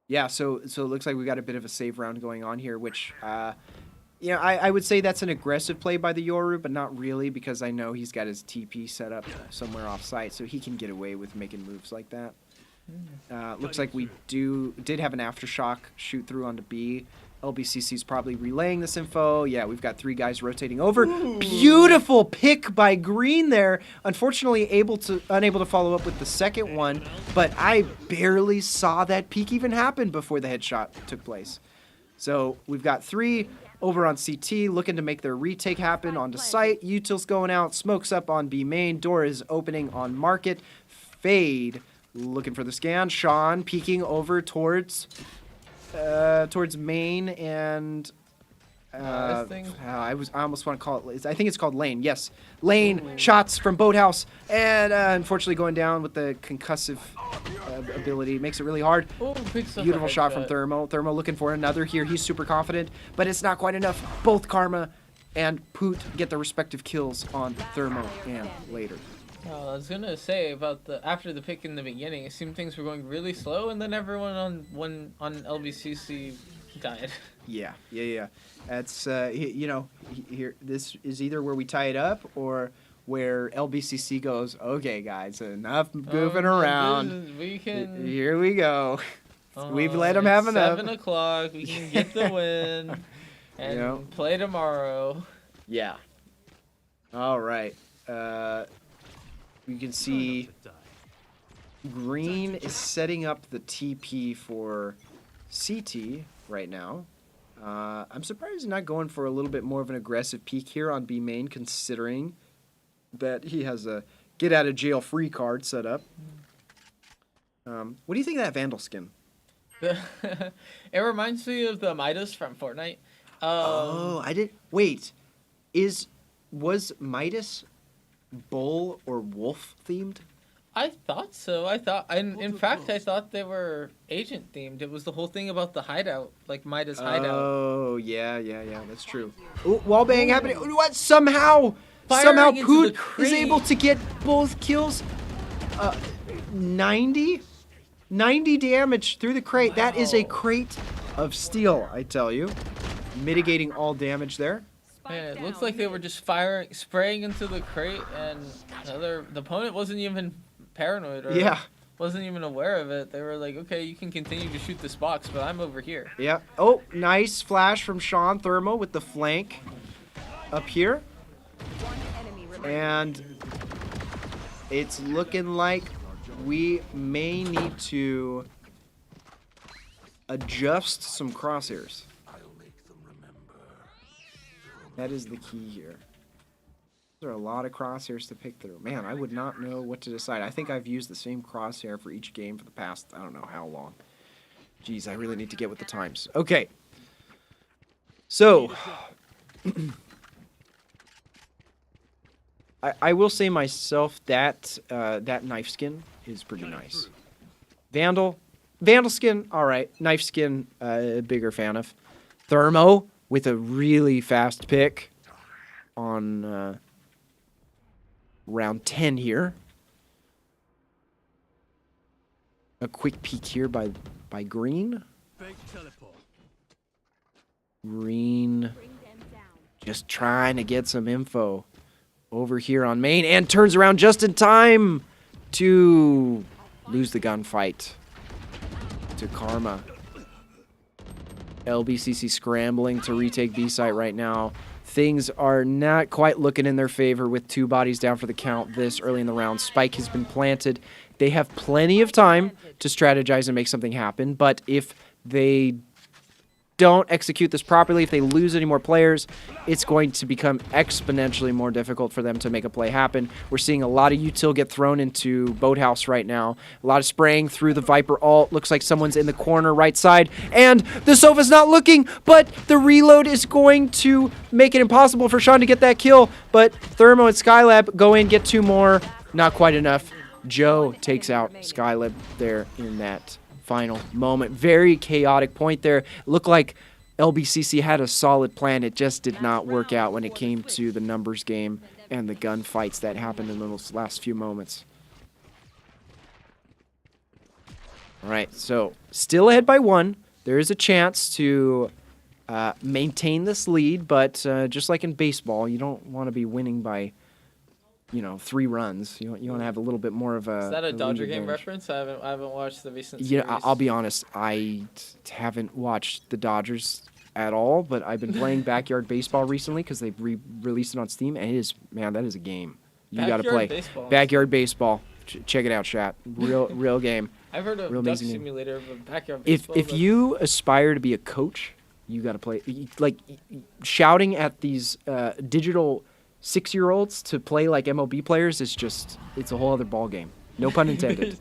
Yeah, so it looks like we got a bit of a save round going on here, which, I would say that's an aggressive play by the Yoru, but not really because I know he's got his TP set up somewhere off site, so he can get away with making moves like that. Looks like we did have an aftershock shoot through onto B. LBCC's probably relaying this info. Yeah, we've got 3 guys rotating over. Ooh. Beautiful pick by Green there. Unfortunately, unable to follow up with the second one, but I barely saw that peek even happen before the headshot took place. So we've got 3 over on CT looking to make their retake happen onto site. Util's going out. Smoke's up on B main. Door is opening on Market. Fade looking for the scan. Sean peeking over towards main and I almost want to call it. I think it's called Lane. Yes, Lane shots from Boathouse and unfortunately going down with the concussive ability makes it really hard. Beautiful shot from Thermo. Thermo looking for another here. He's super confident, but it's not quite enough. Both Karma and Poot get the respective kills on Thermo and Later. I was gonna say about after the pick in the beginning, it seemed things were going really slow, and then everyone on LBCC died. Yeah. That's here. This is either where we tie it up or where LBCC goes. Okay, guys, enough goofing around. Here we go. We've let them have enough. 7 o'clock. We can get the win and play tomorrow. Yeah. All right. You can see Green is setting up the TP for CT right now. I'm surprised he's not going for a little bit more of an aggressive peek here on B main, considering that he has a get out of jail free card set up. What do you think of that Vandal skin? It reminds me of the Midas from Fortnite. I did. Wait, was Midas bull or wolf themed? I thought so. In fact, I thought they were agent themed. It was the whole thing about the hideout, like Midas hideout. Oh yeah, that's true. Ooh, wallbang happening. What? Somehow Poot is able to get both kills. 90 damage through the crate. Wow. That is a crate of steel, I tell you. Mitigating all damage there. Man, it looks like they were just spraying into the crate, and the opponent wasn't even paranoid or wasn't even aware of it. They were like, okay, you can continue to shoot this box, but I'm over here. Yeah. Oh, nice flash from Sean Thermo with the flank up here. And it's looking like we may need to adjust some crosshairs. That is the key here. There are a lot of crosshairs to pick through. Man, I would not know what to decide. I think I've used the same crosshair for each game for the past, I don't know how long. Jeez, I really need to get with the times. Okay. So, I will say myself that that knife skin is pretty nice. Vandal skin, all right. Knife skin, bigger fan of. Thermo with a really fast pick on round 10 here. A quick peek here by Green. Green just trying to get some info over here on main and turns around just in time to lose the gunfight to Karma. LBCC scrambling to retake B site right now. Things are not quite looking in their favor with 2 bodies down for the count this early in the round. Spike has been planted. They have plenty of time to strategize and make something happen, but if they don't execute this properly, if they lose any more players, it's going to become exponentially more difficult for them to make a play happen. We're seeing a lot of util get thrown into Boathouse right now. A lot of spraying through the Viper ult. Looks like someone's in the corner right side, and the Sofa's not looking, but the reload is going to make it impossible for Sean to get that kill, but Thermo and Skylab go in, get 2 more. Not quite enough. Joe takes out Skylab there in that final moment. Very chaotic point there. Looked like LBCC had a solid plan. It just did not work out when it came to the numbers game and the gunfights that happened in those last few moments. All right, so still ahead by 1. There is a chance to maintain this lead, but just like in baseball, you don't want to be winning by 3 runs. You want to have a little bit more of a. Is that a Dodger game advantage. reference? I haven't watched the recent series. Yeah, I'll be honest. I haven't watched the Dodgers at all, but I've been playing Backyard Baseball recently because they've released it on Steam, and it is, man, that is a game. You got to play Backyard Baseball. Check it out, chat. Real game. I've heard of Duck Simulator, but Backyard Baseball. If you aspire to be a coach, you got to play. Like shouting at these digital 6-year-olds to play like MLB players is just, it's a whole other ball game. No pun intended.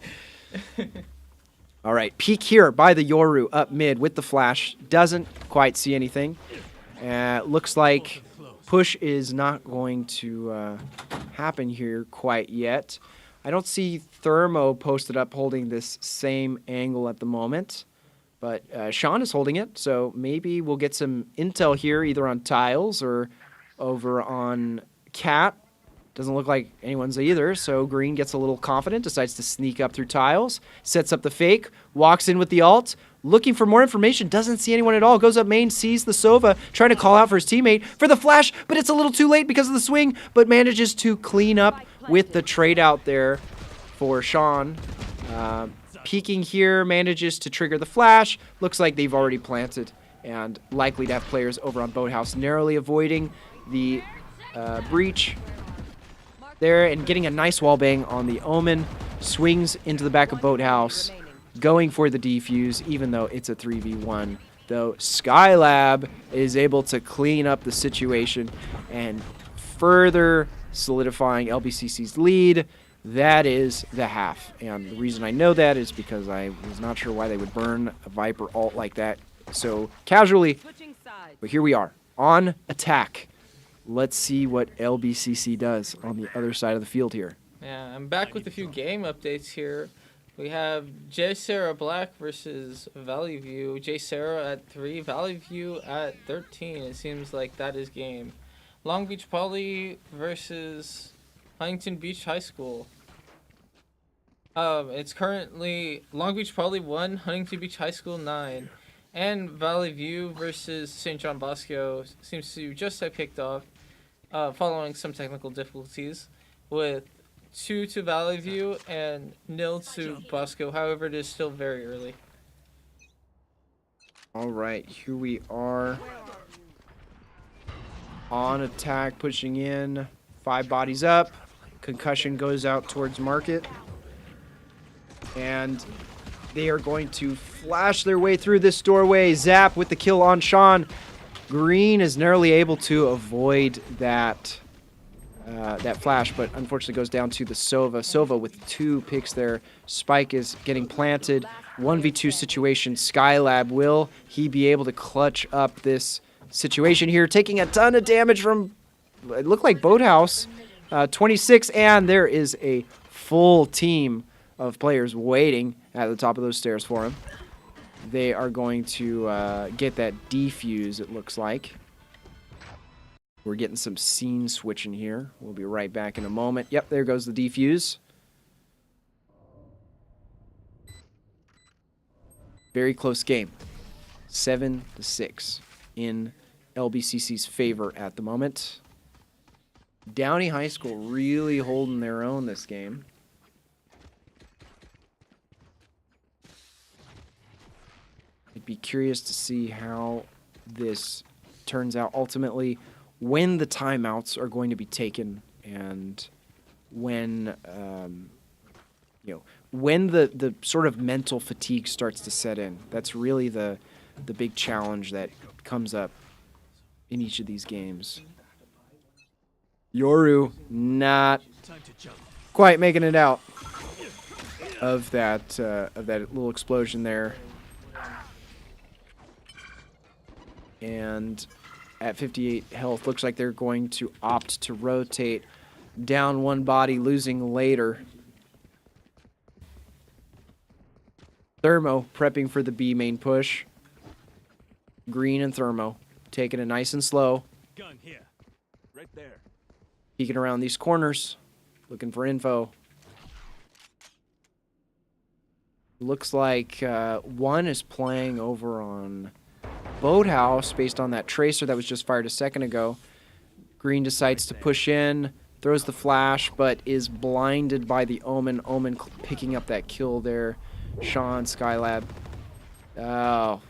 All right, peek here by the Yoru up mid with the flash. Doesn't quite see anything. Looks like push is not going to happen here quite yet. I don't see Thermo posted up holding this same angle at the moment, but Sean is holding it, so maybe we'll get some intel here either on tiles or over on Cat. Doesn't look like anyone's either, so Green gets a little confident, decides to sneak up through tiles, sets up the fake, walks in with the ult, looking for more information, doesn't see anyone at all, goes up main, sees the Sova, trying to call out for his teammate for the flash, but it's a little too late because of the swing, but manages to clean up with the trade out there for Sean. Peeking here, manages to trigger the flash, looks like they've already planted, and likely to have players over on Boathouse, narrowly avoiding the breach there and getting a nice wall bang on the Omen. Swings into the back of Boathouse, going for the defuse, even though it's a 3v1. Though Skylab is able to clean up the situation and further solidifying LBCC's lead. That is the half. And the reason I know that is because I was not sure why they would burn a Viper ult like that so casually. But here we are on attack. Let's see what LBCC does on the other side of the field here. Yeah, I'm back with a few game updates here. We have J Sarah Black versus Valley View. J Sarah at 3, Valley View at 13. It seems like that is game. Long Beach Poly versus Huntington Beach High School. It's currently Long Beach Poly 1, Huntington Beach High School 9. And Valley View versus St. John Bosco seems to just have kicked off following some technical difficulties with 2 to Valley View and 0 to Bosco. However, it is still very early. All right, here we are on attack, pushing in. 5 bodies up. Concussion goes out towards Market. And they are going to flash their way through this doorway. Zap with the kill on Sean. Green is narrowly able to avoid that that flash, but unfortunately goes down to the Sova. Sova with 2 picks there. Spike is getting planted. 1v2 situation. Skylab, will he be able to clutch up this situation here? Taking a ton of damage from, it looked like Boathouse. 26, and there is a full team of players waiting at the top of those stairs for him. They are going to get that defuse, it looks like. We're getting some scene switching here. We'll be right back in a moment. Yep, there goes the defuse. Very close game. 7-6 in LBCC's favor at the moment. Downey High School really holding their own this game. I'd be curious to see how this turns out ultimately, when the timeouts are going to be taken, and when when the sort of mental fatigue starts to set in. That's really the big challenge that comes up in each of these games. Yoru not quite making it out of that little explosion there. And at 58 health, looks like they're going to opt to rotate down one body, losing later. Thermo prepping for the B main push. Green and Thermo taking it nice and slow. Gun here. Right there. Peeking around these corners, looking for info. Looks like one is playing over on Boathouse based on that tracer that was just fired a second ago. Green decides to push in, throws the flash, but is blinded by the Omen. Omen picking up that kill there. Sean, Skylab. Oh,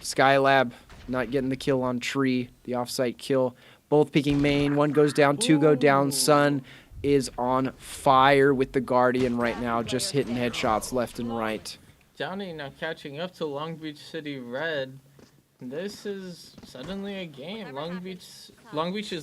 Skylab not getting the kill on Tree, the offsite kill. Both peeking main. One goes down, 2 go down. Sun is on fire with the Guardian right now, just hitting headshots left and right. Downey now catching up to Long Beach City Red. This is suddenly a game. Long Beach's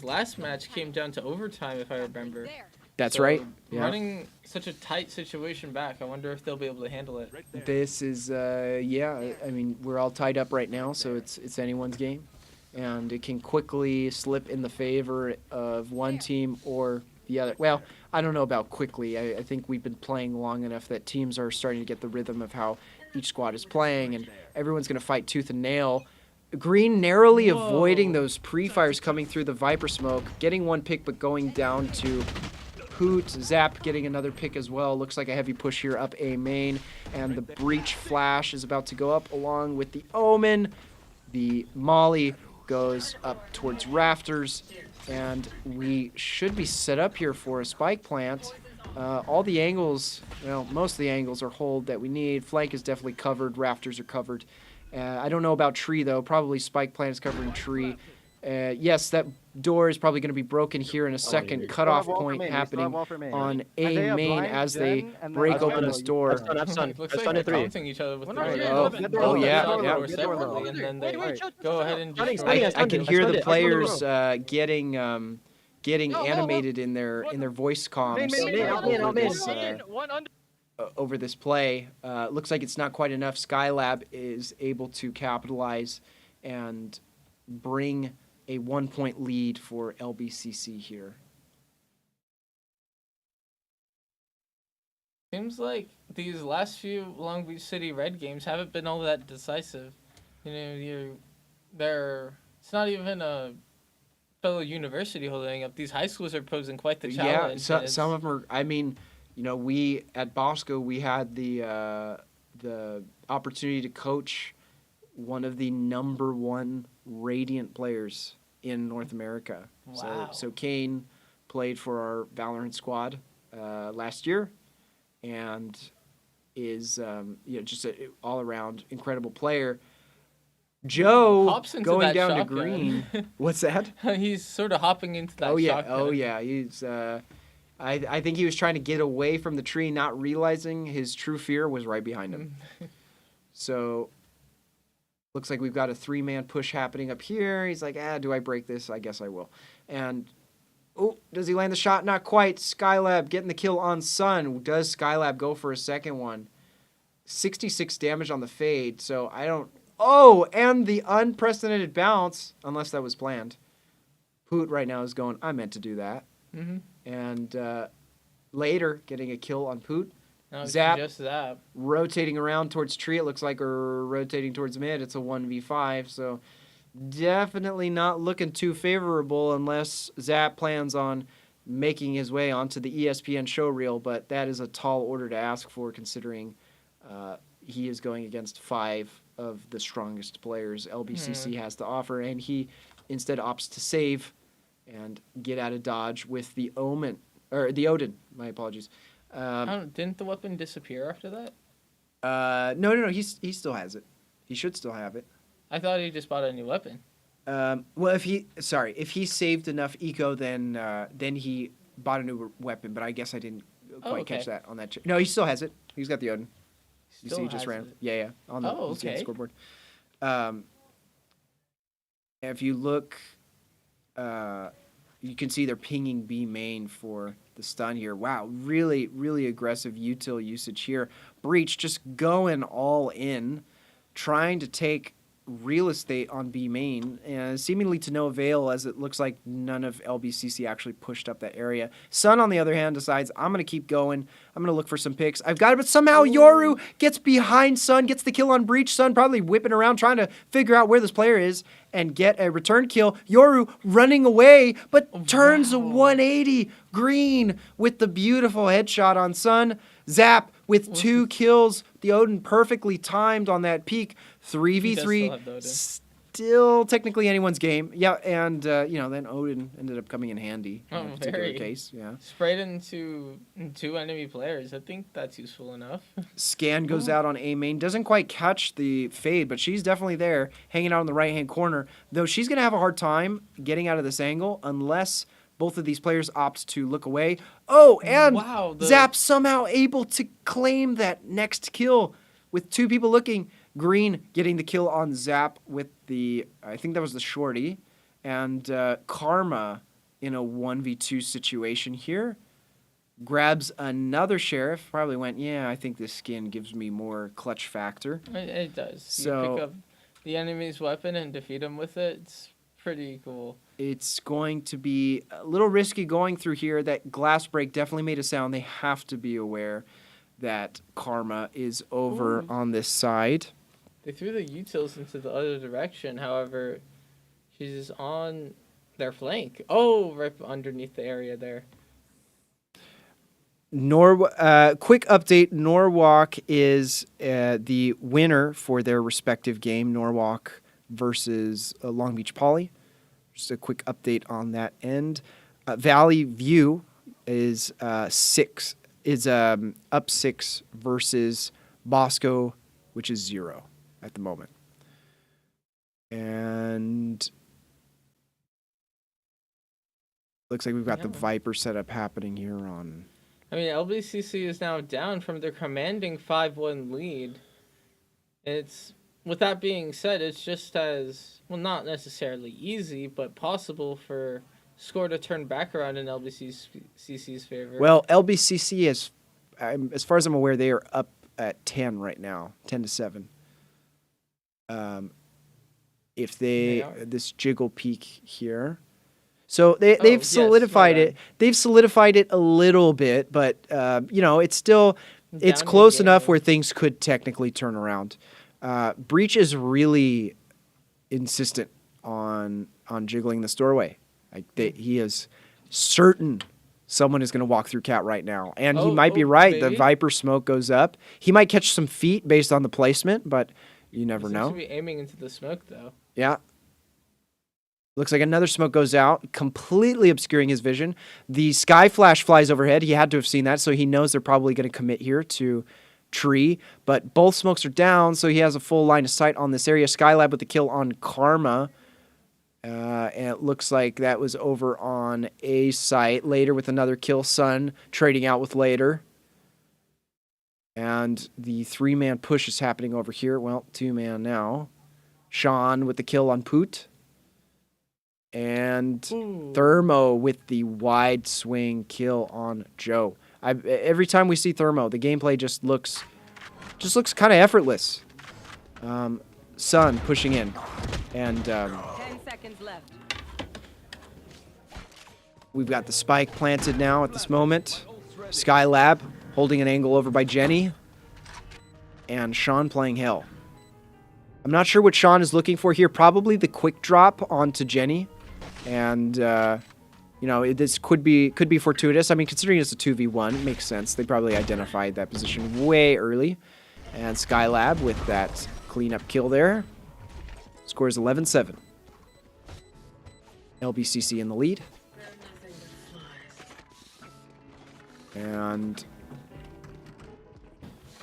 last match came down to overtime, if I remember. That's right. Yeah. Running such a tight situation back, I wonder if they'll be able to handle it. This is, yeah, I mean, we're all tied up right now, so it's anyone's game. And it can quickly slip in the favor of one team or the other. Well, I don't know about quickly. I think we've been playing long enough that teams are starting to get the rhythm of how each squad is playing, and everyone's going to fight tooth and nail. Green narrowly avoiding those pre-fires coming through the Viper smoke, getting one pick but going down to Hoot. Zap getting another pick as well. Looks like a heavy push here up A main, and the breach flash is about to go up along with the Omen. The Molly goes up towards rafters, and we should be set up here for a spike plant. All the angles, well, most of the angles are hold that we need. Flank is definitely covered. Rafters are covered. I don't know about Tree, though. Probably spike plant is covering Tree. Yes, that door is probably going to be broken here in a second. Cutoff point happening on A main as they break open this door. Looks like they're taunting each other with oh yeah, yeah. Separately, and then they go ahead and destroy. I can hear the players getting animated in their voice comms over this play. Looks like it's not quite enough. Skylab is able to capitalize and bring a 1-point lead for LBCC here. Seems like these last few Long Beach City Red games haven't been all that decisive. You know, it's not even a fellow university holding up. These high schools are posing quite the challenge. Yeah, some of them are. I mean, you know, we at Bosco we had the opportunity to coach one of the #1 Radiant players in North America. Wow. So Kane played for our Valorant squad last year, and is just an all-around incredible player. Joe going down to green. What's that? He's sort of hopping into that. Oh yeah. He's. I think he was trying to get away from the tree, not realizing his true fear was right behind him. So. Looks like we've got a 3-man push happening up here. He's like, do I break this? I guess I will. And Oh, does he land the shot? Not quite. Skylab getting the kill on Sun. Does Skylab go for a second one? 66 damage on the fade, so I don't... Oh, and the unprecedented bounce, unless that was planned. Poot right now is going, I meant to do that. Mm-hmm. And later, getting a kill on Poot. No, Zap, just Zap. rotating around towards tree, it looks like, or rotating towards mid. It's a 1v5, so definitely not looking too favorable unless Zap plans on making his way onto the ESPN showreel, but that is a tall order to ask for considering he is going against 5 of the strongest players LBCC has to offer, and he instead opts to save and get out of dodge with the Omen, or the Odin, my apologies. Didn't the weapon disappear after that? No, he still has it. He should still have it. I thought he just bought a new weapon. Well, if he saved enough eco, then he bought a new weapon. But I guess I didn't quite catch that on that. No, he still has it. He's got the Odin. You see, he just ran. It. Yeah, on the scoreboard. If you look, you can see they're pinging B main for the stun here. Wow, really, really aggressive util usage here. Breach just going all in, trying to take real estate on B main, and seemingly to no avail, as it looks like none of LBCC actually pushed up that area. Sun, on the other hand, decides, I'm going to keep going. I'm going to look for some picks. I've got it, but somehow Yoru gets behind Sun, gets the kill on Breach. Sun probably whipping around trying to figure out where this player is and get a return kill. Yoru running away, but turns a 180. Green with the beautiful headshot on Sun. Zap with 2 kills. The Odin perfectly timed on that peak. 3v3. Still technically anyone's game. Yeah, and then Odin ended up coming in handy in that particular case. Yeah. Sprayed into 2 enemy players. I think that's useful enough. Scan goes out on A main. Doesn't quite catch the fade, but she's definitely there, hanging out in the right-hand corner. Though she's going to have a hard time getting out of this angle unless both of these players opt to look away. Oh, and Zap somehow able to claim that next kill with 2 people looking. Green getting the kill on Zap with the, I think that was the shorty. And Karma in a 1v2 situation here. Grabs another sheriff. Probably went, yeah, I think this skin gives me more clutch factor. It does. So, you pick up the enemy's weapon and defeat him with it. It's pretty cool. It's going to be a little risky going through here. That glass break definitely made a sound. They have to be aware that Karma is over on this side. They threw the utils into the other direction. However, she's on their flank. Oh, right underneath the area there. Quick update. Norwalk is the winner for their respective game. Norwalk versus Long Beach Poly. Just a quick update on that end. Valley View is up 6 versus Bosco, which is 0 at the moment. And looks like we've got the Viper setup happening here on. I mean, LBCC is now down from their commanding 5-1 lead. It's, with that being said, it's just as, well, not necessarily easy, but possible for score to turn back around in LBCC's favor. Well, LBCC is, as far as I'm aware, they are up at 10 right now, 10-7. If this jiggle peak here. So they've solidified it. They've solidified it a little bit, but it's still close enough where things could technically turn around. Breach is really insistent on jiggling this doorway. He is certain someone is going to walk through Cat right now, and he might be right. The Viper smoke goes up. He might catch some feet based on the placement, but you never know. He seems to be aiming into the smoke though. Yeah. Looks like another smoke goes out, completely obscuring his vision. The sky flash flies overhead. He had to have seen that, so he knows they're probably going to commit here to tree. But both smokes are down, so he has a full line of sight on this area. Skylab with the kill on Karma. And it looks like that was over on A site. Later with another kill. Sun trading out with Later. And the 3-man push is happening over here. Well, 2-man now. Sean with the kill on Poot. And Thermo with the wide swing kill on Joe. Every time we see Thermo, the gameplay just looks kind of effortless. Sun pushing in, and 10 seconds left. we've got the spike planted now at this moment. Skylab holding an angle over by Jenny, and Sean playing Hell. I'm not sure what Sean is looking for here. Probably the quick drop onto Jenny, and you know, this could be fortuitous. I mean, considering it's a 2v1, it makes sense. They probably identified that position way early, and Skylab with that cleanup kill there. Scores 11-7. LBCC in the lead. And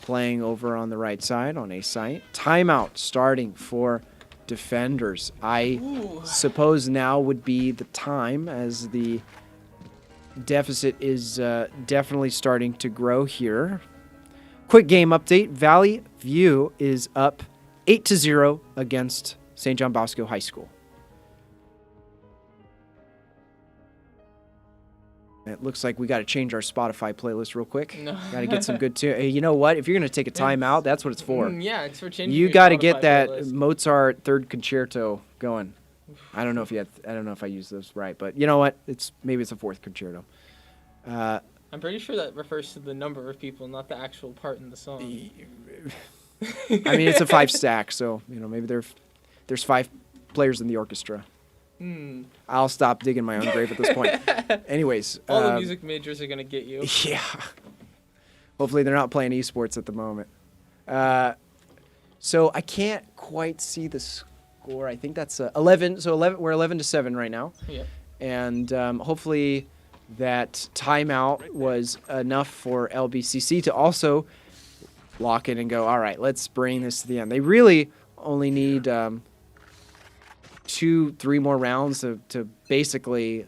playing over on the right side on A site. Timeout starting for defenders. I suppose now would be the time, as the deficit is definitely starting to grow here. Quick game update. Valley View is up 8-0 against St. John Bosco High School. It looks like we got to change our Spotify playlist real quick. No. Got to get some good tune. Hey, you know what? If you're going to take a timeout, that's what it's for. Yeah, it's for changing. You got to get that playlist. Mozart Third Concerto going. I don't know if I use those right, but you know what? Maybe it's a fourth concerto. I'm pretty sure that refers to the number of people, not the actual part in the song. I mean, it's a 5 stack, so you know maybe there's 5 players in the orchestra. I'll stop digging my own grave at this point. Anyways, all the music majors are gonna get you. Yeah. Hopefully they're not playing esports at the moment. So I can't quite see the score. I think that's 11. So 11. We're 11-7 right now. Yep. And hopefully that timeout was enough for LBCC to also lock in and go, all right, let's bring this to the end. They really only need 2-3 more rounds to basically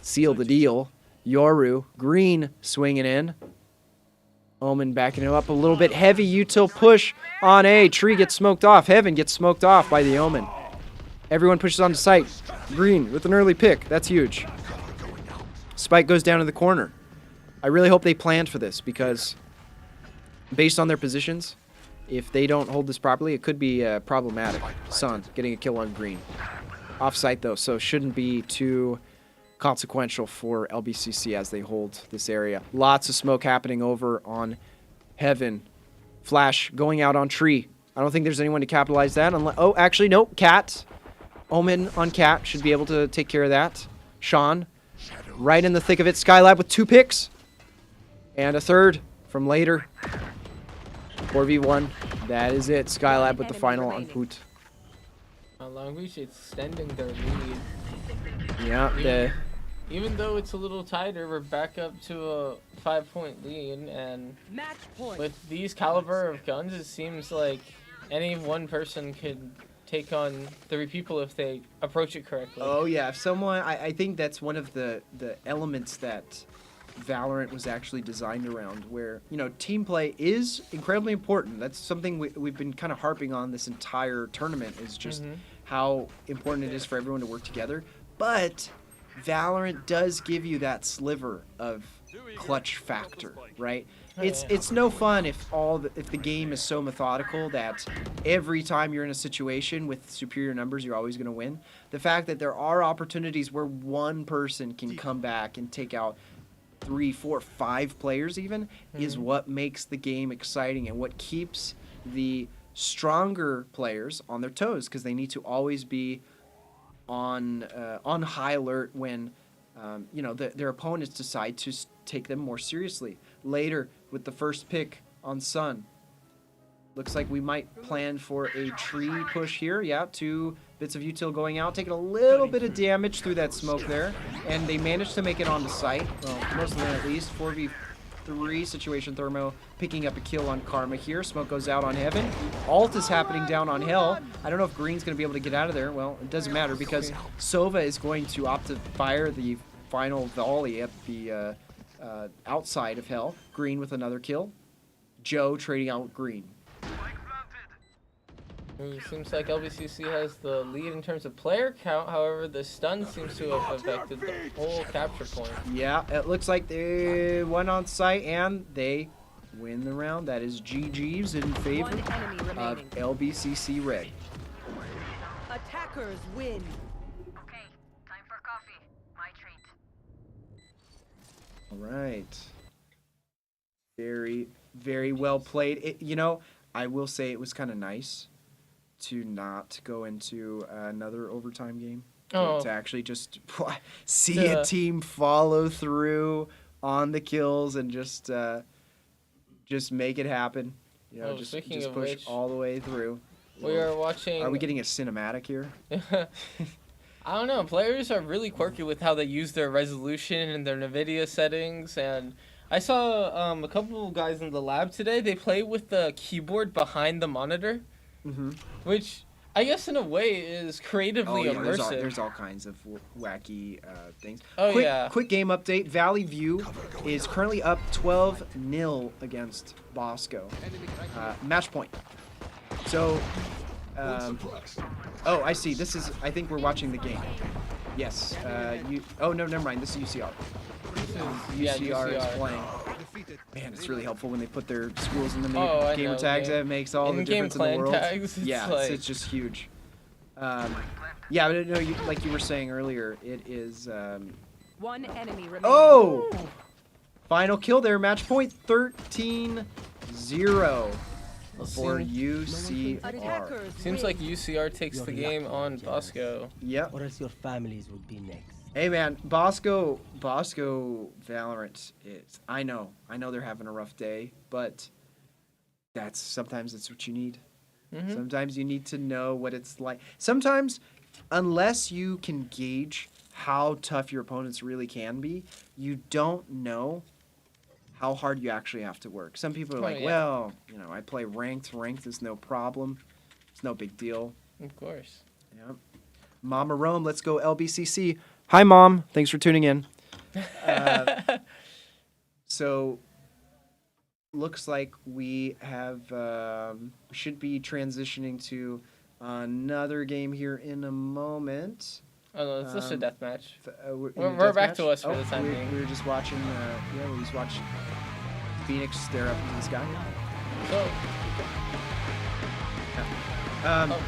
seal the deal. Yoru, Green swinging in. Omen backing him up a little bit. Heavy util push on A. Tree gets smoked off. Heaven gets smoked off by the Omen. Everyone pushes onto site. Green with an early pick. That's huge. Spike goes down in the corner. I really hope they planned for this, because based on their positions, if they don't hold this properly, it could be problematic. Sun getting a kill on Green. Off-site, though, so shouldn't be too consequential for LBCC as they hold this area. Lots of smoke happening over on Heaven. Flash going out on Tree. I don't think there's anyone to capitalize that. Oh, actually, no. Cat. Omen on Cat should be able to take care of that. Sean, right in the thick of it. Skylab with 2 picks. And a third from later. 4v1. That is it. Skylab with the final on Poot. Long Beach extending their lead. Yeah. Even though it's a little tighter, we're back up to a 5-point lead, and with these caliber of guns, it seems like any one person could take on 3 people if they approach it correctly. Oh yeah, if someone, I think that's one of the elements that Valorant was actually designed around, where, you know, team play is incredibly important. That's something we've been kind of harping on this entire tournament, is just how important it is for everyone to work together. But Valorant does give you that sliver of clutch factor, right? It's no fun if the game is so methodical that every time you're in a situation with superior numbers, you're always going to win. The fact that there are opportunities where one person can come back and take out 3, 4, 5 players even is what makes the game exciting, and what keeps the stronger players on their toes, because they need to always be on high alert when you know, their opponents decide to take them more seriously. Later, with the first pick on Sun, looks like we might plan for a tree push here. Yeah, 2 bits of util going out, taking a little bit of damage through that smoke there, and they managed to make it onto site. Well, most of them at least. 4v3 situation. Thermo picking up a kill on Karma here. Smoke goes out on Heaven. Ult is happening down on Hell. I don't know if Green's going to be able to get out of there. Well, it doesn't matter, because Sova is going to opt to fire the final volley at the outside of Hell. Green with another kill. Joe trading out Green. Seems like LBCC has the lead in terms of player count. However, the stun seems to have affected the whole capture point. Yeah, it looks like they went on site and they win the round. That is GG's in favor of LBCC Red. Attackers win. Okay, time for coffee. My treat. All right. Very, very well played. You know, I will say it was kind of nice to not go into another overtime game. To actually just see a team follow through on the kills and just make it happen. You know, just push which, all the way through. We are watching. Are we getting a cinematic here? I don't know. Players are really quirky with how they use their resolution and their NVIDIA settings. And I saw a couple of guys in the lab today. They play with the keyboard behind the monitor, which I guess in a way is creatively immersive. There's all kinds of wacky things. Quick game update. Valley View is currently up 12-0 against Bosco. Match point. So, I see. I think we're watching the game. Yes. No, never mind. This is UCR. UCR is playing. Man, it's really helpful when they put their schools in the gamer tags. That makes all the difference in the world. Tags, it's just huge. Yeah, but no, like you were saying earlier, it is. One enemy remaining. Oh! Final kill there. Match point 13-0 for UCR. Seems like UCR takes the game on Bosco. Yep. Or else your families would be next. Hey man, Bosco Valorant is. I know they're having a rough day, but sometimes it's what you need. Sometimes you need to know what it's like. Sometimes, unless you can gauge how tough your opponents really can be, you don't know how hard you actually have to work. Some people are like, well, I play ranked. Ranked is no problem. It's no big deal. Of course. Yeah. Mama Rome, let's go LBCC. Hi, Mom. Thanks for tuning in. So, looks like we have should be transitioning to another game here in a moment. Oh, no, it's just a deathmatch. We're back to us for the time being. We were just watching. We just watched Phoenix stare up into the sky. So,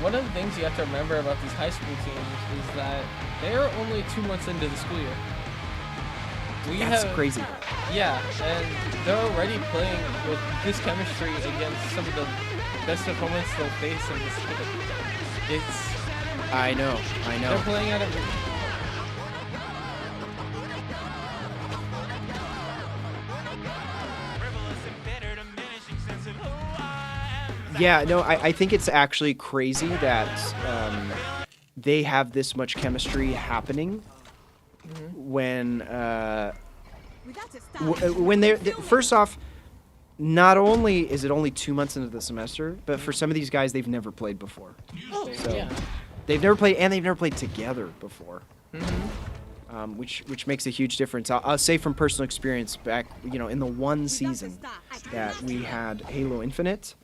one of the things you have to remember about these high school teams is that they are only 2 months into the school year. That's crazy. Yeah, and they're already playing with this chemistry against some of the best opponents they'll face in this game. I know. They're playing at a... Yeah, no, I think it's actually crazy that they have this much chemistry happening when they're first off. Not only is it only 2 months into the semester, but for some of these guys, they've never played before. They've never played, and they've never played together before, which makes a huge difference. I'll say from personal experience, back in the one season that we had Halo Infinite,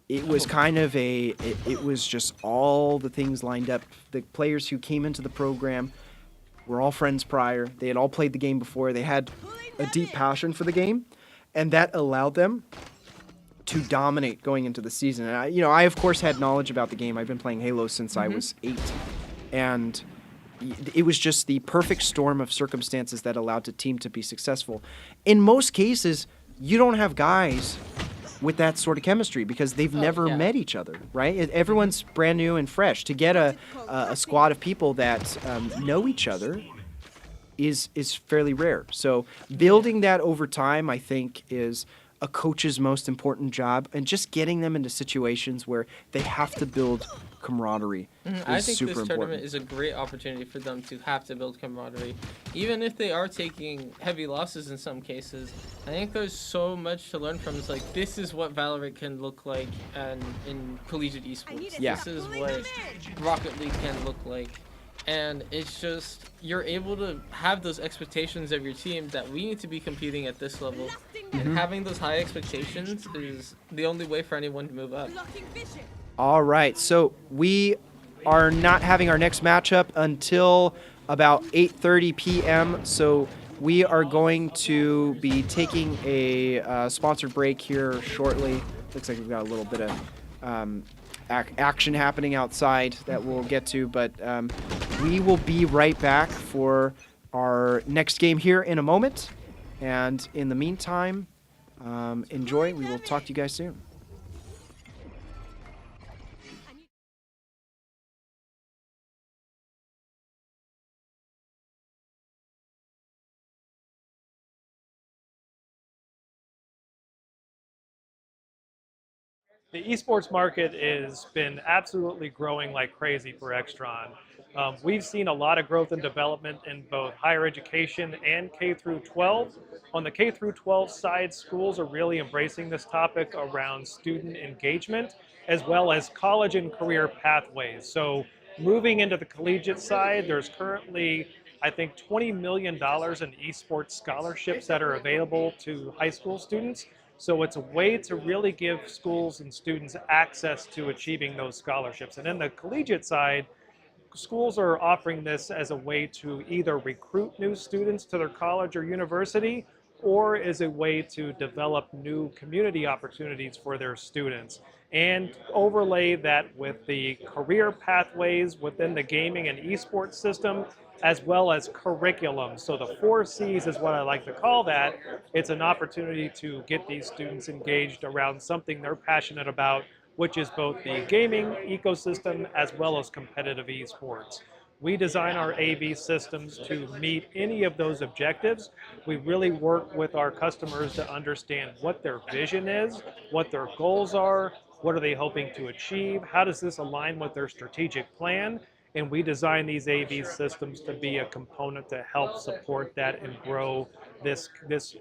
it was kind of it was just all the things lined up. The players who came into the program were all friends prior. They had all played the game before. They had a deep passion for the game. And that allowed them to dominate going into the season. And I of course had knowledge about the game. I've been playing Halo since I was 8, and it was just the perfect storm of circumstances that allowed the team to be successful. In most cases, you don't have guys with that sort of chemistry because they've never met each other, right? Everyone's brand new and fresh. To get a squad of people that know each other is fairly rare. So building that over time, I think, is a coach's most important job, and just getting them into situations where they have to build camaraderie I is think super this important. tournament is a great opportunity for them to have to build camaraderie. Even if they are taking heavy losses in some cases, I think there's so much to learn from. It's like, this is what Valorant can look like and in collegiate esports. Yeah. This is what Rocket League can look like. And it's just, you're able to have those expectations of your team that we need to be competing at this level. And having those high expectations is the only way for anyone to move up. All right, so we are not having our next matchup until about 8:30 p.m. So we are going to be taking a sponsored break here shortly. Looks like we've got a little bit of action happening outside that we'll get to, but we will be right back for our next game here in a moment. And in the meantime, enjoy. We will talk to you guys soon. The esports market has been absolutely growing like crazy for Extron. We've seen a lot of growth and development in both higher education and K through 12. On the K through 12 side, schools are really embracing this topic around student engagement as well as college and career pathways. So moving into the collegiate side, there's currently I think $20 million in esports scholarships that are available to high school students. So it's a way to really give schools and students access to achieving those scholarships. And then the collegiate side, schools are offering this as a way to either recruit new students to their college or university, or as a way to develop new community opportunities for their students. And overlay that with the career pathways within the gaming and esports system, as well as curriculum. So the 4Cs is what I like to call that. It's an opportunity to get these students engaged around something they're passionate about, which is both the gaming ecosystem as well as competitive esports. We design our AV systems to meet any of those objectives. We really work with our customers to understand what their vision is, what their goals are, what are they hoping to achieve, how does this align with their strategic plan, and we design these AV systems to be a component to help support that and grow this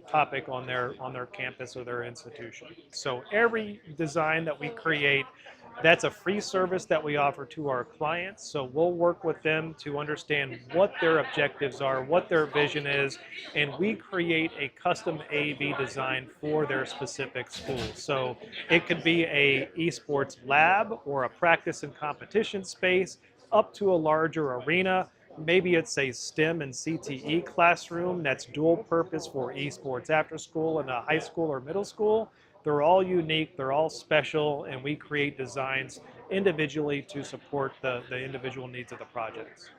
topic on their campus or their institution. So every design that we create, that's a free service that we offer to our clients. So we'll work with them to understand what their objectives are, what their vision is, and we create a custom AV design for their specific school. So it could be a esports lab or a practice and competition space up to a larger arena. Maybe it's a STEM and CTE classroom that's dual purpose for esports after school in a high school or middle school. They're all unique, they're all special, and we create designs individually to support the individual needs of the projects.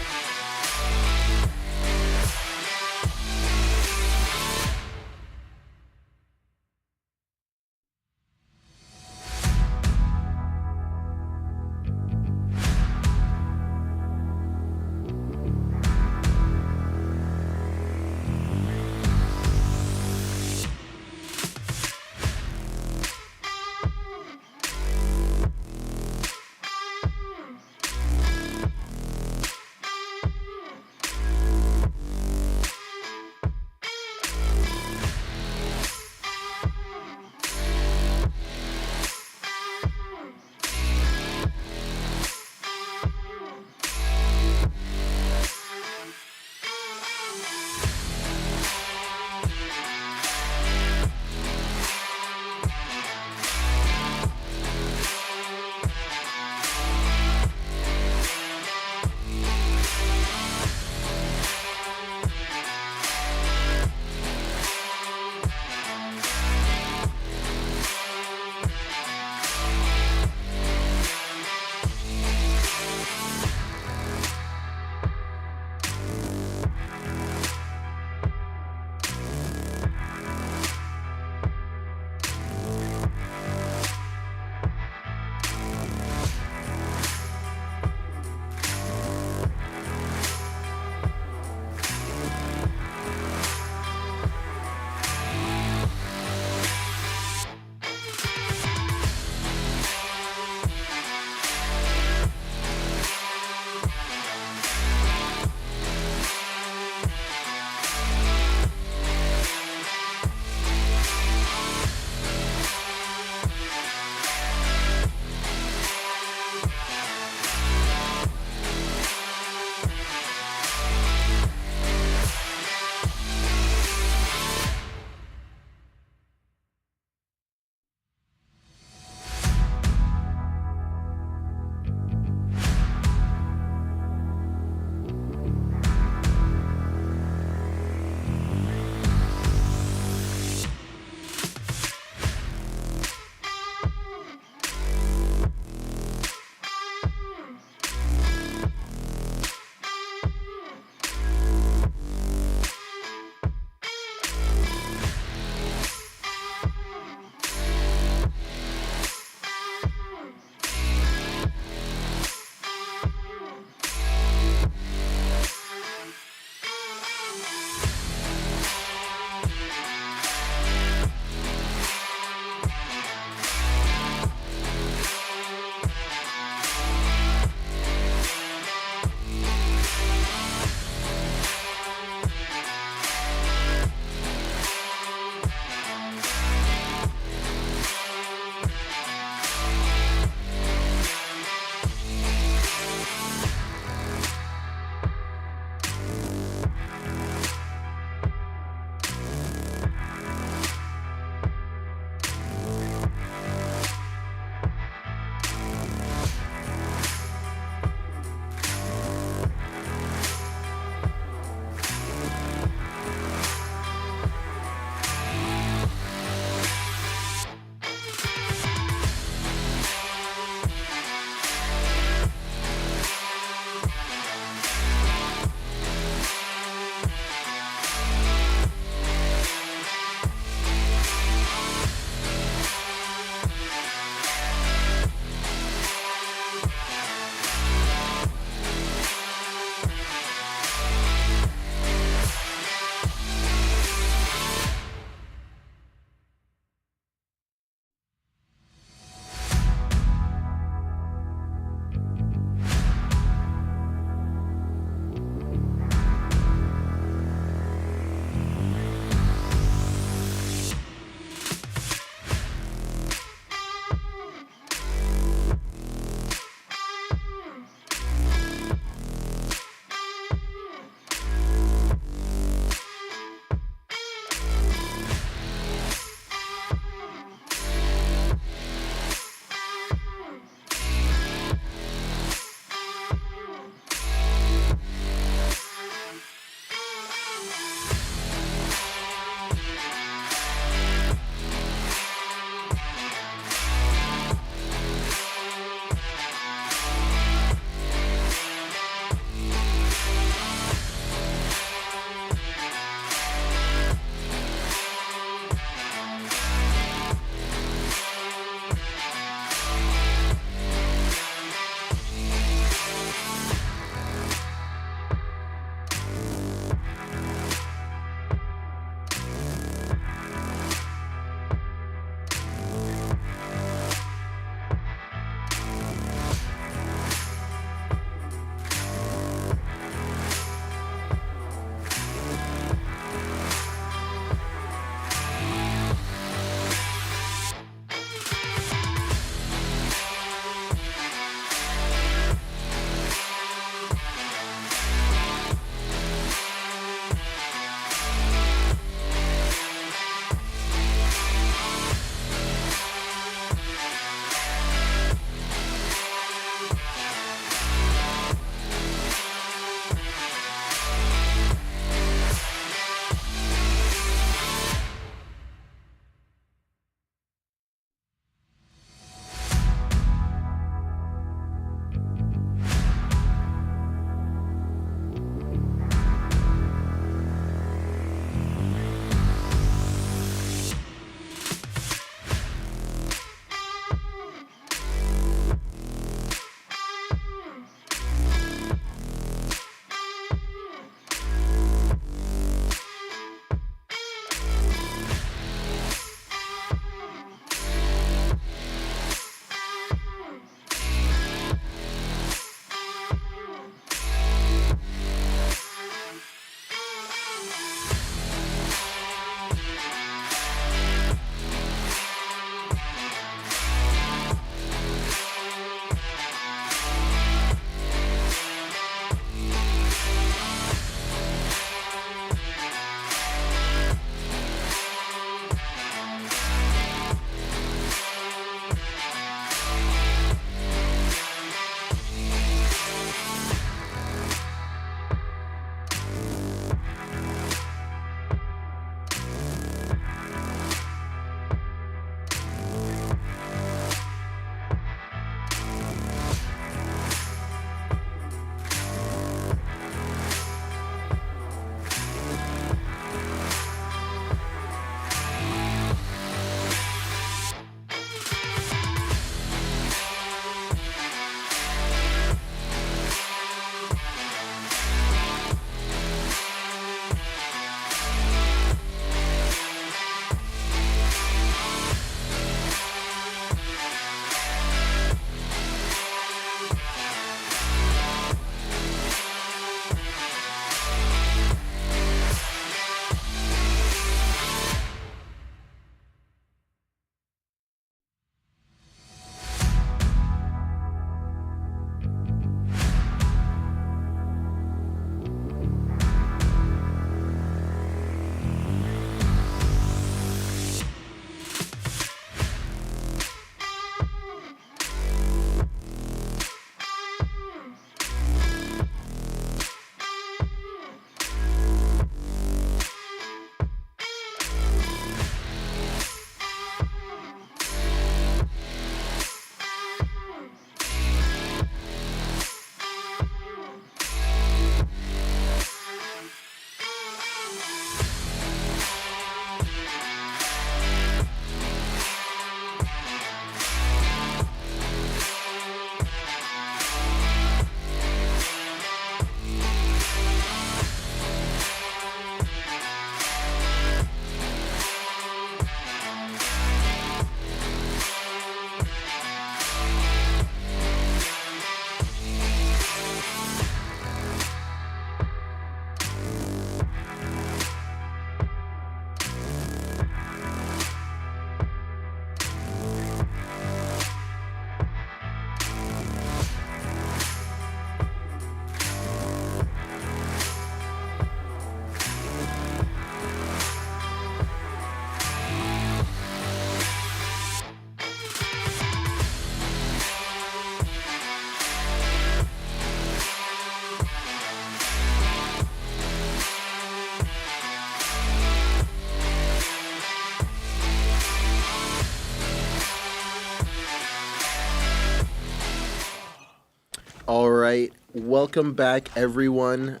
welcome back, everyone,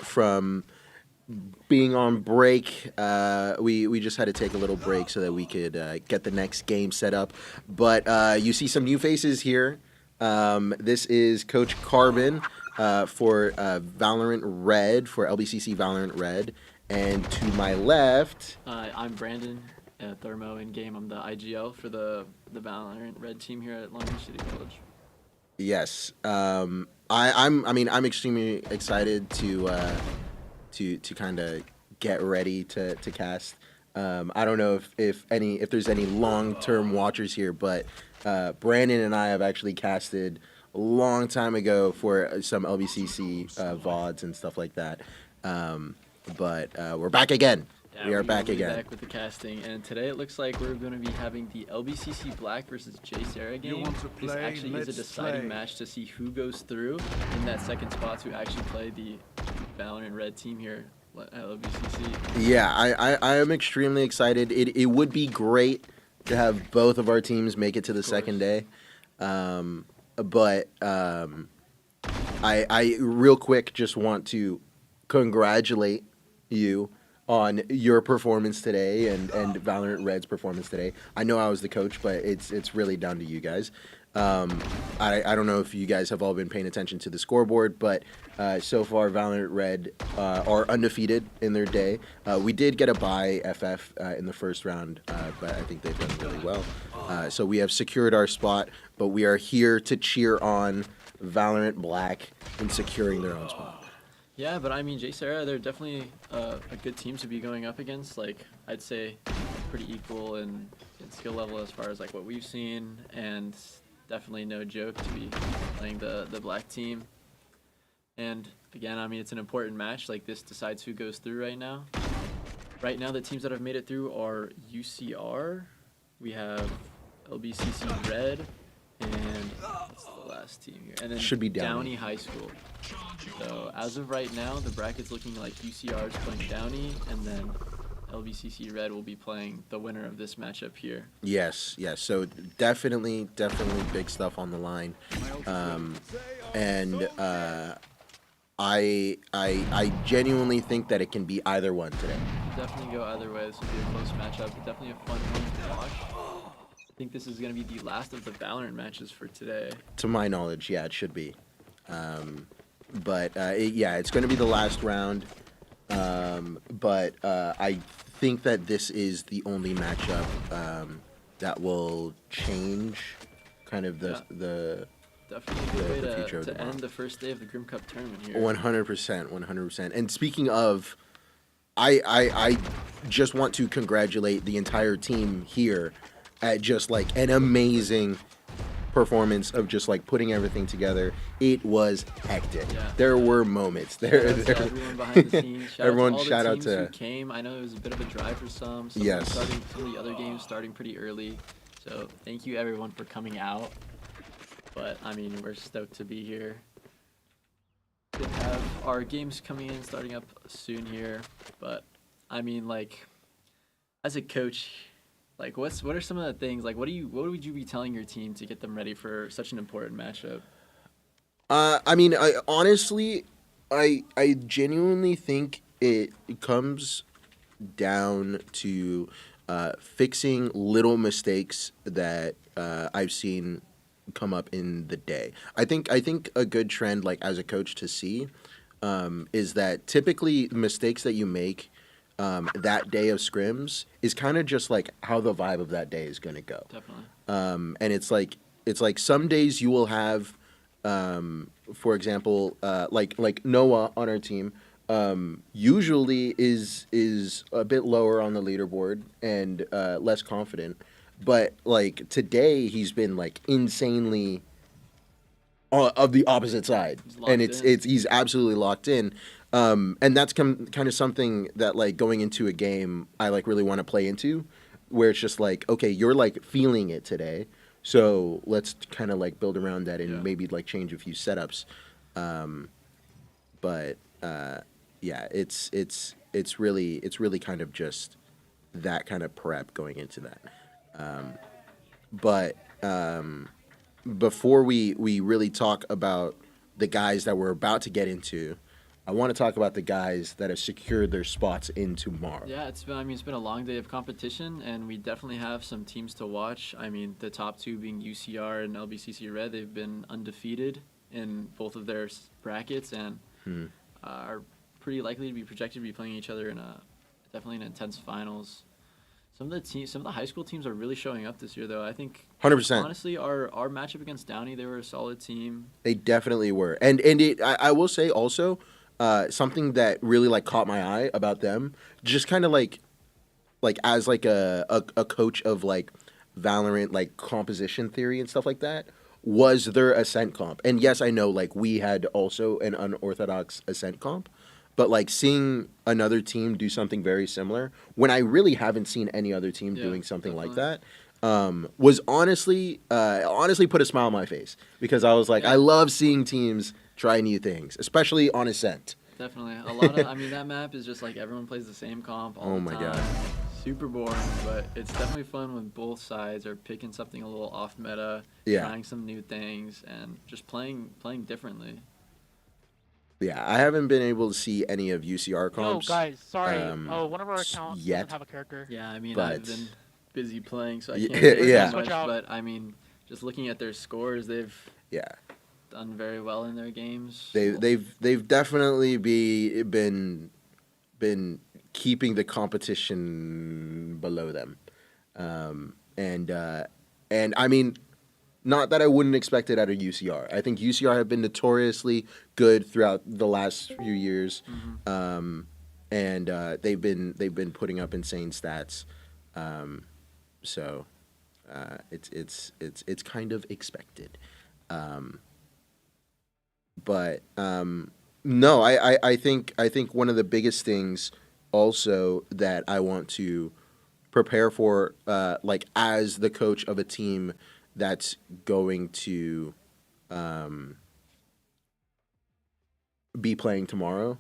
from being on break. We just had to take a little break so that we could get the next game set up. But you see some new faces here. This is Coach Carbon for Valorant Red, for LBCC Valorant Red. And to my left... I'm Brandon, Thermo in game. I'm the IGL for the Valorant Red team here at Long Beach City College. Yes. I'm extremely excited to kind of get ready to cast. I don't know if there's any long-term watchers here, but Brandon and I have actually casted a long time ago for some LBCC VODs and stuff like that. But we're back again. Yeah, we are back will be again. Back with the casting, and today it looks like we're going to be having the LBCC Black versus J Sarah game. You want to This play? actually is a Let's deciding play. match to see who goes through in that second spot to actually play the Valorant Red team here at LBCC. Yeah, I am extremely excited. It would be great to have both of our teams make it to the second day. But I real quick just want to congratulate you on your performance today and Valorant Red's performance today. I know I was the coach, but it's really down to you guys. I don't know if you guys have all been paying attention to the scoreboard, but so far Valorant Red are undefeated in their day. We did get a bye FF in the first round, but I think they've done really well. So we have secured our spot, but we are here to cheer on Valorant Black in securing their own spot. Yeah, but I mean, J Sarah, they're definitely a good team to be going up against. Like, I'd say pretty equal in skill level as far as like what we've seen, and definitely no joke to be playing the Black team. And again, I mean, it's an important match. Like, this decides who goes through right now. Right now, the teams that have made it through are UCR. We have LBCC Red, and what's the last team here? And then Should be Downey. Downey High School. So as of right now, the bracket's looking like UCR is playing Downey, and then LBCC Red will be playing the winner of this matchup here. Yes. So definitely big stuff on the line. And I genuinely think that it can be either one today. Definitely go either way. This will be a close matchup. Definitely a fun one to watch. I think this is going to be the last of the Valorant matches for today. To my knowledge, yeah, it should be. But it's going to be the last round. But I think that this is the only matchup that will change kind of the Definitely a good way future of the to end ball. the first day of the Grim Cup tournament here. 100%. And speaking of, I just want to congratulate the entire team here at just like an amazing performance of just like putting everything together. It was hectic. Yeah. There were moments. Everyone behind the scenes. Shout out to all the teams who came. I know it was a bit of a drive for some. Yes. Some of the other games starting pretty early. So thank you everyone for coming out. But I mean, we're stoked to be here. We have our games coming in, starting up soon here. But I mean, like, as a coach, like, what are some of the things, like, what would you be telling your team to get them ready for such an important matchup? I mean, honestly, I genuinely think it comes down to fixing little mistakes that I've seen come up in the day. I think a good trend, like as a coach, to see is that typically mistakes that you make that day of scrims is kind of just like how the vibe of that day is going to go. Definitely. And it's like some days you will have, for example, like Noah on our team, usually is a bit lower on the leaderboard and less confident. But like today, he's been like insanely of the opposite side, and he's absolutely locked in. And that's kind of something that like going into a game, I like really want to play into, where it's just like, okay, you're like feeling it today, so let's kind of like build around that and maybe like change a few setups. But it's really kind of just that kind of prep going into that. But before we really talk about the guys that we're about to get into, I want to talk about the guys that have secured their spots in tomorrow. Yeah, it's been a long day of competition, and we definitely have some teams to watch. I mean, the top two being UCR and LBCC Red. They've been undefeated in both of their brackets, and are pretty likely to be projected to be playing each other in definitely an intense finals. Some of the high school teams are really showing up this year, though. I think 100%. honestly, our matchup against Downey, they were a solid team. They definitely were, and I will say also. Something that really like caught my eye about them, just kind of like as like a coach of like Valorant like composition theory and stuff like that, was their Ascent comp. And yes, I know like we had also an unorthodox Ascent comp, but like seeing another team do something very similar when I really haven't seen any other team doing something like that. Was honestly put a smile on my face, because I was like, I love seeing teams try new things, especially on Ascent. Definitely. A lot of, I mean, that map is just like everyone plays the same comp all the time. God. Super boring, but it's definitely fun when both sides are picking something a little off meta, trying some new things, and just playing differently. Yeah, I haven't been able to see any of UCR comps. Oh, guys, sorry. One of our accounts doesn't have a character. Yeah, I mean, but I've been busy playing, so I can't do yeah. much, but I mean, just looking at their scores, they've done very well in their games. They've definitely been keeping the competition below them, and I mean, not that I wouldn't expect it out of UCR. I think UCR have been notoriously good throughout the last few years, and they've been putting up insane stats, so it's kind of expected. But no, I think one of the biggest things also that I want to prepare for, like as the coach of a team that's going to be playing tomorrow,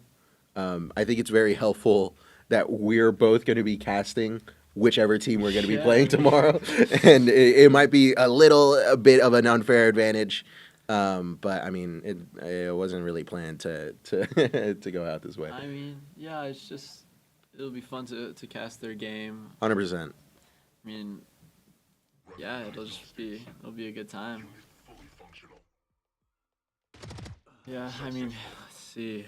I think it's very helpful that we're both going to be casting whichever team we're going to be playing tomorrow, and it might be a bit of an unfair advantage. But I mean, it wasn't really planned to to go out this way. I mean, yeah, it'll be fun to cast their game. 100%. I mean, yeah, it'll be a good time. Yeah, I mean, let's see.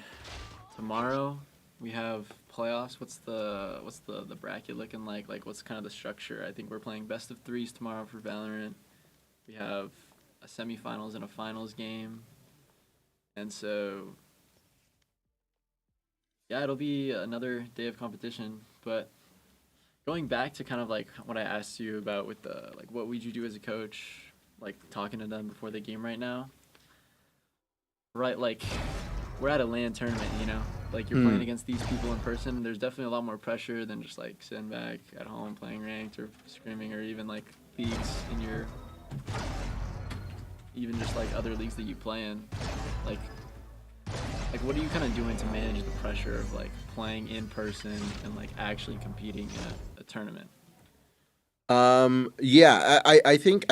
Tomorrow we have playoffs. What's the bracket looking like? Like, what's kind of the structure? I think we're playing best of threes tomorrow for Valorant. We have a semifinals and a finals game, and so yeah, it'll be another day of competition. But going back to kind of like what I asked you about with the like, what would you do as a coach, like talking to them before the game right now, right? Like, we're at a LAN tournament, you know, like you're playing against these people in person. There's definitely a lot more pressure than just like sitting back at home playing ranked or scrimming, or even like leagues in your, even just like other leagues that you play in. Like what are you kind of doing to manage the pressure of like playing in person and like actually competing in a tournament? Yeah, I think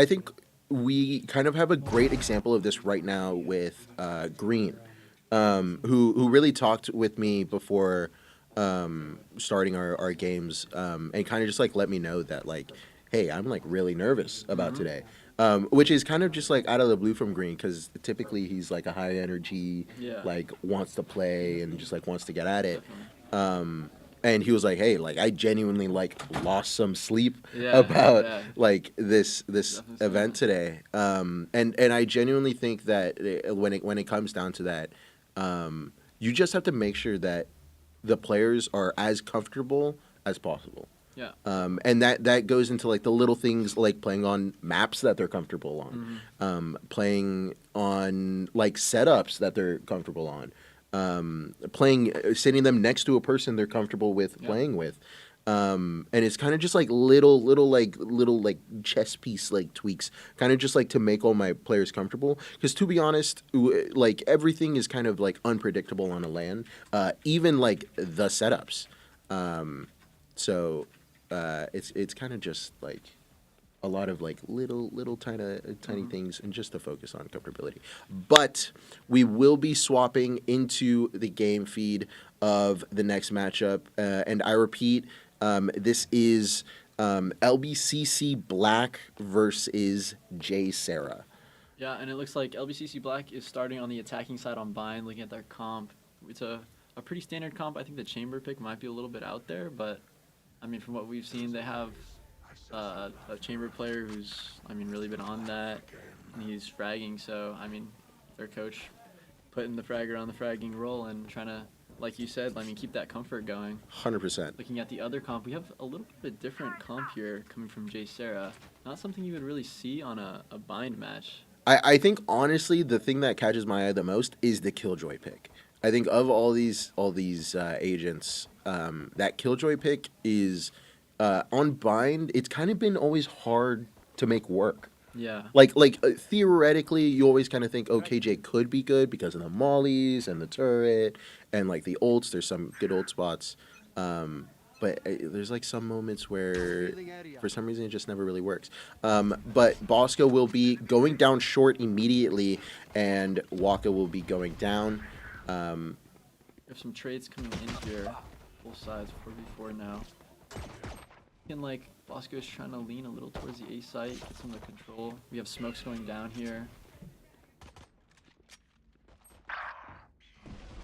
we kind of have a great example of this right now with Green, who really talked with me before starting our games, and kind of just like let me know that like, hey, I'm like really nervous about today. Which is kind of just like out of the blue from Green, because typically he's like a high energy, like wants to play and just like wants to get at it. And he was like, hey, like I genuinely like lost some sleep about like this event today. And I genuinely think that when it comes down to that, you just have to make sure that the players are as comfortable as possible. Yeah. And that goes into like the little things like playing on maps that they're comfortable on, playing on like setups that they're comfortable on, sitting them next to a person they're comfortable with playing with. And it's kind of just like little chess piece like tweaks, kind of just like to make all my players comfortable. Because to be honest, like everything is kind of like unpredictable on a LAN, even like the setups. So it's kind of just like a lot of like little tiny things, and just to focus on comfortability. But we will be swapping into the game feed of the next matchup, and I repeat, this is LBCC Black versus J Sarah. Yeah, and it looks like LBCC Black is starting on the attacking side on Bind, looking at their comp. It's a pretty standard comp. I think the Chamber pick might be a little bit out there, but, I mean, from what we've seen, they have a Chamber player who's, I mean, really been on that, and he's fragging, so, I mean, their coach putting the fragger on the fragging role and trying to, like you said, I mean, keep that comfort going. 100%. Looking at the other comp, we have a little bit different comp here coming from J Sarah. Not something you would really see on a Bind match. I think honestly the thing that catches my eye the most is the Killjoy pick. I think of all these agents, that Killjoy pick is on Bind. It's kind of been always hard to make work. Yeah. Like theoretically, you always kind of think, oh, KJ could be good because of the mollies and the turret and like the ults. There's some good ult spots. But there's like some moments where for some reason it just never really works. But Bosco will be going down short immediately, and Waka will be going down. We have some trades coming in here, both sides, 4v4 now. And like Bosco is trying to lean a little towards the A site, get some of the control. We have smokes going down here.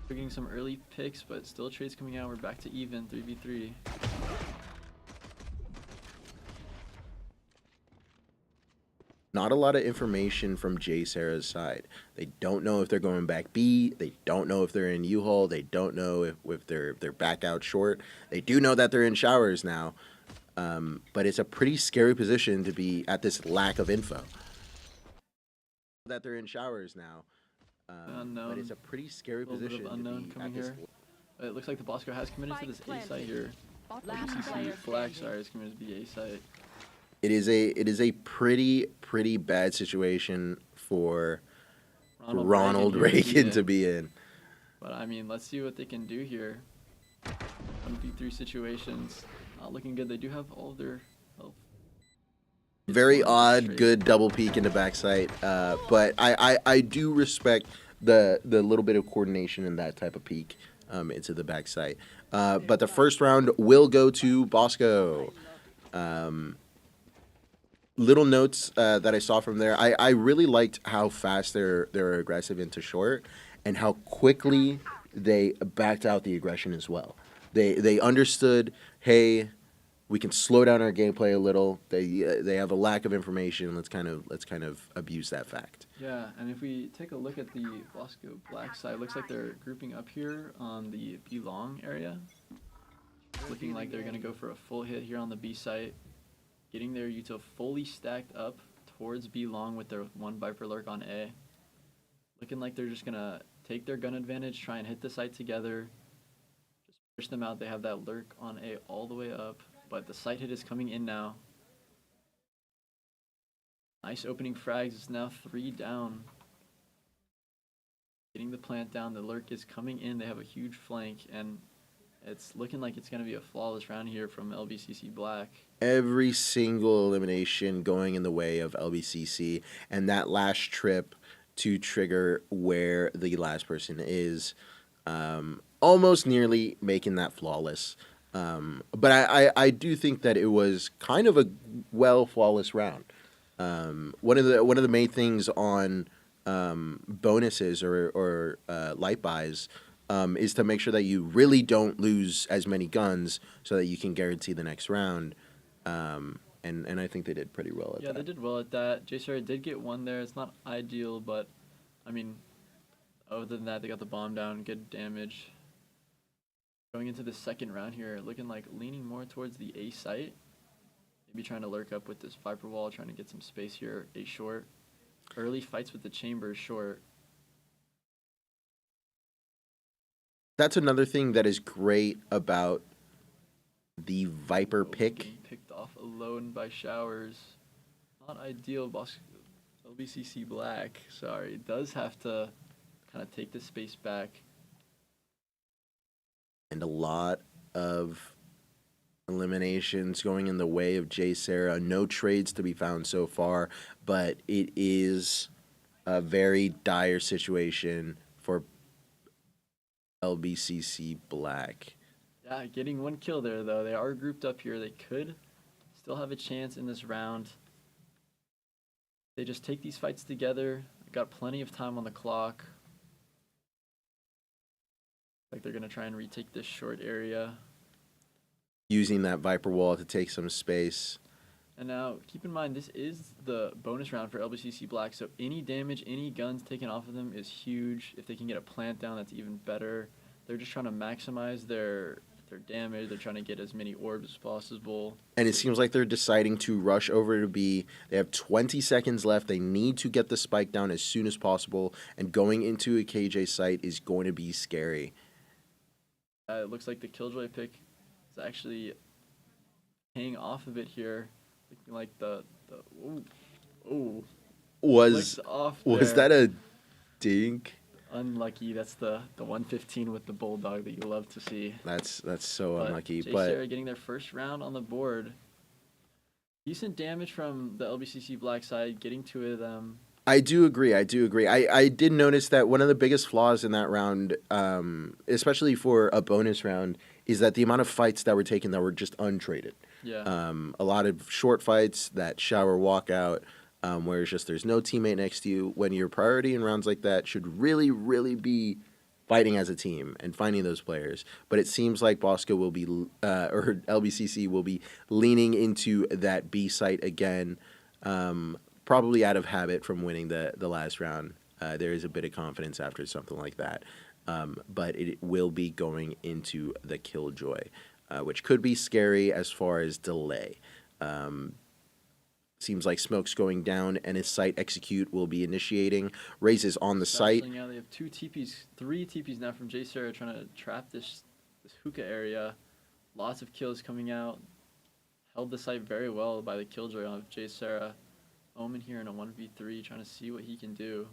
We're getting some early picks, but still trades coming out. We're back to even, 3v3. Not a lot of information from J Sarah's side. They don't know if they're going back B. They don't know if they're in U-Haul. They don't know if they're back out short. They do know that they're in showers now. But it's a pretty scary position to be at this lack of info. That they're in showers now. Unknown. But it's a pretty scary Little position bit of unknown to be coming at this. here. It looks like the Bosco has committed to this A site here. LBCC Flag, sorry, is committed to the A site. It is a pretty bad situation for Ronald Reagan to be in. But I mean, let's see what they can do here. 1v3 situations, not looking good. They do have all of their health. Very odd, good double peek in the backside, but I do respect the little bit of coordination in that type of peek into the backside. But the first round will go to Bosco. Little notes that I saw from there. I really liked how fast they're aggressive into short, and how quickly they backed out the aggression as well. They understood, hey, we can slow down our gameplay a little. They have a lack of information. Let's kind of abuse that fact. Yeah, and if we take a look at the Bosco Black side, looks like they're grouping up here on the B long area. Looking like they're gonna go for a full hit here on the B site. Getting their util fully stacked up towards B long with their one Viper lurk on A. Looking like they're just gonna take their gun advantage, try and hit the site together. Just push them out. They have that lurk on A all the way up, but the site hit is coming in now. Nice opening frags. It's now 3 down. Getting the plant down. The lurk is coming in. They have a huge flank, and it's looking like it's going to be a flawless round here from LBCC Black. Every single elimination going in the way of LBCC, and that last trip to trigger where the last person is, almost nearly making that flawless. But I do think that it was kind of a flawless round. One of the main things on bonuses or light buys is to make sure that you really don't lose as many guns so that you can guarantee the next round. And I think they did pretty well at that. Yeah, they did well at that. JSR did get one there. It's not ideal, but, I mean, other than that, they got the bomb down, good damage. Going into the second round here, looking like leaning more towards the A site. Maybe trying to lurk up with this Viper wall, trying to get some space here. A short. Early fights with the chamber short. That's another thing that is great about the Viper pick. Getting picked off alone by Showers. Not ideal. LBCC Black, sorry, does have to kind of take the space back. And a lot of eliminations going in the way of Jay Sarah. No trades to be found so far, but it is a very dire situation for LBCC Black. Yeah, getting one kill there, though. They are grouped up here. They could still have a chance in this round. They just take these fights together. They've got plenty of time on the clock. Like they're going to try and retake this short area. Using that Viper wall to take some space. And now, keep in mind, this is the bonus round for LBCC Black, so any damage, any guns taken off of them is huge. If they can get a plant down, that's even better. They're just trying to maximize their damage. They're trying to get as many orbs as possible. And it seems like they're deciding to rush over to B. They have 20 seconds left. They need to get the spike down as soon as possible, and going into a KJ site is going to be scary. It looks like the Killjoy pick is actually paying off a bit here. Looking like Was that a dink? Unlucky. That's the 115 with the bulldog that you love to see. That's so unlucky. Jay But Sarah getting their first round on the board. Decent damage from the LBCC Black side, getting two of them. I do agree. I did notice that one of the biggest flaws in that round, especially for a bonus round, is that the amount of fights that were taken that were just untraded. Yeah. A lot of short fights, that shower walkout, where it's just there's no teammate next to you. When your priority in rounds like that should really, really be fighting as a team and finding those players. But it seems like Bosco will be, or LBCC will be leaning into that B site again, probably out of habit from winning the last round. There is a bit of confidence after something like that. But it will be going into the Killjoy, which could be scary as far as delay. Seems like Smoke's going down, and his site execute will be initiating. Raze is on the site. Now they have three TPs now from Jay Sarah trying to trap this hookah area. Lots of kills coming out. Held the site very well by the Killjoy of Jay Sarah. Omen here in a 1v3, trying to see what he can do.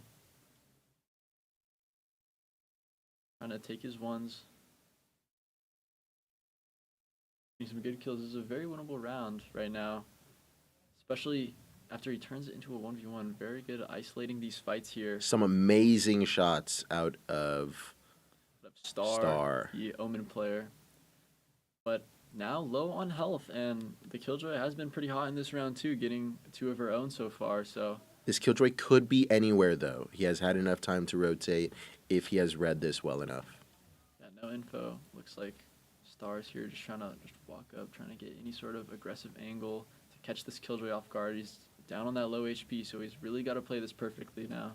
Trying to take his ones. Some good kills. This is a very winnable round right now. Especially after he turns it into a 1v1. Very good at isolating these fights here. Some amazing shots out of Star, the Omen player. But now low on health, and the Killjoy has been pretty hot in this round too, getting two of her own so far. So This Killjoy could be anywhere, though. He has had enough time to rotate if he has read this well enough. yeah, no info. Looks like Star's here just trying to walk up, trying to get any sort of aggressive angle to catch this Killjoy off guard. He's down on that low HP, so he's really got to play this perfectly now.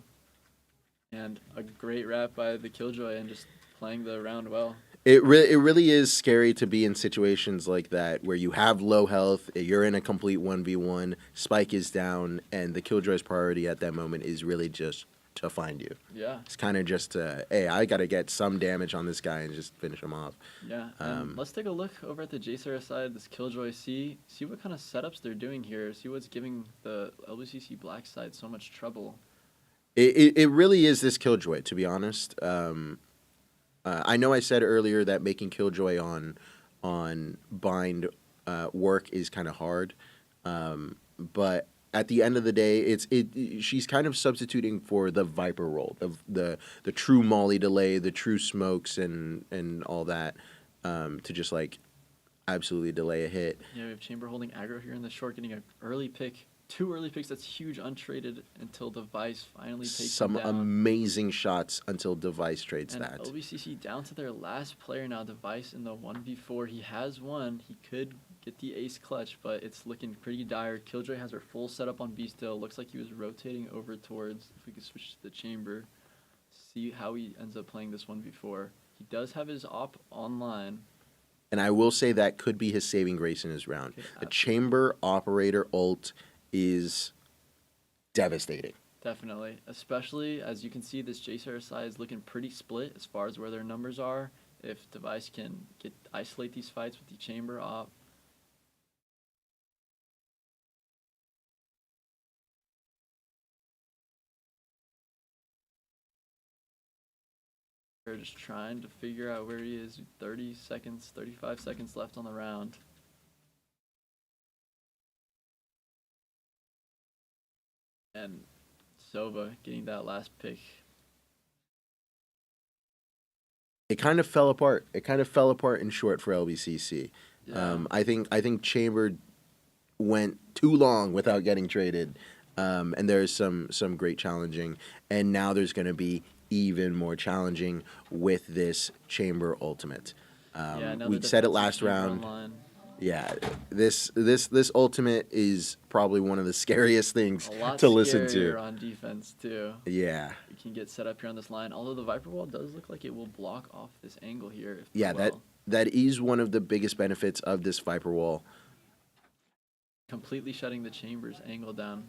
And a great wrap by the Killjoy and just playing the round well. It really is scary to be in situations like that where you have low health, you're in a complete 1v1, Spike is down, and the Killjoy's priority at that moment is really just to find you. Yeah. It's kind of just, hey, I got to get some damage on this guy and just finish him off. Yeah. Let's take a look over at the JSerra side, this Killjoy. See what kind of setups they're doing here. See what's giving the LBCC Black side so much trouble. It really is this Killjoy, to be honest. I know I said earlier that making Killjoy on bind work is kind of hard, but at the end of the day, she's kind of substituting for the Viper role, the true Molly delay, the true smokes, and all that, to just like absolutely delay a hit. Yeah, we have Chamber holding aggro here in the short, getting an early pick. 2 early picks, that's huge, untraded until Device finally takes some him down. amazing shots until Device trades And that. LBCC down to their last player now, Device in the 1v4. He has one. He could get the ace clutch, but it's looking pretty dire. Killjoy has her full setup on B still. Looks like he was rotating over towards, if we could switch to the Chamber, see how he ends up playing this 1v4. He does have his op online. And I will say that could be his saving grace in his round. The Chamber Operator ult is devastating. Definitely. Especially, as you can see, this JSerra side is looking pretty split as far as where their numbers are. If Device can isolate these fights with the Chamber op. They're just trying to figure out where he is. 30 seconds, 35 seconds left on the round. And Sova getting that last pick. It kind of fell apart. It kind of fell apart in short for LBCC. Yeah. I think Chamber went too long without getting traded, and there's some great challenging, and now there's going to be even more challenging with this Chamber ultimate. We said it last round. Online. Yeah, this ultimate is probably one of the scariest things A lot to listen scarier to. on defense too. Yeah. You can get set up here on this line. Although the Viper Wall does look like it will block off this angle here. If Yeah, well. that is one of the biggest benefits of this Viper Wall. Completely shutting the Chamber's angle down.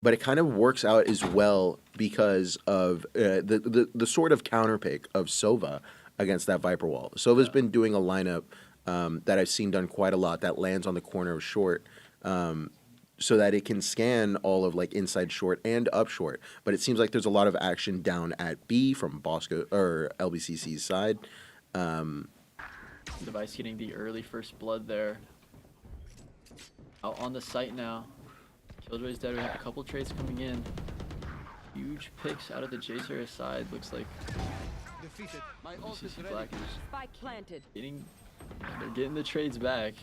But it kind of works out as well because of the sort of counter pick of Sova against that Viper Wall. Sova's been doing a lineup that I've seen done quite a lot that lands on the corner of short, so that it can scan all of like inside short and up short. But it seems like there's a lot of action down at B from Bosco or LBCC's side. Device getting the early first blood there. Out on the site now. Killjoy's dead. We have a couple trades coming in. Huge picks out of the J-Series side. Looks like LBCC Black is Spike planted. they're getting the trades back.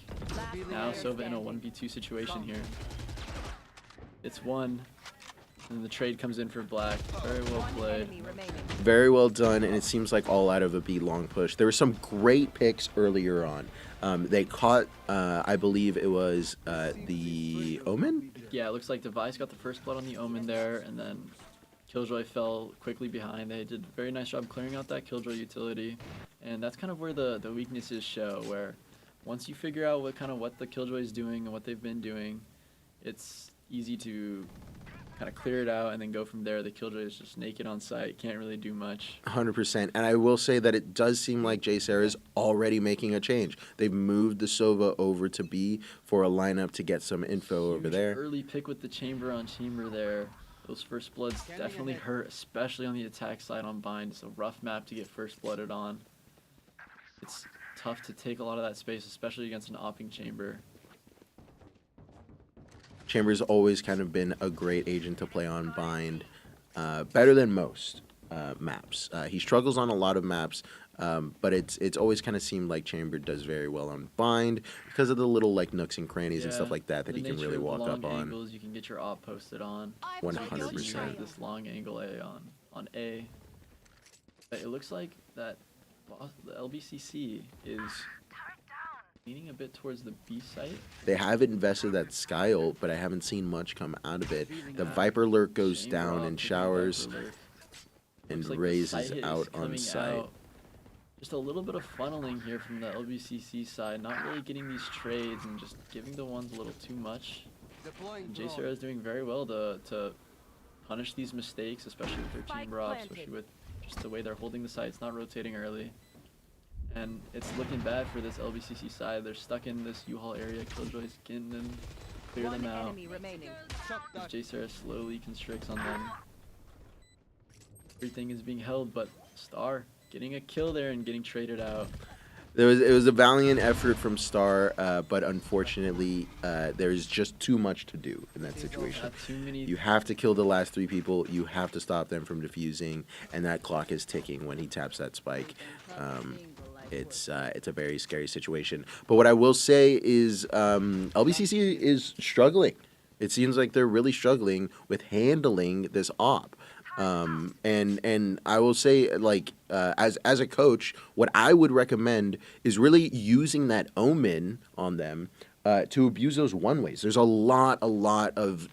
Now Sova in a 1v2 situation here. It's one. And the trade comes in for Black. Very well played. Very well done, and it seems like all out of a B long push. There were some great picks earlier on. They caught, I believe it was the Omen? Yeah, it looks like Device got the first blood on the Omen there, and then Killjoy fell quickly behind. They did a very nice job clearing out that Killjoy utility, and that's kind of where the weaknesses show, where once you figure out what the Killjoy is doing and what they've been doing, it's easy to kind of clear it out and then go from there. The Killjoy is just naked on site, can't really do much. 100%. And I will say that it does seem like J-Sarah is already making a change. They've moved the Sova over to B for a lineup to get some info over there. Early pick with the Chamber on Chamber there. Those first bloods definitely hurt, especially on the attack side on Bind. It's a rough map to get first blooded on. It's tough to take a lot of that space, especially against an opping Chamber. Chamber's always kind of been a great agent to play on Bind, better than most maps. He struggles on a lot of maps, but it's always kind of seemed like Chamber does very well on Bind because of the little like nooks and crannies and stuff like that he can really walk up on. Angles you can get your op posted on. 100%. This long angle A on A. But it looks like that the LBCC is leaning a bit towards the B site. They have invested that Sky ult, but I haven't seen much come out of it. The Viper Lurk goes down in showers and like raises out on site. Out. Just a little bit of funneling here from the LBCC side, not really getting these trades and just giving the ones a little too much. J-Sarah is doing very well to punish these mistakes, especially with their chamber ops, especially with just the way they're holding the sites, not rotating early. And it's looking bad for this LBCC side. They're stuck in this U-Haul area. Killjoy's getting them, clear them out. J-Sarah slowly constricts on them. Everything is being held, but Star getting a kill there and getting traded out. It was a valiant effort from Star, but unfortunately, there's just too much to do in that situation. You have to kill the last 3 people. You have to stop them from defusing, and that clock is ticking when he taps that spike. It's a very scary situation. But what I will say is LBCC is struggling. It seems like they're really struggling with handling this op. And I will say, like, as a coach, what I would recommend is really using that Omen on them to abuse those one-ways. There's a lot of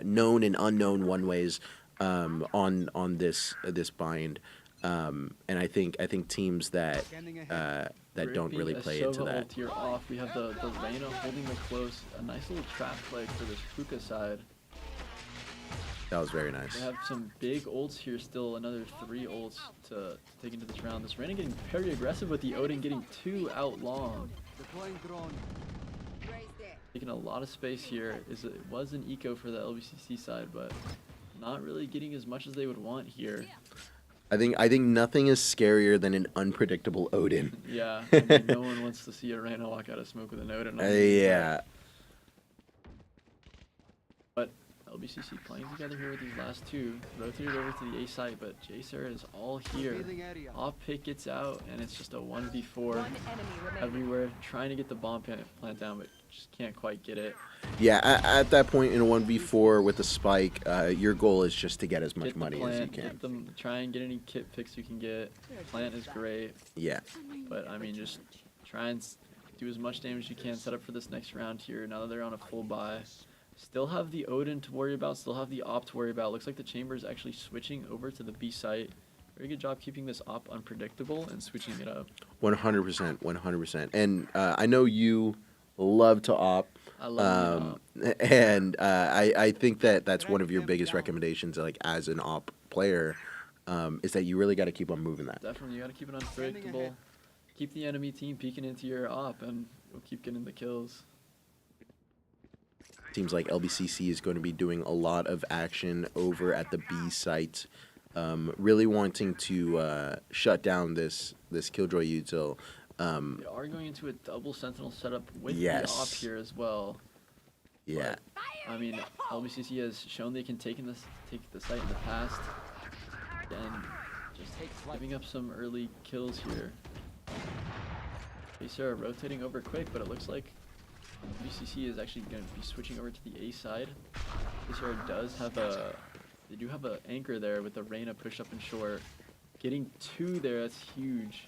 known and unknown one-ways on this Bind. And I think teams that don't really play into that. Here off. We have the Reyna holding the close. A nice little trap play for this Puka side. That was very nice. They have some big ults here still. Another 3 ults to take into this round. This Reyna getting very aggressive with the Odin, getting 2 out long. Taking a lot of space here. It was an eco for the LBCC side, but not really getting as much as they would want here. I think nothing is scarier than an unpredictable Odin. Yeah, I mean, no one wants to see a Reyna walk out of smoke with an Odin. Yeah. But LBCC playing together here with these last two. Rotated over to the A site, but JSerra is all here. Off pick gets out, and it's just a 1v4 everywhere. Trying to get the bomb plant down, but just can't quite get it. Yeah, at that point in a 1v4 with the spike, your goal is just to get as much money as you can. Get them, try and get any kit picks you can get. Plant is great. Yeah. But I mean, just try and do as much damage as you can. Set up for this next round here. Now that they're on a full buy, still have the Odin to worry about. Still have the Op to worry about. Looks like the Chamber is actually switching over to the B site. Very good job keeping this Op unpredictable and switching it up. 100%, 100%. And I know you love to Op. I love and I think that that's one of your biggest recommendations, like as an Op player, is that you really got to keep on moving that. Definitely, you got to keep it unpredictable. Keep the enemy team peeking into your Op, and you'll keep getting the kills. Seems like LBCC is going to be doing a lot of action over at the B site, really wanting to shut down this Killjoy util. We are going into a double sentinel setup with the Op here as well. Yeah. But, I mean, LBCC has shown they can take the site in the past, and just giving up some early kills here. JSerra rotating over quick, but it looks like LBCC is actually going to be switching over to the A side. JSerra does have they do have an anchor there with the Reyna push up and short. Getting two there, that's huge.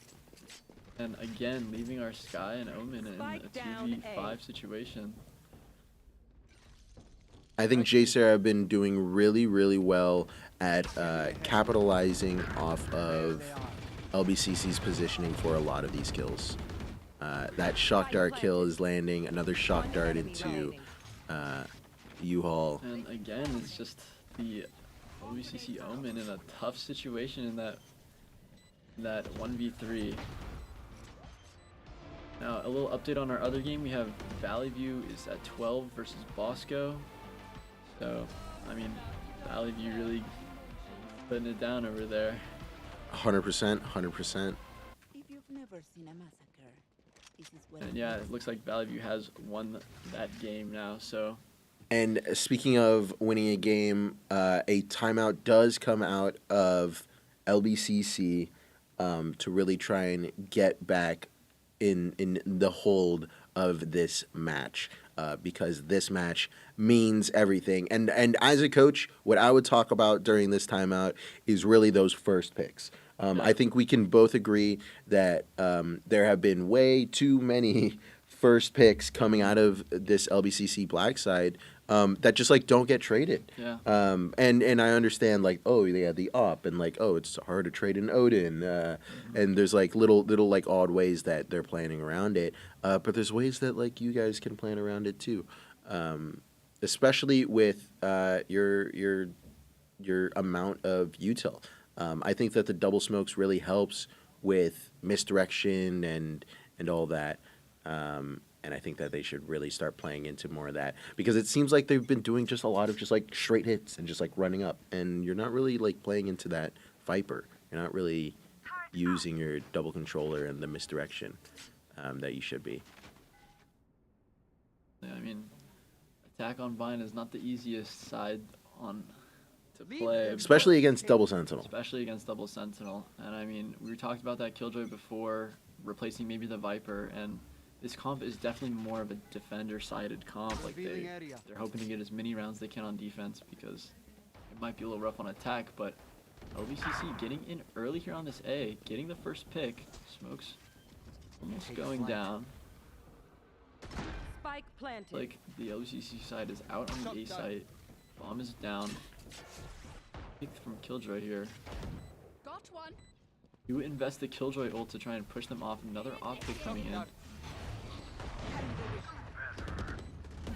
And again, leaving our Sky and Omen in a 2v5 situation. I think JSerra have been doing really, really well at capitalizing off of LBCC's positioning for a lot of these kills. That shock dart kill is landing, another shock dart into U-Haul. And again, it's just the LBCC Omen in a tough situation in that 1v3. Now, a little update on our other game. We have Valley View is at 12 versus Bosco. So, I mean, Valley View really putting it down over there. 100%, 100%. If you've never seen a massacre, this is what. And yeah, it looks like Valley View has won that game now, so. And speaking of winning a game, a timeout does come out of LBCC to really try and get back in the hold of this match, because this match means everything. And as a coach, what I would talk about during this timeout is really those first picks. I think we can both agree that there have been way too many first picks coming out of this LBCC Black side that just like don't get traded. Yeah. And I understand like, oh, they had the Op, and like, oh, it's hard to trade an Odin, and there's like little like odd ways that they're planning around it. But there's ways that like you guys can plan around it too, especially with your amount of util. I think that the double smokes really helps with misdirection and all that. And I think that they should really start playing into more of that, because it seems like they've been doing just a lot of just like straight hits and just like running up, and you're not really like playing into that Viper. You're not really using your double controller and the misdirection that you should be. Yeah, I mean, attack on Vine is not the easiest side to play, especially against double sentinel. Especially against double sentinel, and I mean, we talked about that Killjoy before, replacing maybe the Viper, and this comp is definitely more of a defender-sided comp. Like they're hoping to get as many rounds they can on defense, because it might be a little rough on attack. But LBCC getting in early here on this A, getting the first pick. Smokes almost going down. Spike planted. Like the LBCC side is out on the A site. Bomb is down. Pick from Killjoy here. Got one. You invest the Killjoy ult to try and push them off. Another off pick coming in.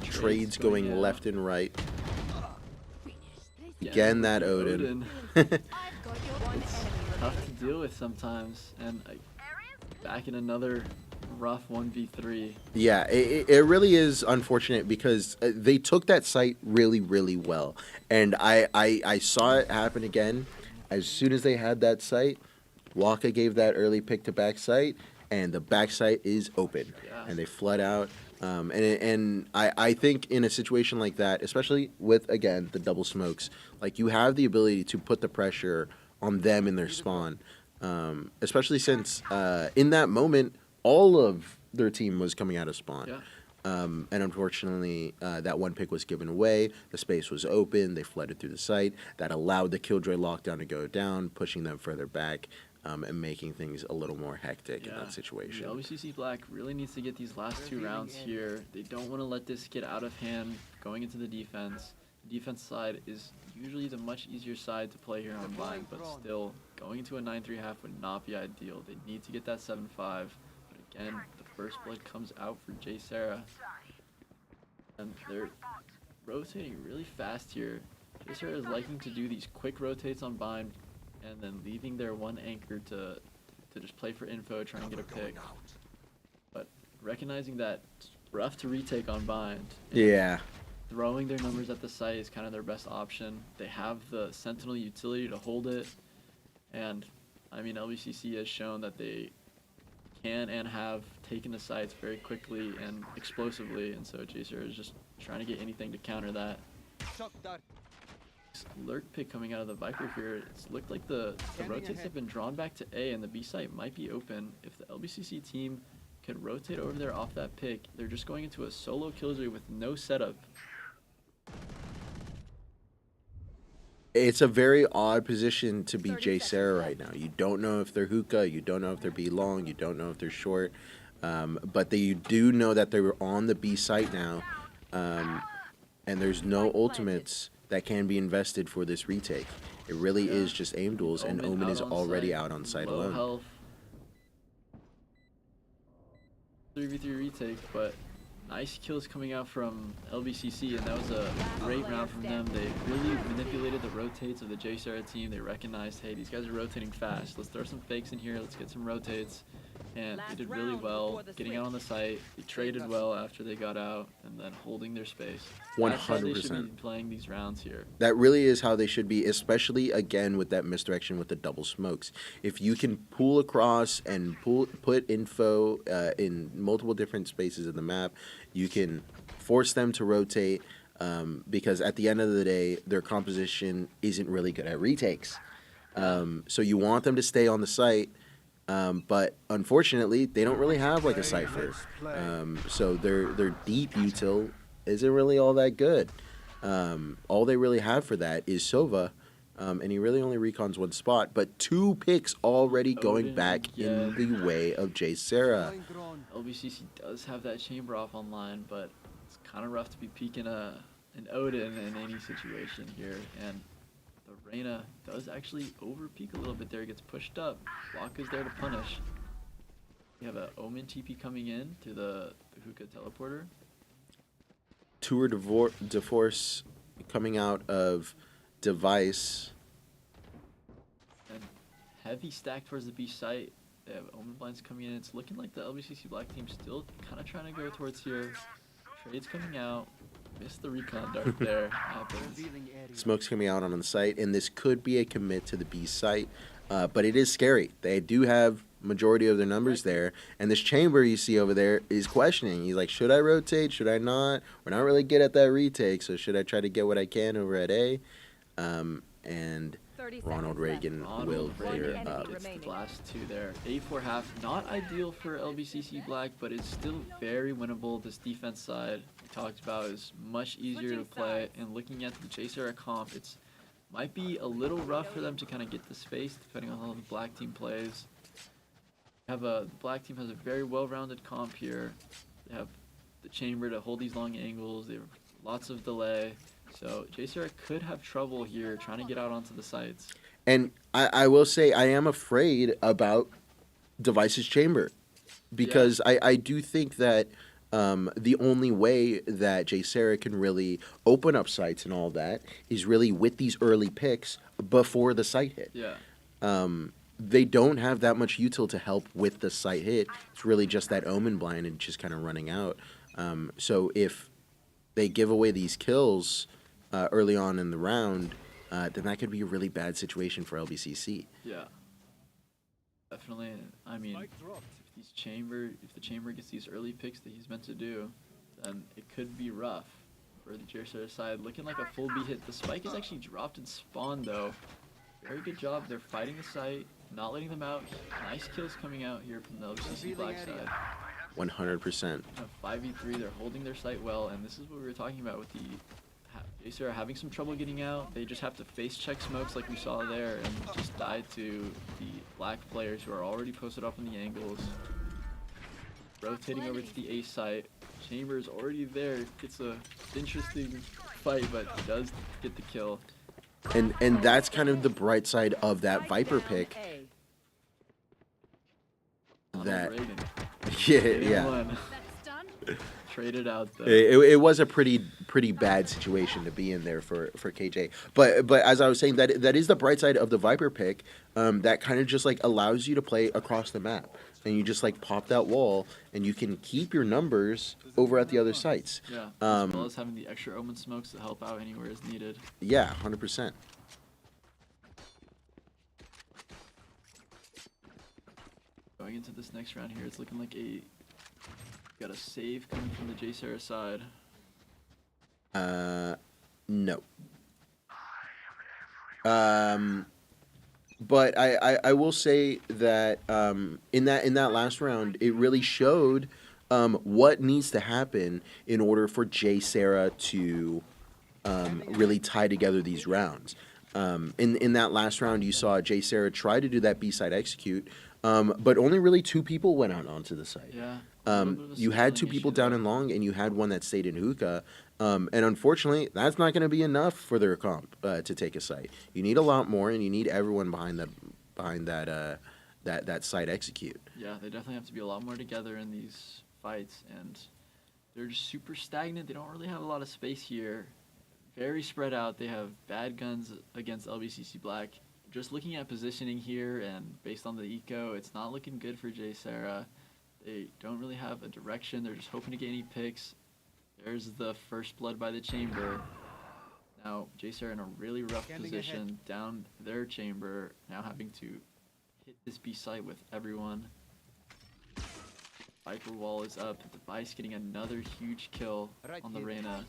Trades going left and right. Again, that Odin. It's tough to deal with sometimes, and back in another rough 1v3. Yeah, it really is unfortunate, because they took that site really, really well, and I saw it happen again. As soon as they had that site, Waka gave that early pick to back site, and the back site is open, and they flood out. I think in a situation like that, especially with, again, the double smokes, like, you have the ability to put the pressure on them in their spawn, especially since in that moment, all of their team was coming out of spawn. Yeah. And unfortunately, that one pick was given away. The space was open. They flooded through the site. That allowed the Killjoy lockdown to go down, pushing them further back and making things a little more hectic in that situation. LBCC Black really needs to get these last 2 rounds here. They don't want to let this get out of hand going into the defense. The defense side is usually the much easier side to play here on Bind, but still, going into a 9-3 half would not be ideal. They need to get that 7-5. But again, the first blood comes out for J Sarah. And they're rotating really fast here. J Sarah is liking to do these quick rotates on Bind and then leaving their one anchor to just play for info, try and get a pick. But recognizing that it's rough to retake on Bind. Yeah. Throwing their numbers at the site is kind of their best option. They have the Sentinel utility to hold it. And, I mean, LBCC has shown that they can and have taken the sites very quickly and explosively. And so Jacer is just trying to get anything to counter that. Lurk pick coming out of the Viper here. It's looked like the rotates have been drawn back to A and the B site might be open. If the LBCC team could rotate over there off that pick, they're just going into a solo killjoy with no setup. It's a very odd position to be J Sarah right now. You don't know if they're hookah, you don't know if they're B long, you don't know if they're short, but you do know that they're on the B site now, and there's no ultimates that can be invested for this retake. It really is just aim duels, and Omen is already out on site alone. Health. 3v3 retake, but nice kills coming out from LBCC, and that was a great round from them. They really manipulated the rotates of the J Sarah team. They recognized, hey, these guys are rotating fast. Let's throw some fakes in here. Let's get some rotates. And they did really well getting out on the site. They traded well after they got out, and then holding their space. 100%. That's how they should be playing these rounds here. That really is how they should be, especially, again, with that misdirection with the double smokes. If you can pull across and put info in multiple different spaces of the map, you can force them to rotate, because at the end of the day, their composition isn't really good at retakes. So you want them to stay on the site, but unfortunately, they don't really have like a cipher. So their deep util isn't really all that good. All they really have for that is Sova, and he really only recons one spot, but 2 picks already going back in the way of J Sarah. LBCC does have that chamber off online, but it's kind of rough to be peeking an Odin in any situation here. And the Reyna does actually over peek a little bit there, gets pushed up. Block is there to punish. We have an Omen TP coming in to the hookah teleporter. Tour de Force coming out of Device. And heavy stack towards the B site. They have Omen blinds coming in. It's looking like the LBCC Black team still kind of trying to go towards here. Trades coming out. Missed the recon dart there. Happens. Smoke's coming out on the site, and this could be a commit to the B site, but it is scary. They do have majority of their numbers there, and this chamber you see over there is questioning. He's like, should I rotate? Should I not? We're not really good at that retake, so should I try to get what I can over at A? And Ronald Reagan will clear up. It's the last 2 there. A4 half, not ideal for LBCC Black, but it's still very winnable. This defense side we talked about is much easier to play, and looking at the J Sarah comp, it's might be a little rough for them to kind of get the space depending on how the Black team plays. The Black team has a very well-rounded comp here. They have the chamber to hold these long angles. They have lots of delay. So J Sarah could have trouble here trying to get out onto the sites. And I will say I am afraid about Device's chamber, because I do think that the only way that J Sarah can really open up sites and all that is really with these early picks before the site hit. Yeah. They don't have that much util to help with the site hit. It's really just that Omen blind and just kind of running out. So if they give away these kills early on in the round, then that could be a really bad situation for LBCC. Yeah. Definitely. I mean, if the chamber gets these early picks that he's meant to do, then it could be rough for the JSerra side. Looking like a full B hit. The spike is actually dropped and spawned though. Very good job. They're fighting the site, not letting them out. Nice kills coming out here from the LBCC Black side. 100%. 5v3, they're holding their site well, and this is what we were talking about with the JSerra having some trouble getting out. They just have to face check smokes like we saw there and just die to the black players who are already posted up on the angles. Rotating over to the A site. Chamber is already there. It's a interesting fight, but does get the kill. And that's kind of the bright side of that Viper pick. That yeah. Traded out though. It was a pretty bad situation to be in there for KJ. But as I was saying, that is the bright side of the Viper pick. That kind of just like allows you to play across the map, and you just like pop that wall, and you can keep your numbers over at the other sites. Yeah. As well as having the extra omen smokes to help out anywhere as needed. Yeah, 100%. Going into this next round here, it's looking like got a save coming from the JSerra side. No. But I will say that in that last round, it really showed what needs to happen in order for JSerra to really tie together these rounds. In that last round, you saw JSerra try to do that B-side execute, but only really 2 people went out onto the site. Yeah. You had 2 people down in long, and you had one that stayed in hookah. And unfortunately, that's not going to be enough for their comp to take a site. You need a lot more, and you need everyone behind that site execute. Yeah, they definitely have to be a lot more together in these fights, and they're just super stagnant. They don't really have a lot of space here. Very spread out. They have bad guns against LBCC Black. Just looking at positioning here, and based on the eco, it's not looking good for JSerra. They don't really have a direction. They're just hoping to get any picks. There's the first blood by the chamber. Now, JSerra in a really rough position down their chamber, now having to hit this B site with everyone. Viper wall is up. Device getting another huge kill on the Reyna.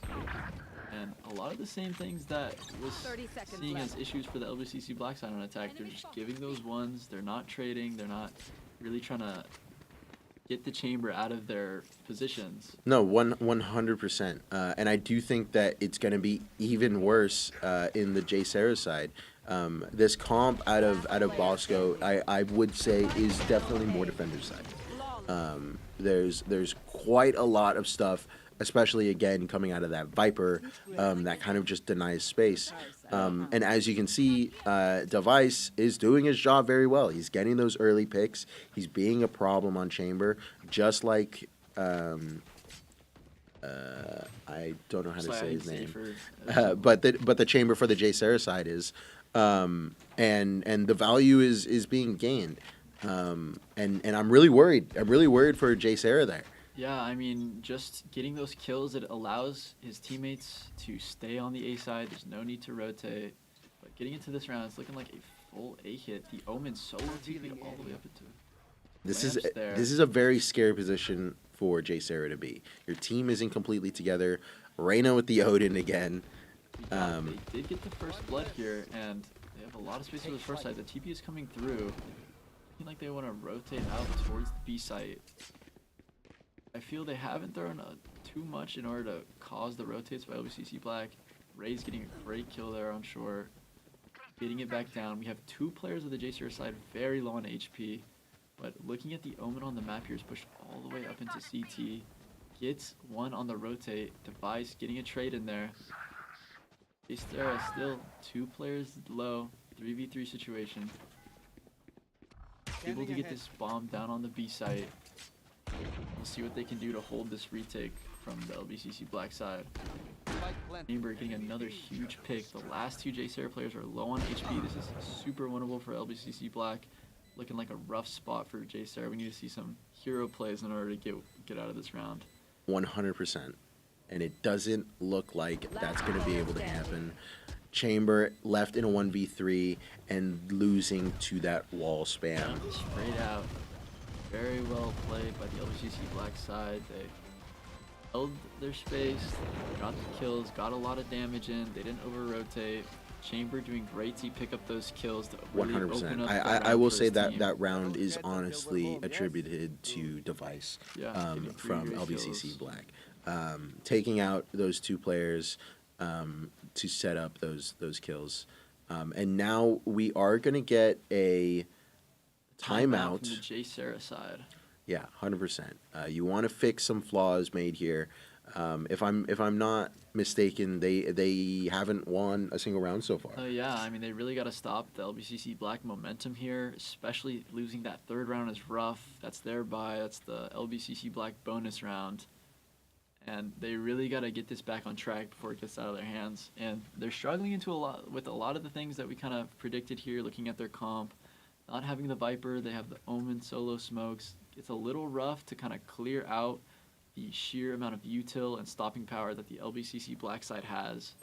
And a lot of the same things that was seeing as issues for the LBCC Black side on attack. They're just giving those ones. They're not trading. They're not really trying to get the chamber out of their positions. No, 100%. And I do think that it's going to be even worse in the JSerra side. This comp out of Bosco, I would say, is definitely more defender side. There's quite a lot of stuff, especially again coming out of that Viper, that kind of just denies space. And as you can see, Device is doing his job very well. He's getting those early picks. He's being a problem on chamber, just like I don't know how to say his name, but the chamber for the JSerra side is, and the value is being gained. And I'm really worried. I'm really worried for JSerra there. Yeah, I mean, just getting those kills, it allows his teammates to stay on the A side. There's no need to rotate. But getting into this round, it's looking like a full A hit. The Omen solo TP all the way up into This is a very scary position for JSerra to be. Your team isn't completely together. Reyna with the Odin again. They did get the first blood here, and they have a lot of space for the first side. The TP is coming through. Looking like they want to rotate out towards the B site. I feel they haven't thrown too much in order to cause the rotates by LBCC Black. Ray's getting a great kill there on shore. Getting it back down. We have 2 players of the JSerra side very low on HP. But looking at the Omen on the map here is pushed all the way up into CT. Gets one on the rotate. Device getting a trade in there. JSerra still 2 players low. 3v3 situation. Able to get this bomb down on the B site. We'll see what they can do to hold this retake from the LBCC Black side. Chamber getting another huge pick. The last 2 JSerra players are low on HP. This is super winnable for LBCC Black. Looking like a rough spot for JSerra. We need to see some hero plays in order to get out of this round. 100%. And it doesn't look like that's going to be able to happen. Chamber left in a 1v3 and losing to that wall spam. Straight out. Very well played by the LBCC Black side. They held their space, got the kills, got a lot of damage in. They didn't over-rotate. Chamber doing great to pick up those kills to really open 100%. up. I will say that that round is honestly attributed to Device from LBCC Black. Taking out those 2 players to set up those kills. And now we are going to get a timeout. From the JSerra side. Yeah, 100%. You want to fix some flaws made here. If I'm not mistaken, they haven't won a single round so far. Yeah, I mean, they really got to stop the LBCC Black momentum here, especially losing that 3rd round is rough. That's their bye. That's the LBCC Black bonus round. And they really got to get this back on track before it gets out of their hands. And they're struggling with a lot of the things that we kind of predicted here, looking at their comp. Not having the Viper, they have the Omen solo smokes. It's a little rough to kind of clear out the sheer amount of util and stopping power that the LBCC Black side has.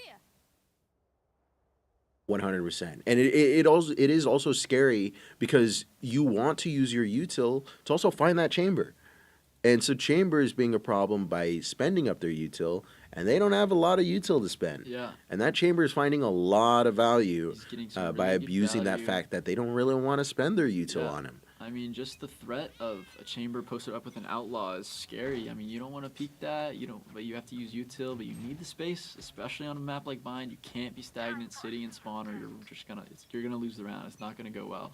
100%. And it is also scary because you want to use your util to also find that chamber. And so chamber is being a problem by spending up their util, and they don't have a lot of util to spend. Yeah. And that chamber is finding a lot of value really by abusing that value. fact that they don't really want to spend their util on him. I mean, just the threat of a chamber posted up with an outlaw is scary. I mean, you don't want to peek that, but you have to use util, but you need the space, especially on a map like Bind. You can't be stagnant sitting in spawn, or you're gonna lose the round. It's not gonna go well.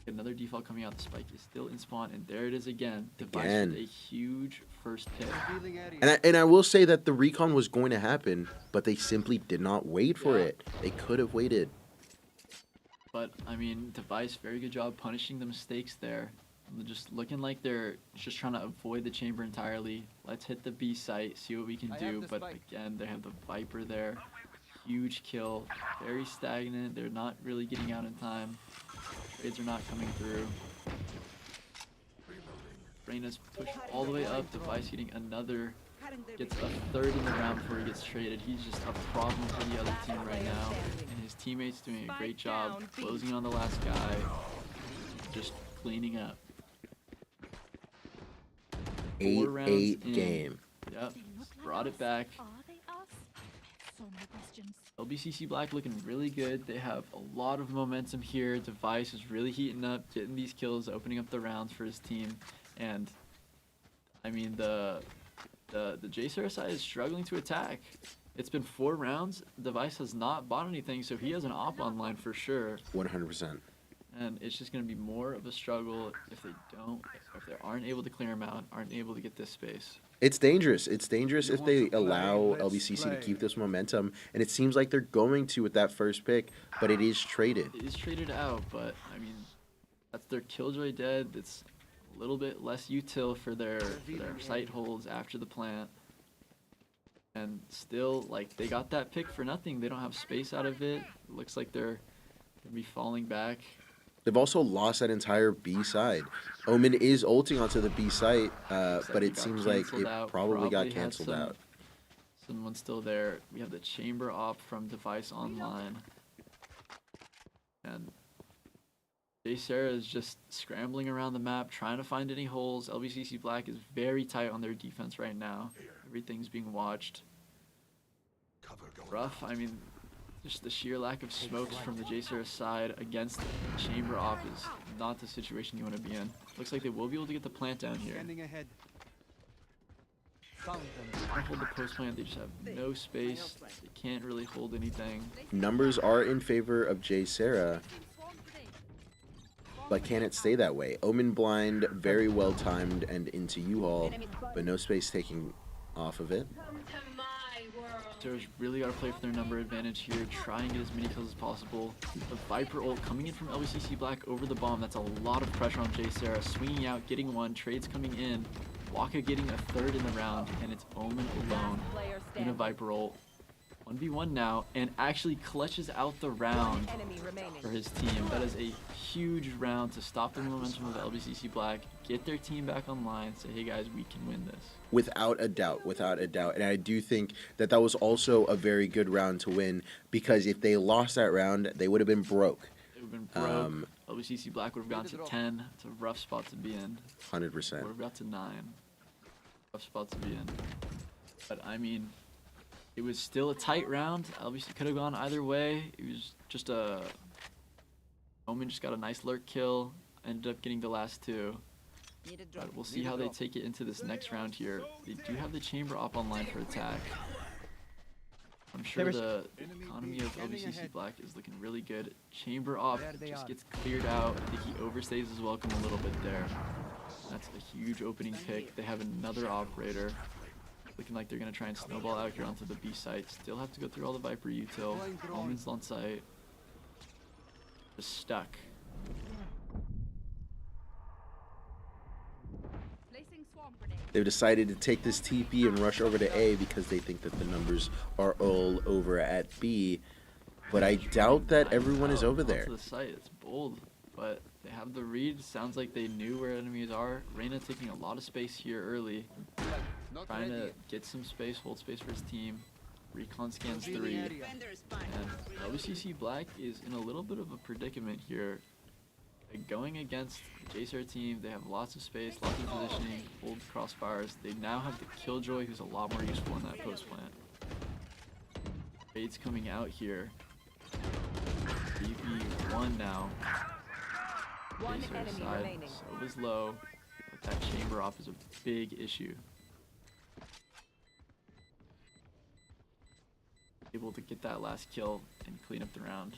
Another default coming out. The spike is still in spawn, and there it is again. Device with a huge first pick. And I will say that the recon was going to happen, but they simply did not wait for it. They could have waited. But, I mean, Device, very good job punishing the mistakes there. They're just looking like they're just trying to avoid the chamber entirely. Let's hit the B site, see what we can do. But again, they have the Viper there. Huge kill. Very stagnant. They're not really getting out in time. Trades are not coming through. Reyna's pushed all the way up. Device getting another. Gets a 3rd in the round before he gets traded. He's just a problem for the other team right now. And his teammates doing a great job closing on the last guy. Just cleaning up. 8-8 game. Yep. Brought it back. LBCC Black looking really good. They have a lot of momentum here. Device is really heating up, getting these kills, opening up the rounds for his team. And, I mean, the JSerra side is struggling to attack. It's been 4 rounds. Device has not bought anything, so he has an op online for sure. 100%. And it's just going to be more of a struggle if they aren't able to clear him out, aren't able to get this space. It's dangerous. It's dangerous if they allow LBCC to keep this momentum, and it seems like they're going to with that first pick, but it is traded. It is traded out, but, I mean, that's their Killjoy dead. It's a little bit less util for their site holds after the plant. And still, like, they got that pick for nothing. They don't have space out of it. It looks like they're going to be falling back. They've also lost that entire B side. Omen is ulting onto the B site, but it seems like it probably got canceled out. Someone's still there. We have the chamber op from Device Online. And JSerra is just scrambling around the map, trying to find any holes. LBCC Black is very tight on their defense right now. Everything's being watched. Rough. I mean, just the sheer lack of smokes from the JSerra side against the chamber op is not the situation you want to be in. Looks like they will be able to get the plant down here. Can't hold the post plant, they just have no space. They can't really hold anything. Numbers are in favor of JSerra, but can it stay that way? Omen blind, very well timed and into U-Haul, but no space taking off of it. JSerra's really got to play for their number advantage here, try and get as many kills as possible. The Viper ult coming in from LBCC Black over the bomb, that's a lot of pressure on JSerra. Swinging out, getting one, trades coming in. Waka getting a 3rd in the round, and it's Omen alone in a Viper ult. 1v1 now, and actually clutches out the round for his team. That is a huge round to stop the momentum of LBCC Black, get their team back online, say, hey guys, we can win this. Without a doubt, without a doubt. And I do think that that was also a very good round to win, because if they lost that round, they would have been broke. They would have been broke. LBCC Black would have gone to 10. It's a rough spot to be in. 100%. Would have got to 9. Tough spot to be in. But I mean, it was still a tight round. LBC could have gone either way. It was just a... Omen just got a nice lurk kill. Ended up getting the last two. But we'll see how they take it into this next round here. They do have the chamber op online for attack. I'm sure the economy of LBCC Black is looking really good. Chamber op just gets cleared out. I think he overstays his welcome a little bit there. That's a huge opening pick. They have another operator. Looking like they're going to try and snowball out here onto the B site. Still have to go through all the Viper util. Omen's on site. Just stuck. They've decided to take this TP and rush over to A because they think that the numbers are all over at B. But I doubt that everyone is over there. To the site. It's bold, but they have the read. Sounds like they knew where enemies are. Reyna taking a lot of space here early. Trying to get some space, hold space for his team. Recon scans 3. And LBCC Black is in a little bit of a predicament here. Going against the JSR team, they have lots of space, lots of positioning, hold crossfires. They now have the Killjoy, who's a lot more useful in that post plant. Fade's coming out here. BB1 now. JSR side, so is low, but that chamber off is a big issue. Able to get that last kill and clean up the round.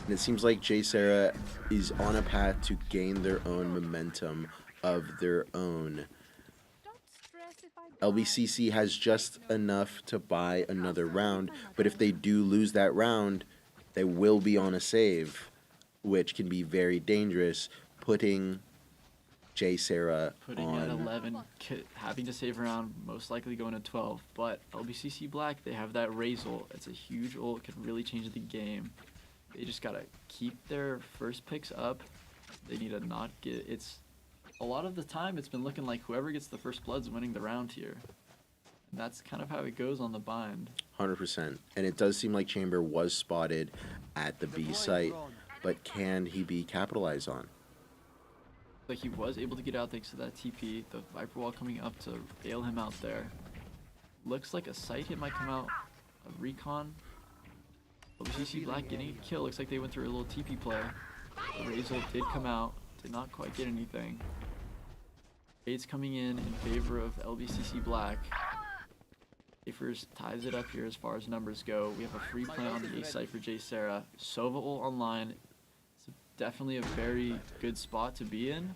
And it seems like JSerra is on a path to gain their own momentum of their own. LBCC has just enough to buy another round, but if they do lose that round, they will be on a save, which can be very dangerous, putting JSerra putting at 11, having to save around, most likely going to 12. But LBCC Black, they have that Razor. It's a huge ult, it can really change the game. They just gotta keep their first picks up. They need to not get... It's a lot of the time it's been looking like whoever gets the first blood's winning the round here. And that's kind of how it goes on the bind. 100%. And it does seem like Chamber was spotted at the B site, but can he be capitalized on? Like he was able to get out thanks to that TP. The Viper wall coming up to bail him out there. Looks like a sight hit might come out. A recon. LBCC Black getting a kill. Looks like they went through a little TP play. The Razor did come out. Did not quite get anything. Fade's coming in favor of LBCC Black. Afers ties it up here as far as numbers go. We have a free play on the A site for JSerra. Sova ult online. It's definitely a very good spot to be in.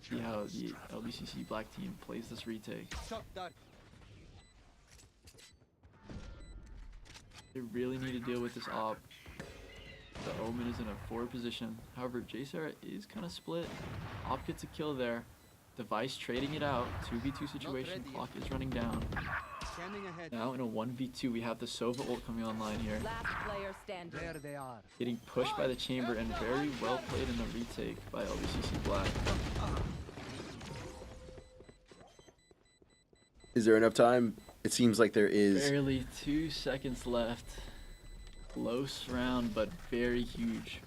See how the LBCC Black team plays this retake. They really need to deal with this op. The Omen is in a forward position. However, JSerra is kind of split. Op gets a kill there. Device trading it out. 2v2 situation. Clock is running down. Now in a 1v2, we have the Sova ult coming online here. There they are. Getting pushed by the chamber and very well played in the retake by LBCC Black. Is there enough time? It seems like there is. Barely 2 seconds left. Close round, but very huge.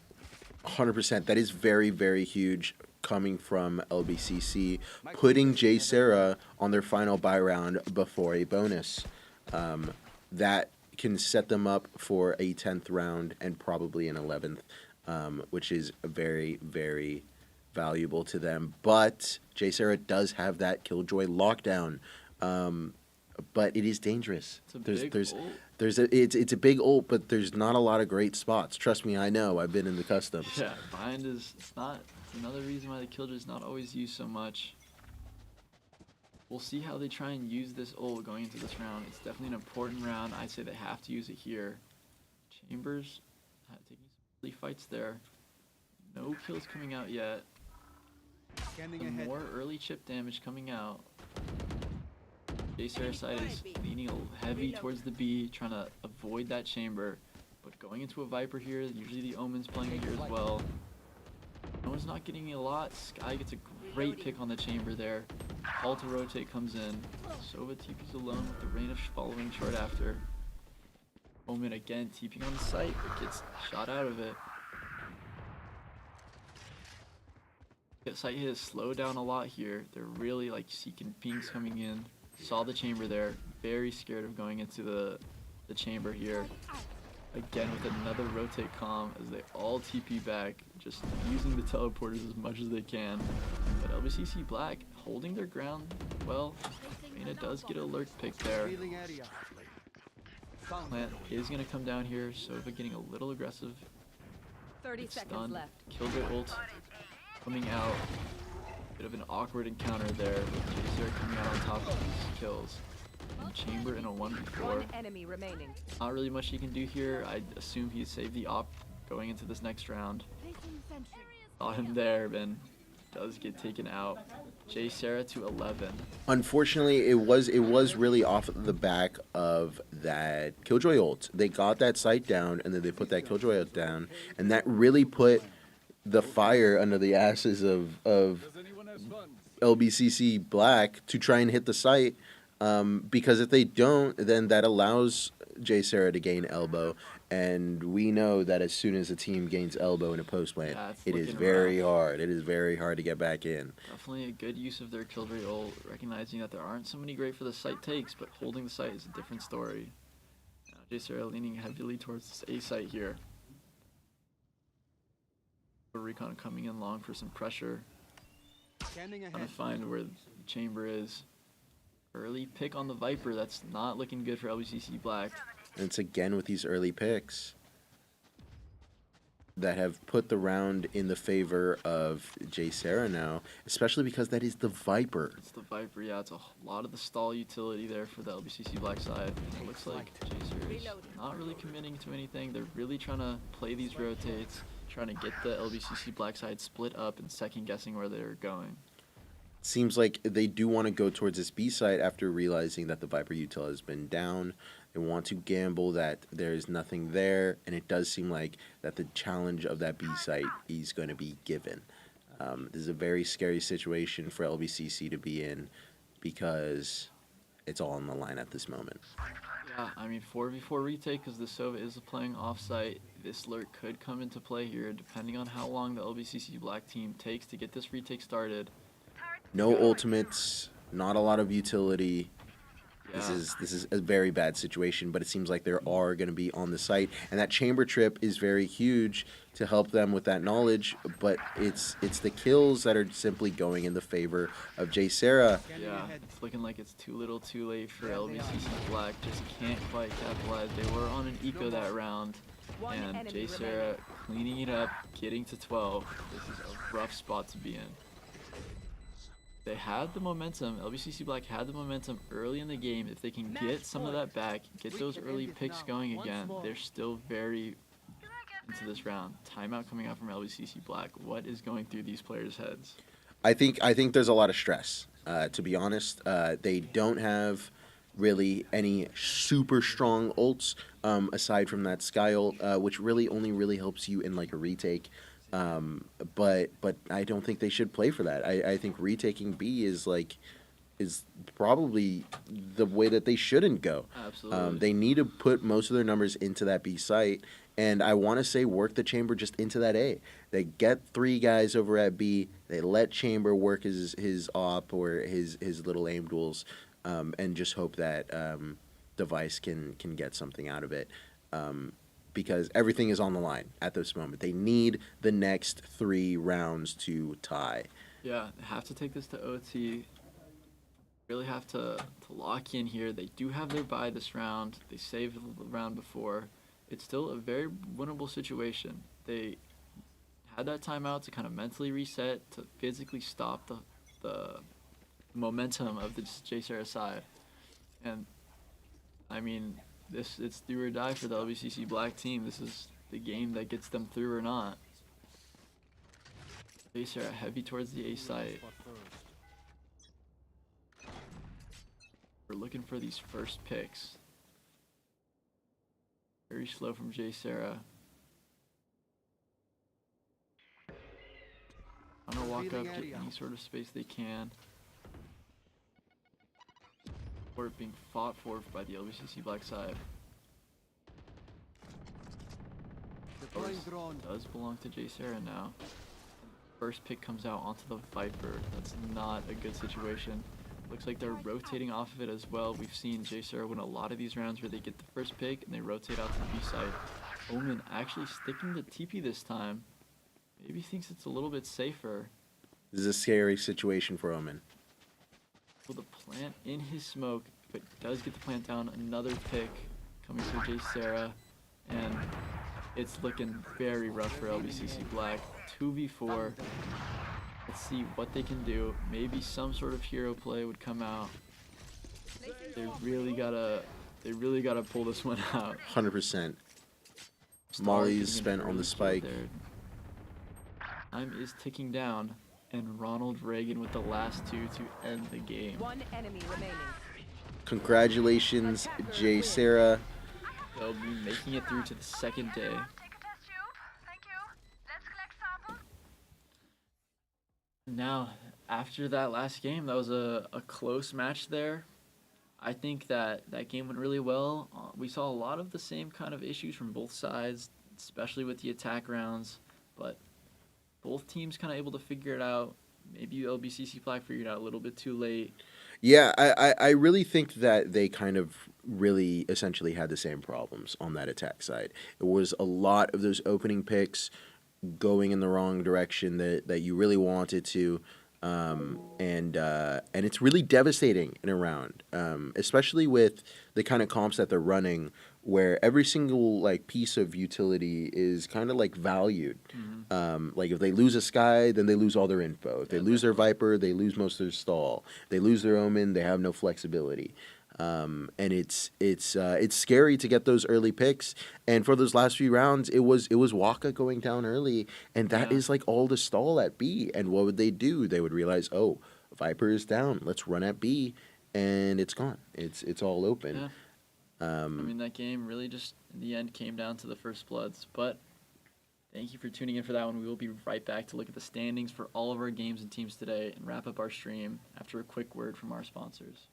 100%. That is very, very huge coming from LBCC, putting JSerra on their final buy round before a bonus. That can set them up for a 10th round and probably an 11th, which is very, very valuable to them. But JSerra does have that Killjoy lockdown. But it is dangerous. It's a big ult, but there's not a lot of great spots. Trust me, I know. I've been in the customs. Yeah, bind is it's another reason why the Killjoy is not always used so much. We'll see how they try and use this ult going into this round. It's definitely an important round. I'd say they have to use it here. Chambers taking some early fights there. No kills coming out yet. Some more early chip damage coming out. JSerra side is leaning heavy towards the B, trying to avoid that chamber. But going into a Viper here, usually the Omen's playing here as well. No one's not getting a lot. Sky gets a great pick on the chamber there. Call to rotate comes in. Sova TP's alone with the Reyna following short after. Omen again TPing on the site, but gets shot out of it. Site hit has slowed down a lot here. They're really like seeking pings coming in. Saw the chamber there. Very scared of going into the chamber here. Again with another rotate comm as they all TP back, just using the teleporters as much as they can. But LBCC Black holding their ground well. Reyna does get a lurk pick there. Plant is going to come down here, Sova getting a little aggressive. 30 It's seconds stunned. left. Killjoy ult coming out. Bit of an awkward encounter there with Jacer coming out on top of these kills. And Chamber in a 1v4. One enemy remaining. Not really much he can do here. I assume he saved the op going into this next round. Saw him there, but does get taken out. Jay Sarah to 11. Unfortunately, it was really off the back of that Killjoy ult. They got that site down, and then they put that Killjoy ult down, and that really put the fire under the asses of LBCC Black to try and hit the site. Because if they don't, then that allows Jay Sarah to gain elbow, and we know that as soon as a team gains elbow in a post plant, it is very hard. It is very hard to get back in. Definitely a good use of their Killjoy ult, recognizing that there aren't so many great for the site takes, but holding the site is a different story. Now Jay Sarah leaning heavily towards this A site here. Recon coming in long for some pressure. Trying to find where the chamber is. Early pick on the Viper. That's not looking good for LBCC Black. And it's again with these early picks that have put the round in the favor of Jay Sarah now, especially because that is the Viper. It's the Viper, yeah. It's a lot of the stall utility there for the LBCC Black side. It looks like Jay Sarah is not really committing to anything. They're really trying to play these rotates, trying to get the LBCC Black side split up and second guessing where they're going. Seems like they do want to go towards this B site after realizing that the Viper util has been down. They want to gamble that there is nothing there, and it does seem like that the challenge of that B site is going to be given. This is a very scary situation for LBCC to be in because it's all on the line at this moment. Yeah, I mean 4v4 retake because the Sova is playing offsite. This lurk could come into play here depending on how long the LBCC Black team takes to get this retake started. No ultimates, not a lot of utility. Yeah. This is a very bad situation, but it seems like there are going to be on the site, and that chamber trip is very huge to help them with that knowledge. But it's the kills that are simply going in the favor of Jay Sarah. Yeah, it's looking like it's too little, too late for LBCC Black. Just can't quite capitalize. They were on an eco that round, and Jay Sarah cleaning it up, getting to 12. This is a rough spot to be in. They had the momentum, LBCC Black had the momentum early in the game. If they can get some of that back, get those early picks going again, they're still very into this round. Timeout coming out from LBCC Black. What is going through these players' heads? I think there's a lot of stress, to be honest. They don't have really any super strong ults, aside from that Sky ult, which really only really helps you in like a retake. But I don't think they should play for that. I think retaking B is probably the way that they shouldn't go. Absolutely. They need to put most of their numbers into that B site, and I want to say work the chamber just into that A. They get 3 guys over at B. They let Chamber work his op or his little aim duels, and just hope that Device can get something out of it. Because everything is on the line at this moment. They need the next 3 rounds to tie. Yeah, they have to take this to OT. Really have to lock in here. They do have their bye this round. They saved the round before. It's still a very winnable situation. They had that timeout to kind of mentally reset, to physically stop the momentum of the Jay Sarah side. And, I mean, it's do or die for the LBCC Black team. This is the game that gets them through or not. Jay Sarah heavy towards the A site. We're looking for these first picks. Very slow from Jay Sarah. I'm gonna walk up, get any sort of space they can. Or being fought for by the LBCC Black side. Does belong to Jay Sarah now. first pick comes out onto the Viper. That's not a good situation. Looks like they're rotating off of it as well. We've seen JSerra win a lot of these rounds where they get the first pick and they rotate out to the B side. Omen actually sticking to TP this time. Maybe thinks it's a little bit safer. This is a scary situation for Omen. Will the plant in his smoke, but does get the plant down. Another pick coming through JSerra, and it's looking very rough for LBCC Black. 2v4. Let's see what they can do. Maybe some sort of hero play would come out. They really gotta pull this one out. 100%. Molly's spent on the spike. Time is ticking down, and Ronald Reagan with the last two to end the game. One enemy remaining. Congratulations, JSerra. They'll be making it through to the second day. Now, after that last game, that was a close match there. I think that game went really well. We saw a lot of the same kind of issues from both sides, especially with the attack rounds, but both teams kind of able to figure it out. Maybe LBCC Black figured it out a little bit too late. Yeah, I really think that they kind of really essentially had the same problems on that attack side. It was a lot of those opening picks going in the wrong direction that you really wanted to, and it's really devastating in a round, especially with the kind of comps that they're running, where every single like piece of utility is kind of like valued. Like if they lose a Sky, then they lose all their info. If they lose their Viper, they lose most of their stall. If they lose their Omen, they have no flexibility. And it's scary to get those early picks. And for those last few rounds, it was Waka going down early, and that is like all the stall at B. And what would they do? They would realize, oh, Viper is down. Let's run at B, and it's gone. It's all open. Yeah. I mean, that game really just in the end came down to the first bloods. But thank you for tuning in for that one. We will be right back to look at the standings for all of our games and teams today and wrap up our stream after a quick word from our sponsors.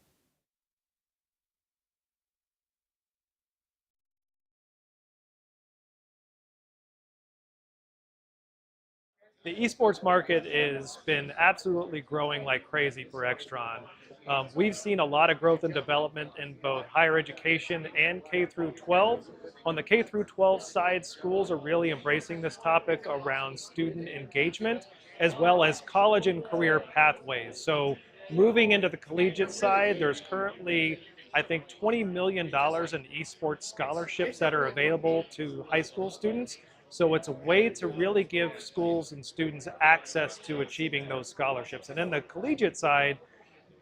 The esports market has been absolutely growing like crazy for Extron. We've seen a lot of growth and development in both higher education and K through 12. On the K through 12 side, schools are really embracing this topic around student engagement, as well as college and career pathways. So moving into the collegiate side, there's currently, I think, $20 million in esports scholarships that are available to high school students. So it's a way to really give schools and students access to achieving those scholarships. And then the collegiate side,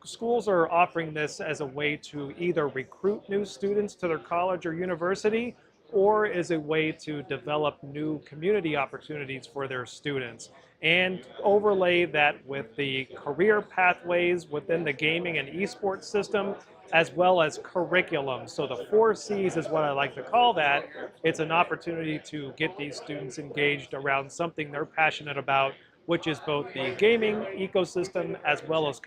schools are offering this as a way to either recruit new students to their college or university, or as a way to develop new community opportunities for their students, and overlay that with the career pathways within the gaming and esports system, as well as curriculum. So the 4 C's is what I like to call that. It's an opportunity to get these students engaged around something they're passionate about, which is both the gaming ecosystem as well as